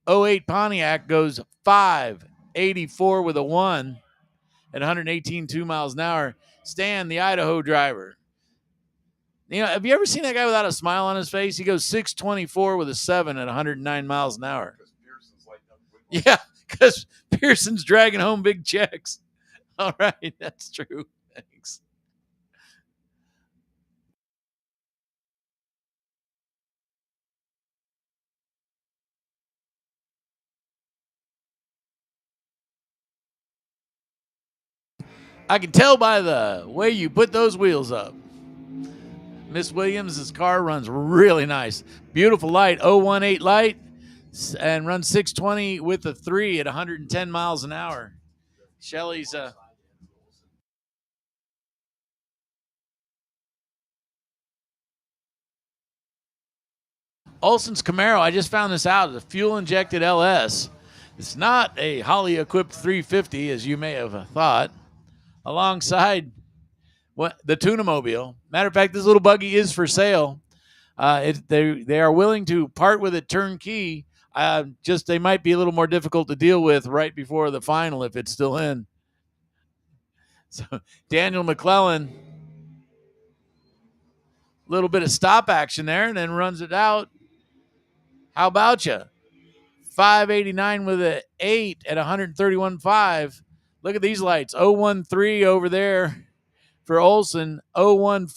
08 Pontiac goes 584 with a 1 at 118 2 miles an hour. Stan, the Idaho driver. You know, have you ever seen that guy without a smile on his face? He goes 624 with a 7 at 109 miles an hour. Yeah, because Pearson's dragging home big checks. All right, that's true. Thanks. I can tell by the way you put those wheels up. Miss Williams' car runs really nice. Beautiful light, 018 light, and runs 620 with a 3 at 110 miles an hour. Shelly's Olson's Camaro, I just found this out, is a fuel-injected LS. It's not a Holley-equipped 350, as you may have thought, alongside the Tunamobile. Matter of fact, this little buggy is for sale. They are willing to part with it turnkey. Just they might be a little more difficult to deal with right before the final if it's still in. So Daniel McClellan, a little bit of stop action there, and then runs it out. How about you? 589 with an 8 at 131.5. Look at these lights. 013 over there for Olson. 014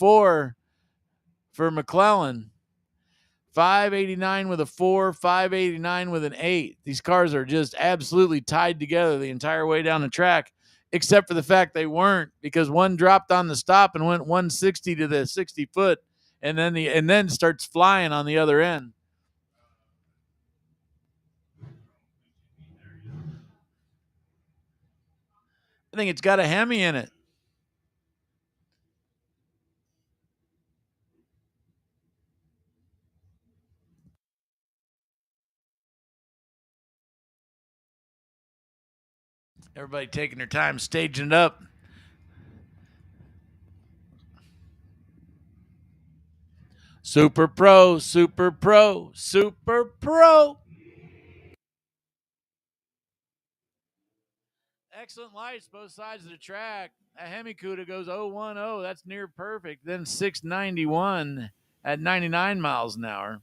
for McClellan. 589 with a 4, 589 with an 8. These cars are just absolutely tied together the entire way down the track. except for the fact they weren't, because one dropped on the stop and went 160 to the 60 foot, and then starts flying on the other end. I think it's got a Hemi in it. Everybody taking their time staging it up. Super Pro, Super Pro, Super Pro. Excellent lights both sides of the track. A Hemi Cuda goes 010. That's near perfect. Then 691 at 99 miles an hour.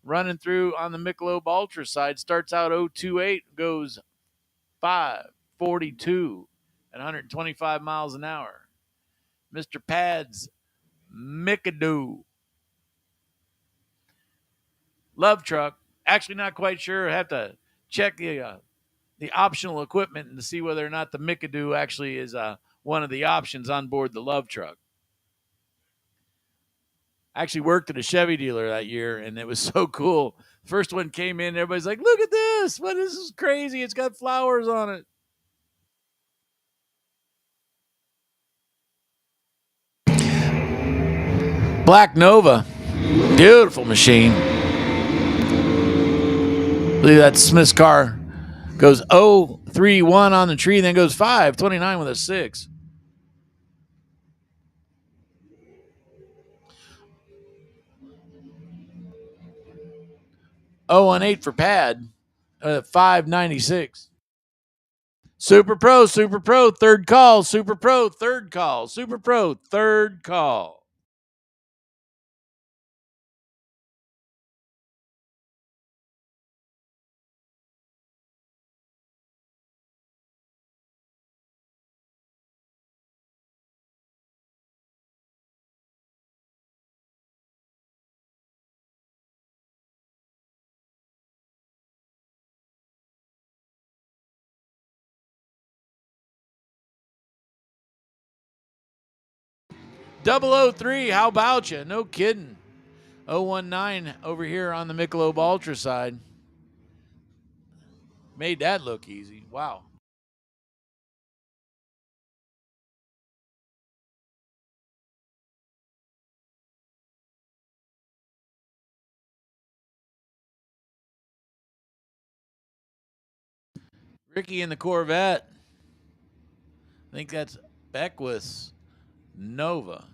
Running through on the Michelob Ultra side, starts out 028, goes 542 at 125 miles an hour. Mr. Pads Mikado. Love Truck. Actually, not quite sure. I have to check the optional equipment and to see whether or not the Mikado actually is one of the options on board the Love Truck. I actually worked at a Chevy dealer that year, and it was so cool. First one came in, everybody's like, look at this. What, this is crazy. It's got flowers on it. Black Nova. Beautiful machine. I believe that's Smith's car. Goes 031 on the tree, then goes 529 with a 6. Oh, on 8 for Pad. 596. Super Pro, Super Pro, third call. Super Pro, third call. Super Pro, third call. .003, how about you? No kidding. 019 over here on the Michelob Ultra side. Made that look easy. Wow. Ricky in the Corvette. I think that's Beckwith's Nova.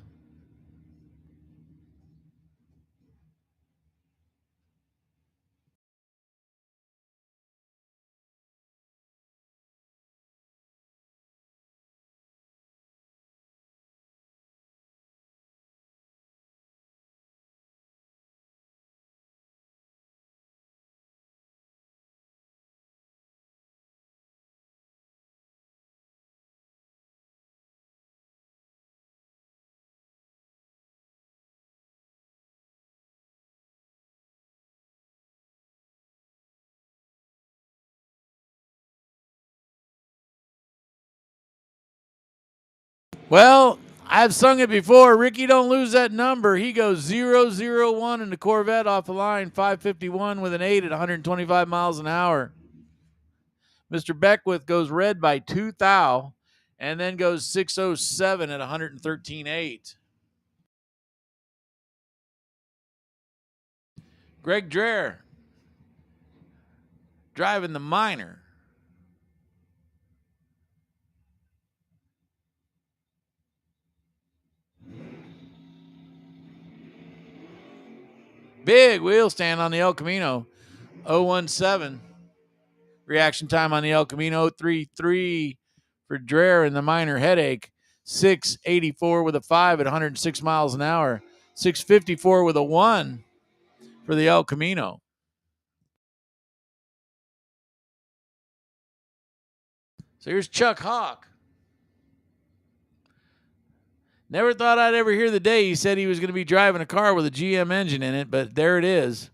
Well, I've sung it before. Ricky, don't lose that number. He goes 001 in the Corvette off the line, 551 with an 8 at 125 miles an hour. Mr. Beckwith goes red by 2 thou and then goes 607 at 113.8. Greg Dreher driving the Minor. Big wheel stand on the El Camino. 017. Reaction time on the El Camino. 3.3 for Dreher in the Minor Headache. 6.84 with a 5 at 106 miles an hour. 6.54 with a 1 for the El Camino. So here's Chuck Hawk. Never thought I'd ever hear the day he said he was going to be driving a car with a GM engine in it, but there it is.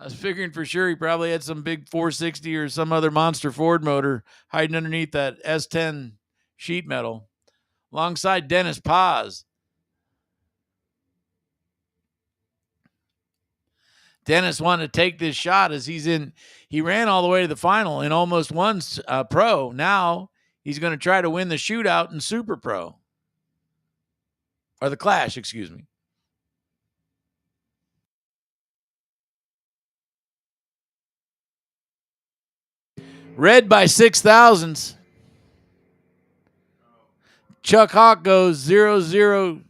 I was figuring for sure he probably had some big 460 or some other monster Ford motor hiding underneath that S10 sheet metal. Alongside Dennis Paz. Dennis wanted to take this shot as he ran all the way to the final and almost won pro. Now he's going to try to win the shootout in Super Pro. Or the Clash, excuse me. Red by 6,000s. Chuck Hawk goes 0-0-2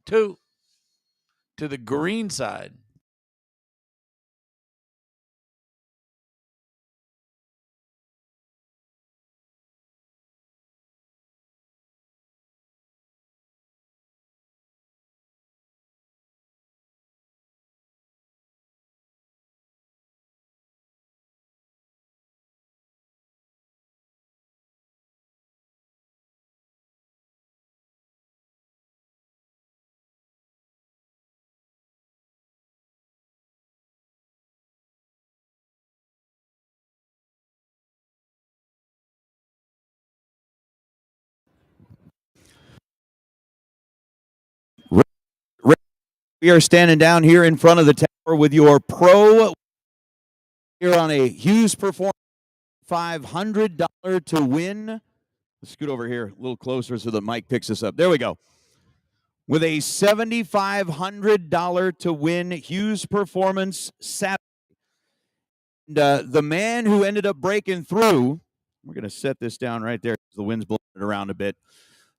to the green side. We are standing down here in front of the tower with your pro here on a Hughes Performance $500 to win. Let's scoot over here a little closer so the mic picks us up. There we go. With a $7,500 to win Hughes Performance Saturday. And the man who ended up breaking through, we're going to set this down right there because the wind's blowing it around a bit.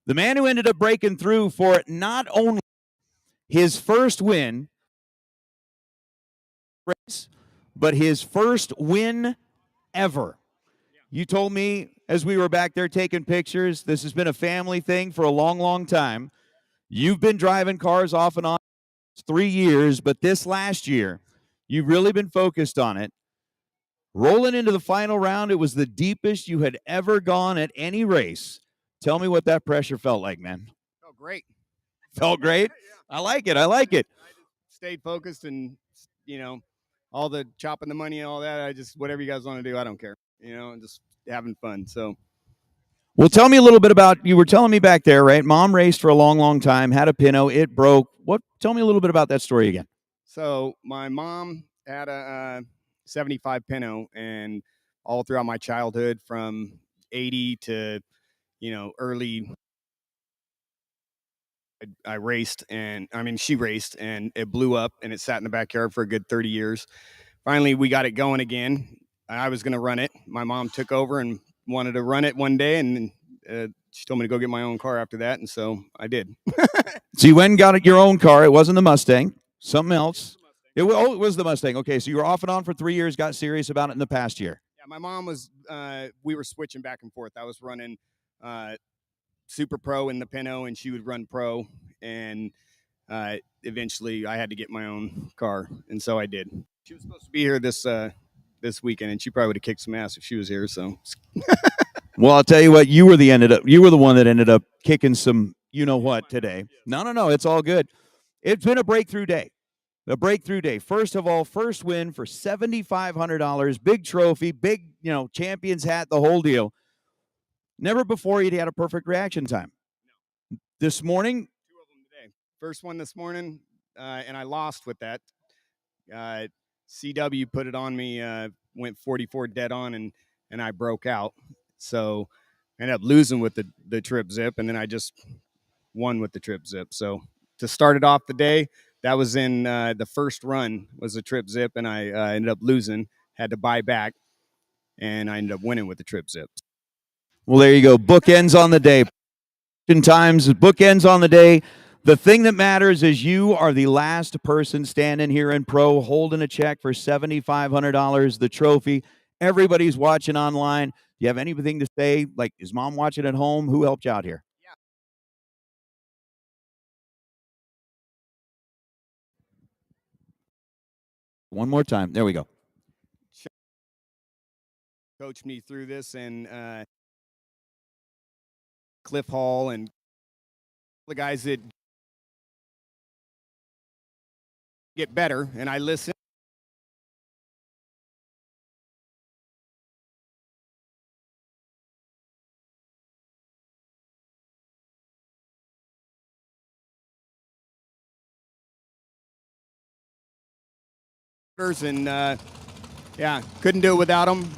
The man who ended up breaking through for not only his first win race, but his first win ever. You told me as we were back there taking pictures, this has been a family thing for a long, long time. You've been driving cars off and on 3 years, but this last year, you've really been focused on it. Rolling into the final round, it was the deepest you had ever gone at any race. Tell me what that pressure felt like, man. Felt great. Felt great? Yeah. I like it. I like it. I just stayed focused and, all the chopping the money and all that. I just, whatever you guys want to do, I don't care, and just having fun. So. Well, tell me a little bit about, you were telling me back there, right? Mom raced for a long, long time, had a Pinto, it broke. Tell me a little bit about that story again. So my mom had a 75 Pinto, and all throughout my childhood from 80 to, early, I raced, and she raced, and it blew up, and it sat in the backyard for a good 30 years. Finally, we got it going again. I was going to run it. My mom took over and wanted to run it one day, and she told me to go get my own car after that, and so I did. So you went and got your own car. It wasn't the Mustang, something else. It was the Mustang. Okay, so you were off and on for 3 years, got serious about it in the past year. Yeah, my mom was, we were switching back and forth. I was running Super Pro in the Pinto, and she would run Pro, and eventually I had to get my own car, and so I did. She was supposed to be here this weekend, and she probably would have kicked some ass if she was here. So, well, I'll tell you what, you were the one that ended up kicking some, today. No, it's all good. It's been a breakthrough day. A breakthrough day. First of all, first win for $7,500, big trophy, big, champion's hat, the whole deal. Never before he'd had a perfect reaction time. This morning, 2 of them today. First one this morning, and I lost with that. CW put it on me, went 44 dead on, and I broke out. So I ended up losing with the trip zip, and then I just won with the trip zip. So to start it off the day, that was in the first run was the trip zip, and I ended up losing, had to buy back, and I ended up winning with the trip zip. Well, there you go. Bookends on the day. Bookends on the day. The thing that matters is you are the last person standing here in pro holding a check for $7,500, the trophy. Everybody's watching online. Do you have anything to say? Like, is mom watching at home? Who helped you out here? Yeah. One more time. There we go. Coached me through this, and Cliff Hall and the guys that get better, and I listen. and yeah, couldn't do it without them.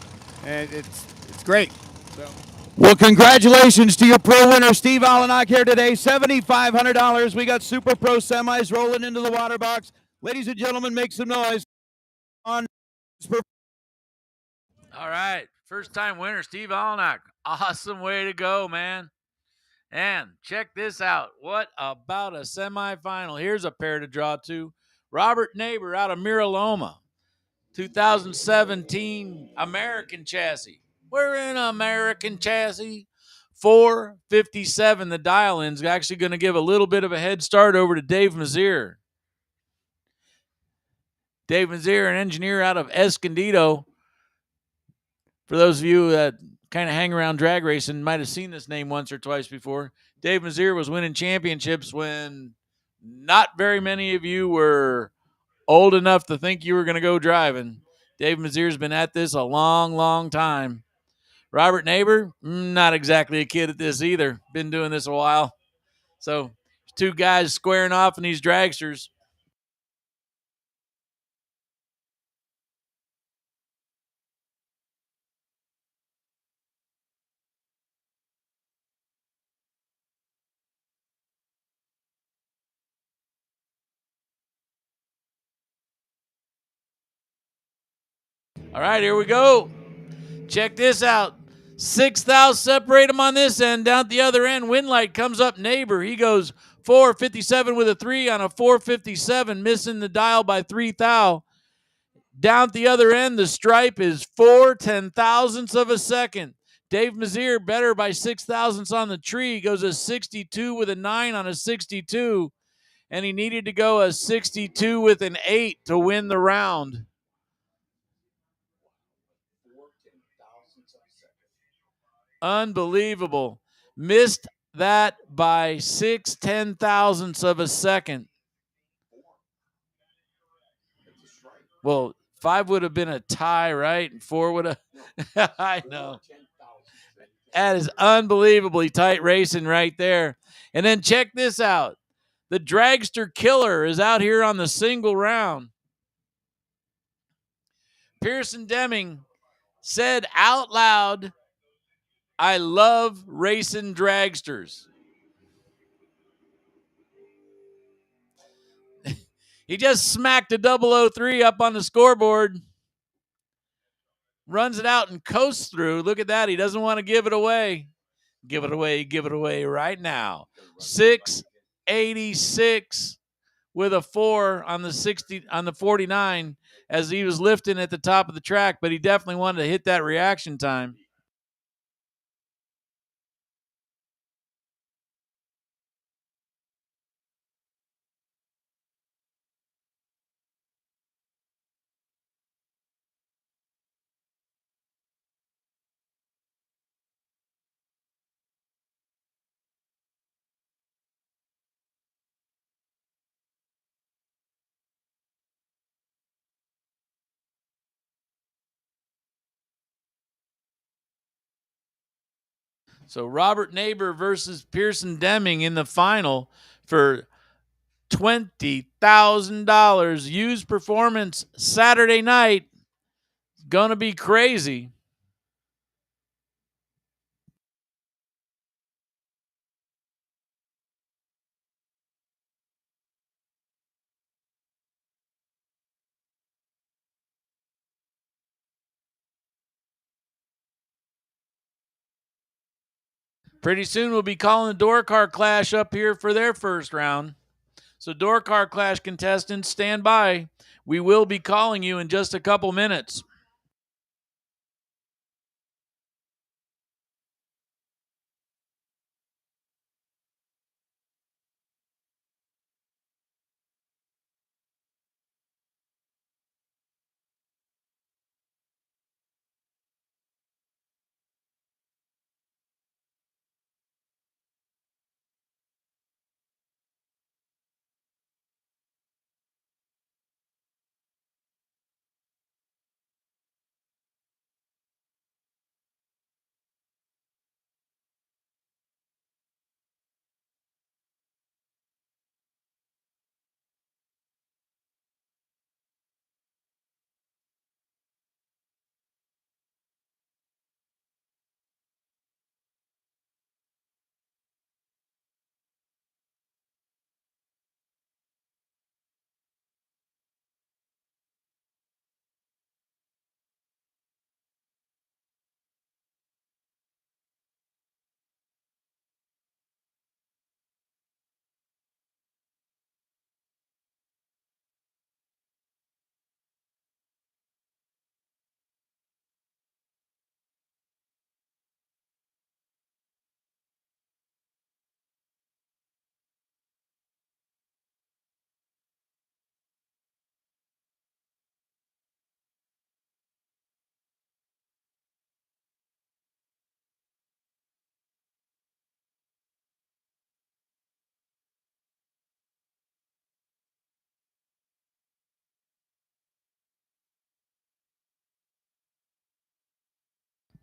And it's great. So. Well, congratulations to your pro winner, Steve Olenek, here today. $7,500. We got Super Pro semis rolling into the water box. Ladies and gentlemen, make some noise. On All right. First time winner, Steve Olenek. Awesome way to go, man. And check this out. What about a semifinal? Here's a pair to draw to. Robert Neighbor out of Miraloma. 2017 American chassis. We're in American chassis. 457. The dial-in's actually going to give a little bit of a head start over to Dave Mazier. Dave Mazier, an engineer out of Escondido. For those of you that kind of hang around drag racing, might have seen this name once or twice before. Dave Mazier was winning championships when not very many of you were old enough to think you were going to go driving. Dave Mazier's been at this a long, long time. Robert Neighbor, not exactly a kid at this either. Been doing this a while. So, two guys squaring off in these dragsters. All right, here we go. Check this out. 6 thou separate them on this end. Down at the other end, Winlight comes up Neighbor. He goes 457 with a 3 on a 457, missing the dial by 3 thou. Down at the other end, the stripe is 4/10,000ths of a second. Dave Mazier better by 6 thousandths on the tree. Goes a 62 with a 9 on a 62. And he needed to go a 62 with an 8 to win the round. Unbelievable. Missed that by 6/10,000ths of a second. Well, 5 would have been a tie, right? And 4 would have. I know. That is unbelievably tight racing right there. And then check this out. The dragster killer is out here on the single round. Pearson Deming said out loud, "I love racing dragsters." He just smacked a 003 up on the scoreboard. Runs it out and coasts through. Look at that. He doesn't want to give it away. Give it away right now. 686 with a 4 on the 49 as he was lifting at the top of the track, but he definitely wanted to hit that reaction time. So Robert Neighbor versus Pearson Deming in the final for $20,000. Used performance Saturday night. Going to be crazy. Pretty soon we'll be calling the Door Car Clash up here for their first round. So Door Car Clash contestants, stand by. We will be calling you in just a couple minutes.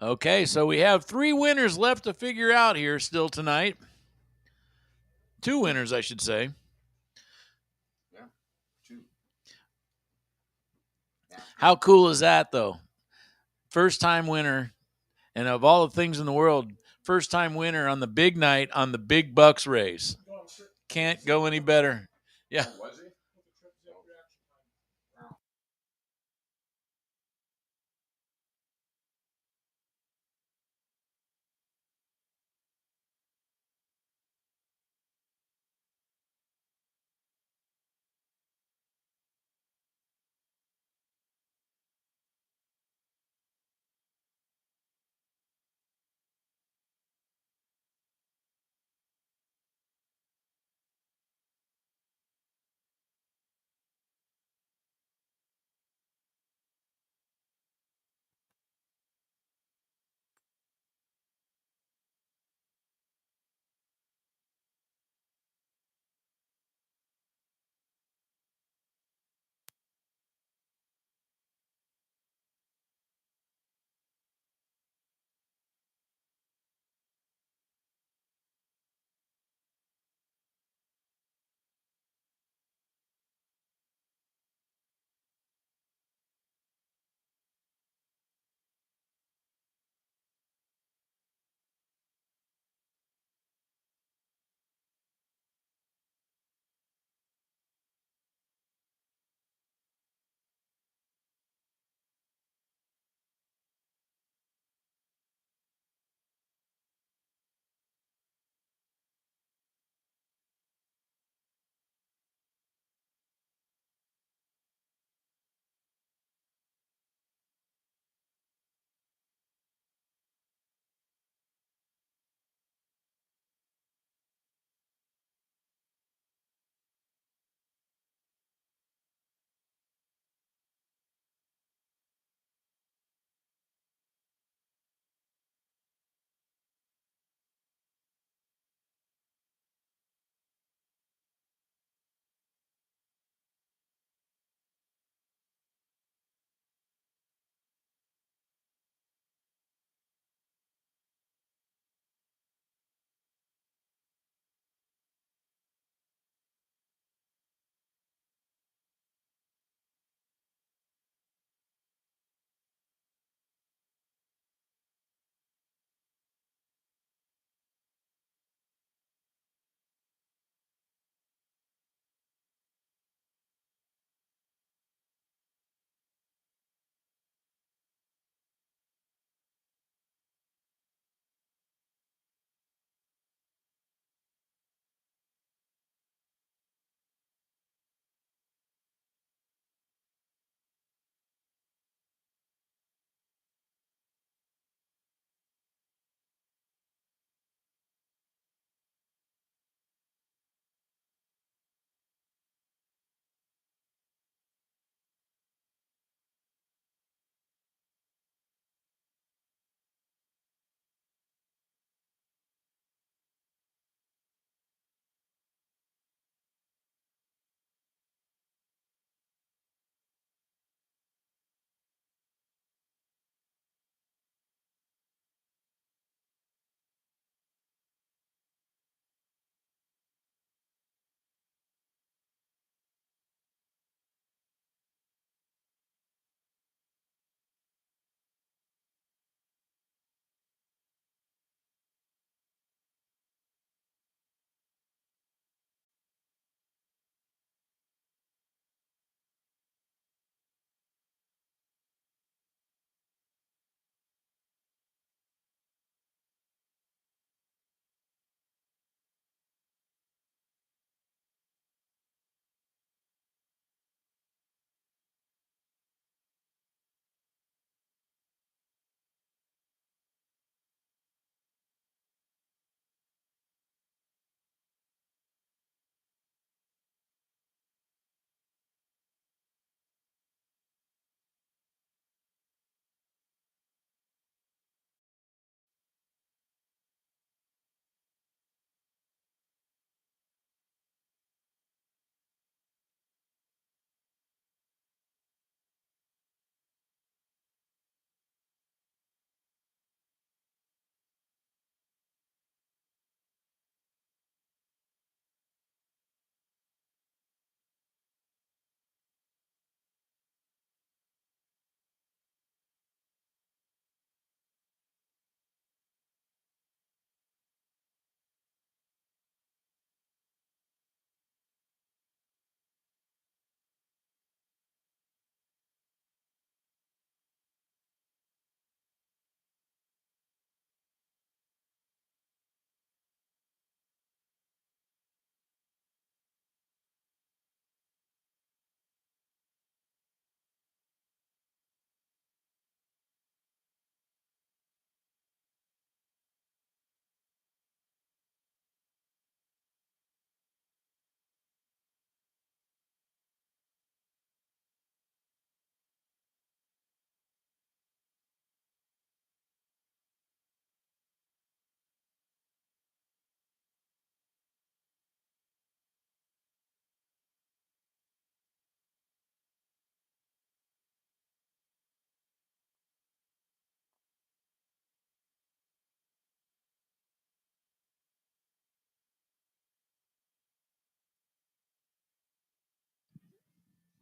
Okay, so we have 3 winners left to figure out here still tonight. 2 winners, I should say. Yeah, 2. How cool is that, though? First time winner, and of all the things in the world, first time winner on the big night on the big bucks race. Can't go any better. Yeah. Was he?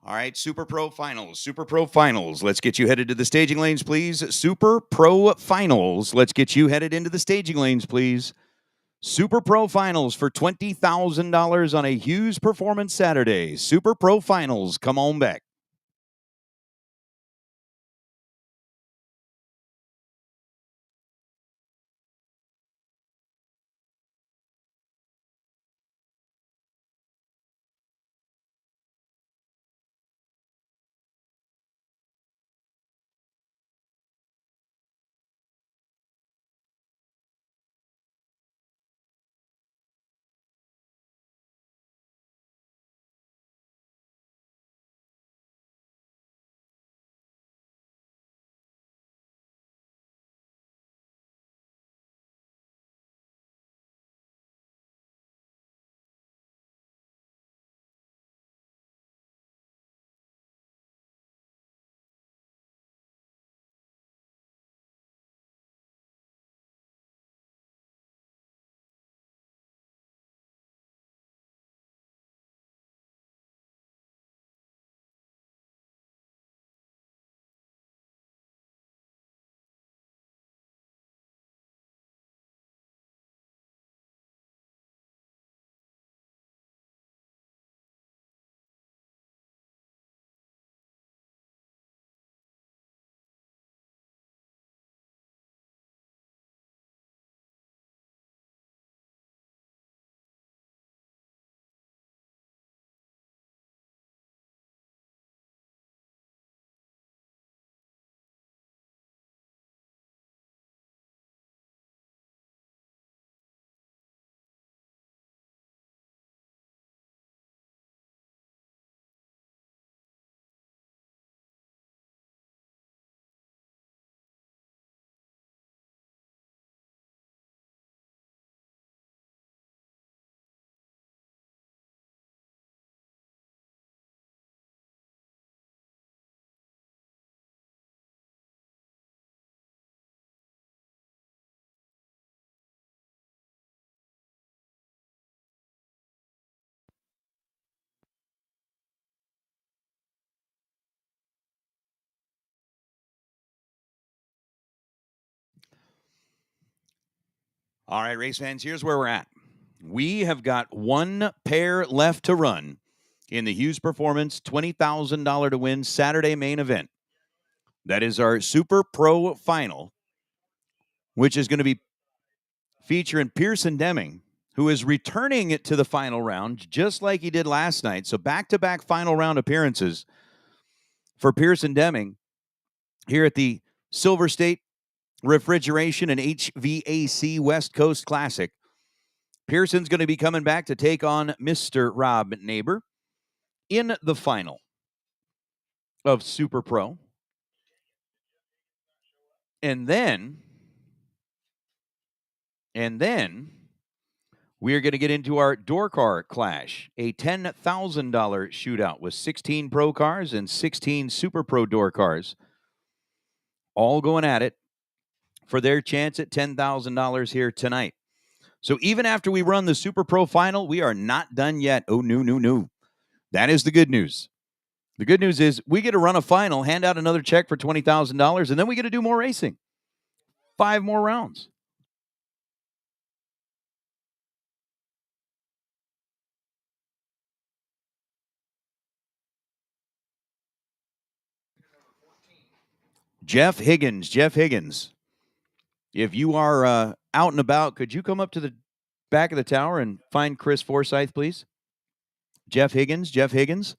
All right, Super Pro Finals. Super Pro Finals. Let's get you headed to the staging lanes, please. Super Pro Finals. Let's get you headed into the staging lanes, please. Super Pro Finals for $20,000 on a Hughes Performance Saturday. Super Pro Finals. Come on back. All right, race fans, here's where we're at. We have got one pair left to run in the Hughes Performance $20,000 to win Saturday main event. That is our Super Pro Final, which is going to be featuring Pearson Deming, who is returning it to the final round, just like he did last night. So back-to-back final round appearances for Pearson Deming here at the Silver State Refrigeration and HVAC West Coast Classic. Pearson's going to be coming back to take on Mr. Rob Neighbor in the final of Super Pro. And then we are going to get into our door car clash, a $10,000 shootout with 16 pro cars and 16 Super Pro door cars, all going at it for their chance at $10,000 here tonight. So even after we run the Super Pro final, we are not done yet. Oh, no. That is the good news. The good news is we get to run a final, hand out another check for $20,000, and then we get to do more racing. 5 more rounds. Jeff Higgins. If you are out and about, could you come up to the back of the tower and find Chris Forsyth, please? Jeff Higgins.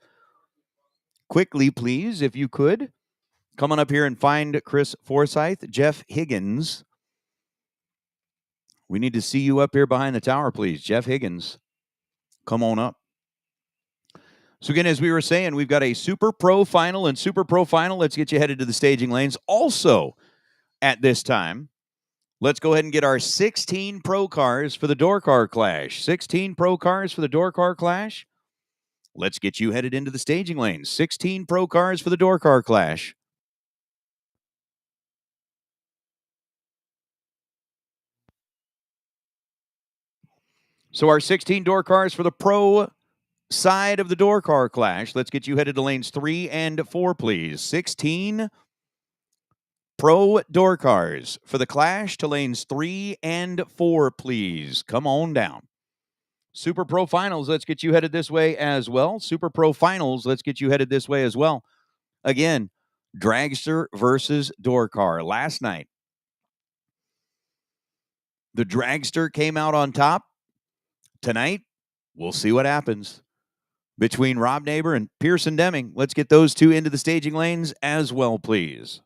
Quickly, please, if you could. Come on up here and find Chris Forsyth. Jeff Higgins. We need to see you up here behind the tower, please. Jeff Higgins. Come on up. So again, as we were saying, we've got a Super Pro Final and Super Pro Final. Let's get you headed to the staging lanes. Also, at this time, let's go ahead and get our 16 Pro cars for the Door Car Clash. 16 Pro cars for the Door Car Clash. Let's get you headed into the staging lanes. 16 Pro cars for the Door Car Clash. So our 16 door cars for the Pro side of the door car clash, let's get you headed to lanes 3 and 4, please. 16 Pro door cars for the clash to lanes 3 and 4, please. Come on down. Super Pro Finals, let's get you headed this way as well. Super Pro Finals, let's get you headed this way as well. Again, dragster versus door car. Last night, the dragster came out on top. Tonight, we'll see what happens between Rob Neighbor and Pearson Deming. Let's get those two into the staging lanes as well, please.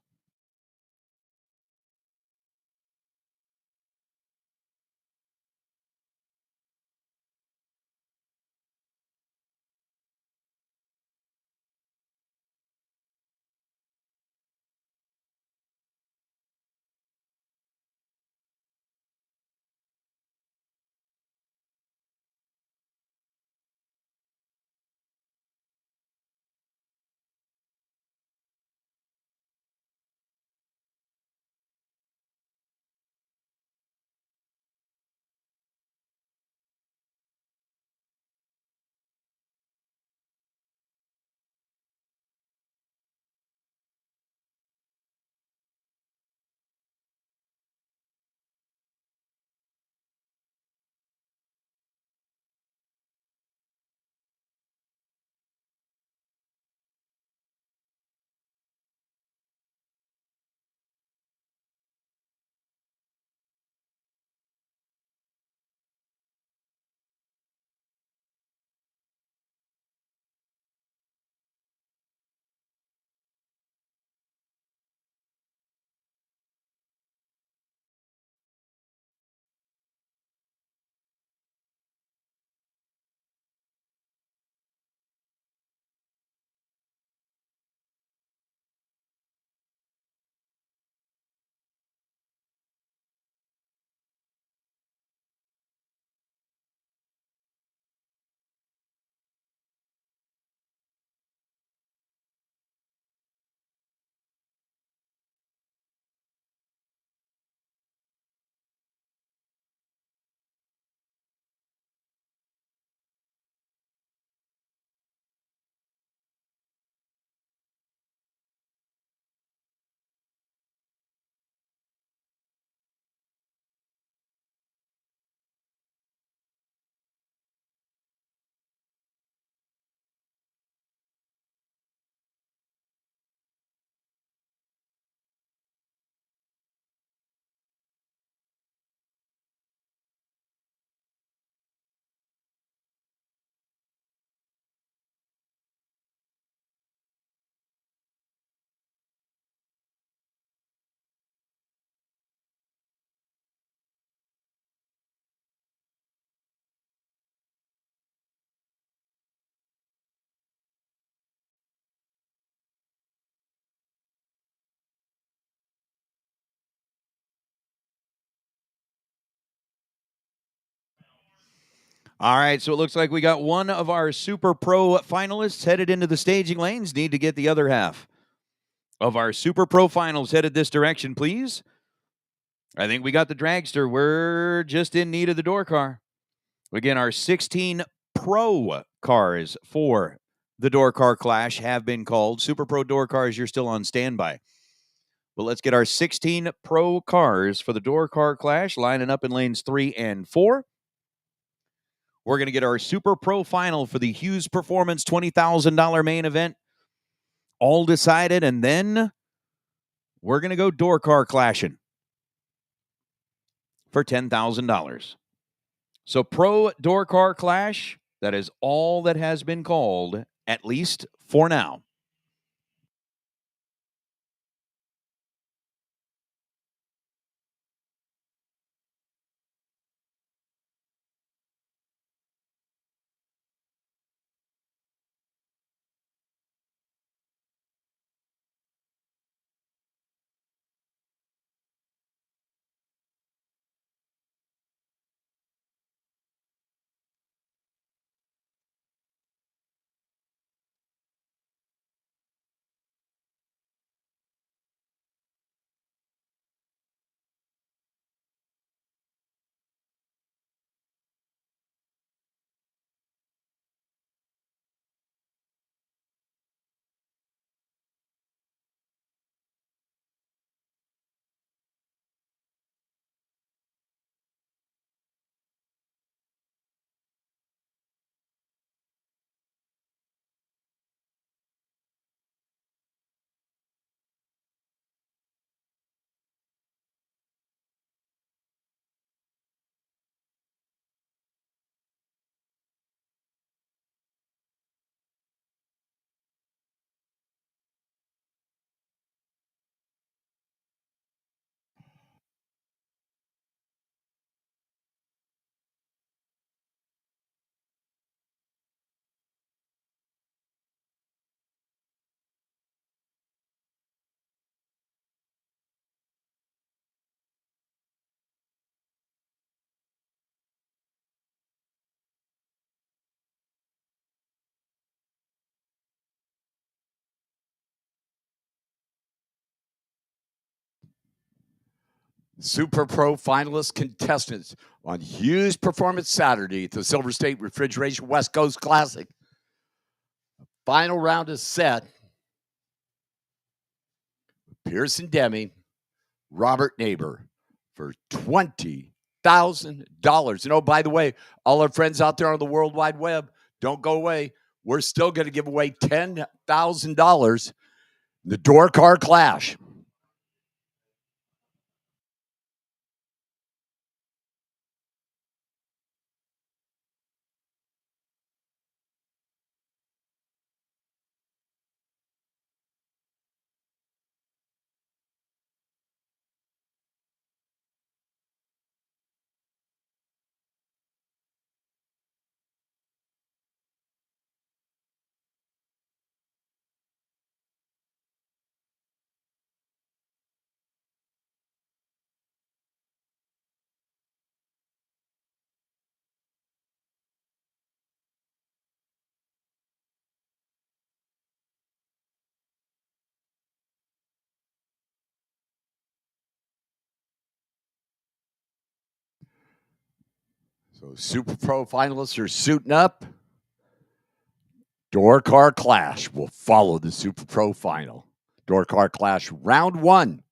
All right, so it looks like we got one of our Super Pro finalists headed into the staging lanes. Need to get the other half of our Super Pro finals headed this direction, please. I think we got the dragster. We're just in need of the door car. Again, our 16 Pro cars for the door car clash have been called. Super Pro door cars, you're still on standby. But let's get our 16 Pro cars for the door car clash lining up in lanes 3 and 4. We're going to get our Super Pro final for the Hughes Performance $20,000 main event all decided, and then we're going to go door car clashing for $10,000. So Pro door car clash, that is all that has been called, at least for now. Super Pro finalist contestants on Hughes Performance Saturday at the Silver State Refrigeration West Coast Classic. Final round is set. Pearson Deming, Robert Neighbor for $20,000. And oh, by the way, all our friends out there on the World Wide Web, don't go away. We're still going to give away $10,000 in the Door Car Clash. So Super Pro finalists are suiting up. Door Car Clash will follow the Super Pro final. Door Car Clash round 1.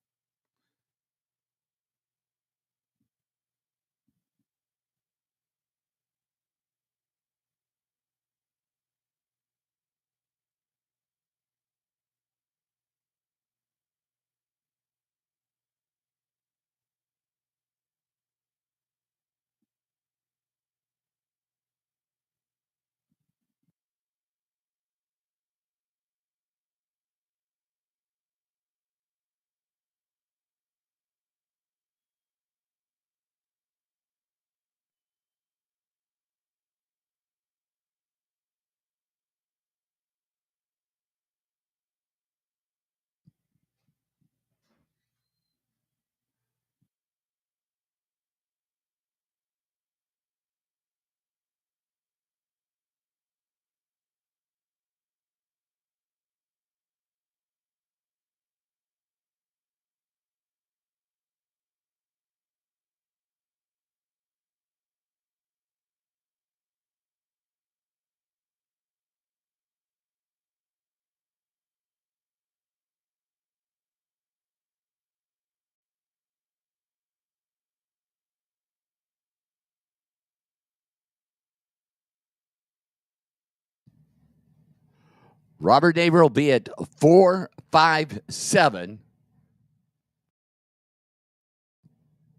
Robert Neighbor will be at 457.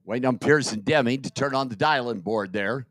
Waiting on Pearson Deming to turn on the dial-in board there.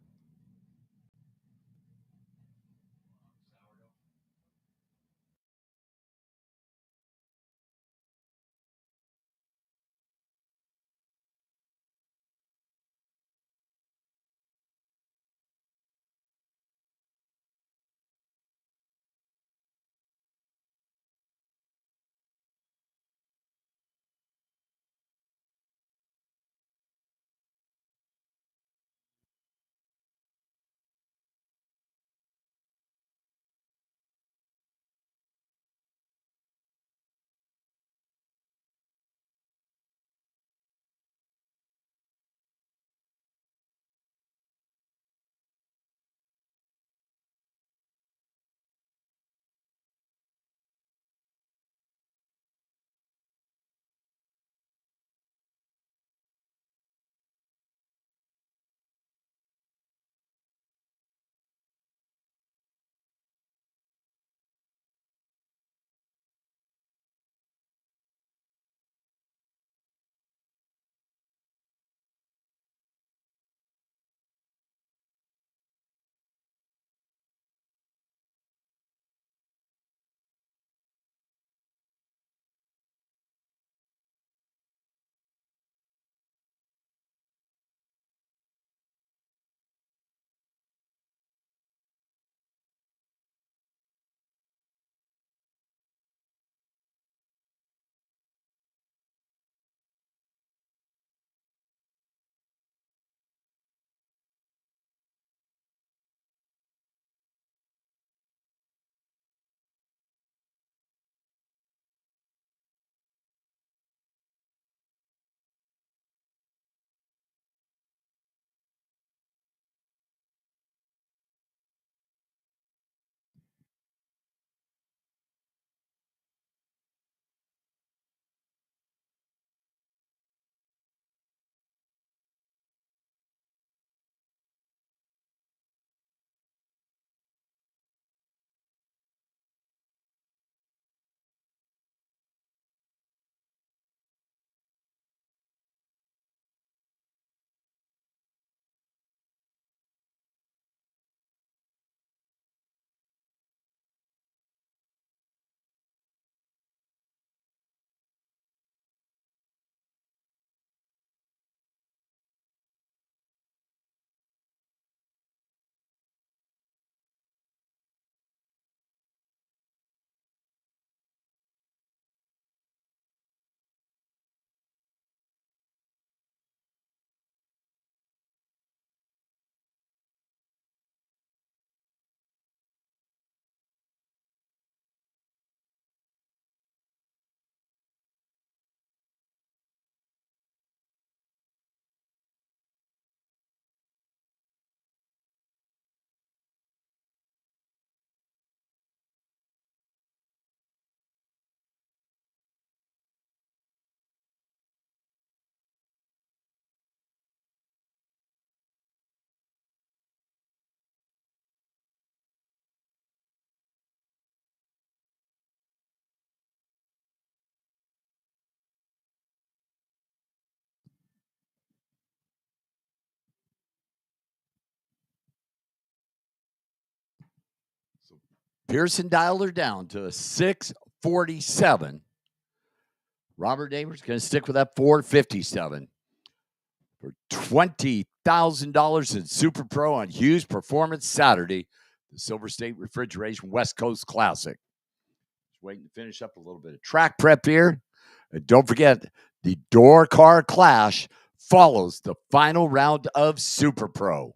Pearson dialed her down to a 647. Robert Neighbors going to stick with that 457 for $20,000 in Super Pro on Hughes Performance Saturday, the Silver State Refrigeration West Coast Classic. Just waiting to finish up a little bit of track prep here. And don't forget, the Door Car Clash follows the final round of Super Pro.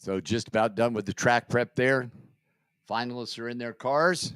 So just about done with the track prep there. Finalists are in their cars.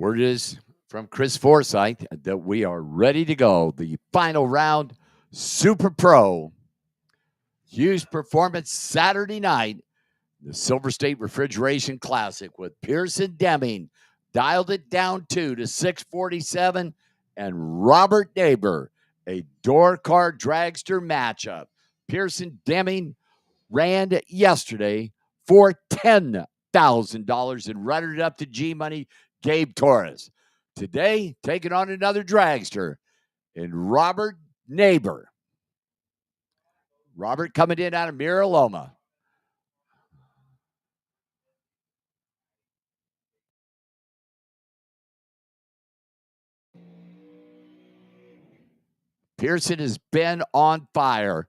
Word is from Chris Forsyth that we are ready to go. The final round, Super Pro. Hughes Performance Saturday night, the Silver State Refrigeration Classic with Pearson Deming. Dialed it down to 647, and Robert Neighbor, a door car dragster matchup. Pearson Deming ran yesterday for $10,000 and runner it up to G Money, Gabe Torres. Today, taking on another dragster in Robert Neighbor. Robert coming in out of Mira Loma. Pearson has been on fire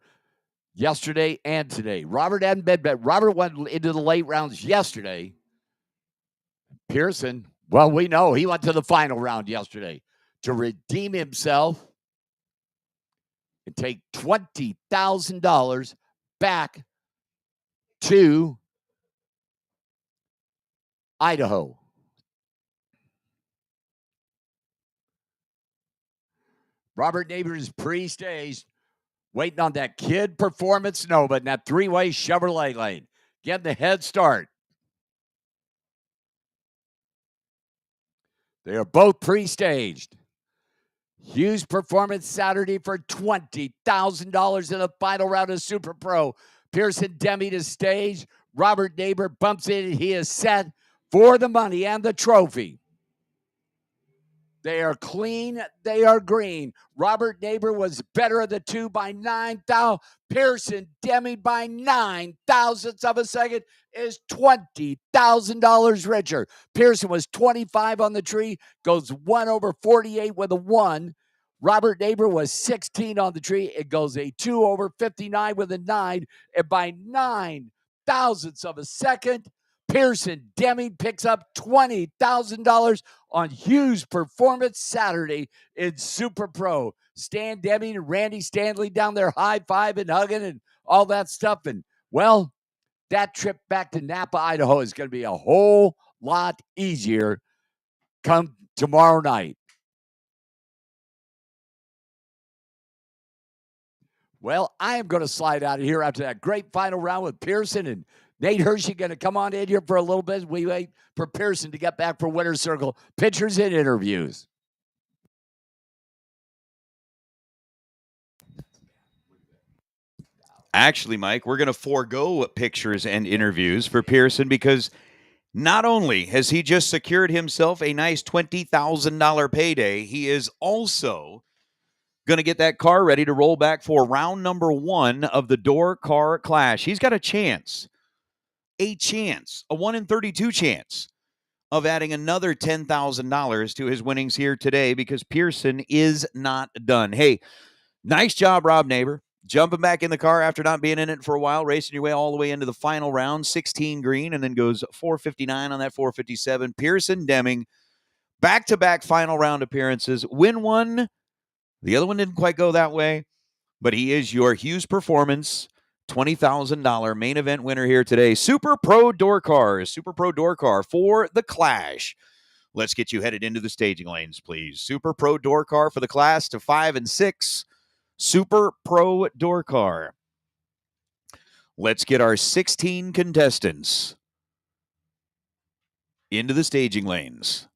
yesterday and today. Robert hadn't been, but Robert went into the late rounds yesterday. Pearson, well, we know he went to the final round yesterday to redeem himself and take $20,000 back to Idaho. Robert Neighbor is pre-staged, waiting on that Kid Performance Nova in that three-way Chevrolet lane. Getting the head start. They are both pre-staged. Hughes Performance Saturday for $20,000 in the final round of Super Pro. Pearson Deming to stage. Robert Neighbor bumps in. He is set for the money and the trophy. They are clean. They are green. Robert Neighbor was better of the two by 9,000. Pearson Deming by 9 thousandths of a second is $20,000 richer. Pearson was 25 on the tree, goes 1 over 48 with a 1. Robert Neighbor was 16 on the tree. It goes a 2 over 59 with a 9. And by 9 thousandths of a second, Pearson Deming picks up $20,000 on Hughes Performance Saturday in Super Pro. Stan Deming and Randy Stanley down there high-fiving, hugging, and all that stuff. And, well, that trip back to Napa, Idaho is going to be a whole lot easier come tomorrow night. Well, I am going to slide out of here after that great final round with Pearson and Nate Hershey going to come on in here for a little bit. We wait for Pearson to get back for Winner's Circle pictures and interviews. Actually, Mike, we're going to forego pictures and interviews for Pearson because not only has he just secured himself a nice $20,000 payday, he is also going to get that car ready to roll back for round number 1 of the Door Car Clash. He's got a a 1 in 32 chance of adding another $10,000 to his winnings here today because Pearson is not done. Hey, nice job, Rob Neighbor. Jumping back in the car after not being in it for a while, racing your way all the way into the final round, 16 green, and then goes 459 on that 457. Pearson Deming, back-to-back final round appearances. Win one. The other one didn't quite go that way, but he is your Hughes Performance $20,000 main event winner here today. Super Pro Door Car for the Clash. Let's get you headed into the staging lanes, please. Super Pro Door Car for the class to 5 and 6. Super Pro Door Car. Let's get our 16 contestants into the staging lanes.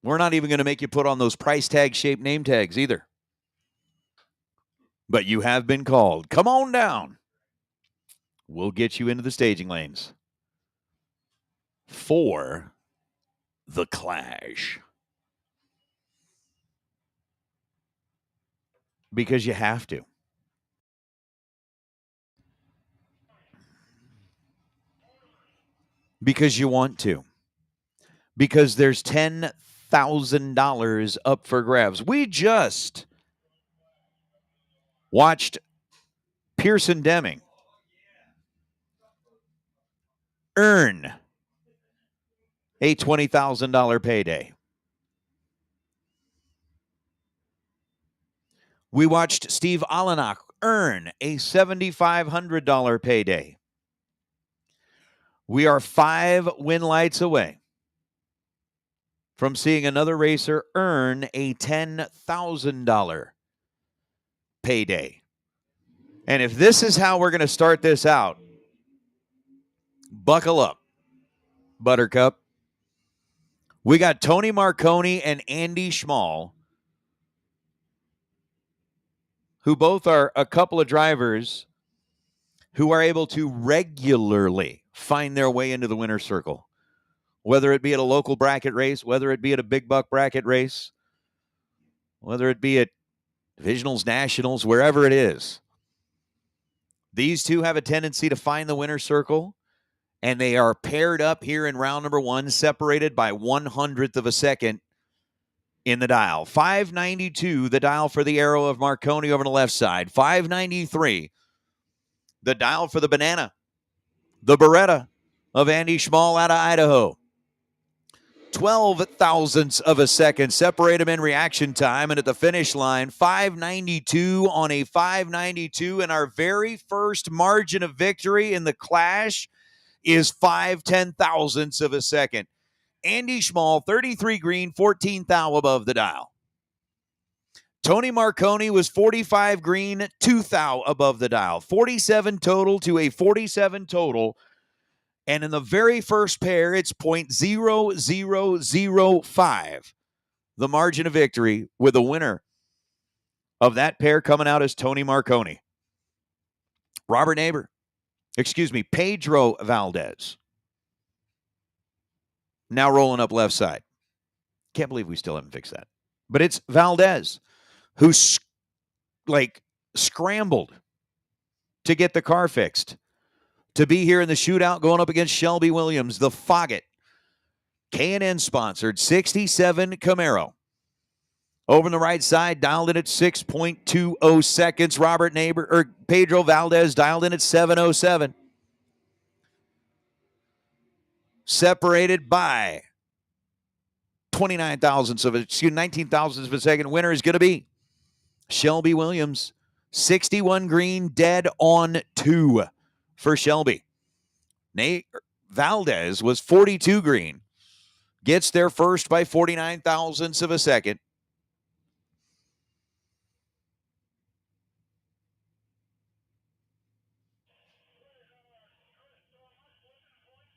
We're not even going to make you put on those price tag shaped name tags either. But you have been called. Come on down. We'll get you into the staging lanes for the Clash. Because you have to. Because you want to. Because there's $10,000 up for grabs. We just watched Pearson Deming earn a $20,000 payday. We watched Steve Alanach earn a $7,500 payday. We are 5 win lights away from seeing another racer earn a $10,000 payday. And if this is how we're going to start this out, buckle up, Buttercup. We got Tony Marconi and Andy Schmall, who both are a couple of drivers who are able to regularly find their way into the winner's circle, whether it be at a local bracket race, whether it be at a big buck bracket race, whether it be at divisionals, nationals, wherever it is. These two have a tendency to find the winner's circle, and they are paired up here in round number 1, separated by 1/100th of a second in the dial. 592, the dial for the arrow of Marconi over on the left side. 593, the dial for the banana, the Beretta of Andy Schmall out of Idaho. 12 thousandths of a second separate them in reaction time, and at the finish line, 592 on a 592, and our very first margin of victory in the clash is 5/10,000ths of a second. Andy Schmall, 33 green, 14 thou above the dial. Tony Marconi was 45 green, 2 thou above the dial. 47 total to a 47 total. And in the very first pair, it's .0005. The margin of victory, with the winner of that pair coming out as Tony Marconi. Pedro Valdez. Now rolling up left side. Can't believe we still haven't fixed that. But it's Valdez who scrambled to get the car fixed, to be here in the shootout going up against Shelby Williams, the Foggett K&N sponsored 67 Camaro. Over on the right side, dialed in at 6.20 seconds. Pedro Valdez dialed in at 7:07. Separated by 19 thousandths of a second. Winner is going to be Shelby Williams. 61 green, dead on 2 for Shelby. Valdez was 42 green. Gets there first by 49 thousandths of a second.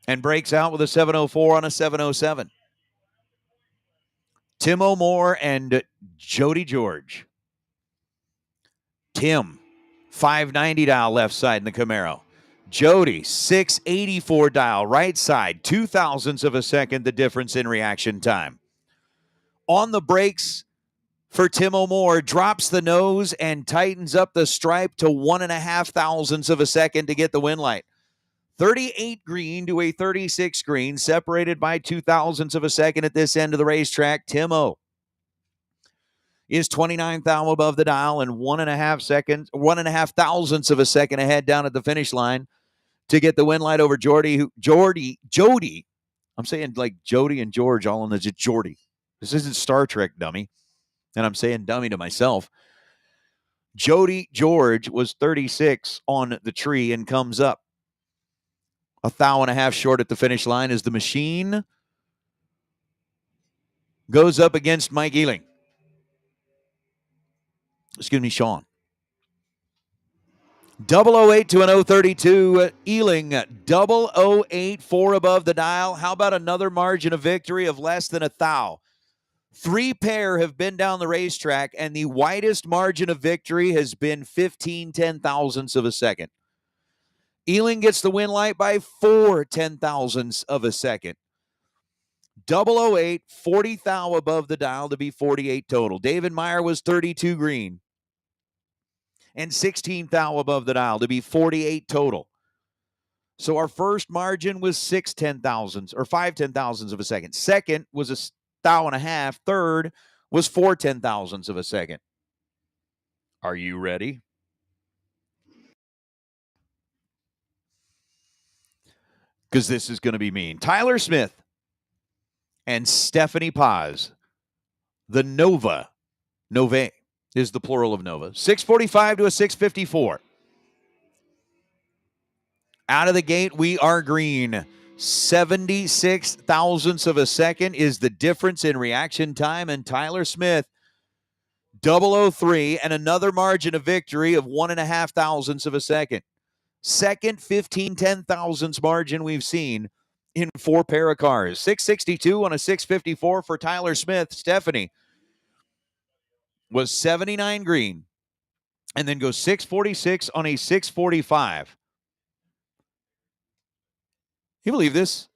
And breaks out with a 7:04 on a 7:07. Tim O'More and Jody George. Tim, 590 dial left side in the Camaro. Jody, 684 dial right side, 2 thousandths of a second, the difference in reaction time. On the brakes for Tim O'More, drops the nose and tightens up the stripe to 1.5 thousandths of a second to get the win light. 38 green to a 36 green, separated by 2 thousandths of a second at this end of the racetrack. Tim O is 29 thou above the dial and 1.5 thousandths of a second ahead down at the finish line to get the win light over Jody. I'm saying like Jody and George all in the Jordy. This isn't Star Trek, dummy. And I'm saying dummy to myself. Jody George was 36 on the tree and comes up 1.5 thou short at the finish line as the machine goes up against Mike Ealing. Sean. 008 to an 032. Ealing, 008, 4 above the dial. How about another margin of victory of less than 1 thou? 3 pair have been down the racetrack, and the widest margin of victory has been 15 10,000ths of a second. Ealing gets the win light by 4 10,000ths of a second. 008, 40 thou above the dial to be 48 total. David Meyer was 32 green and 16 thou above the dial to be 48 total. So our first margin was 6 10,000ths or 5 10,000ths of a second. Second was 1.5 thou. Third was 4 10,000ths of a second. Are you ready? Because this is going to be mean. Tyler Smith and Stephanie Paz. The Nova. Nove is the plural of Nova. 645 to a 654. Out of the gate, we are green. 76 thousandths of a second is the difference in reaction time, and Tyler Smith 003 and another margin of victory of 1.5 thousandths of a second. Second 15 thousandths margin we've seen in 4 pair of cars. 662 on a 654 for Tyler Smith. Stephanie was 79 green and then goes 646 on a 645. You believe this?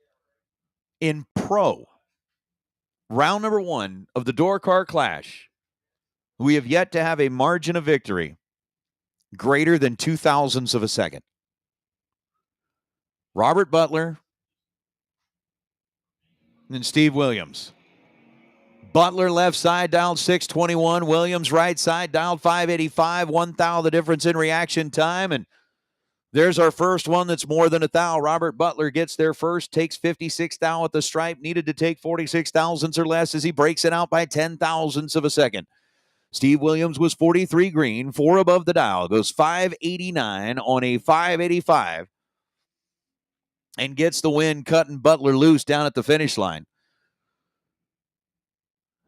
In pro, round number 1 of the Door Car Clash, we have yet to have a margin of victory greater than 2 thousandths of a second. Robert Butler and Steve Williams. Butler left side dialed 621. Williams right side dialed 585. 1 thou the difference in reaction time. And there's our first one that's more than a thou. Robert Butler gets there first, takes 56 thou at the stripe. Needed to take 46 thousandths or less as he breaks it out by 10 thousandths of a second. Steve Williams was 43 green, 4 above the dial, goes 589 on a 585, and gets the win, cutting Butler loose down at the finish line.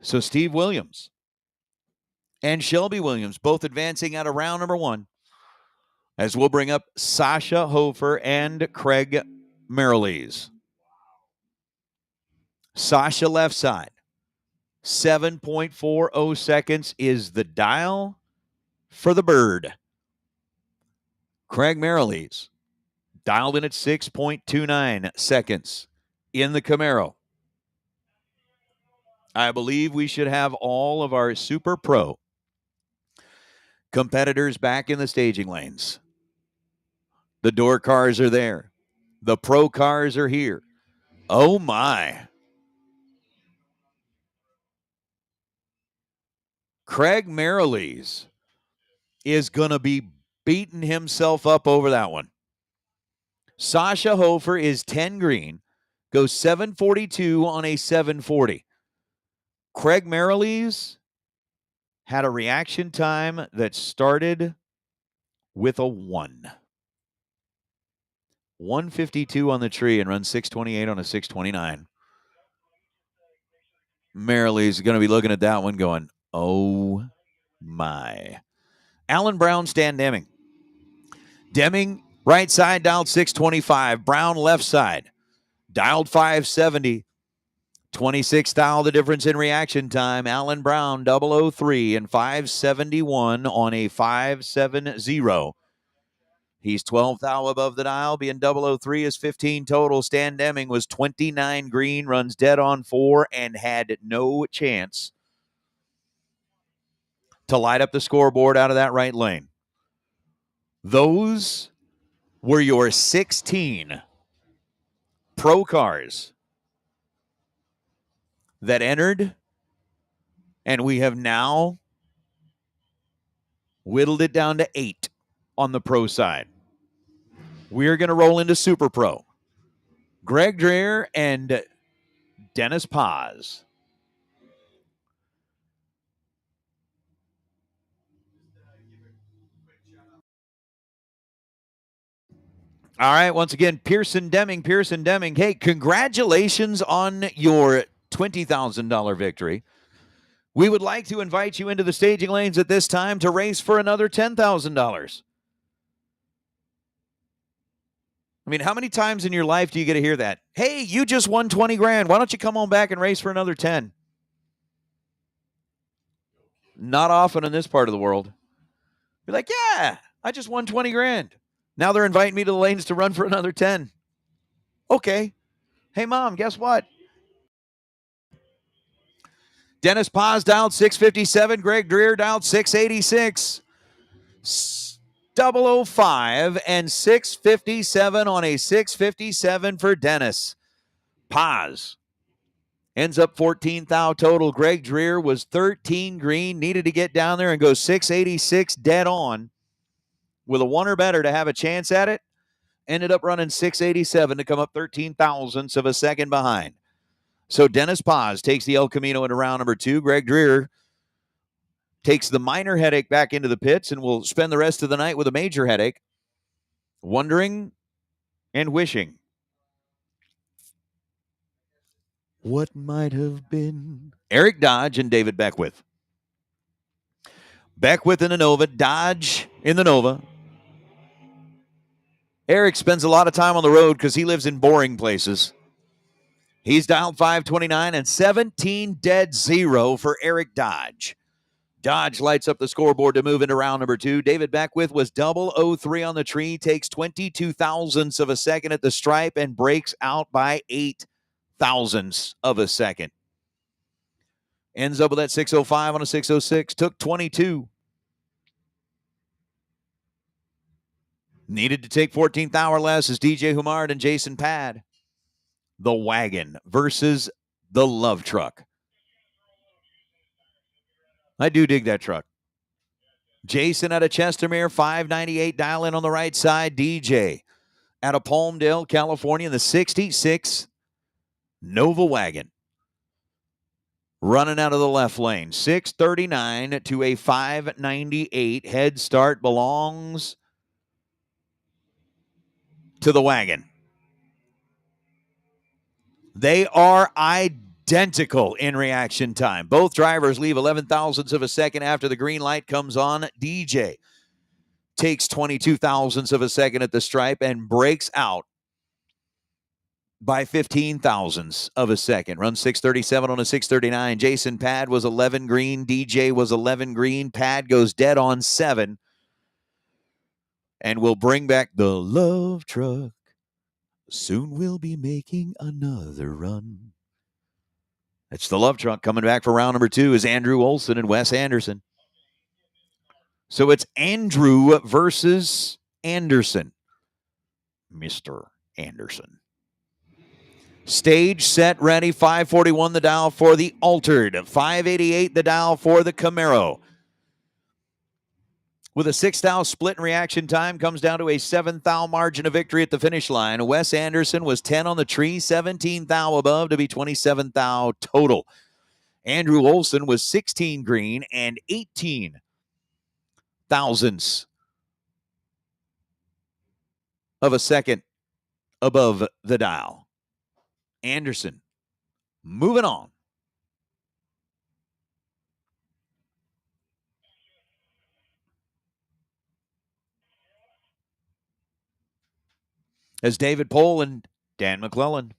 So Steve Williams and Shelby Williams both advancing out of round number 1, as we'll bring up Sasha Hofer and Craig Merrilees. Sasha left side. 7.40 seconds is the dial for the bird. Craig Merrilees dialed in at 6.29 seconds in the Camaro. I believe we should have all of our Super Pro competitors back in the staging lanes. The Door cars are there. The Pro cars are here. Oh, my. Craig Merrilees is going to be beating himself up over that one. Sasha Hofer is 10 green, goes 742 on a 740. Craig Merrilees had a reaction time that started with a 1. 152 on the tree and runs 628 on a 629. Merrilees is going to be looking at that one going, oh my. Alan Brown, Stan Deming. Deming, right side, dialed 625. Brown, left side, dialed 570. 26 thou, the difference in reaction time. Alan Brown, 003 and 571 on a 570. He's 12 thou above the dial, being 003 is 15 total. Stan Deming was 29 green, runs dead on 4, and had no chance to light up the scoreboard out of that right lane. Those were your 16 Pro cars that entered, and we have now whittled it down to 8 on the Pro side. We're going to roll into Super Pro. Greg Dreher and Dennis Paz. All right, once again, Pearson Deming. Hey, congratulations on your $20,000 victory. We would like to invite you into the staging lanes at this time to race for another $10,000. I mean, how many times in your life do you get to hear that? Hey, you just won 20 grand. Why don't you come on back and race for another 10? Not often in this part of the world. You're like, yeah, I just won 20 grand. Now they're inviting me to the lanes to run for another 10. Okay. Hey, Mom, guess what? Dennis Paz dialed 657. Greg Dreher dialed 686. 005 and 657 on a 657 for Dennis. Paz ends up 14 thou total. Greg Dreher was 13 green, needed to get down there and go 686 dead on with a 1 or better to have a chance at it. Ended up running 687 to come up 13 thousandths of a second behind. So Dennis Paz takes the El Camino into round number 2. Greg Dreher takes the minor headache back into the pits and will spend the rest of the night with a major headache, wondering and wishing What might have been. Eric Dodge and David Beckwith. Beckwith in the Nova, Dodge in the Nova. Eric spends a lot of time on the road because he lives in boring places. He's dialed 529 and 17 dead 0 for Eric Dodge. Dodge lights up the scoreboard to move into round number 2. David Beckwith was 003 on the tree, takes 22 thousandths of a second at the stripe, and breaks out by 8 thousandths of a second. Ends up with that 605 on a 606. Took 22. Needed to take 14th hour less as DJ Humard and Jason Pad. The Wagon versus the Love Truck. I do dig that truck. Jason out of Chestermere, 598 dial in on the right side. DJ out of Palmdale, California, in the 66 Nova Wagon. Running out of the left lane. 639 to a 598. Head start belongs to the Wagon. They are identical in reaction time. Both drivers leave 11 thousandths of a second after the green light comes on. DJ takes 22 thousandths of a second at the stripe and breaks out by 15 thousandths of a second. Runs 637 on a 639. Jason Pad was 11 green. DJ was 11 green. Pad goes dead on 7. And we'll bring back the Love Truck. Soon we'll be making another run. It's the Love Truck. Coming back for round number 2 is Andrew Olson and Wes Anderson. So it's Andrew versus Anderson. Mr. Anderson. Stage, set, ready. 541 the dial for the Altered. 588 the dial for the Camaro. With a 6 thou split in reaction time, comes down to a 7 thou margin of victory at the finish line. Wes Anderson was 10 on the tree, 17 thou above to be 27 thou total. Andrew Olson was 16 green and 18 thousandths of a second above the dial. Anderson moving on. As David Pohl and Dan McClellan.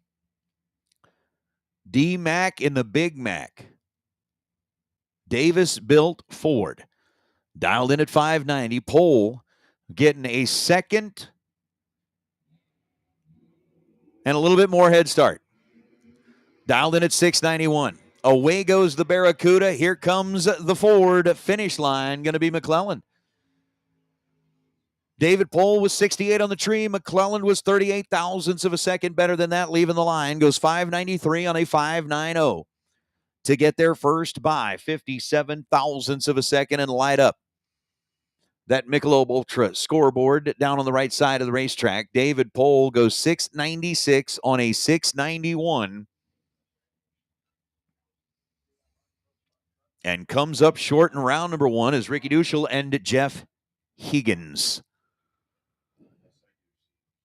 D-Mac in the Big Mac. Davis built Ford. Dialed in at 590. Pohl getting a second and a little bit more head start. Dialed in at 691. Away goes the Barracuda. Here comes the Ford. Finish line going to be McClellan. David Pohl was 68 on the tree. McClellan was 38 thousandths of a second better than that, leaving the line. Goes 593 on a 590 to get there first by 57 thousandths of a second and light up that Michelob Ultra scoreboard down on the right side of the racetrack. David Pohl goes 696 on a 691 and comes up short in round number 1 as Ricky Duschel and Jeff Higgins.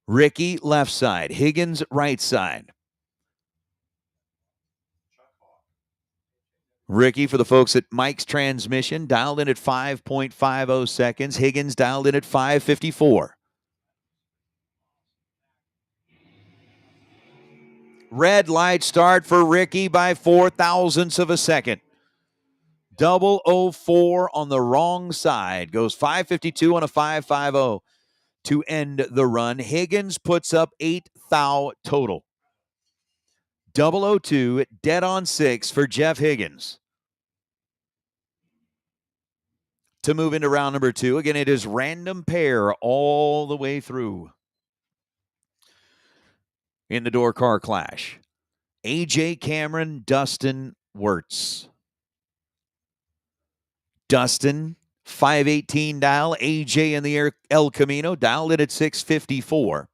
Ricky left side, Higgins right side. Ricky, for the folks at Mike's Transmission, dialed in at 5.50 seconds. Higgins dialed in at 5:54. Red light start for Ricky by 4 thousandths of a second. 004 on the wrong side. Goes 5:52 on a 5:50 to end the run. Higgins puts up 8 thou total. 002, dead on 6 for Jeff Higgins. To move into round number 2. Again, it is random pair all the way through. In the door car clash, AJ Cameron, Dustin Wirtz. Dustin, 518 dial. AJ in the El Camino, dialed in at 6:54.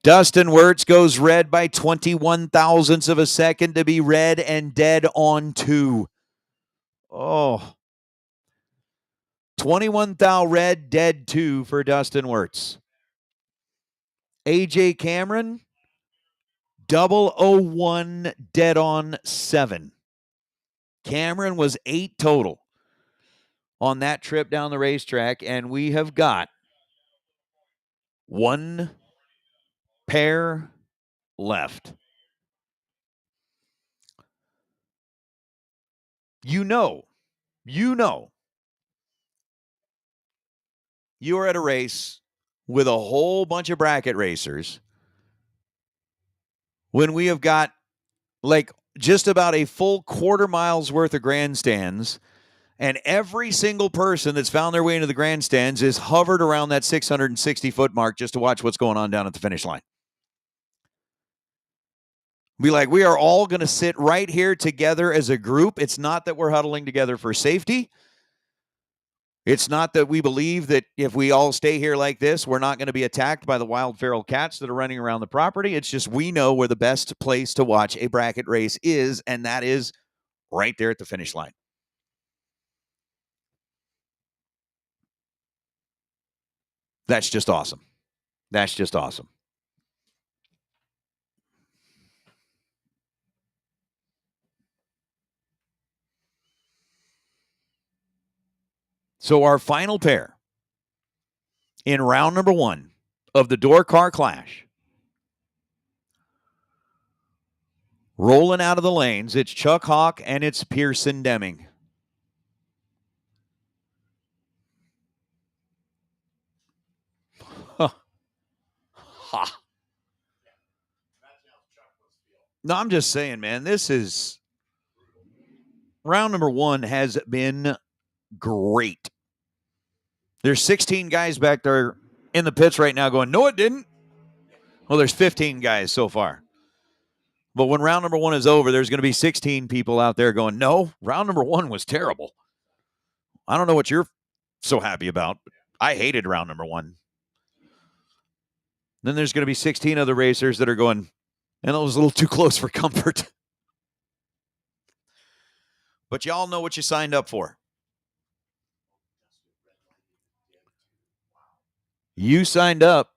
Dustin Wirtz goes red by 21 thousandths of a second to be red and dead on 2. Oh. 21 thou red, dead 2 for Dustin Wirtz. AJ Cameron, 001, dead on 7. Cameron was 8 total on that trip down the racetrack, and we have got 1 pair left. You know, you are at a race with a whole bunch of bracket racers when we have got like just about a full quarter mile's worth of grandstands, and every single person that's found their way into the grandstands is hovered around that 660-foot mark just to watch what's going on down at the finish line. Be like, we are all going to sit right here together as a group. It's not that we're huddling together for safety. It's not that we believe that if we all stay here like this, we're not going to be attacked by the wild feral cats that are running around the property. It's just we know where the best place to watch a bracket race is, and that is right there at the finish line. That's just awesome. That's just awesome. So our final pair in round number 1 of the Door Car Clash. Rolling out of the lanes, it's Chuck Hawk and it's Pearson Deming. Huh. Ha. No, I'm just saying, man, this is round number 1 has been great. There's 16 guys back there in the pits right now going, no, it didn't. Well, there's 15 guys so far. But when round number 1 is over, there's going to be 16 people out there going, no, round number 1 was terrible. I don't know what you're so happy about. I hated round number 1. Then there's going to be 16 other racers that are going, and it was a little too close for comfort. But y'all know what you signed up for. You signed up.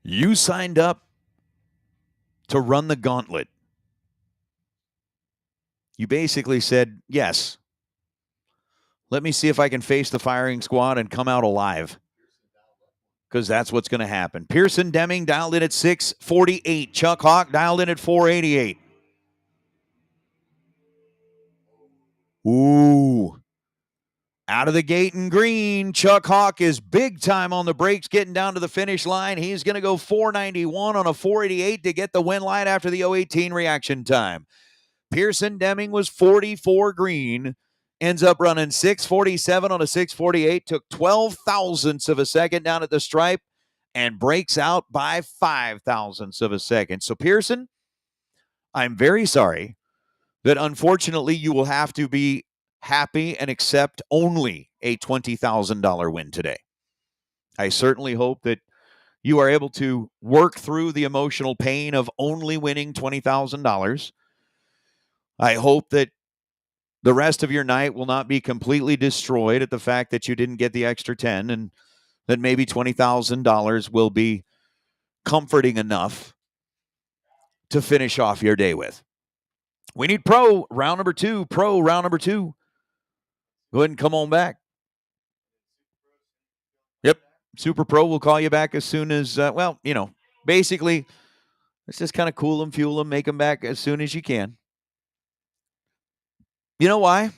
You signed up to run the gauntlet. You basically said, yes, let me see if I can face the firing squad and come out alive. Because that's what's going to happen. Pearson Deming dialed in at 648. Chuck Hawk dialed in at 488. Ooh. Out of the gate in green, Chuck Hawk is big time on the brakes, getting down to the finish line. He's going to go 491 on a 488 to get the win light after the 018 reaction time. Pearson Deming was 44 green, ends up running 647 on a 648, took 12 thousandths of a second down at the stripe, and breaks out by 5 thousandths of a second. So, Pearson, I'm very sorry that unfortunately you will have to be happy and accept only a $20,000 win today. I certainly hope that you are able to work through the emotional pain of only winning $20,000. I hope that the rest of your night will not be completely destroyed at the fact that you didn't get the extra 10, and that maybe $20,000 will be comforting enough to finish off your day with. We need Pro round number 2. Pro round number 2. Go ahead and come on back. Yep. Super Pro will call you back as soon as, basically, let's just kind of cool them, fuel them, make them back as soon as you can. You know why?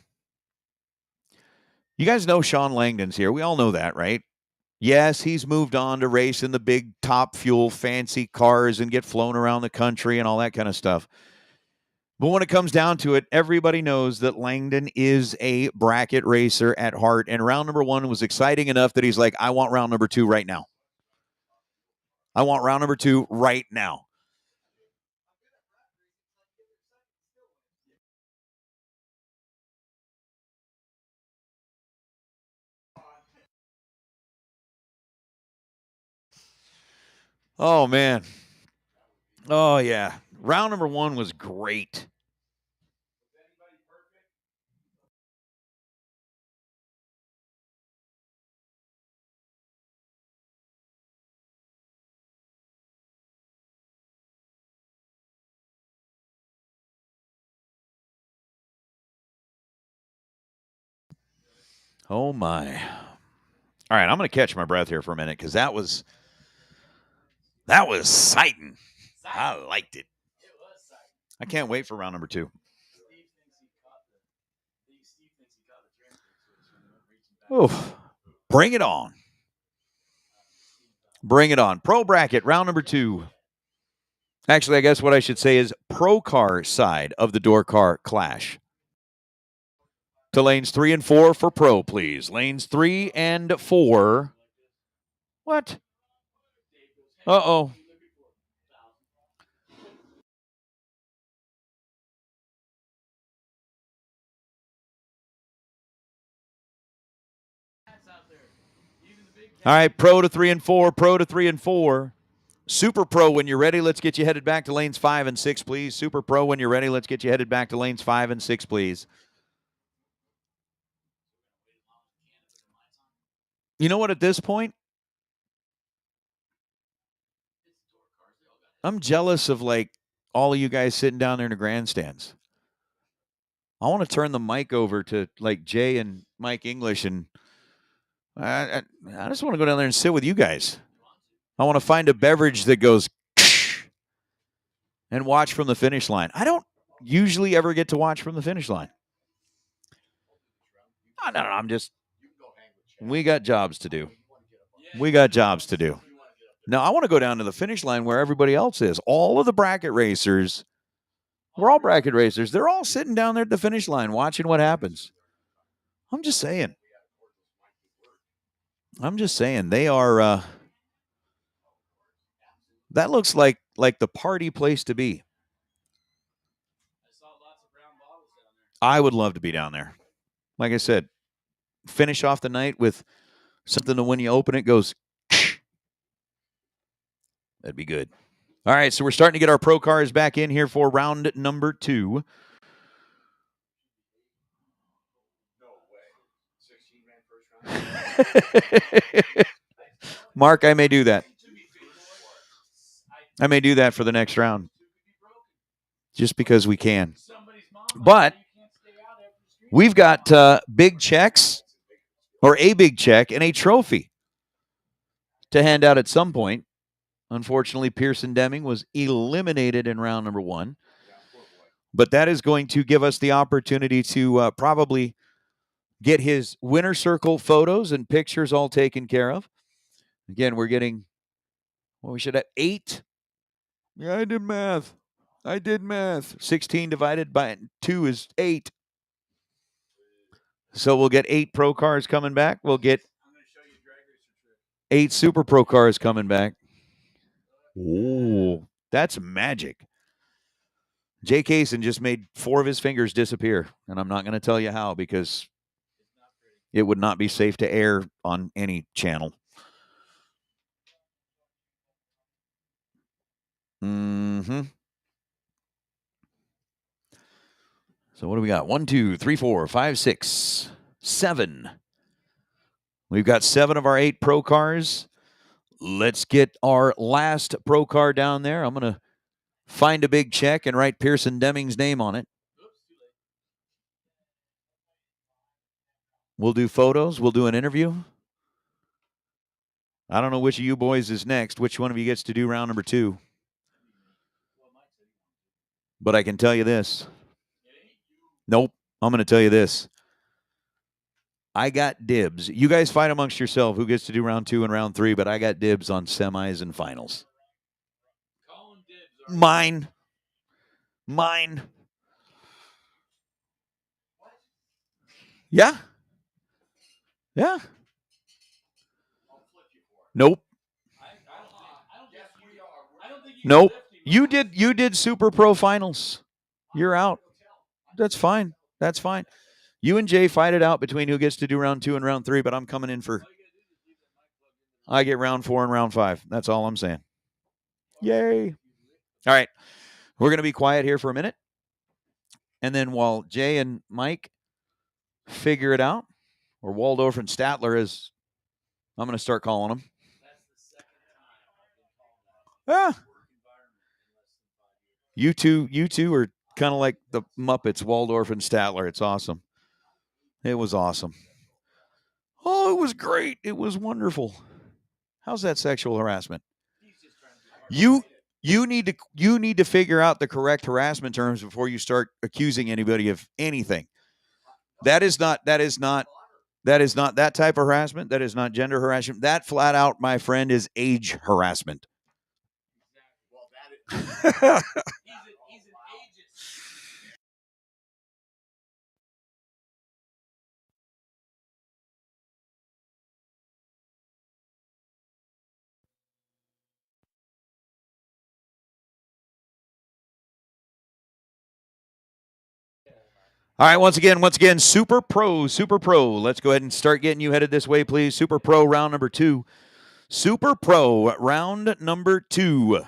You guys know Sean Langdon's here. We all know that, right? Yes, he's moved on to race in the big top fuel fancy cars and get flown around the country and all that kind of stuff. But when it comes down to it, everybody knows that Langdon is a bracket racer at heart. And round number 1 was exciting enough that he's like, I want round number 2 right now. I want round number 2 right now. Oh, man. Oh, yeah. Round number 1 was great. Oh, my. All right, I'm going to catch my breath here for a minute because that was exciting. I liked it. I can't wait for round number 2. Oh, bring it on. Bring it on. Pro bracket, round number 2. Actually, I guess what I should say is pro car side of the door car clash. To lanes 3 and 4 for pro, please. Lanes 3 and 4. What? Uh-oh. All right, pro to 3 and 4, pro to 3 and 4. Super Pro, when you're ready, let's get you headed back to lanes 5 and 6, please. Super Pro, when you're ready, let's get you headed back to lanes 5 and 6, please. You know what, at this point, I'm jealous of, like, all of you guys sitting down there in the grandstands. I want to turn the mic over to, like, Jay and Mike English, and I just want to go down there and sit with you guys. I want to find a beverage that goes and watch from the finish line. I don't usually ever get to watch from the finish line. No, I'm just, we got jobs to do. We got jobs to do. Now, I want to go down to the finish line where everybody else is. All of the bracket racers, we're all bracket racers. They're all sitting down there at the finish line watching what happens. I'm just saying. They are, that looks like the party place to be. I would love to be down there. Like I said, finish off the night with something that when you open it goes, that'd be good. All right, so we're starting to get our pro cars back in here for round number 2. Mark, I may do that. I may do that for the next round. Just because we can. But we've got big checks, or a big check, and a trophy to hand out at some point. Unfortunately, Pearson Deming was eliminated in round number 1. But that is going to give us the opportunity to probably get his winner circle photos and pictures all taken care of. Again, we're getting, well, we should have 8. Yeah, I did math. 16 divided by 2 is 8. So we'll get 8 pro cars coming back. We'll get 8 super pro cars coming back. Oh, that's magic. Jay Kaysen just made 4 of his fingers disappear, and I'm not going to tell you how because it would not be safe to air on any channel. Mm-hmm. So what do we got? 1, 2, 3, 4, 5, 6, 7. We've got 7 of our 8 pro cars. Let's get our last pro car down there. I'm going to find a big check and write Pearson Deming's name on it. We'll do photos. We'll do an interview. I don't know which of you boys is next. Which one of you gets to do round number 2? But I can tell you this. Nope. I'm going to tell you this. I got dibs. You guys fight amongst yourself who gets to do round 2 and round 3, but I got dibs on semis and finals. Mine. Yeah. Nope. You did Super Pro finals. You're out. That's fine. You and Jay fight it out between who gets to do round 2 and round 3, but I'm coming in for, I get round 4 and round 5. That's all I'm saying. Yay. All right. We're going to be quiet here for a minute. And then while Jay and Mike figure it out, or Waldorf and Statler, as I'm going to start calling them. Ah. You two are kind of like the Muppets, Waldorf and Statler. It's awesome. It was awesome. Oh, it was great. It was wonderful. How's that sexual harassment? You need to figure out the correct harassment terms before you start accusing anybody of anything. That is not that type of harassment. That is not gender harassment. That flat out, my friend, is age harassment. All right, once again, Super Pro. Let's go ahead and start getting you headed this way, please. Super Pro round number 2. Super Pro round number 2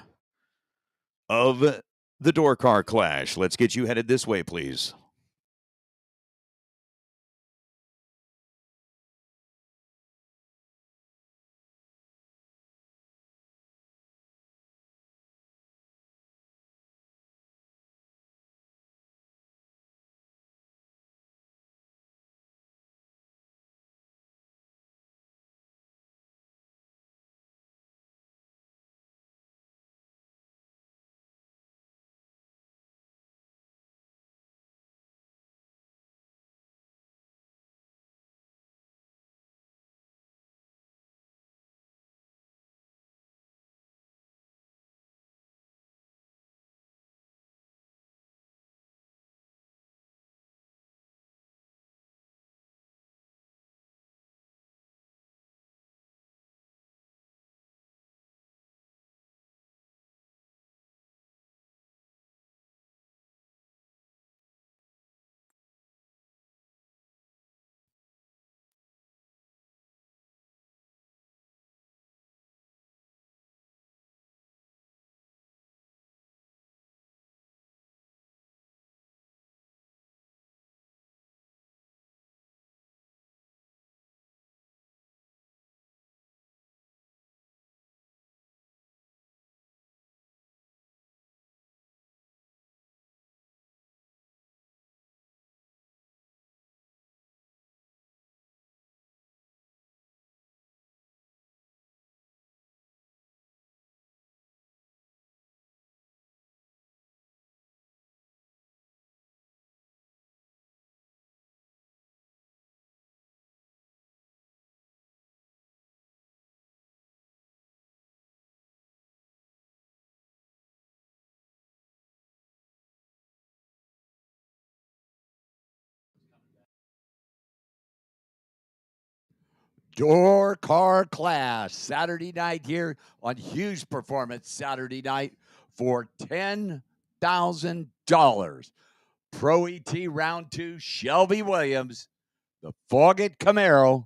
of the Door Car Clash. Let's get you headed this way, please. Door Car Clash Saturday night here on Huge Performance Saturday night for $10,000. Pro ET round 2, Shelby Williams, the Foggett Camaro,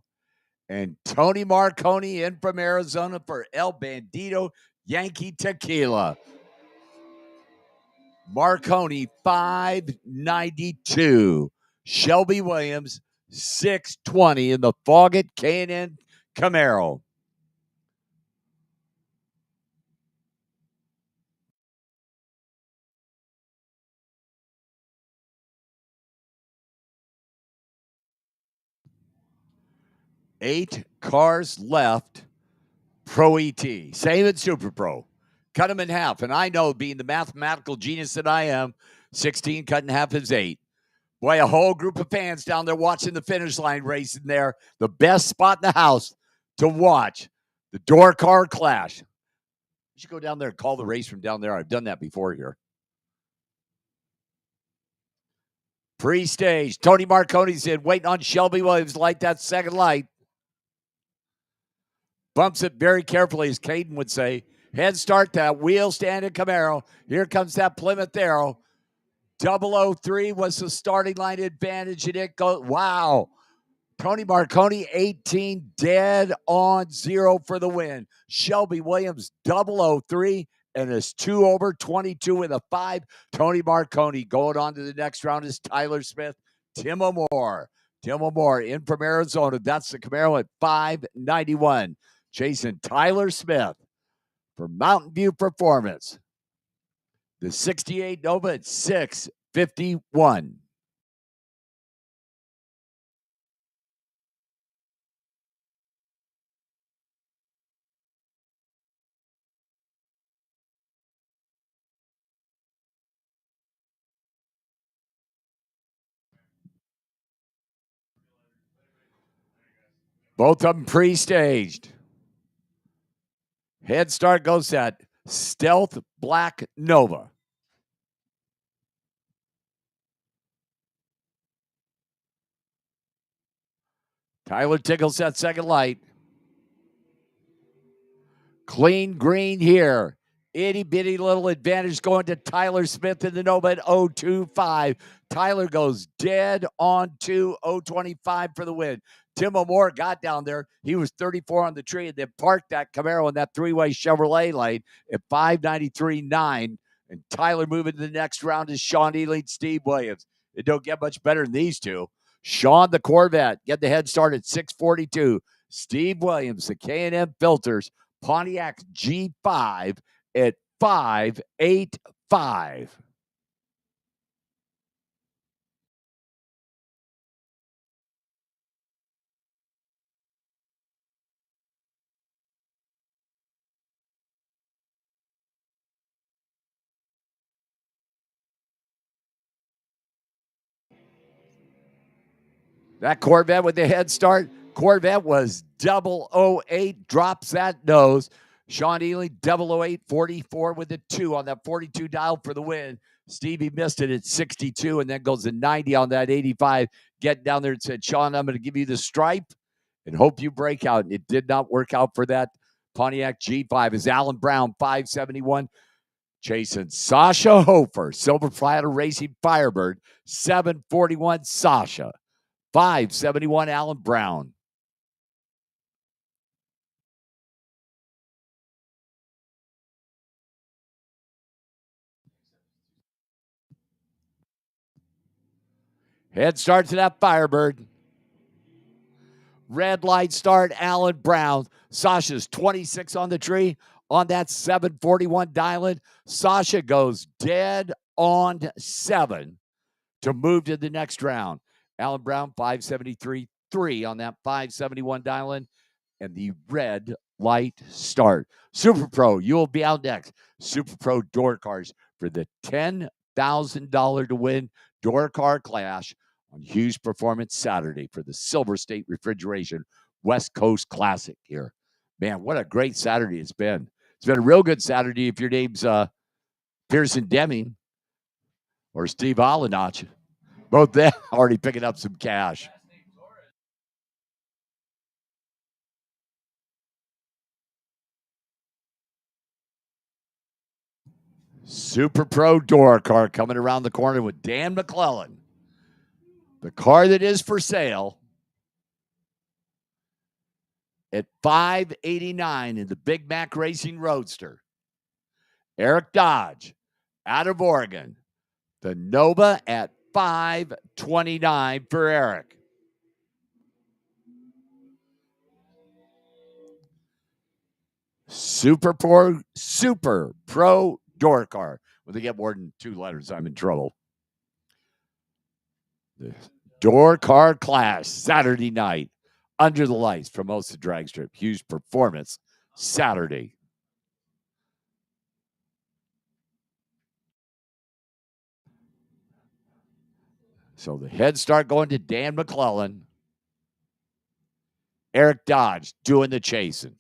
and Tony Marconi in from Arizona for El Bandito Yankee Tequila. Marconi 592. Shelby Williams 620 in the Foggett K&N Camaro. Eight cars left. Pro ET, same at Super Pro. Cut them in half. And I know, being the mathematical genius that I am, 16 cut in half is 8. Boy, a whole group of fans down there watching the finish line racing there. The best spot in the house to watch the Door Car Clash. You should go down there and call the race from down there. I've done that before here. Pre-stage, Tony Marconi's in, waiting on Shelby Williams to light that second light. Bumps it very carefully, as Caden would say. Head start that wheel standing Camaro. Here comes that Plymouth Arrow. 003 was the starting line advantage, and it goes, wow. Tony Marconi, 18, dead on 0 for the win. Shelby Williams, 003, and is 2 over 22 with a 5. Tony Marconi. Going on to the next round is Tyler Smith. Tim O'More. Tim O'More in from Arizona. That's the Camaro at 591. Chasing Tyler Smith for Mountain View Performance. The 68 Nova at 651. Both of them pre-staged. Head start goes at Stealth Black Nova. Tyler tickles that second light. Clean green here. Itty bitty little advantage going to Tyler Smith in the Nova at 025. Tyler goes dead on to 025 for the win. Tim O'More got down there. He was 34 on the tree and then parked that Camaro in that three-way Chevrolet lane at 593.9. And Tyler moving to the next round is Sean Ely and Steve Williams. It don't get much better than these two. Sean, the Corvette, get the head start at 642. Steve Williams, the K&M Filters, Pontiac G5 at 585. That Corvette with the head start. Corvette was 008, drops that nose. Sean Ely, 008, 44 with the 2 on that 42 dial for the win. Stevie missed it at 62 and then goes to 90 on that 85. Get down there and said, Sean, I'm going to give you the stripe and hope you break out. And it did not work out for that Pontiac G5. Is Alan Brown, 571. Chasing Sasha Hofer, Silver Platter Racing Firebird, 741 Sasha. 571 Alan Brown. Head start to that Firebird. Red light start, Alan Brown. Sasha's 26 on the tree on that 741 dial-in. Sasha goes dead on 7 to move to the next round. Alan Brown, 573.3 on that 571 dial-in. And the red light start. Super Pro, you will be out next. Super Pro Door Cars for the $10,000 to win Door Car Clash on Hughes Performance Saturday for the Silver State Refrigeration West Coast Classic here. Man, what a great Saturday it's been. It's been a real good Saturday if your name's Pearson Deming or Steve Alenach. Both them already picking up some cash. Super Pro Door Car coming around the corner with Dan McClellan. The car that is for sale at $589 in the Big Mac Racing Roadster. Eric Dodge out of Oregon. The Nova at $529 for Eric. Super Pro Door Car. When they get more than 2 letters, I'm in trouble. The Door Car Clash Saturday night. Under the lights from most of the drag strip. Hughes Performance Saturday. So the head start going to Dan McClellan. Eric Dodge doing the chasing.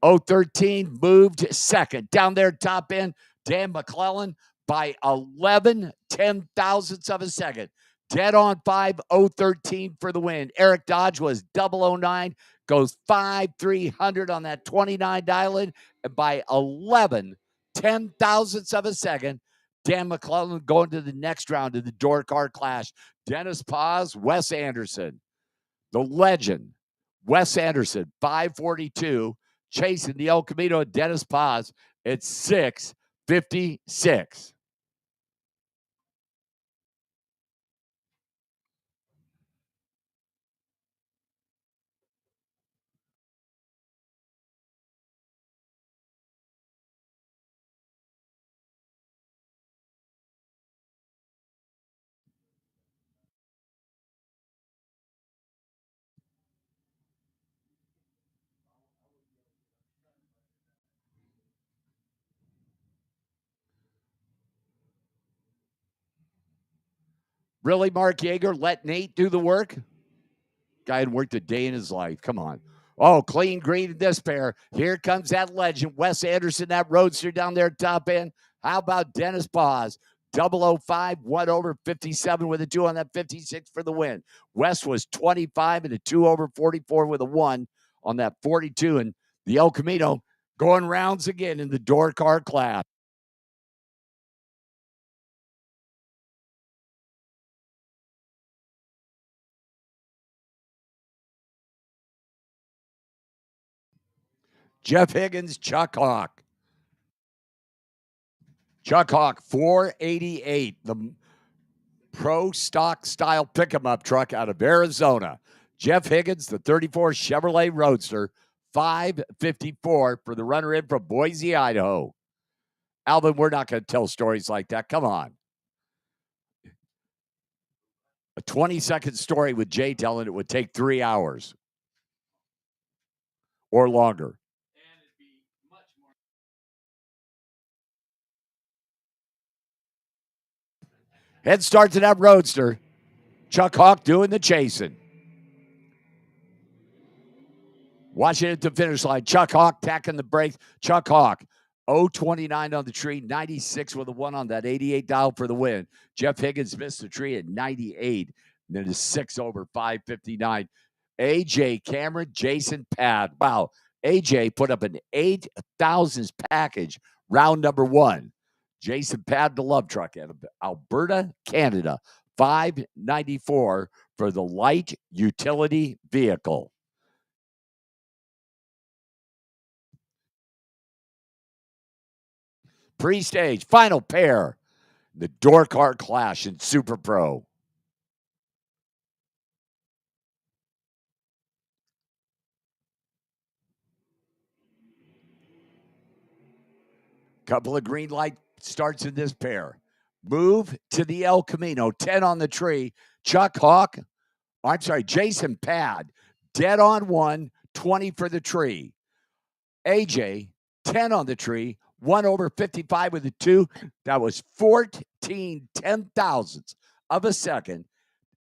O13 moved second. Down there, top end, Dan McClellan by 11 ten-thousandths of a second. Dead on 5, O13 for the win. Eric Dodge was 009, goes 5,300 on that 29 dial-in, and by 11 ten-thousandths of a second, Dan McClellan going to the next round of the Door Car Clash. Dennis Paz, Wes Anderson. The legend, Wes Anderson, 542, chasing the El Camino and Dennis Paz at 656. Really, Mark Yeager, let Nate do the work? Guy had worked a day in his life. Come on. Oh, clean green in this pair. Here comes that legend, Wes Anderson, that roadster down there top end. How about Dennis Paz? 005, 1 over 57 with a 2 on that 56 for the win. Wes was 25 and a 2 over 44 with a 1 on that 42. And the El Camino going rounds again in the door car class. Jeff Higgins, Chuck Hawk. Chuck Hawk, 488, the pro stock style pick 'em up truck out of Arizona. Jeff Higgins, the 34 Chevrolet Roadster, 554 for the runner in from Boise, Idaho. Alvin, we're not going to tell stories like that. Come on. A 20-second story with Jay telling it would take 3 hours or longer. Head start to that Roadster. Chuck Hawk doing the chasing. Watching it to the finish line. Chuck Hawk tacking the brakes. Chuck Hawk, 029 on the tree, 96 with a 1 on that 88 dial for the win. Jeff Higgins missed the tree at 98, and then a 6 over 559. AJ Cameron, Jason Pad. Wow, AJ put up an 8,000s package, round number 1. Jason Pad, the love truck out of Alberta, Canada, 594 for the light utility vehicle. Pre-stage, final pair, the door car clash in Super Pro. Couple of green light starts in this pair. Move to the El Camino, 10 on the tree. Chuck Hawk, Jason Pad, dead on 1, 20 for the tree. AJ, 10 on the tree, 1 over 55 with a 2. That was 14 10,000ths of a second